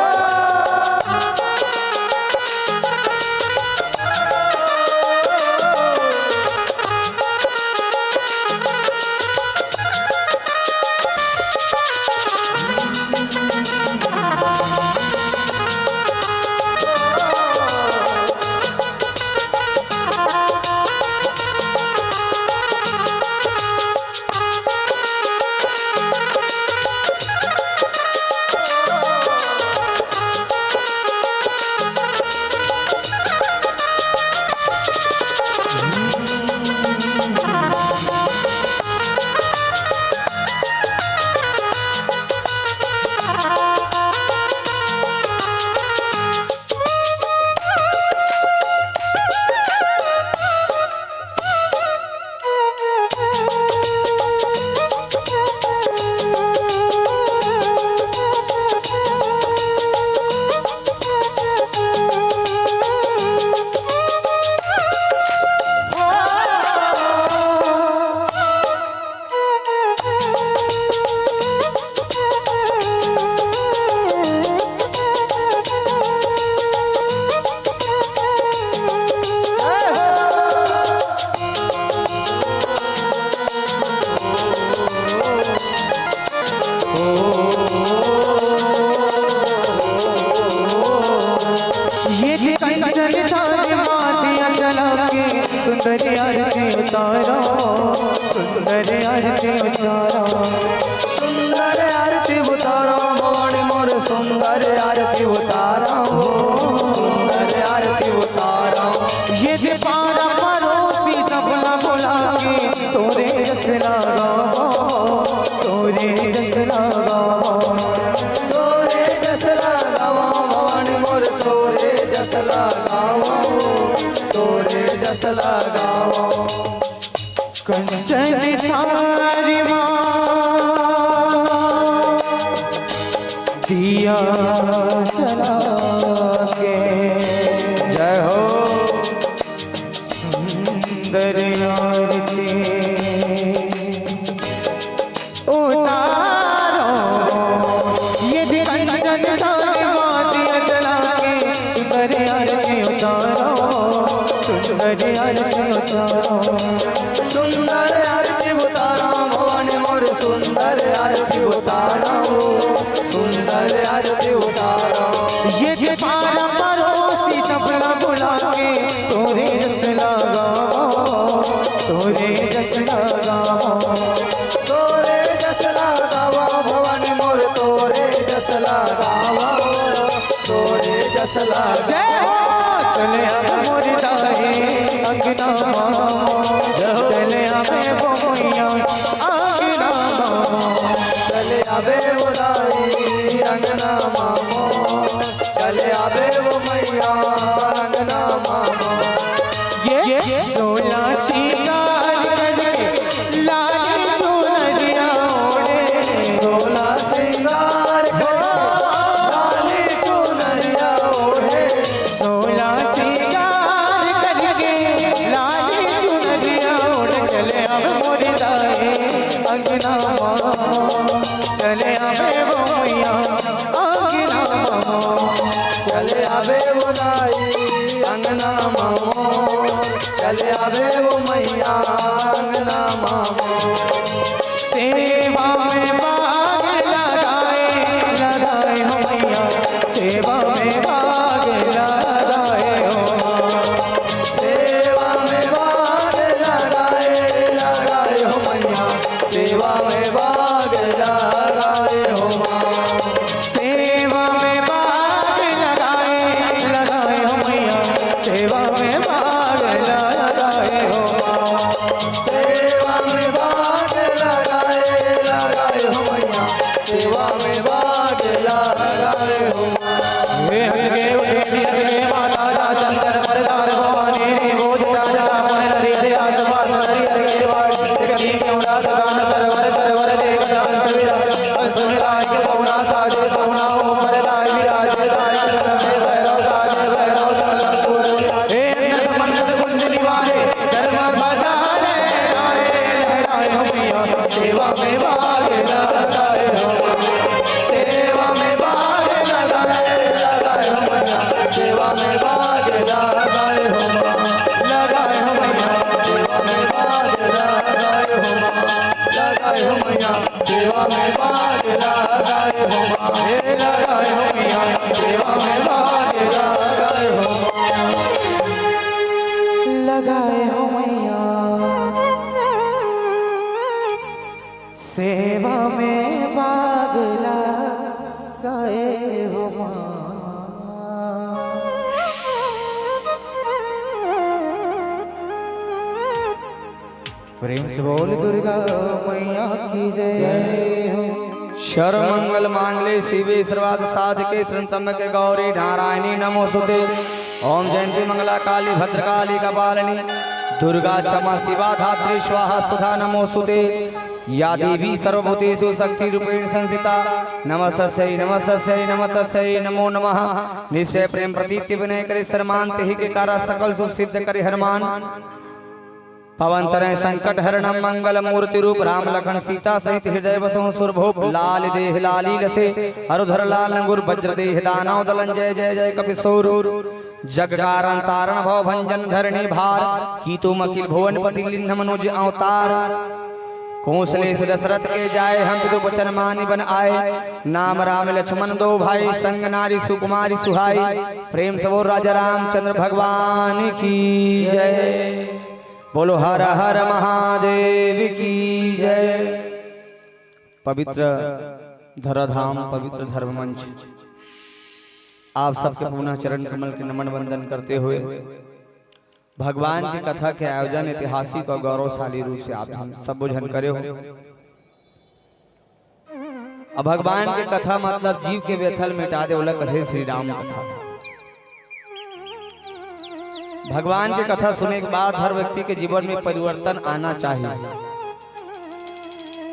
सुंदर आरती उतारा सुंदर आरती उतारा सुंदर आरती उतारा भवानी मोर सुंदर आरती उतारा सुंदर आरती उतारा ये दीपारा पड़ोसी सबला बुला के तोरे जस लगा तोरे जस लगा तोरे जस लगा भवानी मोर तोरे जस लगा तोरे जस लगाओ कंचन थारी माँ दिया जला के जय हो सुंदर आरती उतारो ये कंचन थारी माँ दिया जला के सुंदर आरती उतारो सुंदर आरती उतारो सुंदर आरती उतारा भवानी मोर सुंदर आरती उतारा सुंदर आरती उतारा ये दीपारा पड़ोसी सबला बुला के तोरे जस लगा तोरे जस लगा तोरे जस लगावा भवानी मोर तोरे जस लगावा तोरे जस लगा चले अब मोर दाए अंगना चले आवे वो मैया अंगना चले आवे वो दाए अंगना मामो चले आवे वो मैया अंगना मामो ये 16 श्रृंगार करके लाली चुनरिया ओढ़े 16 श्रृंगार लाली चुनरिया ओढ़े 16 श्रृंगार करके लाली चुनरिया ओढ़े चले अब मोरे दाए अंगना माँ चले आवे वो मैया अंगना माँ चले आवे वो दाई अंगना माँ चले आवे वो मैया अंगना माँ सेवा में भाग लगाए लगाए हो मैया सेवा में भाग लगाए हो सेवा में भाग लगाए लगाए हो मैया सेवा में भाग लगाए हो सेवा में भाग लगाए लगाए हो मैया सेवा में भाग लगाए हो सेवा में भाग लगाए लगाए हो मैया सेवा में भाग लगाए हो वे हंस के उठे हंस के माता जा चंदन परदार भवानी रे बोझ राजा मन रे रे आसपास हरि हरि के वार कभी क्यों ना सगान सरवर सरवर देख दान सवेरा सुनिराय के पौना साजे पौना ओ परदाय विराजे दाय समे भैरव साजे भैरव सलपुर हे नस कुंज निवारे धर्म बजाले गाए लहराए हो मैया सेवा में भाग लगाए हो लगाए हो मैया सेवा में भाग लगाए हो माँ हे लगाए हो मैया सेवा में भाग लगाए हो माँ लगाए हो मैया सेवा में भाग लगाए हो माँ। प्रेम से बोल दुर्गा मैया की जय हो। सर्वमंगल मांगले शिवे सर्वार्थ साधके शरणत्र्यंबके गौरी नारायणी नमोस्तुते। ओम जयंती मंगला काली भद्रकाली कपालिनी दुर्गा क्षमा शिवा धात्री स्वाहा सुधा नमोस्तुते। या देवी सर्वभूतेषु शक्ति रूपेण संस्थिता नमस्तस्यै नमस्तस्यै नमस्तस्यै नमो नमः। निश्चय प्रेम प्रतीति विनय करे शर्मांत ही के कारा सकल सुख सिद्ध करे हनुमान। पवन तरह संकट हरणम मंगल मूर्ति रूप राम लखन सीता सहित हृदय बसों सुरभूप लाल देह लाली लसे हरुधर लाल अंगुर वज्र देह दानव दलन जय जय जय कपिसूर जग कारण तारण भव भंजन धरणी भार की तुम अखिल भुवन पति लिन्ह मनुज अवतार। कौशले से दशरथ के जाए हम तो वचन मानि बन आए नाम राम लक्ष्मण दो भाई संग नारी सुकुमारी सुहाई। प्रेम से बोल राजा रामचंद्र भगवान की जय। बोलो हर हर महादेव की जय। पवित्र धराधाम पवित्र धर्म मंच आप सबके पुनः चरण कमल के नमन वंदन करते हुए भगवान की कथा के आयोजन ऐतिहासिक और गौरवशाली रूप से आप हम सब बुझन करे हो। अब भगवान की कथा मतलब जीव के व्यथल मिटा दे बोला कथे श्री राम कथा। भगवान की कथा सुनने के बाद हर व्यक्ति के जीवन में परिवर्तन आना चाहिए।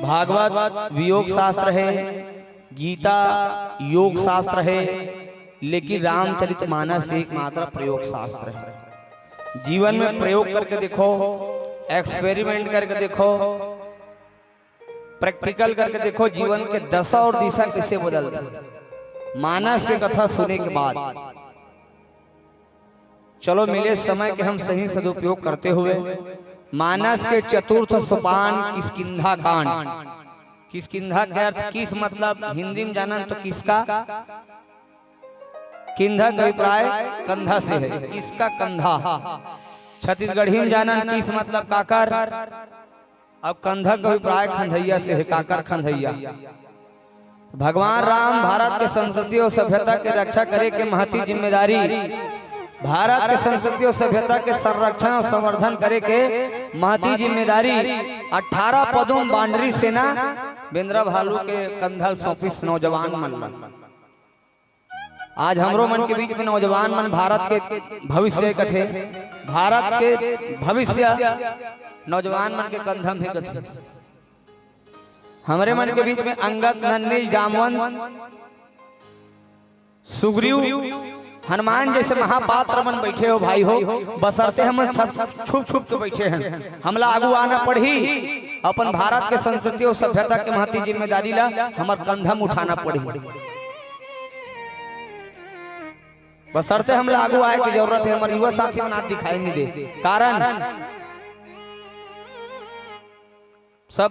भागवत वियोग शास्त्र है, गीता योग शास्त्र है, लेकिन रामचरितमानस एकमात्र प्रयोग शास्त्र है। जीवन में प्रयोग करके देखो, एक्सपेरिमेंट करके देखो, प्रैक्टिकल करके देखो, जीवन के दशा और दिशा कैसे बदलती मानस की कथा सुनने के बाद। चलो मिले समय के हम सही सदुपयोग करते हुए मानस के चतुर्थ सोपान किष्किंधा कांड। किष्किंधा का अर्थ किस मतलब हिंदी में जानन तो किसका, किंधा का अभिप्राय कंधा से है, किसका कंधा। छत्तीसगढ़ी में जानन किस मतलब काकर, अब कंधा का अभिप्राय खंधैया से है, काकर खंधैया। भगवान राम भारत के संस्कृति और सभ्यता के रक्षा करे के महती जिम्मेदारी, भारत के संस्कृति और सभ्यता के संरक्षण और संवर्धन करे के महती जिम्मेदारी 18 पदों बांडरी सेना बेंद्रा भालू के कंधल सौंपिस नौजवान मन। आज हमरो मन के बीच में नौजवान मन भारत के भविष्य कथे, भारत के भविष्य नौजवान मन के कंधम ही कथे। हमारे मन के बीच में अंगद नन्नी जामवंत सुग्रीव हनुमान जैसे महापात्र मन बैठे हो भाई हो, बसरते हम छुप छुप के बैठे हैं। हमला आगू आना पड़ी, अपन भारत के संस्कृति और सभ्यता के महती जिम्मेदारी ला हमार कंधम उठाना पड़ी। बसरते हम लागू आए की जरूरत है। हमारे युवा साथी मन आज दिखाई नहीं दे, कारण सब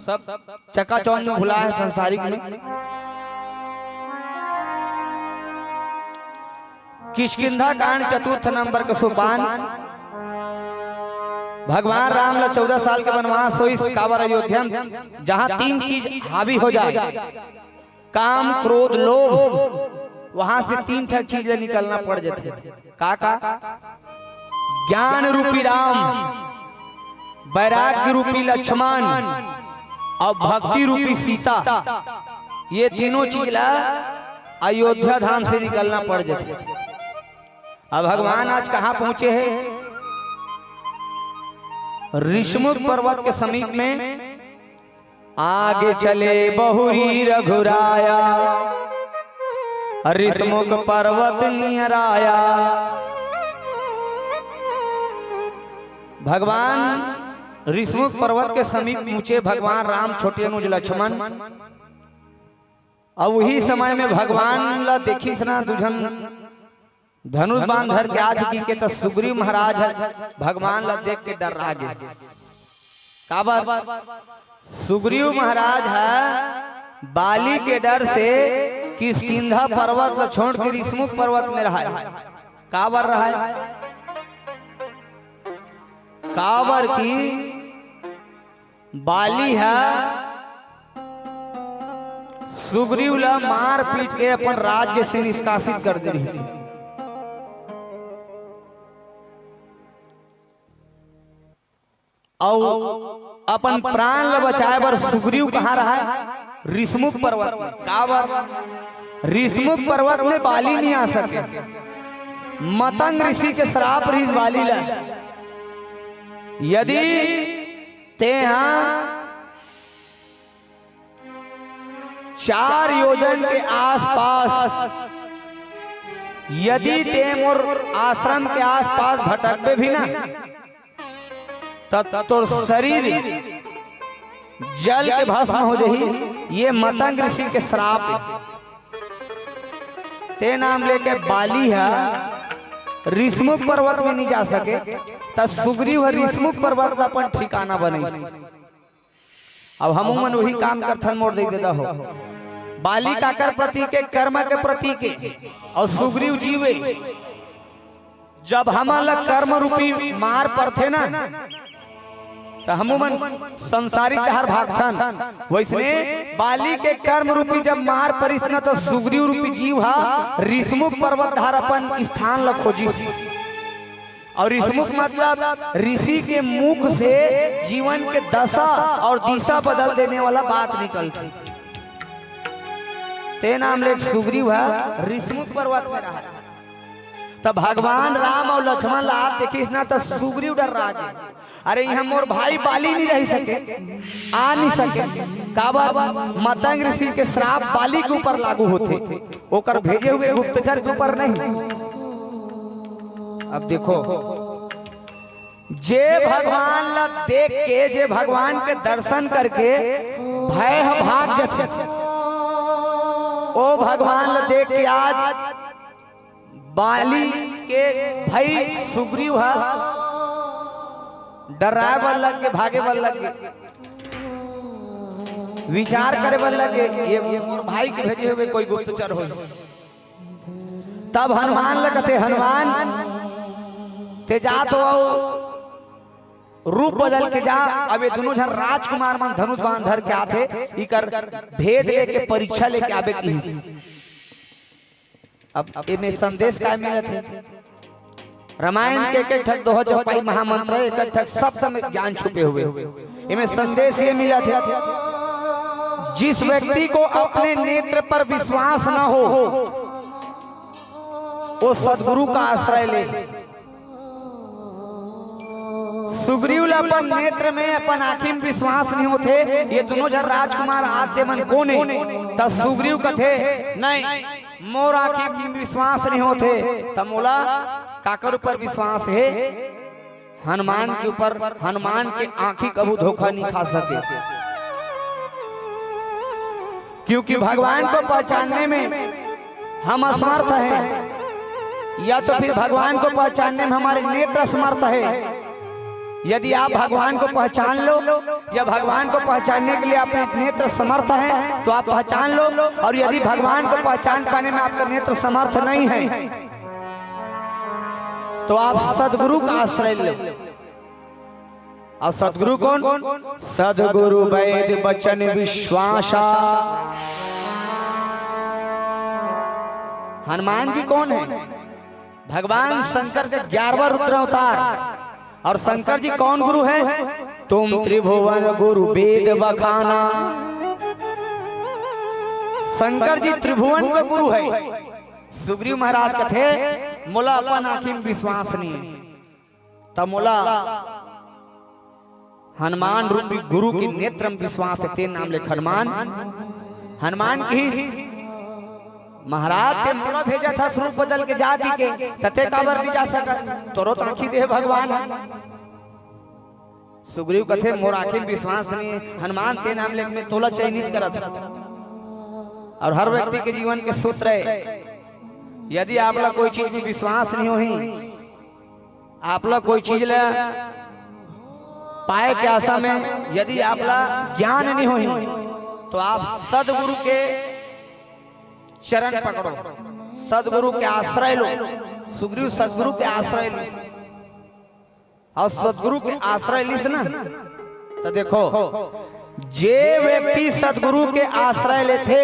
चकाचौंध में भुला है संसारिक में। किष्किंधा कांड चतुर्थ नंबर का सोपान। भगवान राम ला 14 साल के वनवास हो इस कावर अयोध्या, जहां 3 चीज हावी हो जाए, काम क्रोध लोभ, वहां से 3 ठक चीजें निकलना पड़ जाते। का ज्ञान रूपी राम, वैराग्य रूपी लक्ष्मण और भक्ति रूपी सीता, ये तीनों चीज ला अयोध्या धाम से निकलना पड़ जाते। अब भगवान आज कहाँ पहुंचे हैं? ऋषमुख पर्वत के समीप में। आगे चले बहुरी रघुराया, ऋषमुख पर्वत नियर आया। भगवान ऋषमुख पर्वत के समीप पहुंचे भगवान राम, छोटे अनुज लक्ष्मण। अब वही समय में भगवान ला देखी सना दुझन धनुष बाण धर के आज की के तो सुग्रीव महाराज भगवान ला देख के डर रहा गए। सुग्रीव महाराज है बाली के डर से किष्किंधा पर्वत को छोड़ के ऋषमुख पर्वत में रहा है। काबर रहा है, काबर की बाली है सुग्रीव ला मार पीट के अपन राज्य से निष्कासित कर दे रही। और अपन प्राण ल बचाए बर सुग्रीव कहाँ रहा है, ऋषमुख पर्वत में। काबर ऋषमुख पर्वत में बाली नहीं आ सके, मतंग ऋषि के श्राप रही बाली ला। यदि ते यहाँ 4 योजन के आसपास यदि ते मोर आश्रम के आसपास भटकबे भी ना तब तो शरीर जल के भस्म हो जाही। ये मतंग ऋषि के श्राप ते नाम लेके बाली है ऋषमुख पर्वत में नहीं जा सके, तब सुग्रीव ऋषमुख पर्वत का अपन ठिकाना बने। अब हम मन वही काम करथन मोड़ दे देता हो। बाली का कर प्रतीक है, कर्म के प्रतीक है, और सुग्रीव जीवे जब हमारा कर्म रूपी मार पड़थे ना तो हमूमन संसारिक हर भागथन, वैसने बाली के कर्म रूपी जब मार परिस न तो सुग्रीव रूपी जीव हा ऋषमुख पर्वत धार अपन स्थान ल खोजी। और ऋषमुख मतलब ऋषि के मुख से जीवन के दशा और दिशा बदल देने वाला बात निकलती। ते नाम ले सुग्रीव है ऋषमुख पर्वत में रहा। तब भगवान राम और लक्ष्मण लात देखिस ना तो सुग्रीव डर रहा। अरे यहाँ मोर भाई बाली नहीं रह सके, आ नहीं सके, काबर मतंग ऋषि के श्राप बाली के ऊपर लागू होते, ओकर भेजे हुए गुप्तचर के ऊपर नहीं। अब देखो जे भगवान ला देख के, जे भगवान के दर्शन करके भय भाग जाते, ओ भगवान ला देख के आज बाली के भाई सुग्रीव है डराए बल लग के, भागे बल लग के, विचार करे बल लग के ये भाई के भेजे हुए कोई गुप्तचर हो। तब हनुमान लगते, हनुमान ते जा तो रूप बदल के जा। अब ये दोनों जन राजकुमार मन धनुष बाण धर के आते, इकर भेद लेके परीक्षा लेके आवे की। अब इनमें संदेश क्या मिलत है, रामायण के एक ठक दोह चौपाई महामंत्र एक ठक शब्द में ज्ञान छुपे हुए। इनमें संदेश ये मिला था, जिस व्यक्ति को अपने नेत्र पर विश्वास न हो वो सद्गुरु का आश्रय ले। सुग्रीव अपन नेत्र में अपन आँखी में विश्वास नहीं होते, ये दोनों जन राजकुमार आते मन कोने, तब सुग्रीव कथे नहीं मोर आँखी में विश्वास नहीं होते, तब मोला काकर ऊपर विश्वास है, हनुमान के ऊपर। हनुमान के आँखी कबू धोखा नहीं खा सके, क्योंकि भगवान को पहचानने में हम असमर्थ हैं, या तो फिर भगवान को पहचानने में हमारे नेत्र असमर्थ है। यदि आप भगवान को पहचान लो, या भगवान को पहचानने के लिए अपने नेत्र समर्थ हैं तो आप पहचान लो, और यदि भगवान को पहचान पाने में आपका नेत्र समर्थ नहीं है तो आप सद्गुरु का आश्रय लो। और सद्गुरु कौन? सद्गुरु वैद बचन विश्वासा। हनुमान जी कौन है? भगवान शंकर के 11वां रुद्र अवतार। और शंकर जी कौन गुरु है? तुम त्रिभुवन गुरु वेद बखाना। शंकर जी त्रिभुवन का गुरु है। सुग्रीव महाराज कथे मोला अपन आँखी में विश्वास नहीं है, तब मोला हनुमान रूपी गुरु के नेत्र में विश्वास है, तेन नाम ले हनुमान। हनुमान की महाराज के मोला भेजा था स्वरूप बदल के जाति के, तथे काबर नहीं जा सका, तोरो तो आँखी दे भगवान है। सुग्रीव कथे मोर आँखी में विश्वास नहीं है, हनुमान ते नाम ले में तोला चयनित करत। और हर व्यक्ति के जीवन के सूत्र है, यदि आप लोग कोई चीज में विश्वास नहीं हो, आप लोग कोई चीज ले पाए के आशा में यदि आपला ज्ञान नहीं होई तो आप सदगुरु के चरण पकड़ो, सदगुरु के आश्रय लो। सुग्रीव सदगुरु के आश्रय लो और सदगुरु के आश्रय लिस ना तो देखो जे व्यक्ति सदगुरु के आश्रय लेते,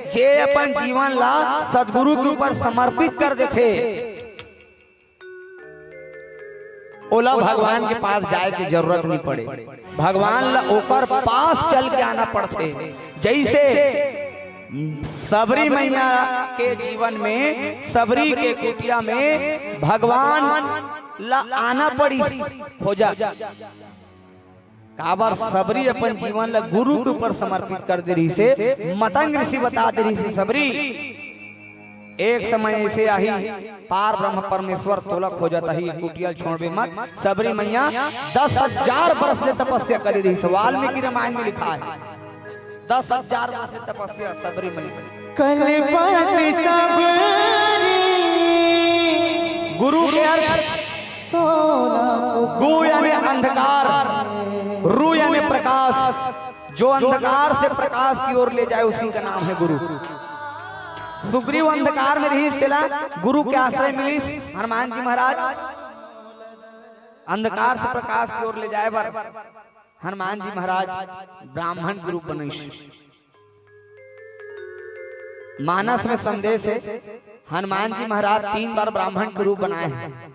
जे अपन जीवन ला सदगुरु के ऊपर समर्पित कर देते, ओला भगवान के पास जाए की जरूरत नहीं पड़े। भगवान ला ओकर पास चल के आना पड़ते। जैसे सबरी मैया के जीवन में, सबरी के कुटिया में भगवान ला आना पड़ी हो जा काबर सबरी अपन जीवन ला गुरु के ऊपर समर्पित कर दे रही से। मतंग ऋषि बता दे रही से सबरी एक समय ऐसे आही पार ब्रह्म परमेश्वर तोलक हो जाता ही कुटिया छोड़बे मत। सबरी मैया 10,000 वर्ष से तपस्या करी रही। सवाल में की रामायण में लिखा है 10,000 वर्ष से तपस्या सबरी मैया। कलपत सबरी गुरु के अर्थ गु यानी अंधकार, रू यानी प्रकाश। जो अंधकार से प्रकाश की ओर ले जाए उसी का नाम है गुरु। सुग्रीव अंधकार में रही चला, गुरु के आश्रय मिली हनुमान जी महाराज। अंधकार से प्रकाश की ओर ले जाए बार हनुमान जी महाराज ब्राह्मण के रूप बने। मानस में संदेश है हनुमान जी महाराज 3 बार ब्राह्मण के रूप बनाए हैं।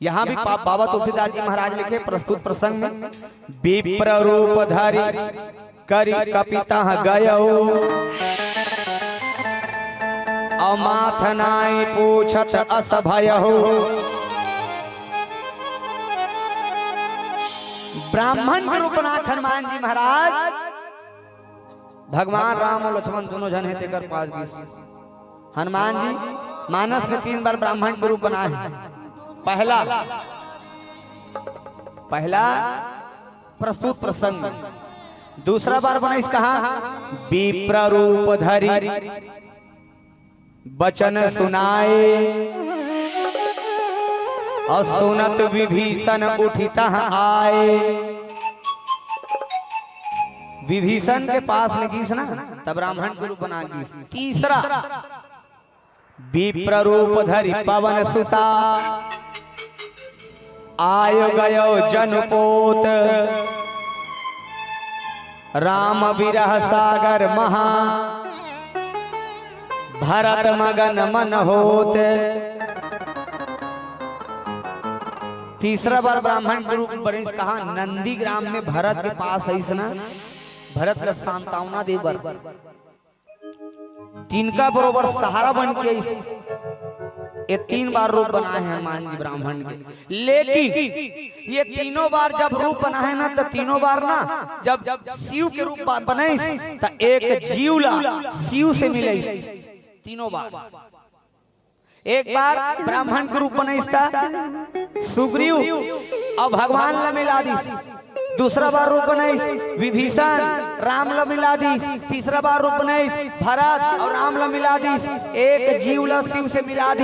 यहाँ भी बाबा तुलसीदास जी महाराज लिखे प्रस्तुत प्रसंग में विप्र रूप धारी करी कपिता गयो अमाथनाई पूछत असभय हो। ब्राह्मण के रूप बना हनुमान जी महाराज भगवान राम और लक्ष्मण दोनों जन है तेकर पास भी। हनुमान जी मानस में 3 बार ब्राह्मण के रूप बनाए हैं। पहला प्रस्तुत प्रसंग, दूसरा बार बना इस कहा विप्र रूप धरी वचन सुनाए और सुनत विभीषण उठिता आए। विभीषण के पास में गीस ना तब ब्राह्मण के रूप बना गीस। तीसरा विप्र रूप धरी पवन सुता आयो गयो जनपोत राम विरह सागर महा भरत मगन मन होत। तीसरा बार ब्राह्मण के रूप में बरिश कहा नंदी ग्राम में भरत के पास है भरत का सांत्वना देवर तिनका बरोबर सहारा बन के ये 3 बार रूप बनाए हैं हनुमान जी ब्राह्मण के। लेकिन ये तीनों बार जब रूप बनाए ना तो तीनों बार ना जब शिव के रूप बने तो एक जीवला शिव से मिले। तीनों बार एक बार ब्राह्मण के रूप बने सुग्रीव और भगवान ला मिला दी। दूसरा बार रूप बनाइस विभीषण राम ला मिला दी। तीसरा बार रूप बनाइस भरत और राम ला मिला दी। एक जीव ला शिव से मिला दी।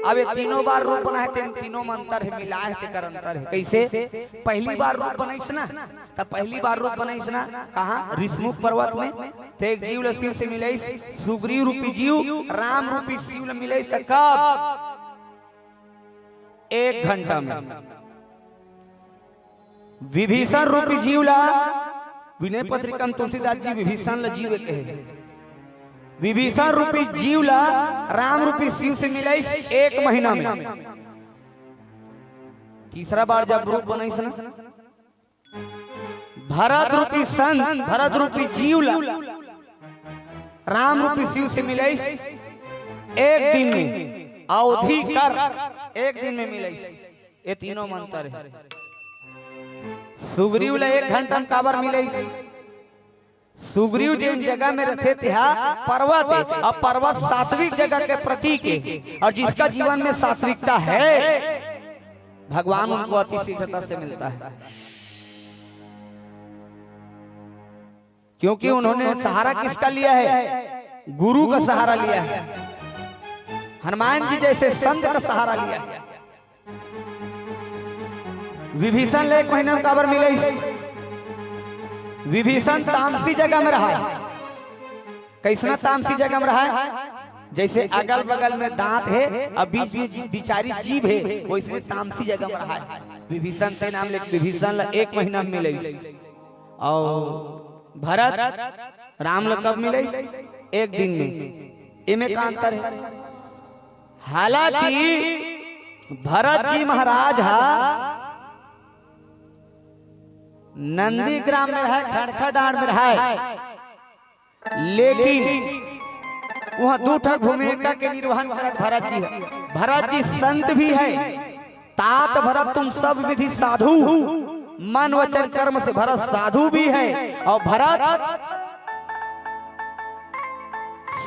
अब ये तीनों बार रूप बनाए तीनों में अंतर है, मिलाए के कर अंतर है। कैसे? पहली बार रूप बनाइस ना तो पहली बार रूप बनाइस ना कहा ऋषमुख पर्वत में तो एक जीव ला शिव से मिलाइस। सुग्रीव रूपी जीव राम रूपी शिव ला मिलाइस तो कब? 1 घंटा में। विभीषण रूपी जीवला विनय पत्रिका में तुलसीदास जी विभीषण ला जीव कहे। विभीषण रूपी जीवला राम रूपी शिव से मिलाई 1 महीना में। तीसरा बार जब रूप बनाइस ना भरत रूपी संत भरत रूपी जीवला राम रूपी शिव से मिलाई 1 दिन में। अवधि कर 1 दिन में मिलाई। ये तीनों मंत्र है। सुग्रीव ला 1 घंटा में काबर मिले। सुग्रीव जिन जगह में रहते थे पर्वत है और पर्वत सात्विक जगह के प्रतीक है और जिसका जीवन में सात्विकता है भगवान उनको अति शीघ्रता से मिलता है क्योंकि उन्होंने सहारा किसका लिया है? गुरु का सहारा लिया है। हनुमान जी जैसे संत का सहारा लिया है। विभीषण ले 1 महीना में काबर मिले। विभीषण तामसी जगह में रहा है। कैसना तामसी जगह में रहा है? जैसे अगल बगल में दांत है और बीच में बिचारी जीभ है, वैसे तामसी जगह में रहा है। विभीषण के नाम ले विभीषण 1 महीना में मिले। और भरत राम लोग कब मिले? 1 दिन में। इमे का अंतर है। हालांकि भरत जी महाराज नंदीग्राम में रहा, खड़खड़ाड़ में रहा, लेकिन वहाँ 2 ठा भूमिका के निर्वहन करत भरत जी है। भरत जी संत भी है। तात भरत तुम सब विधि साधु, मन वचन कर्म से भरत साधु भी है। और भरत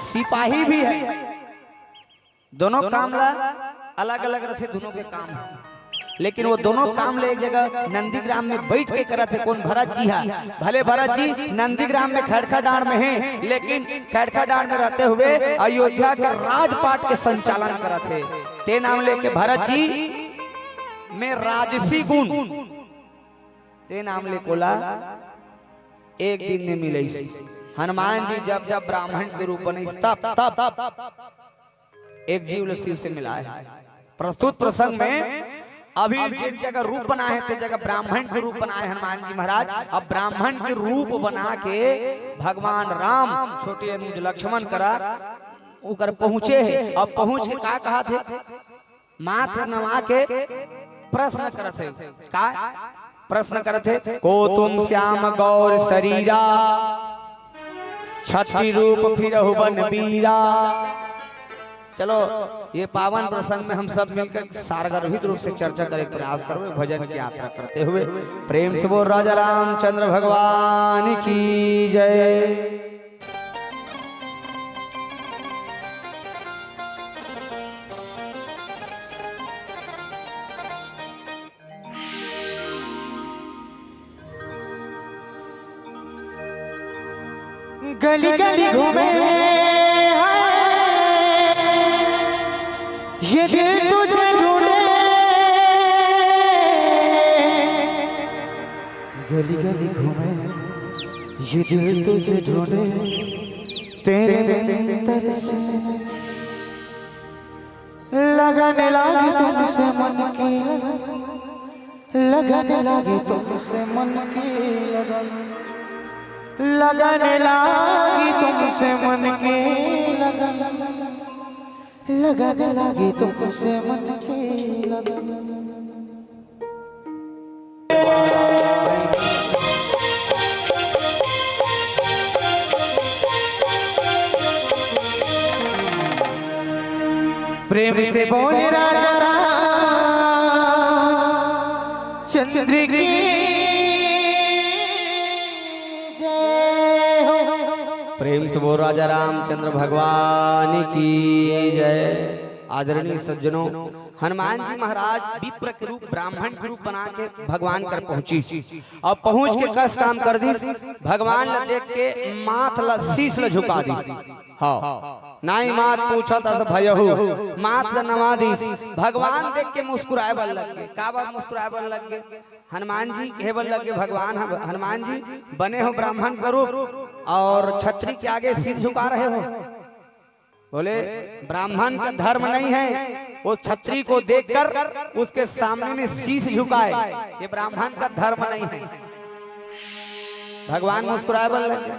सिपाही भी है। दोनों काम ला अलग अलग रखे, दोनों के काम है, लेकिन वो दोनों काम ले एक जगह नंदीग्राम में बैठ के करते। कौन? भरत जी है। भले भरत जी नंदीग्राम में खड़खड़ाड़ में हैं, लेकिन खड़खड़ाड़ में रहते हुए अयोध्या के राजपाट के संचालन करते। ते नाम लेके भरत जी में राजसी गुण ते नाम ले कोला 1 दिन में मिले। हनुमान जी जब जब ब्राह्मण के रूप बने तब एक जीव शिव से मिला है। प्रस्तुत प्रसंग में अभी जिस जगह रूप बना है तो जगह ब्राह्मण के रूप बनाए हनुमान जी महाराज। अब ब्राह्मण के रूप बना के भगवान राम छोटे अनुज लक्ष्मण करा उकर पहुंचे है। अब पहुंच के का कहा थे? माथ नवा के प्रश्न करते। का प्रश्न करते? को तुम श्याम गौर शरीरा, छत्री रूप फिरहु बन बीरा। चलो ये पावन प्रसंग में हम सब मिलकर सारगर्भित रूप से चर्चा करे प्रयास करो। भजन की यात्रा करते हुए प्रेम से बोल राजा रामचंद्र भगवान की जय। गली गली घूमे ये दिल तुझे ढूंढे, गली गली घूमे ये दिल तुझे ढूंढे, तेरे बिन तरसे लगाने लगी तुमसे मन की लगन, लगाने लगी तुमसे मन की लगन, लगाने लगी तुमसे मन की लगन, लगाने लगी तुमसे मन की लगन। प्रेम से बोले राजा चंद्र की जय हो। प्रेम से बोल राजा रामचंद्र भगवान की जय। आदरणीय सज्जनों, हनुमान जी महाराज विप्र के रूप ब्राह्मण के रूप बना के भगवान कर पहुंची और पहुंच के कस काम कर दी। भगवान ला देख के माथ ला शीश ला झुका दी। हाँ नाई मात पूछा था भयहु माथ ला नवा दी। भगवान देख के मुस्कुराए बन लग गए। का बात मुस्कुराए बन लग गए? हनुमान जी कहे बन लग गए भगवान हनुमान जी बने हो ब्राह्मण का रूप और छत्री के आगे सिर झुका रहे हो। बोले ब्राह्मण का धर्म नहीं है वो छत्री को देखकर उसके सामने में शीश झुकाए, ये ब्राह्मण का धर्म नहीं है। भगवान मुस्कुराए बन लगे।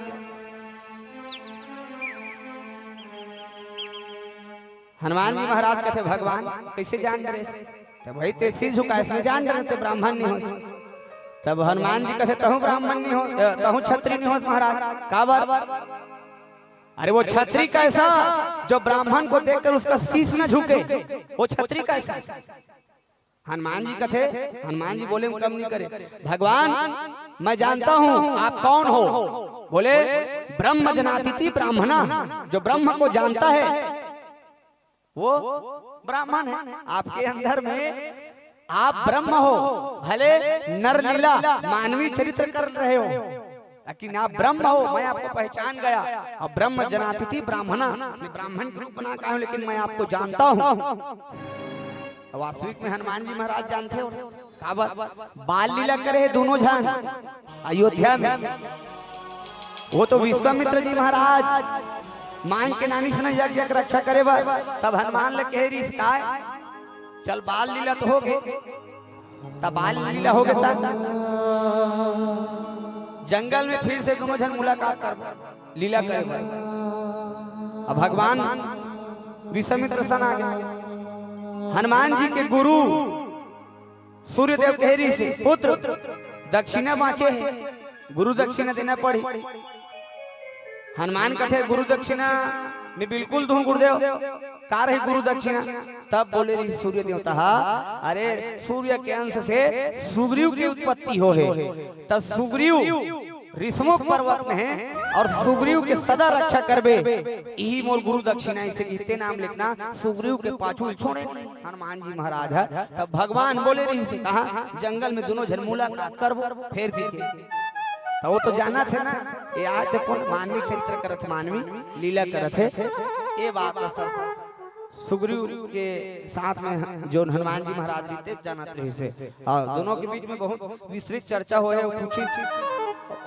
हनुमान जी महाराज कहते भगवान कैसे जान डरे? तब भाई ते सिर झुकाए इसमें जान डरे थे ब्राह्मण नहीं हो। तब हनुमान जी कहते तहु ब्राह्मण नहीं हो, तहु छत्री नहीं हो महाराज। का बार? अरे वो छत्री कैसा जो ब्राह्मण को देखकर उसका शीश न झुके, वो छत्री कैसा? हनुमान जी कथे हनुमान जी बोले कम नहीं करे भगवान मैं जानता हूँ आप कौन हो। बोले ब्रह्म जनातिथि ब्राह्मणा, जो ब्रह्म को जानता है वो ब्राह्मण है। आपके अंदर में आप ब्रह्म हो, भले नर लीला मानवीय चरित्र कर रहे हो लेकिन आप ब्रह्म हो। मैं आपको पहचान गया और ब्रह्म जनातिथि ब्राह्मणा, मैं ब्राह्मण के रूप बना का हूं लेकिन मैं आपको जानता हूं। वास्तविक में हनुमान जी महाराज जानते हो बाल लीला करे दोनों जन अयोध्या में। वो तो विश्वामित्र जी महाराज मान के नानी से यज्ञ की रक्षा करे बा, तब हनुमान ले कह रही चल बाल लीला तो हो गए, तब बाल लीला हो गया जंगल में फिर से दोनों जन मुलाकात कर लीला करे बा। अब भगवान विश्वामित्र सन आ गए। हनुमान जी के गुरु सूर्यदेव कहरी से पुत्र दक्षिणा बाँचे है, गुरु दक्षिणा देना पड़ी। हनुमान कथे गुरु दक्षिणा में बिल्कुल दूं गुरुदेव का रही गुरु दक्षिणा। तब बोले रही सूर्य देवता अरे सूर्य के अंश से सुग्रीव की उत्पत्ति हो है, तब सुग्रीव ऋषमुख पर्वत में है और सुग्रीव के सदा रक्षा करबे यही मोर गुरु दक्षिणा। इसे इतने नाम लिखना सुग्रीव के पाछू छोड़े हनुमान जी महाराज है। तब भगवान बोले रही से कहा जंगल में दोनों जन मुलाकात करबो फिर भी तो वो तो जाना थे ना ये आज तो कौन मानवी चरित्र करत मानवी लीला करत है। ये बात सब सुग्रीव के साथ में जो हनुमान जी महाराज रहते जानत रहे से और दोनों के बीच में बहुत विस्तृत चर्चा हो है। पूछी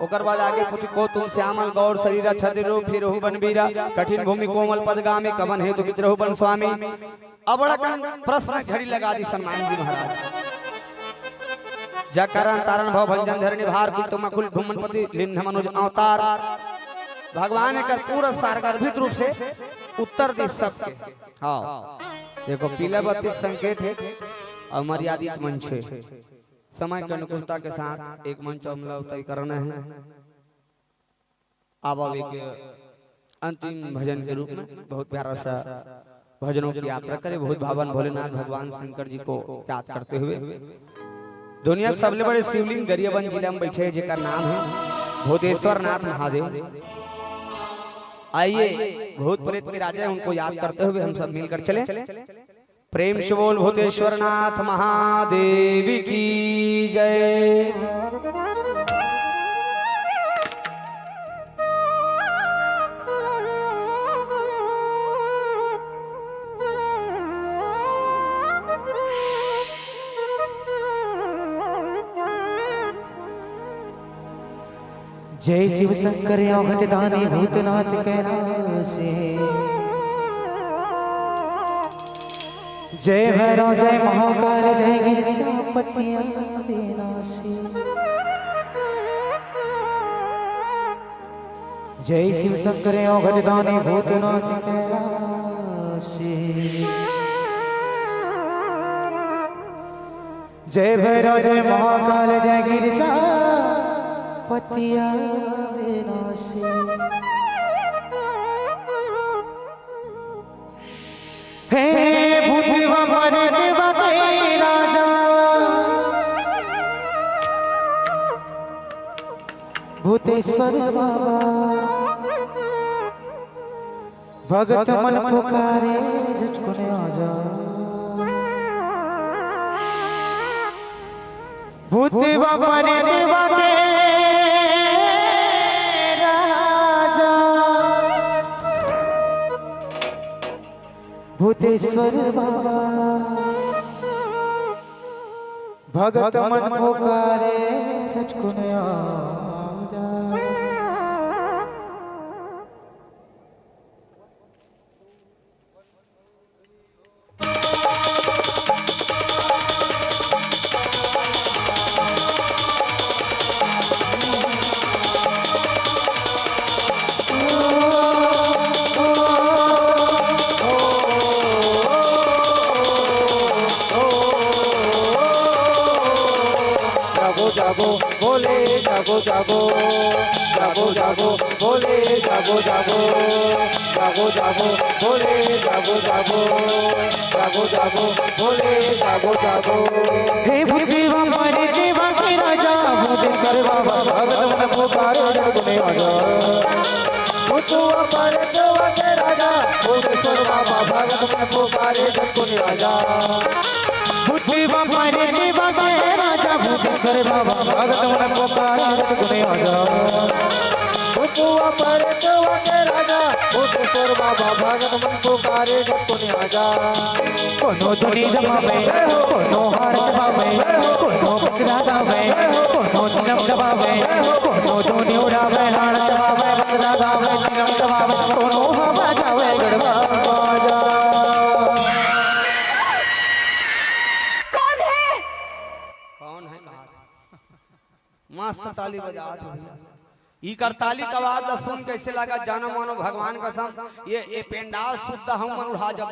ओकर बाद आगे पूछी को तुम श्यामल गौर शरीर छद्र रूप फिर हो बनबीरा कठिन भूमि कोमल पदगामी कवन है तो मित्र हो बन स्वामी। अब बड़ा प्रश्न घड़ी लगा दी हनुमान जी महाराज जकरण तारण भव भंजन धरणी भार की तुम अकुल भूमनपति लिन्ह मनोज अवतार। भगवान का पूरा सारगर्भित रूप से उत्तर दिश सबके। हाँ देखो पीला बत्ती संकेत है और मर्यादित मंच है। समय के अनुकूलता के साथ एक मंच हमला तय करना है। अब एक अंतिम भजन के रूप में बहुत प्यारा सा भजनों की यात्रा करें। बहुत भावन भोलेनाथ भगवान शंकर जी को याद करते हुए दुनिया के सबसे बड़े शिवलिंग गरियाबंद जिला में बैठे जिसका नाम है भूतेश्वर नाथ महादेव। आइए भूत प्रेत के राजा उनको याद करते हुए हम सब मिलकर चले। प्रेम से बोल भूतेश्वर नाथ महादेव की जय। जय शिव शंकर औघट दानी भूतनाथ कैलासे। जय भैरव जय महाकाल जय गिरिजापति अविनाशी। जय शिव शंकर औघट दानी भूतनाथ कैलासे। जय भैरव जय महाकाल जय गिरिजा पतिया विनाशी। हे भूतवा परदेवा के राजा भूतेश्वर बाबा भगत मन पुकारे झटकुने आजा। भूतवा परदेवा के भूतेश्वर बाबा भगत मन पुकारे झटकुने आजा। जागो जागो जागो जागो बोले जागो जागो जागो जागो बोले जागो जागो जागो जागो बोले जागो जागो। हे भूदेवा मारे देवा के राजा भूतेश्वर बाबा भगत मन पुकारे झटकुने आजा। भूतवा परदेवा के राजा भूतेश्वर बाबा भगत मन पुकारे झटकुने आजा। भूदेवा मारे देवा के राजा भूतेश्वर बाबा भगत मन पुकारे झटकुने आजा। भूतवा परदेवा के राजा भूतेश्वर बाबा भगत मन पुकारे झटकुने आजा। कोनो धुनी जमावे कोनो हार जमावे कोनो बचरा गावे कोनो चिलम दबावे कोनो दोने उड़ावे हाड़ चबावे बचरा गावे चिलम दबावे कोनो हवा जावे गड़बा बाजा। कौन है कहा मस्त ताली बजा भैया। ई कर ताली का आवाज सुन कैसे लगा जानो मानो भगवान कसम ये पेंडाल शुद्ध हम मन उड़ा जब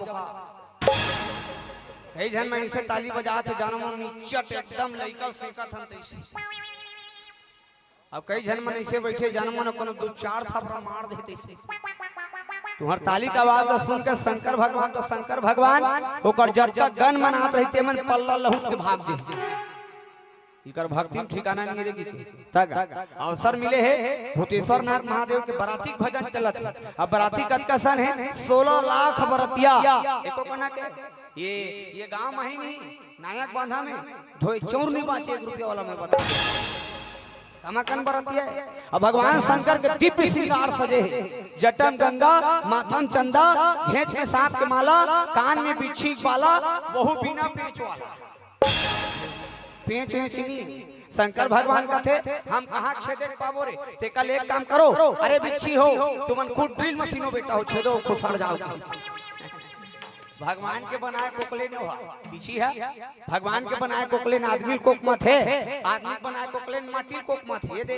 कई जन में इसे ताली बजा थे जानो मन नीचट एकदम लइकल सेकत हन तैसे। अब कई जन मन ऐसे बैठे जानो मन कोनो दो चार थापड़ा मार दे तैसे। तुम्हार ताली का आवाज सुन कर शंकर भगवान तो शंकर भगवान ओकर जब तक गन मनात रहते मन पल्ला लहू के भाग दे। इकर भक्ति में ठिकाना नहीं रहेगी तक अवसर मिले है भूतेश्वर नाथ महादेव के बराती भजन चलत। अब बराती कतकसन है 16 लाख बरतिया एको कोना के ये गांव में ही नहीं नायक बांधा में धोई चोर नहीं बाचे 1 रुपया वाला में बता तमकन बरतिया। अब भगवान शंकर के दिव्य श्रृंगार सजे है जटम गंगा माथम चंदा घेंच में सांप के माला कान में बिच्छी वाला बहु बिना पेच वाला पेच नहीं शंकर भगवान का थे हम कहाँ छेदे पाबो रे ते कल एक काम करो अरे बिच्छी हो तुमन खुद ड्रिल मशीनो बेटा हो छेदो खुद सड़ जाओ। भगवान के बनाए कोकले ने हुआ बिच्छी है भगवान के बनाए कोकले ने आदमी कोक मत है आदमी बनाए कोकले ने माटी कोक मत है। ये दे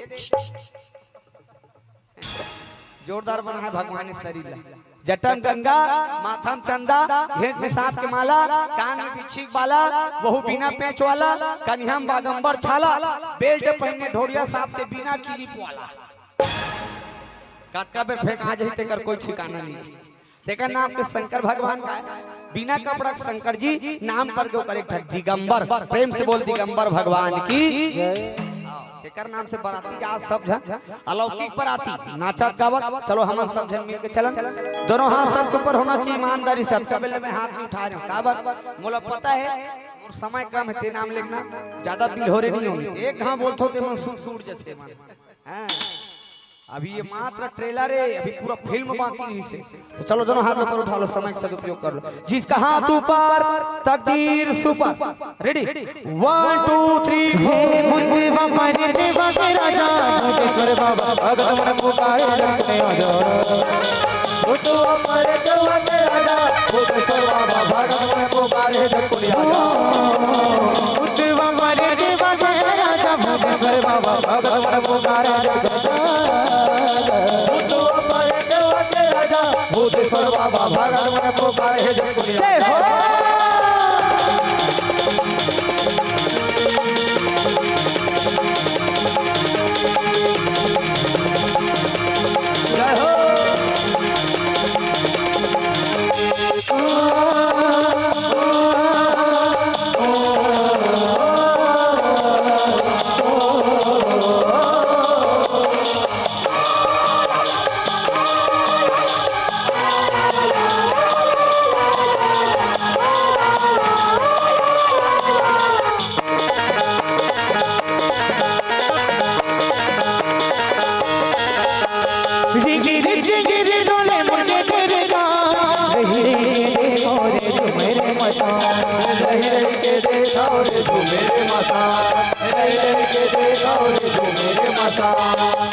जोरदार बना है भगवान ने शरीर जटन गंगा माथम चंदा घेंच में सांप के माला कान में बिच्छी वाला बहु बिना पेच वाला कन्हम बागंबर छाला बेल्ट पहने ढोरिया सांप के बिना किलिप वाला कतका बेर फेंक आ जाई तेकर कोई ठिकाना नहीं। तेकर नाम के शंकर भगवान का बिना कपड़ा शंकर जी नाम पर के करे दिगंबर प्रेम से बोल दिगंबर भगवान की तेकर नाम से बराती जा सब जन अलौकिक बराती नाचत गावत चलो हम सब जन मिल के चलन दोनों हाथ सबके ऊपर होना चाहिए ईमानदारी सब कबीले में हाथ नहीं उठा रहे हो काबर मोला पता है और समय कम है ते नाम लिखना ज्यादा बिल हो रहे नहीं होंगे एक हां बोलथो ते मन सूट जैसे मन हां अभी ये मात्र ट्रेलर है अभी पूरा फिल्म बाकी है इसे तो चलो दोनों हाथ ऊपर उठा लो समय का सदुपयोग कर लो जिसका हाथ ऊपर तकदीर सुपर रेडी 1 2 3 हे बुद्धि बाबा देवा के राजा भूतेश्वर बाबा भगत मन पुकारे रखने आजा तो अमर देवा के राजा भूतेश्वर बाबा भगत मन पुकारे रखने आजा बुद्धि बाबा देवा के राजा भूतेश्वर बाबा भगत मन पुकारे रखने भूतेश्वर बाबा भगत मन पुकारे जय हो।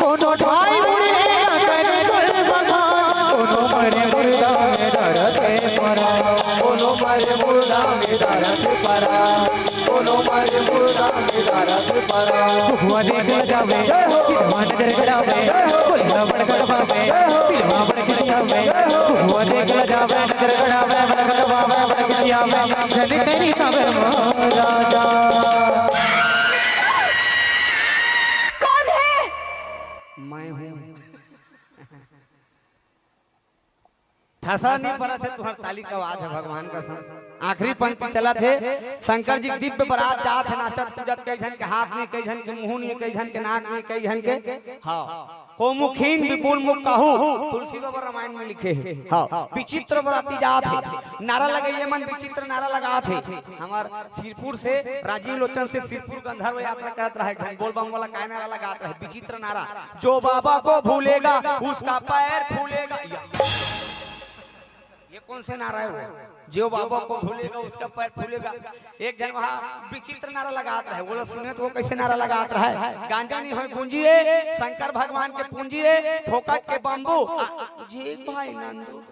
कोनो ढाई मुड़ेगा करे गुल भगवान कोनो मरे मुर्दा में डरते परा कोनो मरे मुर्दा में डरते परा कोनो मरे मुर्दा में डरते परा हुआ देख जावे मान जर गड़ावे कोई बड़ गड़ावे दिलवा बड़ किसिया में हुआ देख जावे नजर गड़ावे बड़ गड़ावे बड़ किसिया में जल तेरी सागर महाराजा। ठसा नहीं पड़ा थे तुम्हार ताली का आवाज है भगवान का आखिरी पंक्ति चला थे शंकर जी दिव्य बरात जात है नाचत पूजत कई जन के हाथ में कई जन के मुंह में कई जन के नाक में कई जन के हाँ को मुखीन विपुल मुख कहू तुलसी बाबा रामायण में लिखे है हाँ विचित्र बराती जात है नारा लगाइए मन विचित्र नारा लगा थे हमार सिरपुर से राजीव लोचन से सिरपुर गंधर्व यात्रा करत रहे बोल बम वाला काय नारा लगात रहे विचित्र नारा जो बाबा को भूलेगा उसका पैर फूलेगा ये कौन से नारा है वो? जो बाबा को भूलेगा उसका पैर फूलेगा। एक जन वहाँ विचित्र नारा लगाता है, वो लोग सुने तो वो कैसे नारा लगाता है? गांजा नहीं हो पूंजिए, शंकर भगवान के पूंजिए, फोकट के बम्बू जी भाई नंदू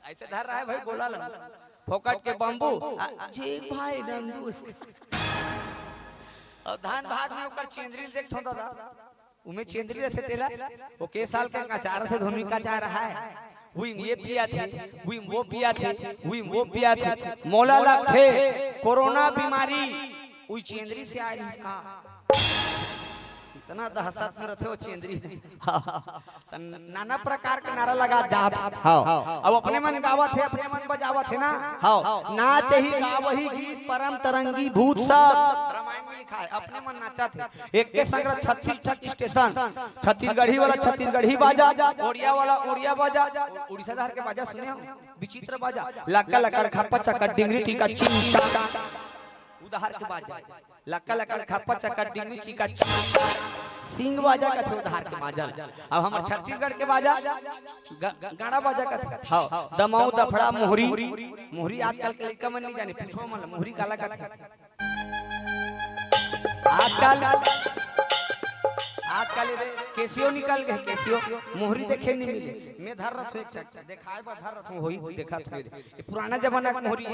ऐसे धर रहा है भाई, बोला ला फोकट के बम्बू जी भाई नंदू। और धान भाग में ऊपर चेंद्री देख थोड़ा दादा उमे चेंद्री रहे तेला वो के साल का कचार से धोनी का चाह रहा है। हुई ये पिया थे, हुई वो पिया थे, हुई वो पिया थे, मौला लग थे कोरोना बीमारी हुई चेंद्री से आए इसका इतना दहशत में रहते वो चेंद्री। नाना प्रकार का नारा लगा जाप। हाँ अब अपने मन गावा थे, अपने मन बजावा थे ना। हाँ नाच ही गावही गीत परम तरंगी भूत सब रामायण में लिखा है। अपने मन नाचा थे। एक के संग 36 स्टेशन, छत्तीसगढ़ी वाला छत्तीसगढ़ी बाजा, ओडिया वाला ओडिया बाजा, उड़ीसा धार के बाजा सुने हो विचित्र बाजा, लक्का लकड़ खप्पा चक्कर डिंगरी टीका चिंता उधार के बाजा, लक्का लकड़ खप्पा चक्कर डिंगरी चीका सिंह बाजा का थे उधार के बाजा। अब हमारे छत्तीसगढ़ के बाजा गाड़ा बाजा का थे। हाँ दमाऊ दफड़ा मोहरी, मोहरी आजकल के लड़का मन नहीं जाने, पूछो मन मोहरी काला का थे। आजकल केसियो निकल गए, केसियो मोहरी देखे नहीं मिले। मैं धर रहा हूँ एक चक्कर दिखाए पर धर रहा हूँ होई देखा था पुराना जमाना का मोहरी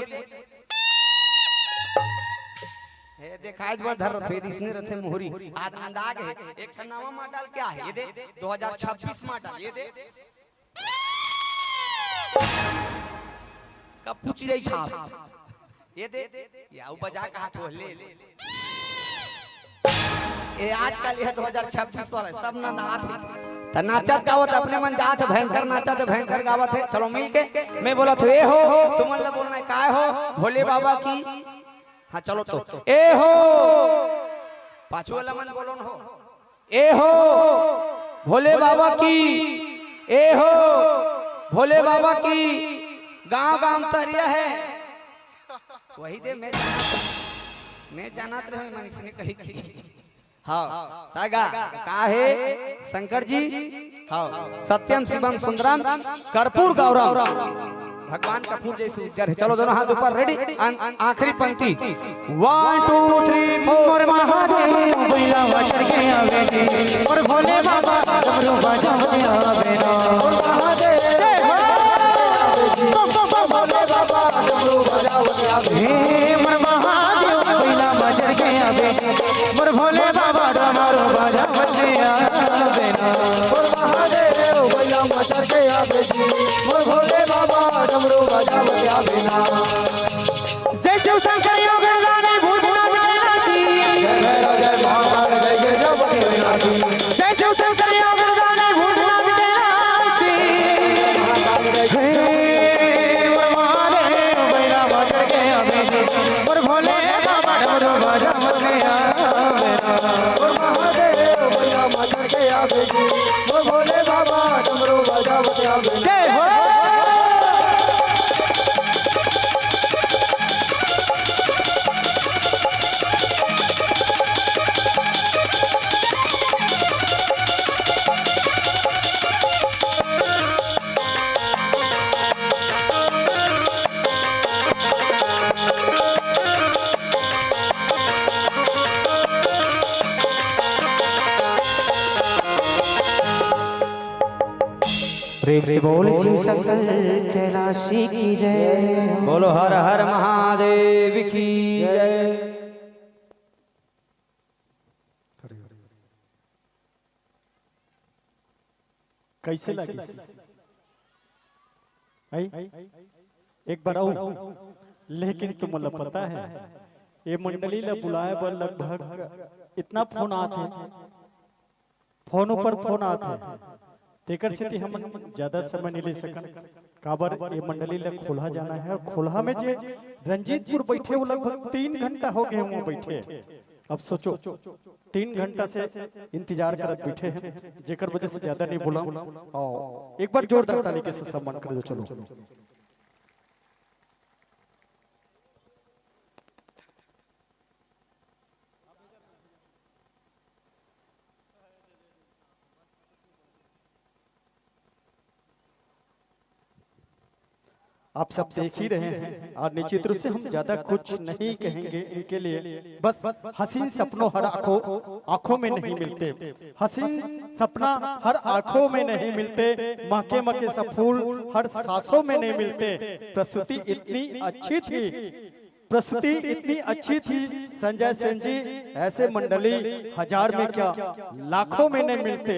ये देखाए बार धर रहे इसने रथे मोहरी आज अंदाज है। एक छन्नावा मॉडल क्या है ये दे 2026 मॉडल ये दे कब पूछ रही छाप ये दे या बजा कहा तो ले ये आजकल ये 2026 वाला सब ना नाच नाचत गावत अपने मन जात भयंकर नाचत भयंकर गावत है। चलो मिल के मैं बोला तो ए हो तुम मतलब बोलना है काय हो भोले बाबा की। हाँ चलो तो ए हो पांचवा लमन बोलो न हो ए हो भोले बाबा की, ए हो भोले बाबा की गांव गांव तरिया है वही दे मैं जानत रहे मन इसने कही की। हाँ तागा काहे शंकर जी हाँ सत्यम शिवम सुंदरम कर्पूर गौरव भगवान कपूर जैसे उज्जर है। चलो दोनों हाथ ऊपर रेडी आखिरी पंक्ति 1 2 3 4 महादेव भैया वचर के आवे और भोले बाबा डमरू बजावे आवे ना और महादेव जय हो भोले बाबा डमरू बजावे आवे मन महादेव भैया वचर के आवे और भोले बाबा डमरू बजावे आवे ना और महादेव भैया वचर के आवे और भोले बाबा डमरू बजावे आवे ना। जय शिव शंकर योगदानी भूतनाथ कैलासी जय महाकाल जय गिरजापति विनाशी जय शिव शंकर योगदानी भूतनाथ कैलासी हे महादेव बैरा बजर के आवे और भोले बाबा डमरू बजावे आवे और महादेव बैरा बजर के आवे और भोले बाबा डमरू बजावे आवे। जय हो प्रेम से बोल शिव शंकर कैलाशी की जय बोलो हर हर महादेव की जय। कैसे लगी एक बार आओ लेकिन तुम पता है ये मंडली ला बुलाए बर लगभग इतना फोन आते फोन पर फोन आते तेकर से हम ज्यादा समय नहीं ले सकन काबर ये मंडली ला खोला जाना है और खोला में जे रंजीतपुर बैठे वो लगभग 3 घंटा हो गए वहाँ बैठे। अब सोचो 3 घंटा से इंतजार करत बैठे हैं जेकर वजह से ज्यादा नहीं बोला और एक बार जोरदार ताली के साथ सम्मान कर दो। चलो आप सब देख ही रहे हैं और निश्चित रूप से हम ज्यादा कुछ नहीं कहेंगे इनके लिए। बस हसीन सपनों हर आंखों में नहीं मिलते, हसीन सपना हर आंखों में नहीं मिलते, महके महके सब फूल हर सांसों में नहीं मिलते। प्रस्तुति इतनी अच्छी थी, प्रस्तुति इतनी अच्छी थी संजय सेन जी, ऐसे मंडली हजार में क्या लाखों में नहीं मिलते,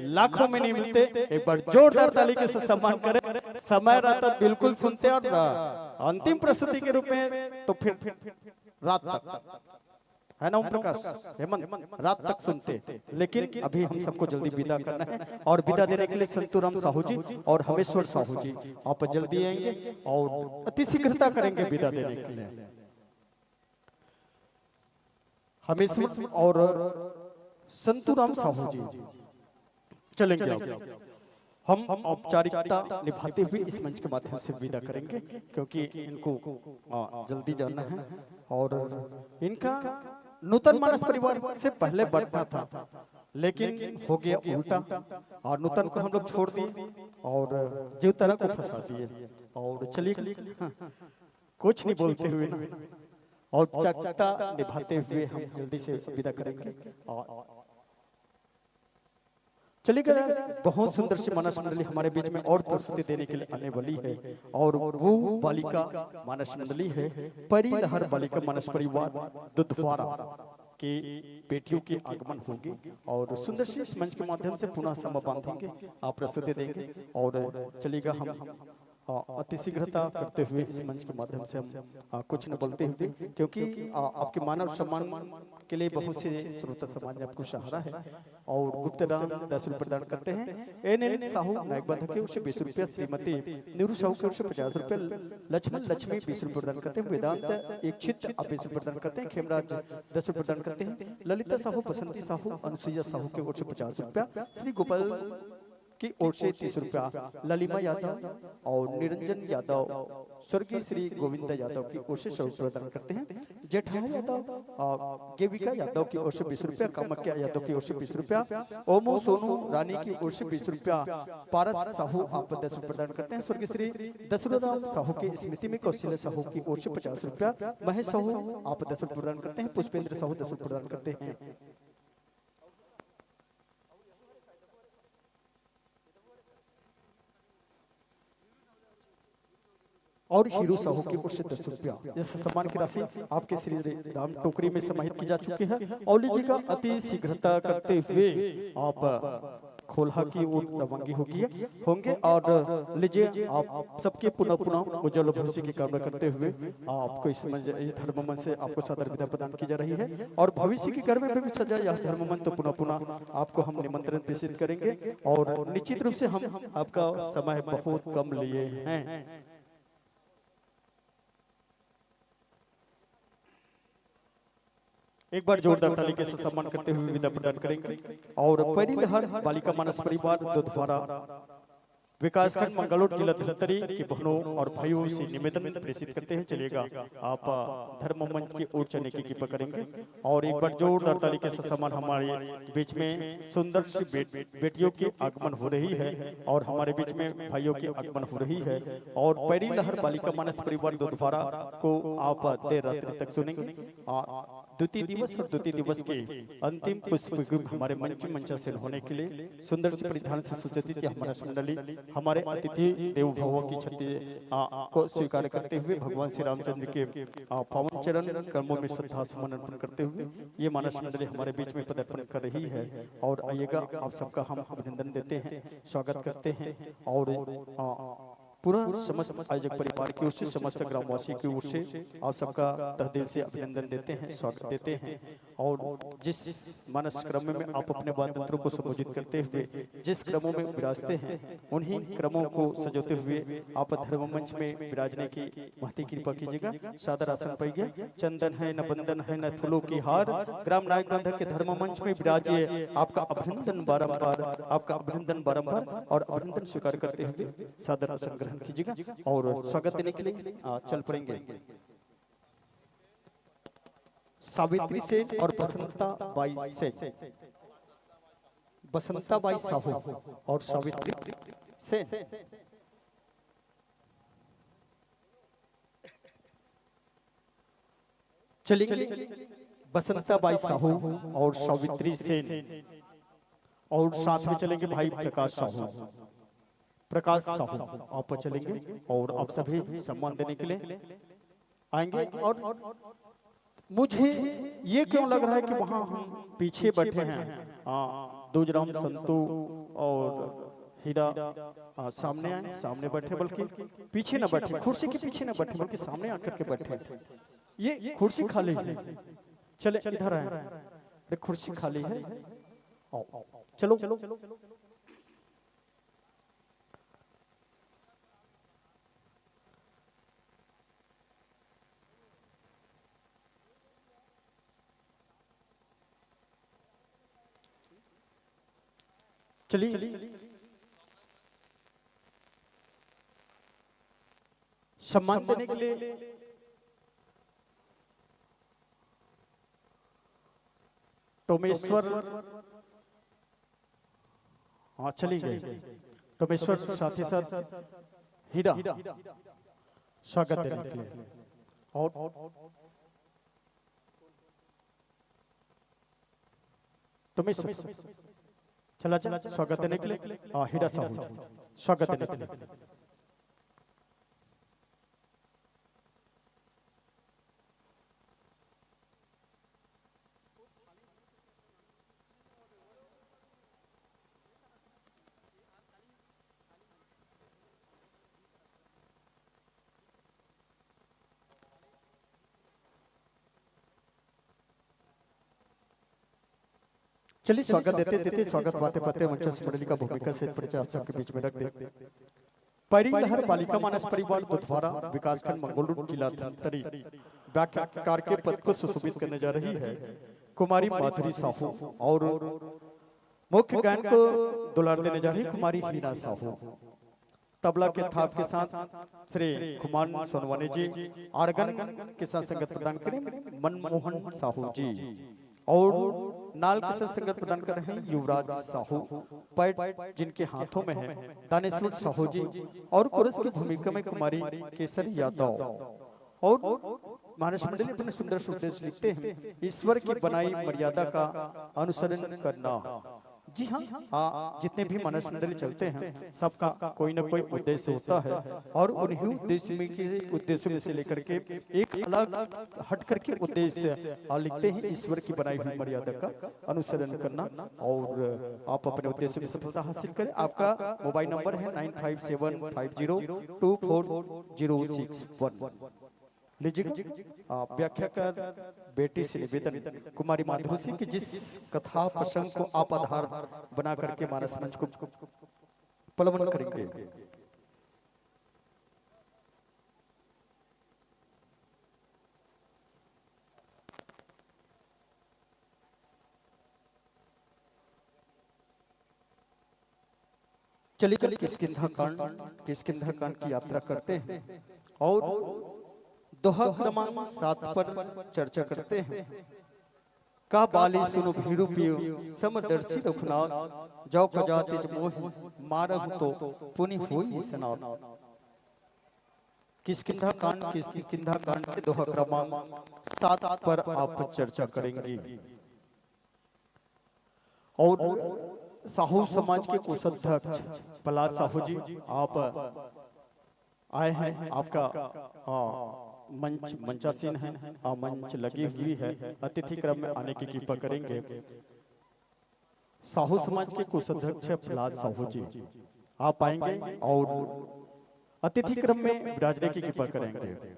लाखों में नहीं मिलते। एक बार जोरदार ताली के साथ सम्मान करें। समय रहता बिल्कुल सुनते और अंतिम प्रस्तुति के रूप में तो फिर रात तक, है ना ओम प्रकाश हेमंत, रात तक सुनते। लेकिन अभी हम सबको जल्दी विदा करना है और विदा देने के लिए संतूराम साहू जी और हमेश्वर साहू जी आप जल्दी आएंगे और अति शीघ्रता करेंगे विदा देने के लिए। हमेश्वर और संतूराम साहू जी चलेंगे आप। हम औपचारिकता निभाते हुए इस मंच के माध्यम से विदा करेंगे क्योंकि इनको जल्दी जाना है और इनका नूतन मानस परिवार से पहले बढ़ना था लेकिन हो गया उल्टा और नूतन को हम लोग छोड़ दिए और जीव तरह को फंसा दिए और चलिए कुछ नहीं बोलते हुए और औपचारिकता निभाते हुए हम जल्दी से विदा करेंगे। और चलिए बहुत सुंदर सी मानस मंडली हमारे बीच में और प्रस्तुति देने के लिए आने वाली है और वो बालिका मानस मंडली है परिलहर बालिका मानस परिवार दुधवारा की बेटियों की आगमन होगी और सुंदर सी इस मंच के माध्यम से पुनः समा बांधेंगे, आप प्रस्तुति देंगे और चलिएगा हम अति शीघ्रता करते हुए इस मंच के माध्यम से हम कुछ न बोलते हुए क्योंकि आपके मानव सम्मान के लिए बहुत से श्रोता समाज ने आपको सहारा है और गुप्त दान 10 रुपये प्रदान करते हैं। एन साहू नायक बंधक के उससे 20 रुपया, श्रीमती नीरू साहू के उससे 50 रुपये, लक्ष्मण लक्ष्मी 20 रुपये प्रदान करते हैं, वेदांत इच्छित आप 20 रुपये प्रदान करते हैं, खेमराज 10 रुपये प्रदान करते हैं, ललिता साहू, बसंती साहू, अनुसुईया साहू के ओर से 50 रुपया, श्री गोपाल की ओर से 30 रुपया, ललिमा यादव और निरंजन यादव स्वर्गीय श्री गोविंद यादव की ओर से 100 रुपये प्रदान करते हैं, जेठा यादव गेविका यादव की ओर से 20 रुपया, कामक्या यादव की ओर से 20 रुपया, ओमो सोनू रानी की ओर से 20 रुपया, पारस साहू आप 10 रुपये प्रदान करते हैं, स्वर्गीय श्री दशरथ साहू की स्मृति में कौशल्य साहू की ओर से 50 रुपया, महेश साहू आप 10 रुपये प्रदान करते हैं, पुष्पेंद्र साहू 10 रुपये प्रदान करते हैं। और हीरो साहू की ओर से 10 रुपया। यह सम्मान की राशि आपके श्री राम टोकरी में समाहित की जा चुकी है और लीजिएगा अति शीघ्रता करते हुए आप खोलहा की ओर रवानगी होंगे और लीजिए आप सबके पुनः पुनः उज्जवल भविष्य की कामना करते हुए आपको इस धर्म मन से आपको सादर विदा प्रदान की जा रही है और भविष्य की घर में भी सजा यह धर्म मन तो पुनः पुनः आपको हम निमंत्रण प्रेषित करेंगे और निश्चित रूप से हम आपका समय बहुत कम लिए हैं। एक बार जोरदार ताली के साथ सम्मान करते हुए विदा प्रदान करेंगे और परिलहर बालिका मानस परिवार दुधवारा विकासखंड मंगलौर जिला धमतरी की बहनों और भाइयों से निवेदन प्रेषित करते हैं। चलिएगा आप धर्म मंच की ओर चलने की कृपा करेंगे और एक बार जोरदार ताली के साथ सम्मान हमारे बीच में सुंदर सी बेटियों की आगमन हो रही है और हमारे बीच में भाइयों की आगमन हो रही है और परिलहर बालिका मानस परिवार दुधवारा को आप देर रात्रि तक सुनेंगे। द्वितीय दिवस और द्वितीय दिवस के अंतिम पुष्प हमारे मंचासीन होने के लिए सुंदर से परिधान से सुसज्जित हमारा मंडली हमारे अतिथि देव भव की छठी को स्वीकार करते हुए भगवान श्री रामचंद्र के पावन चरण कर्मों में श्रद्धा सुमन अर्पण करते हुए ये मानस मंडली हमारे बीच में पदार्पण कर रही है और आइएगा आप सबका हम अभिनंदन देते हैं, स्वागत करते हैं और पूरा समस्त आयोजक परिवार की ओर से समस्त ग्रामवासी की ओर से आप सबका तहे दिल से अभिनंदन देते हैं, स्वागत देते हैं और जिस मानस क्रम में आप अपने वाद्यंत्रों को संबोधित करते हुए जिस क्रमों में विराजते हैं उन्हीं क्रमों को सजोते हुए आप धर्म मंच में विराजने की महती कृपा कीजिएगा। सादर आसन पाइए, चंदन है न बंधन है न फूलों की हार, ग्राम नायक बंधक के धर्म मंच में विराजिए, आपका अभिनंदन बारंबार, आपका अभिनंदन बारंबार और अभिनंदन स्वीकार करते हुए सादर आसन ग्रहण कीजिएगा और स्वागत देने के लिए चल पड़ेंगे। सावित्री सेन और बसंता बाई सेन, बसंता बाई साहू और सावित्री सेन चलेंगे बसंताबाई साहू और सावित्री सेन, और साथ में चलेंगे भाई प्रकाश साहू। प्रकाश साहू आप चलेंगे और आप सभी सम्मान देने के लिए आएंगे। और मुझे ये क्यों लग रहा है कि वहाँ हम पीछे बैठे हैं, दूजराम संतू और हीरा सामने आए, सामने बैठे, बल्कि पीछे न बैठे, कुर्सी के पीछे न बैठे, बल्कि सामने आकर के बैठे। ये कुर्सी खाली है, चले इधर आए, अरे कुर्सी खाली है, चलो चलिए सम्मान देने के लिए टोमेश्वर, हाँ चली गई टोमेश्वर, साथ ही साथ हीरा स्वागत देने के लिए। और टोमेश्वर चला स्वागत देने के लिए, हीरा साहू स्वागत देने के लिए। चलिए स्वागत देते देते स्वागत पाते पाते मंचस्थ मंडली का भूमिका से परिचय आप सबके बीच में रख दे। परिलहर बालिका मानस परिवार दुधवारा विकासखंड मंगोलूर जिला धमतरी व्याख्याकार के पद को सुशोभित करने जा रही है कुमारी माधुरी साहू, और मुख्य गायन को दुलार देने जा रही है कुमारी हीना साहू। तबला के थाप के साथ श्री कुमार सोनवानी जी, आर्गन के साथ संगत प्रदान करें मनमोहन साहू जी, और नाल के साथ संगत प्रदान कर रहे हैं युवराज साहू, पैट जिनके हाथों में है दानेश्वर साहू जी, और कोरस की भूमिका में कुमारी केसर यादव। और मानस मंडली अपने सुंदर उपदेश लिखते हैं, ईश्वर की बनाई मर्यादा का अनुसरण करना। जी हाँ, जितने भी मानस मंडली चलते हैं सबका कोई ना कोई उद्देश्य होता है, और उन्हीं उद्देश्यों में से लेकर के एक अलग हट करके उद्देश्य लिखते हैं, ईश्वर की बनाई हुई मर्यादा का अनुसरण करना, और आप अपने उद्देश्य में सफलता हासिल करें। आपका मोबाइल नंबर है 9575024061। लीजिए व्याख्याकार बेटी से निवेदन, कुमारी माधुरी सिंह की जिस कथा प्रसंग को आप आधार बना करके मानस मंच को पलवन करेंगे। चलिए किष्किंधा कांड की यात्रा करते हैं और दोहा क्रमांक 7 पर चर्चा करते हैं। का बाली सुनो भीरु पियो समदर्शी रघुनाथ, जाओ कजाते मोह मारहु तो पुनि होई सनात। किष्किंधा कांड के दोहा क्रमांक 7 पर आप चर्चा करेंगे। और साहू समाज के कोषाध्यक्ष पलाश साहू जी आप आए हैं, आपका मंचासीन है, मंच लगी हुई है, अतिथि क्रम में आने की कृपा करेंगे। साहू समाज के कोषाध्यक्ष पलाश साहू जी आप आएंगे और अतिथि क्रम में विराजने की कृपा करेंगे।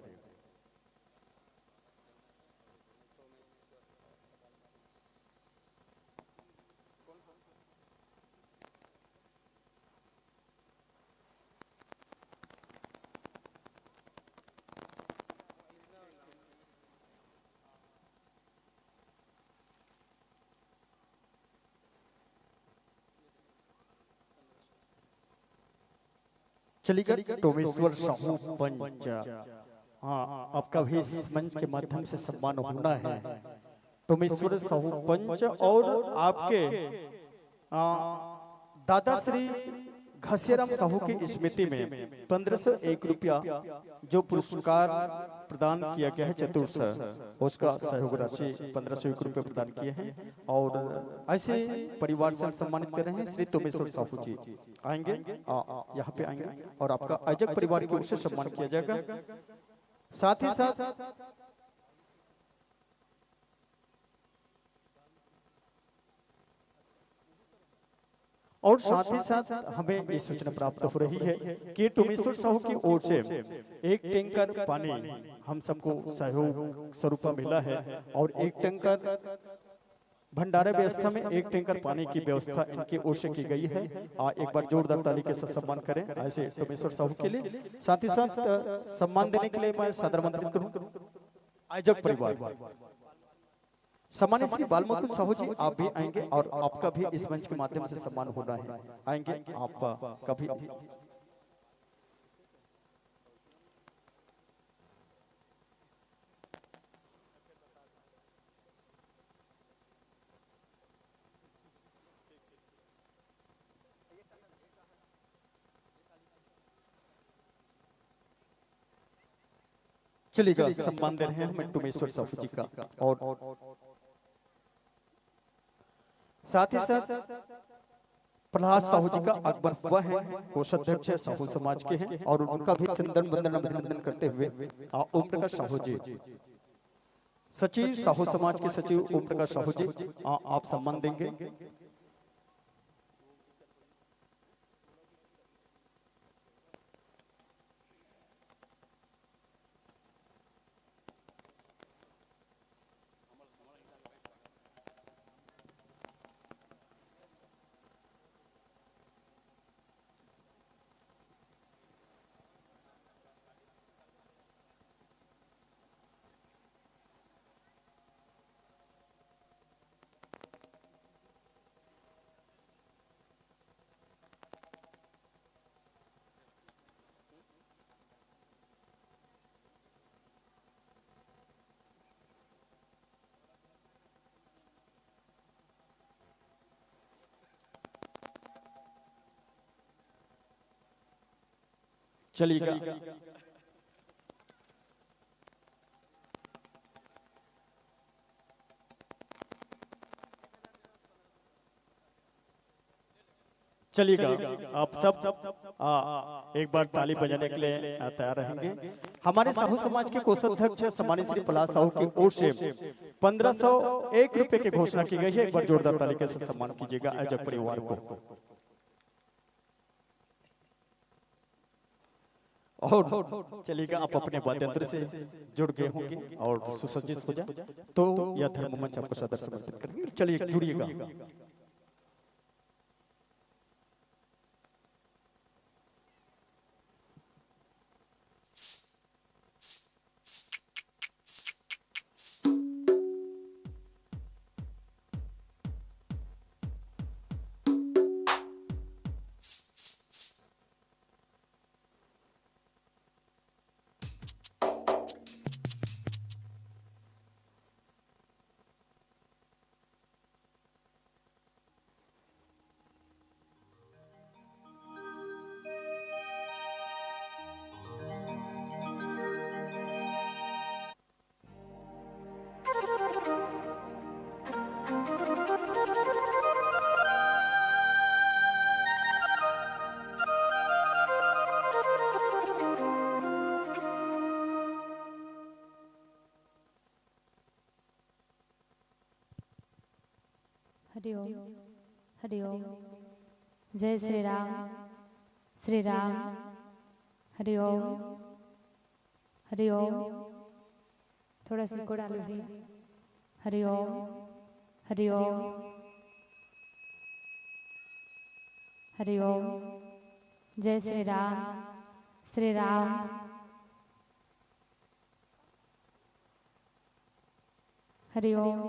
चलिए टोमेश्वर साहू पंच, हाँ आपका भी इस मंच के माध्यम से सम्मान होना है। टोमेश्वर साहू पंच और आपके दादा श्री घसियाराम साहू की स्मृति में 1501 रुपया जो पुरस्कार प्रदान किया गया है चतुर्थ उसका सहयोग राशि 1501 रुपये प्रदान किए हैं। और ऐसे परिवार से हम सम्मानित कर रहे हैं श्री तोमेश्वर साहू जी आएंगे, यहाँ पे आएंगे और आपका अजक परिवार की ओर से सम्मान किया जाएगा। साथ ही साथ हमें ये सूचना प्राप्त हो रही है कि तोमेश्वर साहू की ओर से एक टैंकर पानी हम सबको सहयोग स्वरूप मिला है और एक टैंकर भंडारा व्यवस्था में एक टैंकर पानी की व्यवस्था इनकी ओर से की गई है। एक बार जोरदार ताली के साथ सम्मान करें ऐसे तोमेश्वर साहू के लिए। साथ ही साथ सम्मान देने के लिए मैं सादर आमंत्रित करूं आयोजक परिवार सम्मानित श्री बाल मुकुंद साहू जी, आप भी आएंगे और आपका भी इस मंच के माध्यम से सम्मान होना है। आएंगे आपका भी। चलिएगा, सम्मान दे रहे हैं हम तोमेश्वर साहू जी का। और साथ ही साथ प्रहलाद साहू जी का आगमन हुआ है, कोषाध्यक्ष है साहू समाज के हैं और उनका भी चंदन वंदन अभिनंदन करते हुए ओम प्रकाश साहू जी सचिव साहू समाज के सचिव ओम प्रकाश साहू जी आप सम्मान देंगे। चलिएगा, आप सब एक बार ताली बजाने के लिए तैयार रहेंगे। हमारे साहू समाज के कोषाध्यक्ष सम्मानित श्री प्रहलाद साहू की ओर से 1501 रुपए की घोषणा की गई है। एक बार जोरदार ताली के साथ सम्मान कीजिएगा आयोजक परिवार को। और चलिएगा, आप अपने वाद्यंत्र से जुड़ गए होंगे और सुसज्जित हो जाए तो यह धर्म मंच आपको सदर समर्पित करेंगे। चलिए जुड़िएगा। हरिओम हरिओम। जय श्री राम श्री राम। हरिओम हरिओम। थोड़ा सी को डालो भैया। हरिओम हरिओम हरिओम। जय श्री राम श्री राम। हरिओम।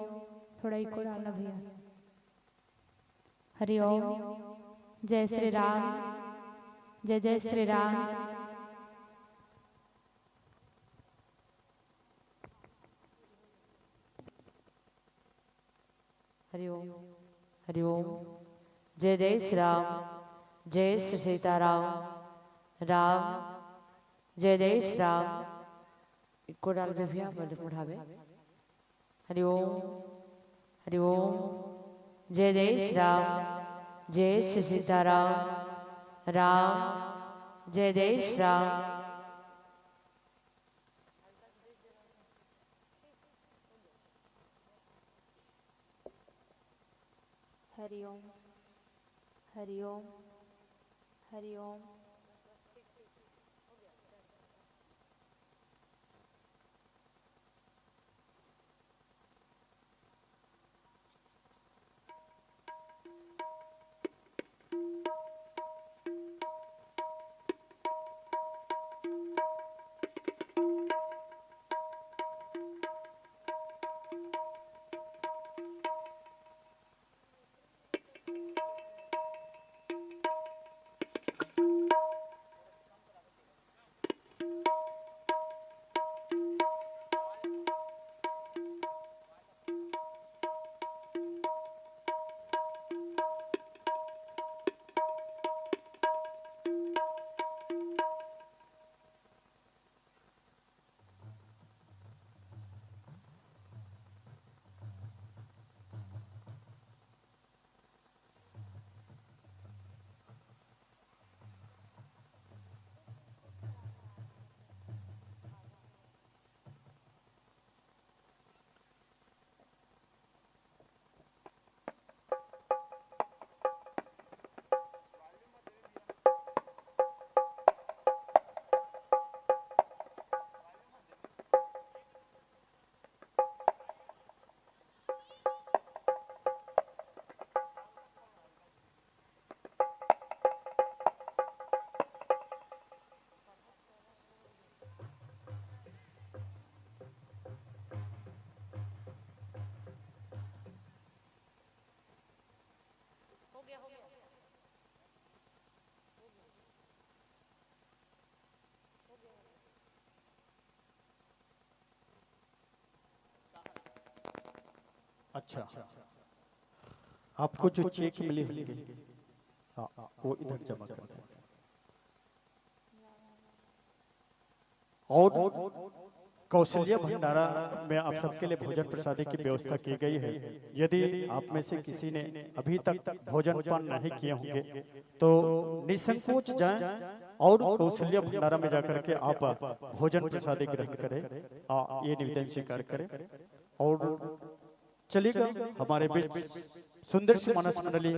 थोड़ा ही को डालना भैया। हरिओम। जय श्री राम। जय जय श्री राम। हरिओम हरिओम। जय जय श्री राम। जय श्री सीताराम राम जय जय श्री राम। इको डाल पे भैया बढ़ावे। हरिओम हरिओम जय जय श्री राम जय श्री सीताराम राम जय जय श्री राम। हरिओम हरिओम हरिओम। अच्छा, आपको जो चेक मिली होगी वो इधर जमा कर दें। और कौशल्या भंडारा में आप सबके लिए भोजन प्रसादी की व्यवस्था की गई है। यदि आप में से किसी ने अभी तक भोजन पान नहीं किए होंगे तो निसंकोच जाएं और कौशल्या भंडारा में जाकर के आप भोजन प्रसादी ग्रहण करें, ये निवेदन स्वीकार करें। और चलिएगा, हमारे बीच सुंदर सी मानस मंडली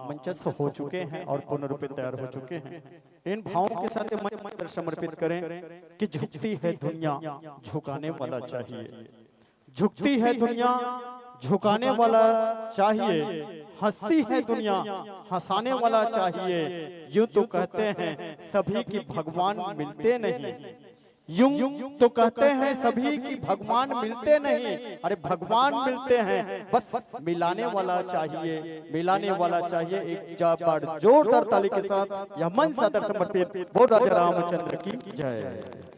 मंचस्थ हो चुके हैं और पूर्ण रूप से तैयार हो चुके हैं। इन भावों के साथ मंत्र समर्पित करें कि झुकती है दुनिया झुकाने वाला चाहिए, झुकती है दुनिया झुकाने वाला चाहिए, हंसती है दुनिया हंसाने वाला चाहिए। यूं तो कहते हैं सभी की भगवान मिलते नहीं, यूं तो कहते हैं सभी की भगवान मिलते नहीं, अरे भगवान मिलते हैं, बस मिलाने वाला चाहिए, मिलाने वाला चाहिए। एक बार जोरदार ताली के साथ यह मंच सादर समर्पित बोल राजा रामचंद्र की जय।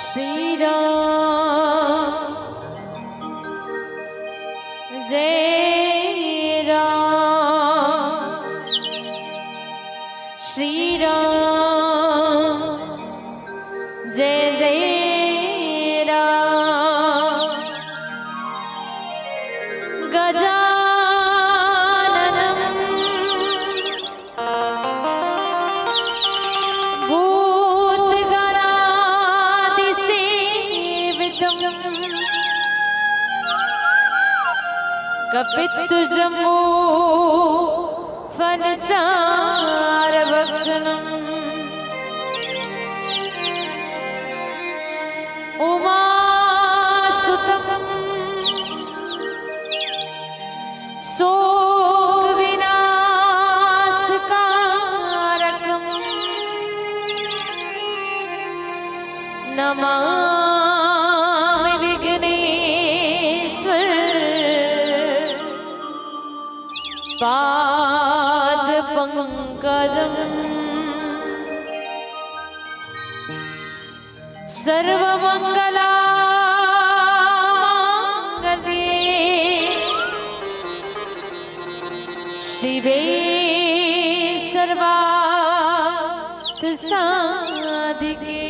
श्री राम जय राम श्री राम जय जय राम गजाननम कपित्तजम्बू फलचार भक्षणम् उमासुतम् शोक विनाशकारकम् नमामि विघ्नेश्वर पाद पंकजम सर्वमंगला मांगल्ये शिवे सर्वार्थ साधिके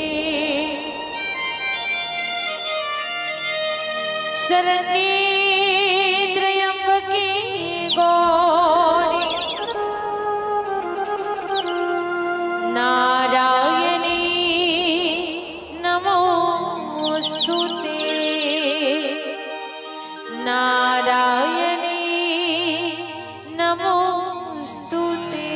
शरण्ये त्र्यंबके गौरी नारायणी नमोस्तुते नारायणी नमोस्तुते।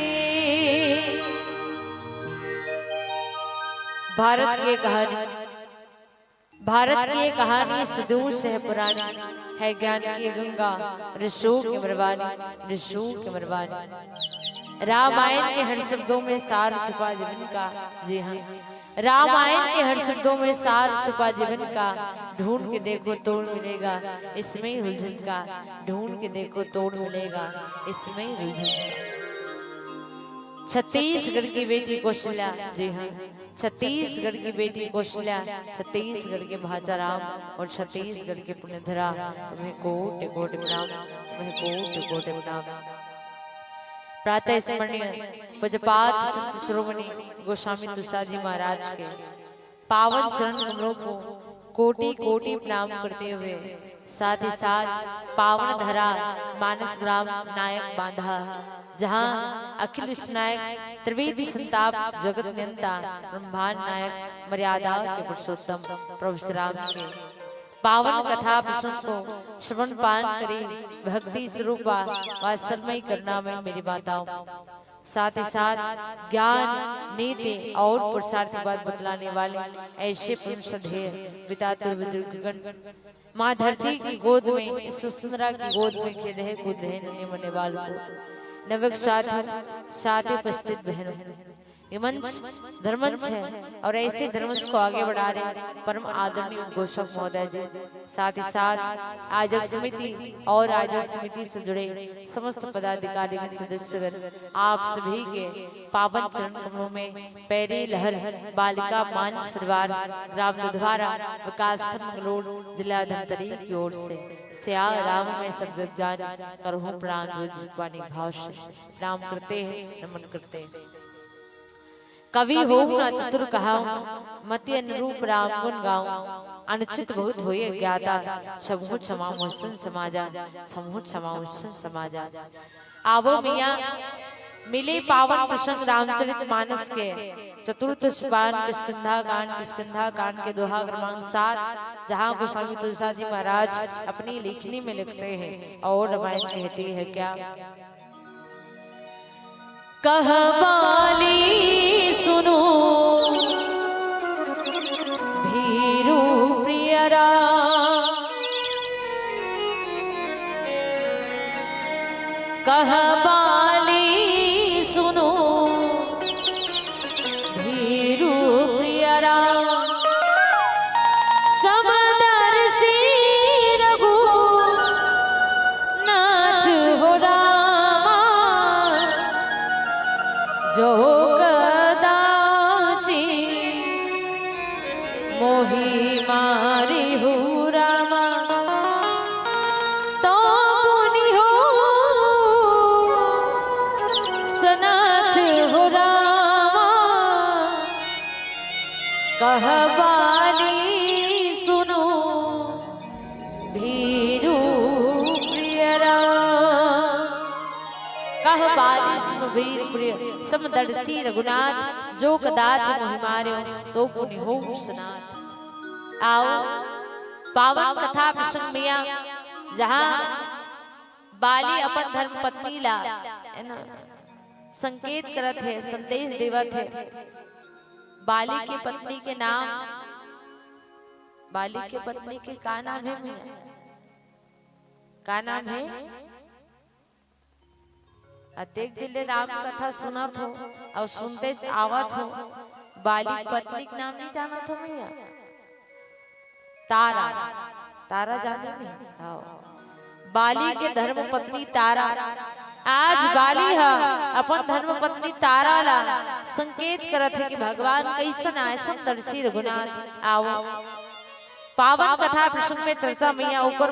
भारत की कहानी सुदूर से है पुरानी, है ज्ञान की गंगा ऋषियों की मरवानी। रामायण के हर शब्दों में सार छुपा जीवन का, जी हाँ, रामायण के हर शब्दों में सार छुपा जीवन का। ढूंढ के देखो तोड़ मिलेगा इसमें ही उलझन का, ढूंढ के देखो तोड़ मिलेगा इसमें ही उलझन का। छत्तीसगढ़ की बेटी कौशल्या, जी हाँ, छत्तीसगढ़ की बेटी कौशल्या, छत्तीसगढ़ के भाजाराम और छत्तीसगढ़ के पुण्यधरा, तुम्हें कोटि कोटि प्रणाम, तुम्हें कोटि कोटि प्रणाम। प्रातः स्मरणीय पूज्यपाद संत शिरोमणि गोस्वामी तुलसी जी महाराज के पावन चरण कमलों को कोटि कोटि प्रणाम करते हुए, साथ ही साथ पावन धरा मानस ग्राम नायक बांधा, जहाँ अखिल विश्व नायक त्रिवेदी संताप जगत नियंता ब्रह्मांड नायक मर्यादा के पुरुषोत्तम प्रभु श्री राम के पावन कथा प्रसंग को श्रवण पान करी भक्ति स्वरूपा वात्सल्यमयी करना में मेरी माताओं, साथ ही साथ ज्ञान नीति और पुरुषार्थ की बात बतलाने वाले ऐसे परम श्रद्धेय पितातुल बुजुर्गगण, माँ धरती की गोद में, इस सुंदरा की गोद में खेल रहे कूद रहे नन्हे मुन्ने बाल को नवक साथ उपस्थित बहनों, ये मंच धर्मंच है और ऐसे धर्मंच को आगे बढ़ा रहे परम आदरणीय उद्घोषक महोदय जी, साथ ही साथ आयोजक समिति और आयोजक समिति से जुड़े समस्त पदाधिकारी सदस्यगण, आप सभी के पावन चरण कमलों में पैरी लहर बालिका मानस परिवार ग्राम दुधवारा विकासखंड मंगलोर जिला धमतरी की ओर से स्या राम में सब जग जान करहूं प्राण जो पानी भाव से प्रणाम करते हैं, नमन करते हैं। कवि हो न चतुर कहाऊं, मति अनुरूप राम गुण गाऊं, अनुचित बहुत होए ज्ञाता, समूह क्षमा मुस्लिम समाजा, समूह क्षमा मुस्लिम समाजा। आवो मियाँ मिले पावन प्रसंग रामचरित मानस के चतुर्थ सोपान किष्किंधा कांड के दोहा क्रमांक 7, जहाँ गोस्वामी तुलसीदास जी महाराज अपनी लेखनी में लिखते हैं और रामायण कहती है क्या, कहवाली सुनो भीरू प्रियरा, कहवाली सुनो भीरू प्रियरा, समदर्शी रघु नाथ हो रामा, जो कदाचि मोहि मारि हो रामा, तो पुनि हो सनाथ हो रामा, कहवाली सुनो भीरू प्रियरा, कहवाली सुनो भीरू प्रिय, समदर्शी रघुनाथ जो कदाच मोहि मार्यो, तो पुनि हो सनाथ। आओ पावन कथा प्रसंग में, जहाँ बाली अपन धर्म पत्नी ला है ना संकेत करत है, संदेश देवत है। बाली के पत्नी के नाम, बाली के पत्नी के का नाम है मियां, का नाम है? अतेक दिल राम कथा सुनत हो और सुनते आवत हो, बाली पत्नी के नाम नहीं जानत हो मियां? तारा, तारा जाने नहीं? आओ बाली के धर्म पत्नी तारा, आज बाली है अपन धर्म पत्नी तारा ला संकेत करत है कि भगवान कैसन आए समदर्शी रघुनाथ। आओ पावन कथा प्रसंग में चर्चा मैया ऊपर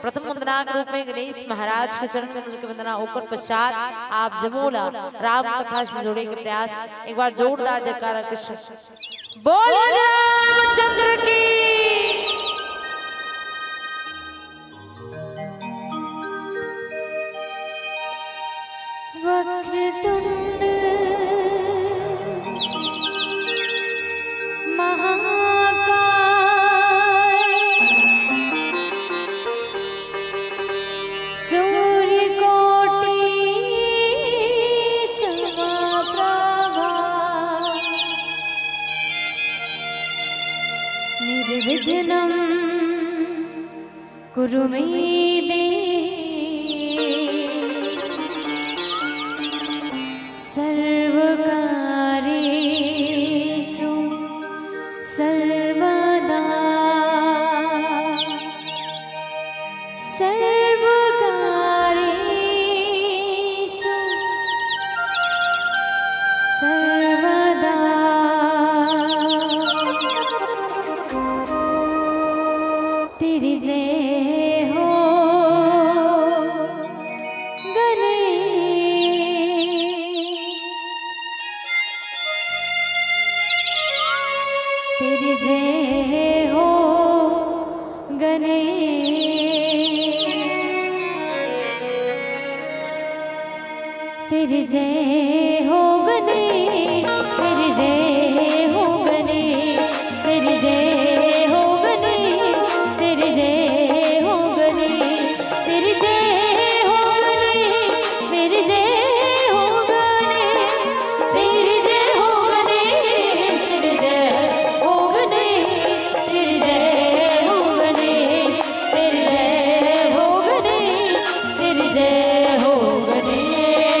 प्रथम वंदना के रूप में गणेश महाराज के चरण कमल की वंदना, ऊपर पश्चात आप जमोला राम कथा से जोड़े के प्रयास, एक बार जोरदार जयकारा कृष्ण बोल रामचंद्र की। वक्रतुंड महाकाय, सूर्यकोटि समप्रभा, निर्विघ्नं कुरु मे देव, सर्वकार्येषु सर्वदा, सर्वकार्येषु सर्वदा, तेरी जय हो तेरी जय हो गणेश, तेरी जय हो गणेश, तेरी जय हो गणेश, तेरी जय हो गणेश, तेरी जय हो गणेश, तेरी जय हो गणेश, तेरी जय हो गणेश, तेरी जय हो गणेश, तेरी जय हो गणेश, तेरी जय हो गणेश, तेरी जय हो गणेश, तेरी जय हो गणेश।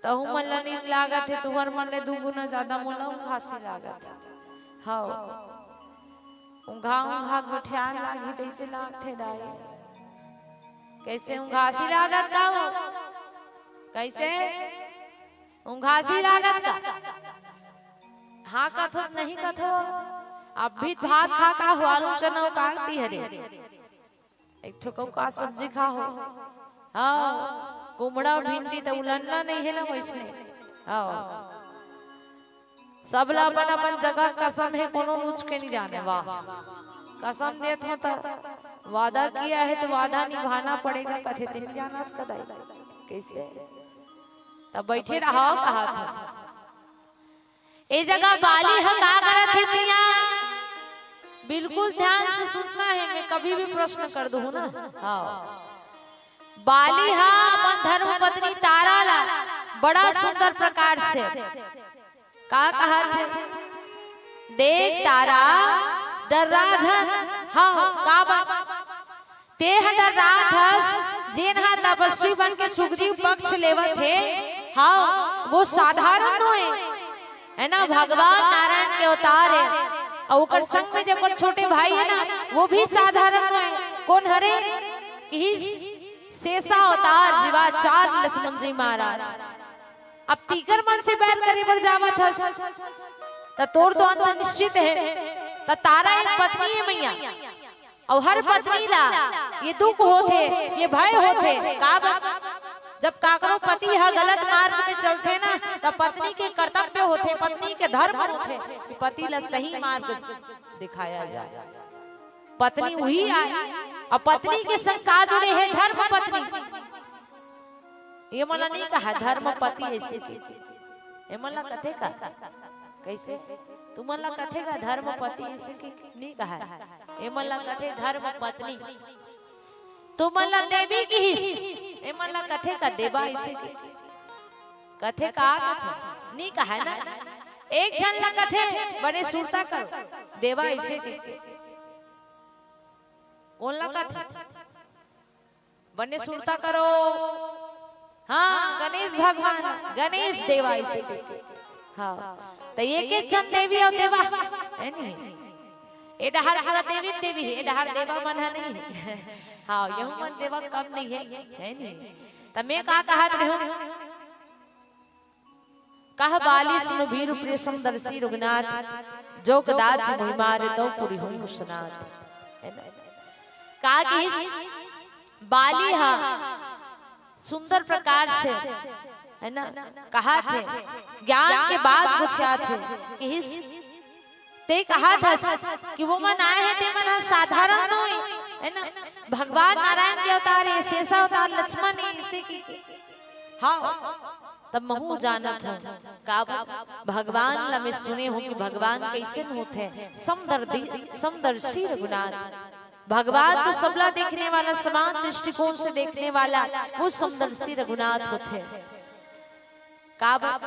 तो हूँ मल्ला नहीं लागत है तुहर मन ने दुगुना ज्यादा मोला घासी लागत हाँ उंघा गठियान लागी तैसे लागते दाई कैसे उंघासी लागत का हो कैसे उंघासी लागत का हाँ कथो नहीं कथो अब भी भात खा का हो आलू चना काटती हरे एक ठो का सब्जी खा हो हाँ कुमड़ा भिंडी तो उलन्ना नहीं है ना वैसने हाँ सबला अपन अपन जगह कसम है कोनो लूच के नहीं जाने वाह कसम देत हो तो वादा किया है तो वादा निभाना पड़ेगा कथे नहीं जाना कदाई कैसे तब बैठे रहो कहा था ए जगह बाली हम का करत है मिया बिल्कुल ध्यान से सुनना है मैं कभी भी प्रश्न कर दूं ना हाँ बाली हा अपन धर्म पत्नी तारा ला बड़ा सुंदर प्रकार से का कहा थे देख तारा दर्राधन हाँ का ते दर्राधस जेनहा तपस्वी बन के सुग्रीव पक्ष लेवत थे हाँ वो साधारण है ना भगवान नारायण के अवतार है और संग में जो छोटे भाई है ना वो भी साधारण है कौन हरे कि शेषा अवतार जीवाचार लक्ष्मण जी महाराज अब तीकर मन से बैर करे पर जावत हस त तोड़ तो अंत निश्चित है त तारा एक पत्नी है मैया और हर पत्नी ला ये दुख होते ये भय होते का जब काकरो पति है गलत मार्ग में चलते ना तब पत्नी के कर्तव्य होते पत्नी के धर्म होते कि पति ला सही मार्ग दिखाया जाए पत्नी वही आए और पत्नी के संग का जुड़े है धर्म पत्नी ये मला नहीं कहा धर्म पति ऐसे ये मला कथे का कैसे तू मला कथे का धर्म पति ऐसे नहीं कहा ये मला कथे धर्म पत्नी तू मला देवी की हिस ये मला कथे का देवा ऐसे कथे का नहीं कहा ना एक जन ला कथे बड़े सुरता कर देवा ऐसे कौन ला कथे बने सुरता करो हाँ गणेश भगवान गणेश देवा ऐसे हाँ तो एक जन देवी और देवा है नहीं ये डहार हमारा देवी देवी है डहार देवा मन है नहीं हाँ यहू मन देवा कम नहीं है नहीं तो मैं कहा रहूं कह बाली सुन भीर प्रेसम दर्शी रघुनाथ जो कदाच महिमारे तो पुरी हूँ सनाथ कहा कि बाली हा सुंदर प्रकार से है ना कहा थे ज्ञान के बाद पूछा थे कि ते कहा था कि वो मन आए हैं ते मन साधारण है ना भगवान नारायण के अवतार है शेषा अवतार लक्ष्मण है इसे की हाँ तब महू जाना था का भगवान ला मैं सुने हूँ कि भगवान कैसे होते हैं समदर्शी रघुनाथ भगवान तो सबला देखने वाला समान दृष्टिकोण से देखने वाला वो समदर्शी रघुनाथ होते हैं का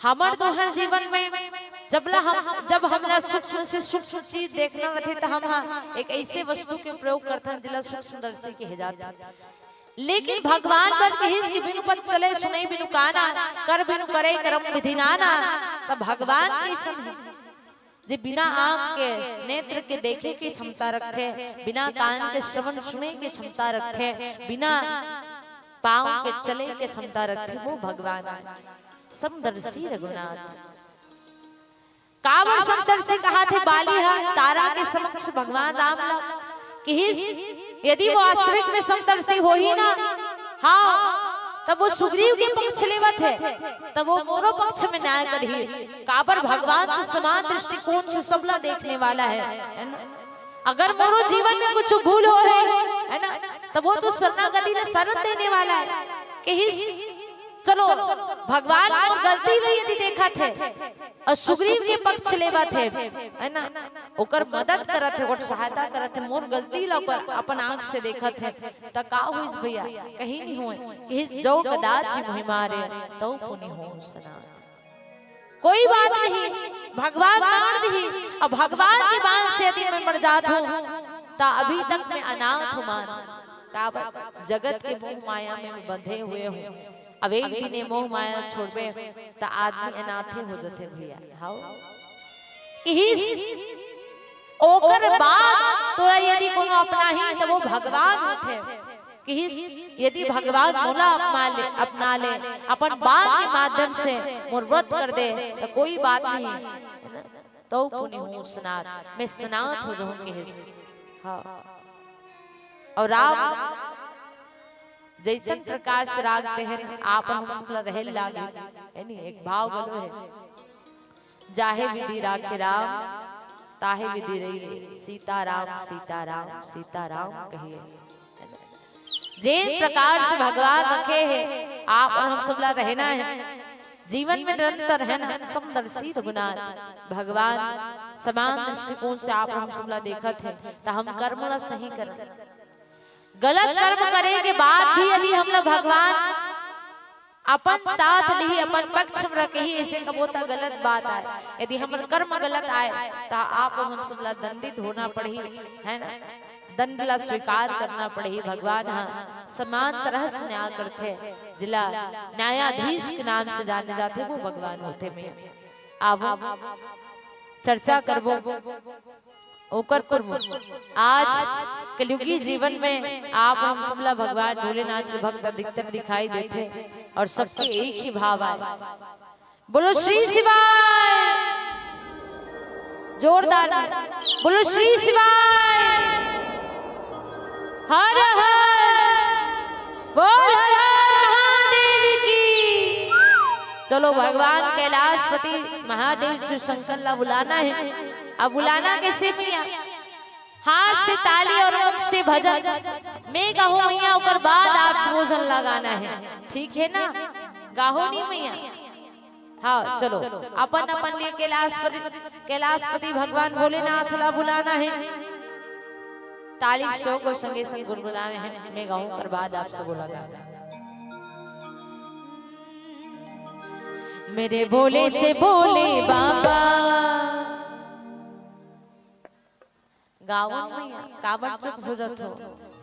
हमार दोहर जीवन में जब हमला सूक्ष्म से सूक्ष्म चीज देखना रहे तो हम एक ऐसे वस्तु के प्रयोग करते हैं जिला सूक्ष्म दर्शी के हिजात लेकिन भगवान पर कि बिनु पद चले सुने बिनु काना कर बिनु करे कर्म विधि नाना तब भगवान कैसे जे बिना आंख के नेत्र के देखे की क्षमता रखे बिना कान के श्रवण सुने की क्षमता रखे बिना पांव के चले के क्षमता रखे वो भगवान समदर्शी रघुनाथ कावर समदर्शी कहा थे बाली तारा के समक्ष भगवान राम कि यदि वो वास्तविक में समदर्शी हो ही ना हाँ तब वो सुग्रीव के पक्ष लेवत है तब वो मोरो पक्ष में न्याय करी काबर भगवान तो समान दृष्टिकोण से सबला देखने वाला है ना अगर मोरो जीवन में कुछ भूल हो है ना तब वो तो शरणागति ने शरण देने वाला है कि चलो भगवान और गलती नहीं यदि देखा थे और सुग्रीव के पक्ष लेवा थे है ना ओकर मदद करत है और सहायता करत है मोर गलती लौकर अपन आंख से देखा थे त का होइस भैया कहीं नहीं होए कि जो कदाच महिमारे तो पुनि हो सना कोई बात नहीं भगवान मार दी अब भगवान के बाण से यदि मैं मर जात हूं ता अभी तक मैं अनाथ हूं मान का जगत के मोह माया में बंधे हुए हूं अब एक दिन मोह माया छोड़बे तो आदमी अनाथे हो जाते भैया। हाउ कि ओकर बाद तोरा यदि कोनो अपना ही तो वो भगवान होते कि यदि भगवान मोला अपना ले अपन बात के माध्यम से मोर व्रत कर दे तो कोई बात नहीं है ना, तो पुण्य हूँ स्नात, मैं स्नात हो जाऊं कि हाँ। और राम जैसन प्रकार से रागते हैं आप हम सब रहे लागे है नहीं, एक भाव बोलो है जाहे विधि राखे राम ताहे विधि रही सीताराम सीताराम सीताराम कहिए। जिन प्रकार से भगवान रखे हैं आप और हम सब रहना है जीवन में निरंतर है ना, समदर्शी रघुनाथ भगवान समान दृष्टिकोण से आप हम सब देखत है तो हम कर्म ला सही कर, गलत कर्म करे के बाद भी यदि हम लोग भगवान अपन साथ ली अपन पक्ष में रखे ही ऐसे कबोता गलत बात आए, यदि हमारे कर्म गलत आए तो आप हम सब दंडित होना पड़ी है ना, दंड ला स्वीकार करना पड़ी। भगवान हाँ समान तरह से न्याय करते, जिला न्यायाधीश के नाम से जाने जाते वो भगवान होते में। आप चर्चा करबो ओकर करबो आज कलयुगी जीवन में आप हम सबला भगवान भोलेनाथ के भक्त अधिकतर दिखाई देते और सबके एक ही भाव आए, बोलो श्री शिवाय, जोरदार बोलो श्री शिवाय, हर हर बोल हर हर महादेव की। चलो भगवान कैलाशपति महादेव शिव शंकर ला बुलाना है। अब बुलाना कैसे मैया, हाथ से ताली और मुख से भजन मैं गाहूं मैया, ऊपर बाद आप भोजन लगाना है, ठीक है ना, गाहो नहीं मैया। हाँ चलो अपन अपन लिए कैलाशपति भगवान भोलेनाथ ला बुलाना है, ताली शो को संगे संग गुनगुनाने हैं, मैं गाऊं पर बाद आपसे बोला जाएगा। मेरे भोले से भोले बाबा गावन मैया काबर चुप हो जात हो,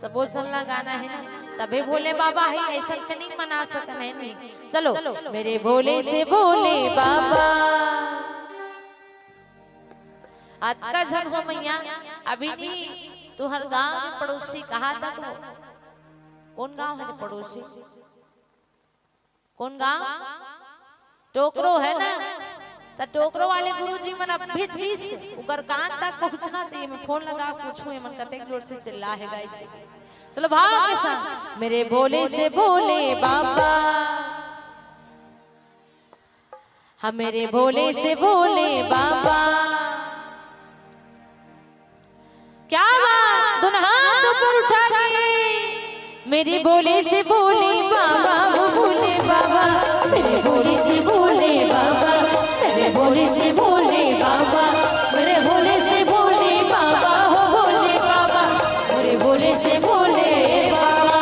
सब बोलना गाना है ना, तबे भोले बाबा है, ऐसा से नहीं मना सकते हैं नहीं। चलो मेरे भोले से भोले बाबा आज का जन हो मैया, अभी नहीं तू हर गांव में पड़ोसी कहाँ तक हो, कौन गांव है पड़ोसी, कौन गांव, टोकरो है ना, तो टोकरो वाले गुरुजी मन भीच भीच उकर कान तक पहुंचना चाहिए, मैं फोन लगा पूछूं मन कते जोर से चिल्ला है गाइस। चलो भाव के साथ मेरे भोले से भोले बाबा, हम मेरे भोले से भोले बाबा, क्या बात दोनों हाथ ऊपर उठा के मेरे भोले से भोले बाबा, वो भोले बाबा मेरे भोले से भोले बाबा, मेरे भोले से भोले बाबा, मेरे भोले से भोले बाबा, हो भोले बाबा मेरे भोले से भोले बाबा।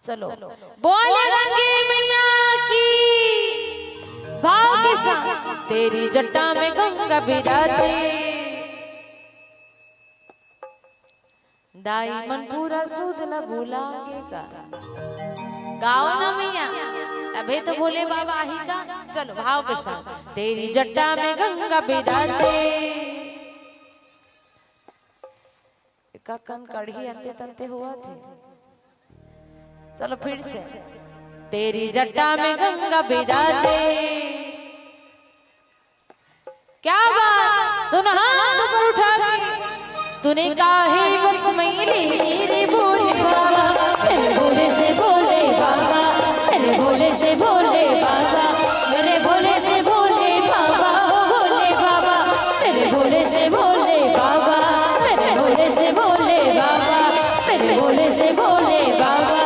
चलो बोले गंगे मैया की भाग्य सा तेरी जटा में गंगा बिराजे दाई मन पूरा सूद न भूलाएगा गाओ ना मैया अबे तो बोले बाबा ही का चलो भाव के साथ तेरी जटा में गंगा बिराजे का कन कढ़ी अंते तंते हुआ थे चलो फिर से तेरी जटा में गंगा बिराजे क्या बात तूने हाथ ऊपर उठा के तूने काहे बस मैली रे बोले बाबा तेरे भोले से बोले बाबा तेरे भोले से बोले बाबा मेरे भोले से बोले बाबा भोले बाबा तेरे भोले से बोले बाबा तेरे भोले से बोले बाबा तेरे भोले से बोले बाबा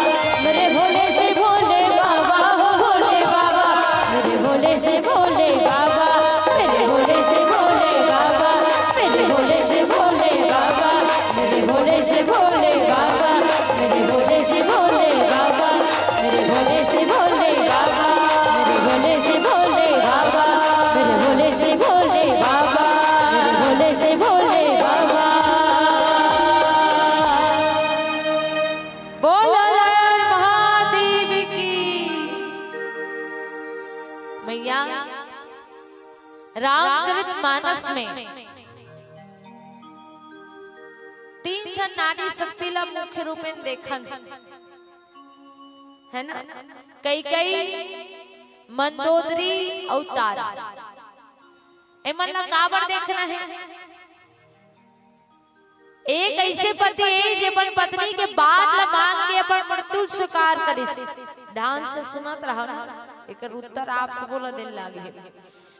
मेरे भोले से बोले बाबा भोले बाबा मेरे भोले से बोले बाबा तेरे भोले से बोले बाबा मेरे भोले से बोले बाबा मेरे भोले से बोले बाबा मेरे भोले से बोले बाबा मेरे भोले से बोले बाबा मेरे भोले से बोले बाबा मेरे भोले से बोले बाबा मेरे भोले से बोले बाबा बोलो जय महादेव की मैया रामचरितमानस में 3 जन नारी शक्ति ला मुख्य रूप में देखन है ना कई मंदोदरी अवतार ए मतलब काबर देखना है एक ऐसे पति है जे अपन पत्नी के बात ला मांग के अपन मृत्यु स्वीकार करिस ध्यान से सुनत रहो ना एकर उत्तर आप सब बोला दिल लागे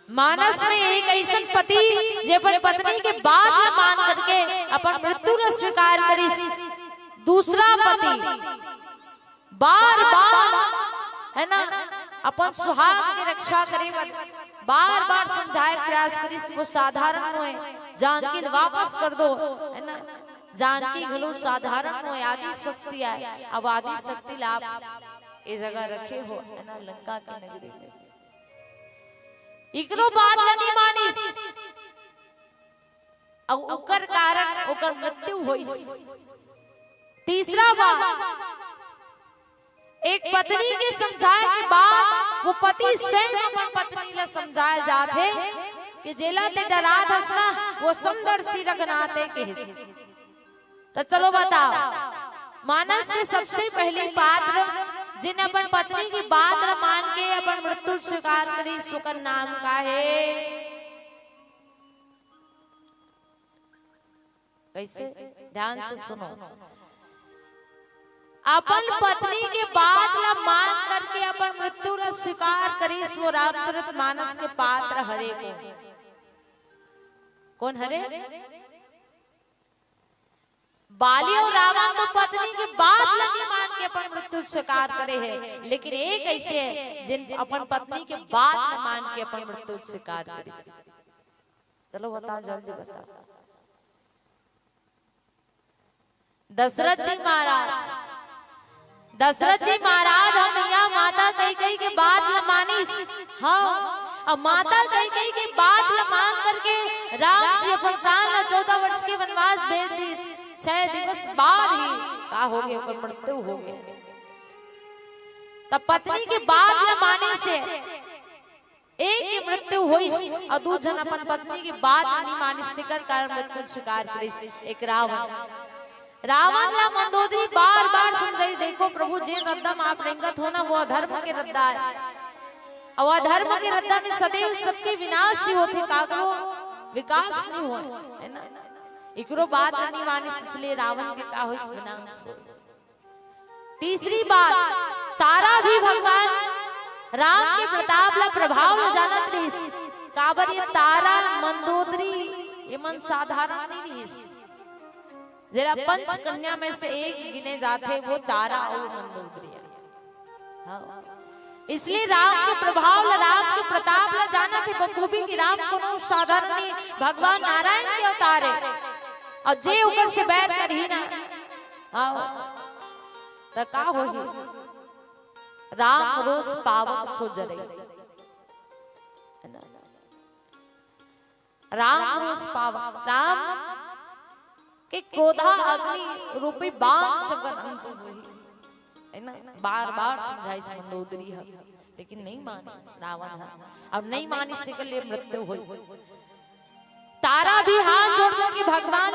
मानस में एक ऐसा पति जे अपन पत्नी के बात ला मांग करके अपन मृत्यु ला स्वीकार करिस दूसरा पति बार बार है ना अपन सुहाग की रक्षा करे बार बार समझाए प्रयास करी वो साधारण होए जानकी वापस कर दो है ना जानकी घलो साधारण होए आदि शक्ति आए अब आदि शक्ति लाभ इस जगह रखे हो है ना लंका की नगरी में इकरो बात नहीं मानिस अब ओकर कारण ओकर मृत्यु होई तीसरा बात एक पत्नी के समझाए के बाद वो पति स्वयं अपन पत्नी ला समझाए जाते कि जेला ते डरा धसना वो सुंदर सी रगनाते के हिस्से तो चलो बताओ मानस के सबसे पहली पात्र जिन अपन पत्नी की बात ला मान के अपन मृत्यु स्वीकार करी सुकर नाम का है कैसे ध्यान से सुनो अपन पत्नी के बात ला मान करके अपन मृत्यु ला स्वीकार करी वो रामचरितमानस के पात्र हरे को कौन हरे बाली और रावण तो पत्नी की बात ला नहीं मान के अपन मृत्यु स्वीकार करे है लेकिन एक ऐसे है जिन अपन पत्नी के बात ला मान के अपन मृत्यु स्वीकार करी चलो बताओ जल्दी बताओ दशरथ जी महाराज हम यहाँ माता कई के बात ल मानिस हाँ अब माता कई के बात ल मान करके राम जी अपन प्राण ला 14 वर्ष के वनवास भेज दी 6 दिवस बाद ही का हो गया ओकर मृत्यु हो गया तब पत्नी की बात ल माने से एक की मृत्यु हुई और दूसरा अपन पत्नी की बात नहीं मानिस तेकर कारण मृत्यु स्वीकार करिस एक रावण ला मंदोदरी बार बार समझाई देखो प्रभु जे रद्दम आप रेंगत हो ना वो अधर्म के रद्दा है और अधर्म के रद्दा में सदैव सबके विनाश ही होते कागरो विकास नहीं हो है ना इकरो बात नहीं मानी इसलिए रावण के का होइस विनाश तीसरी बात तारा भी भगवान राम के प्रताप ला प्रभाव ला जानत रहिस काबर ये तारा मंदोदरी ये मन साधारण नहीं रहिस जरा पंच कन्या में से एक गिने जाते वो तारा और मंदोदरी हाँ। इसलिए राम के प्रभाव राम के प्रताप ला जाना थे बखूबी की राम को साधारण नहीं भगवान नारायण के अवतार है और जे ऊपर से बैर कर ही ना हाँ तो का होगी राम रोष पावक सो जरे, राम रोष पावक, राम के क्रोधा अग्नि रूपी बाण सगन अंत हुई, है ना। बार बार समझाई मंदोदरी है, लेकिन नहीं मानी रावण है, और नहीं मानी से के लिए मृत्यु हुई। तारा भी हाथ जोड़ के भगवान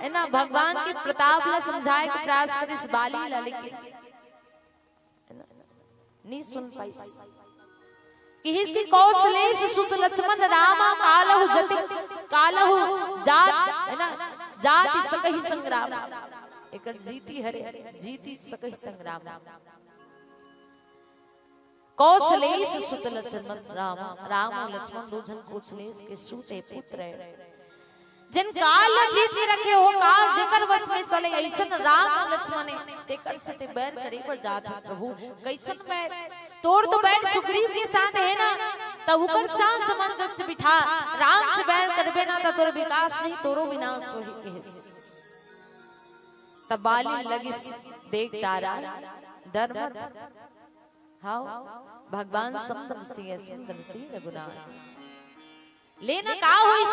है ना, भगवान के प्रताप ला समझाए के प्रयास करिस बाली ला, लेकिन नहीं सुन पाई। कि इसकी कौशलेश सुत लक्ष्मण रामा कालहु जति कालहु जात, है ना, जाति सकहि संग्राम, एक जीती हरे जीती सकहि संग्राम। कौशलेश सुत लक्ष्मण रामा, राम और लक्ष्मण दो जन कौशलेश के सूत है पुत्र है, जिन काल जीत के रखे हो काल जेकर वश में चले, ऐसन राम और लक्ष्मण तेकर से ते बैर करे पर जात है प्रभु। कैसन बैर तोड़ तो बैर सुग्रीव के साथ है ना, तब हुकर साथ सामंजस्य बिठा, राम से बैर करबे ना तो तोर विकास नहीं तोरो विनाश होई के। तब बाली लगी देख तारा डर मत, हां भगवान समदर सिंह सुंदर सिंह रघुनाथ लेना का होइस,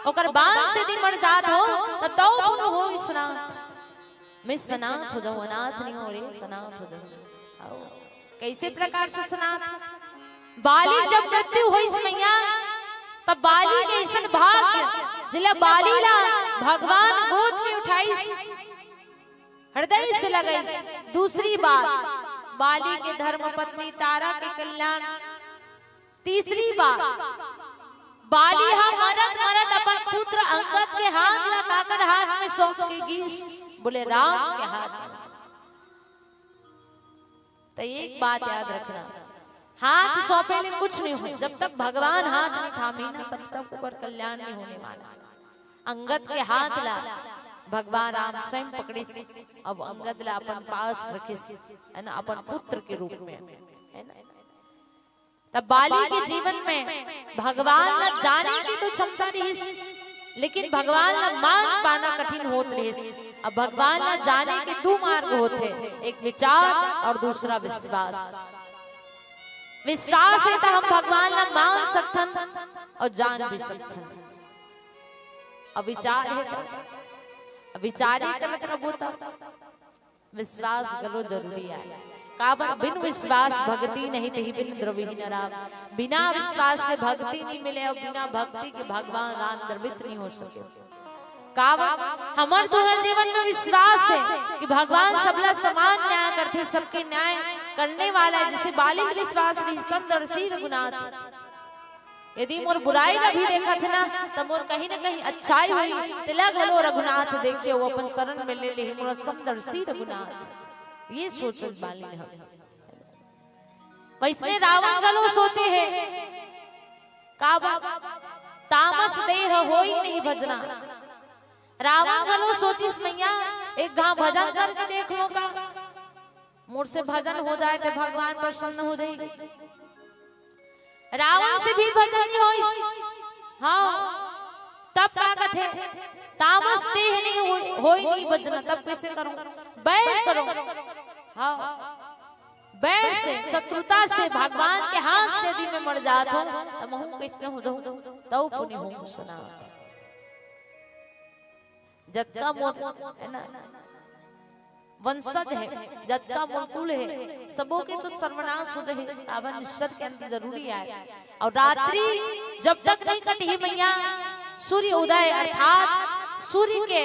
ओकर बाण से दी मर जात हो तो पुन हो स्नात। मैं स्नात हो जाऊं, अनाथ नहीं हो रे, स्नात हो जाऊं। आओ कैसे प्रकार से स्नात, बाली जब मृत्यु हुई मैया तब बाली के ऐसा भाग्य जिला बाली ला भगवान गोद में उठाई, हृदय से लगाई। दूसरी बात बाली के धर्म पत्नी तारा के कल्याण। तीसरी बात बाली हम मरद मरद अपन पुत्र अंगद के हाथ लगाकर हाथ में सौंप के गीस बोले राम के हाथ में। तो एक बात याद रखना, हाथ सौंपे ले कुछ नहीं हो, जब तक भगवान हाथ नहीं थामे ना तब तक ऊपर कल्याण नहीं होने वाला। अंगद के हाथ ला भगवान राम स्वयं पकड़ी, अब अंगद ला अपन पास रखे, है ना, अपन पुत्र के रूप में, है ना। तब बाली के जीवन में भगवान न जाने की तो क्षमता रही, लेकिन भगवान न मान पाना कठिन होत रहे। अब भगवान न जाने के दो मार्ग होते, एक विचार और दूसरा विश्वास। विश्वास है तो हम भगवान न मान सकथन और जान भी सकथन, अब विचार है तो विचार ही करत रहो तो विश्वास गलो जरूरी है। काबर बिन विश्वास भक्ति नहीं तही बिन द्रविहीन राम, बिना विश्वास के भक्ति नहीं मिले और बिना भक्ति के भगवान राम द्रवित नहीं हो सके। काबर हमार तो हर जीवन में विश्वास है कि भगवान सबला समान न्याय करते, सबके न्याय करने वाला है। जैसे बाली के विश्वास नहीं समदर्शी रघुनाथ, यदि मोर बुराई न भी देखा थे ना तो मोर कहीं न कहीं अच्छाई हुई, तिलक हलो रघुनाथ देखिए वो अपन शरण में ले ले मोर समदर्शी रघुनाथ, ये सोच बाली ने। वैसने रावण गलो सोचे है काबा तामस देह होई नहीं भजना। रावण गलो सोचिस मैया एक गांव भजन करके देख लो का, मोर से भजन हो जाए तो भगवान प्रसन्न हो जाएगी। रावण से भी भजन नहीं होई, हाँ तब का कथे तामस देह नहीं होई नहीं भजना, तब कैसे करो बैर करो, हाँ बैर से शत्रुता से भगवान के हाथ से यदि मैं मर जात हो तो महू कैसे हो जाऊं तब पुण्य हो सना। जत्का मोर है ना वंशज है, जत्का मुकुल है, सबों के तो सर्वनाश हो जाए, अब निश्चय के अंत जरूरी है। और रात्रि जब तक नहीं कटी मैया सूर्य उदय अर्थात सूर्य के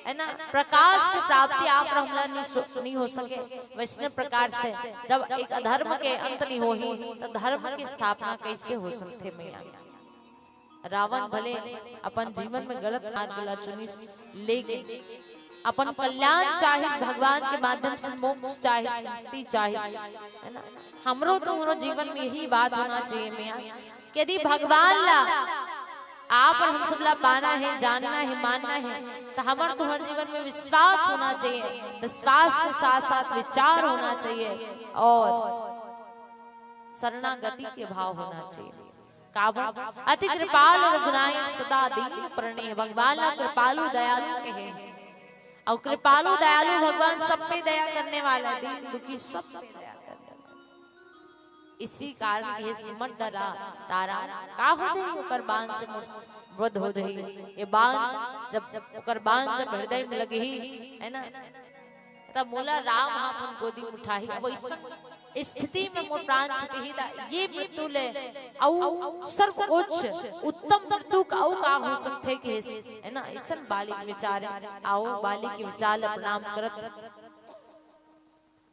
है ना प्रकाश की प्राप्ति आप हमला नहीं हो सके। वैष्णव प्रकार से जब एक अधर्म के अंत नहीं हो ही तो धर्म की स्थापना कैसे हो सकते मैया। रावण भले अपन जीवन में गलत मार्ग ला चुनिस, लेकिन अपन कल्याण चाहे भगवान के माध्यम से मोक्ष चाहे मुक्ति चाहे, है ना। हमरो तुम्हारो जीवन में यही बात होना चाहिए मैया, यदि भगवान ला आप और हम सब ला पाना है, जानना है, मानना है तो हमारे तुम्हारे जीवन में विश्वास होना चाहिए। विश्वास के साथ साथ विचार होना चाहिए और शरणागति के भाव होना चाहिए। काबा अति कृपालु रघुनायक सदा दीन प्रणय, भगवान ला कृपालु दयालु कहे, और कृपालु दयालु भगवान सब पे दया करने वाला, दीन दुखी सब पे दया करने वाला। इसी कारण ये सिमट डरा तारा का हो जाई ओकर बाण से वध हो जाई। ये बाण जब ओकर बाण जब हृदय में लगे ही है ना, तब मोला राम अपन गोदी में उठाही। अब इस स्थिति में मोर प्राण छूटी ये मृत्यु ले औ सर्वोच्च उत्तम मृत्यु का औ का हो सकथे के है ना। ऐसन बालिक विचार आओ बालिक के विचार प्रणाम करत।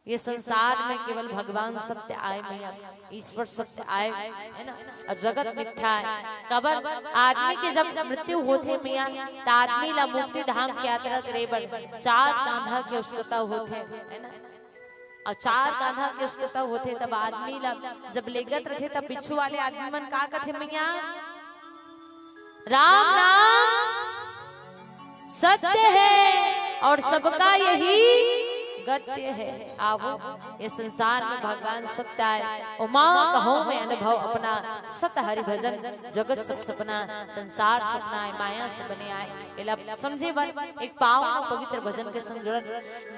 ये संसार में केवल भगवान सत्य आए मैया, ईश्वर सत्य आए है ना, और जगत मिथ्या है। कबर आदमी के जब मृत्यु होते मैया तो आदमी ला मुक्ति धाम की यात्रा करे बर 4 कांधा के उसकता होते है ना, और 4 कांधा के उसकता होते तब आदमी ला जब लेगत रखे तब पिछू वाले आदमी मन का कथे मैया राम नाम सत्य है और सबका यही गत्य है। आवो ये संसार में भगवान सत्य है उमा कहो में अनुभव अपना सत हरि भजन जगत सब सपना संसार सपना है माया से बने आए। एला समझे बर एक पावन पवित्र भजन के संग जुड़न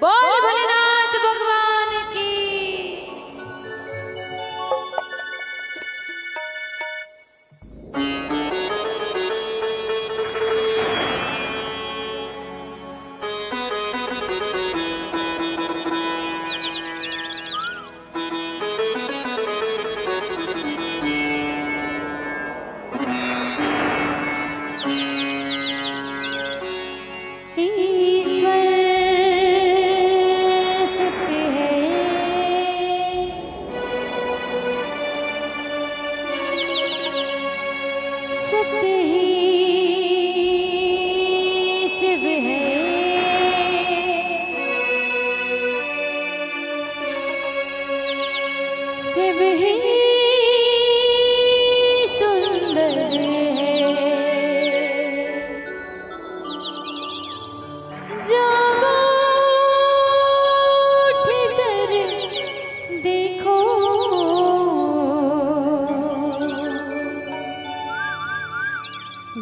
बोल भोलेनाथ भगवान की।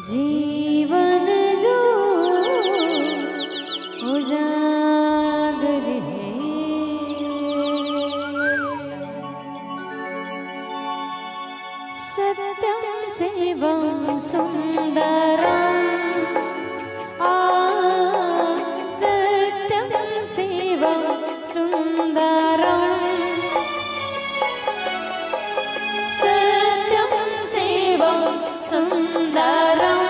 जीवन जो उजागर है सत्यम शिवम सुंदरम सत्यम शिवम सुंदरम सत्यम शिवम सुंदरम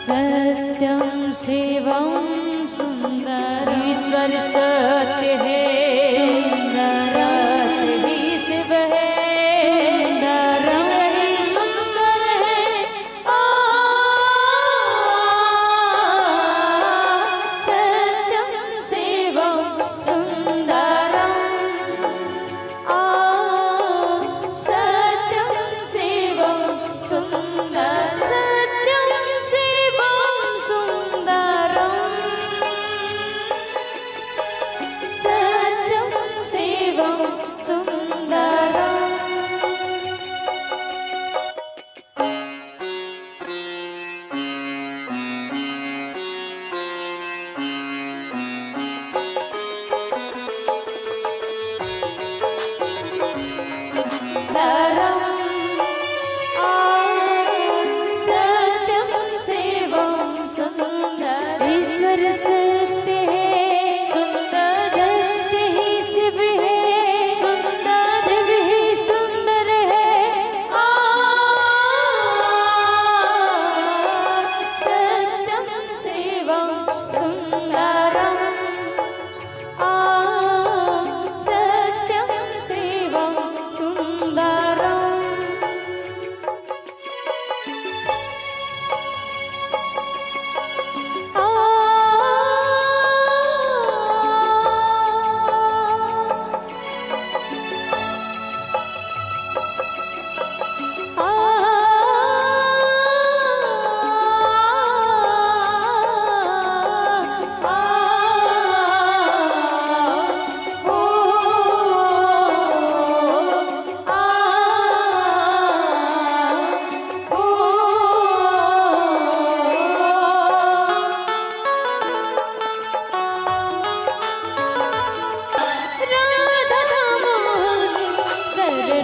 सत्यम शिवम सुंदर ईश्वर सत्य है सत्य ही शिव है सुंदर ही सुंदर है सत्यम शिवम सुंदरम सत्यम शिवम सुंदर सत्यम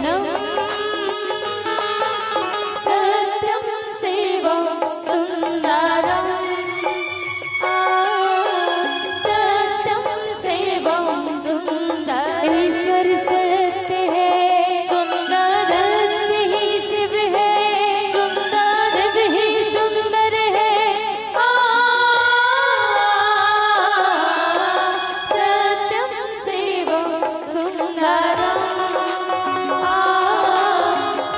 शरणं सत्यं शिवं सुन्दरं सत्यं शिवं सुन्दरं ईश्वर सत्य है सुंदर सत्य ही शिव है सुंदर शिव ही सुंदर है सत्यं शिवं सुन्दरं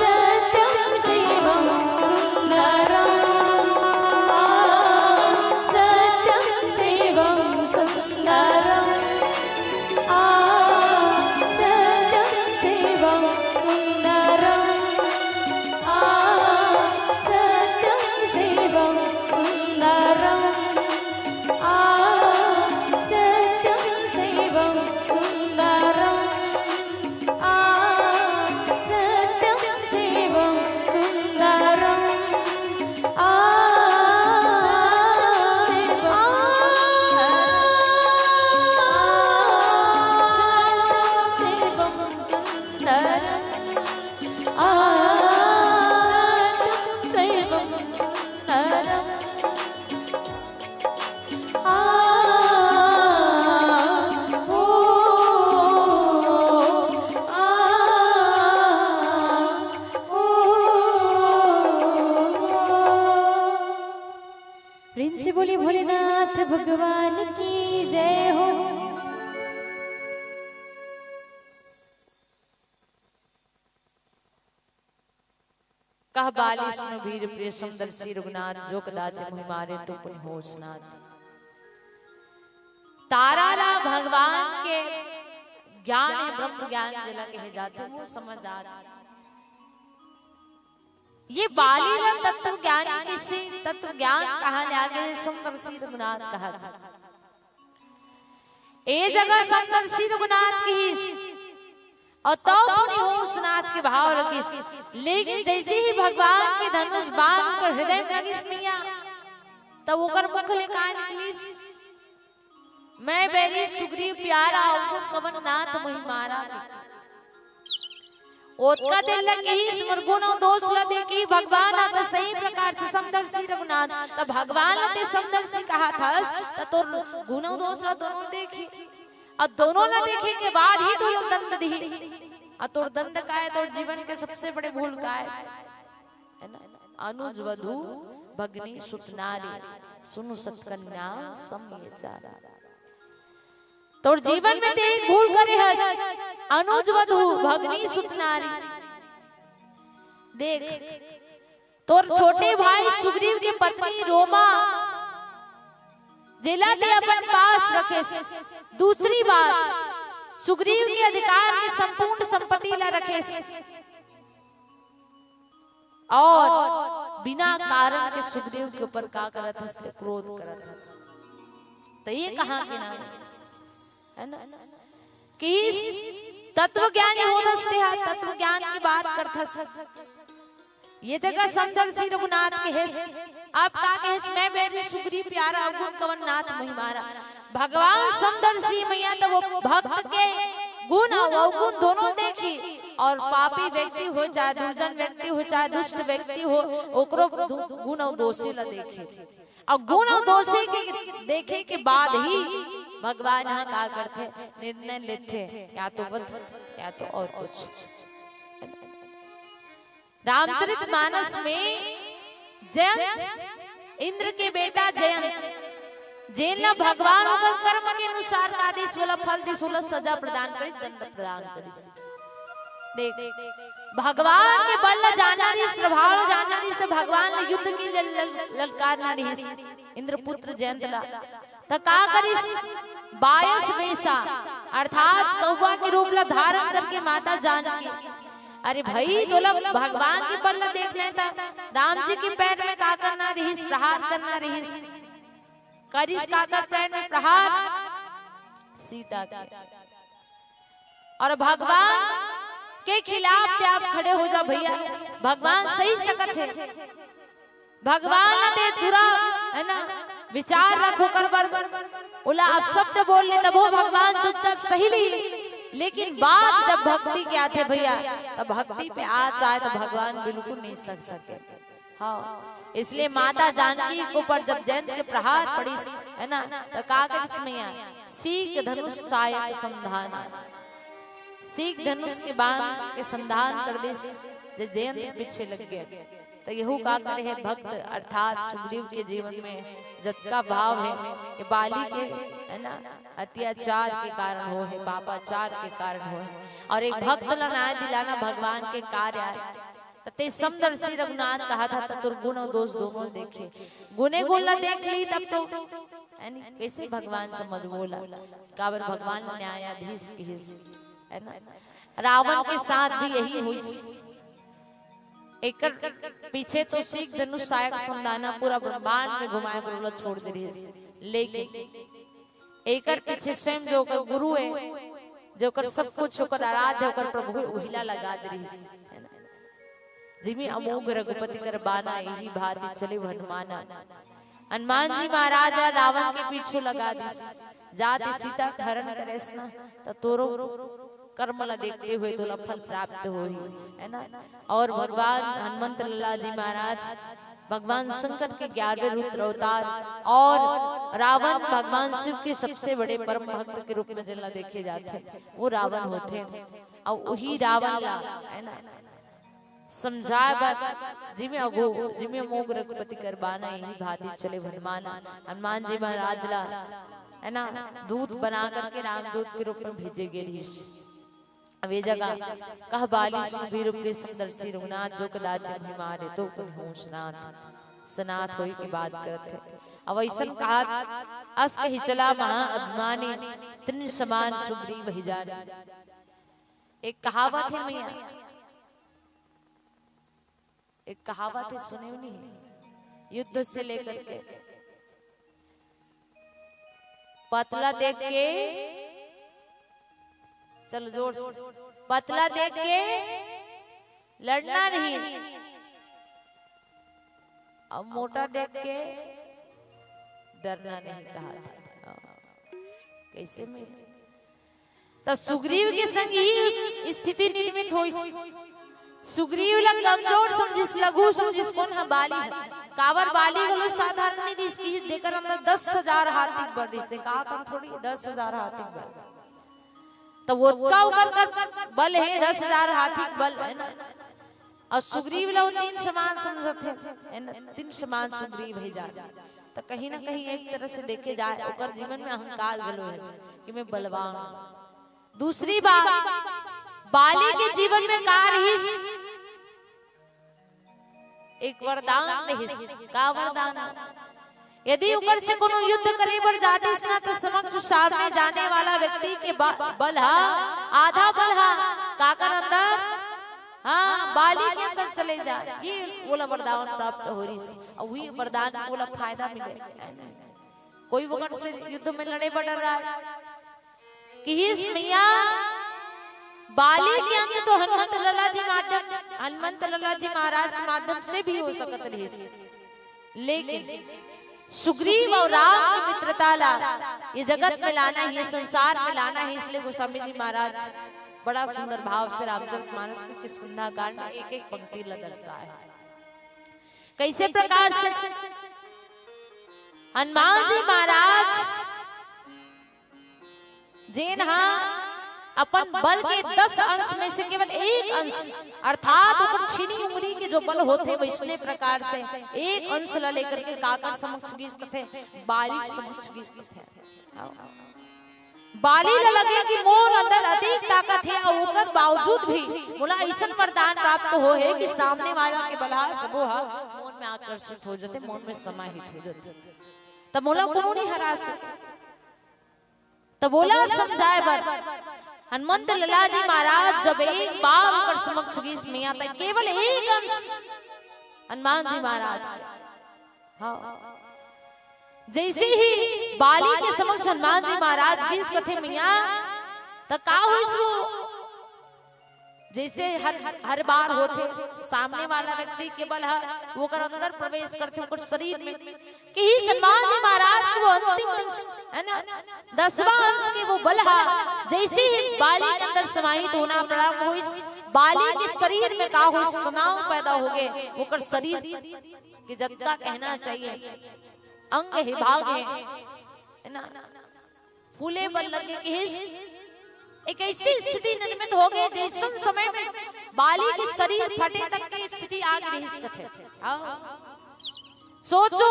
सत्यं शिवं सुन्दरं सत्यं शिवं सुन्दरं सत्यं शिवं सुन्दरं सत्यं शिवं सुन्दरं सत्यं शिवं सुन्दरं सत्यं शिवं सुन्दरं प्रेम से बोले भोलेनाथ भगवान की जय हो। कह बाली सुनो वीर प्रिय सुंदर सी रघुनाथ जो कदाच मुहि मारे तो पुण्य होशनाथ। ताराला भगवान के ज्ञान है ब्रह्म ज्ञान जिला कहे जाते वो समझ आते। ये बाली व तत्व ज्ञान किसी तत्व ज्ञान कहा ले आगे सुंदर सी रघुनाथ कहा ए जगह सुंदर सी रघुनाथ की और तो पुण्य होशनाथ के भाव रखिस। लेकिन जैसे ही भगवान के धनुष बाण पर हृदय में लगिस मैया तब ओकर मुख ले का निकलिस मैं बेरी सुग्रीव प्यारा और कवन नाथ मही मारा ओतका दिल लगे ही स्मरगुण और दोष ला देखी भगवान आता सही प्रकार से समदर्शी रघुनाथ तब भगवान लते समदर्शी कहा था तो गुण और दोष ला दोनों देखी और दोनों ना देखे के बाद ही तो दंड दी और तोर दंड का है तोर जीवन के सबसे बड़े भूल का है ना अनुज वधु भगनी सुतनारी सुनु सतकन्या समयचारा तोर जीवन में ते एक भूल करे हस अनुज वधु भगनी सुतनारी। देख तोर छोटे भाई सुग्रीव की पत्नी रोमा जिला ते अपन पास रखे। दूसरी बात सुग्रीव के अधिकार की संपूर्ण संपत्ति ला रखे और बिना कारण के सुग्रीव के ऊपर का करत हस क्रोध करत हस। तो ये कहां के नाम है ना कि तत्व ज्ञानी होते हैं तत्व ज्ञान की बात करथस। ये जगह समदर्शी रघुनाथ के हेस आप का के हेस मैं मेरी सुग्रीव प्यारा अवगुण कवन नाथ महिमारा। भगवान समदर्शी मैया तो वो भक्त के गुण और अवगुण दोनों देखी और पापी व्यक्ति हो चाहे दुर्जन व्यक्ति हो चाहे दुष्ट व्यक्ति हो ओकरो गुण और दोषी ला देखे और गुण और दोषी के देखे के बाद ही भगवान यहाँ का करते निर्णय लेते या तो वध या तो और कुछ। रामचरितमानस में जयंत इंद्र के बेटा जयंत जेला भगवान अगर कर्म के अनुसार का आदेश वाला फल दिस वाला सजा प्रदान करी दंड प्रदान करी। देख भगवान के बल जाना रिस प्रभाव जाना रिस तो भगवान ने युद्ध की ललकारना रिस इंद्रपुत्र जयंत ला तो का करिस 22 वेशा अर्थात कौवा के रूप ला धारण करके माता जानकी अरे भाई तो भगवान के बल देख लेता राम जी के पैर में का करना रहीस प्रहार करना रहीस करिस का कर पैर में प्रहार सीता के और भगवान के खिलाफ ते आप खड़े हो जाओ भैया भगवान सही सकत है भगवान ते तुरा है ना विचार रखो कर बर उला आप शब्द बोल ले तब वो भगवान चुपचाप सही ली लेकिन बात जब भक्ति के आते भैया, तब भक्ति पे आ जाए तो भगवान बिल्कुल नहीं सक सके। हाँ, इसलिए माता जानकी को पर जब जयंत के प्रहार पड़ी है ना, तो का कर मैया सीख धनुष सायक संधान, सीख धनुष के बाण के संधान कर दे, जयंत पीछे लग गया। तो यहू का करे है भक्त अर्थात सुग्रीव के जीवन में जतका भाव है कि बाली के है ना अत्याचार के कारण हो है, पापाचार के कारण हो है, और एक भक्त ला न्याय दिलाना भगवान के कार्य है। तते समदर्शी रघुनाथ कहा था ततुर गुण और दोष दोनों देखे, गुने गुण देख ली तब तो कैसे भगवान समझ बोला, काबर भगवान न्यायाधीश की है ना। रावण के साथ भी यही हुई, एक पीछे तो सीख धनुष सायक समदाना पूरा ब्रह्मांड में घुमाए कर छोड़ दे रही है, लेकिन एक पीछे स्वयं जो कर गुरु है, जो कर सब कुछ होकर आराध्य होकर प्रभु उहिला लगा दे रही है ना। जिमी अमोघ रघुपति कर बाना यही भांति चले हनुमाना, हनुमान जी महाराज रावण के पीछे लगा दी, जाति सीता का हरण करे तो तोरो कर्मला देखते हुए तो फल प्राप्त हो है ना। और भगवान हनुमंत लल्ला जी महाराज भगवान शंकर के 11वें रुद्र अवतार, और रावण भगवान शिव के सबसे बड़े परम भक्त के रूप में जिला देखे जाते, वो रावण होते हैं। और वही रावण ला है ना समझाए बात जिमे अगो जिमे मोग रघुपति कर बाना यही भांति चले हनुमान, हनुमान जी महाराज ला है ना दूत बना करके रामदूत के रूप में भेजे गए। अब ये जगह कह बाली सुबीर प्रिय समदर्शी रघुनाथ जो कदाचित ही मारे तो होशनाथ सनाथ होई की बात करते। अब ऐसा कहा अस कही चला महा अभिमानी तीन समान सुग्रीव वही जाने। एक कहावत है मैया, एक कहावत है सुने नहीं, युद्ध से लेकर के पतला देख के चल जोर से, पतला देख के लड़ना नहीं, अब मोटा देख के डरना नहीं कहा था। कैसे में तो सुग्रीव के संग ही स्थिति निर्मित हुई। सुग्रीव लग कमजोर समझिस, लघु समझिस, कौन है बाली कावर बाली गलो साधारण नहीं थी, इसकी देकर अंदर 10,000 हार्दिक बढ़ी से कहा कम थोड़ी 10,000 हार्दिक बल, तो वो का कर बल है 10,000 हार्दिक बल है ना। और सुग्रीव लो 3 समान समझते है ना, 3 समान सुग्रीव है जा। तो कहीं ना कहीं एक तरह से देखे जाए ओकर जीवन में अहंकार गलो है कि मैं बलवान। दूसरी बात बाली के जीवन में कार ही एक वरदान रही, का वरदान यदि ऊपर से कोनो युद्ध करे बढ़ जाते ना तो समक्ष सामने जाने वाला व्यक्ति के बल आधा बल का कर अंदर हाँ बाली के अंदर चले जाए, ये बोला वरदान प्राप्त हो रही थी। और वही वरदान बोला फायदा मिले, कोई वक्त से युद्ध में लड़े बढ़ रहा है कि मैया बाली के अंत तो हनुमंत लल्ला जी माध्यम, हनुमंत लल्ला जी महाराज के माध्यम से भी हो सकत रही, लेकिन सुग्रीव और राम की मित्रता ला ये जगत में लाना है, ये संसार में लाना है। इसलिए गोस्वामी जी महाराज बड़ा सुंदर भाव से रामचरितमानस के किस्किंधा कांड में एक एक पंक्ति ला दर्शाए। कैसे प्रकार से हनुमान जी महाराज जिन अपन बल के 10 अंश में से केवल 1 अंश अर्थात ऊपर छीनी उंगली के जो बल होते वैसने प्रकार से 1 अंश ला लेकर के काकर समक्ष गीस थे, बाली समक्ष गीस थे। बाली ला लगे कि मोर अंदर अधिक ताकत है और ओकर बावजूद भी बोला ऐसा वरदान प्राप्त हो है कि सामने वाला के बलहा सबो मन में आकर्षित हो जाते, मन में समाहित हो जाते, तब बोला कोनो नहीं हरा सके। तो बोला समझाए बर हनुमंत लल्ला जी महाराज जब एक बार ऊपर समक्ष गीस में आता केवल 1 अंश हनुमान जी महाराज हाँ जैसे ही बाली के समक्ष हनुमान जी महाराज गीस कथे मिया तो का हुई जैसे हर बार होते सामने वाला व्यक्ति केवल वो कर अंदर प्रवेश करते ओकर शरीर में कि ही सन्मान जी महाराज के वो अंतिम अंश है ना 10वां अंश के वो बलहा जैसे ही बाली के अंदर समाहित होना प्रारंभ हुई बाली के शरीर में का हो तनाव पैदा हो गए ओकर शरीर के जगह कहना चाहिए अंग है भाग है ना फूले बन लगे कि एक ऐसी स्थिति निर्मित हो गई जैसे समय में बाली के शरीर फटे तक की स्थिति आ गई है। सोचो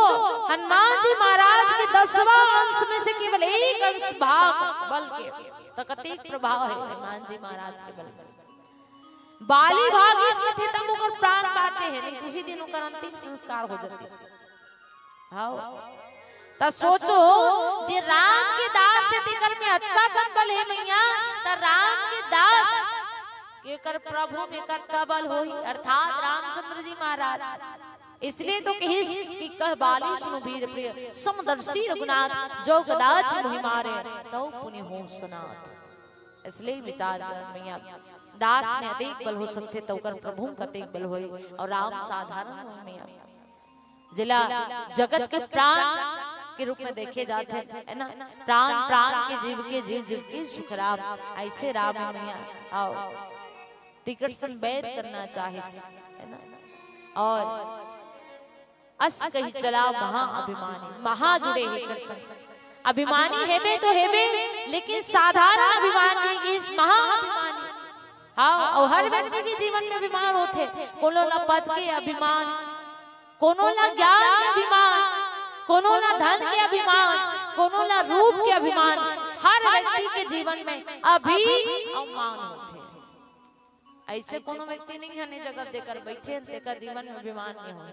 हनुमान जी महाराज के 10वां अंश में से केवल एक अंश भाग बल के तकतीक प्रभाव है हनुमान जी महाराज के बल में बाली भाग इसके थे तब उनका प्राण बाचे है नहीं तो ही दिन उनका अंतिम संस्कार हो जाती है। तो सोचो जे राम के दास से दिकर में अतका कबल है मैया तो राम के दास के कर प्रभु में कर कबल होई अर्थात रामचंद्र जी महाराज इसलिए तो कही कह बाली सुनो वीर प्रिय समदर्शी रघुनाथ जो कदाच मुहि मारे तो पुण्य हो सनाथ इसलिए विचार कर मैया दास में अधिक बल हो सकते तो कर प्रभु का अधिक बल होई और राम साधारण हो मैया जिला जगत के प्राण के रूप में देखे जाते हैं है ना प्राण प्राण के जीव के सुख राम ऐसे राम मैया आओ टिकट संवेद करना चाहिए है ना और अस कही चला महा अभिमानी महा जुड़े ही कर संग अभिमानी हेबे तो हेबे लेकिन साधारण अभिमानी इस महा अभिमानी हाँ और हर व्यक्ति के जीवन में अभिमान होते कोनो ना पद के अभिमान कोनो ना ज्ञान के अभिमान कोनो ना धन के अभिमान कोनो ना रूप के अभिमान हर व्यक्ति के जीवन में अभिमान होते ऐसे कोनो व्यक्ति नहीं है जगह देकर बैठे देकर जीवन में अभिमान नहीं हो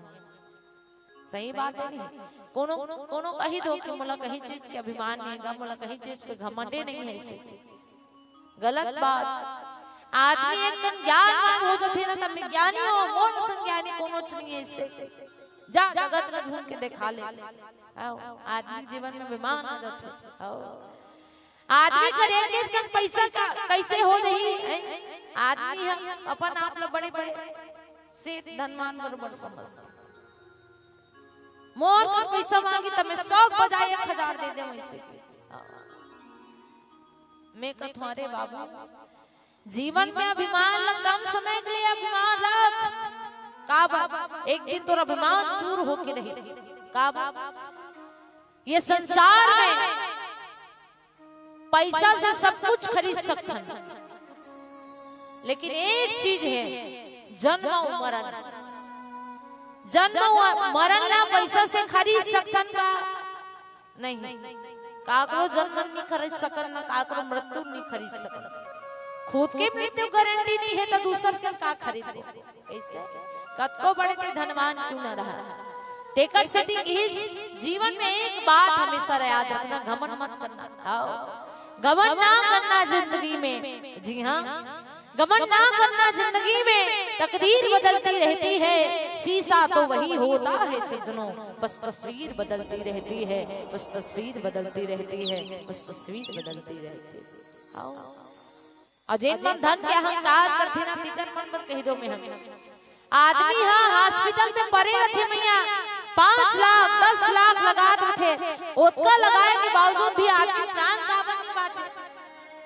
सही बात है नहीं कोनो कोनो कही दो कि मोला कहीं चीज के अभिमान नहीं है मोला कहीं चीज के घमंडे नहीं है ऐसे गलत बात आदमी एक ज्ञानवान हो जाते ना तब में ज्ञानी हो मोन संज्ञानी कोनो नहीं है इससे जा जगत में घूम के दिखा ले आदमी जीवन में अभिमान हो जाते आदमी करेंगे इसका पैसा का कैसे हो रही आदमी हम अपन आप लोग बड़े बड़े से धनवान बराबर समझते मोर का पैसा मांगी तब मैं 100 बजाय 1000 दे दे वैसे मैं कथवारे बाबू जीवन में अभिमान कम समय के लिए अभिमान रख का एक दिन तो अभिमान चूर होके रही का ये संसार में पैसा से सब कुछ खरीद सकते हैं लेकिन एक चीज है जन्म और मरण जन्म और मरण ना पैसा से खरीद सकते का नहीं काकरो जन्म नहीं खरीद सकन ना काकरो मृत्यु नहीं खरीद सकन खुद के मृत्यु गारंटी नहीं है तो दूसर के का खरीदे ऐसे कतको बड़े ते धनवान क्यों ना रहा तेकर सती इस जीवन में एक बात हमेशा याद रखना घमंड मत करना घमंड ना करना जिंदगी में जी हाँ घमंड ना करना जिंदगी में तकदीर बदलती रहती है शीशा तो वही होता है सजनों बस तस्वीर बदलती रहती है बस तस्वीर बदलती रहती है बस तस्वीर बदलती रहती है अजय मन धन के अहंकार करते ना फिकर मन पर कह दो में हम आदमी हाँ हॉस्पिटल में पड़े रहते मैया 5 लाख 10 लाख लगा थे ओतका लगाए के बावजूद भी आदमी प्राण का नहीं बाचे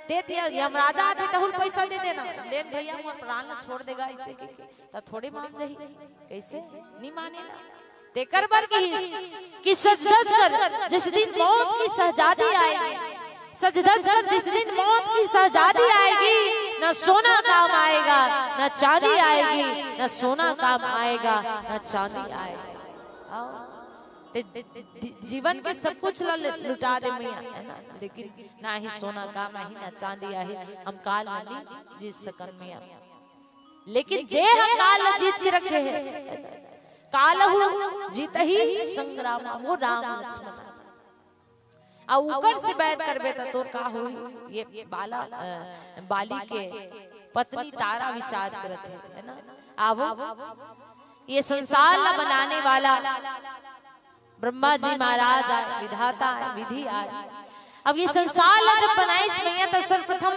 दे दिया यमराजा थे तो पैसा दे देना लेन भैया वो प्राण छोड़ देगा ऐसे तो थोड़े मान जाही कैसे नहीं मानेला तेकर बर की सच कर जिस दिन मौत की शहजादी आएगी सजदज कर जिस दिन मौत की शहजादी आएगी न सोना काम आएगा न चांदी आएगी न सोना काम आएगा न चांदी आएगा जीवन के सब कुछ लुटा दे मैया है ना लेकिन ना ही सोना काम ही ना चांदी आई हम काल नहीं जीत सकन मैया लेकिन जे हम काल जीत के रखे हैं कालहु जीत ही संग्राम वो राम लक्ष्मण और ऊपर से बैठ करबे तो तोर का होई ये बाली के पत्नी तारा विचार करत है ना आवो ये संसार ला बनाने वाला ब्रह्मा जी महाराज विधाता विधि आए अब ये संसार ला जब बनाई मैया तो सर्वप्रथम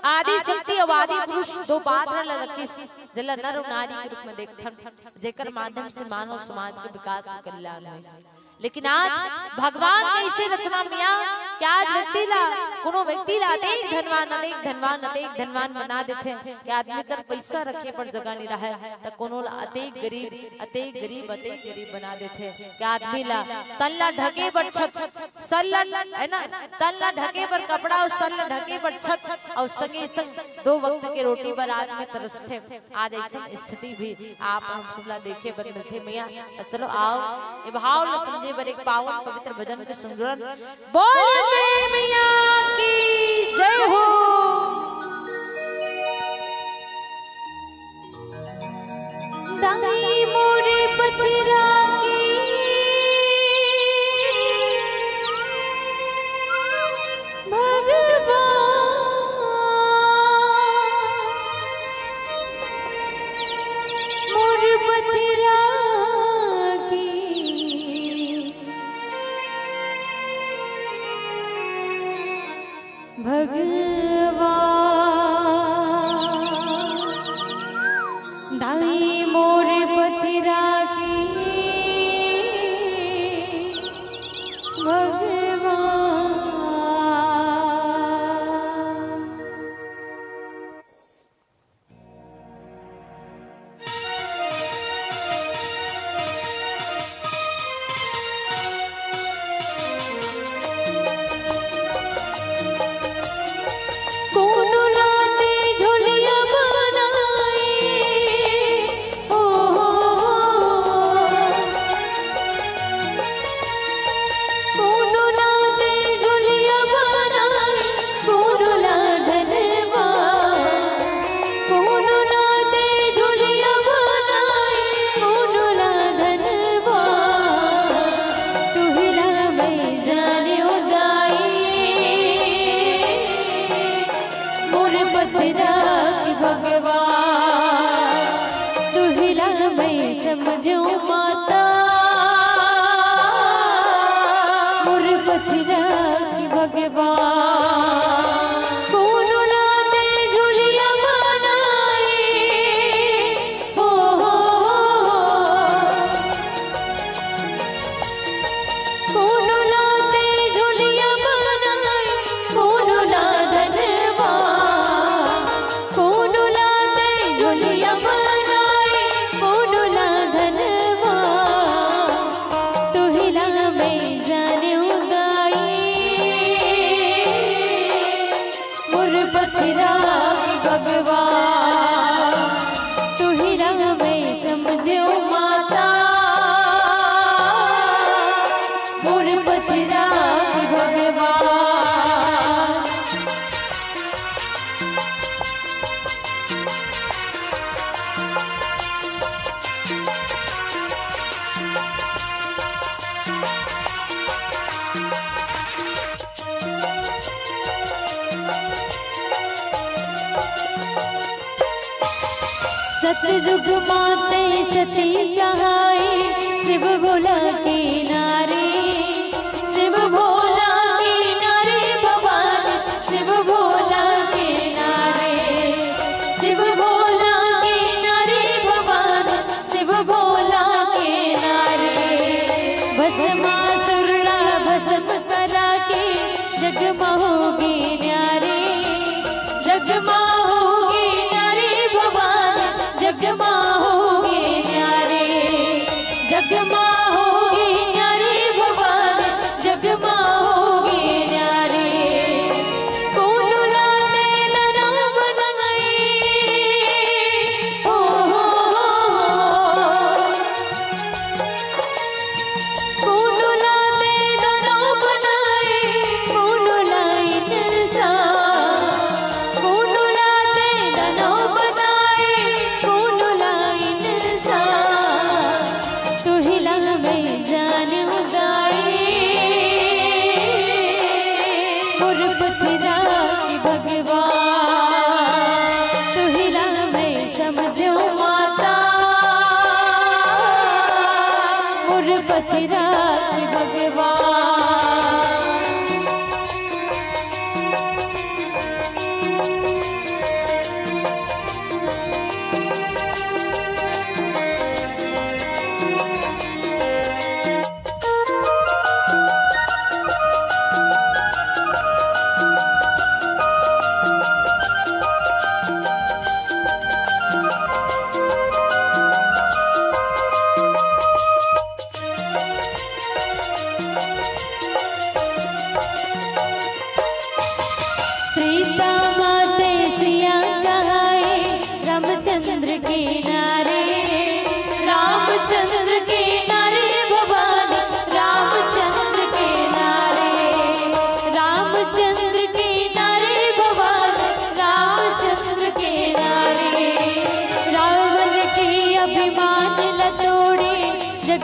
आदि शक्ति और आदि पुरुष दो पात्र रखी जला नर और नारी के रूप में देखथन जेकर माध्यम से मानव समाज के विकास और कल्याण होई। लेकिन आज भगवान कैसे रचना मिया क्या आज व्यक्ति ला कोनो व्यक्ति ला अनेक धनवान बना देते कि आदमी कर पैसा रखे पर जगह नहीं रहा है तो कोनो ला अतेक गरीब बना देते कि आदमी ला तल्ला ढके पर छत सल्ला है ना तल्ला ढके पर कपड़ा और सल्ला ढके पर छत और संगे संग दो वक्त के रोटी पर आदमी तरसते। आज ऐसी स्थिति भी आप हम सबला देखे पर मिलते मिया। चलो आओ ये भाव ल समझे पर एक पावन पवित्र भजन के सुंदर बोले मिया की जय हो। दाई मोरे पतिरा की दाई मोरे पतिरा की भगवान। सतयुग माते सती कहाई शिव भोला के नारे शिव भोला के नारे भगवान शिव भोला के नारे शिव भोला के नारे भगवान शिव भोला के नारे भस्मासुरा भस्म करा के जगमहोगे न्यारे जगमहोगे न्यारे भगवान जगमहोगे न्यारे जगमहोगे न्यारे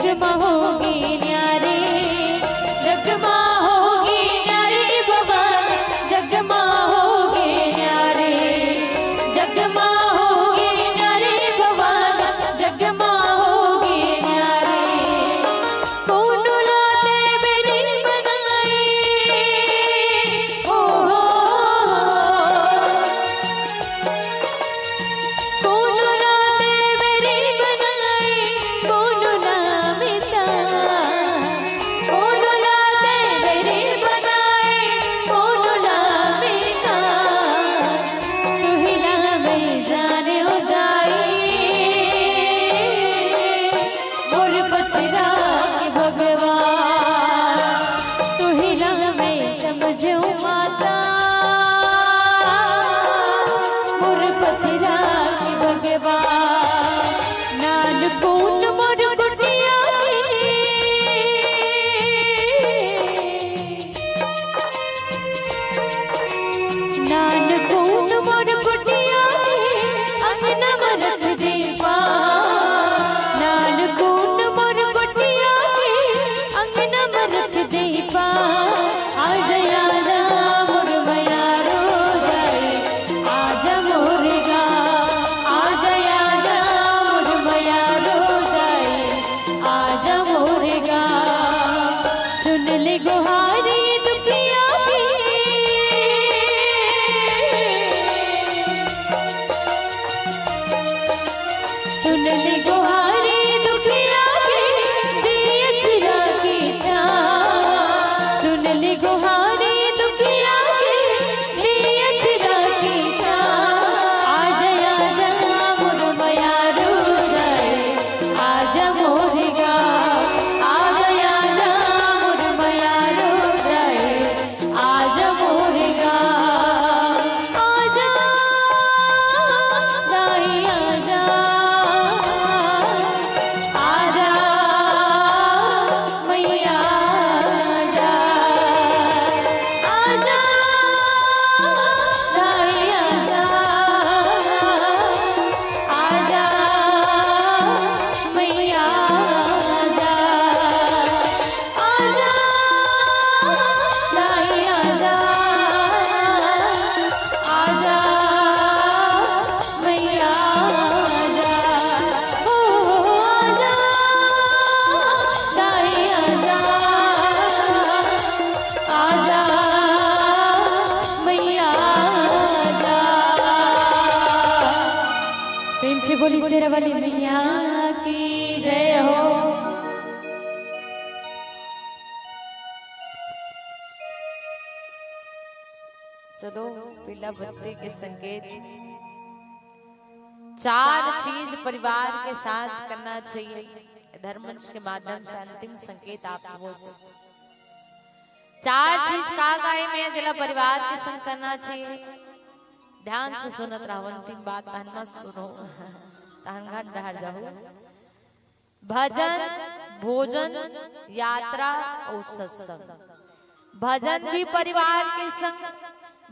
जगमा होगी न्यारे जगमा होगी न्यारे बाबा जगमा होगी न्यारे जगमा होगी न्यारे बाबा जगमा होगी न्यारे कौन लाते मेरी बनाई ओ कौन लाते मेरी बनाई कौन ना मिटा कौन लाते मेरी बनाई कौन ना मिटा तू ही ना मैं जाने हो जाई मोर पतरा के भगवान तू ही ना मैं समझू माता मोर पतरा के भगवान नान कौन मोर गुटिया नान कौन मोर गुटिया अंगना में रख दे पा नान कौन मोर गुटिया अंगना में रख दे पा आजा आजा मोर मैया रो जाए आजा मोरेगा आजा आजा मोर मैया रो जाए आजा मोरेगा सुन ले गुहारी दुखिया की सुन ले गुहारी दुखिया की दिए चिरा की छाँ सुन ले गुहारी दुखिया की दिए चिरा की छाँ आजा आजा मोर मैया रो जाए आजा मोरेगा आजा आजा मोर मैया रो जाए आजा मोरेगा आजा दाई आजा आजा मैया आजा आजा दाई आजा आजा मैया आजा आजा दाई आजा आजा मैया आजा ओ आजा दाई आजा आजा मैया आजा प्रेम से बोली शेरा वाली मैया की जय हो चलो पीला बत्ती के संकेत चार चीज परिवार के साथ करना चाहिए धर्मंच के माध्यम से अंतिम संकेत आप लोगों को चार चीज का गाय में जिला परिवार के संग करना चाहिए ध्यान से सुनत रहो अंतिम बात मत सुनो तहन डहर जाओ भजन भोजन यात्रा और सत्संग भजन भी परिवार के संग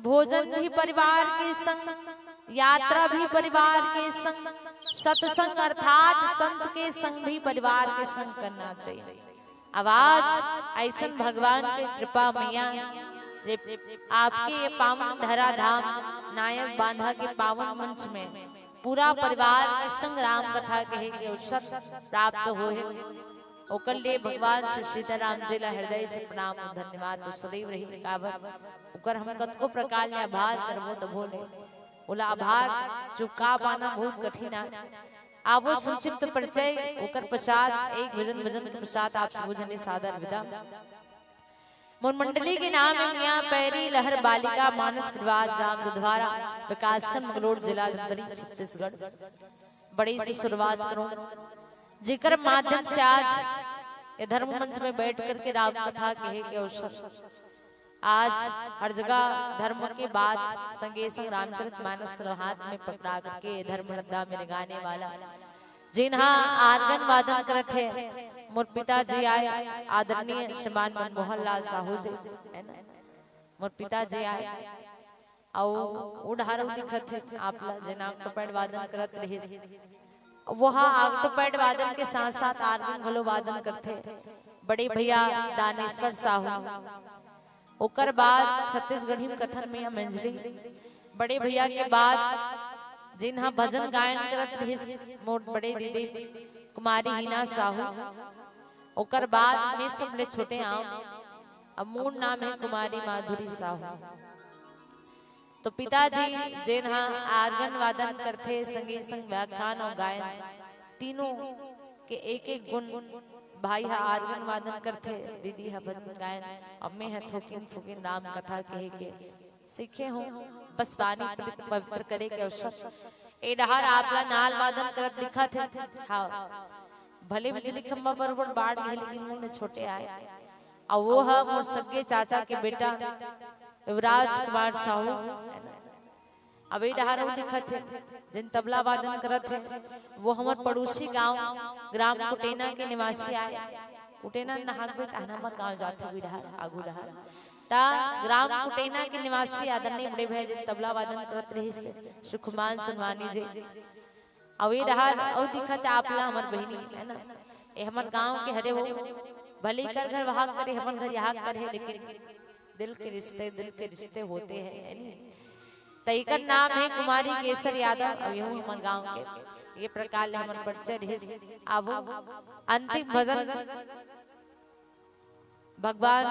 भोजन भी परिवार के संग यात्रा भी परिवार के संग सत्संग अर्थात संत के संग भी परिवार के संग करना चाहिए आवाज ऐसा भगवान की कृपा मैया आपके ये पावन धरा धाम नायक बांधा के पावन मंच में पूरा परिवार के संग राम कथा कहे के अवसर प्राप्त होए ओकर लिए भगवान श्री सीताराम जी ला हृदय से प्रणाम और धन्यवाद तो सदैव रही काबर ओकर हम कतको प्रकार ले आभार करबो तो भोले ओला आभार चुका पाना बहुत कठिन है आवो संक्षिप्त परिचय ओकर पश्चात एक भजन के पश्चात आप सब जने सादर विदा मोर मंडली के नाम है मियां पैरी लहर बालिका मानस परिवार ग्राम दुधवारा विकासखंड मंगलोर जिला धमतरी छत्तीसगढ़ बड़ी से शुरुआत करूं जिक्र माध्यम से आज ये धर्म मंच में बैठ करके राम कथा कहे के अवसर आज हर जगह धर्म के बाद संगे संग रामचरित मानस हाथ में पकड़ा करके धर्म रद्दा में गाने वाला जिन्हा आर्गन वादन करत है मोर पिताजी आए आदरणीय श्रीमान मनमोहन लाल साहू जी मोर पिताजी आए और उड़ारो दिखत है आप जना कपड़ वादन करत रहे वहाँ ऑक्टोपैड वादन के साथ साथ आर्गन घलो वादन करते बड़े भैया दानेश्वर साहू। ओकर बाद छत्तीसगढ़ी में कथन में मंजरी बड़े भैया के बाद जिन्हा भजन गायन करत रहिस मोर बड़े दीदी कुमारी हिना साहू। ओकर बाद में सबले छोटे आम अब मूल नाम है कुमारी माधुरी साहू। तो पिताजी जिन्हा आर्गन वादन करते संगीत संग व्याख्यान और गायन तीनों के एक एक गुण भाई हा आर्गन वादन करते दीदी हा भजन गायन अब मैं है थोकिन थोकिन राम कथा कहे के सीखे हूँ बस वाणी पवित्र करे के अवसर ए डहार आपला नाल वादन करत लिखा थे। हाँ भले बिजली खंबा पर बाढ़ गए लेकिन मुंह छोटे आए और वो है मोर सगे चाचा के बेटा युवराज कुमार साहू। अब ए डहार वो दिखा थे जिन तबला वादन करत थे वो हमार पड़ोसी गांव ग्राम कुटेना के निवासी आए। कुटेना नहागबे ताहनामर गांव जाते बिडहार आगू डहार ता ग्राम कुटेना के निवासी आदरणीय बड़े भाई जिन तबला वादन करत रही से श्री खुमान सुनवानी जी। अब ए डहार और दिखा थे आपला हमार बहिनी है ना ए हमार गांव के हरे हो भले कर घर वहां करे हमार घर यहाँ करे लेकिन दिल के रिश्ते होते हैं नहीं। तईकर नाम है कुमारी केसर यादव अब यही हमारे गांव के ये प्रकार ले हमारे परिचय अब अंतिम भजन भगवान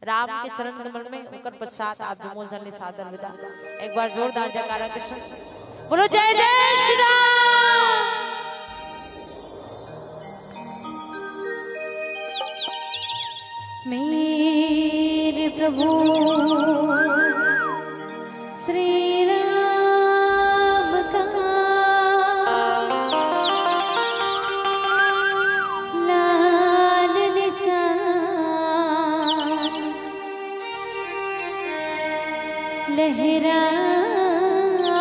राम के चरण कमल में उनकर पश्चात आप जमोल जन ले सादर विदा। एक बार जोरदार जयकारा कृष्ण बोलो जय जय श्री राम। मेरे प्रभु श्री राम का लाल निशान लहराएगा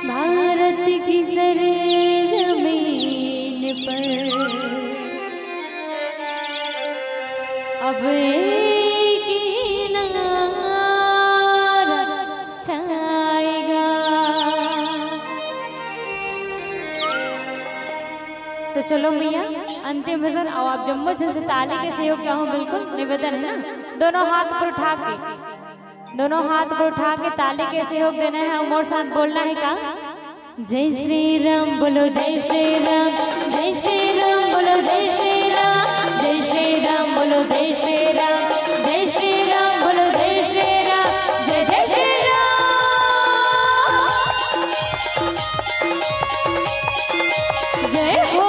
भारत की सरजमीन पर अब एक ही नारा छाएगा। तो चलो भैया अंतिम भजन और आप जम्मू से ताली के सहयोग चाहो बिल्कुल निवेदन है ना। दोनों हाथ पर उठा के ताली के सहयोग देना है और साथ बोलना है का जय श्री राम बोलो जय श्री राम बोलो जय श्री राम बोलो जय श्री राम बोलो जय श्री राम जय जय श्री राम जय हो।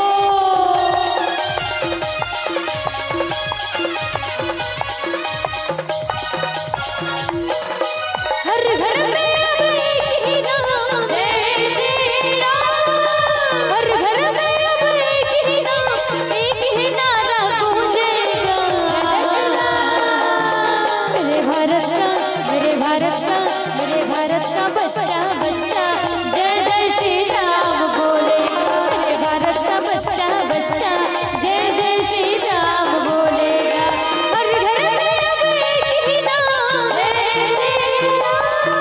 हर घर में अब एक ही नाम जय श्री राम। हर घर में अब एक ही नाम एक ही नारा गूंजेगा। मेरे भारत का बच्चा बच्चा जय जय श्री राम बोलेगा। मेरे भारत का बच्चा बच्चा जय जय श्री राम बोलेगा। हर घर में अब एक ही नाम जय श्री राम।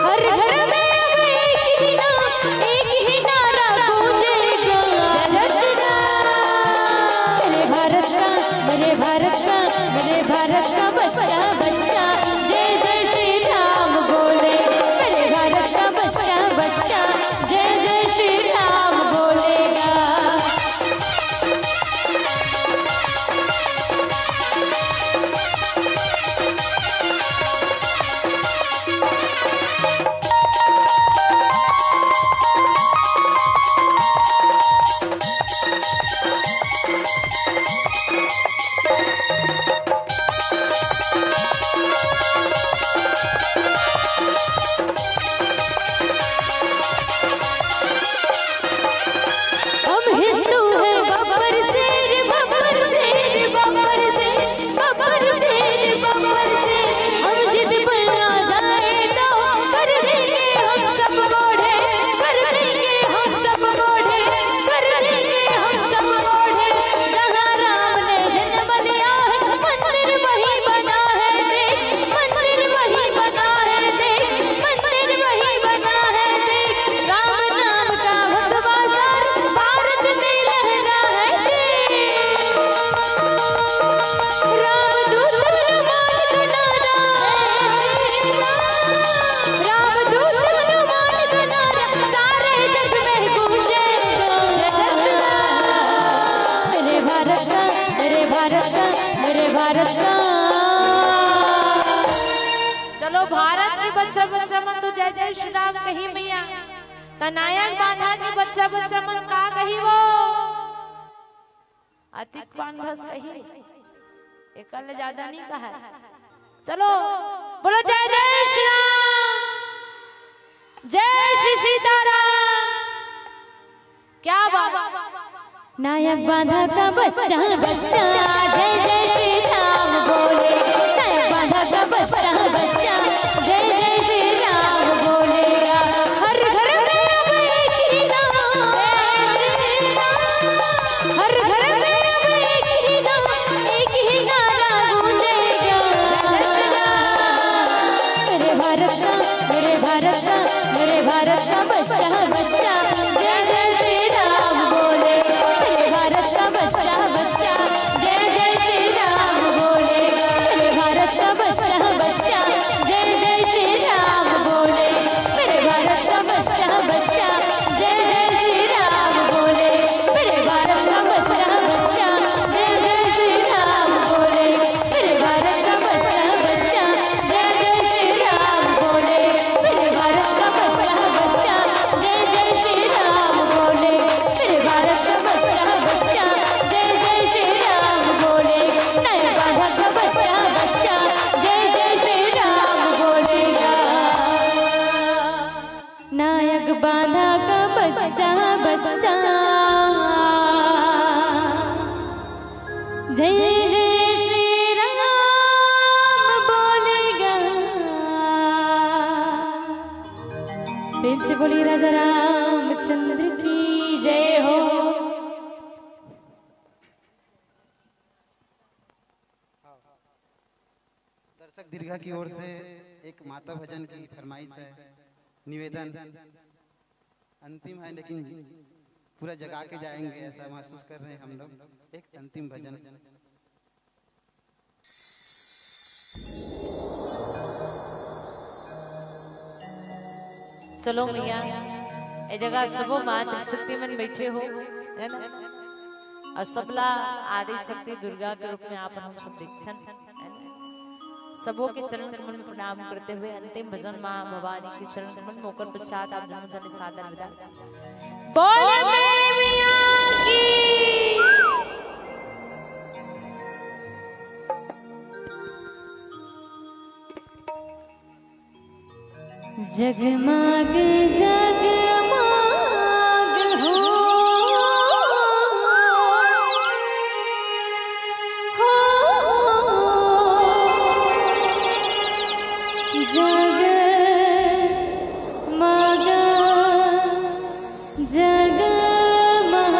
हर घर में अब एक ही नाम एक ही नारा गूंजेगा। मेरे भारत का बच्चा बच्चा जय जय श्री राम बोले। मेरे भारत चलो भारत के बच्चा बच्चा मन तो जय जय श्री राम कही मैया, तनायक बांधा के बच्चा बच्चा मन का कही वो अतिक बांधस कही, एकल ज्यादा नहीं कहा है। चलो बोलो जय जय श्री राम, जय श्री सीताराम। क्या बाबा नायक बांधा का बच्चा बच्चा जय जय श्री राम बोले, नायक बांधा का बच्चा बच्चा जय जय श्री राम बोलेगा। हर घर में अब एक ही नाम, हर घर में अब एक ही नाम, एक ही नारा गूंजेगा। मेरे भारत का, मेरे भारत का, मेरे भारत का बच्चा बच्चा जय जय श्री राम बोले, मेरे भारत का बच्चा बच्चा जय जय श्री राम बोले, मेरे भारत का बच्चा बच्चा जय जय श्री राम बोले, मेरे भारत का बच्चा बच्चा जय जय श्री राम बोले, मेरे भारत का बच्चा बच्चा जय जय श्री राम बोले, मेरे भारत का बच्चा बच्चा जय जय श्री राम बोले, मेरे भारत का बच्चा बच्चा जय जय श्री राम बोले, मेरे भारत का बच्चा बच्चा जय जय श्री राम बोले। नायक बांधा का बच्चा बच्चा जय जय श्री राम बोलेगा। नायक बांधा का बच्चा बच्चा जय जय श्री राम बोलेगा। प्रेम से बोली राजा रामचंद्र की जय हो। दर्शक दीर्घा की ओर से एक माता भजन की फरमाइश है, निवेदन अंतिम है लेकिन पूरा जगा के जाएंगे ऐसा महसूस कर रहे हैं हम लोग। एक अंतिम भजन चलो मैया ए जगह सबो मात्र शक्ति मन बैठे हो है ना, और सबला आदि शक्ति दुर्गा के रूप में आप हम सब देखन है ना। सबों के चरण कमल में प्रणाम करते हुए अंतिम भजन मां भवानी के चरण कमल में होकर पश्चात आप जन्म जन सादर विदा बोले मैया की। जगमग जगमग हो जगमग जगमग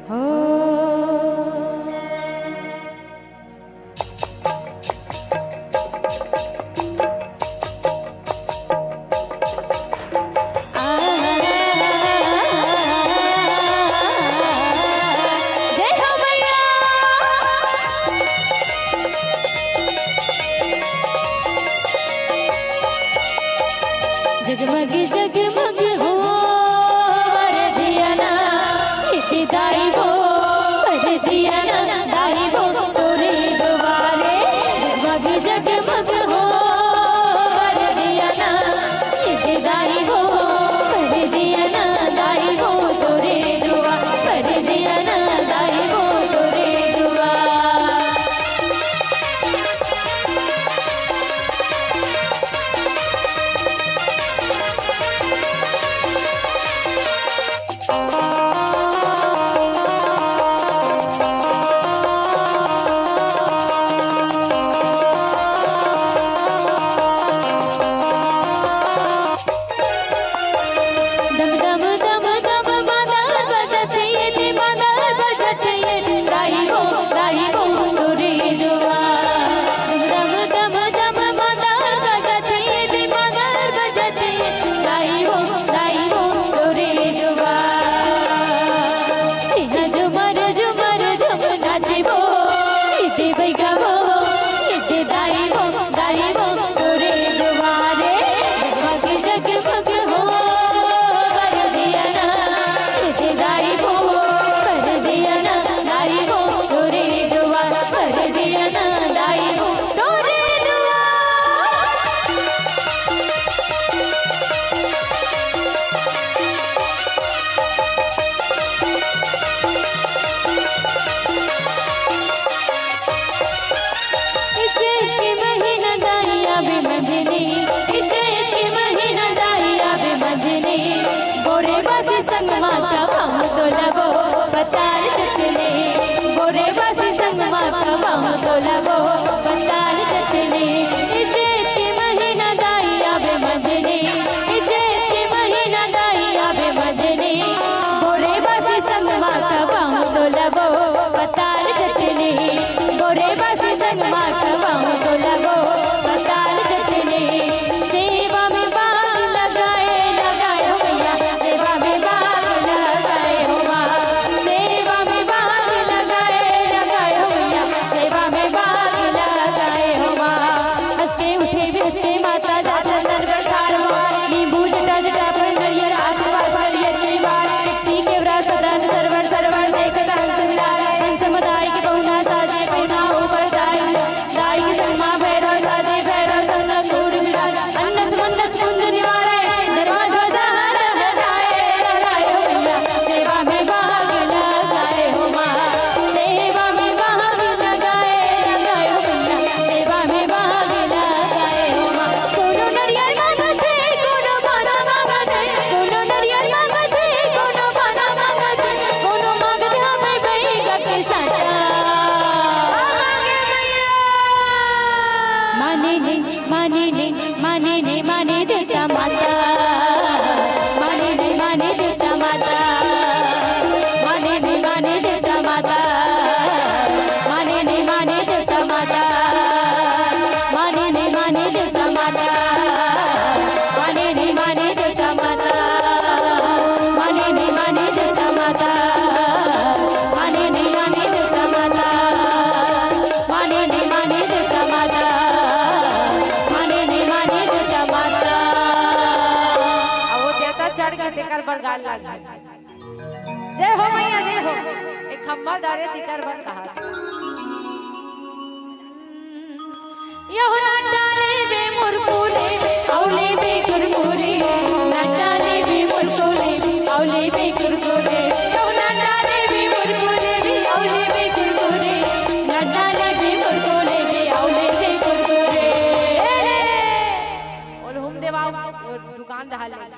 हो जय हो मैया तो लगो बताल चटनी जेठ के महीना दाई आवे मजनी जेठ के महीना दाई आवे मजनी गोरे बासी संग माता बाहू तो लगो बताल चटनी गोरे बासी संग माता बाहू तो लगो बताल चटनी सेवा में बाग लगाए लगाए हो भैया सेवा में बाग लगाए हो माँ सेवा में बाग लगाए लगाए हो भैया सेवा में बाग लगाए हो माँ हंस के उठे भी हंस के माता जाता नरगढ़ ठार हो नींबू जटा जटा पर नरियर आसपास हरियर की बात टिकटी के व्रत सदन सरवर सरवर देखता हंस विराग हंस मदाई की बहुना साजे पहना ऊपर दाई दाई की संग माँ भैरव साजे भैरव संग नूर विराग अन्नस मन्नस कुंज निवारे धर्मा ध्वजा लहराए लहराए हो भैया सेवा में भाग लगाए हो माँ सेवा में भाग लगाए लगाए हो भैया सेवा में भाग लगाए हो माँ कोनो नरियर मांगते कोनो बाना मांगते कोनो नरियर मांगते कोनो बाना मांगते कोनो मांगते हमें भैया के साटा माने माने देता माता माने देता माता माने देता माता माने देता माता माने देता माता माने देता माता माने देता माता माने देता माता माने देता माता चढ़ के तिकर पर गाल लाग जय हो मैया जय हो एक खम्बा दारे तिकर पर कहा यहुना डाले बे मुरकुले औले बे कुरकुरे ना डाले बे मुरकुले औले बे कुरकुरे यहुना डाले बे मुरकुले भी औले बे कुरकुरे ना डाले बे मुरकुले भी औले बे कुरकुरे और हम देवा दुकान रहा ले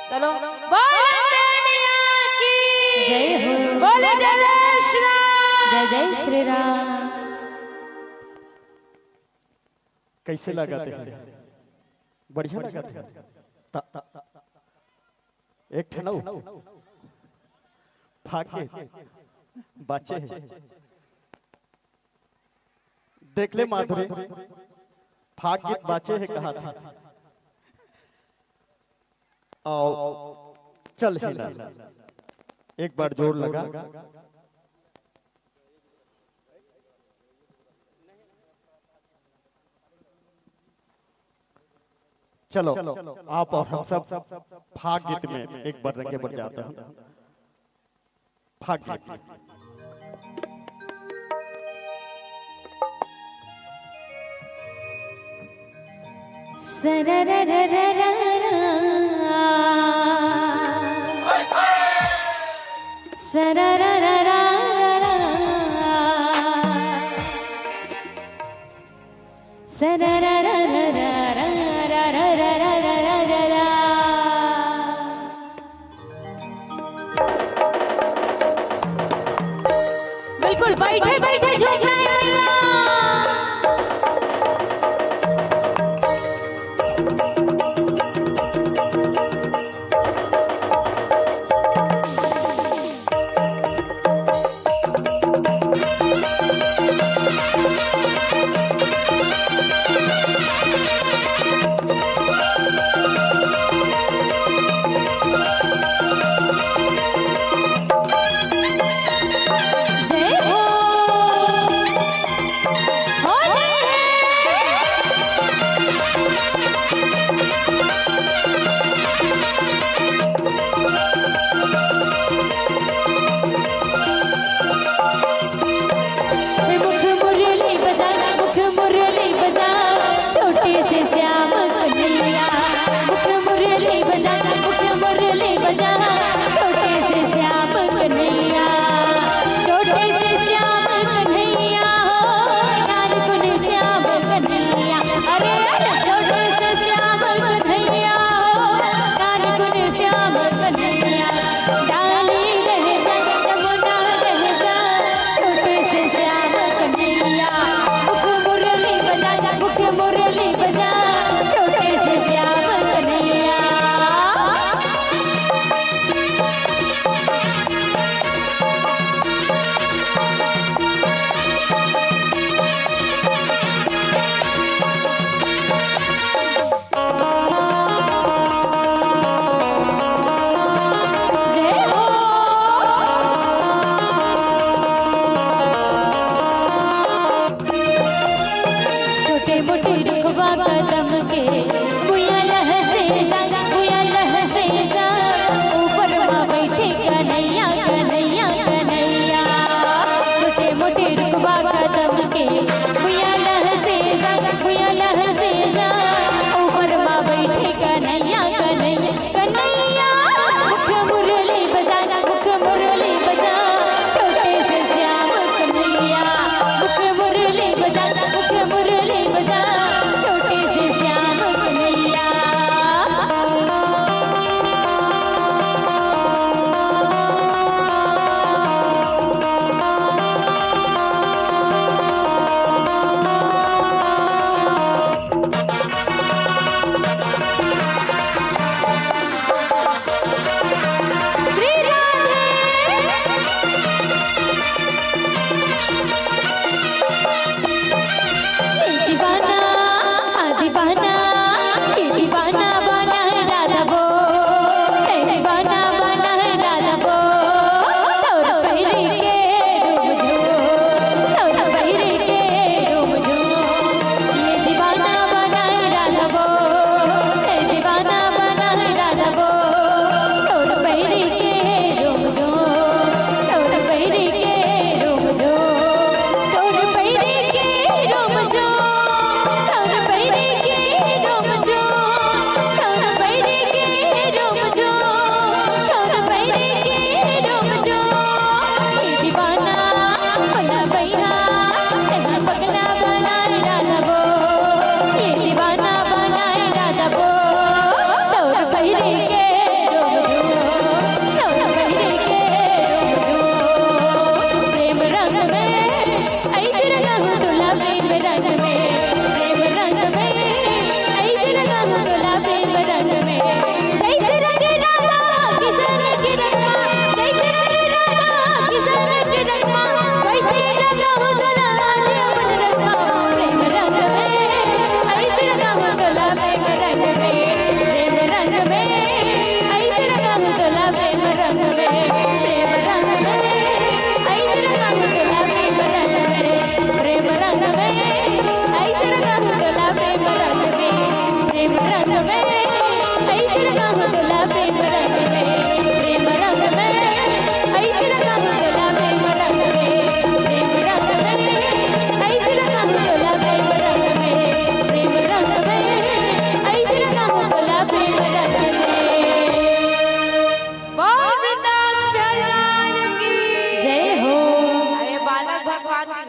चलो बोले मैया की जय हो बोले जय जय श्री राम जय जय श्री राम कैसे लगाते हैं बढ़िया लगाते हैं एक ठनौ फाके बाचे हैं देख ले माधुरी फाक गीत बाचे है कहा था आओ चल हिला एक बार जोर लगा चलो आप और हम सब फाग गीत में एक बार रंगे बढ़ जाता है फाग गीत बिल्कुल बैठे बैठे झूठ रहे हैं जय हो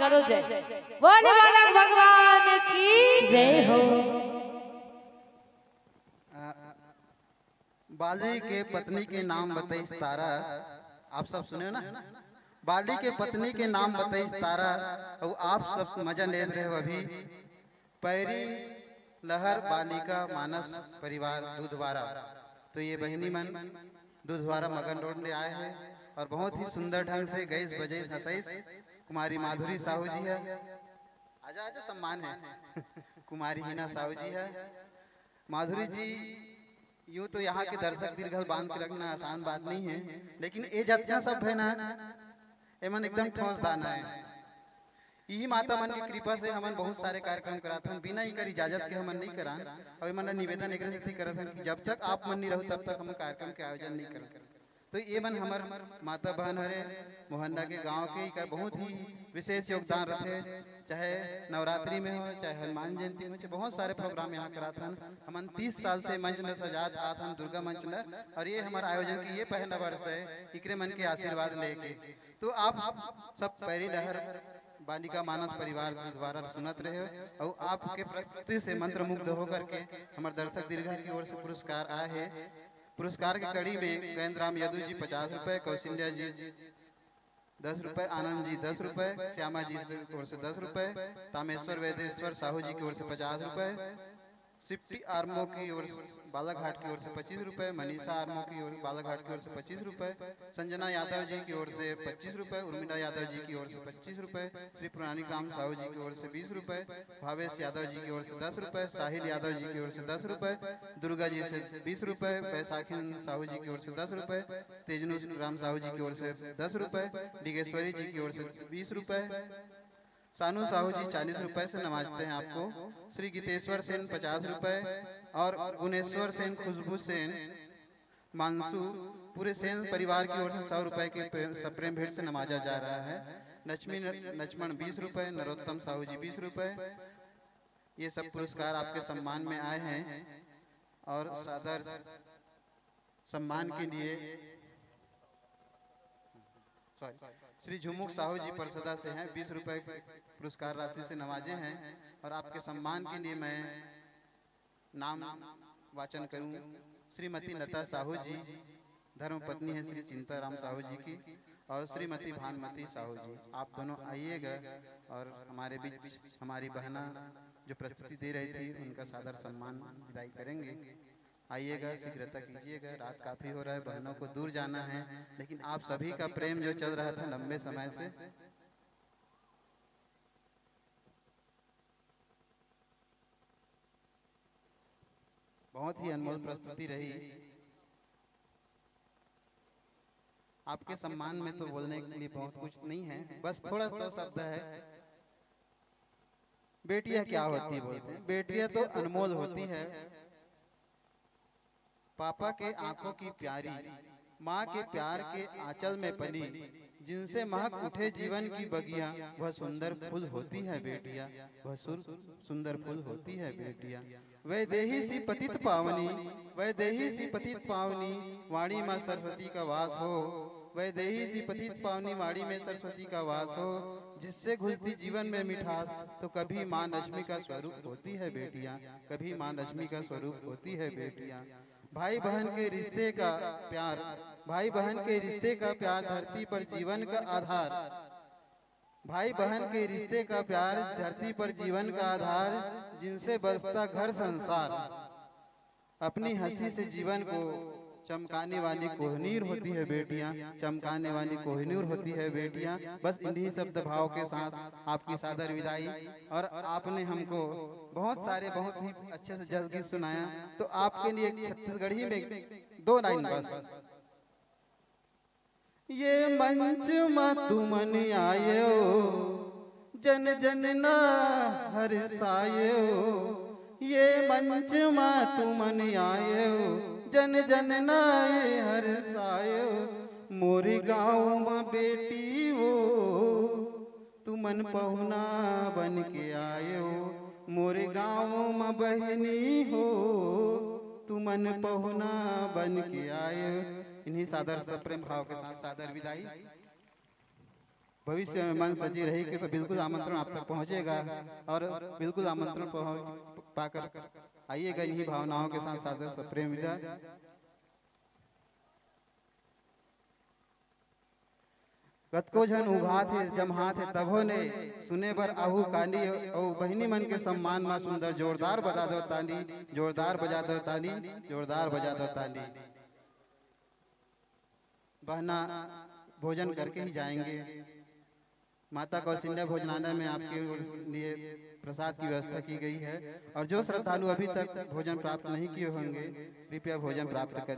करो जय। बोले बालक भगवान की जय हो। बाली के पत्नी के नाम बताइस तारा, आप सब सुने ना। बाली के पत्नी के नाम बताइस तारा, और आप सब मजा ले रहे हो अभी। पैरी लहर बालिका मानस परिवार दूधवारा, तो ये बहनी मन दूधवारा मगन रोड में आए हैं और बहुत ही सुंदर ढंग से गैस बजैस हंसैस कुमारी माधुरी साहू जी है। आजा आजा सम्मान है। कुमारी हिना साहू जी है। माधुरी जी यूं तो यहाँ के दर्शक दीर्घल बांध के रखना आसान बात नहीं है, लेकिन ये जितना सब है ना एमन एकदम ठोस दाना है। यही माता मन की कृपा से हमन बहुत सारे कार्यक्रम कराते हैं, बिना इकर इजाजत के हमन नहीं करान। और मन निवेदन एक करते हैं कि जब तक आप मन नहीं रहो तब तक हम कार्यक्रम के आयोजन नहीं करें। तो ये मन हमार माता बहन हरे मोहन्ना के गांव के इकर बहुत ही विशेष योगदान रखे, चाहे नवरात्रि में हो चाहे हनुमान जयंती में, चाहे बहुत सारे प्रोग्राम यहाँ कराते हैं। हमन 30 साल से मंच में सजात आते हैं दुर्गा मंच में, और ये हमारा आयोजन की ये पहला वर्ष है इकरे मन के आशीर्वाद लेके। तो आप सब पैरी लहर बालिका मानस परिवार द्वारा सुनत रहे और आपके प्रस्तुति से मंत्र मुग्ध होकर के हमारे दर्शक दीर्घा की ओर से पुरस्कार आए हैं। पुरस्कार की कड़ी में गैंद राम यदु जी 50 रुपए, कौशल्या जी 10 रुपए, आनंद जी 10 रुपए, श्यामा जी की ओर से 10 रुपए, तामेश्वर वेदेश्वर साहू जी की ओर से 50 रुपए, सिप्टी आर्मो की ओर से बालाघाट की ओर से 25 रुपए, मनीषा आर्मो की ओर बालाघाट की ओर से 25 रुपए, संजना यादव जी की ओर से 25 रुपए, उर्मिला यादव जी की ओर से 25 रुपए, श्री पुरानी राम साहू जी की ओर से 20 रुपए, भावेश यादव जी की ओर से 10 रुपए, साहिल यादव जी की ओर से 10 रुपए, दुर्गा जी से 20 रुपए, बैसाखिन साहू जी की ओर से 10 रुपए, तेजनु राम साहू जी की ओर से 10 रुपए, डिगेश्वरी जी की ओर से 20 रुपए, सानू साहू जी 40 रुपए से नवाजते हैं आपको, श्री गीतेश्वर सेन 50 रुपए और गुणेश्वर सेन, खुशबू सेन, मानसू पूरे सेन परिवार की ओर से 100 रुपए के प्रेम भेंट से नवाजा जा रहा है। लक्ष्मण 20 रुपए, नरोत्तम साहू जी 20 रुपए। ये सब पुरस्कार आपके सम्मान में आए हैं और सादर सम्मान के लिए श्री झुमुक साहू जी परसदा से हैं, 20 रुपए पुरस्कार राशि से नवाजे हैं और आपके सम्मान के लिए मैं नाम वाचन करूं। श्रीमती लता साहू जी धर्मपत्नी है श्री चिंताराम साहू जी की, और श्रीमती भानुमती साहू जी। आप दोनों आइएगा और हमारे बीच हमारी बहना जो प्रस्तुति दे रही थी उनका सादर सम्मान विदाई करेंगे। आइएगा, शीघ्रता कीजिएगा, रात काफी हो रहा है, बहनों को दूर जाना है, लेकिन आप सभी का प्रेम जो चल रहा था लंबे समय से, बहुत ही अनमोल प्रस्तुति रही। आपके सम्मान में तो बोलने के लिए बहुत कुछ नहीं है, बस थोड़ा सा शब्द है। बेटियां क्या होती है बोलते हैं, बेटियां तो अनमोल होती है। पापा के आंखों की प्यारी, माँ के प्यार के आंचल में पली, जिनसे महक उठे जीवन की बगिया, वह सुंदर फूल होती है बेटिया, वह सुंदर फूल होती है बेटिया। वह देही सी पतित पावनी, वह देही सी पतित पावनी, वाणी माँ सरस्वती का वास हो, वह देही सी पतित पावनी, वाणी में सरस्वती का वास हो, जिससे घुलती जीवन में मिठास, तो कभी माँ लक्ष्मी का स्वरूप होती है बेटिया, कभी माँ लक्ष्मी का स्वरूप होती है बेटिया। भाई बहन के रिश्ते का प्यार, भाई बहन के रिश्ते का प्यार धरती पर जीवन का आधार, भाई बहन के रिश्ते का प्यार धरती पर जीवन का आधार, जिनसे बसता घर संसार, अपनी हंसी से जीवन को चमकाने वाली कोहिनूर होती है बेटियां, चमकाने वाली कोहिनूर होती है बेटियां। बस इन्हीं शब्द भाव के साथ आपकी सादर विदाई, और आपने हमको बहुत सारे बहुत ही अच्छे से जज गीत सुनाया, तो आपके लिए छत्तीसगढ़ी में 2 लाइन बस। ये मंच में तुमन आयो, जन जन ना हर्षायो, ये मंच में तुमन आयो, जन जन नाये हर्षायो, मोरे गाँव में बेटी वो तुमन पहुना बन के आयो, मोरे गाँव में बहनी हो तुमन पहुना बन के आयो। इन्हीं सादर से प्रेम भाव के साथ सादर विदाई। भविष्य में मन सजी रहेगी तो बिल्कुल आमंत्रण आप तक पहुंचेगा और बिल्कुल आमंत्रण पाकर आइएगा इन्हीं भावनाओं के साथ सादर प्रेम विदा। कतको जन उघा थे जमहा थे तभो ने सुने बर आहू कानी और बहिनी मन के सम्मान में सुंदर जोरदार बजा दो ताली, जोरदार बजा दो ताली, जोरदार बजा दो ताली। बहना भोजन करके ही जाएंगे। माता कौशल्या भोजनालय में आपके लिए प्रसाद की व्यवस्था की गई है और जो श्रद्धालु अभी तक भोजन प्राप्त नहीं किए होंगे कृपया भोजन प्राप्त कर लीजिए।